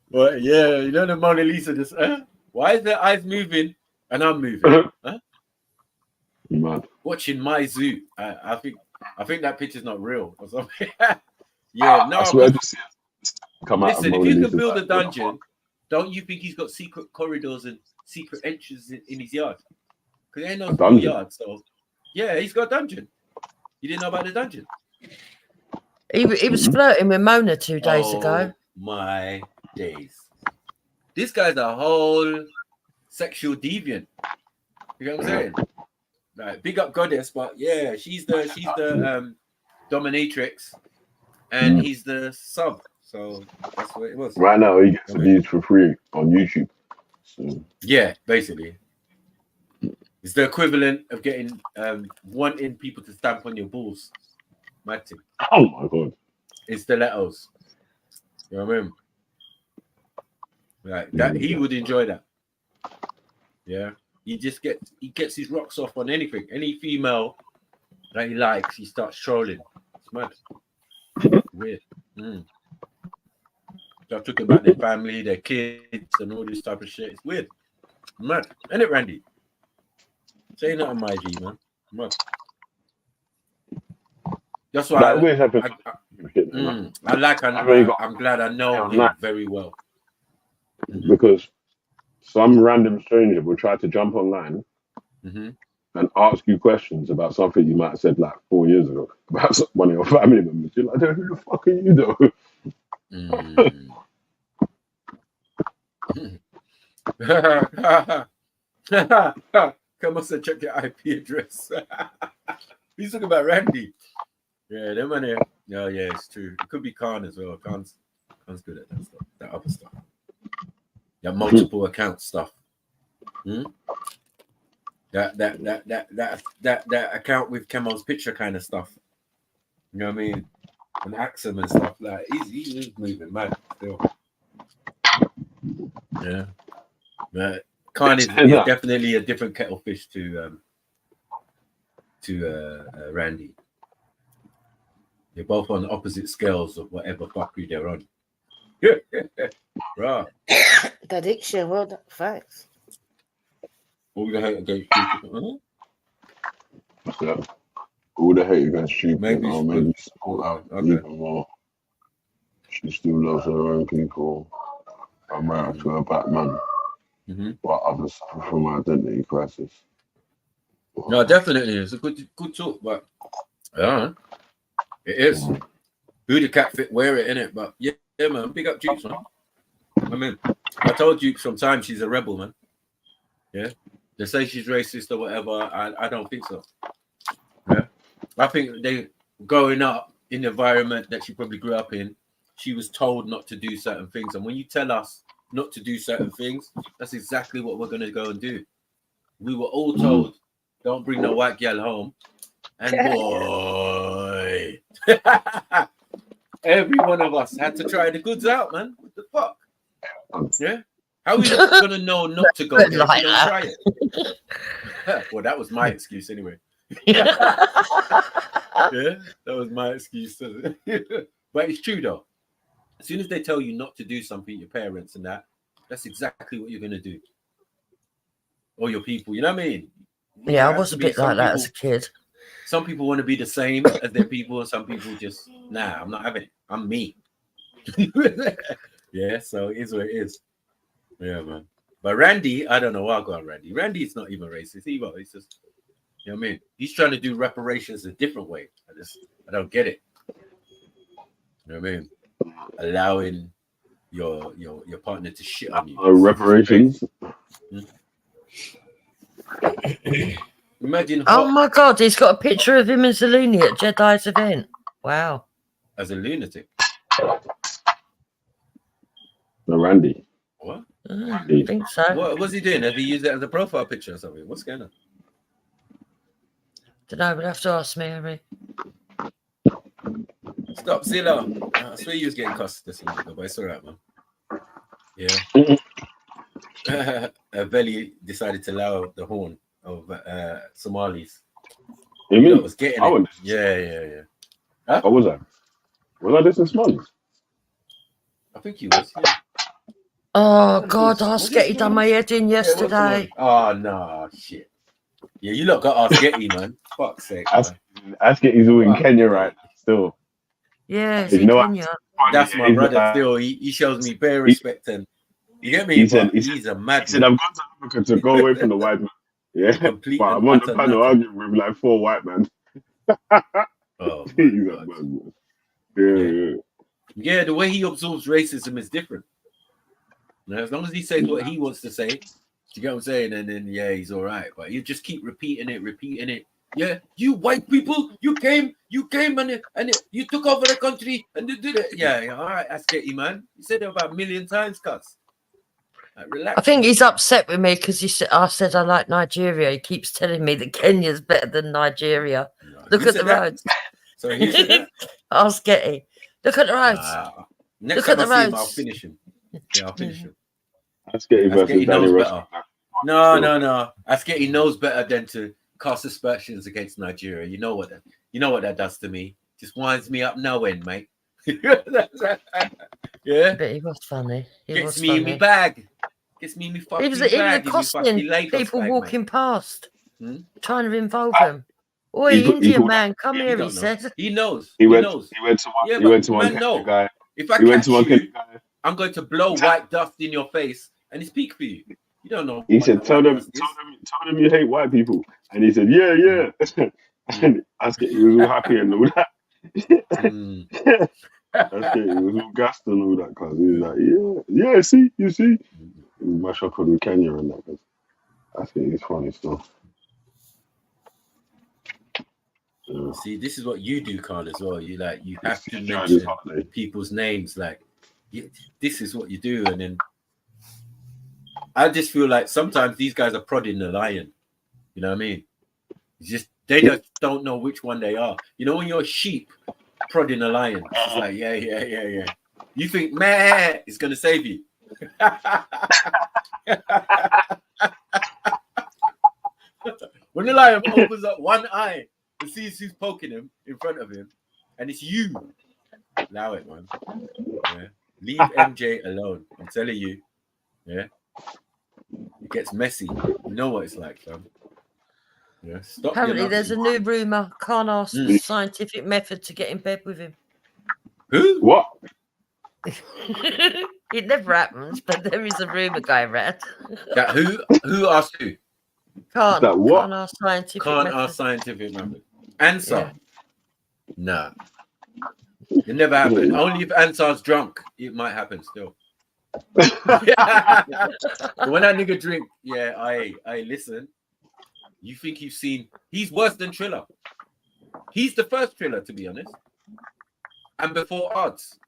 Well, yeah, you know the Mona Lisa just, why is their eyes moving and I'm moving? Mad. Watching my zoo. I think that picture's not real or something. Yeah, no. I swear to see it come out. Listen, if you can build a dungeon, don't you think he's got secret corridors and secret entrances in his yard? Because there ain't no full yard, so yeah, he's got a dungeon. You didn't know about the dungeon? He was flirting with Mona 2 days ago. My days. This guy's a whole sexual deviant. You know what I'm saying? Like, big up goddess, but yeah, she's the dominatrix, and he's the sub. So that's what it was. Right now, he gets the views for free on YouTube. So. Yeah, basically. It's the equivalent of getting wanting people to stamp on your balls. Matty. Oh my god. It's stilettos. You know what I mean? Like that, he would enjoy that. Yeah. He gets his rocks off on anything. Any female that he likes, he starts trolling. It's mad. Weird. Start talking about their family, their kids, and all this type of shit. It's weird. Mad. Isn't it, Randy? Say that on my G, man. Mad. That's why I'm glad I know him very well. Because some random stranger will try to jump online and ask you questions about something you might have said like 4 years ago about one of your family members. You're like, who the fuck are you, though? Come on, check your IP address. He's talking about Randy. Yeah, them man. Yeah, it's true. It could be Khan as well. Khan's good at that stuff, that other stuff. Yeah, multiple account stuff. That account with Kemal's picture kind of stuff. You know what I mean? And Axum and stuff. Like he's moving mad still. Yeah. But Khan is definitely a different kettle fish to Randy. They're both on opposite scales of whatever fuckery they're on. Right. The addiction, well done. Facts. All the hate against stupid. What's that? All the hate against stupid. Maybe even more. She still loves her own people. I'm married to a Batman. But others suffer from identity crisis. No, definitely. It's a good talk, but it is. Who the cat fit wear it, innit? But yeah, man, big up Jukes, man. I mean, I told Jukes sometimes she's a rebel, man. Yeah. They say she's racist or whatever. I don't think so. I think they growing up in the environment that she probably grew up in, she was told not to do certain things. And when you tell us not to do certain things, that's exactly what we're going to go and do. We were all told, don't bring no white girl home. And boy, every one of us had to try the goods out, man. What the fuck? Yeah? How are we going to know not to go there if we don't try it? Well, that was my excuse anyway. Yeah, that was my excuse. But it's true though. As soon as they tell you not to do something, your parents and that's exactly what you're going to do. Or your people, you know what I mean? Yeah, I was a bit like that as a kid. Some people want to be the same as their people, and some people just, nah, I'm not having it. I'm me. Yeah, so it is what it is. Yeah, man. But Randy, I don't know why I got Randy. Randy's not even racist either. He's just, you know what I mean? He's trying to do reparations a different way. I don't get it. You know what I mean? Allowing your partner to shit on you. Reparations. Imagine. Oh my God, he's got a picture of him as a loony at Jedi's event. Wow. As a lunatic. No, Randy. What? I think so. What was he doing? Have he used it as a profile picture or something? What's going on? Don't know, we'll have to ask Mary. Stop, Zilla. I swear you was getting cussed this week, but it's all right, man. Yeah. Veli decided to allow the horn of Somalis. You mean? Was getting it. Yeah. Huh? What was I? Was I listening to Somalis? I think he was. Yeah. Oh God, Asketty done my head in yesterday. Oh no, shit. Yeah, you lot got Asketty, man. Fuck's sake. Asketty's all in Kenya right now, still. Yeah, he's in Kenya. That's my brother still. He shows me bare respect and you get me? He's a mad. He said, I've gone to Africa to go away from the white man. Yeah. Complete but I'm on the panel arguing with like 4 white men. Oh, he's a mad man. Yeah, the way he absorbs racism is different. Now, as long as he says what he wants to say, you get what I'm saying? And then, yeah, he's all right. But you just keep repeating it. Yeah, you white people, you came and you took over the country and you did it. Yeah, all right, that's getting man. You said it about 1 million times, cuz. Like, relax. I think he's upset with me because I said I like Nigeria. He keeps telling me that Kenya's better than Nigeria. No, look at the roads. Sorry, who said that? Asketty. Look at the roads. Next time I see him, I'll finish him. Yeah, I'll finish him. Asketty knows better. No. Asketty knows better than to cast aspersions against Nigeria. You know what that does to me. Just winds me up no end, mate. Yeah. But he was funny. Gets me in my bag. Gets me in my fucking bag. He was accosting people walking past, trying to involve them. Oi, Indian man, come here, he said. He knows. He went to one guy. If I catch you, I'm going to blow white dust in your face and speak for you. You don't know. He said, tell them you hate white people. And he said, yeah. And he was all happy and all that. He was all gassed and all that, cause he was like, yeah, see, you see. He was mash up on Kenya and that, cause Asketty is funny stuff. See, this is what you do, Carl, as well. You have to mention people's names. Like, this is what you do, and then I just feel like sometimes these guys are prodding the lion. You know what I mean? It's just they don't know which one they are. You know, when you're a sheep prodding a lion, it's like yeah. You think man is gonna save you. When the lion opens up one eye and sees who's poking him in front of him, and it's you. Allow it, man. Yeah. Leave MJ alone. I'm telling you. Yeah. It gets messy. You know what it's like, fam. Yeah. Stop. Apparently, there's a new rumor. Can't ask the scientific method to get in bed with him. Who? What? It never happens, but there is a rumor going around. That who asked who? Can't ask scientific method. Answer. Yeah. Nah. It never happened. Only if Ansar's drunk, it might happen still. When that nigga drink, I listen. You think you've seen? He's worse than Triller. He's the first thriller, to be honest. And before odds.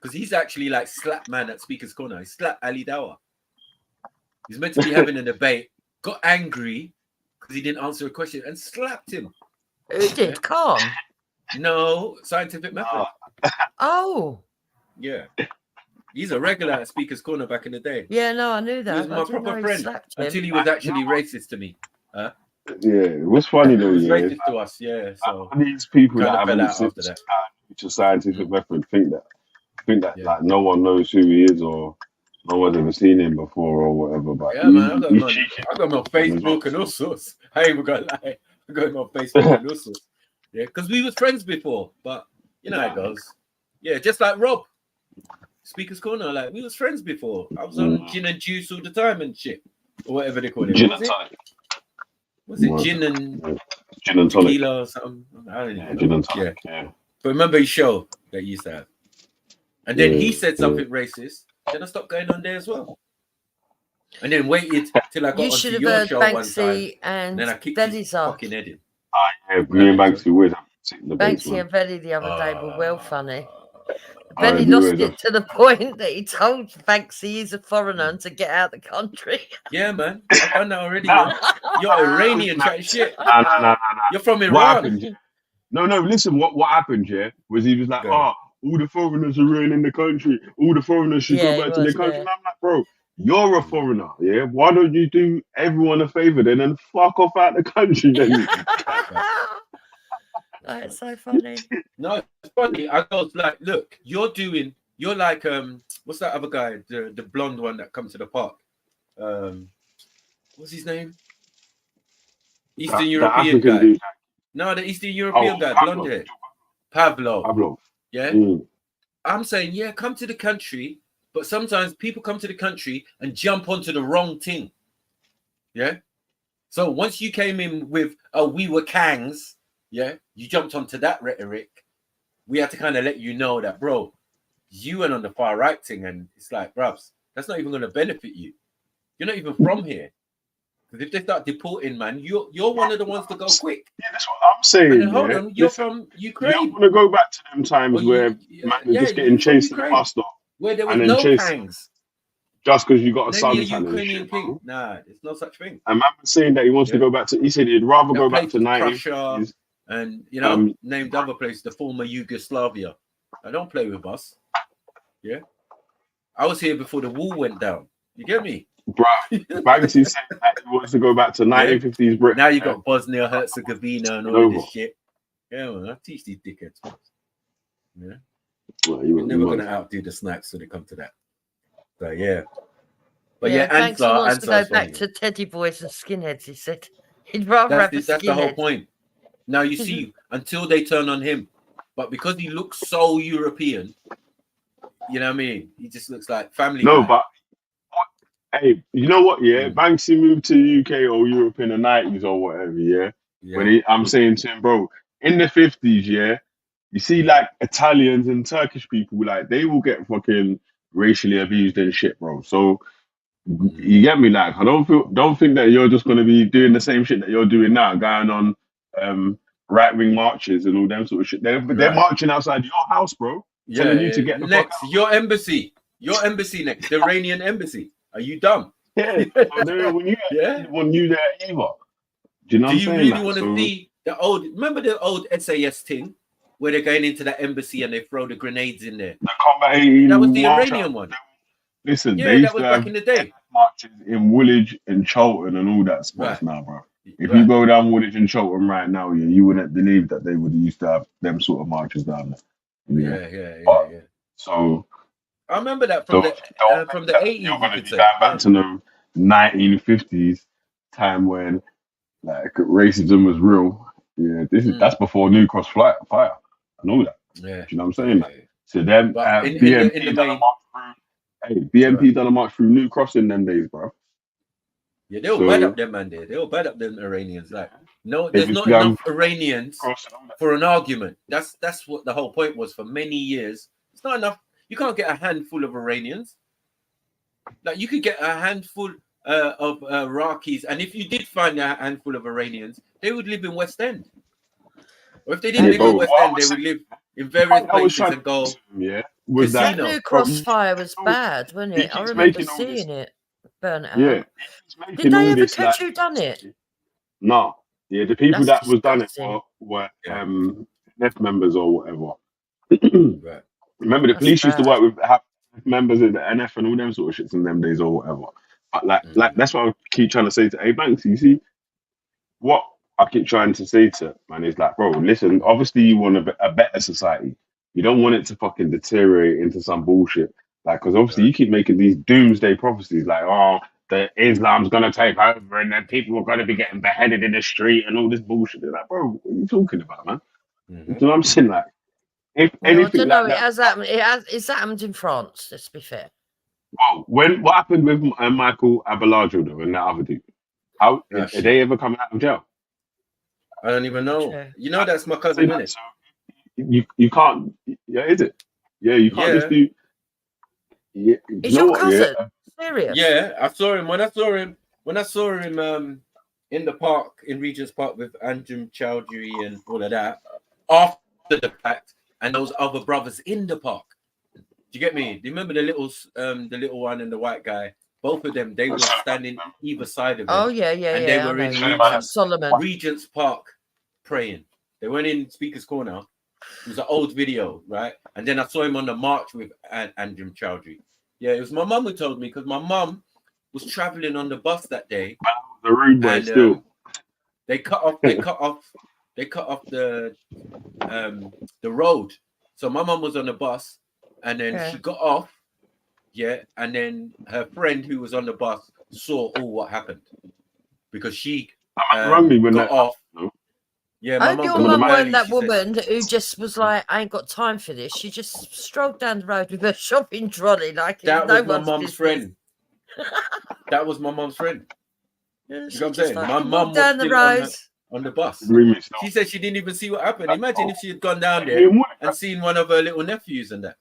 Because he's actually like slapped man at Speaker's Corner. He slapped Ali Dawah. He's meant to be having a debate, got angry because he didn't answer a question and slapped him. Who did? Khan? No, Scientific Method. Oh. Yeah. He's a regular at Speaker's Corner back in the day. Yeah, no, I knew that. He was my proper friend until he was actually racist to me. Yeah, what's funny though, He was yeah, racist to us, yeah. So these people kind that of fell haven't out seen after that. to Scientific Method think that like no one knows who he is or no one's ever seen him before or whatever. But Yeah, man, I got him on Facebook and all sorts. I ain't even gonna lie. I got him on Facebook and all sorts. Yeah, because we was friends before, but you know how it goes. Yeah, just like Rob. Speaker's Corner, like we was friends before. I was on gin and juice all the time and shit. Or whatever they call it. Gin What and was it? Was it gin and tonic tequila or something? I don't even know. Gin and tonic, yeah. But remember his show that he used to have. And then he said something racist. Then I stopped going on there as well. And then waited till I got onto your show one time. And then I kicked his fucking head in. Yeah, me and Banksy always have to sit in the Banksy and Belly the other day were well funny. I Belly do lost it. it to the point that he told Banksy he's a foreigner and to get out of the country. Yeah, man. I've done that already, man. You're Iranian chatting shit. No. You're from Iran. What happened? No, listen, what happened, yeah, was he was like, all the foreigners are ruining the country. All the foreigners should go back to their country. And I'm like, bro, you're a foreigner, yeah? Why don't you do everyone a favor then and fuck off out the country then? That's so funny. No, it's funny. I was like, look, you're like what's that other guy, the blonde one that comes to the park? What's his name? Eastern European guy. Dude. No, the Eastern European guy, blonde hair. Pavlov. Yeah. I'm saying, yeah, come to the country, but sometimes people come to the country and jump onto the wrong thing. Yeah. So once you came in with we were Kangs, yeah, you jumped onto that rhetoric. We had to kind of let you know that, bro, you went on the far right thing, and it's like, bruvs, that's not even going to benefit you. You're not even from here. Because if they start deporting, man, you're one of the ones to go quick. Yeah, that's what I'm saying. And hold on, you're from Ukraine. You don't want to go back to them times where man are just getting chased and passed off. Where there was no Kangs. Just because you got a Maybe a suntan and Ukrainian shit. king. Nah, there's no such thing. And man was saying that he wants to go back to. He said he'd rather go back to 1950s. And named other places, the former Yugoslavia. I don't play with us. Yeah, I was here before the wall went down. You get me, bro? Banksy said that he wants to go back to 1950s Britain. Now you got Bosnia Herzegovina and all this shit. Yeah, man, I teach these dickheads. Yeah, well, you're never gonna outdo the snipes when it comes to that. So yeah, but Banksy wants to go Ansar's back to Teddy Boys and skinheads. He said he'd rather have a skinhead. That's the whole point. Now you see, until they turn on him, but because he looks so European, you know what I mean? He just looks like family. No, guy. but hey, you know what? Yeah, Banksy moved to UK or Europe in the 90s or whatever. Yeah, when I'm saying to him, bro, in the 50s, yeah, you see like Italians and Turkish people, like they will get fucking racially abused and shit, bro. So you get me? Like, I don't think that you're just gonna be doing the same shit that you're doing now, going on right-wing marches and all them sort of shit. They're marching outside your house, bro. Telling you to get the next. Your embassy next. The Iranian embassy. Are you dumb? Yeah. When you there either. Do you know what I'm saying? Do you really want to see the old? Remember the old SAS thing where they're going into that embassy and they throw the grenades in there? The Combat 18. That was the Iranian one. Listen, yeah, that was back in the day. Marches in Woolwich and Cholton and all that spots now, bro. If you go down Woolwich and Cholton right now, you wouldn't believe that they would used to have them sort of marches down there. Yeah. So I remember that from the 80s. You're going to be going back to the 1950s time when like racism was real. Yeah, that's before New Cross fire and all that. Yeah, do you know what I'm saying? So then BMP done a march through New Cross in them days, bro. Yeah, they'll bad up them man there. They'll bad up them Iranians. Like, no, there's not enough Iranians for an argument. That's what the whole point was for many years. It's not enough. You can't get a handful of Iranians. Like, you could get a handful of Iraqis, and if you did find a handful of Iranians, they would live in West End. Or if they didn't live in bro. West What I End, was they would saying, live in the various point I was places trying and go to yeah, was That casino. new bro, crossfire was bro, bad, wasn't he it? I keeps remember making all this. seeing it burn Yeah, out. he's Did making they all ever this like. catch who done it? Nah, yeah, the people That's that was done it disgusting. were Yeah. NF members or whatever. Right. Remember, the That's police used to bad. work with have members of the NF and all them sort of shits in them days or whatever. But like that's what I keep trying to say to A Banks. You see, what I keep trying to say to man is like, bro, listen. Obviously, you want a better society. You don't want it to fucking deteriorate into some bullshit. Like, because obviously you keep making these doomsday prophecies, like, oh, the Islam's gonna take over, and then people are gonna be getting beheaded in the street and all this bullshit. They're like, bro, what are you talking about, man? You know what I'm saying? Like, if Well, I anything don't know. like It that. has happened. It's happened in France. Let's be fair. Whoa, what happened with Michael Abelardo though and that other dude? How are shit. they ever coming out of jail? I don't even know. True. You know that's my Say cousin, that, innit? so you can't. Yeah, is it? Yeah, you can't just do. Yeah, you Is know your what? cousin serious? Yeah, I saw him when I saw him in the park in Regent's Park with Anjum Chowdhury and all of that after the fact, and those other brothers in the park. Do you get me? Do you remember the little one and the white guy? Both of them, they were standing either side of him. Oh yeah, and they were I in know. Solomon. Regent's Park praying. They went in Speaker's Corner. It was an old video, right? And then I saw him on the march with Anjum Chowdhury. Yeah, it was my mum who told me because my mum was traveling on the bus that day. The rude boy And still. they cut off the road. So my mum was on the bus, and then she got off. Yeah, and then her friend who was on the bus saw all what happened because she got off. Yeah, I my hope mum your got mum weren't early, that she said. woman who just was like, I ain't got time for this. She just strolled down the road with her shopping trolley like That it's no was my one's mum's business. friend. That was my mum's friend. Yeah, You she know what I'm just saying? My fucking mum walked was down the still road. on the bus. Remix, She said she didn't even see what happened. Imagine if she had gone down there and seen one of her little nephews and that.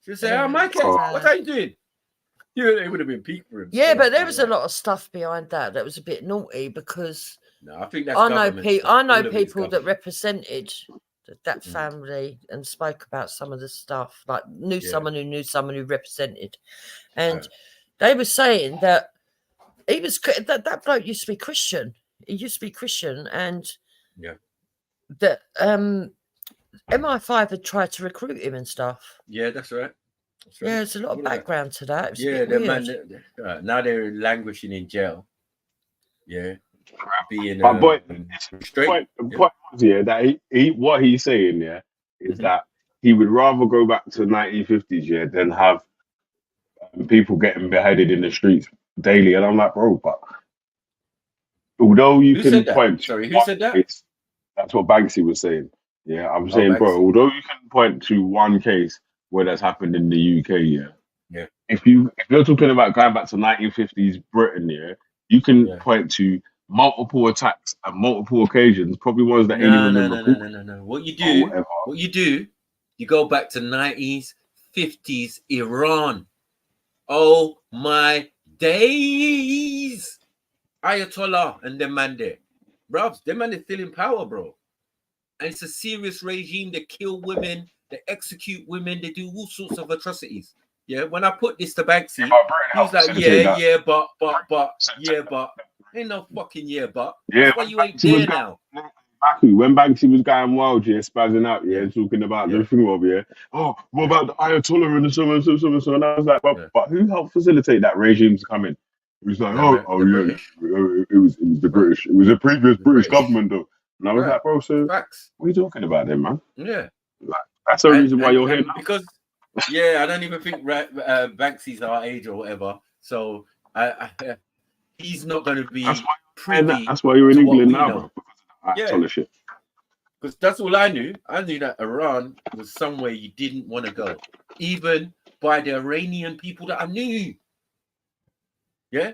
She would say, "Oh, Michael, what are you doing?" It would have been peak for him. Yeah, but there was a lot of stuff behind that that was a bit naughty because no, I think that's I know government stuff. I know All of it is people that government. represented that family and spoke about some of the stuff, like someone who knew someone who represented, and they were saying that he was that bloke used to be Christian. He used to be Christian, and that MI5 had tried to recruit him and stuff. Yeah, that's right. That's right. Yeah, there's a lot of background to that. It was a bit the weird. man. Now they're languishing in jail. Yeah, being But boy, straight. The point was, that he what he's saying, is that he would rather go back to the 1950s, than have people getting beheaded in the streets daily. And I'm like, bro, but although you Who can said that? point to Sorry, who one said that? case, that's what Banksy was saying. Yeah, I'm Oh, saying, bro, Banksy. although you can point to one case where that's happened in the UK, Yeah. If you're talking about going back to 1950s Britain, you can point to multiple attacks at multiple occasions, probably ones that ain't even been reported. No. What you do, you go back to 90s, 50s Iran. Oh my days. Ayatollah and them man there. Bruv, them man is still in power, bro. And it's a serious regime. They kill women, they execute women, they do all sorts of atrocities. Yeah, when I put this to Banksy, he was like, but ain't no fucking but. That's why you ain't there now. When Banksy was going wild, spazzing out, talking about the thing of, oh, what about the Ayatollah and so and I was like, but who helped facilitate that regime to come in? It was like, it was the British. It was the previous British government, though. And I was like, bro, so Facts. what are you talking about then, man? Yeah. Like, that's the reason why you're here now. Because, I don't even think Banksy's our age or whatever. So he's not going to be privy. That's why you're in to what England we now, know. bro. Because of that shit. Because that's all I knew. I knew that Iran was somewhere you didn't want to go, even by the Iranian people that I knew. Yeah,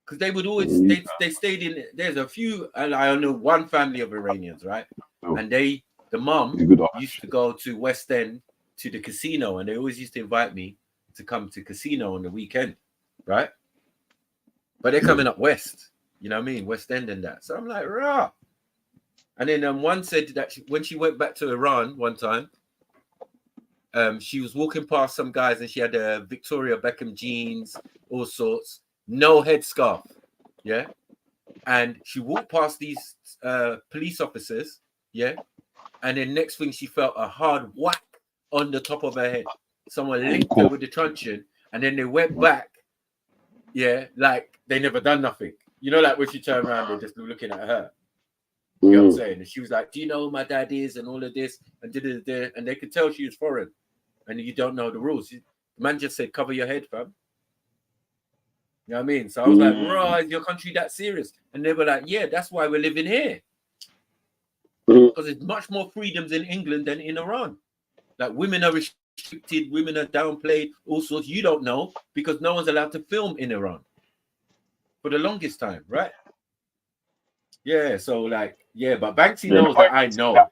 because they would always they stayed in. There's a few, and I know one family of Iranians, right? And the mum used to go to West End to the casino, and they always used to invite me to come to casino on the weekend, right? But they're coming up west, you know what I mean, West End and that. So I'm like, rah. And then one said that when she went back to Iran one time, she was walking past some guys and she had a Victoria Beckham jeans, all sorts, no headscarf. Yeah. And she walked past these police officers. Yeah. And then next thing she felt a hard whack on the top of her head. Someone licked her with the truncheon, and then they went back. Yeah, like they never done nothing. You know, like when she turned around, they're just looking at her. You know what I'm saying? And she was like, "Do you know who my dad is?" and all of this, and and they could tell she was foreign, and you don't know the rules. The man just said, "Cover your head, fam." You know what I mean? So I was like, "Right, is your country that serious?" And they were like, "Yeah, that's why we're living here, because there's much more freedoms in England than in Iran. Like women are restricted, women are downplayed, all sorts. You don't know because no one's allowed to film in Iran for the longest time, right?" Yeah, so like, yeah, but Banksy knows that I know.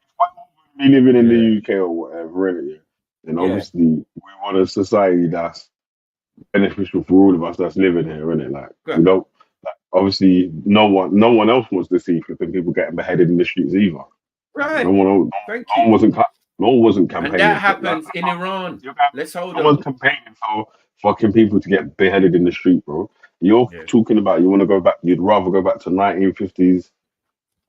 Me living in the UK or whatever, really. And obviously, we want a society that's beneficial for all of us that's living here, innit? Like, we don't. Like, obviously, no one else wants to see flipping people getting beheaded in the streets either. Right. No one wasn't campaigning. And that happens in Iran. Let's hold No one's campaigning for fucking people to get beheaded in the street, bro. You're talking about you want to go back. You'd rather go back to 1950s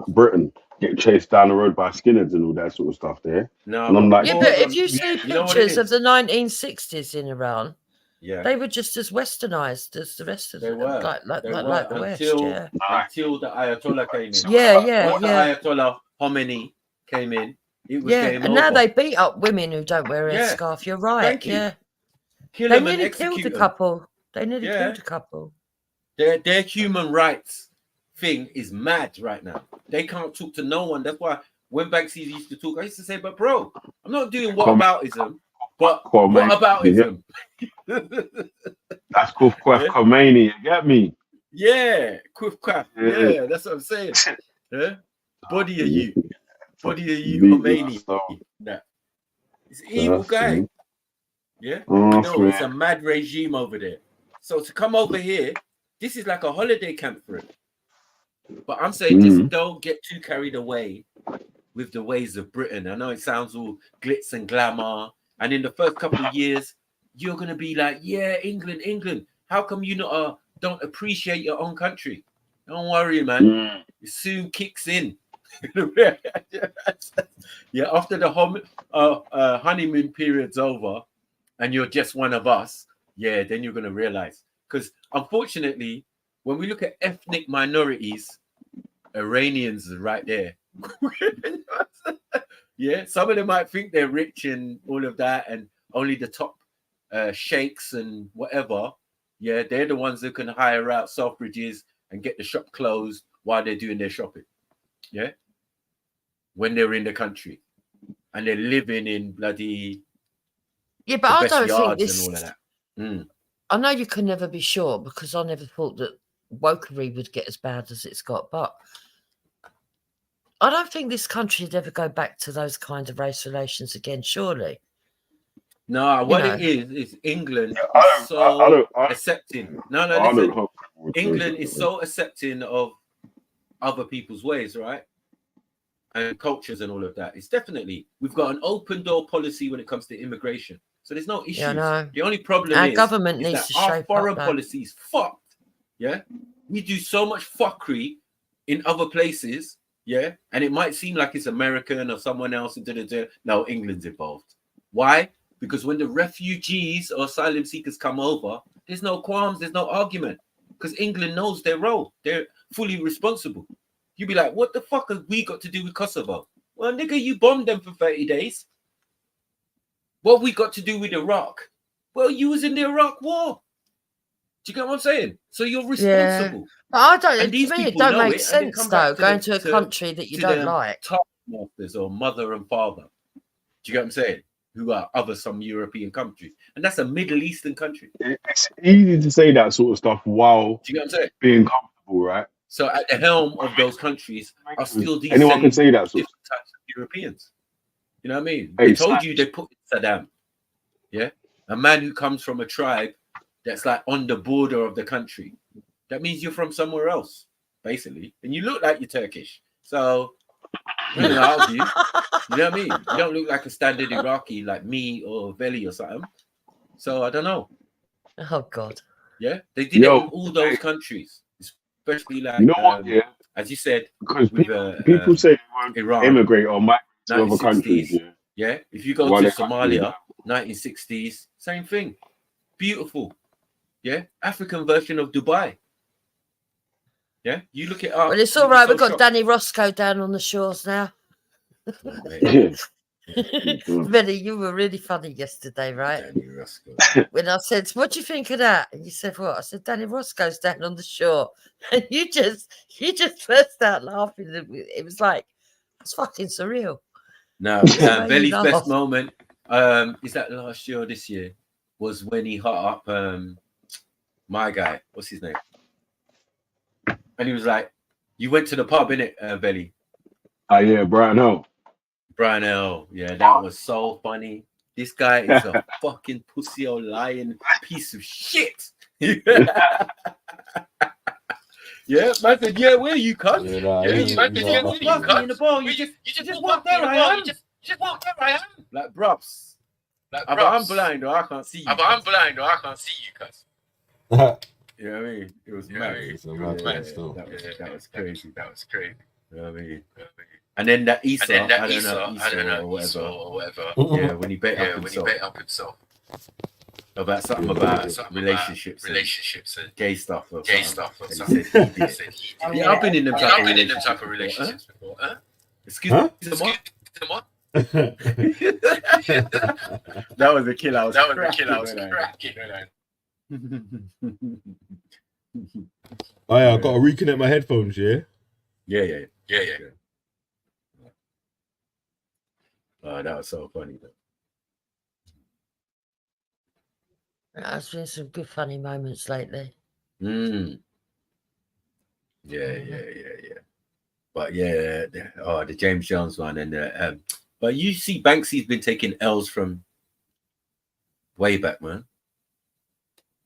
Britain, get chased down the road by skinheads and all that sort of stuff there. No, and I'm like, yeah, but if you see pictures of the 1960s in Iran, they were just as westernized as the rest of them, like the West. Yeah. Until the Ayatollah came in. Yeah. Once the Ayatollah Khomeini came in, it was game and now over. they beat up women who don't wear a headscarf. You're right. Thank you. Yeah. Kill They them and nearly execute killed a them. couple. They nearly killed a couple. Their human rights thing is mad right now. They can't talk to no one. That's why when Banksy used to talk, I used to say, but bro, I'm not doing whataboutism, but whataboutism. That's Kuf Kwaf Khomeini, you get me? Yeah, Kuf Kwaf. Yeah, that's what I'm saying. Yeah? Body of you, Khomeini. That. It's an evil guy. Yeah, no, it's a mad regime over there. So to come over here, this is like a holiday camp for him. But I'm saying just don't get too carried away with the ways of Britain. I know it sounds all glitz and glamour. And in the first couple of years, you're going to be like, yeah, England. How come you not don't appreciate your own country? Don't worry, man. It soon kicks in. Yeah, after the honeymoon period's over and you're just one of us, yeah, then you're going to realize. Because unfortunately, when we look at ethnic minorities, Iranians are right there. Yeah, some of them might think they're rich and all of that, and only the top sheikhs and whatever. Yeah, they're the ones who can hire out Selfridges and get the shop closed while they're doing their shopping. Yeah, when they're in the country and they're living in bloody but I don't think this and all of that. I know you can never be sure because I never thought that wokery would get as bad as it's got, but I don't think this country would ever go back to those kind of race relations again, surely. No, what it is England is so accepting. Listen. England is so accepting of other people's ways, right? And cultures and all of that. It's definitely, we've got an open door policy when it comes to immigration. So there's no issues. The only problem our is government is needs that to our shape foreign up, policy is fucked. Yeah, we do so much fuckery in other places. Yeah, and it might seem like it's American or someone else. No, England's involved. Why? Because when the refugees or asylum seekers come over, there's no qualms, there's no argument. Because England knows their role. They're fully responsible. You'd be like, what the fuck have we got to do with Kosovo? Well, nigga, you bombed them for 30 days. What have we got to do with Iraq? Well, you was in the Iraq war. Do you get what I'm saying? So you're responsible. But I don't. And these to me, it people don't know make it, sense though. Going to a country that you don't them like. Top masters or mother and father. Do you get what I'm saying? Who are some European countries, and that's a Middle Eastern country. It's easy to say that sort of stuff while Do you get what I'm saying? being comfortable, right? So at the helm of those countries are still these Anyone can say that sort different types of Europeans. You know what I mean? Hey, They told you they put Saddam. Yeah, a man who comes from a tribe that's like on the border of the country. That means you're from somewhere else, basically, and you look like you're Turkish. So out of you. You know what I mean? You don't look like a standard Iraqi like me or Veli or something. So I don't know. Oh God. Yeah, they did it in all those countries, especially like You know what? Yeah, as you said, because with people say they won't Iran, immigrate or migrate to other countries. 1960s. Yeah, if you go to Somalia, 1960s, same thing. Beautiful. Yeah, African version of Dubai. Yeah, you look it up. Well, it's all right. We've got Danny Roscoe down on the shores now. Benny, you were really funny yesterday, right? Danny Roscoe. When I said, "What do you think of that?" and you said, "What?" I said, "Danny Roscoe's down on the shore," and you just burst out laughing. It was like it's fucking surreal. No, Veli's best moment is that last year or this year was when he hot up my guy. What's his name? And he was like, "You went to the pub, innit, Veli?" Oh yeah, Brian L. Brian L. Yeah, that was so funny. This guy is a fucking pussy old lying piece of shit. Yeah, man said, "Yeah, where are you, cunt?" Yeah, man said, "Yeah, where are you, cunt?" In the bar, you just walk there, I am. Just walk there, I am. Like, brups. I'm blind or I can't see you. I'm blind or I can't see you, cunt. You know what I mean? It was mad. That was crazy. That was crazy. You know what I mean? And then that Isa, I don't know, or whatever. Yeah, when he bet up himself. About something about relationships and gay stuff or something. He said he did. Yeah, I've been in them type of relationships before. Huh? Excuse me, what? That was a kill. I was cracking. Oh yeah, I've got to reconnect my headphones, yeah? Yeah. Oh, that was so funny though. There's been some good funny moments lately. Yeah. But yeah, the James Jones one and but you see Banksy's been taking L's from way back, man.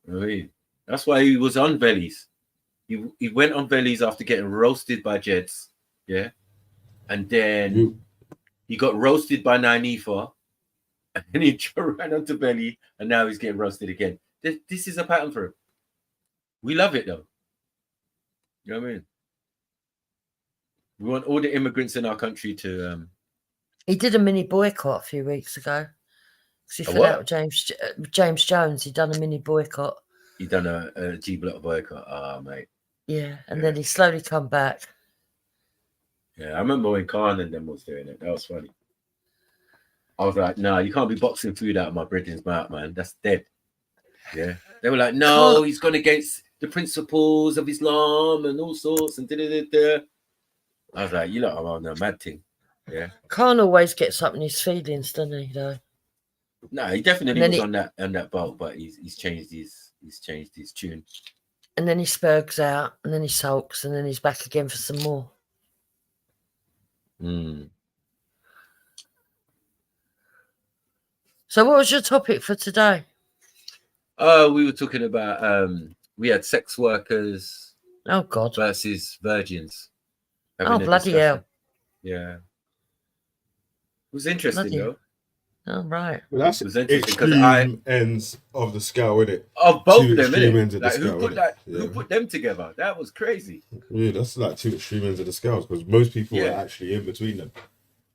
I mean, that's why he was on Veli's. He went on Veli's after getting roasted by Jeds, yeah, and then he got roasted by Nyanifa, and then he ran onto Veli, and now he's getting roasted again. This is a pattern for him. We love it though. You know what I mean? We want all the immigrants in our country to. He did a mini boycott a few weeks ago. He fell out with James Jones. He done a mini boycott. He done a G Block boycott. Oh, mate. Yeah, and then he slowly come back. Yeah, I remember when Khan and them was doing it. That was funny. I was like, no, you can't be boxing food out of my brethren's mouth, man. That's dead. Yeah. They were like, no, he's gone against the principles of Islam and all sorts and da-da-da-da. I was like, you lot are on a mad thing. Yeah. Khan always gets up in his feelings, doesn't he, though? No, he definitely was on that boat, but he's changed his tune. And then he spurgs out, and then he sulks, and then he's back again for some more. So what was your topic for today? We were talking about we had sex workers versus virgins. Oh, bloody hell. Yeah. It was interesting though. Oh, right. Well, that's extreme ends of the scale, isn't it? Of both of them, extreme innit? ends of the Like, scale, who put them together? That was crazy. Yeah, that's like two extreme ends of the scales because most people are actually in between them.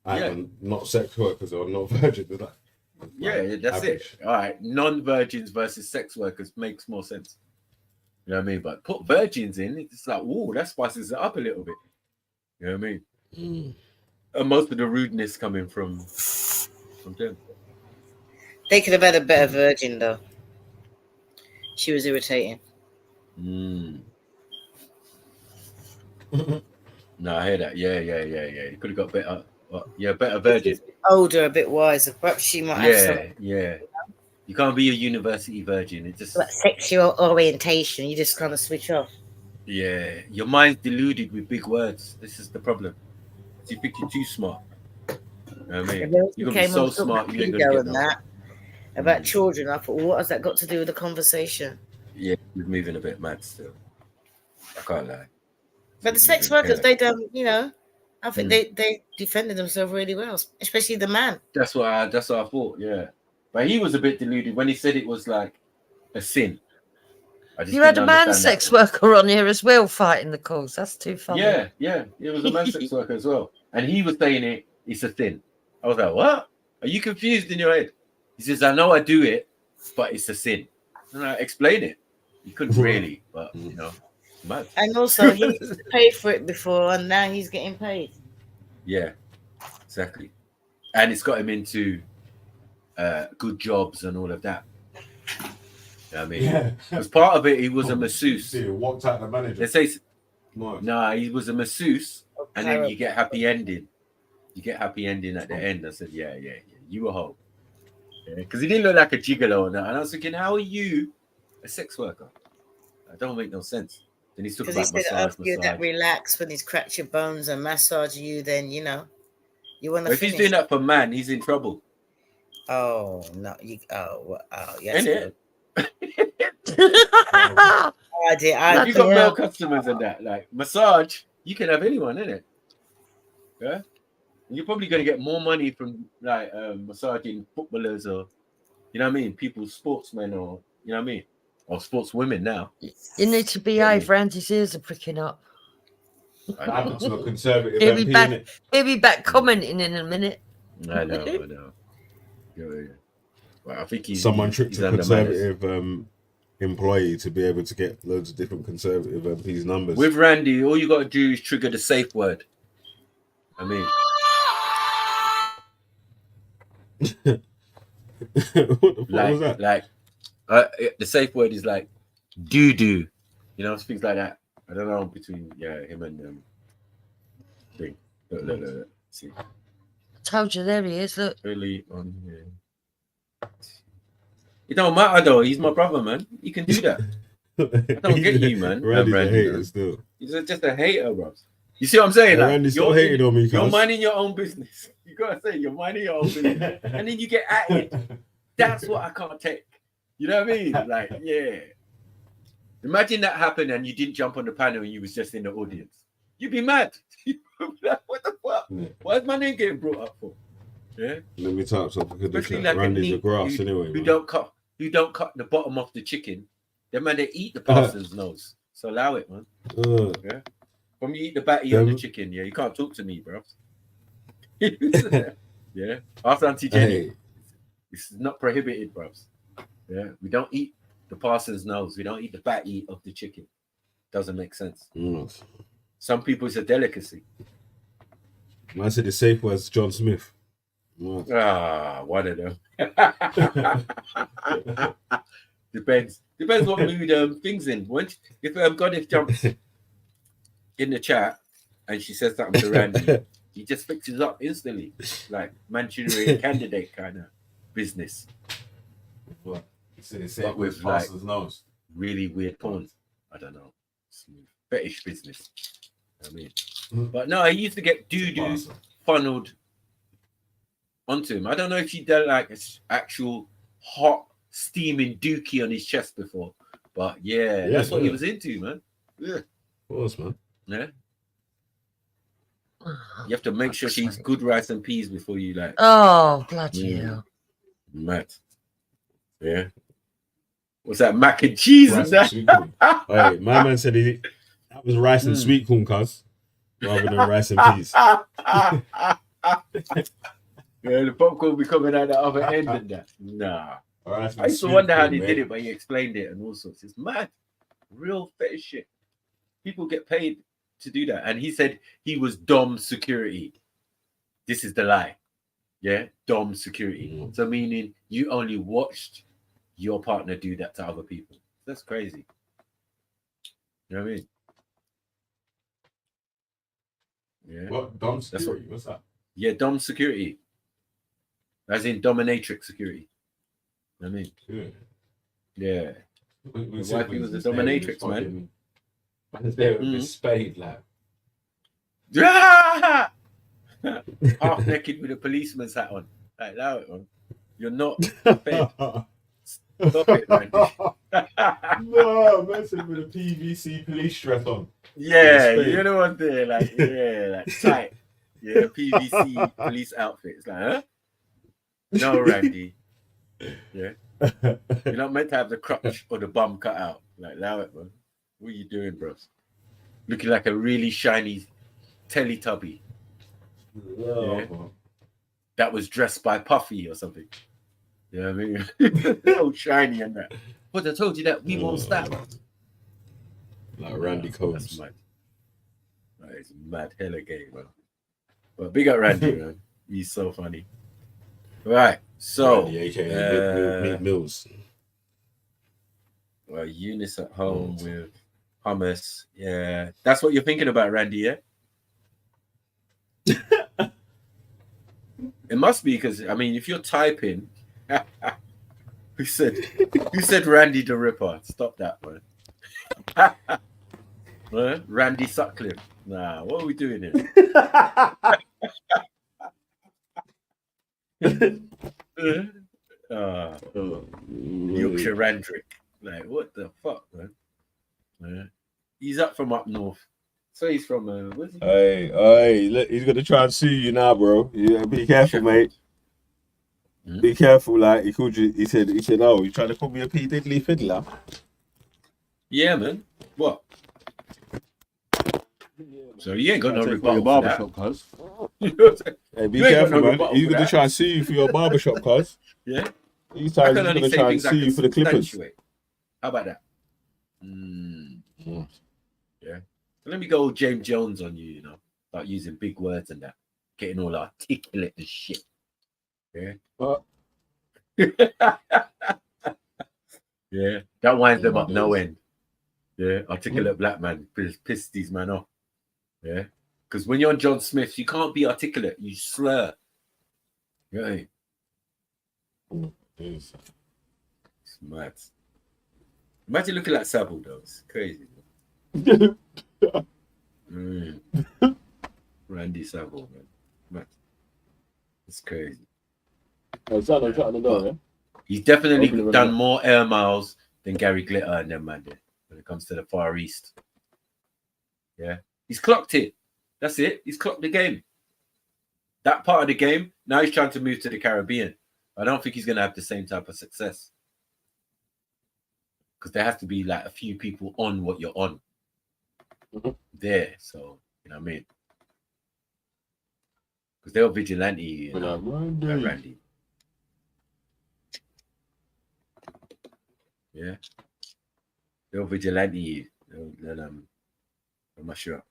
And not sex workers or not virgins. Like, That's average. it. All right. Non-virgins versus sex workers makes more sense. You know what I mean? But put virgins in, it's like, whoa, that spices it up a little bit. You know what I mean? And most of the rudeness coming from them. They could have had a better virgin though. She was irritating. No, I hear that. Yeah. You could have got better. Better virgin. Older, a bit wiser. Perhaps she might have some. Yeah. You can't be a university virgin. It just like sexual orientation. You just kind of switch off. Yeah, your mind's deluded with big words. This is the problem. You think you're too smart. You know what I mean? You're gonna be so smart. You ain't gonna get that. About children, I thought, well, what has that got to do with the conversation? Yeah, we're moving a bit mad still. I can't lie. But the sex workers, they don't, I think they defended themselves really well, especially the man. That's what I thought. Yeah, but he was a bit deluded when he said it was like a sin. You had a man sex worker on here as well fighting the cause. That's too funny. Yeah. It was a man sex worker as well, and he was saying it's a sin. I was like, what? Are you confused in your head? He says, I know I do it, but it's a sin. And I explain it. He couldn't really, but you know, mad. And also, he used to pay for it before, and now he's getting paid. Yeah, exactly. And it's got him into good jobs and all of that. You know what I mean, as part of it, he was a masseuse. Walked out the manager. They say, nah, he was a masseuse, and then you get happy ending. You get happy ending at the end. I said, yeah, you were home. Because he didn't look like a gigolo or that. And I was thinking, how are you a sex worker? That don't make no sense. Then he's talking about massage. You that relax when he's cracked your bones and massage you, then you know you want to. If he's doing that for man, he's in trouble. Oh no! Yes. Isn't it? I you got male customers and that, like massage, you can have anyone, innit? Yeah. You're probably gonna get more money from like massaging footballers or you know what I mean, people, sportsmen or you know what I mean, or sportswomen now. You need to behave. Randy's ears are pricking up. That happened to a conservative he'll MP. He'll be back commenting in a minute. I know. Yeah. Well, I think someone tricked a conservative employee to be able to get loads of different conservative MPs' numbers. With Randy, all you got to do is trigger the safe word. I mean, what the fuck was that? Like, the safe word is like doo-doo, you know, things like that. I don't know between him and thing. Look. See. I told you, there he is. Look. Early on here. It don't matter though. He's my brother, man. He can do that. I don't get you, man. Randy's a hater still. He's just a hater, bro. You see what I'm saying? Like, Randy's still hating on me. You're minding your own business. You gotta say you're minding your own business, and then you get at it. That's what I can't take. You know what I mean? Like, yeah. Imagine that happened and you didn't jump on the panel and you was just in the audience. You'd be mad. Like, what the fuck? Why is my name getting brought up for? Yeah. Let me talk so because like Randy's a grass anyway. Who don't cut the bottom off the chicken. Them man, they eat the parson's nose. So allow it, man. Yeah. When you eat the batty on the chicken, you can't talk to me, bro. Yeah. After Auntie Jenny, it's not prohibited, bro. Yeah. We don't eat the parson's nose. We don't eat the batty of the chicken. Doesn't make sense. Some people, it's a delicacy. I said the safe was John Smith. One of them. Depends what mood things in. If Goddess jumps in the chat and she says something to Randy, he just fixes up instantly, like Manchurian candidate kind of business. What? But with like really weird porn. I don't know. Smooth. Fetish business. I mean, but no, he used to get doo-doo funneled onto him. I don't know if he did like an actual hot steaming dookie on his chest before, but that's what he was into, man. Yeah, of course, man. Yeah, you have to make sure she's good rice and peas before you like. Oh, bloody hell! Mad. Yeah. What's that, mac and cheese? Rice and sweet corn. Hey, my man said that was rice and sweet corn, cuz, rather than rice and peas. Yeah, the popcorn will be coming out the other end of that. Nah. I used to wonder how they did it, but he explained it and all sorts. It's mad. Real fetish shit. People get paid to do that. And he said he was Dom security. This is the lie. Yeah? Dom security. So meaning you only watched your partner do that to other people. That's crazy. You know what I mean? Yeah. What? Dom security? What's that? Yeah, Dom security. As in dominatrix security. You know what I mean? Yeah. His wife was a dominatrix, man. And there with his spade, like. Half naked with a policeman's hat on. Like, allow it, man. You're not fed. Stop it, man. No, messing with a PVC police dress on. Yeah, you know what I'm saying? Like, yeah, like tight. Yeah, PVC police outfit. It's like, huh? No, Randy. Yeah. You're not meant to have the crotch or the bum cut out. Like, allow it, man. What are you doing, bros? Looking like a really shiny Teletubby. Yeah. That was dressed by Puffy or something. You know what I mean? So shiny and that. But I told you that we won't stop. Like Randy Combs. That's mad. That is mad. Hella gay, man. But big up Randy, man. He's so funny. Right. So, Randy, aka Meat Mills. Well, Eunice at home with hummus. Yeah. That's what you're thinking about, Randy, yeah? It must be because, I mean, if you're typing, who said Randy the Ripper? Stop that, man. Randy Sutcliffe. Nah, what are we doing here? Yorkshire Randrick. Like, what the fuck, man? He's up from up north. So he's from where's he? Hey, look, he's gonna try and sue you now, bro. Yeah, be careful, mate. Be careful, like he called you. He said, oh, you trying to call me a P Diddley fiddler? Yeah, man. What? So you ain't got no rebuttal for that. Cuz. Hey, be careful, man. He's gonna try and sue you for your barbershop, cuz. Yeah. He's gonna try and sue you for the Clippers. How about that? Yeah. So let me go James Jones on you, start using big words and that, getting all articulate and shit. Yeah. Yeah. That winds them up no end. Yeah. Articulate black man piss these man off. Yeah. Because when you're on John Smith, you can't be articulate. You slur. Yeah. It's mad. Imagine looking like Savile, though. It's crazy. Randy Savile, man. It's crazy. He's definitely done more air miles than Gary Glitter and them, man, when it comes to the Far East. Yeah. He's clocked it. That's it. He's clocked the game. That part of the game, now he's trying to move to the Caribbean. I don't think he's going to have the same type of success. Because there has to be like a few people on what you're on. There. So, you know what I mean? Because they're vigilante, Randy. Yeah. They're vigilante. I'm not sure.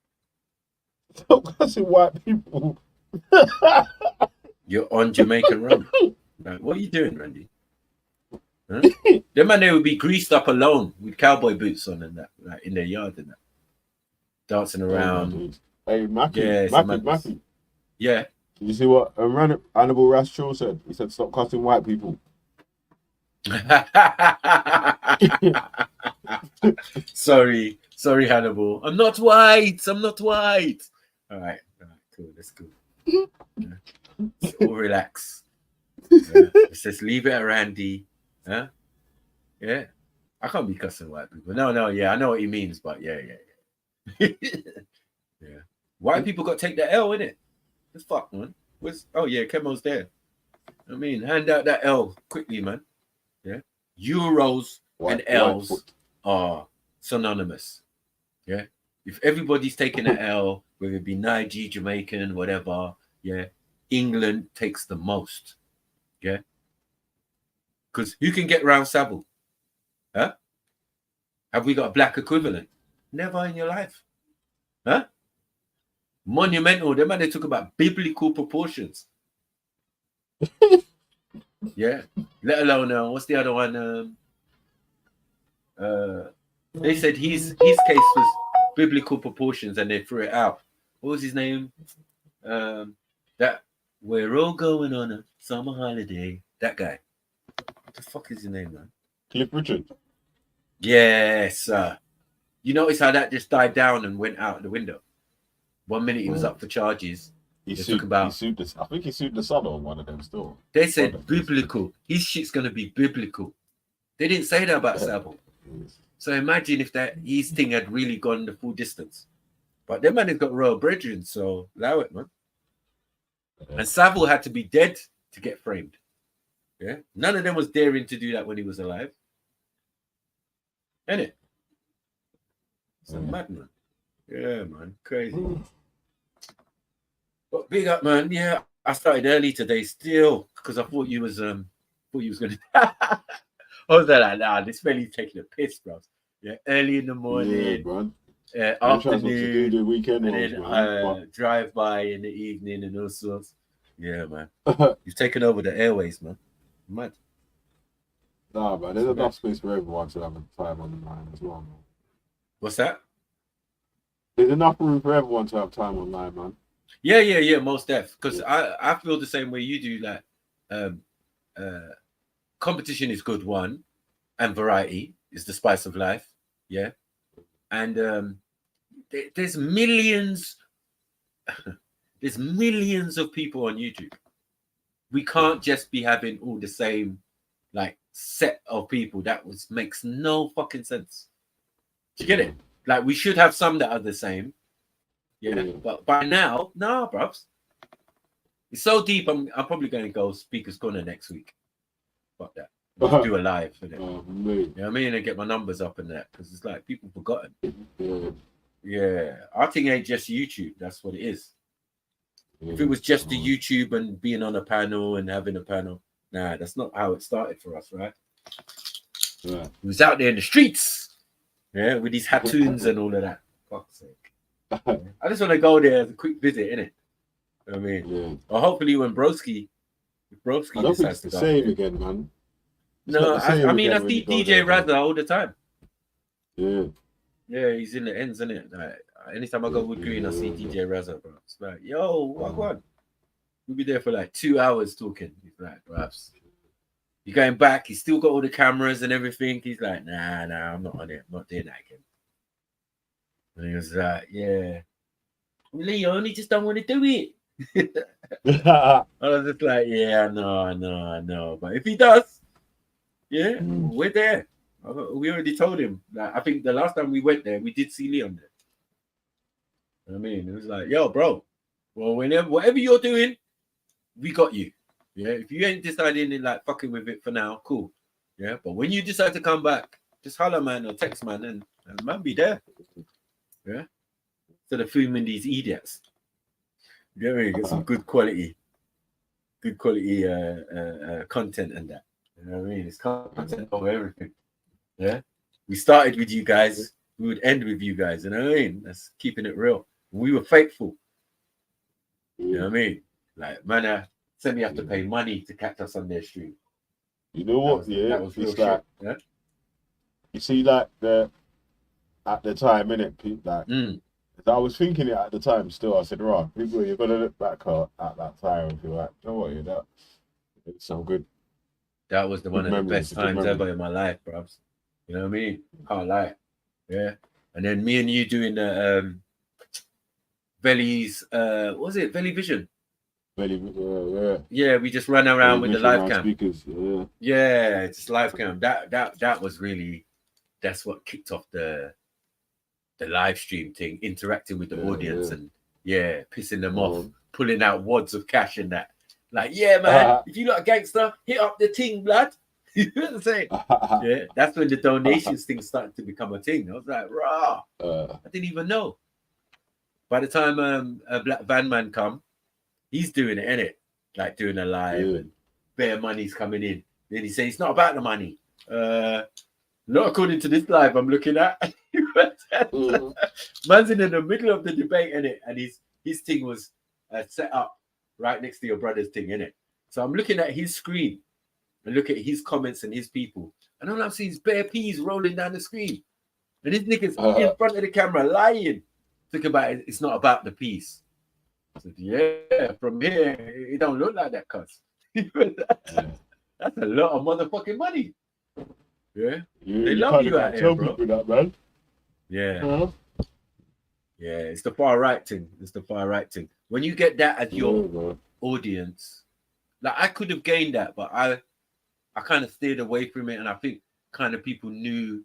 Stop cussing white people. You're on Jamaican rum. Like, what are you doing, Randy? Huh? Them man, they would be greased up alone with cowboy boots on and that, like in their yard and that, dancing around. Hey, Mackie. Yeah. Did you see what Hannibal Raschel said? He said, "Stop cussing white people." Sorry, Hannibal. I'm not white. All right, cool. That's cool. Yeah. All relax. It says leave it at Randy. Huh? Yeah. I can't be cussing white people. No, yeah, I know what he means, but yeah. Yeah. White people got to take the L, innit? That's fuck, man. Kemo's there. I mean, hand out that L quickly, man. Yeah. Euros and L's are synonymous. Yeah. If everybody's taking an L, whether it be Niger, Jamaican, whatever, yeah, England takes the most. Yeah. Because who can get round Savile? Huh? Have we got a black equivalent? Never in your life. Huh? Monumental. Them man, they talk about biblical proportions. Yeah. Let alone what's the other one? They said his case was biblical proportions and they threw it out. What was his name? That we're all going on a summer holiday. That guy. What the fuck is his name, man? Cliff Richard. Yes. You notice how that just died down and went out the window. 1 minute he was up for charges. I think he sued the son or one of them still. They said biblical. His shit's gonna be biblical. They didn't say that about Savile. So imagine if his thing had really gone the full distance. But them man has got royal brethren, so allow it, man. And Savile had to be dead to get framed. Yeah, none of them was daring to do that when he was alive. Ain't it? It's a madman. Yeah, man, crazy. But big up, man. Yeah, I started early today still because I thought you was gonna. I was like, nah, this fella's taking a piss, bro. Yeah, early in the morning, man. Afternoon, the weekend and ones, then man. drive by in the evening and all sorts. Yeah, man. You've taken over the airways, man. Mad. Nah, man. There's enough space for everyone to have a time on the line as well, man. What's that? There's enough room for everyone to have time online, man. Yeah, most def. Because I feel the same way you do. Like, competition is good, one, and variety is the spice of life. Yeah, and there's millions. There's millions of people on YouTube. We can't just be having all the same like set of people. That makes no fucking sense. Do you get it? Like we should have some that are the same. Yeah, but by now, nah, bruv. It's so deep. I'm probably going to go Speaker's Corner next week. Fuck that. Just do a live for them. You know what I mean? And get my numbers up and that because it's like people forgotten. Yeah, our thing ain't just YouTube. That's what it is. If it was just the YouTube and being on a panel and having a panel, nah, that's not how it started for us, right? Yeah. It was out there in the streets, yeah, with these hattoons and all of that. Fuck's sake. I just want to go there as a quick visit, innit? You know what I mean? Or hopefully when Broski I don't think it's the same again, man. No, I mean, I see DJ Razza all the time. Yeah, he's in the ends, isn't it? Like, anytime I go Wood Green, I see DJ Razza, bro. It's like, yo, what on? We'll be there for like 2 hours talking. He's like, perhaps. You're going back, he's still got all the cameras and everything. He's like, nah, I'm not on it. I'm not doing that again. And he was like, yeah. Leon, he just don't want to do it. I was just like, yeah, I know. But if he does, yeah, we're there. We already told him. Like, I think the last time we went there, we did see Leon there. You know what I mean, it was like, yo, bro, well, whatever you're doing, we got you. Yeah, if you ain't deciding in like fucking with it for now, cool. Yeah, but when you decide to come back, just holler, man, or text, man, and man be there. Yeah, instead of filming these idiots. You know what I mean? Get some good quality content and that. You know what I mean? It's content over everything. Yeah, we started with you guys. We would end with you guys. You know what I mean? That's keeping it real. We were faithful. You know what I mean? Like, man, said we have to pay money to catch us on their stream. You know what? That was real it's like, shit. Yeah? You see, like at the time, innit? Like, I was thinking it at the time. Still, I said, "Right, people, you're gonna look back at that time and feel like, you know what? It's so good." That was one of the best times ever in my life, bro. You know what I mean? Can't lie. Yeah. And then me and you doing the Veli's what was it? Veli Vision. Yeah, we just ran around with the live cam. Speakers, yeah, it's live cam. That was really, that's what kicked off the live stream thing, interacting with the audience and pissing them off, pulling out wads of cash and that. Like, yeah, man, if you lot a gangster, hit up the ting, blood. You know what I'm saying? Yeah, that's when the donations thing started to become a thing. I was like, rah, I didn't even know. By the time Black Van Man come, he's doing it, innit? Like doing a live and bare money's coming in. Then he says it's not about the money. Not according to this live I'm looking at. Man's in the middle of the debate, innit? And his thing was set up right next to your brother's thing, innit? So I'm looking at his screen and look at his comments and his people. And all I'm seeing is bare peas rolling down the screen. And his niggas in front of the camera lying. Think about it, it's not about the piece. I said, yeah, from here, it don't look like that, cuz. That's a lot of motherfucking money. Yeah. They love you out here, bro. That, man. Yeah. Yeah, it's the far right thing. When you get that as your audience, like I could have gained that, but I kind of steered away from it, and I think kind of people knew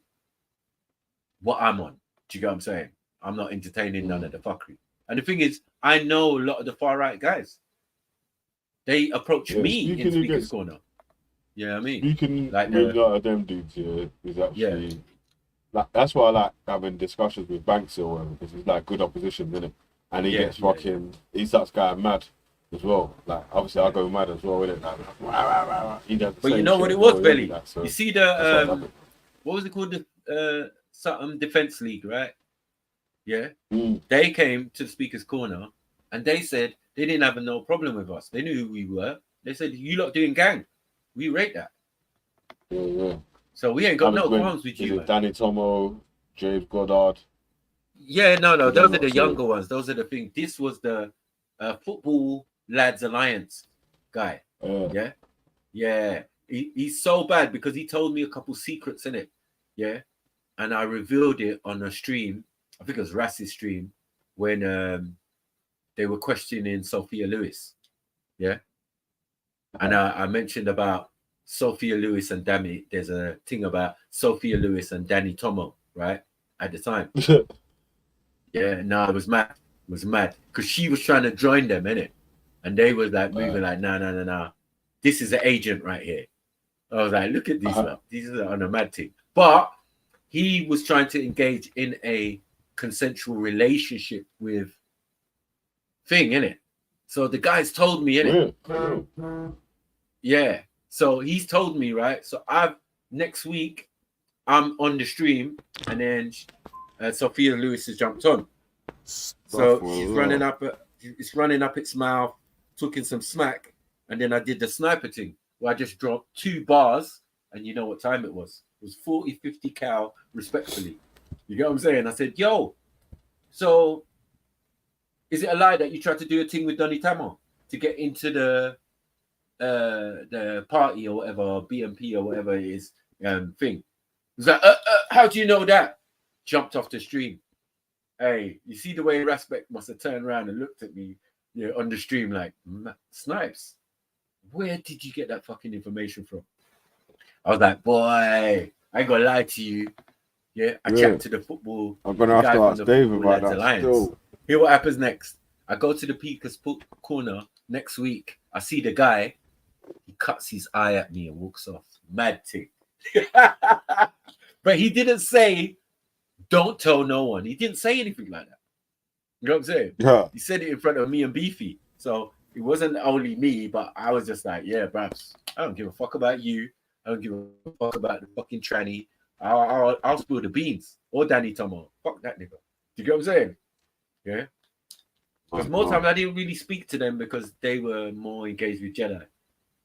what I'm on. Do you get what I'm saying? I'm not entertaining none of the fuckery. And the thing is, I know a lot of the far right guys. they approached me in speaking Speaker's against Corner. Yeah, I mean, speaking like with them dudes, is actually like that's why I like having discussions with Banks or whatever, because he's like good opposition, isn't it? And he gets fucking he starts going mad as well. Like obviously I go mad as well with it. Like, he does the but you same know shit what it as was, well, Belly? like, so You see that's why I love the it. what was it called? The something defense league, right? Yeah. They came to the Speaker's Corner and they said they didn't have no problem with us. They knew who we were. They said, you lot doing gang. We rate that. Yeah. So we ain't got And no it's when- qualms with is you, it man. Danny Tomo, James Goddard? Yeah, no, Is those that are the not younger true? ones. Those are the things. This was the Football Lads Alliance guy. Yeah. He's so bad because he told me a couple secrets in it. Yeah. And I revealed it on a stream. I think it was Rass's stream when they were questioning Sophia Lewis. Yeah. And I mentioned about Sophia Lewis and Danny. There's a thing about Sophia Lewis and Danny Tomo, right? At the time. Yeah, no, it was mad. It was mad. Because she was trying to join them, innit? And they was like moving like, no. This is an agent right here. I was like, look at these lot. These are on a mad thing. But he was trying to engage in a consensual relationship with Thing, innit? So the guy's told me, innit? Yeah. So he's told me, right? So next week, I'm on the stream, and then Sophia Lewis has jumped on. So she's running up, it's running up its mouth, talking some smack, and then I did the sniper thing where I just dropped 2 bars, and you know what time it was? It was 40, 50 cal, respectfully. You get what I'm saying? I said, yo, so is it a lie that you tried to do a thing with Donny Tamo to get into the party or whatever, BMP or whatever it is thing? He's like, how do you know that? Jumped off the stream. Hey, you see the way Raspect must have turned around and looked at me on the stream like, Snipes, where did you get that fucking information from? I was like, boy, I ain't gonna lie to you. Yeah, I chat to the football. I'm gonna have to ask Dave about that Alliance. still. Hear what happens next. I go to the Speaker's Corner next week. I see the guy. He cuts his eye at me and walks off. Mad thing. But he didn't say, don't tell no one. He didn't say anything like that. You know what I'm saying? Yeah. He said it in front of me and Beefy. So it wasn't only me, but I was just like, yeah, bruv, I don't give a fuck about you. I don't give a fuck about the fucking tranny. I'll spill the beans. Or Danny Tomo. Fuck that nigga. Do you get what I'm saying? Yeah. Because more times I didn't really speak to them because they were more engaged with Jedi.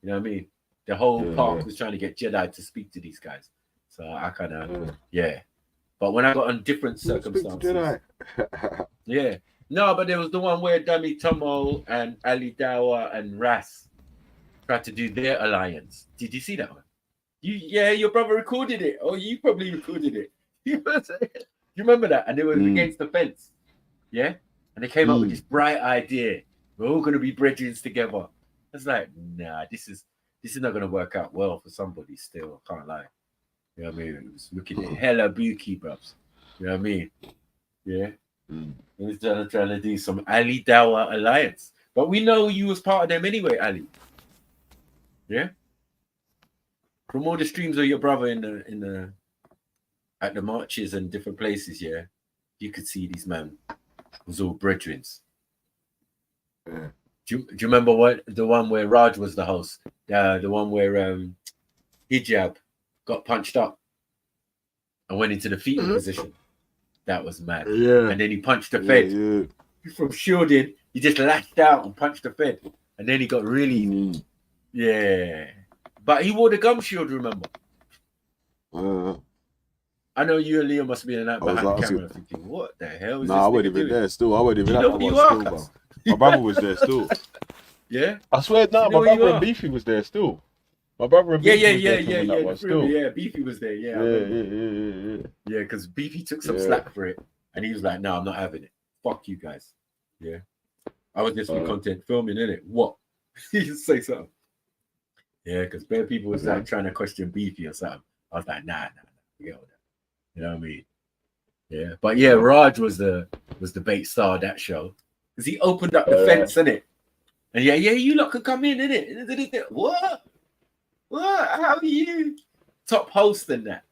You know what I mean? The whole park was trying to get Jedi to speak to these guys. So I kind of, But when I got on different circumstances. Yeah. No, but there was the one where Danny Tomo and Ali Dawa and Ras tried to do their alliance. Did you see that one? Your brother recorded it. Oh, you probably recorded it. You remember that? And it was against the fence. Yeah? And they came up with this bright idea. We're all going to be brethren together. I was like, nah, this is not going to work out well for somebody still. I can't lie. You know what I mean? It was looking at hella bookie, bruv. You know what I mean? Yeah. He was trying to do some Ali Dawa alliance. But we know you was part of them anyway, Ali. Yeah? From all the streams of your brother at the marches and different places, yeah, you could see these men was all brethren. Do you remember the one where Raj was the host? The one where Hijab got punched up and went into the fetal position. That was mad. Yeah. And then he punched the Fed. From shielding, he just lashed out and punched the Fed. And then he got really But he wore the gum shield, remember? I know you and Leo must be in that behind the camera thinking, what the hell is this? I wouldn't even there still. I wouldn't even know what you are, still, my brother was there still. Yeah? I swear, my brother and Beefy was there still. My brother and Beefy was there filming that one still. Yeah, Beefy was there. Yeah, because Beefy took some slack for it. And he was like, no, I'm not having it. Fuck you guys. Yeah. I was just for content filming, innit? What? He just say something. Yeah, because bare people was like trying to question Beefy or something. I was like, nah, forget all that. You know what I mean? Yeah. But yeah, Raj was the bait star of that show. Because he opened up the fence, innit? And yeah, you lot can come in, innit? What? How are you? Top host and that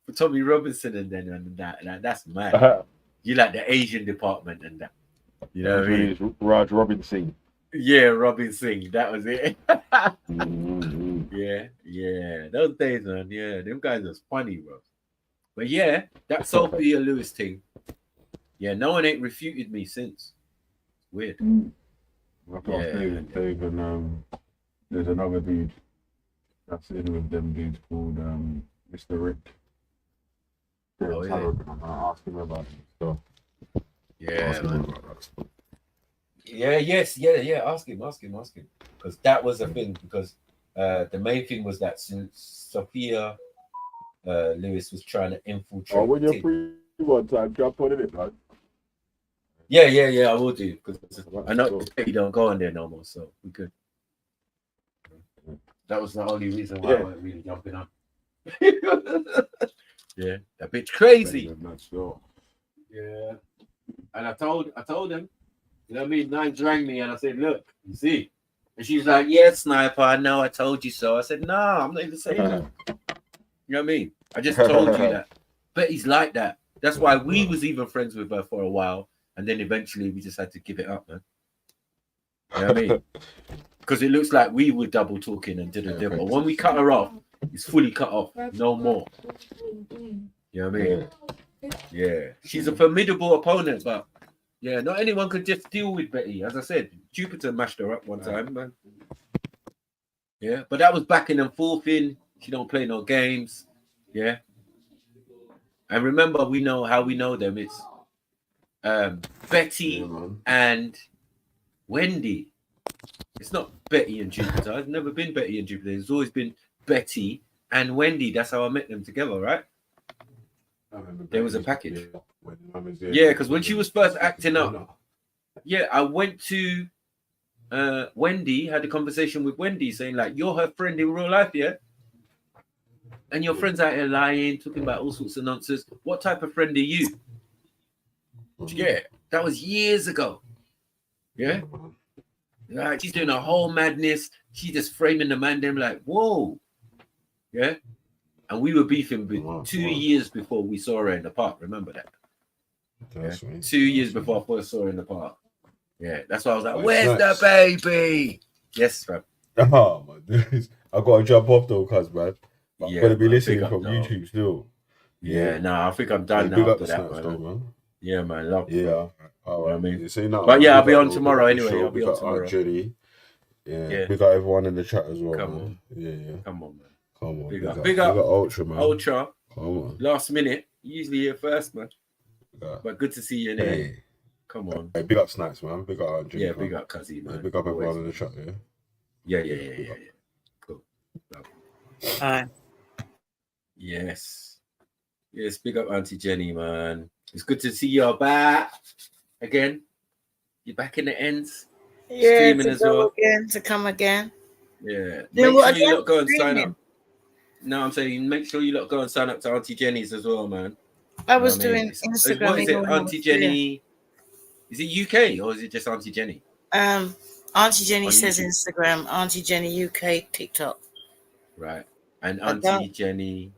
for Tommy Robinson and then and that. That's mad. You like the Asian department and that. You know what I mean? Raj Robinson. Yeah, Robin Singh. That was it. Yeah. Those days, man. Yeah, them guys was funny, bro. But yeah, that Sophia Lewis thing. Yeah, no one ain't refuted me since. Weird. Dave and there's another dude that's in with them dudes called Mr. Rick. Oh, yeah. I'm gonna ask him about it. So yeah, man. Yeah. Ask him. Because that was a thing. Because the main thing was that Sophia Lewis was trying to infiltrate. Oh, when you're free one time, jump on it, man. Yeah, I will do. Because I know you don't go on there no more, so we could. That was the only reason why I wasn't really jumping on. Yeah, that bitch crazy. Yeah, and I told him, you know what I mean? Nine rang me and I said, look, you see, and she's like, yeah, Sniper, I know, I told you so. I said, no, I'm not even saying that. You know what I mean? I just told you that. But he's like that. That's why we was even friends with her for a while, and then eventually we just had to give it up, man. You know what I mean? Because it looks like we were double talking and but when we cut her off, it's fully cut off, no more. You know what I mean? Yeah. She's a formidable opponent, but yeah, not anyone could just deal with Betty. As I said, Jupiter mashed her up one time, man. Yeah, but that was backing and forth in. She don't play no games. Yeah. And remember, we know how we know them. It's Betty and Wendy. It's not Betty and Jupiter. I've never been Betty and Jupiter. It's always been Betty and Wendy. That's how I met them together, right? There was a package. Yeah, because when she was first acting up, yeah, I went to Wendy, had a conversation with Wendy saying, like, you're her friend in real life, yeah? And your friend's out here lying, talking about all sorts of nonsense. What type of friend are you? Yeah, that was years ago. Yeah? Like, she's doing a whole madness. She's just framing the man, them like, whoa. Yeah? And we were beefing 2 years before we saw her in the park. Remember that? Yeah? 2 years before I first saw her in the park. Yeah, that's why I was like, where's the baby? Yes, fam. Oh, my days. I got to jump off though, cuz, man. I'm Yeah, going to be man, listening big up, from though. YouTube still. Yeah, no, I think I'm done Big now up after the that, snaps, man. though, man. Yeah, man, love. Yeah, bro. all You know what I mean? Say nothing, But man. yeah, I'll Big be up, on though. tomorrow Big up the anyway. show. I'll be Big on up tomorrow. Jenny. Yeah, Yeah. big up everyone in the chat as well, Come man. on. Yeah. Come on, man. Come on. Big Big up. up. Big Big up. up Ultra, man. Ultra. Come on. Last minute. Usually here first, man. Yeah. But good to see you in there. Hey. Come on. Hey, big up Snacks, man. Big up Jenny. Yeah, big up Cuzzy, man. Yeah, big up everyone Always, in the man. chat, yeah. Yeah. Cool. Love. Hi. Yes. Yes, big up Auntie Jenny, man. It's good to see you back again. You're back in the ends. Yeah, Streaming to as go well. again, to come again. Yeah. Doing Make what sure you again? lot go and sign Streaming. up. No, I'm saying make sure you lot go and sign up to Auntie Jenny's as well, man. I You know was what I mean? doing Instagram. What is even it? when I Auntie was here. Jenny. Is it UK or is it just Auntie Jenny? Auntie Jenny On says YouTube. Instagram. Auntie Jenny UK TikTok. Right. And I Auntie don't. Jenny.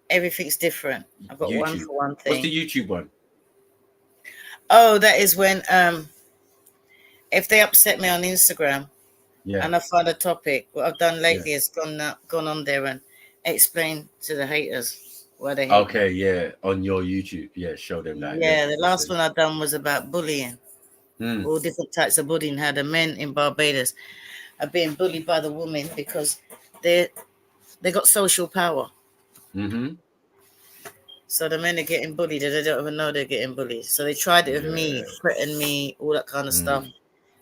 Everything's different. I've got one YouTube. for one What's thing. the YouTube one? Oh, that is when if they upset me on Instagram Yeah. and I find a topic, what I've done lately is gone on there and explained to the haters why they hate me. Okay, yeah. On your YouTube. Yeah, show them that. Yeah, the last one I've done was about bullying. All different types of bullying. How the men in Barbados are being bullied by the women because they got social power. Mm-hmm. So the men are getting bullied and they don't even know they're getting bullied. So they tried it with me, threatened me, all that kind of stuff.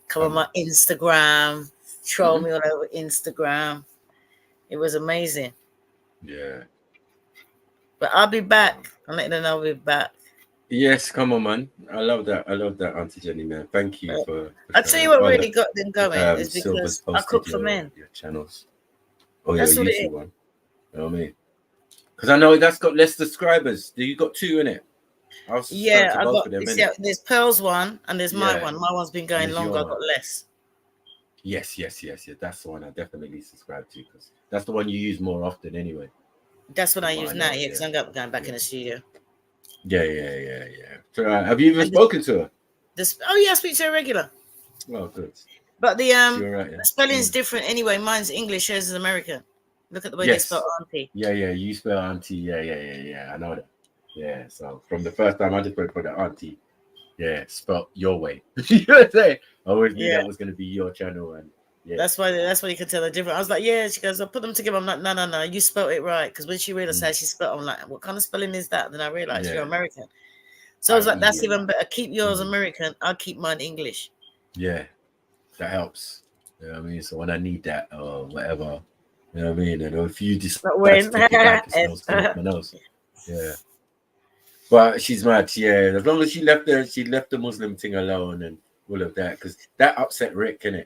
Come on my Instagram, troll me all over Instagram. It was amazing. Yeah. But I'll be back. I'm letting them know I'll be back. Yes, come on, man. I love that, Auntie Jenny, man. Thank you for I'll tell you what really got them going is Silver's because I cook posted for men. your channels. Oh, That's your what it YouTube is. one. You know what I mean? Because I know that's got less subscribers. You got 2 in it. I'll subscribe Yeah, to I both got of them, you see, innit? there's Pearl's one and there's my Yeah. one. My one's been going There's longer, your I got less. Yes. That's the one I definitely subscribe to because that's the one you use more often anyway. That's what I use now, yeah, because I'm going back in the studio. Yeah. So, have you even spoken to her? I speak to her regular. Oh, good. But the right, the spelling's different anyway. Mine's English, hers is American. Look at the way they spell auntie. Yeah. You spell auntie. Yeah. I know that. Yeah. So from the first time I just went for the auntie. Yeah, spelled your way. You know what I'm saying? I always knew that was going to be your channel, and that's why you can tell the difference. I was like, yeah. She goes, I'll put them together. I'm like, no, you spelled it right. Because when she realized how she spelled, I'm like, what kind of spelling is that? Then I realized you're American. So I was like, that's even better. Keep yours American. I'll keep mine English. Yeah, that helps. You know what I mean? So when I need that or whatever, you know what I mean? And if you just take it back, it smells good off my nose. Yeah. But she's mad, yeah. As long as she left the Muslim thing alone and all of that, because that upset Rick, innit?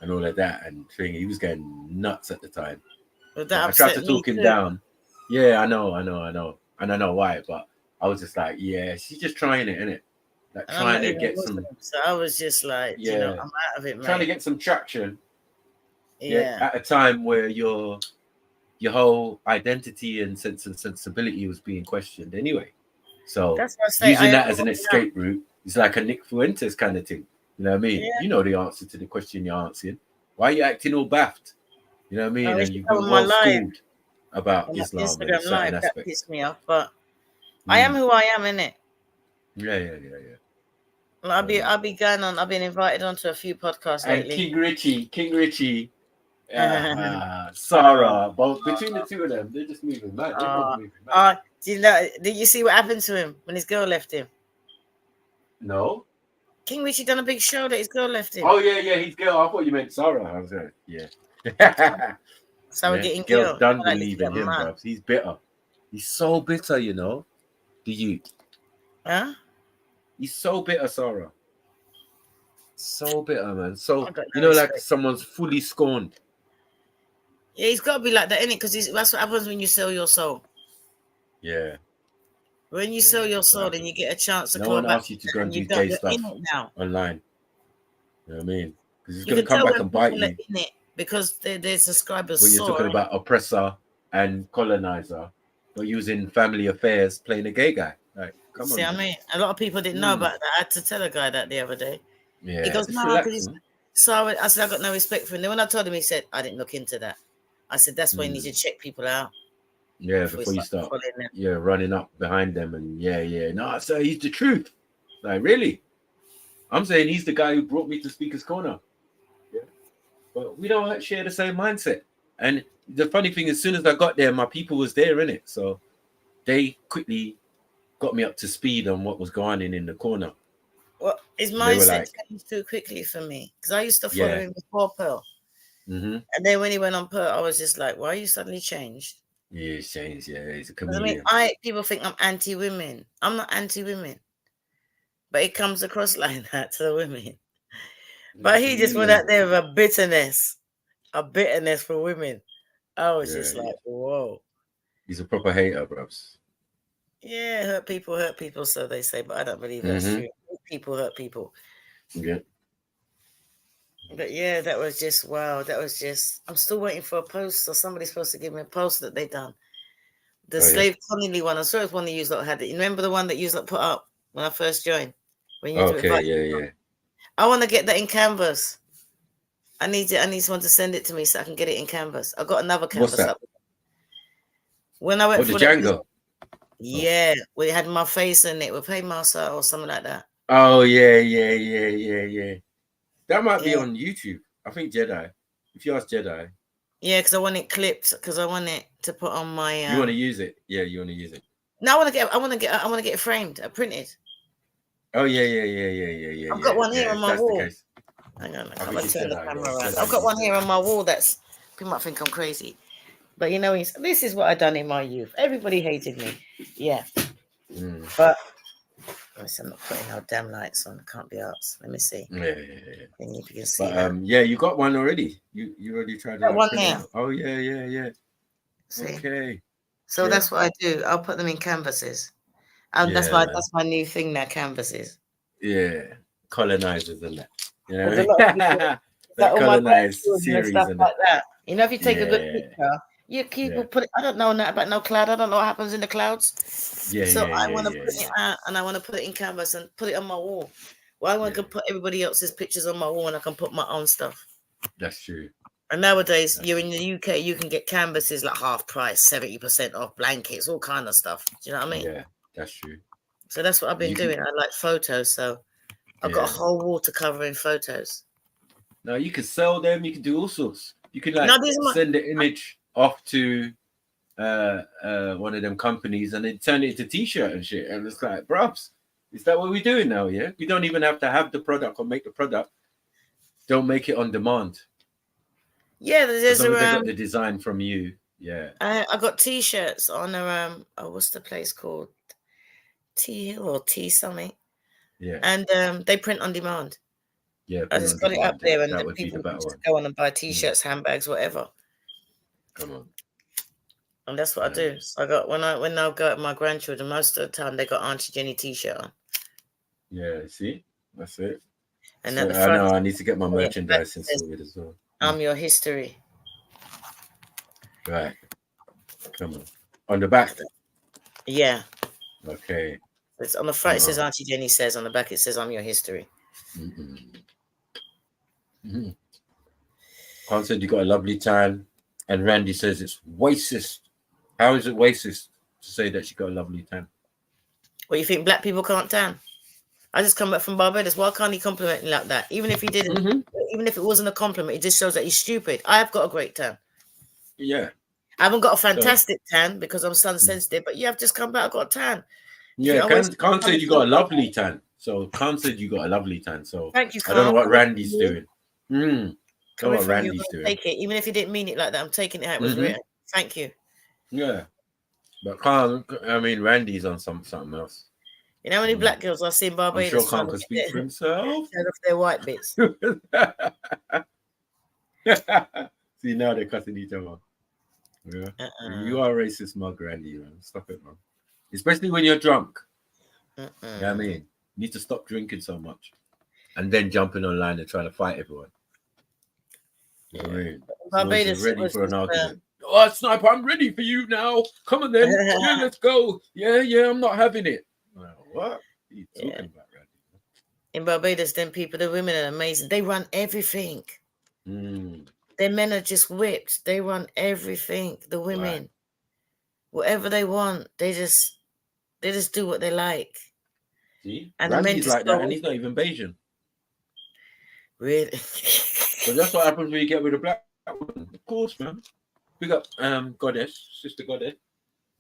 And all of that and thing. He was getting nuts at the time. But that I tried to talk him down. Yeah, I know. And I know why, but I was just like, yeah, she's just trying it, innit? Like trying to get some. So I was just like, you know, I'm out of it, man. Trying to get some traction. Yeah. At a time where your whole identity and sense and sensibility was being questioned anyway. So that's what I say. Using that as an escape route is like a Nick Fuentes kind of thing. You know what I mean? Yeah. You know the answer to the question you're answering. Why are you acting all baffed? You know what I mean? And you've been well schooled about Islam Instagram and certain live, aspects. that pissed me off, but I am who I am, innit? Yeah. Well, I'll be going on. I've been invited onto a few podcasts and lately. King Richie, Sarah, both between the two of them, they're just moving mad. They're both moving mad. Did you see what happened to him when his girl left him? No. King Richie done a big show that his girl left him. Oh yeah, his girl. I thought you meant Sarah. I was like, yeah. So we're getting girls done like believing him, bro. He's bitter. He's so bitter, you know. The youth. Huh? He's so bitter, Sarah. So bitter, man. So you know, like someone's fully scorned. Yeah, he's got to be like that, innit? Because that's what happens when you sell your soul. Yeah. When you sell your soul, then you get a chance to no come one back. asks you to go and do gay stuff now. online. You know what I mean? Because it's You going to can come tell back and bite you. In it because their subscribers When you're talking about oppressor and colonizer, but using family affairs playing a gay guy. Like, come on. See what I mean? A lot of people didn't know about that. I had to tell a guy that the other day. Yeah. He goes, no, because so I said, I got no respect for him. Then when I told him, he said, I didn't look into that. I said, that's why you need to check people out. Yeah, before you start running up behind them and no, sir, he's the truth. Like, really? I'm saying he's the guy who brought me to Speaker's Corner. Yeah. But we don't share the same mindset. And the funny thing, as soon as I got there, my people was there, innit? So they quickly got me up to speed on what was going on in the corner. Well, his mindset changed too quickly for me. Because I used to follow him before Pearl. Mm-hmm. And then when he went on Pearl, I was just like, why are you suddenly changed? Yeah, he's changed. Yeah, he's a comedian. I mean, people think I'm anti-women. I'm not anti-women. But it comes across like that to the women. But he just went out there with a bitterness for women. I was just like, whoa. He's a proper hater, bros. Yeah, hurt people, so they say. But I don't believe that's true. People hurt people. Yeah. But yeah, that was just wow. That was just. I'm still waiting for a post, or somebody's supposed to give me a post that they done. The slave colony one. I'm sure it's one that you lot had it. You remember the one that you lot put up when I first joined? When you yeah. I want to get that in Canvas. I need someone to send it to me so I can get it in Canvas. I got another Canvas up. When I went for the Django. Yeah, we had my face in it with Paymaster or something like that. Oh yeah. That might be on YouTube. I think Jedi. If you ask Jedi. Yeah, because I want it clipped. Because I want it to put on my. You want to use it? Yeah, you want to use it. No, I want to get it framed, printed. Oh yeah. I've got one here on my wall. Hang on, I'm gonna turn the camera around. I've got one here on my wall that's people might think I'm crazy, but you know, this is what I done in my youth. Everybody hated me, but I'm not putting no damn lights on. I can't be arsed. Let me see. Yeah. If you can see you got one already. You already tried that one here. Oh yeah. See? Okay. So that's what I do. I'll put them in canvases. That's my new thing now. Canvases. Yeah, colonizers and that. You know? Like all my colonized grandchildren and series stuff and like that. You know, if you take a good yeah, picture, you keep yeah, put it. I don't know that about no cloud. I don't know what happens in the clouds. yeah, So yeah, I yeah, want to yeah, put yeah. it out and I want to put it in canvas and put it on my wall. Well, I want to put everybody else's pictures on my wall and I can put my own stuff. That's true. And nowadays, you're in the UK, you can get canvases like half price, 70% off, blankets, all kind of stuff. Do you know what I mean? Yeah, that's true. So that's what I've been doing. I like photos, so I've got a whole wall to cover in photos. No, you can sell them. You can do all sorts. You can like No, these are send the image off to one of them companies and then turn it into T-shirt and shit. And it's like, bruvs, is that what we're doing now? Yeah, we don't even have to have the product or make the product. Don't make it on demand. Yeah, there's as long as they got the design from you. Yeah. I got T-shirts on what's the place called? T Hill or T something. Yeah. And they print on demand. Yeah, I just got it up there, and that the would be people the can better just one. go on and buy T-shirts, handbags, whatever. Come on. And that's what I do. I got when I go at my grandchildren, most of the time they got Auntie Jenny T-shirt on. Yeah, see, that's it. And so at the front, I know I need to get my merchandising sorted as well. I'm your history. Right. Come on. On the back. Yeah. Okay. It's on the front. It says Auntie Jenny says. On the back, it says I'm your history. Khan said you got a lovely time, and Randy says it's racist. How is it racist to say that she got a lovely time? What, you think black people can't tan? I just come back from Barbados. Why can't he compliment me like that? Even if he didn't, even if it wasn't a compliment, it just shows that he's stupid. I've got a great tan. Yeah. I haven't got a fantastic tan because I'm sun sensitive, but you have just come back. I've got a tan. Yeah, Khan said you got a lovely tan. So Khan said you got a lovely tan. So thank you, I don't know what Khan. Randy's doing. Coming what from Randy's you, doing. take it. Even if you didn't mean it like that, I'm taking it how it was written. Thank you. Yeah. But Khan, I mean, Randy's on something else. You know how many black girls I see in Barbados? I'm sure Khan can speak for himself. Turn off their white bits. See, now they're cutting each other. Yeah. You are a racist mug, Randy, man. Stop it, man. Especially when you're drunk. You know what I mean? You need to stop drinking so much. And then jumping online and trying to fight everyone. You know what I mean? Barbados so ready for an just, argument. Oh, Sniper, I'm ready for you now. Come on then. Yeah, let's go. Yeah, I'm not having it. What are you talking about, Randy? In Barbados, them people, the women are amazing. They run everything. Their men are just whipped. They run everything. The women, whatever they want, they just do what they like. See, and Randy's like that, and he's not even Bayesian. Really? So that's what happens when you get with a black woman. Of course, man. Big up, sister goddess.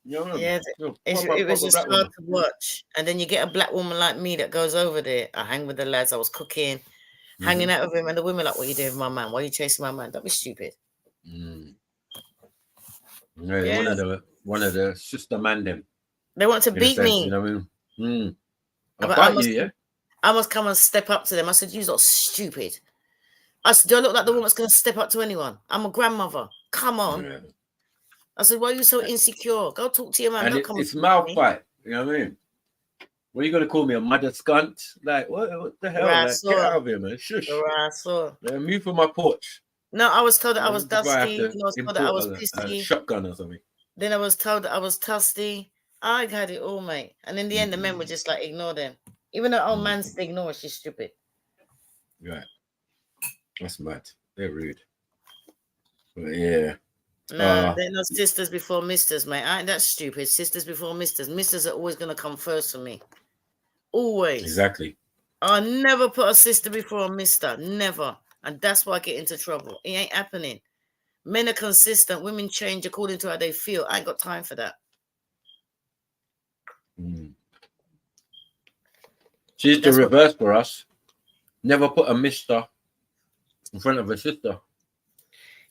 You know what I mean? It was just hard to watch. And then you get a black woman like me that goes over there. I hang with the lads. I was cooking, hanging out with him, and the women like, "What are you doing with my man? Why are you chasing my man? Don't be stupid." One of the sister man them. They want to beat me. You know what I mean? I must come and step up to them. I said, "You're not stupid." I said, "Do I look like the woman that's going to step up to anyone? I'm a grandmother. Come on." Yeah. I said, "Why are you so insecure? Go talk to your man." And it's mouth fight. You know what I mean? What are you going to call me? A mother scunt? Like, what the hell? Like, get out of here, man. Shush. Move from my porch. No, I was told that I was dusty. I was told that I was pissy. Shotgun or something. Then I was told that I was tusty. I had it all, mate. And in the end, the men were just like, ignore them. Even though old man said ignore her, she's stupid. Right. That's mad. They're rude. But yeah. No, they're not sisters before misters, mate. I ain't that stupid. Sisters before misters. Misters are always going to come first for me. Always. Exactly. I never put a sister before a mister. Never. And that's why I get into trouble. It ain't happening. Men are consistent. Women change according to how they feel. I ain't got time for that. She's the reverse for us. Never put a mister in front of a sister.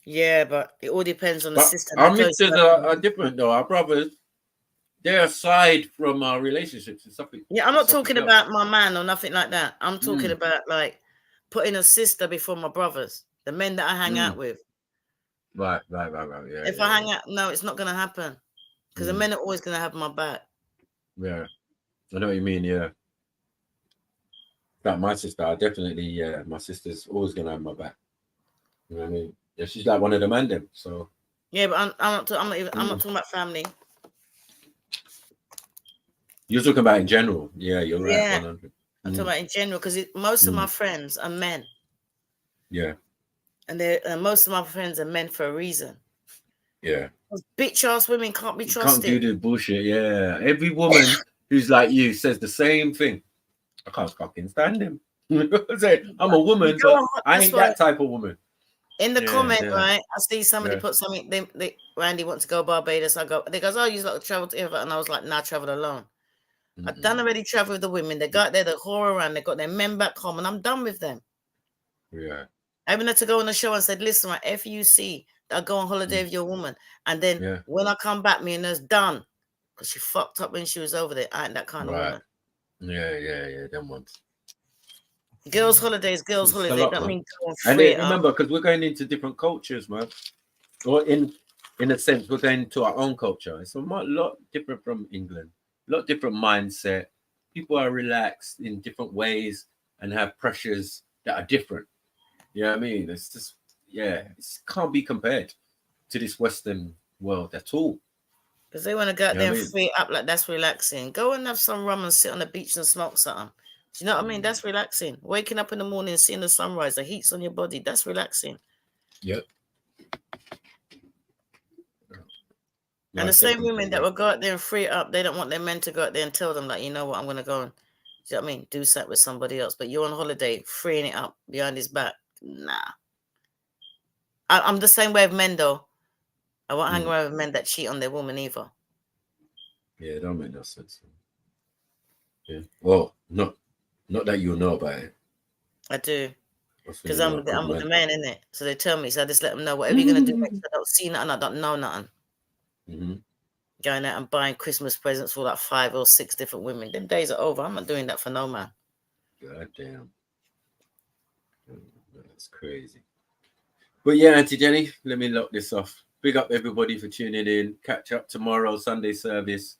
Yeah, but it all depends on the sister. Our misters are different, though. Our brothers, they're aside from our relationships. It's something. Yeah, I'm not talking about my man or nothing like that. I'm talking about like putting a sister before my brothers, the men that I hang out with. Right. Yeah. If I hang out, no, it's not going to happen because the men are always going to have my back. Yeah, I know what you mean. Yeah, like my sister, my sister's always going to have my back. You know what I mean? Yeah, she's like one of the man them. So Yeah, but I'm not talking about family. you're talking about in general. Yeah, you're right. Yeah, 100. I'm talking about in general because most of my Mm. friends are men, Yeah, and most of my friends are men for a reason. yeah. Bitch ass women can't be You can't do trusted. the bullshit. Yeah, every woman who's like you says the same thing. I can't fucking stand him. I'm a woman, but I ain't that type of woman. In the comment, yeah. right? I see somebody Yeah. put something. Randy wants to go Barbados. I go. They goes, oh, you like to travel together, and I was like, nah, I travel alone. I've done already travel with the women. They got there, the whore around. They got their men back home, and I'm done with them. Yeah. I even had to go on the show and said, listen, right, FUC, I go on holiday with your woman, and then when I come back, me and her's done because she fucked up when she was over there. I ain't that kind of woman. Yeah. Them ones. Girls' holidays. It's a That lot, don't man. mean go on And free. remember, because we're going into different cultures, man. Or in a sense, we're going to our own culture. It's a lot different from England. A lot different mindset. People are relaxed in different ways and have pressures that are different. You know what I mean? It's just, it can't be compared to this Western world at all. Because they want to go out there and free up like that's relaxing. Go and have some rum and sit on the beach and smoke something. Do you know what I mean? That's relaxing. Waking up in the morning and seeing the sunrise, the heat's on your body, that's relaxing. Yep. And the same women that will go out there and free it up, they don't want their men to go out there and tell them, like, you know what, I'm going to go and, do you know what I mean? Do something with somebody else. But you're on holiday, freeing it up behind his back. Nah. I'm the same way with men, though. I won't hang around with men that cheat on their woman either. Yeah, it don't make no sense. Yeah. Well, not that you know about it. I do. Because I'm with the men, innit? So they tell me, so I just let them know, whatever you're going to do, I don't see nothing, I don't know nothing. Going out and buying Christmas presents for like 5 or 6 different women. Them days are over. I'm not doing that for no man. God damn. That's crazy. But yeah, Auntie Jenny, let me lock this off. Big up everybody for tuning in. Catch up tomorrow, Sunday service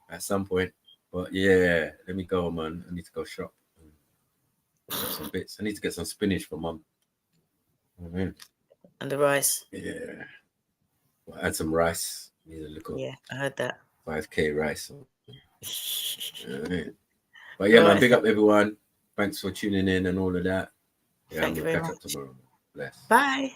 at some point. But yeah, let me go, man. I need to go shop. Get some bits. I need to get some spinach for mum. And the rice. Yeah. Well, add some rice. Need a little. Yeah, I heard that. 5K rice. But yeah, man, big up everyone. Thanks for tuning in and all of that. Yeah, Thank you very catch much. up tomorrow. Bless. Bye.